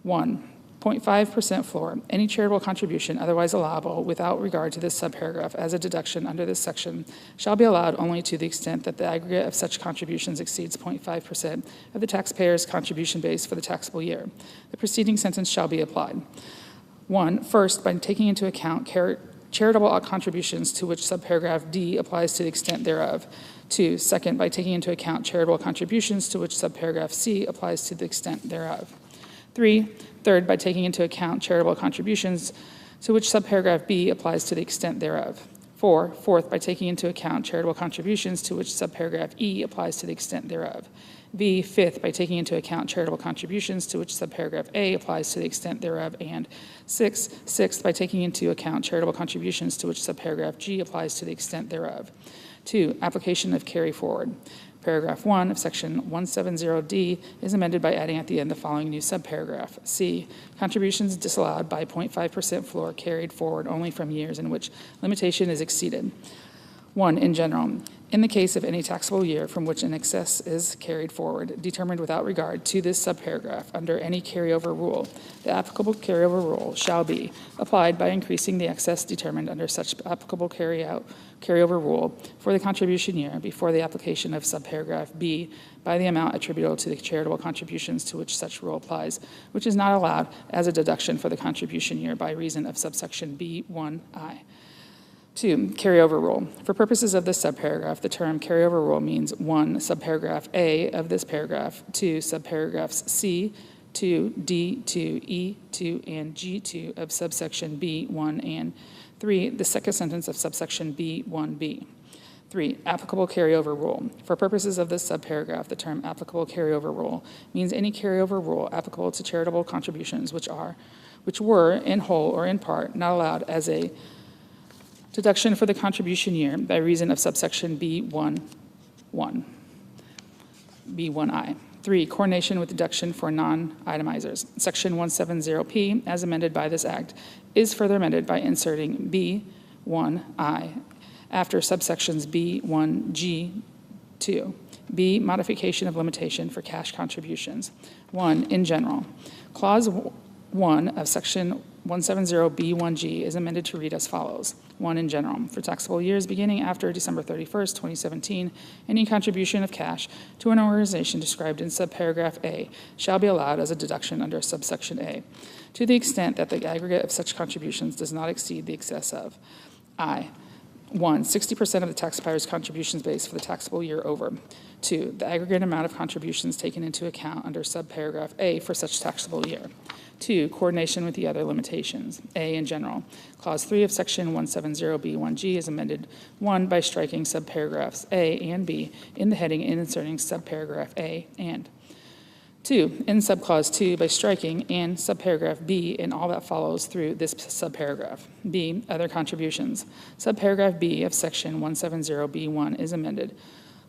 S9: 1, 0.5% floor. Any charitable contribution otherwise allowable without regard to this subparagraph as a deduction under this section shall be allowed only to the extent that the aggregate of such contributions exceeds 0.5% of the taxpayer's contribution base for the taxable year. The preceding sentence shall be applied. 1, first, by taking into account charitable contributions to which subparagraph D applies to the extent thereof. 2, second, by taking into account charitable contributions to which subparagraph C applies to the extent thereof. 3, third, by taking into account charitable contributions to which subparagraph B applies to the extent thereof. 4, fourth, by taking into account charitable contributions to which subparagraph E applies to the extent thereof. B, fifth, by taking into account charitable contributions to which subparagraph A applies to the extent thereof. And sixth, by taking into account charitable contributions to which subparagraph G applies to the extent thereof. 2, application of carry forward. Paragraph 1 of Section 170D is amended by adding at the end the following new subparagraph. C, contributions disallowed by 0.5% floor carried forward only from years in which limitation is exceeded. 1, in general, in the case of any taxable year from which an excess is carried forward, determined without regard to this subparagraph under any carryover rule, the applicable carryover rule shall be applied by increasing the excess determined under such applicable carryover rule for the contribution year before the application of subparagraph B by the amount attributable to the charitable contributions to which such rule applies, which is not allowed as a deduction for the contribution year by reason of subsection B1I. 2, carryover rule. For purposes of this subparagraph, the term carryover rule means 1, subparagraph A of this paragraph, 2, subparagraphs C, 2, D, 2, E, 2, and G2 of subsection B1, and 3, the second sentence of subsection B1B. 3, applicable carryover rule. For purposes of this subparagraph, the term applicable carryover rule means any carryover rule applicable to charitable contributions which were, in whole or in part, not allowed as a Deduction for the contribution year by reason of subsection B1(1), B1I. 3, coordination with deduction for non-itemizers. Section 170P, as amended by this act, is further amended by inserting B1I after subsections B1G2. B, modification of limitation for cash contributions. 1, in general. Clause 1 of Section 170B1G is amended to read as follows. 1, in general. For taxable years beginning after December 31st, 2017, any contribution of cash to an organization described in subparagraph A shall be allowed as a deduction under subsection A, to the extent that the aggregate of such contributions does not exceed the excess of I. 1, 60% of the taxpayer's contributions base for the taxable year over. 2, the aggregate amount of contributions taken into account under subparagraph A for such taxable year. 2, coordination with the other limitations. A, in general. Clause 3 of Section 170B1G is amended, 1, by striking subparagraphs A and B in the heading and inserting subparagraph A and. 2, in subclause 2 by striking and subparagraph B and all that follows through this subparagraph. B, other contributions. Subparagraph B of Section 170B1 is amended,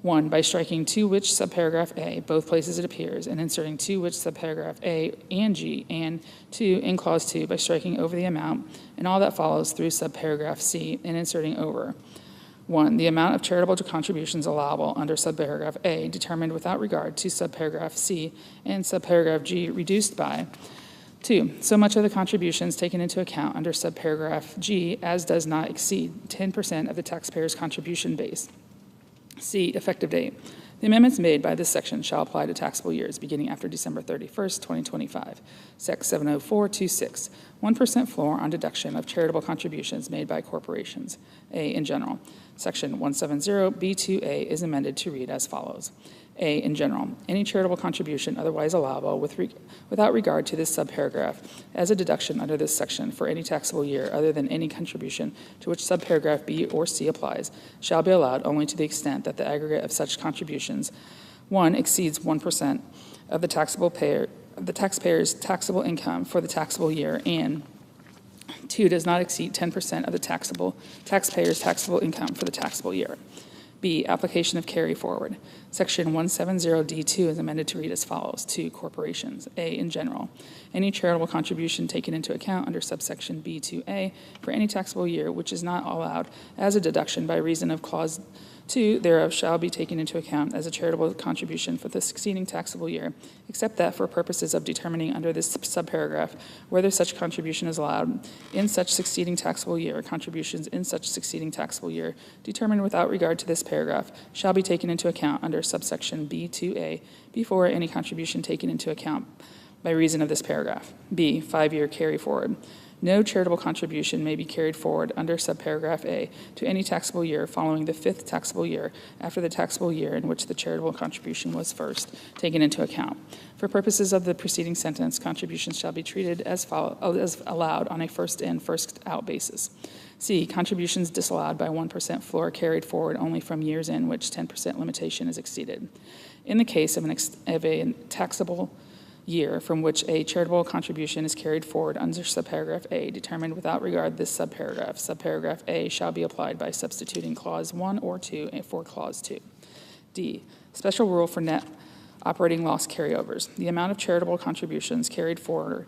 S9: 1, by striking to which subparagraph A, both places it appears, and inserting to which subparagraph A and G, and 2, in clause 2, by striking over the amount and all that follows through subparagraph C and inserting over. 1, the amount of charitable contributions allowable under subparagraph A determined without regard to subparagraph C and subparagraph G reduced by. 2, so much of the contributions taken into account under subparagraph G as does not exceed 10% of the taxpayer's contribution base. C, effective date. The amendments made by this section shall apply to taxable years beginning after December 31st, 2025. Sec 70426, 1% floor on deduction of charitable contributions made by corporations. A, in general. Section 170B2A is amended to read as follows. A, in general, any charitable contribution otherwise allowable without regard to this subparagraph as a deduction under this section for any taxable year other than any contribution to which subparagraph B or C applies shall be allowed only to the extent that the aggregate of such contributions, 1, exceeds 1% of the taxpayer's taxable income for the taxable year, and 2, does not exceed 10% of the taxpayer's taxable income for the taxable year. B, application of carry forward. Section 170D2 is amended to read as follows. 2, corporations. A, in general. Any charitable contribution taken into account under subsection B2A for any taxable year which is not allowed as a deduction by reason of clause 2 thereof shall be taken into account as a charitable contribution for the succeeding taxable year, except that for purposes of determining under this subparagraph whether such contribution is allowed in such succeeding taxable year, contributions in such succeeding taxable year determined without regard to this paragraph shall be taken into account under subsection B2A before any contribution taken into account by reason of this paragraph. B, 5-year carry forward. No charitable contribution may be carried forward under subparagraph A to any taxable year following the 5th taxable year after the taxable year in which the charitable contribution was first taken into account. For purposes of the preceding sentence, contributions shall be treated as allowed on a first-in, first-out basis. C, contributions disallowed by 1% floor carried forward only from years in which 10% limitation is exceeded. In the case of a taxable year from which a charitable contribution is carried forward under subparagraph A, determined without regard this subparagraph, subparagraph A shall be applied by substituting clause 1 or 2 for clause 2. D, special rule for net operating loss carryovers. The amount of charitable contributions carried forward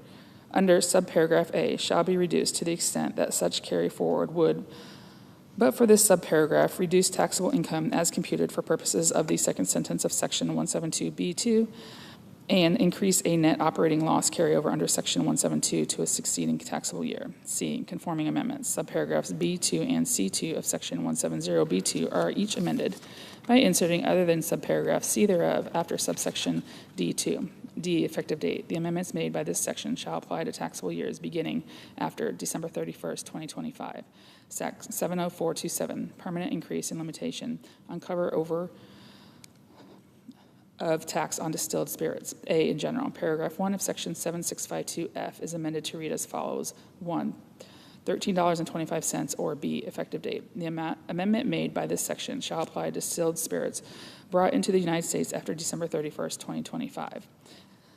S9: under subparagraph A shall be reduced to the extent that such carry forward would, but for this subparagraph, reduce taxable income as computed for purposes of the second sentence of section 172B2, and increase a net operating loss carryover under Section 172 to a succeeding taxable year. C, conforming amendments. Subparagraphs B2 and C2 of Section 170B2 are each amended by inserting other than subparagraph C thereof after subsection D2. D, effective date. The amendments made by this section shall apply to taxable years beginning after December 31st, 2025. Sec 70427, permanent increase in limitation on cover over of tax on distilled spirits. A, in general. Paragraph 1 of Section 7652F is amended to read as follows. 1, $13.25, or B, effective date. The amendment made by this section shall apply to distilled spirits brought into the United States after December 31st, 2025.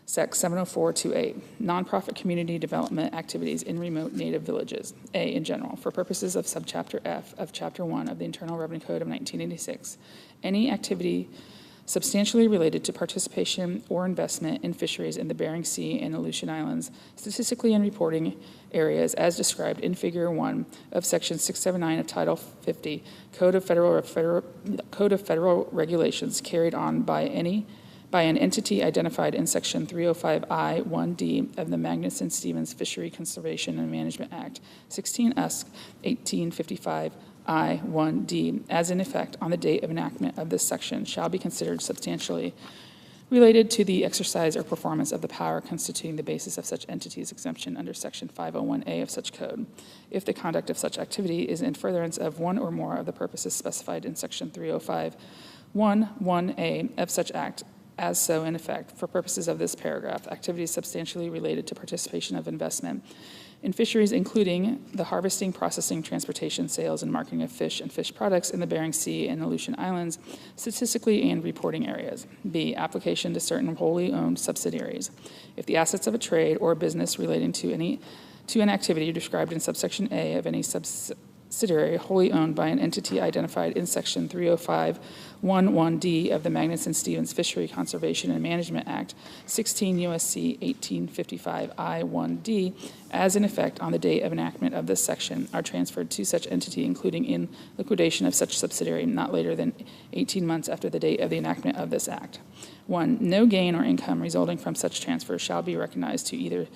S9: Sec. 70428, nonprofit community development activities in remote native villages. A, in general, for purposes of subchapter F of Chapter 1 of the Internal Revenue Code of 1986, any activity substantially related to participation or investment in fisheries in the Bering Sea and Aleutian Islands, statistically in reporting areas as described in Figure 1 of Section 679 of Title 50, Code of Federal Regulations carried on by an entity identified in Section 305I-1D of the Magnuson-Stevens Fishery Conservation and Management Act, 16 Us. 1855 I-1D, as in effect on the date of enactment of this section, shall be considered substantially related to the exercise or performance of the power constituting the basis of such entity's exemption under Section 501A of such code, if the conduct of such activity is in furtherance of one or more of the purposes specified in Section 305(1)(1)A of such act, as so in effect, for purposes of this paragraph, activities substantially related to participation of investment in fisheries, including the harvesting, processing, transportation, sales, and marketing of fish and fish products in the Bering Sea and Aleutian Islands, statistically and reporting areas. B, application to certain wholly owned subsidiaries. If the assets of a trade or business relating to an activity described in subsection A of any subsidiary wholly owned by an entity identified in Section 305(1)(1)D of the Magnuson-Stevens Fishery Conservation and Management Act, 16 U.S.C. 1855 I-1D, as in effect on the date of enactment of this section, are transferred to such entity, including in liquidation of such subsidiary not later than 18 months after the date of the enactment of this act. 1. No gain or income resulting from such transfer shall be recognized to either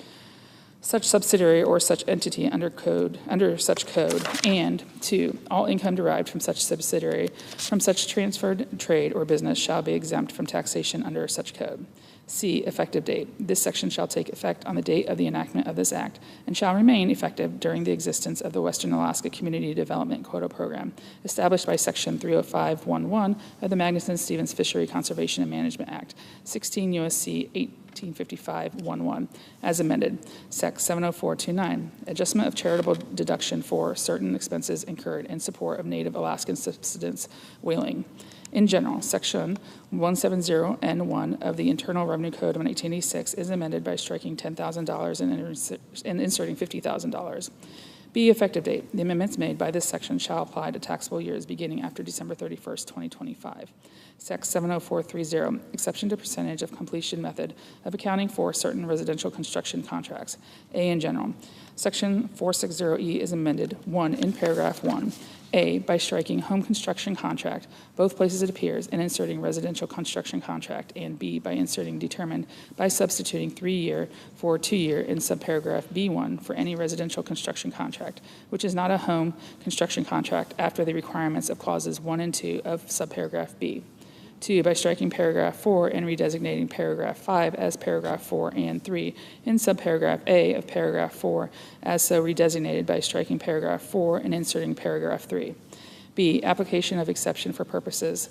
S9: such subsidiary or such entity under such code, and 2, all income derived from such subsidiary from such transferred trade or business shall be exempt from taxation under such code. C, effective date. This section shall take effect on the date of the enactment of this act and shall remain effective during the existence of the Western Alaska Community Development Quota Program, established by Section 305(1)(1) of the Magnuson-Stevens Fishery Conservation and Management Act, 16 U.S.C. 1855(1)(1), as amended. Sec. 70429, adjustment of charitable deduction for certain expenses incurred in support of Native Alaskan subsistence whaling. In general, Section 170N1 of the Internal Revenue Code of 1986 is amended by striking $10,000 and inserting $50,000. B, effective date. The amendments made by this section shall apply to taxable years beginning after December 31st, 2025. Sec. 70430, exception to percentage of completion method of accounting for certain residential construction contracts. A, in general. Section 460E is amended, 1, in paragraph 1. A, by striking home construction contract, both places it appears, and inserting residential construction contract, and B, by inserting determined by substituting 3-year for 2-year in subparagraph B1 for any residential construction contract, which is not a home construction contract after the requirements of clauses 1 and 2 of subparagraph B. 2, by striking paragraph 4 and redesignating paragraph 5 as paragraph 4 and 3 in subparagraph A of paragraph 4 as so redesignated by striking paragraph 4 and inserting paragraph 3. B, application of exception for purposes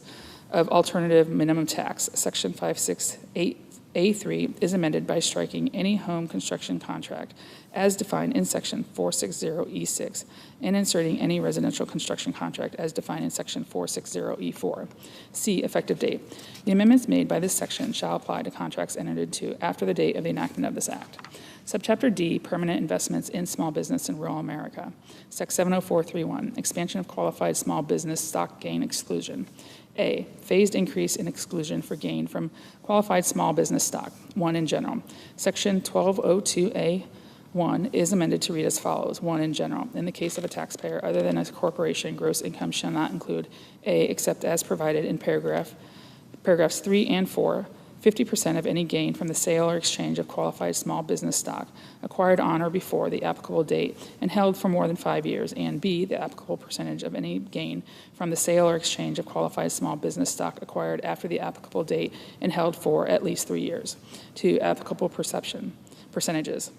S9: of alternative minimum tax. Section 568A3 is amended by striking any home construction contract as defined in Section 460E6 and inserting any residential construction contract as defined in Section 460E4. C, effective date. The amendments made by this section shall apply to contracts entered into after the date of the enactment of this act. Subchapter D, permanent investments in small business in rural America. Sec. 70431, expansion of qualified small business stock gain exclusion. A, phased increase in exclusion for gain from qualified small business stock. 1, in general. Section 1202A1 is amended to read as follows. 1, in general. In the case of a taxpayer other than a corporation, gross income shall not include A, except as provided in paragraphs 3 and 4, 50% of any gain from the sale or exchange of qualified small business stock acquired on or before the applicable date and held for more than 5 years, and B, the applicable percentage of any gain from the sale or exchange of qualified small business stock acquired after the applicable date and held for at least 3 years. 2, applicable percentages.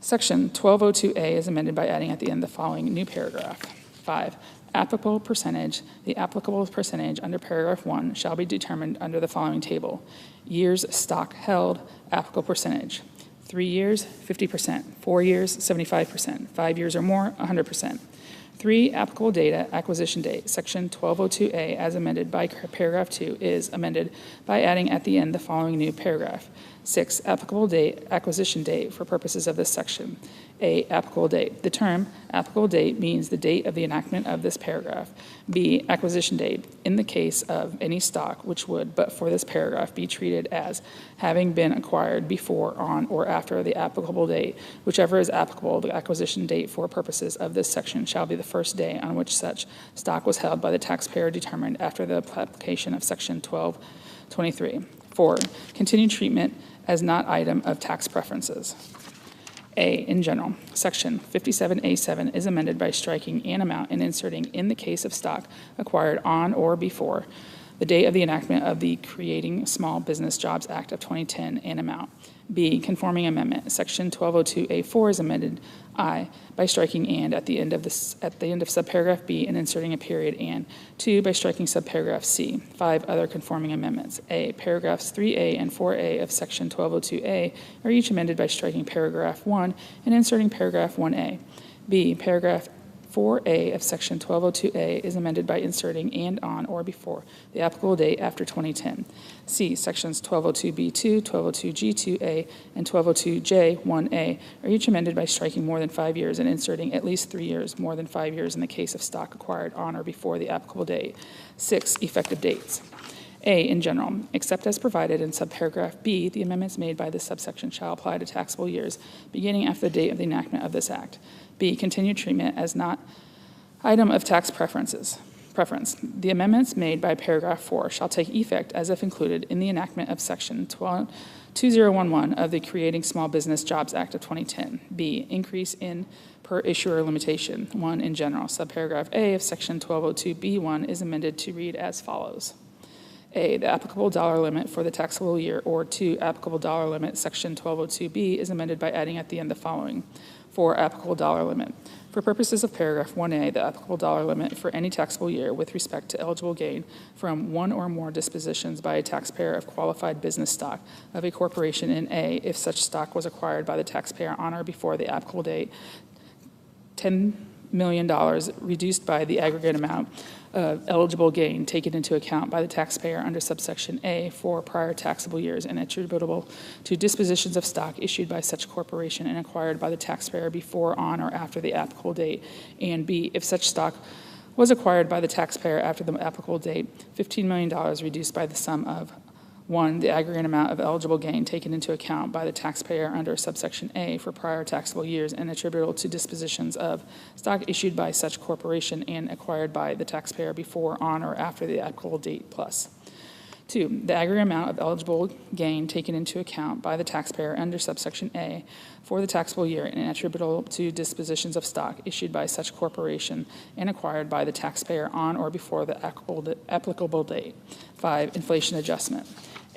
S9: Section 1202A is amended by adding at the end the following new paragraph. 5, applicable percentage. The applicable percentage under paragraph 1 shall be determined under the following table. Years stock held, applicable percentage. 3 years, 50%. 4 years, 75%. 5 years or more, 100%. 3, applicable data, acquisition date. Section 1202A, as amended by paragraph 2, is amended by adding at the end the following new paragraph. 6, applicable date, acquisition date for purposes of this section. A, applicable date. The term applicable date means the date of the enactment of this paragraph. B, acquisition date, in the case of any stock which would, but for this paragraph, be treated as having been acquired before, on, or after the applicable date. Whichever is applicable, the acquisition date for purposes of this section shall be the first day on which such stock was held by the taxpayer determined after the application of Section 1223. 4, continued treatment as not item of tax preferences. A, in general, Section 57A7 is amended by striking an amount and inserting in the case of stock acquired on or before the date of the enactment of the Creating Small Business Jobs Act of 2010 an amount. B, conforming amendment. Section 1202A4 is amended I by striking and at the end of subparagraph B and inserting a period and. 2, by striking subparagraph C. 5, other conforming amendments. A, paragraphs 3A and 4A of Section 1202A are each amended by striking paragraph 1 and inserting paragraph 1A. B, paragraph 4A of Section 1202A is amended by inserting and on or before the applicable date after 2010. C, Sections 1202B2, 1202G2A, and 1202J1A are each amended by striking more than 5 years and inserting at least 3 years, more than 5 years in the case of stock acquired on or before the applicable date. 6, effective dates. A, in general, except as provided in subparagraph B, the amendments made by this subsection shall apply to taxable years beginning after the date of the enactment of this act. B, continued treatment as not item of tax preference. The amendments made by paragraph 4 shall take effect as if included in the enactment of Section 2011 of the Creating Small Business Jobs Act of 2010. B, increase in per issuer limitation. 1, in general, subparagraph A of Section 1202B1 is amended to read as follows. A, the applicable dollar limit for the taxable year, or 2, applicable dollar limit, Section 1202B is amended by adding at the end the following. 4, applicable dollar limit. For purposes of paragraph 1A, the applicable dollar limit for any taxable year with respect to eligible gain from one or more dispositions by a taxpayer of qualified business stock of a corporation in A, if such stock was acquired by the taxpayer on or before the applicable date, $10 million reduced by the aggregate amount of eligible gain taken into account by the taxpayer under subsection A for prior taxable years and attributable to dispositions of stock issued by such corporation and acquired by the taxpayer before, on, or after the applicable date, and B, if such stock was acquired by the taxpayer after the applicable date, $15 million reduced by the sum of 1, the aggregate amount of eligible gain taken into account by the taxpayer under subsection A for prior taxable years and attributable to dispositions of stock issued by such corporation and acquired by the taxpayer before, on, or after the applicable date plus. 2, the aggregate amount of eligible gain taken into account by the taxpayer under subsection A for the taxable year and attributable to dispositions of stock issued by such corporation and acquired by the taxpayer on or before the applicable date. 5, inflation adjustment.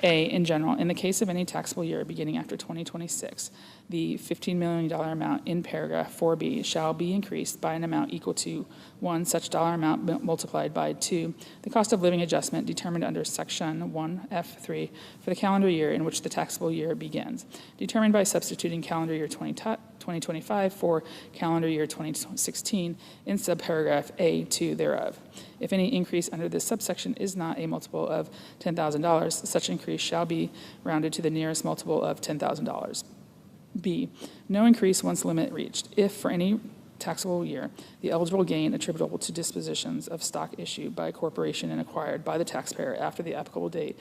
S9: A, in general, in the case of any taxable year beginning after 2026, the $15 million amount in paragraph 4B shall be increased by an amount equal to 1, such dollar amount multiplied by 2, the cost of living adjustment determined under section 1F3 for the calendar year in which the taxable year begins, determined by substituting calendar year 2025 for calendar year 2016 in subparagraph A2 thereof. If any increase under this subsection is not a multiple of $10,000, such increase shall be rounded to the nearest multiple of $10,000. B, no increase once limit reached, if for any taxable year the eligible gain attributable to dispositions of stock issued by a corporation and acquired by the taxpayer after the applicable date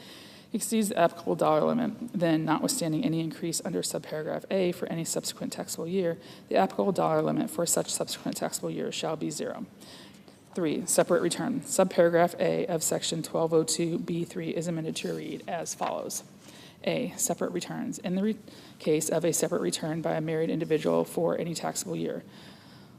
S9: exceeds the applicable dollar limit, then notwithstanding any increase under subparagraph A for any subsequent taxable year, the applicable dollar limit for such subsequent taxable year shall be 0. 3, separate return. Subparagraph A of section 1202B3 is amended to read as follows. A, separate returns. In the case of a separate return by a married individual for any taxable year,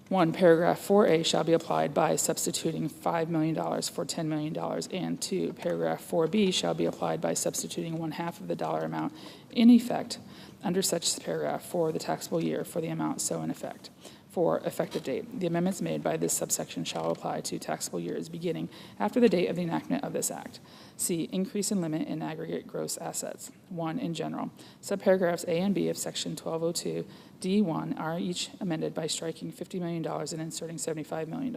S9: 1, paragraph 4A shall be applied by substituting $5 million for $10 million, and 2, paragraph 4B shall be applied by substituting 1/2 of the dollar amount in effect under such paragraph for the taxable year for the amount so in effect. 4, effective date. The amendments made by this subsection shall apply to taxable years beginning after the date of the enactment of this act. C, increase in limit in aggregate gross assets. 1, in general. Subparagraphs A and B of section 1202 D1 are each amended by striking $50 million and inserting $75 million.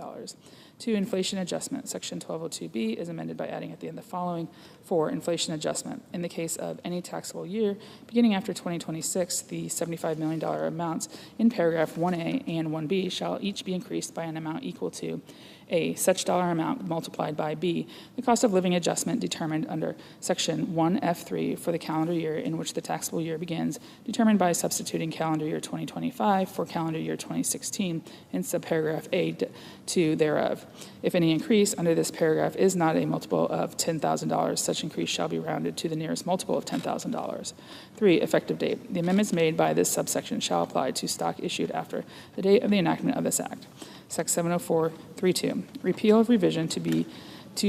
S9: 2, inflation adjustment. Section 1202B is amended by adding at the end the following. 4, inflation adjustment. In the case of any taxable year beginning after 2026, the $75 million amounts in paragraph 1A and 1B shall each be increased by an amount equal to A, such dollar amount multiplied by B, the cost of living adjustment determined under Section 1F3 for the calendar year in which the taxable year begins, determined by substituting calendar year 2025 for calendar year 2016 in subparagraph A2 thereof. If any increase under this paragraph is not a multiple of $10,000, such increase shall be rounded to the nearest multiple of $10,000. 3, effective date. The amendments made by this subsection shall apply to stock issued after the date of the enactment of this act. Section 704.32, repeal of revision to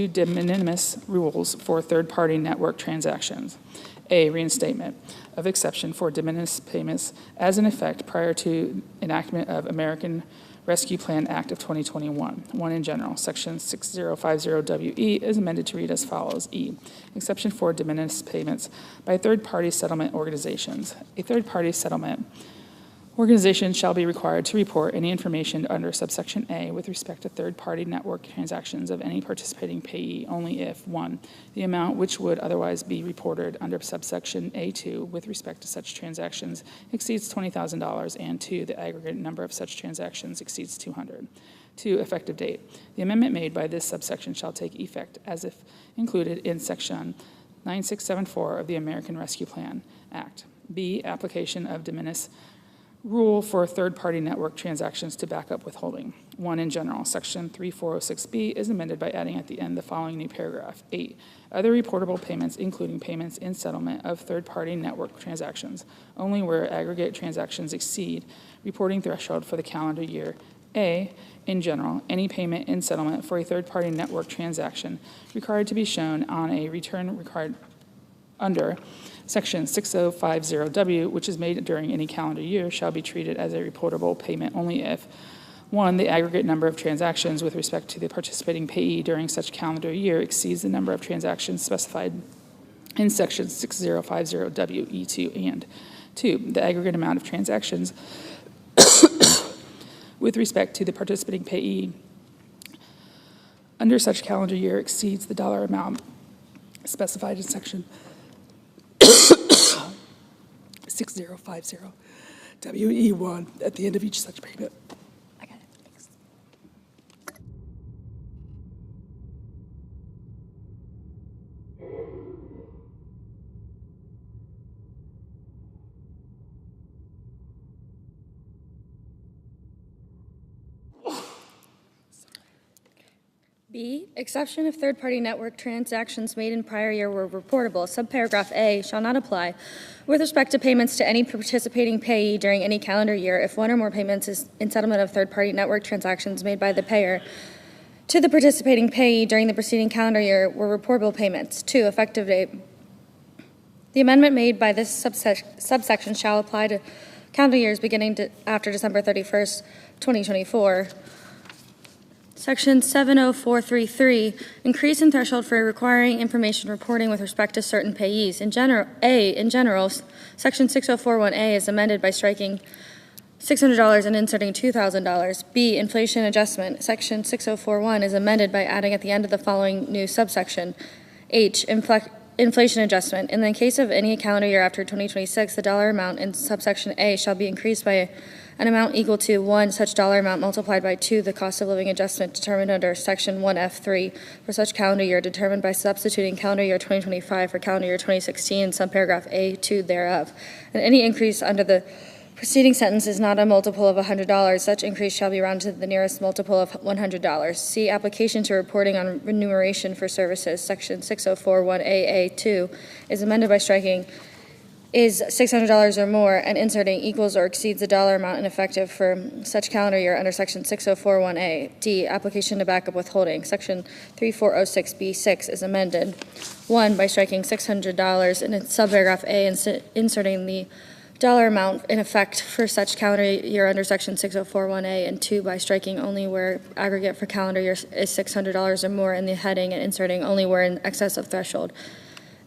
S9: de minimis rules for third-party network transactions. A, reinstatement of exception for de minimis payments as in effect prior to enactment of American Rescue Plan Act of 2021. 1, in general, Section 6050WE is amended to read as follows. E, exception for de minimis payments by third-party settlement organizations. A third-party settlement organization shall be required to report any information under subsection A with respect to third-party network transactions of any participating payee only if, 1, the amount which would otherwise be reported under subsection A2 with respect to such transactions exceeds $20,000, and 2, the aggregate number of such transactions exceeds 200. 2, effective date. The amendment made by this subsection shall take effect as if included in section 9674 of the American Rescue Plan Act. B, application of de minimis rule for third-party network transactions to back up withholding. 1, in general, Section 3406B is amended by adding at the end the following new paragraph. 8, other reportable payments, including payments in settlement of third-party network transactions, only where aggregate transactions exceed reporting threshold for the calendar year. A, in general, any payment in settlement for a third-party network transaction required to be shown on a return required under Section 6050W, which is made during any calendar year, shall be treated as a reportable payment only if, 1, the aggregate number of transactions with respect to the participating payee during such calendar year exceeds the number of transactions specified in Section 6050WE2, and 2, the aggregate amount of transactions with respect to the participating payee under such calendar year exceeds the dollar amount specified in Section 6050 WE1 at the end of each such payment. I got it. Thanks.
S10: B, exception if third-party network transactions made in prior year were reportable. Subparagraph A shall not apply with respect to payments to any participating payee during any calendar year if one or more payments is in settlement of third-party network transactions made by the payer to the participating payee during the preceding calendar year were reportable payments. 2, effective date. The amendment made by this subsection shall apply to calendar years beginning after December 31st, 2024. Section 70433, increase in threshold for requiring information reporting with respect to certain payees. In general, Section 6041A is amended by striking $600 and inserting $2,000. B, inflation adjustment. Section 6041 is amended by adding at the end of the following new subsection. H, inflation adjustment. In the case of any calendar year after 2026, the dollar amount in subsection A shall be increased by an amount equal to 1, such dollar amount multiplied by 2, the cost of living adjustment determined under Section 1F3 for such calendar year determined by substituting calendar year 2025 for calendar year 2016, subparagraph A2 thereof. And any increase under the preceding sentence is not a multiple of $100. Such increase shall be rounded to the nearest multiple of $100. C, application to reporting on remuneration for services. Section 6041AA2 is amended by striking is $600 or more and inserting equals or exceeds the dollar amount in effective for such calendar year under Section 6041A. D, application to backup withholding. Section 3406B6 is amended. 1, by striking $600 and in subparagraph A inserting the dollar amount in effect for such calendar year under Section 6041A, and 2, by striking only where aggregate for calendar year is $600 or more in the heading and inserting only where in excess of threshold.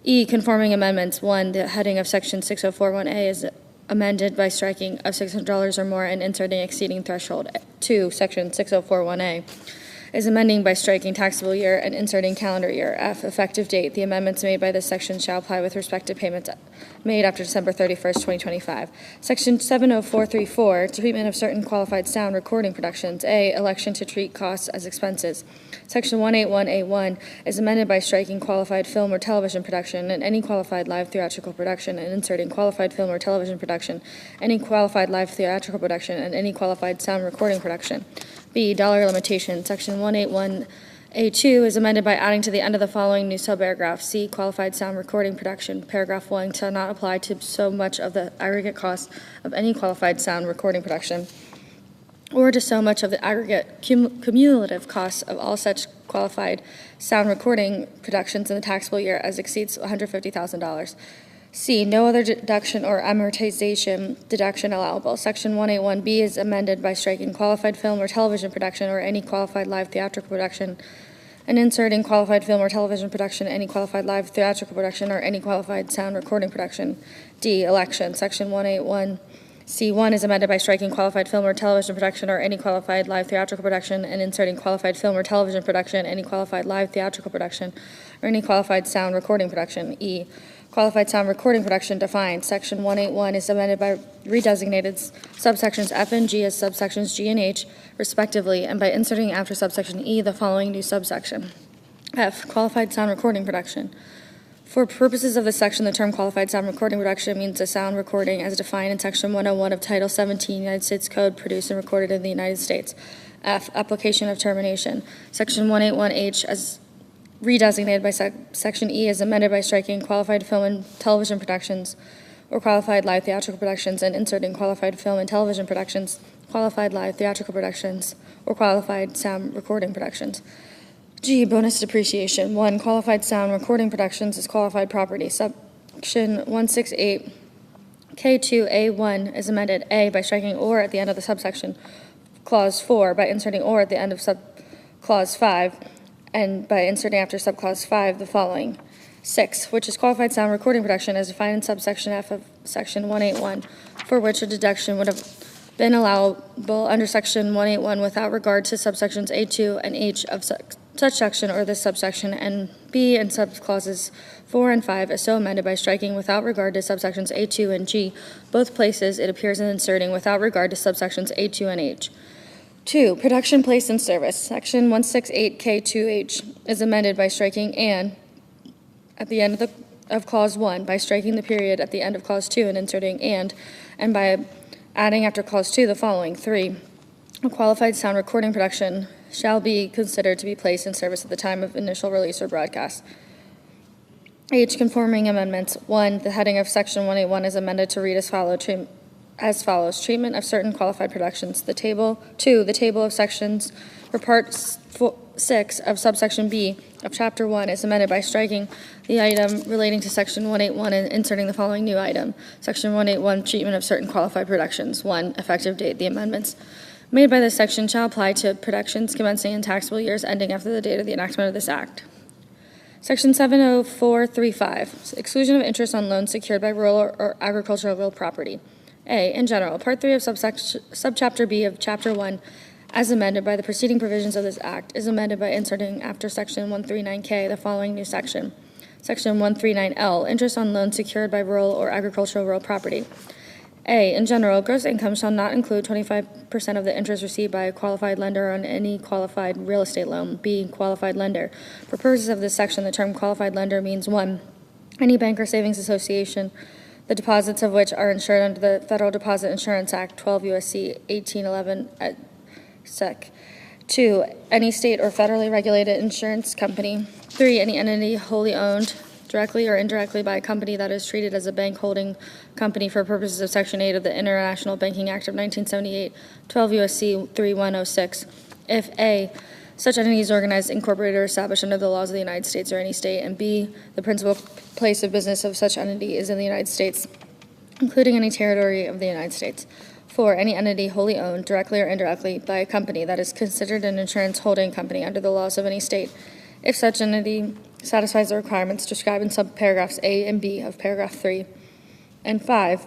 S10: E, conforming amendments. 1, the heading of Section 6041A is amended by striking of $600 or more and inserting exceeding threshold. 2, section 6041A is amending by striking taxable year and inserting calendar year. F, effective date. The amendments made by this section shall apply with respect to payments made after December 31st, 2025. Section 70434, treatment of certain qualified sound recording productions. A, election to treat costs as expenses. Section 181A1 is amended by striking qualified film or television production and any qualified live theatrical production and inserting qualified film or television production, any qualified live theatrical production, and any qualified sound recording production. B, dollar limitation. Section 181A2 is amended by adding to the end of the following new subparagraph. C, qualified sound recording production. Paragraph 1 shall not apply to so much of the aggregate cost of any qualified sound recording production or to so much of the aggregate cumulative costs of all such qualified sound recording productions in the taxable year as exceeds $150,000. C, no other deduction or amortization deduction allowable. Section 181B is amended by striking qualified film or television production or any qualified live theatrical production and inserting qualified film or television production, any qualified live theatrical production, or any qualified sound recording production. D, election. Section 181C1 is amended by striking qualified film or television production or any qualified live theatrical production and inserting qualified film or television production, any qualified live theatrical production, or any qualified sound recording production. E, qualified sound recording production defined. Section 181 is amended by redesignated subsections F and G as subsections G and H, respectively, and by inserting after subsection E the following new subsection. F, qualified sound recording production. For purposes of this section, the term qualified sound recording production means a sound recording as defined in Section 101 of Title 17 United States Code produced and recorded in the United States. F, application of termination. Section 181H as redesignated by Section E is amended by striking qualified film and television productions or qualified live theatrical productions and inserting qualified film and television productions, qualified live theatrical productions, or qualified sound recording productions. G, bonus depreciation. 1, qualified sound recording productions is qualified property. Section 168K2A1 is amended. A, by striking or at the end of the subsection Clause 4, by inserting or at the end of Clause 5, and by inserting after subclause 5 the following. 6, which is qualified sound recording production as defined in subsection F of Section 181, for which a deduction would have been allowable under Section 181 without regard to subsections A2 and H of such section or this subsection, and B and subclauses 4 and 5 is so amended by striking without regard to subsections A2 and G, both places it appears in inserting without regard to subsections A2 and H. 2, production placed in service. Section 168K2H is amended by striking and at the end of Clause 1, by striking the period at the end of Clause 2 and inserting and by adding after Clause 2 the following. 3, a qualified sound recording production shall be considered to be placed in service at the time of initial release or broadcast. H, conforming amendments. 1, the heading of Section 181 is amended to read as follows, treatment of certain qualified productions. The table 2, the table of sections for Part 6 of subsection B of Chapter 1 is amended by striking the item relating to Section 181 and inserting the following new item. Section 181, treatment of certain qualified productions. 1, effective date. The amendments made by this section shall apply to productions commencing in taxable years ending after the date of the enactment of this Act. Section 70435, exclusion of interest on loans secured by rural or agricultural real property. A, in general, Part 3 of Subchapter B of Chapter 1, as amended by the preceding provisions of this Act, is amended by inserting after Section 139K the following new section. Section 139L, interest on loans secured by rural or agricultural real property. A, in general, gross income shall not include 25% of the interest received by a qualified lender on any qualified real estate loan. B, qualified lender. For purposes of this section, the term qualified lender means 1, any bank or savings association, the deposits of which are insured under the Federal Deposit Insurance Act, 12 U.S.C. 1811 at Sec. 2, any state or federally regulated insurance company. 3, any entity wholly owned directly or indirectly by a company that is treated as a bank holding company for purposes of Section 8 of the International Banking Act of 1978, 12 U.S.C. 3106. If A, such entity is organized, incorporated, or established under the laws of the United States or any state, and B, the principal place of business of such entity is in the United States, including any territory of the United States. 4, any entity wholly owned, directly or indirectly, by a company that is considered an insurance holding company under the laws of any state, if such entity satisfies the requirements described in subparagraphs A and B of paragraph 3. And 5,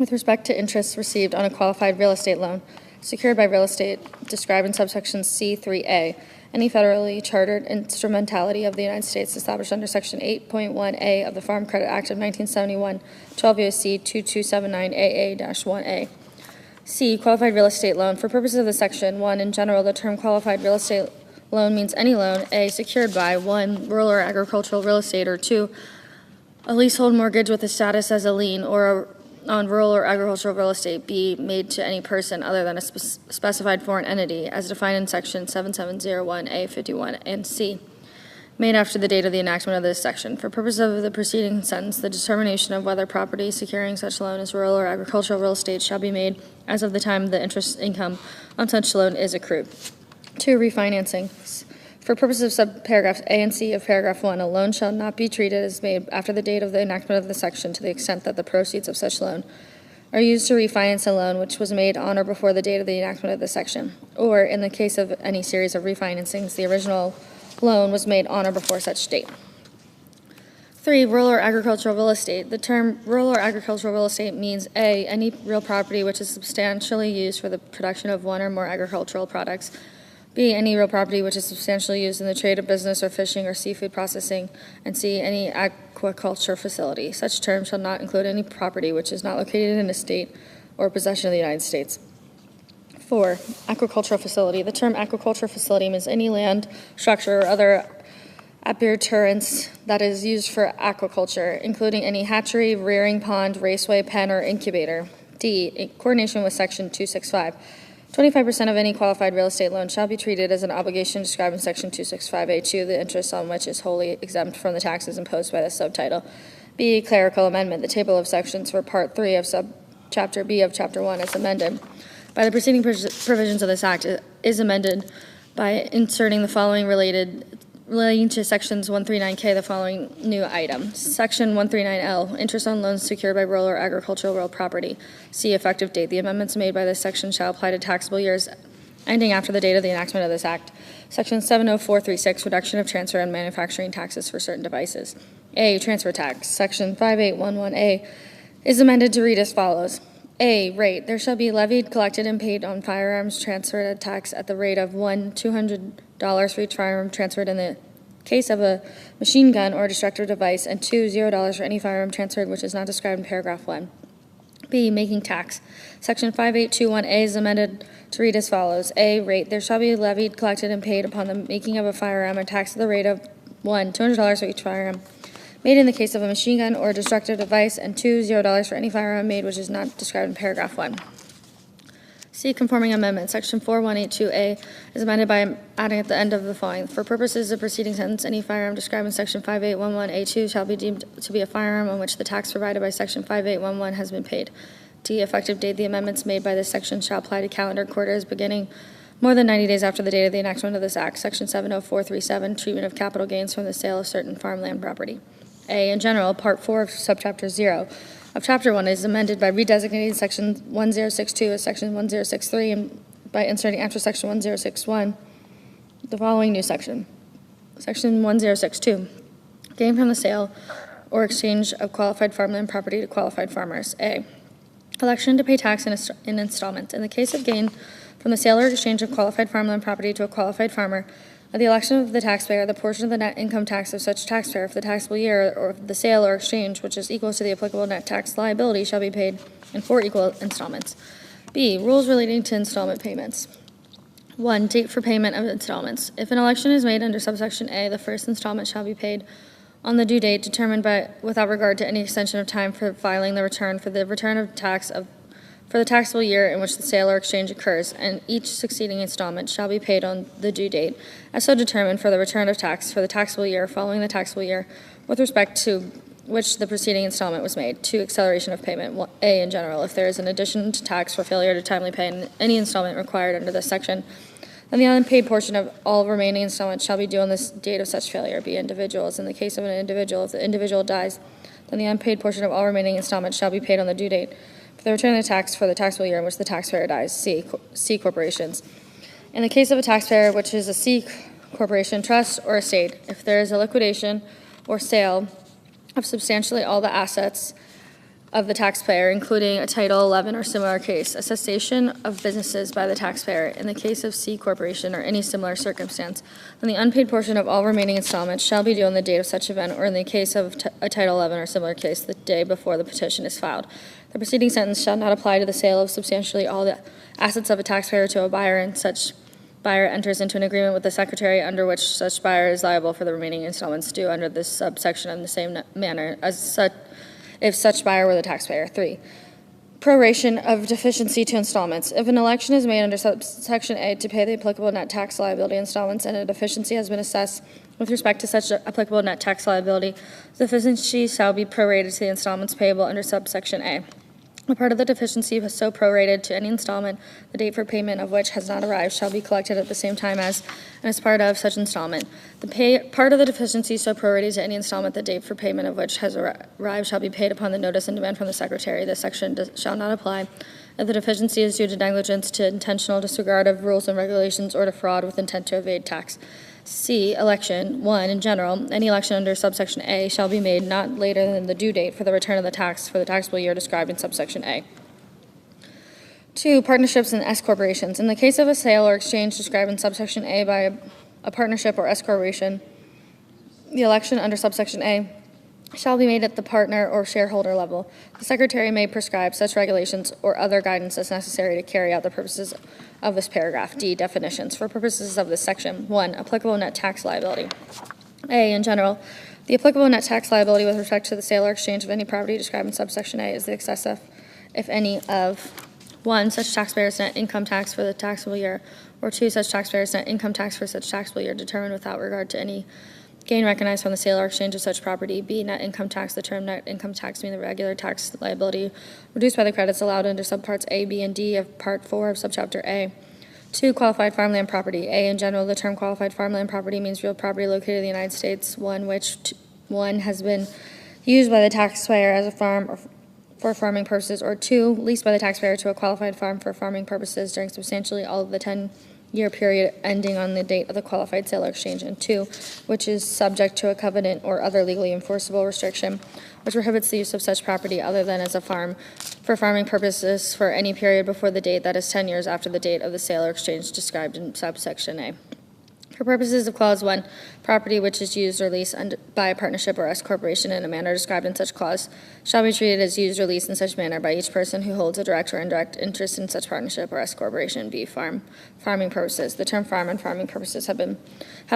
S10: with respect to interest received on a qualified real estate loan secured by real estate described in subsection C3A, any federally chartered instrumentality of the United States established under Section 8.1A of the Farm Credit Act of 1971, 12 U.S.C. 2279AA-1A. C, qualified real estate loan. For purposes of this section, 1, in general, the term qualified real estate loan means any loan, A, secured by 1, rural or agricultural real estate, or 2, a leasehold mortgage with a status as a lien or on rural or agricultural real estate, B, made to any person other than a specified foreign entity as defined in Section 7701A51, and C, made after the date of the enactment of this section. For purposes of the preceding sentence, the determination of whether property securing such loan is rural or agricultural real estate shall be made as of the time the interest income on such loan is accrued. 2, refinancing. For purposes of subparagraphs A and C of paragraph 1, a loan shall not be treated as made after the date of the enactment of the section to the extent that the proceeds of such loan are used to refinance a loan which was made on or before the date of the enactment of the section, or in the case of any series of refinancings, the original loan was made on or before such date. 3, rural or agricultural real estate. The term rural or agricultural real estate means A, any real property which is substantially used for the production of one or more agricultural products, B, any real property which is substantially used in the trade of business or fishing or seafood processing, and C, any aquaculture facility. Such terms shall not include any property which is not located in a state or possession of the United States. 4, aquacultural facility. The term aquaculture facility means any land, structure, or other appurtenance that is used for aquaculture, including any hatchery, rearing pond, raceway, pen, or incubator. D, in coordination with Section 265. 25% of any qualified real estate loan shall be treated as an obligation described in Section 265A2, the interest on which is wholly exempt from the taxes imposed by the subtitle. B, clerical amendment. The table of sections for Part 3 of Subchapter B of Chapter 1 is amended by the preceding provisions of this Act is amended by inserting the following relating to Sections 139K, the following new item. Section 139L, interest on loans secured by rural or agricultural real property. C, effective date. The amendments made by this section shall apply to taxable years ending after the date of the enactment of this Act. Section 70436, reduction of transfer and manufacturing taxes for certain devices. A, transfer tax. Section 5811A is amended to read as follows. A, rate. There shall be levied, collected, and paid on firearms transferred at tax at the rate of $1, $200 for each firearm transferred in the case of a machine gun or destructive device, and 2, $0 for any firearm transferred which is not described in paragraph 1. B, making tax. Section 5821A is amended to read as follows. A, rate. There shall be levied, collected, and paid upon the making of a firearm a tax at the rate of $1, $200 for each firearm made in the case of a machine gun or destructive device, and 2, $0 for any firearm made which is not described in paragraph 1. C, conforming amendment. Section 4182A is amended by adding at the end of the following. For purposes of preceding sentence, any firearm described in Section 5811A2 shall be deemed to be a firearm on which the tax provided by Section 5811 has been paid. D, effective date. The amendments made by this section shall apply to calendar quarters beginning more than 90 days after the date of the enactment of this Act. Section 70437, treatment of capital gains from the sale of certain farmland property. A, in general, Part 4 of Subchapter 0 of Chapter 1 is amended by redesignating Section 1062 as Section 1063 and by inserting after Section 1061 the following new section. Section 1062, gain from the sale or exchange of qualified farmland property to qualified farmers. A, election to pay tax in installments. In the case of gain from the sale or exchange of qualified farmland property to a qualified farmer, at the election of the taxpayer, the portion of the net income tax of such taxpayer for the taxable year or the sale or exchange, which is equal to the applicable net tax liability, shall be paid in 4 equal installments. B, rules relating to installment payments. 1, date for payment of installments. If an election is made under subsection A, the first installment shall be paid on the due date determined by without regard to any extension of time for filing the return for the return of tax for the taxable year in which the sale or exchange occurs, and each succeeding installment shall be paid on the due date, as so determined for the return of tax for the taxable year following the taxable year with respect to which the preceding installment was made. 2, acceleration of payment. A, in general, if there is an addition to tax for failure to timely pay any installment required under this section, then the unpaid portion of all remaining installments shall be due on the date of such failure. B, individuals. In the case of an individual, if the individual dies, then the unpaid portion of all remaining installments shall be paid on the due date for the return of the tax for the taxable year in which the taxpayer dies. C, corporations. In the case of a taxpayer which is a C corporation, trust, or estate, if there is a liquidation or sale of substantially all the assets of the taxpayer, including a Title 11 or similar case, a cessation of businesses by the taxpayer in the case of C corporation or any similar circumstance, then the unpaid portion of all remaining installments shall be due on the date of such event, or in the case of a Title 11 or similar case, the day before the petition is filed. The preceding sentence shall not apply to the sale of substantially all the assets of a taxpayer to a buyer, and such buyer enters into an agreement with the Secretary under which such buyer is liable for the remaining installments due under this subsection in the same manner as such if such buyer were the taxpayer. 3. Proration of deficiency to installments. If an election is made under subsection A to pay the applicable net tax liability installments and a deficiency has been assessed with respect to such applicable net tax liability, the deficiency shall be prorated to the installments payable under subsection A. A part of the deficiency so prorated to any installment, the date for payment of which has not arrived, shall be collected at the same time as and as part of such installment. The part of the deficiency so prorated to any installment, the date for payment of which has arrived, shall be paid upon the notice and demand from the Secretary. This section shall not apply if the deficiency is due to negligence, to intentional disregard of rules and regulations, or to fraud with intent to evade tax. C, election. 1, in general, any election under subsection A shall be made not later than the due date for the return of the tax for the taxable year described in subsection A. 2, partnerships and S corporations. In the case of a sale or exchange described in subsection A by a partnership or S corporation, the election under subsection A shall be made at the partner or shareholder level. The Secretary may prescribe such regulations or other guidance as necessary to carry out the purposes of this paragraph. D, definitions. For purposes of this section, 1, applicable net tax liability. A, in general, the applicable net tax liability with respect to the sale or exchange of any property described in subsection A is the excess of, if any, of 1, such taxpayer's net income tax for the taxable year, or 2, such taxpayer's net income tax for such taxable year determined without regard to any gain recognized from the sale or exchange of such property. B, net income tax. The term net income tax means the regular tax liability reduced by the credits allowed under subparts A, B, and D of Part 4 of Subchapter A. 2, qualified farmland property. A, in general, the term qualified farmland property means real property located in the United States, which has been used by the taxpayer as a farm or for farming purposes, or 2, leased by the taxpayer to a qualified farm for farming purposes during substantially all of the 10-year period ending on the date of the qualified sale or exchange, and 2, which is subject to a covenant or other legally enforceable restriction which prohibits the use of such property other than as a farm for farming purposes for any period before the date that is 10 years after the date of the sale or exchange described in subsection A. For purposes of Clause 1, property which is used or leased by a partnership or S corporation in a manner described in such clause shall be treated as used or leased in such manner by each person who holds a direct or indirect interest in such partnership or S corporation. B, farming purposes. The term farm and farming purposes have their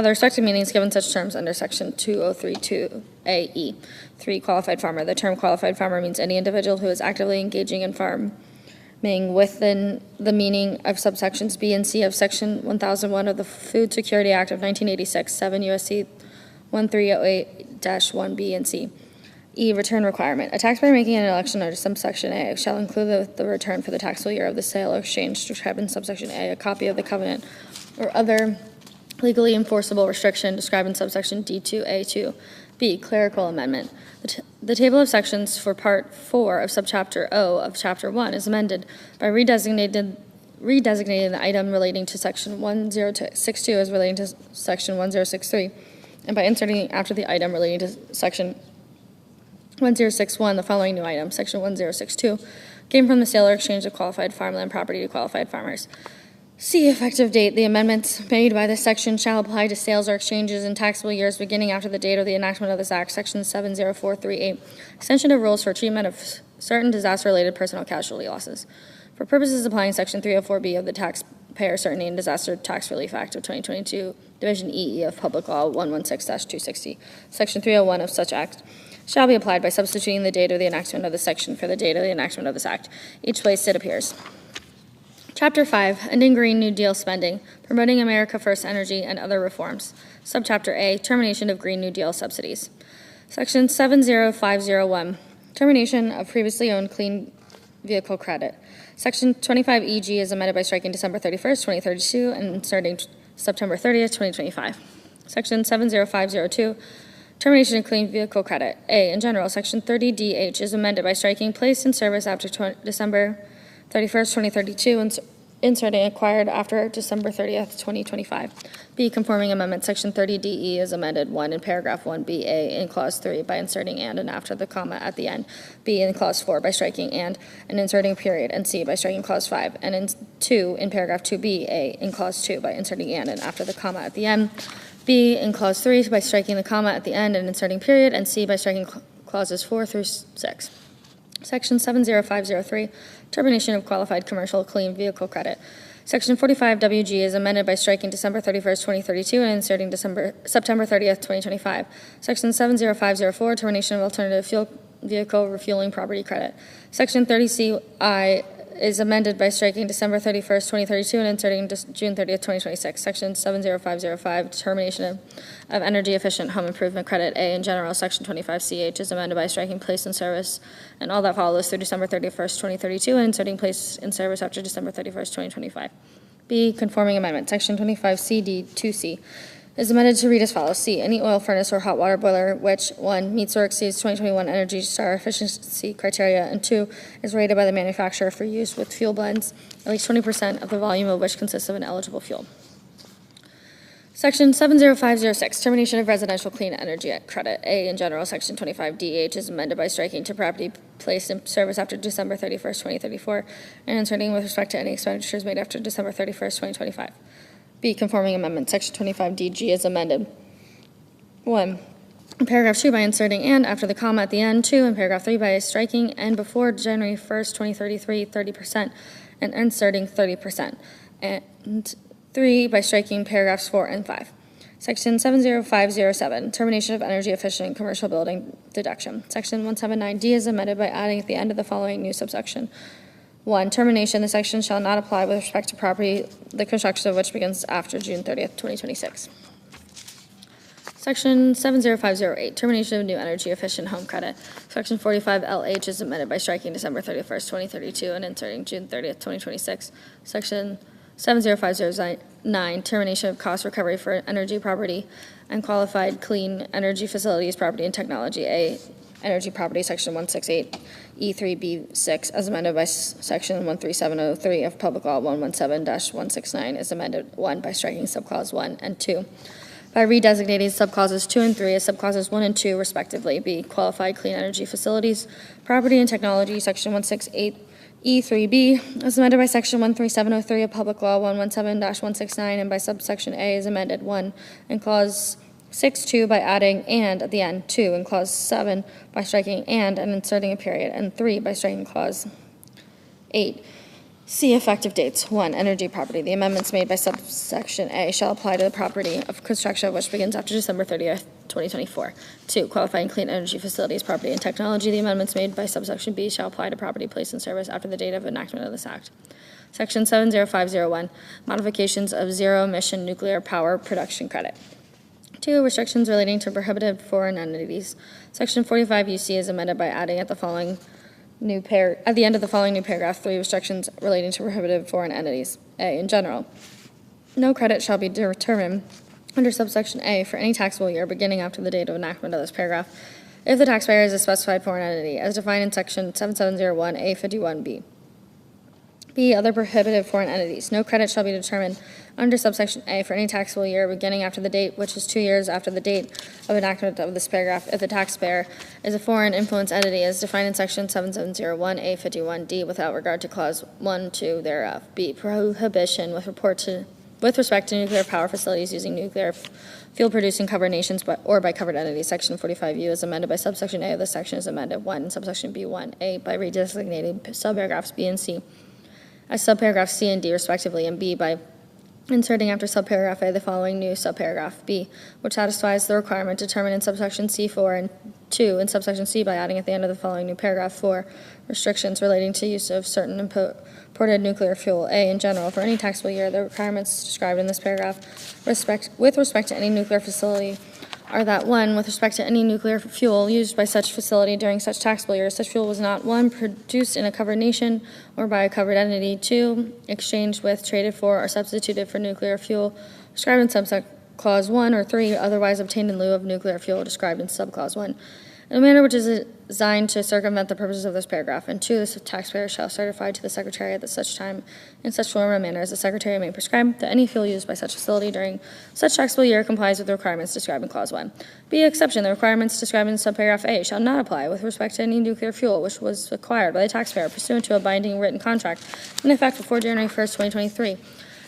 S10: respective meanings given such terms under Section 2032AE. 3, qualified farmer. The term qualified farmer means any individual who is actively engaging in farming within the meaning of subsections B and C of Section 1001 of the Food Security Act of 1986, 7 U.S.C. 1308-1B and C. E, return requirement. A taxpayer making an election under subsection A shall include the return for the taxable year of the sale or exchange described in subsection A, a copy of the covenant or other legally enforceable restriction described in subsection D2A2. B, clerical amendment. The table of sections for Part 4 of Subchapter O of Chapter 1 is amended by redesignating the item relating to Section 1062 as relating to Section 1063, and by inserting after the item relating to Section 1061 the following new item, Section 1062, came from the sale or exchange of qualified farmland property to qualified farmers. C, effective date. The amendments made by this section shall apply to sales or exchanges in taxable years beginning after the date of the enactment of this Act, Section 70438, extension of rules for treatment of certain disaster-related personal casualty losses. For purposes applying Section 304B of the Taxpayer Certainty and Disaster Tax Relief Act of 2022, Division EE of Public Law 116-260, Section 301 of such Act shall be applied by substituting the date of the enactment of the section for the date of the enactment of this Act, each place it appears. Chapter 5, Ending Green New Deal Spending, Promoting America First Energy and Other Reforms. Subchapter A, Termination of Green New Deal Subsidies. Section 70501, Termination of Previously Owned Clean Vehicle Credit. Section 25EG is amended by striking December 31st, 2032 and inserting September 30th, 2025. Section 70502, Termination of Clean Vehicle Credit. A, in general, Section 30DH is amended by striking placed in service after December 31st, 2032, and inserting acquired after December 30th, 2025. B, conforming amendment, section 30DE is amended, 1, in paragraph 1BA in clause 3 by inserting and after the comma at the end. B, in clause 4 by striking and inserting a period, and C, by striking clause 5, and in 2, in paragraph 2BA in clause 2 by inserting and after the comma at the end. B, in clause 3 by striking the comma at the end and inserting period, and C, by striking clauses 4 through 6. Section 70503, termination of qualified commercial clean vehicle credit. Section 45WG is amended by striking December 31st, 2032 and inserting September 30th, 2025. Section 70504, termination of alternative fuel vehicle refueling property credit. Section 30CI is amended by striking December 31st, 2032 and inserting June 30th, 2026. Section 70505, termination of energy efficient home improvement credit A in general. Section 25CH is amended by striking place in service and all that follows through December 31st, 2032 and inserting place in service after December 31st, 2025. B, conforming amendment. Section 25CD2C is amended to read as follows. C, any oil furnace or hot water boiler which, 1, meets or exceeds 2021 Energy Star efficiency criteria, and 2, is rated by the manufacturer for use with fuel blends, at least 20% of the volume of which consists of an eligible fuel. Section 70506, termination of residential clean energy credit. A in general, section 25DH is amended by striking to property placed in service after December 31st, 2034, and inserting with respect to any expenditures made after December 31st, 2025. B, conforming amendment, section 25DG is amended. 1, in paragraph 2 by inserting and after the comma at the end. 2, in paragraph 3 by striking and before January 1st, 2033, 30%, and inserting 30%. And 3, by striking paragraphs 4 and 5. Section 70507, termination of energy efficient commercial building deduction. Section 179D is amended by adding at the end of the following new subsection. 1, termination, the section shall not apply with respect to property, the construction of which begins after June 30th, 2026. Section 70508, termination of new energy efficient home credit. Section 45LH is amended by striking December 31st, 2032 and inserting June 30th, 2026. Section 70509, termination of cost recovery for energy property and qualified clean energy facilities, property and technology. A, energy property, section 168E3B6, as amended by section 13703 of Public Law 117-169, is amended. 1, by striking subclause 1, and 2, by redesignating subclauses 2 and 3 as subclauses 1 and 2, respectively. B, qualified clean energy facilities, property and technology, section 168E3B, as amended by section 13703 of Public Law 117-169, and by subsection A is amended. 1, in clause 6.2 by adding and at the end. 2, in clause 7 by striking and inserting a period, and 3, by striking clause 8. C, effective dates. 1, energy property. The amendments made by subsection A shall apply to the property of construction which begins after December 30th, 2024. 2, qualifying clean energy facilities, property and technology. The amendments made by subsection B shall apply to property placed in service after the date of enactment of this act. Section 70501, modifications of zero-emission nuclear power production credit. 2, restrictions relating to prohibited foreign entities. Section 45 UC is amended by adding at the end of the following new paragraph 3, restrictions relating to prohibited foreign entities. A, in general, no credit shall be determined under subsection A for any taxable year beginning after the date of enactment of this paragraph if the taxpayer is a specified foreign entity as defined in section 7701A51B. B, other prohibited foreign entities. No credit shall be determined under subsection A for any taxable year beginning after the date, which is 2 years after the date of enactment of this paragraph, if the taxpayer is a foreign influence entity as defined in section 7701A51D without regard to clause 1, 2 thereof. B, prohibition with respect to nuclear power facilities using nuclear fuel producing covered nations or by covered entities. Section 45U is amended by subsection A of this section is amended. 1, subsection B1. A, by redesignating subparagraphs B and C as subparagraphs C and D respectively, and B, by inserting after subparagraph A the following new subparagraph B, which satisfies the requirement determined in subsection C4, and 2, in subsection C by adding at the end of the following new paragraph 4, restrictions relating to use of certain imported nuclear fuel. A, in general, for any taxable year, the requirements described in this paragraph with respect to any nuclear facility are that 1, with respect to any nuclear fuel used by such facility during such taxable year, such fuel was not 1, produced in a covered nation or by a covered entity, 2, exchanged with, traded for, or substituted for nuclear fuel described in Clause 1, or 3, otherwise obtained in lieu of nuclear fuel described in subclause 1, in a manner which is designed to circumvent the purposes of this paragraph. And 2, the taxpayer shall certify to the Secretary at such time, in such form or manner as the Secretary may prescribe, that any fuel used by such facility during such taxable year complies with the requirements described in Clause 1. B, exception, the requirements described in subparagraph A shall not apply with respect to any nuclear fuel which was acquired by the taxpayer pursuant to a binding written contract in effect before January 1st, 2023,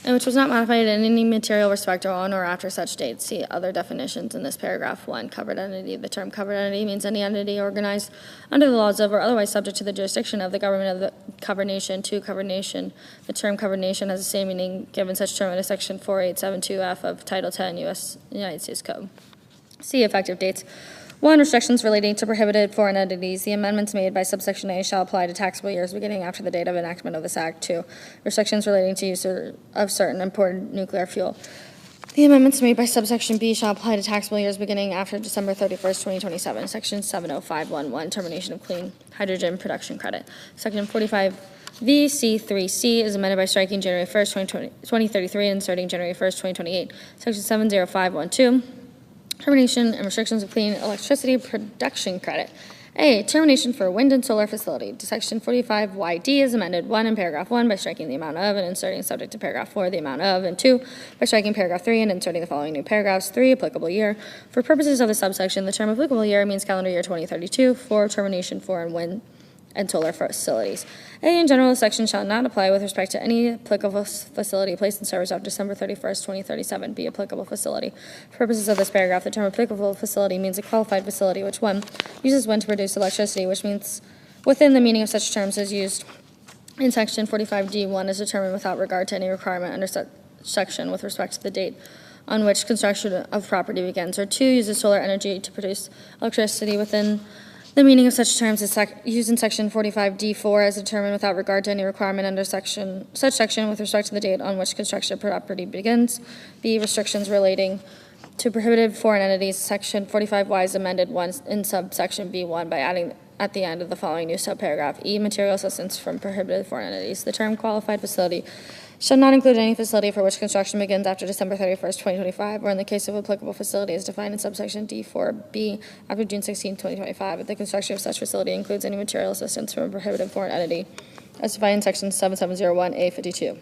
S10: and which was not modified in any material respect or on or after such date. See other definitions in this paragraph. 1, covered entity. The term covered entity means any entity organized under the laws of or otherwise subject to the jurisdiction of the government of the covered nation. 2, covered nation. The term covered nation has the same meaning given such term under Section 4872F of Title 10 United States Code. C, effective dates. 1, restrictions relating to prohibited foreign entities. The amendments made by subsection A shall apply to taxable years beginning after the date of enactment of this Act. 2, restrictions relating to use of certain imported nuclear fuel. The amendments made by subsection B shall apply to taxable years beginning after December 31st, 2027. Section 70511, termination of clean hydrogen production credit. Section 45VC3C is amended by striking January 1st, 2033 and inserting January 1st, 2028. Section 70512, termination and restrictions of clean electricity production credit. A, termination for wind and solar facility. Section 45YD is amended. 1, in paragraph 1 by striking the amount of and inserting subject to paragraph 4 the amount of, and 2, by striking paragraph 3 and inserting the following new paragraphs. 3, applicable year. For purposes of the subsection, the term applicable year means calendar year 2032 for termination for and wind and solar facilities. A, in general, this section shall not apply with respect to any applicable facility placed in service after December 31st, 2037. B, applicable facility. For purposes of this paragraph, the term applicable facility means a qualified facility which, 1, uses wind to produce electricity, which means within the meaning of such terms as used in Section 45D1 is determined without regard to any requirement under such section with respect to the date on which construction of property begins, or 2, uses solar energy to produce electricity within the meaning of such terms is used in Section 45D4 as determined without regard to any requirement under such section with respect to the date on which construction of property begins. B, restrictions relating to prohibited foreign entities. Section 45Y is amended once in subsection B1 by adding at the end of the following new subparagraph. E, material assistance from prohibited foreign entities. The term qualified facility shall not include any facility for which construction begins after December 31st, 2025, or in the case of applicable facility as defined in subsection D4B after June 16, 2025, if the construction of such facility includes any material assistance from a prohibited foreign entity as defined in section 7701A52.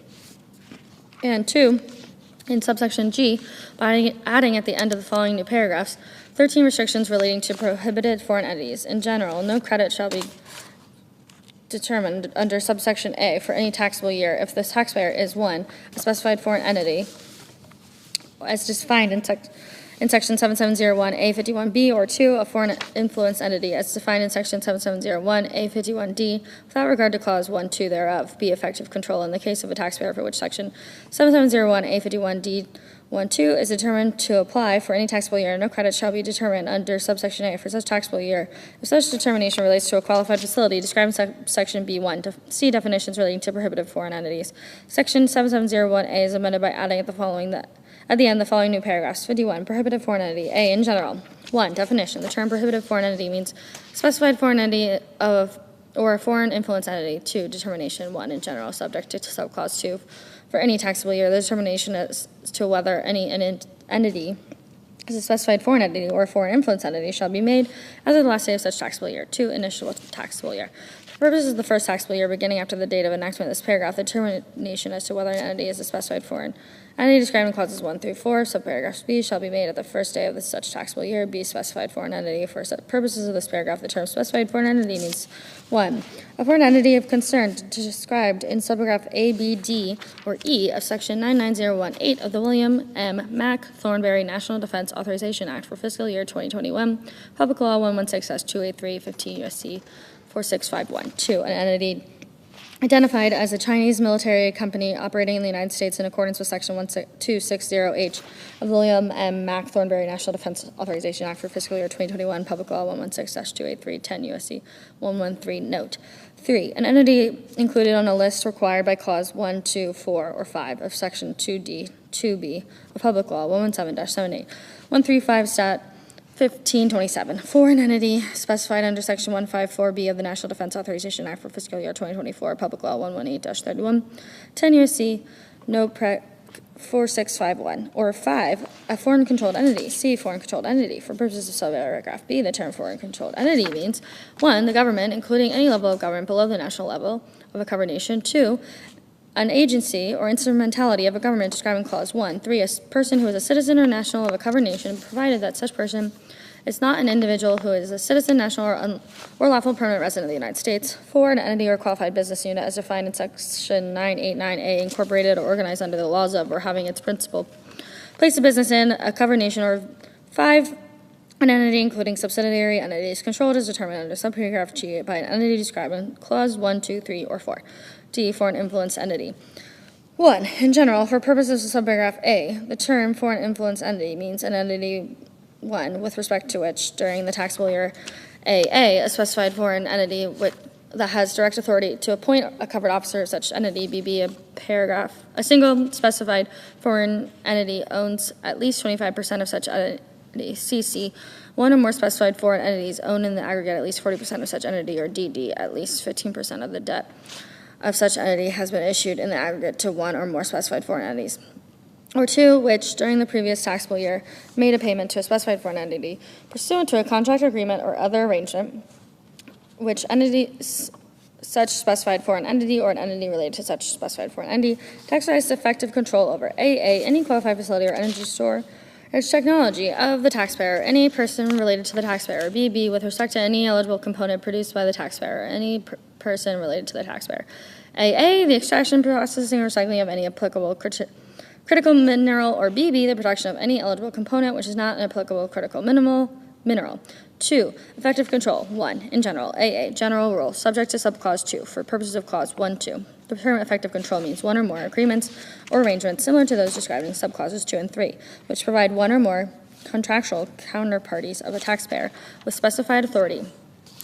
S10: And 2, in subsection G, by adding at the end of the following new paragraphs, 13 restrictions relating to prohibited foreign entities. In general, no credit shall be determined under subsection A for any taxable year if the taxpayer is 1, a specified foreign entity as defined in section 7701A51B, or 2, a foreign influence entity as defined in section 7701A51D without regard to clause 1, 2 thereof. B, effective control in the case of a taxpayer for which section 7701A51D 1.2 is determined to apply for any taxable year. No credit shall be determined under subsection A for such taxable year if such determination relates to a qualified facility described in section B1. To see definitions relating to prohibited foreign entities. Section 7701A is amended by adding at the end the following new paragraphs. 51. Prohibited foreign entity. A, in general. 1. Definition. The term prohibited foreign entity means specified foreign entity of or a foreign influence entity. 2. Determination. 1. In general, subject to subclause 2. For any taxable year, the determination as to whether any entity is a specified foreign entity or a foreign influence entity shall be made as of the last day of such taxable year. 2. Initial taxable year. For purposes of the first taxable year beginning after the date of enactment of this paragraph, the determination as to whether an entity is a specified foreign entity described in clauses 1 through 4, subparagraph B, shall be made at the first day of such taxable year. B, specified foreign entity. For purposes of this paragraph, the term specified foreign entity means 1. A foreign entity of concern described in subparagraph A, B, D, or E of section 99018 of the William M. Mack Thornberry National Defense Authorization Act for fiscal year 2021, Public Law 116-283, 15 U.S.C. 4651. 2. An entity identified as a Chinese military company operating in the United States in accordance with Section 1260H of the William M. Mack Thornberry National Defense Authorization Act for fiscal year 2021, Public Law 116-283, 10 U.S.C. 113, note. 3. An entity included on a list required by Clause 1, 2, 4, or 5 of Section 2D, 2B of Public Law 117-78, 135 Stat 1527. Foreign entity specified under Section 154B of the National Defense Authorization Act for fiscal year 2024, Public Law 118-31, 10 U.S.C. No 4651, or 5, a foreign-controlled entity. C, foreign-controlled entity. For purposes of subparagraph B, the term foreign-controlled entity means 1, the government, including any level of government below the national level of a covered nation. 2, an agency or instrumentality of a government described in Clause 1. 3, a person who is a citizen or national of a covered nation, provided that such person is not an individual who is a citizen, national, or lawful permanent resident of the United States. 4, an entity or qualified business unit as defined in Section 989A, incorporated or organized under the laws of or having its principal place of business in a covered nation. Or 5, an entity including subsidiary entities controlled as determined under subparagraph G by an entity described in Clause 1, 2, 3, or 4. D, foreign influence entity. 1, in general, for purposes of subparagraph A, the term foreign influence entity means an entity 1, with respect to which, during the taxable year AA, a specified foreign entity that has direct authority to appoint a covered officer of such entity, BB, a single specified foreign entity owns at least 25% of such entity, CC, one or more specified foreign entities own in the aggregate at least 40% of such entity, or DD, at least 15% of the debt of such entity has been issued in the aggregate to one or more specified foreign entities. Or 2, which, during the previous taxable year, made a payment to a specified foreign entity pursuant to a contract agreement or other arrangement, which entity, such specified foreign entity or an entity related to such specified foreign entity, exercised effective control over AA, any qualified facility or energy storage technology of the taxpayer, any person related to the taxpayer, or BB, with respect to any eligible component produced by the taxpayer, or any person related to the taxpayer. AA, the extraction, processing, or recycling of any applicable critical mineral, or BB, the production of any eligible component which is not an applicable critical mineral. 2, effective control. 1, in general, AA, general rule, subject to subclause 2, for purposes of clause 1, 2. The term effective control means one or more agreements or arrangements similar to those described in subclauses 2 and 3, which provide one or more contractual counterparties of a taxpayer with specified authority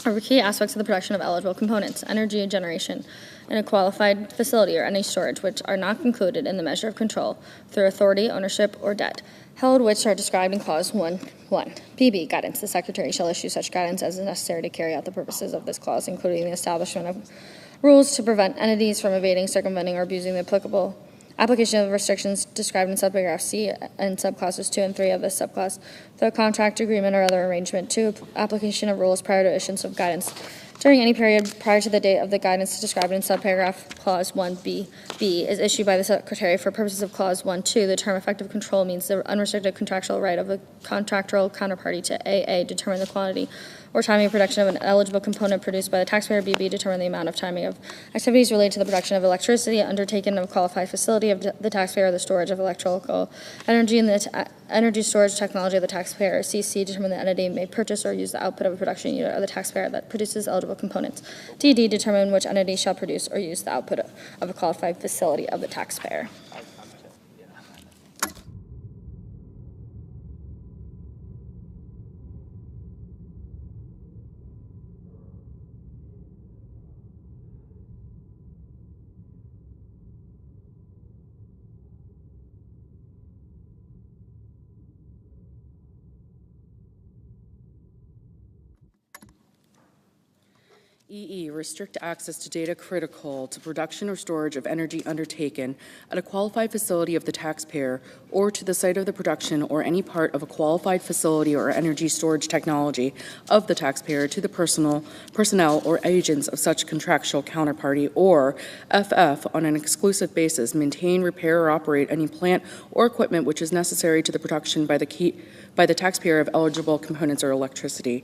S10: over key aspects of the production of eligible components, energy generation, in a qualified facility or any storage which are not concluded in the measure of control through authority, ownership, or debt, held which are described in Clause 1.1. BB, guidance. The Secretary shall issue such guidance as is necessary to carry out the purposes of this clause, including the establishment of rules to prevent entities from evading, circumventing, or abusing the applicable application of restrictions described in subparagraph C and subclauses 2 and 3 of this subclause, through a contract, agreement, or other arrangement. 2, application of rules prior to issuance of guidance during any period prior to the date of the guidance described in subparagraph clause 1B. B is issued by the Secretary for purposes of clause 1.2. The term effective control means the unrestricted contractual right of a contractual counterparty to AA determine the quantity or timing of production of an eligible component produced by the taxpayer. BB, determine the amount of timing of activities related to the production of electricity undertaken of a qualified facility of the taxpayer, the storage of electrical energy, and the energy storage technology of the taxpayer. CC, determine the entity may purchase or use the output of a production unit of the taxpayer that produces eligible components. DD, determine which entity shall produce or use the output of a qualified facility of the taxpayer.
S11: EE, restrict access to data critical to production or storage of energy undertaken at a qualified facility of the taxpayer or to the site of the production or any part of a qualified facility or energy storage technology of the taxpayer to the personnel or agents of such contractual counterparty, or FF, on an exclusive basis, maintain, repair, or operate any plant or equipment which is necessary to the production by the taxpayer of eligible components or electricity.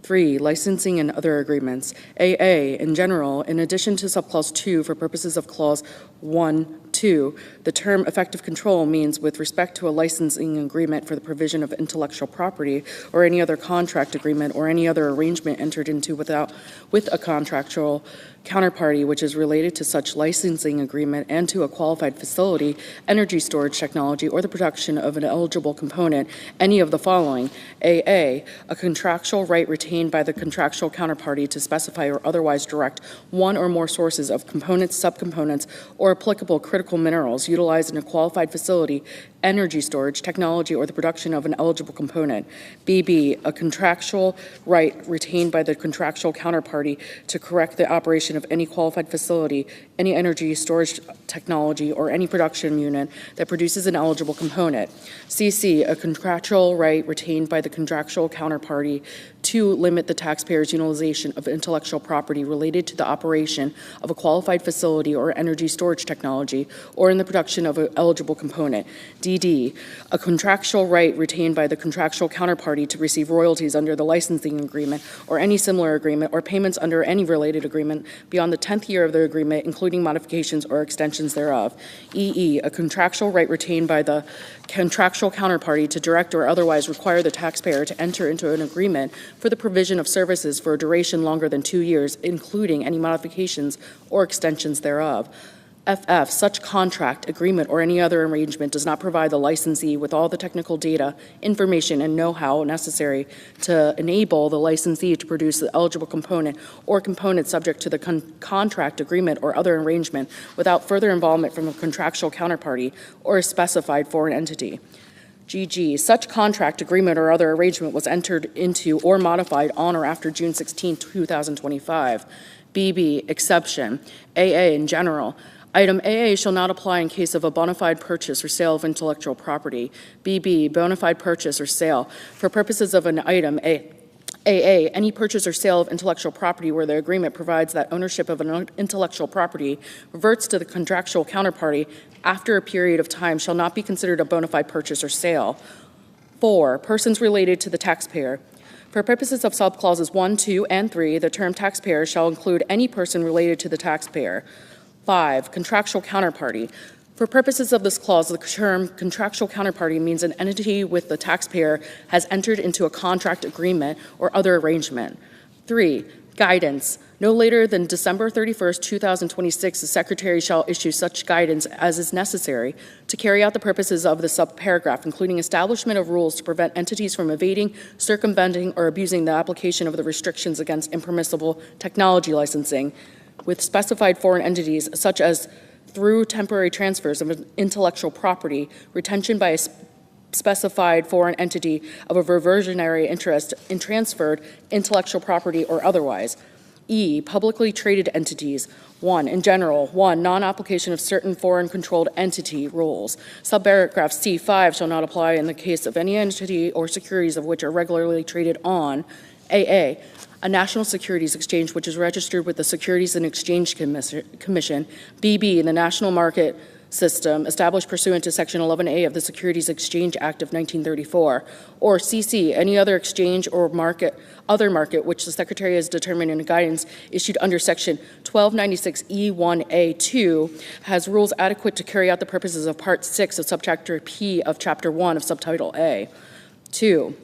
S11: 3, licensing and other agreements. AA, in general, in addition to subclause 2, for purposes of clause 1.2, the term effective control means with respect to a licensing agreement for the provision of intellectual property or any other contract agreement or any other arrangement entered into with a contractual counterparty which is related to such licensing agreement and to a qualified facility, energy storage technology, or the production of an eligible component, any of the following. AA, a contractual right retained by the contractual counterparty to specify or otherwise direct one or more sources of components, subcomponents, or applicable critical minerals utilized in a qualified facility, energy storage, technology, or the production of an eligible component. BB, a contractual right retained by the contractual counterparty to correct the operation of any qualified facility, any energy storage technology, or any production unit that produces an eligible component. CC, a contractual right retained by the contractual counterparty to limit the taxpayer's utilization of intellectual property related to the operation of a qualified facility or energy storage technology, or in the production of an eligible component. DD, a contractual right retained by the contractual counterparty to receive royalties under the licensing agreement or any similar agreement, or payments under any related agreement beyond the 10th year of the agreement, including modifications or extensions thereof. EE, a contractual right retained by the contractual counterparty to direct or otherwise require the taxpayer to enter into an agreement for the provision of services for a duration longer than 2 years, including any modifications or extensions thereof. FF, such contract, agreement, or any other arrangement does not provide the licensee with all the technical data, information, and know-how necessary to enable the licensee to produce the eligible component or components subject to the contract, agreement, or other arrangement without further involvement from a contractual counterparty or a specified foreign entity. GG, such contract, agreement, or other arrangement was entered into or modified on or after June 16, 2025. BB, exception. AA, in general. Item AA shall not apply in case of a bona fide purchase or sale of intellectual property. BB, bona fide purchase or sale. For purposes of an item AA, any purchase or sale of intellectual property where the agreement provides that ownership of an intellectual property reverts to the contractual counterparty after a period of time shall not be considered a bona fide purchase or sale. 4, persons related to the taxpayer. For purposes of subclauses 1, 2, and 3, the term taxpayer shall include any person related to the taxpayer. 5, contractual counterparty. For purposes of this clause, the term contractual counterparty means an entity with the taxpayer has entered into a contract, agreement, or other arrangement. 3, guidance. No later than December 31st, 2026, the Secretary shall issue such guidance as is necessary to carry out the purposes of the subparagraph, including establishment of rules to prevent entities from evading, circumventing, or abusing the application of the restrictions against impermissible technology licensing with specified foreign entities, such as through temporary transfers of intellectual property, retention by a specified foreign entity of a reversionary interest in transferred intellectual property or otherwise. E, publicly traded entities. 1, in general. 1, non-application of certain foreign-controlled entity rules. Subparagraph C5 shall not apply in the case of any entity or securities of which are regularly traded on AA, a national securities exchange which is registered with the Securities and Exchange Commission, BB, the national market system established pursuant to Section 11A of the Securities Exchange Act of 1934, or CC, any other exchange or other market which the Secretary has determined in a guidance issued under Section 1296E1A2 has rules adequate to carry out the purposes of Part 6 of Subchapter P of Chapter 1 of Subtitle A. 2,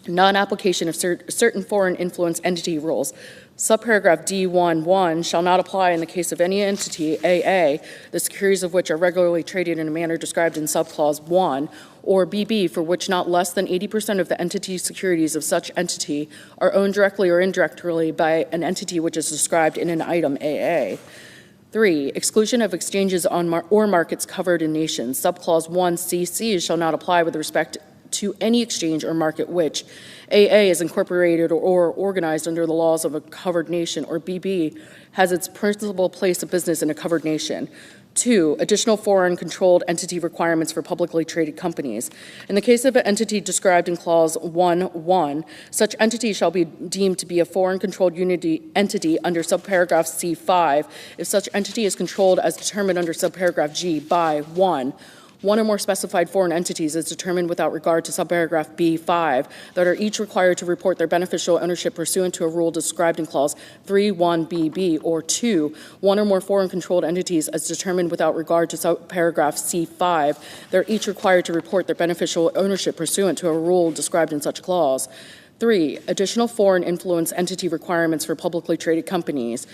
S11: non-application of certain foreign influence entity rules. Subparagraph D11 shall not apply in the case of any entity, AA, the securities of which are regularly traded in a manner described in subclause 1, or BB, for which not less than 80% of the entity securities of such entity are owned directly or indirectly by an entity which is described in an item AA. 3, exclusion of exchanges on or markets covered in nations. Subclause 1 CC shall not apply with respect to any exchange or market which AA is incorporated or organized under the laws of a covered nation, or BB has its principal place of business in a covered nation. 2, additional foreign controlled entity requirements for publicly traded companies. In the case of an entity described in Clause 1.1, such entity shall be deemed to be a foreign controlled entity under subparagraph C5 if such entity is controlled as determined under subparagraph G by 1, one or more specified foreign entities is determined without regard to subparagraph B5 that are each required to report their beneficial ownership pursuant to a rule described in clause 3.1BB, or 2, one or more foreign controlled entities as determined without regard to subparagraph C5 that are each required to report their beneficial ownership pursuant to a rule described in such clause. 3, additional foreign influence entity requirements for publicly traded companies.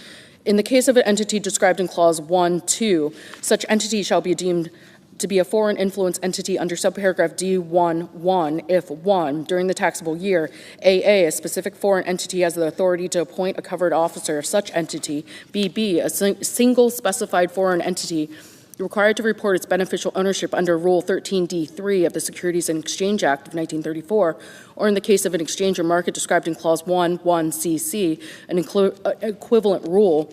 S11: In the case of an entity described in clause 1.2, such entity shall be deemed to be a foreign influence entity under subparagraph D1.1 if 1, during the taxable year, AA, a specific foreign entity has the authority to appoint a covered officer of such entity, BB, a single specified foreign entity required to report its beneficial ownership under Rule 13D3 of the Securities and Exchange Act of 1934, or in the case of an exchange or market described in Clause 1(1)(cc), an equivalent rule,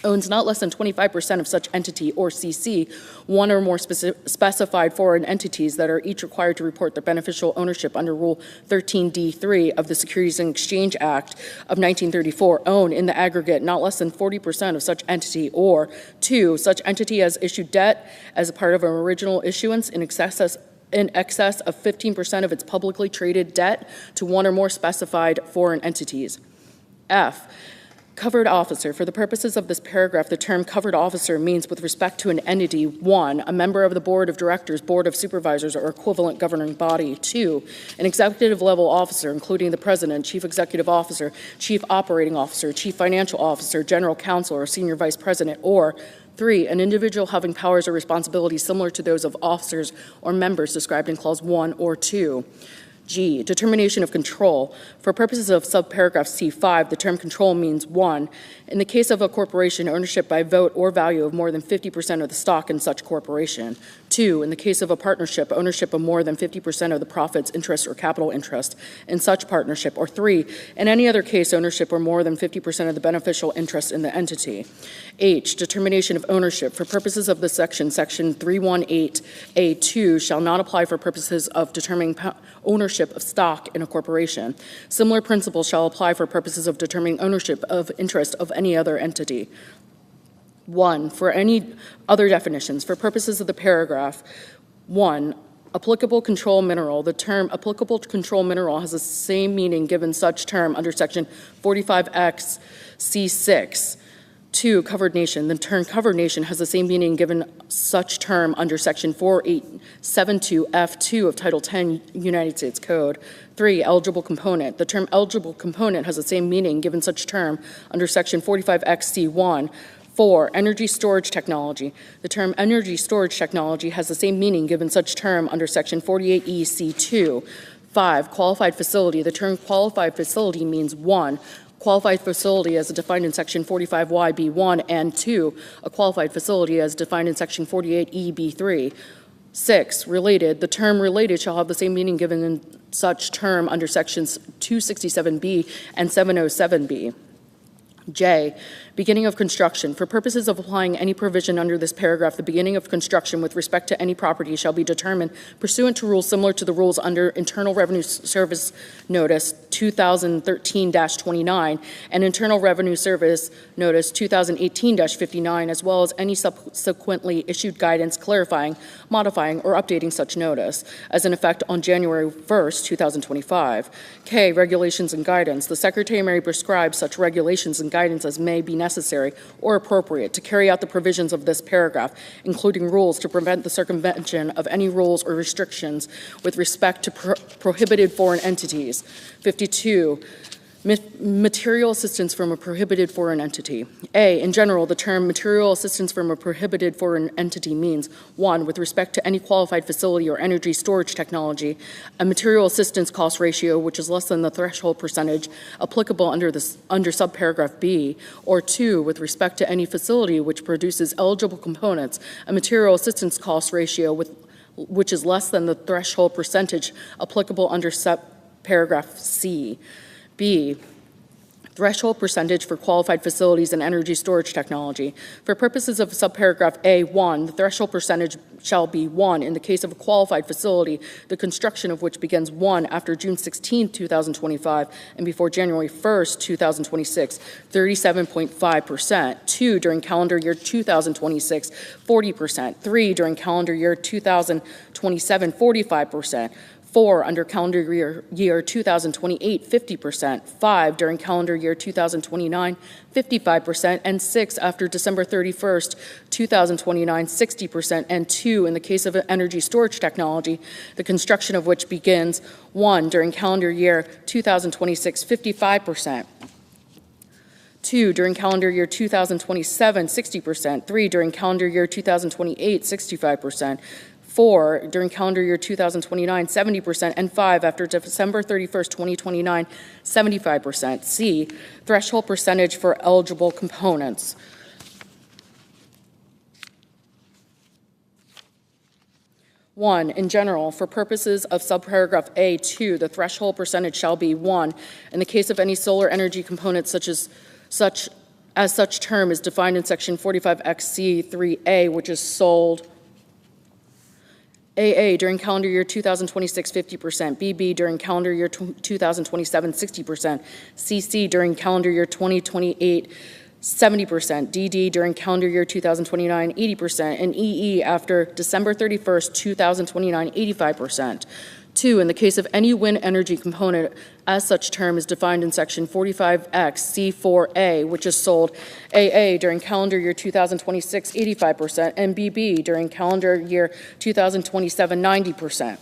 S11: owns not less than 25% of such entity or CC, one or more specified foreign entities that are each required to report their beneficial ownership under Rule 13D3 of the Securities and Exchange Act of 1934 own in the aggregate not less than 40% of such entity, or 2, such entity has issued debt as a part of an original issuance in excess of 15% of its publicly traded debt to one or more specified foreign entities. F, covered officer. For the purposes of this paragraph, the term covered officer means with respect to an entity, 1, a member of the board of directors, board of supervisors, or equivalent governing body, 2, an executive level officer, including the president, chief executive officer, chief operating officer, chief financial officer, general counsel, or senior vice president, or 3, an individual having powers or responsibilities similar to those of officers or members described in Clause 1 or 2. G, determination of control. For purposes of subparagraph C5, the term control means 1, in the case of a corporation, ownership by vote or value of more than 50% of the stock in such corporation. 2, in the case of a partnership, ownership of more than 50% of the profits, interest, or capital interest in such partnership. Or 3, in any other case, ownership or more than 50% of the beneficial interest in the entity. H, determination of ownership. For purposes of this section, Section 318A2 shall not apply for purposes of determining ownership of stock in a corporation. Similar principles shall apply for purposes of determining ownership of interest of any other entity. 1, for any other definitions, for purposes of the paragraph, 1, applicable control mineral. The term applicable control mineral has the same meaning given such term under Section 45X C6. 2, covered nation. The term covered nation has the same meaning given such term under Section 4872F2 of Title 10 United States Code. 3, eligible component. The term eligible component has the same meaning given such term under Section 45XC1. 4, energy storage technology. The term energy storage technology has the same meaning given such term under Section 48EC2. 5, qualified facility. The term qualified facility means 1, qualified facility as defined in Section 45YB1, and 2, a qualified facility as defined in Section 48EB3. 6, related. The term related shall have the same meaning given in such term under Sections 267B and 707B. J, beginning of construction. For purposes of applying any provision under this paragraph, the beginning of construction with respect to any property shall be determined pursuant to rules similar to the rules under Internal Revenue Service Notice 2013-29 and Internal Revenue Service Notice 2018-59, as well as any subsequently issued guidance clarifying, modifying, or updating such notice, as in effect on January 1st, 2025. K, regulations and guidance. The Secretary may prescribe such regulations and guidance as may be necessary or appropriate to carry out the provisions of this paragraph, including rules to prevent the circumvention of any rules or restrictions with respect to prohibited foreign entities. 52, material assistance from a prohibited foreign entity. A, in general, the term material assistance from a prohibited foreign entity means 1, with respect to any qualified facility or energy storage technology, a material assistance cost ratio which is less than the threshold percentage applicable under subparagraph B, or 2, with respect to any facility which produces eligible components, a material assistance cost ratio which is less than the threshold percentage applicable under subparagraph C. B, threshold percentage for qualified facilities and energy storage technology. For purposes of subparagraph A1, the threshold percentage shall be 1 in the case of a qualified facility, the construction of which begins 1 after June 16, 2025, and before January 1st, 2026, 37.5%. 2, during calendar year 2026, 40%. 3, during calendar year 2027, 45%. 4, under calendar year 2028, 50%, 5, during calendar year 2029, 55%, and 6, after December 31st, 2029, 60%, and 2, in the case of energy storage technology, the construction of which begins 1, during calendar year 2026, 55%. 2, during calendar year 2027, 60%. 3, during calendar year 2028, 65%. 4, during calendar year 2029, 70%, and 5, after December 31st, 2029, 75%. C, threshold percentage for eligible components. 1, in general, for purposes of subparagraph A2, the threshold percentage shall be 1 in the case of any solar energy component such term is defined in section 45XC3A, which is sold AA during calendar year 2026, 50%, BB during calendar year 2027, 60%, CC during calendar year 2028, 70%, DD during calendar year 2029, 80%, and EE after December 31st, 2029, 85%. 2, in the case of any wind energy component as such term is defined in section 45X C4A, which is sold AA during calendar year 2026, 85%, and BB during calendar year 2027, 90%.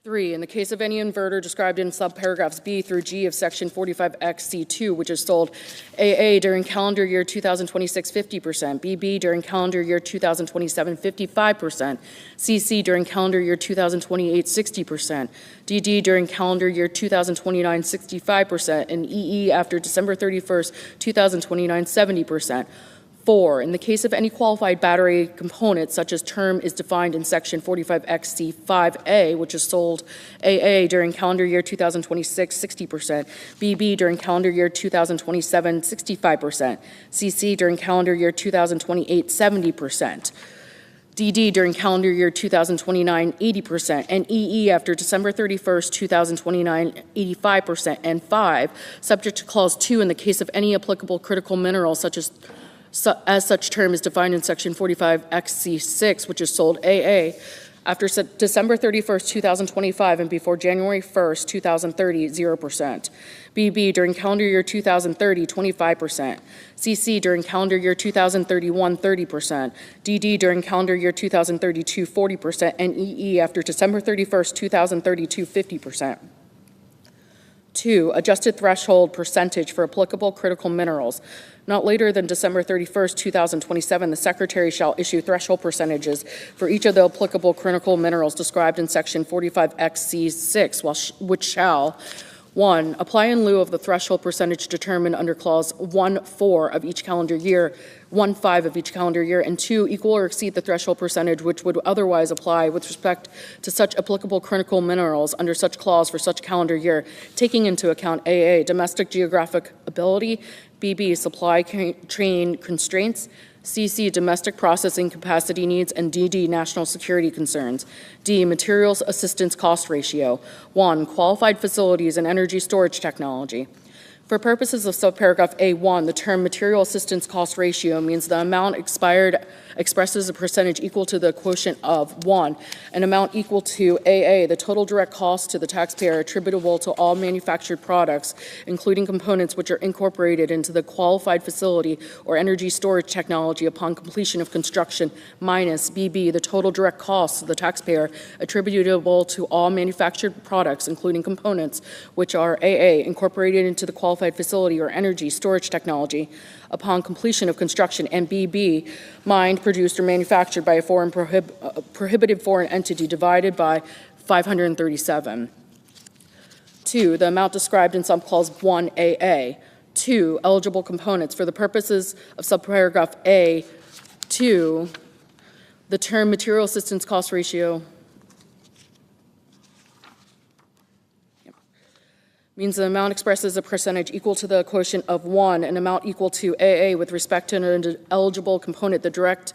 S11: 3, in the case of any inverter described in subparagraphs B through G of section 45XC2, which is sold AA during calendar year 2026, 50%, BB during calendar year 2027, 55%, CC during calendar year 2028, 60%, DD during calendar year 2029, 65%, and EE after December 31st, 2029, 70%. 4, in the case of any qualified battery component, such as term is defined in section 45XC5A, which is sold AA during calendar year 2026, 60%, BB during calendar year 2027, 65%, CC during calendar year 2028, 70%. DD during calendar year 2029, 80%, and EE after December 31st, 2029, 85%, and 5, subject to clause 2 in the case of any applicable critical mineral such as such term is defined in section 45XC6, which is sold AA after December 31st, 2025 and before January 1st, 2030, 0%. BB during calendar year 2030, 25%. CC during calendar year 2031, 30%. DD during calendar year 2032, 40%. And EE after December 31st, 2032, 50%. 2, adjusted threshold percentage for applicable critical minerals. Not later than December 31st, 2027, the Secretary shall issue threshold percentages for each of the applicable critical minerals described in Section 45XC6, which shall 1, apply in lieu of the threshold percentage determined under Clause 1.4 of each calendar year, 1.5 of each calendar year, and 2, equal or exceed the threshold percentage which would otherwise apply with respect to such applicable critical minerals under such clause for such calendar year, taking into account AA, domestic geographic ability, BB, supply chain constraints, CC, domestic processing capacity needs, and DD, national security concerns. D, materials assistance cost ratio. 1, qualified facilities and energy storage technology. For purposes of subparagraph A1, the term material assistance cost ratio means the amount expired expresses a percentage equal to the quotient of 1, an amount equal to AA, the total direct cost to the taxpayer attributable to all manufactured products, including components which are incorporated into the qualified facility or energy storage technology upon completion of construction, minus BB, the total direct cost to the taxpayer attributable to all manufactured products, including components which are AA, incorporated into the qualified facility or energy storage technology upon completion of construction, and BB, mined, produced, or manufactured by a foreign prohibited foreign entity divided by 537. 2, the amount described in subclause 1AA. 2, eligible components. For the purposes of subparagraph A, 2, the term material assistance cost ratio means the amount expresses a percentage equal to the quotient of 1, an amount equal to AA with respect to an eligible component, the direct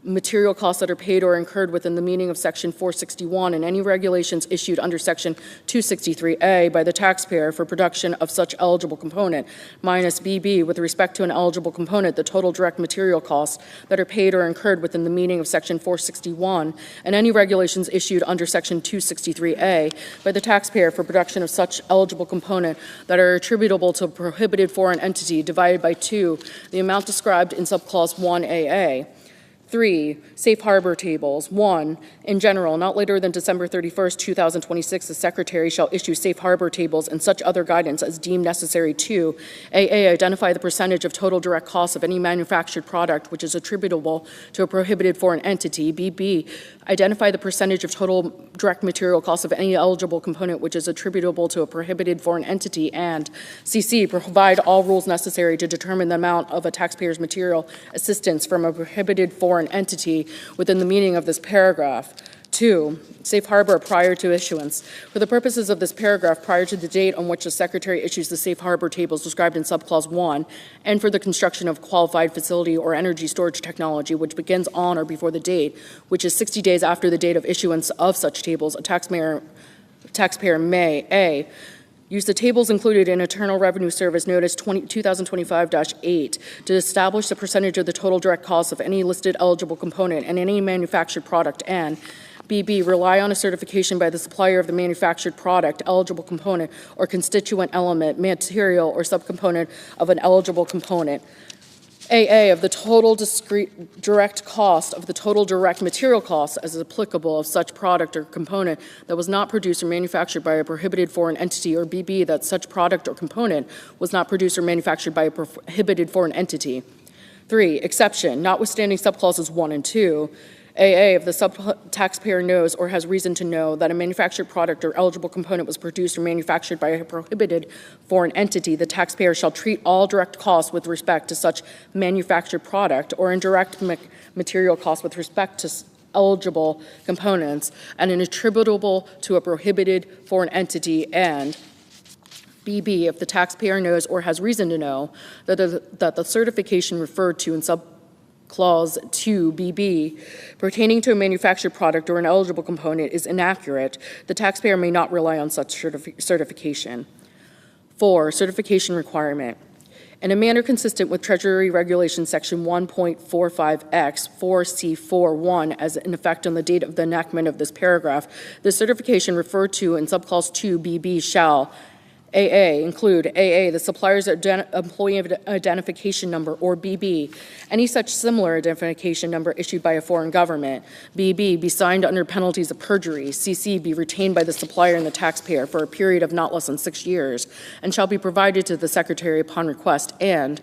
S11: material costs that are paid or incurred within the meaning of Section 461 and any regulations issued under Section 263A by the taxpayer for production of such eligible component, minus BB with respect to an eligible component, the total direct material costs that are paid or incurred within the meaning of Section 461 and any regulations issued under Section 263A by the taxpayer for production of such eligible component that are attributable to a prohibited foreign entity divided by 2, the amount described in subclause 1AA. 3, safe harbor tables. 1, in general, not later than December 31st, 2026, the Secretary shall issue safe harbor tables and such other guidance as deemed necessary to AA, identify the percentage of total direct costs of any manufactured product which is attributable to a prohibited foreign entity. BB, identify the percentage of total direct material costs of any eligible component which is attributable to a prohibited foreign entity. And CC, provide all rules necessary to determine the amount of a taxpayer's material assistance from a prohibited foreign entity within the meaning of this paragraph. 2, safe harbor prior to issuance. For the purposes of this paragraph, prior to the date on which the Secretary issues the safe harbor tables described in subclause 1, and for the construction of qualified facility or energy storage technology which begins on or before the date, which is 60 days after the date of issuance of such tables, a taxpayer may, A, use the tables included in Internal Revenue Service Notice 2025-8 to establish the percentage of the total direct costs of any listed eligible component and any manufactured product, and BB, rely on a certification by the supplier of the manufactured product, eligible component, or constituent element, material, or subcomponent of an eligible component. AA, of the total direct cost of the total direct material costs as applicable of such product or component that was not produced or manufactured by a prohibited foreign entity, or BB, that such product or component was not produced or manufactured by a prohibited foreign entity. 3, exception, notwithstanding subclauses 1 and 2, AA, if the sub-taxpayer knows or has reason to know that a manufactured product or eligible component was produced or manufactured by a prohibited foreign entity, the taxpayer shall treat all direct costs with respect to such manufactured product or indirect material costs with respect to eligible components and attributable to a prohibited foreign entity. And BB, if the taxpayer knows or has reason to know that the certification referred to in Clause 2BB pertaining to a manufactured product or an eligible component is inaccurate, the taxpayer may not rely on such certification. 4, certification requirement. In a manner consistent with Treasury Regulation Section 1.45X 4C41 as in effect on the date of the enactment of this paragraph, the certification referred to in subclause 2BB shall AA, include AA, the supplier's employee identification number, or BB, any such similar identification number issued by a foreign government. BB, be signed under penalties of perjury. CC, be retained by the supplier and the taxpayer for a period of not less than 6 years, and shall be provided to the Secretary upon request. And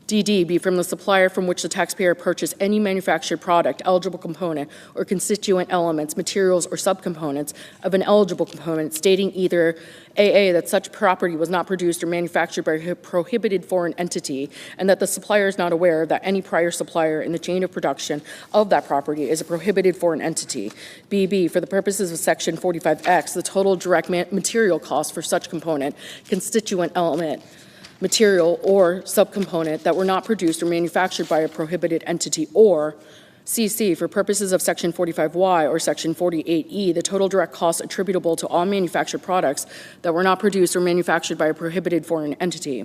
S11: DD, be from the supplier from which the taxpayer purchased any manufactured product, eligible component, or constituent elements, materials, or subcomponents of an eligible component, stating either AA, that such property was not produced or manufactured by a prohibited foreign entity, and that the supplier is not aware that any prior supplier in the chain of production of that property is a prohibited foreign entity. BB, for the purposes of Section 45X, the total direct material cost for such component, constituent element, material, or subcomponent that were not produced or manufactured by a prohibited entity. Or CC, for purposes of Section 45Y or Section 48E, the total direct costs attributable to all manufactured products that were not produced or manufactured by a prohibited foreign entity.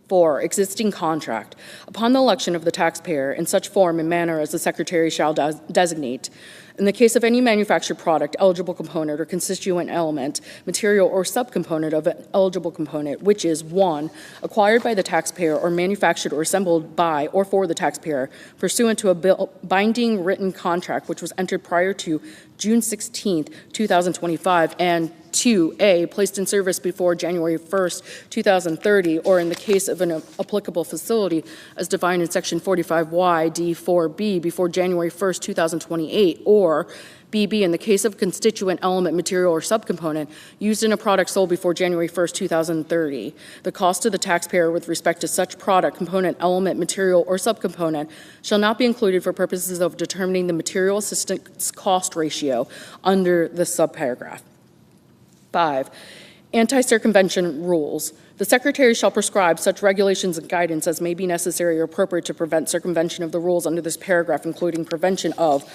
S11: 4, existing contract. Upon the election of the taxpayer in such form and manner as the Secretary shall designate, in the case of any manufactured product, eligible component, or constituent element, material, or subcomponent of an eligible component, which is 1, acquired by the taxpayer or manufactured or assembled by or for the taxpayer pursuant to a binding written contract which was entered prior to June 16, 2025, and 2A, placed in service before January 1st, 2030, or in the case of an applicable facility as defined in Section 45Y D4B before January 1st, 2028, or BB, in the case of constituent element, material, or subcomponent used in a product sold before January 1st, 2030. The cost to the taxpayer with respect to such product, component, element, material, or subcomponent shall not be included for purposes of determining the material assistance cost ratio under this subparagraph. 5, anti-circumvention rules. The Secretary shall prescribe such regulations and guidance as may be necessary or appropriate to prevent circumvention of the rules under this paragraph, including prevention of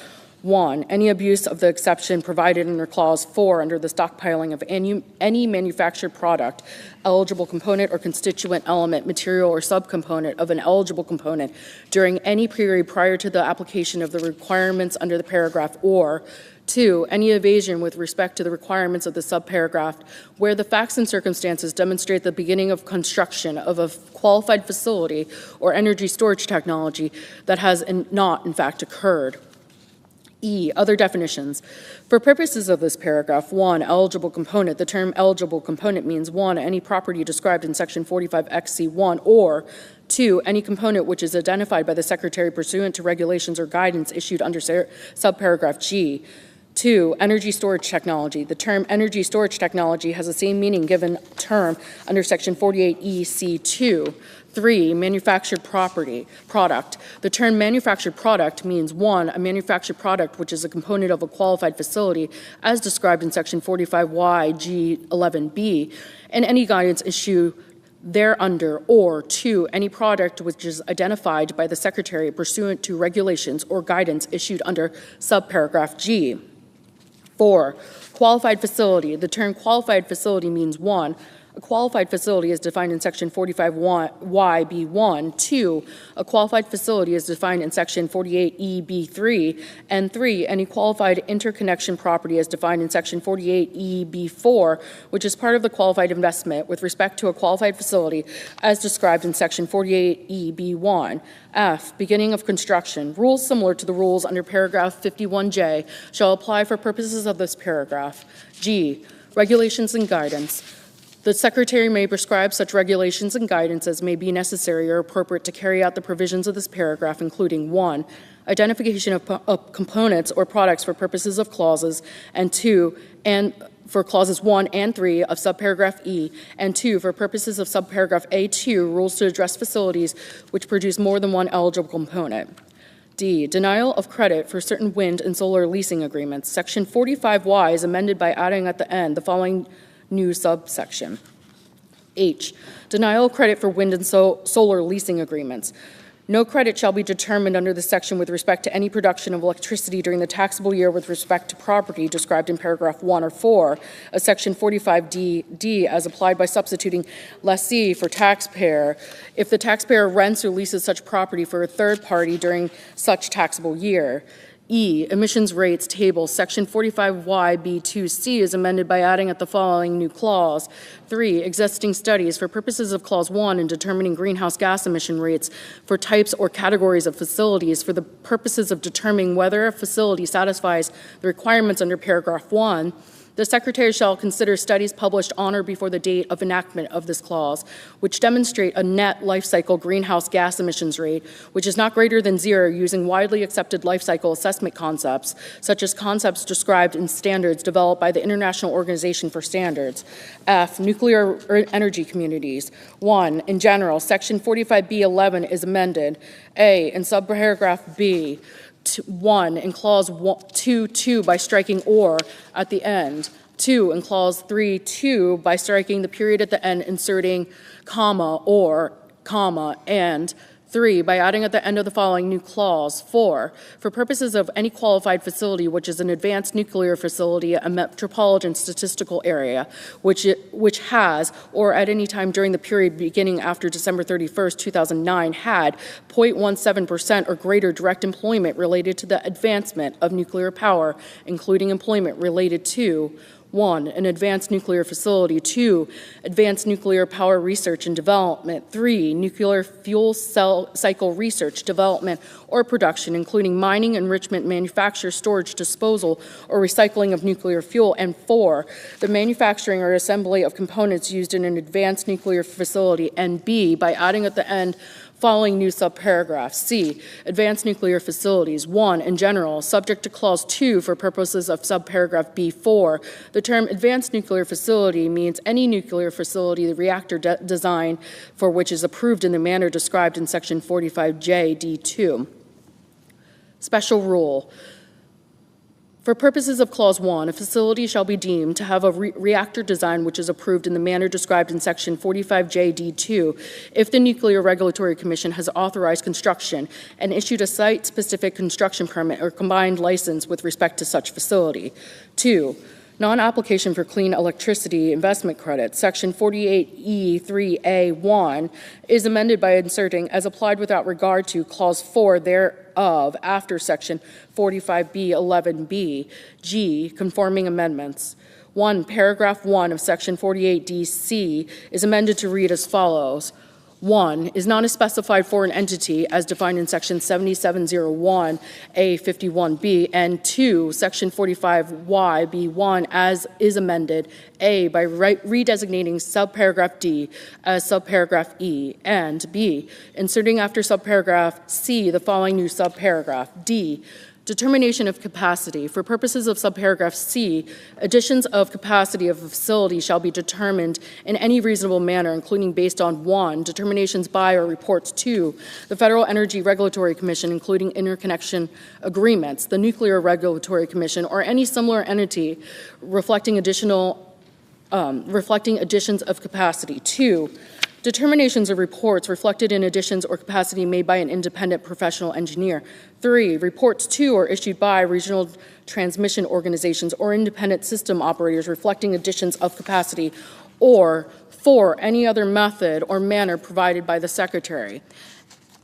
S11: 1, any abuse of the exception provided under Clause 4 under the stockpiling of any manufactured product, eligible component or constituent element, material or subcomponent of an eligible component during any period prior to the application of the requirements under the paragraph, or 2, any evasion with respect to the requirements of the subparagraph where the facts and circumstances demonstrate the beginning of construction of a qualified facility or energy storage technology that has not in fact occurred. E, other definitions. For purposes of this paragraph, 1, eligible component. The term eligible component means 1, any property described in section 45XC1, or 2, any component which is identified by the Secretary pursuant to regulations or guidance issued under subparagraph G. 2, energy storage technology. The term energy storage technology has the same meaning given term under section 48EC2. 3, manufactured product. The term manufactured product means 1, a manufactured product which is a component of a qualified facility as described in section 45YG11B, and any guidance issued thereunder, or 2, any product which is identified by the Secretary pursuant to regulations or guidance issued under subparagraph G. 4, qualified facility. The term qualified facility means 1, a qualified facility is defined in section 45YB1. 2, a qualified facility is defined in section 48EB3. And 3, any qualified interconnection property is defined in section 48EB4, which is part of the qualified investment with respect to a qualified facility as described in section 48EB1. F, beginning of construction. Rules similar to the rules under paragraph 51J shall apply for purposes of this paragraph. G, regulations and guidance. The Secretary may prescribe such regulations and guidance as may be necessary or appropriate to carry out the provisions of this paragraph, including 1, identification of components or products for purposes of clauses, and 2, and for clauses 1 and 3 of subparagraph E, and 2, for purposes of subparagraph A2, rules to address facilities which produce more than one eligible component. D, denial of credit for certain wind and solar leasing agreements. Section 45Y is amended by adding at the end the following new subsection. H, denial of credit for wind and solar leasing agreements. No credit shall be determined under this section with respect to any production of electricity during the taxable year with respect to property described in paragraph 1 or 4 of section 45D as applied by substituting lessee for taxpayer if the taxpayer rents or leases such property for a third party during such taxable year. E, emissions rates table, section 45YB2C is amended by adding at the following new clause. 3, existing studies for purposes of clause 1 in determining greenhouse gas emission rates for types or categories of facilities for the purposes of determining whether a facility satisfies the requirements under paragraph 1. The Secretary shall consider studies published on or before the date of enactment of this clause, which demonstrate a net life cycle greenhouse gas emissions rate, which is not greater than 0 using widely accepted life cycle assessment concepts, such as concepts described in standards developed by the International Organization for Standards. F, nuclear energy communities. 1, in general, section 45B11 is amended. A, in subparagraph B, 1 in clause 2.2 by striking or at the end. 2 in clause 3.2 by striking the period at the end, inserting comma or comma, and 3 by adding at the end of the following new clause. 4, for purposes of any qualified facility which is an advanced nuclear facility, a metropolitan statistical area, which has, or at any time during the period beginning after December 31st, 2009, had 0.17% or greater direct employment related to the advancement of nuclear power, including employment related to 1, an advanced nuclear facility. 2, advanced nuclear power research and development. 3, nuclear fuel cell cycle research, development, or production, including mining, enrichment, manufacture, storage, disposal, or recycling of nuclear fuel. And 4, the manufacturing or assembly of components used in an advanced nuclear facility. And B, by adding at the end following new subparagraph. C, advanced nuclear facilities. 1, in general, subject to clause 2 for purposes of subparagraph B4. The term advanced nuclear facility means any nuclear facility the reactor design for which is approved in the manner described in section 45J D2. Special rule. For purposes of Clause 1, a facility shall be deemed to have a reactor design which is approved in the manner described in Section 45JD2 if the Nuclear Regulatory Commission has authorized construction and issued a site-specific construction permit or combined license with respect to such facility. 2, Non-application for clean electricity investment credit, Section 48E3A1, is amended by inserting "as applied without regard to" Clause 4 thereof after Section 45B11B, G, conforming amendments. 1. Paragraph 1 of Section 48DC is amended to read as follows. 1. Is not a specified foreign entity as defined in Section 7701A51B, and 2. Section 45YB1 as is amended, A, by redesignating subparagraph D as subparagraph E, and B, inserting after subparagraph C the following new subparagraph D. Determination of capacity. For purposes of subparagraph C, additions of capacity of a facility shall be determined in any reasonable manner, including based on 1, determinations by or reports to the Federal Energy Regulatory Commission, including interconnection agreements, the Nuclear Regulatory Commission, or any similar entity reflecting additions of capacity. 2, determinations or reports reflected in additions or capacity made by an independent professional engineer. 3, reports to or issued by regional transmission organizations or independent system operators reflecting additions of capacity, or 4, any other method or manner provided by the Secretary.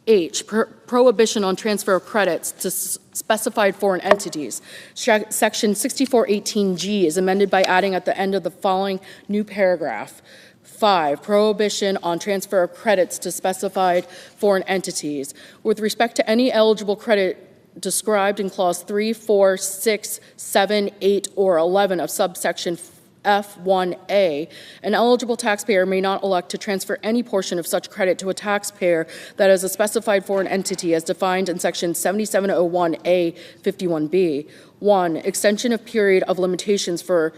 S11: H, prohibition on transfer of credits to specified foreign entities. Section 6418G is amended by adding at the end of the following new paragraph. 5, prohibition on transfer of credits to specified foreign entities. With respect to any eligible credit described in Clause 3, 4, 6, 7, 8, or 11 of subsection F1A, an eligible taxpayer may not elect to transfer any portion of such credit to a taxpayer that is a specified foreign entity as defined in Section 7701A51B. 1, extension of period of limitations for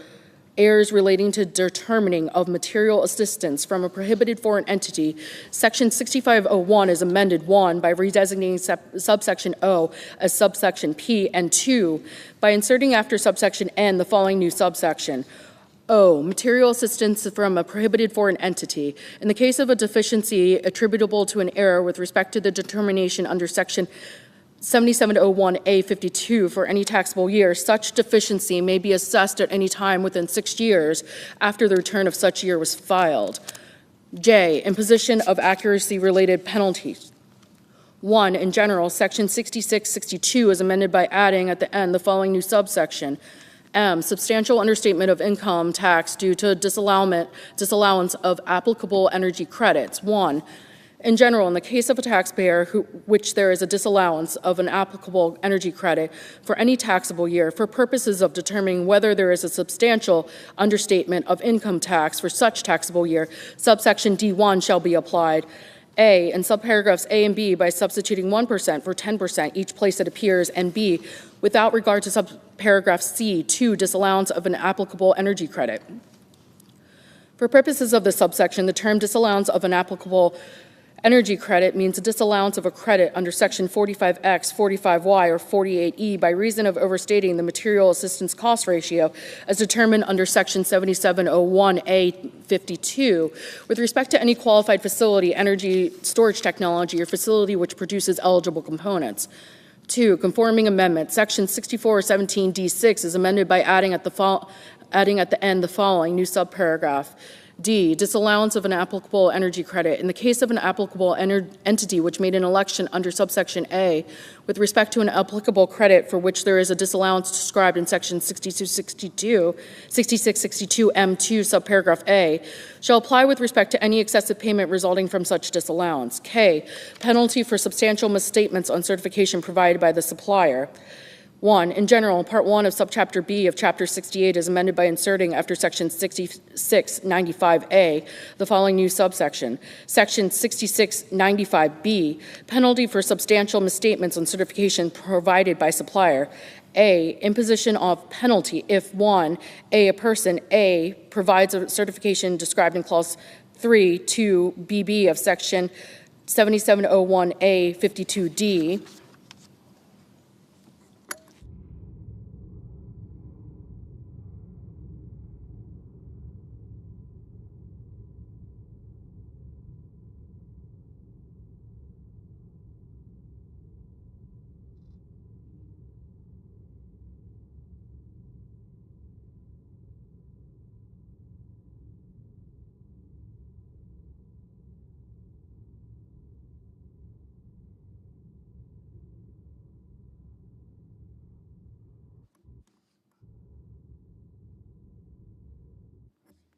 S11: errors relating to determining of material assistance from a prohibited foreign entity. Section 6501 is amended 1 by redesignating subsection O as subsection P, and 2 by inserting after subsection N the following new subsection. O, material assistance from a prohibited foreign entity. In the case of a deficiency attributable to an error with respect to the determination under Section 7701A52 for any taxable year, such deficiency may be assessed at any time within 6 years after the return of such year was filed. J, imposition of accuracy-related penalties. 1, in general, Section 6662 is amended by adding at the end the following new subsection. M, substantial understatement of income tax due to disallowance of applicable energy credits. 1, in general, in the case of a taxpayer which there is a disallowance of an applicable energy credit for any taxable year for purposes of determining whether there is a substantial understatement of income tax for such taxable year, subsection D1 shall be applied. A, in subparagraphs A and B by substituting 1% for 10% each place it appears, and B, without regard to subparagraph C, 2, disallowance of an applicable energy credit. For purposes of this subsection, the term disallowance of an applicable energy credit means a disallowance of a credit under Section 45X, 45Y, or 48E by reason of overstating the material assistance cost ratio as determined under Section 7701A52 with respect to any qualified facility, energy storage technology, or facility which produces eligible components. 2, conforming amendment. Section 6417D6 is amended by adding at the end the following new subparagraph. D, disallowance of an applicable energy credit. In the case of an applicable entity which made an election under subsection A with respect to an applicable credit for which there is a disallowance described in Section 6662M2 subparagraph A, shall apply with respect to any excessive payment resulting from such disallowance. K, penalty for substantial misstatements on certification provided by the supplier. 1, in general, Part 1 of Subchapter B of Chapter 68 is amended by inserting after Section 6695A the following new subsection. Section 6695B, penalty for substantial misstatements on certification provided by supplier. A, imposition of penalty if 1, a person, A, provides a certification described in Clause 3 to BB of Section 7701A52D,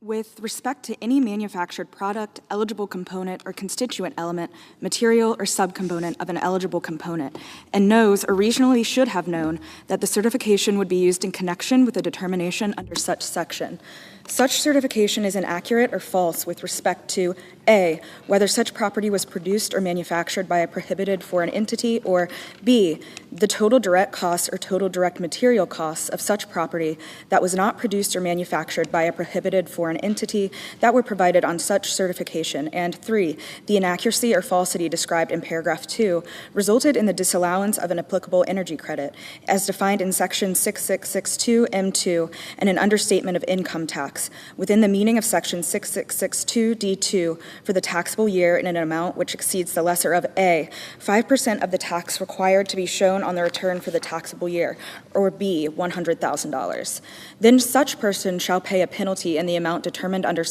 S12: With respect to any manufactured product, eligible component, or constituent element, material, or subcomponent of an eligible component, and knows or reasonably should have known that the certification would be used in connection with a determination under such section. Such certification is inaccurate or false with respect to A, whether such property was produced or manufactured by a prohibited foreign entity, or B, the total direct costs or total direct material costs of such property that was not produced or manufactured by a prohibited foreign entity that were provided on such certification, and 3, the inaccuracy or falsity described in paragraph 2 resulted in the disallowance of an applicable energy credit as defined in section 6662 M2 and an understatement of income tax within the meaning of section 6662 D2 for the taxable year in an amount which exceeds the lesser of A, 5% of the tax required to be shown on the return for the taxable year, or B, $100,000. Then such person shall pay a penalty in the amount determined under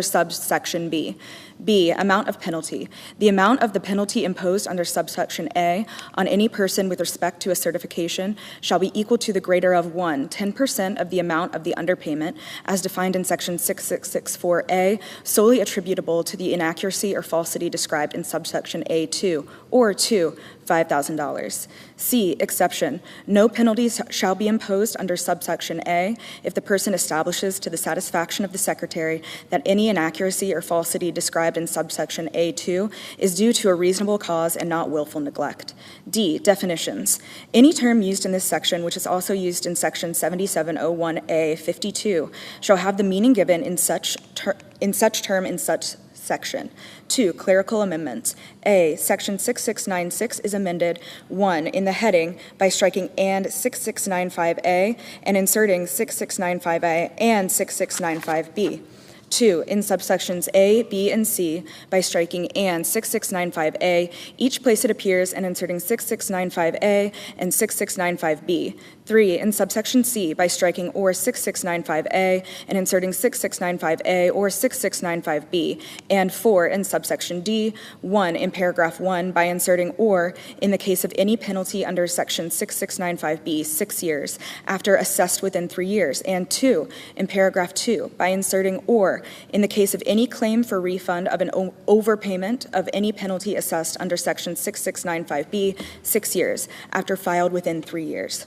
S12: subsection B. B, amount of penalty. The amount of the penalty imposed under subsection A on any person with respect to a certification shall be equal to the greater of 1, 10% of the amount of the underpayment as defined in section 6664A, solely attributable to the inaccuracy or falsity described in subsection A2, or 2, $5,000. C, exception. No penalties shall be imposed under subsection A if the person establishes to the satisfaction of the Secretary that any inaccuracy or falsity described in subsection A2 is due to a reasonable cause and not willful neglect. D, definitions. Any term used in this section, which is also used in section 7701A 52, shall have the meaning given in such term in such section. 2, clerical amendments. A, section 6696 is amended 1, in the heading by striking and 6695A and inserting 6695A and 6695B. 2, in subsections A, B, and C by striking and 6695A, each place it appears, and inserting 6695A and 6695B. 3, in subsection C by striking or 6695A and inserting 6695A or 6695B. And 4, in subsection D, 1, in paragraph 1 by inserting or in the case of any penalty under section 6695B, 6 years, after assessed within 3 years. And 2, in paragraph 2 by inserting or in the case of any claim for refund of an overpayment of any penalty assessed under section 6695B, 6 years, after filed within 3 years.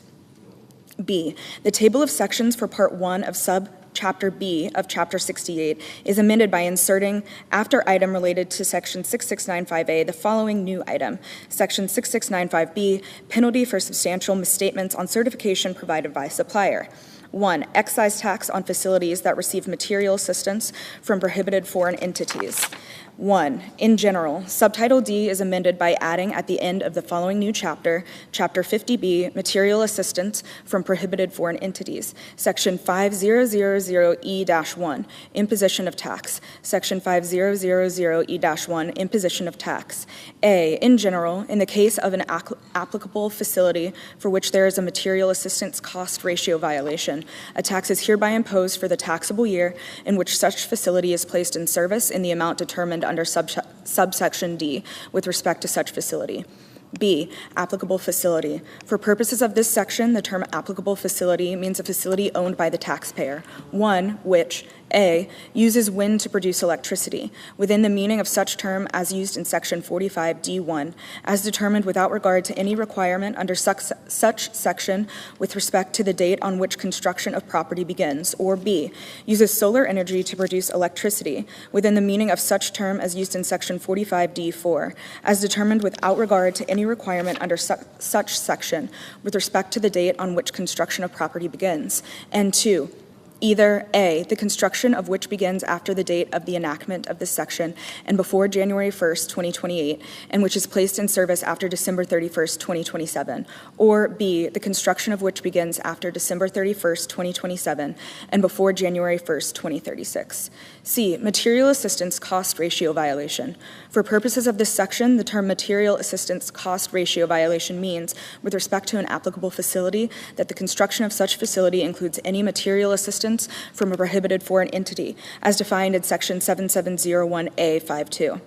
S12: B, the table of sections for Part 1 of Subchapter B of Chapter 68 is amended by inserting, after item related to Section 6695A, the following new item. Section 6695B, penalty for substantial misstatements on certification provided by supplier. 1, excise tax on facilities that receive material assistance from prohibited foreign entities. 1, in general, Subtitle D is amended by adding at the end of the following new chapter, Chapter 50B, Material Assistance from Prohibited Foreign Entities, Section 5000E-1, Imposition of Tax, Section 5000E-1, Imposition of Tax. A, in general, in the case of an applicable facility for which there is a material assistance cost ratio violation, a tax is hereby imposed for the taxable year in which such facility is placed in service in the amount determined under subsection D with respect to such facility. B, applicable facility. For purposes of this section, the term applicable facility means a facility owned by the taxpayer, one which, A, uses wind to produce electricity, within the meaning of such term as used in Section 45D1, as determined without regard to any requirement under such section with respect to the date on which construction of property begins, or B, uses solar energy to produce electricity, within the meaning of such term as used in Section 45D4, as determined without regard to any requirement under such section with respect to the date on which construction of property begins, and 2, either A, the construction of which begins after the date of the enactment of this section and before January 1st, 2028, and which is placed in service after December 31st, 2027, or B, the construction of which begins after December 31st, 2027, and before January 1st, 2036. C, material assistance cost ratio violation. For purposes of this section, the term material assistance cost ratio violation means, with respect to an applicable facility, that the construction of such facility includes any material assistance from a prohibited foreign entity, as defined in Section 7701A52.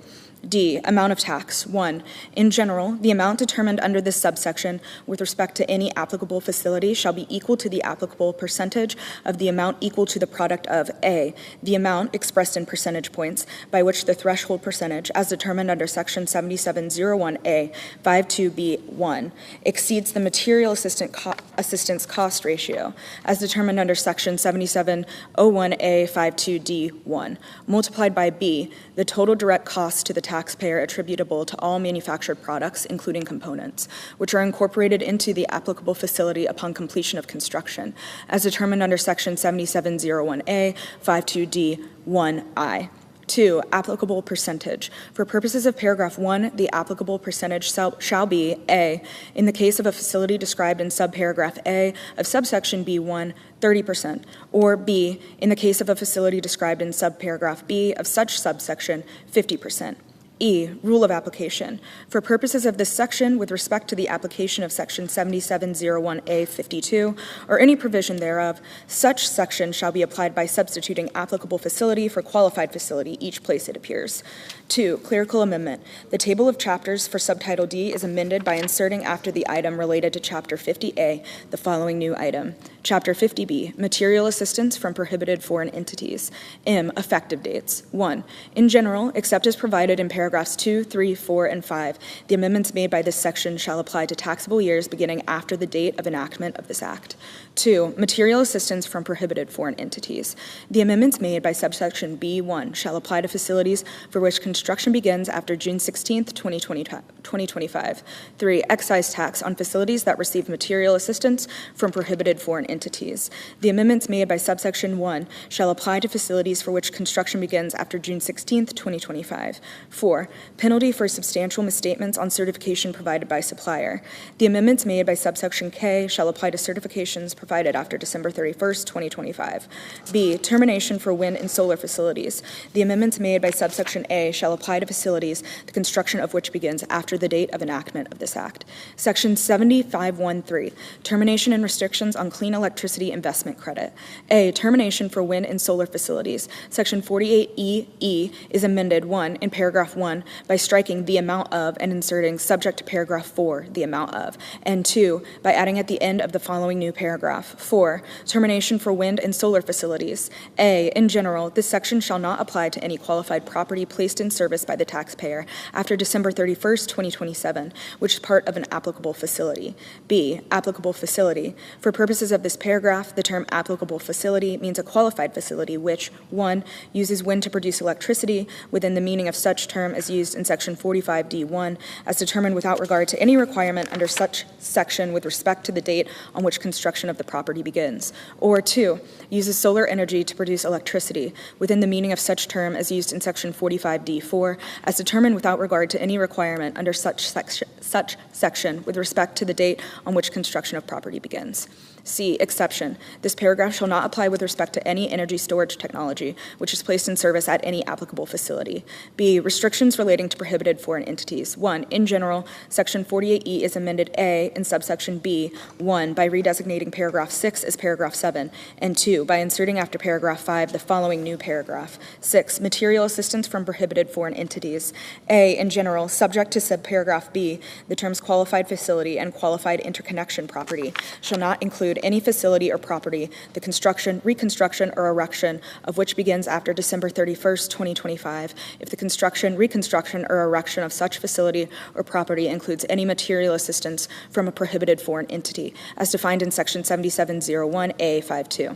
S12: D, amount of tax. 1, in general, the amount determined under this subsection with respect to any applicable facility shall be equal to the applicable percentage of the amount equal to the product of A, the amount expressed in percentage points by which the threshold percentage, as determined under Section 7701A 52B1, exceeds the material assistance cost ratio, as determined under Section 7701A 52D1, multiplied by B, the total direct cost to the taxpayer attributable to all manufactured products, including components, which are incorporated into the applicable facility upon completion of construction, as determined under Section 7701A 52D1I. 2, applicable percentage. For purposes of paragraph 1, the applicable percentage shall be A, in the case of a facility described in subparagraph A of subsection B1, 30%, or B, in the case of a facility described in subparagraph B of such subsection, 50%. E, rule of application. For purposes of this section, with respect to the application of Section 7701A 52, or any provision thereof, such section shall be applied by substituting applicable facility for qualified facility each place it appears. 2, clerical amendment. The table of chapters for subtitle D is amended by inserting after the item related to Chapter 50A the following new item. Chapter 50B, material assistance from prohibited foreign entities. M, effective dates. 1, in general, except as provided in paragraphs 2, 3, 4, and 5, the amendments made by this section shall apply to taxable years beginning after the date of enactment of this act. 2, material assistance from prohibited foreign entities. The amendments made by subsection B1 shall apply to facilities for which construction begins after June 16, 2025. 3, excise tax on facilities that receive material assistance from prohibited foreign entities. The amendments made by subsection 1 shall apply to facilities for which construction begins after June 16, 2025. 4, penalty for substantial misstatements on certification provided by supplier. The amendments made by subsection K shall apply to certifications provided after December 31st, 2025. B, termination for wind and solar facilities. The amendments made by subsection A shall apply to facilities the construction of which begins after the date of enactment of this act. Section 7513, termination and restrictions on clean electricity investment credit. A, termination for wind and solar facilities. Section 48E is amended 1 in paragraph 1 by striking the amount of and inserting subject to paragraph 4, the amount of, and 2 by adding at the end of the following new paragraph. 4, termination for wind and solar facilities. A, in general, this section shall not apply to any qualified property placed in service by the taxpayer after December 31st, 2027, which is part of an applicable facility. B, applicable facility. For purposes of this paragraph, the term applicable facility means a qualified facility which, 1, uses wind to produce electricity within the meaning of such term as used in Section 45D1, as determined without regard to any requirement under such section with respect to the date on which construction of the property begins. Or 2, uses solar energy to produce electricity within the meaning of such term as used in Section 45D4, as determined without regard to any requirement under such section with respect to the date on which construction of property begins. C, exception. This paragraph shall not apply with respect to any energy storage technology which is placed in service at any applicable facility. B, restrictions relating to prohibited foreign entities. 1, in general, Section 48E is amended A in subsection B, 1, by redesignating paragraph 6 as paragraph 7, and 2, by inserting after paragraph 5 the following new paragraph. 6, material assistance from prohibited foreign entities. A, in general, subject to subparagraph B, the terms qualified facility and qualified interconnection property shall not include any facility or property, the construction, reconstruction, or erection of which begins after December 31st, 2025, if the construction, reconstruction, or erection of such facility or property includes any material assistance from a prohibited foreign entity, as defined in Section 7701A52.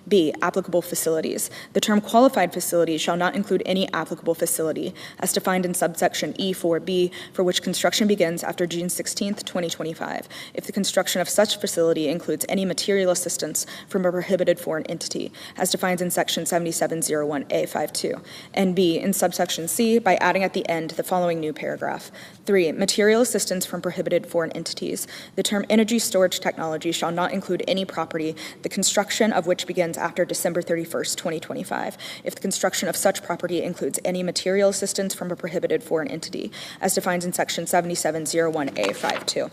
S12: B, applicable facilities. The term qualified facility shall not include any applicable facility, as defined in subsection E4B, for which construction begins after June 16th, 2025, if the construction of such facility includes any material assistance from a prohibited foreign entity, as defined in Section 7701A52. And B, in subsection C, by adding at the end the following new paragraph. 3, material assistance from prohibited foreign entities. The term energy storage technology shall not include any property, the construction of which begins after December 31st, 2025, if the construction of such property includes any material assistance from a prohibited foreign entity, as defined in Section 7701A52.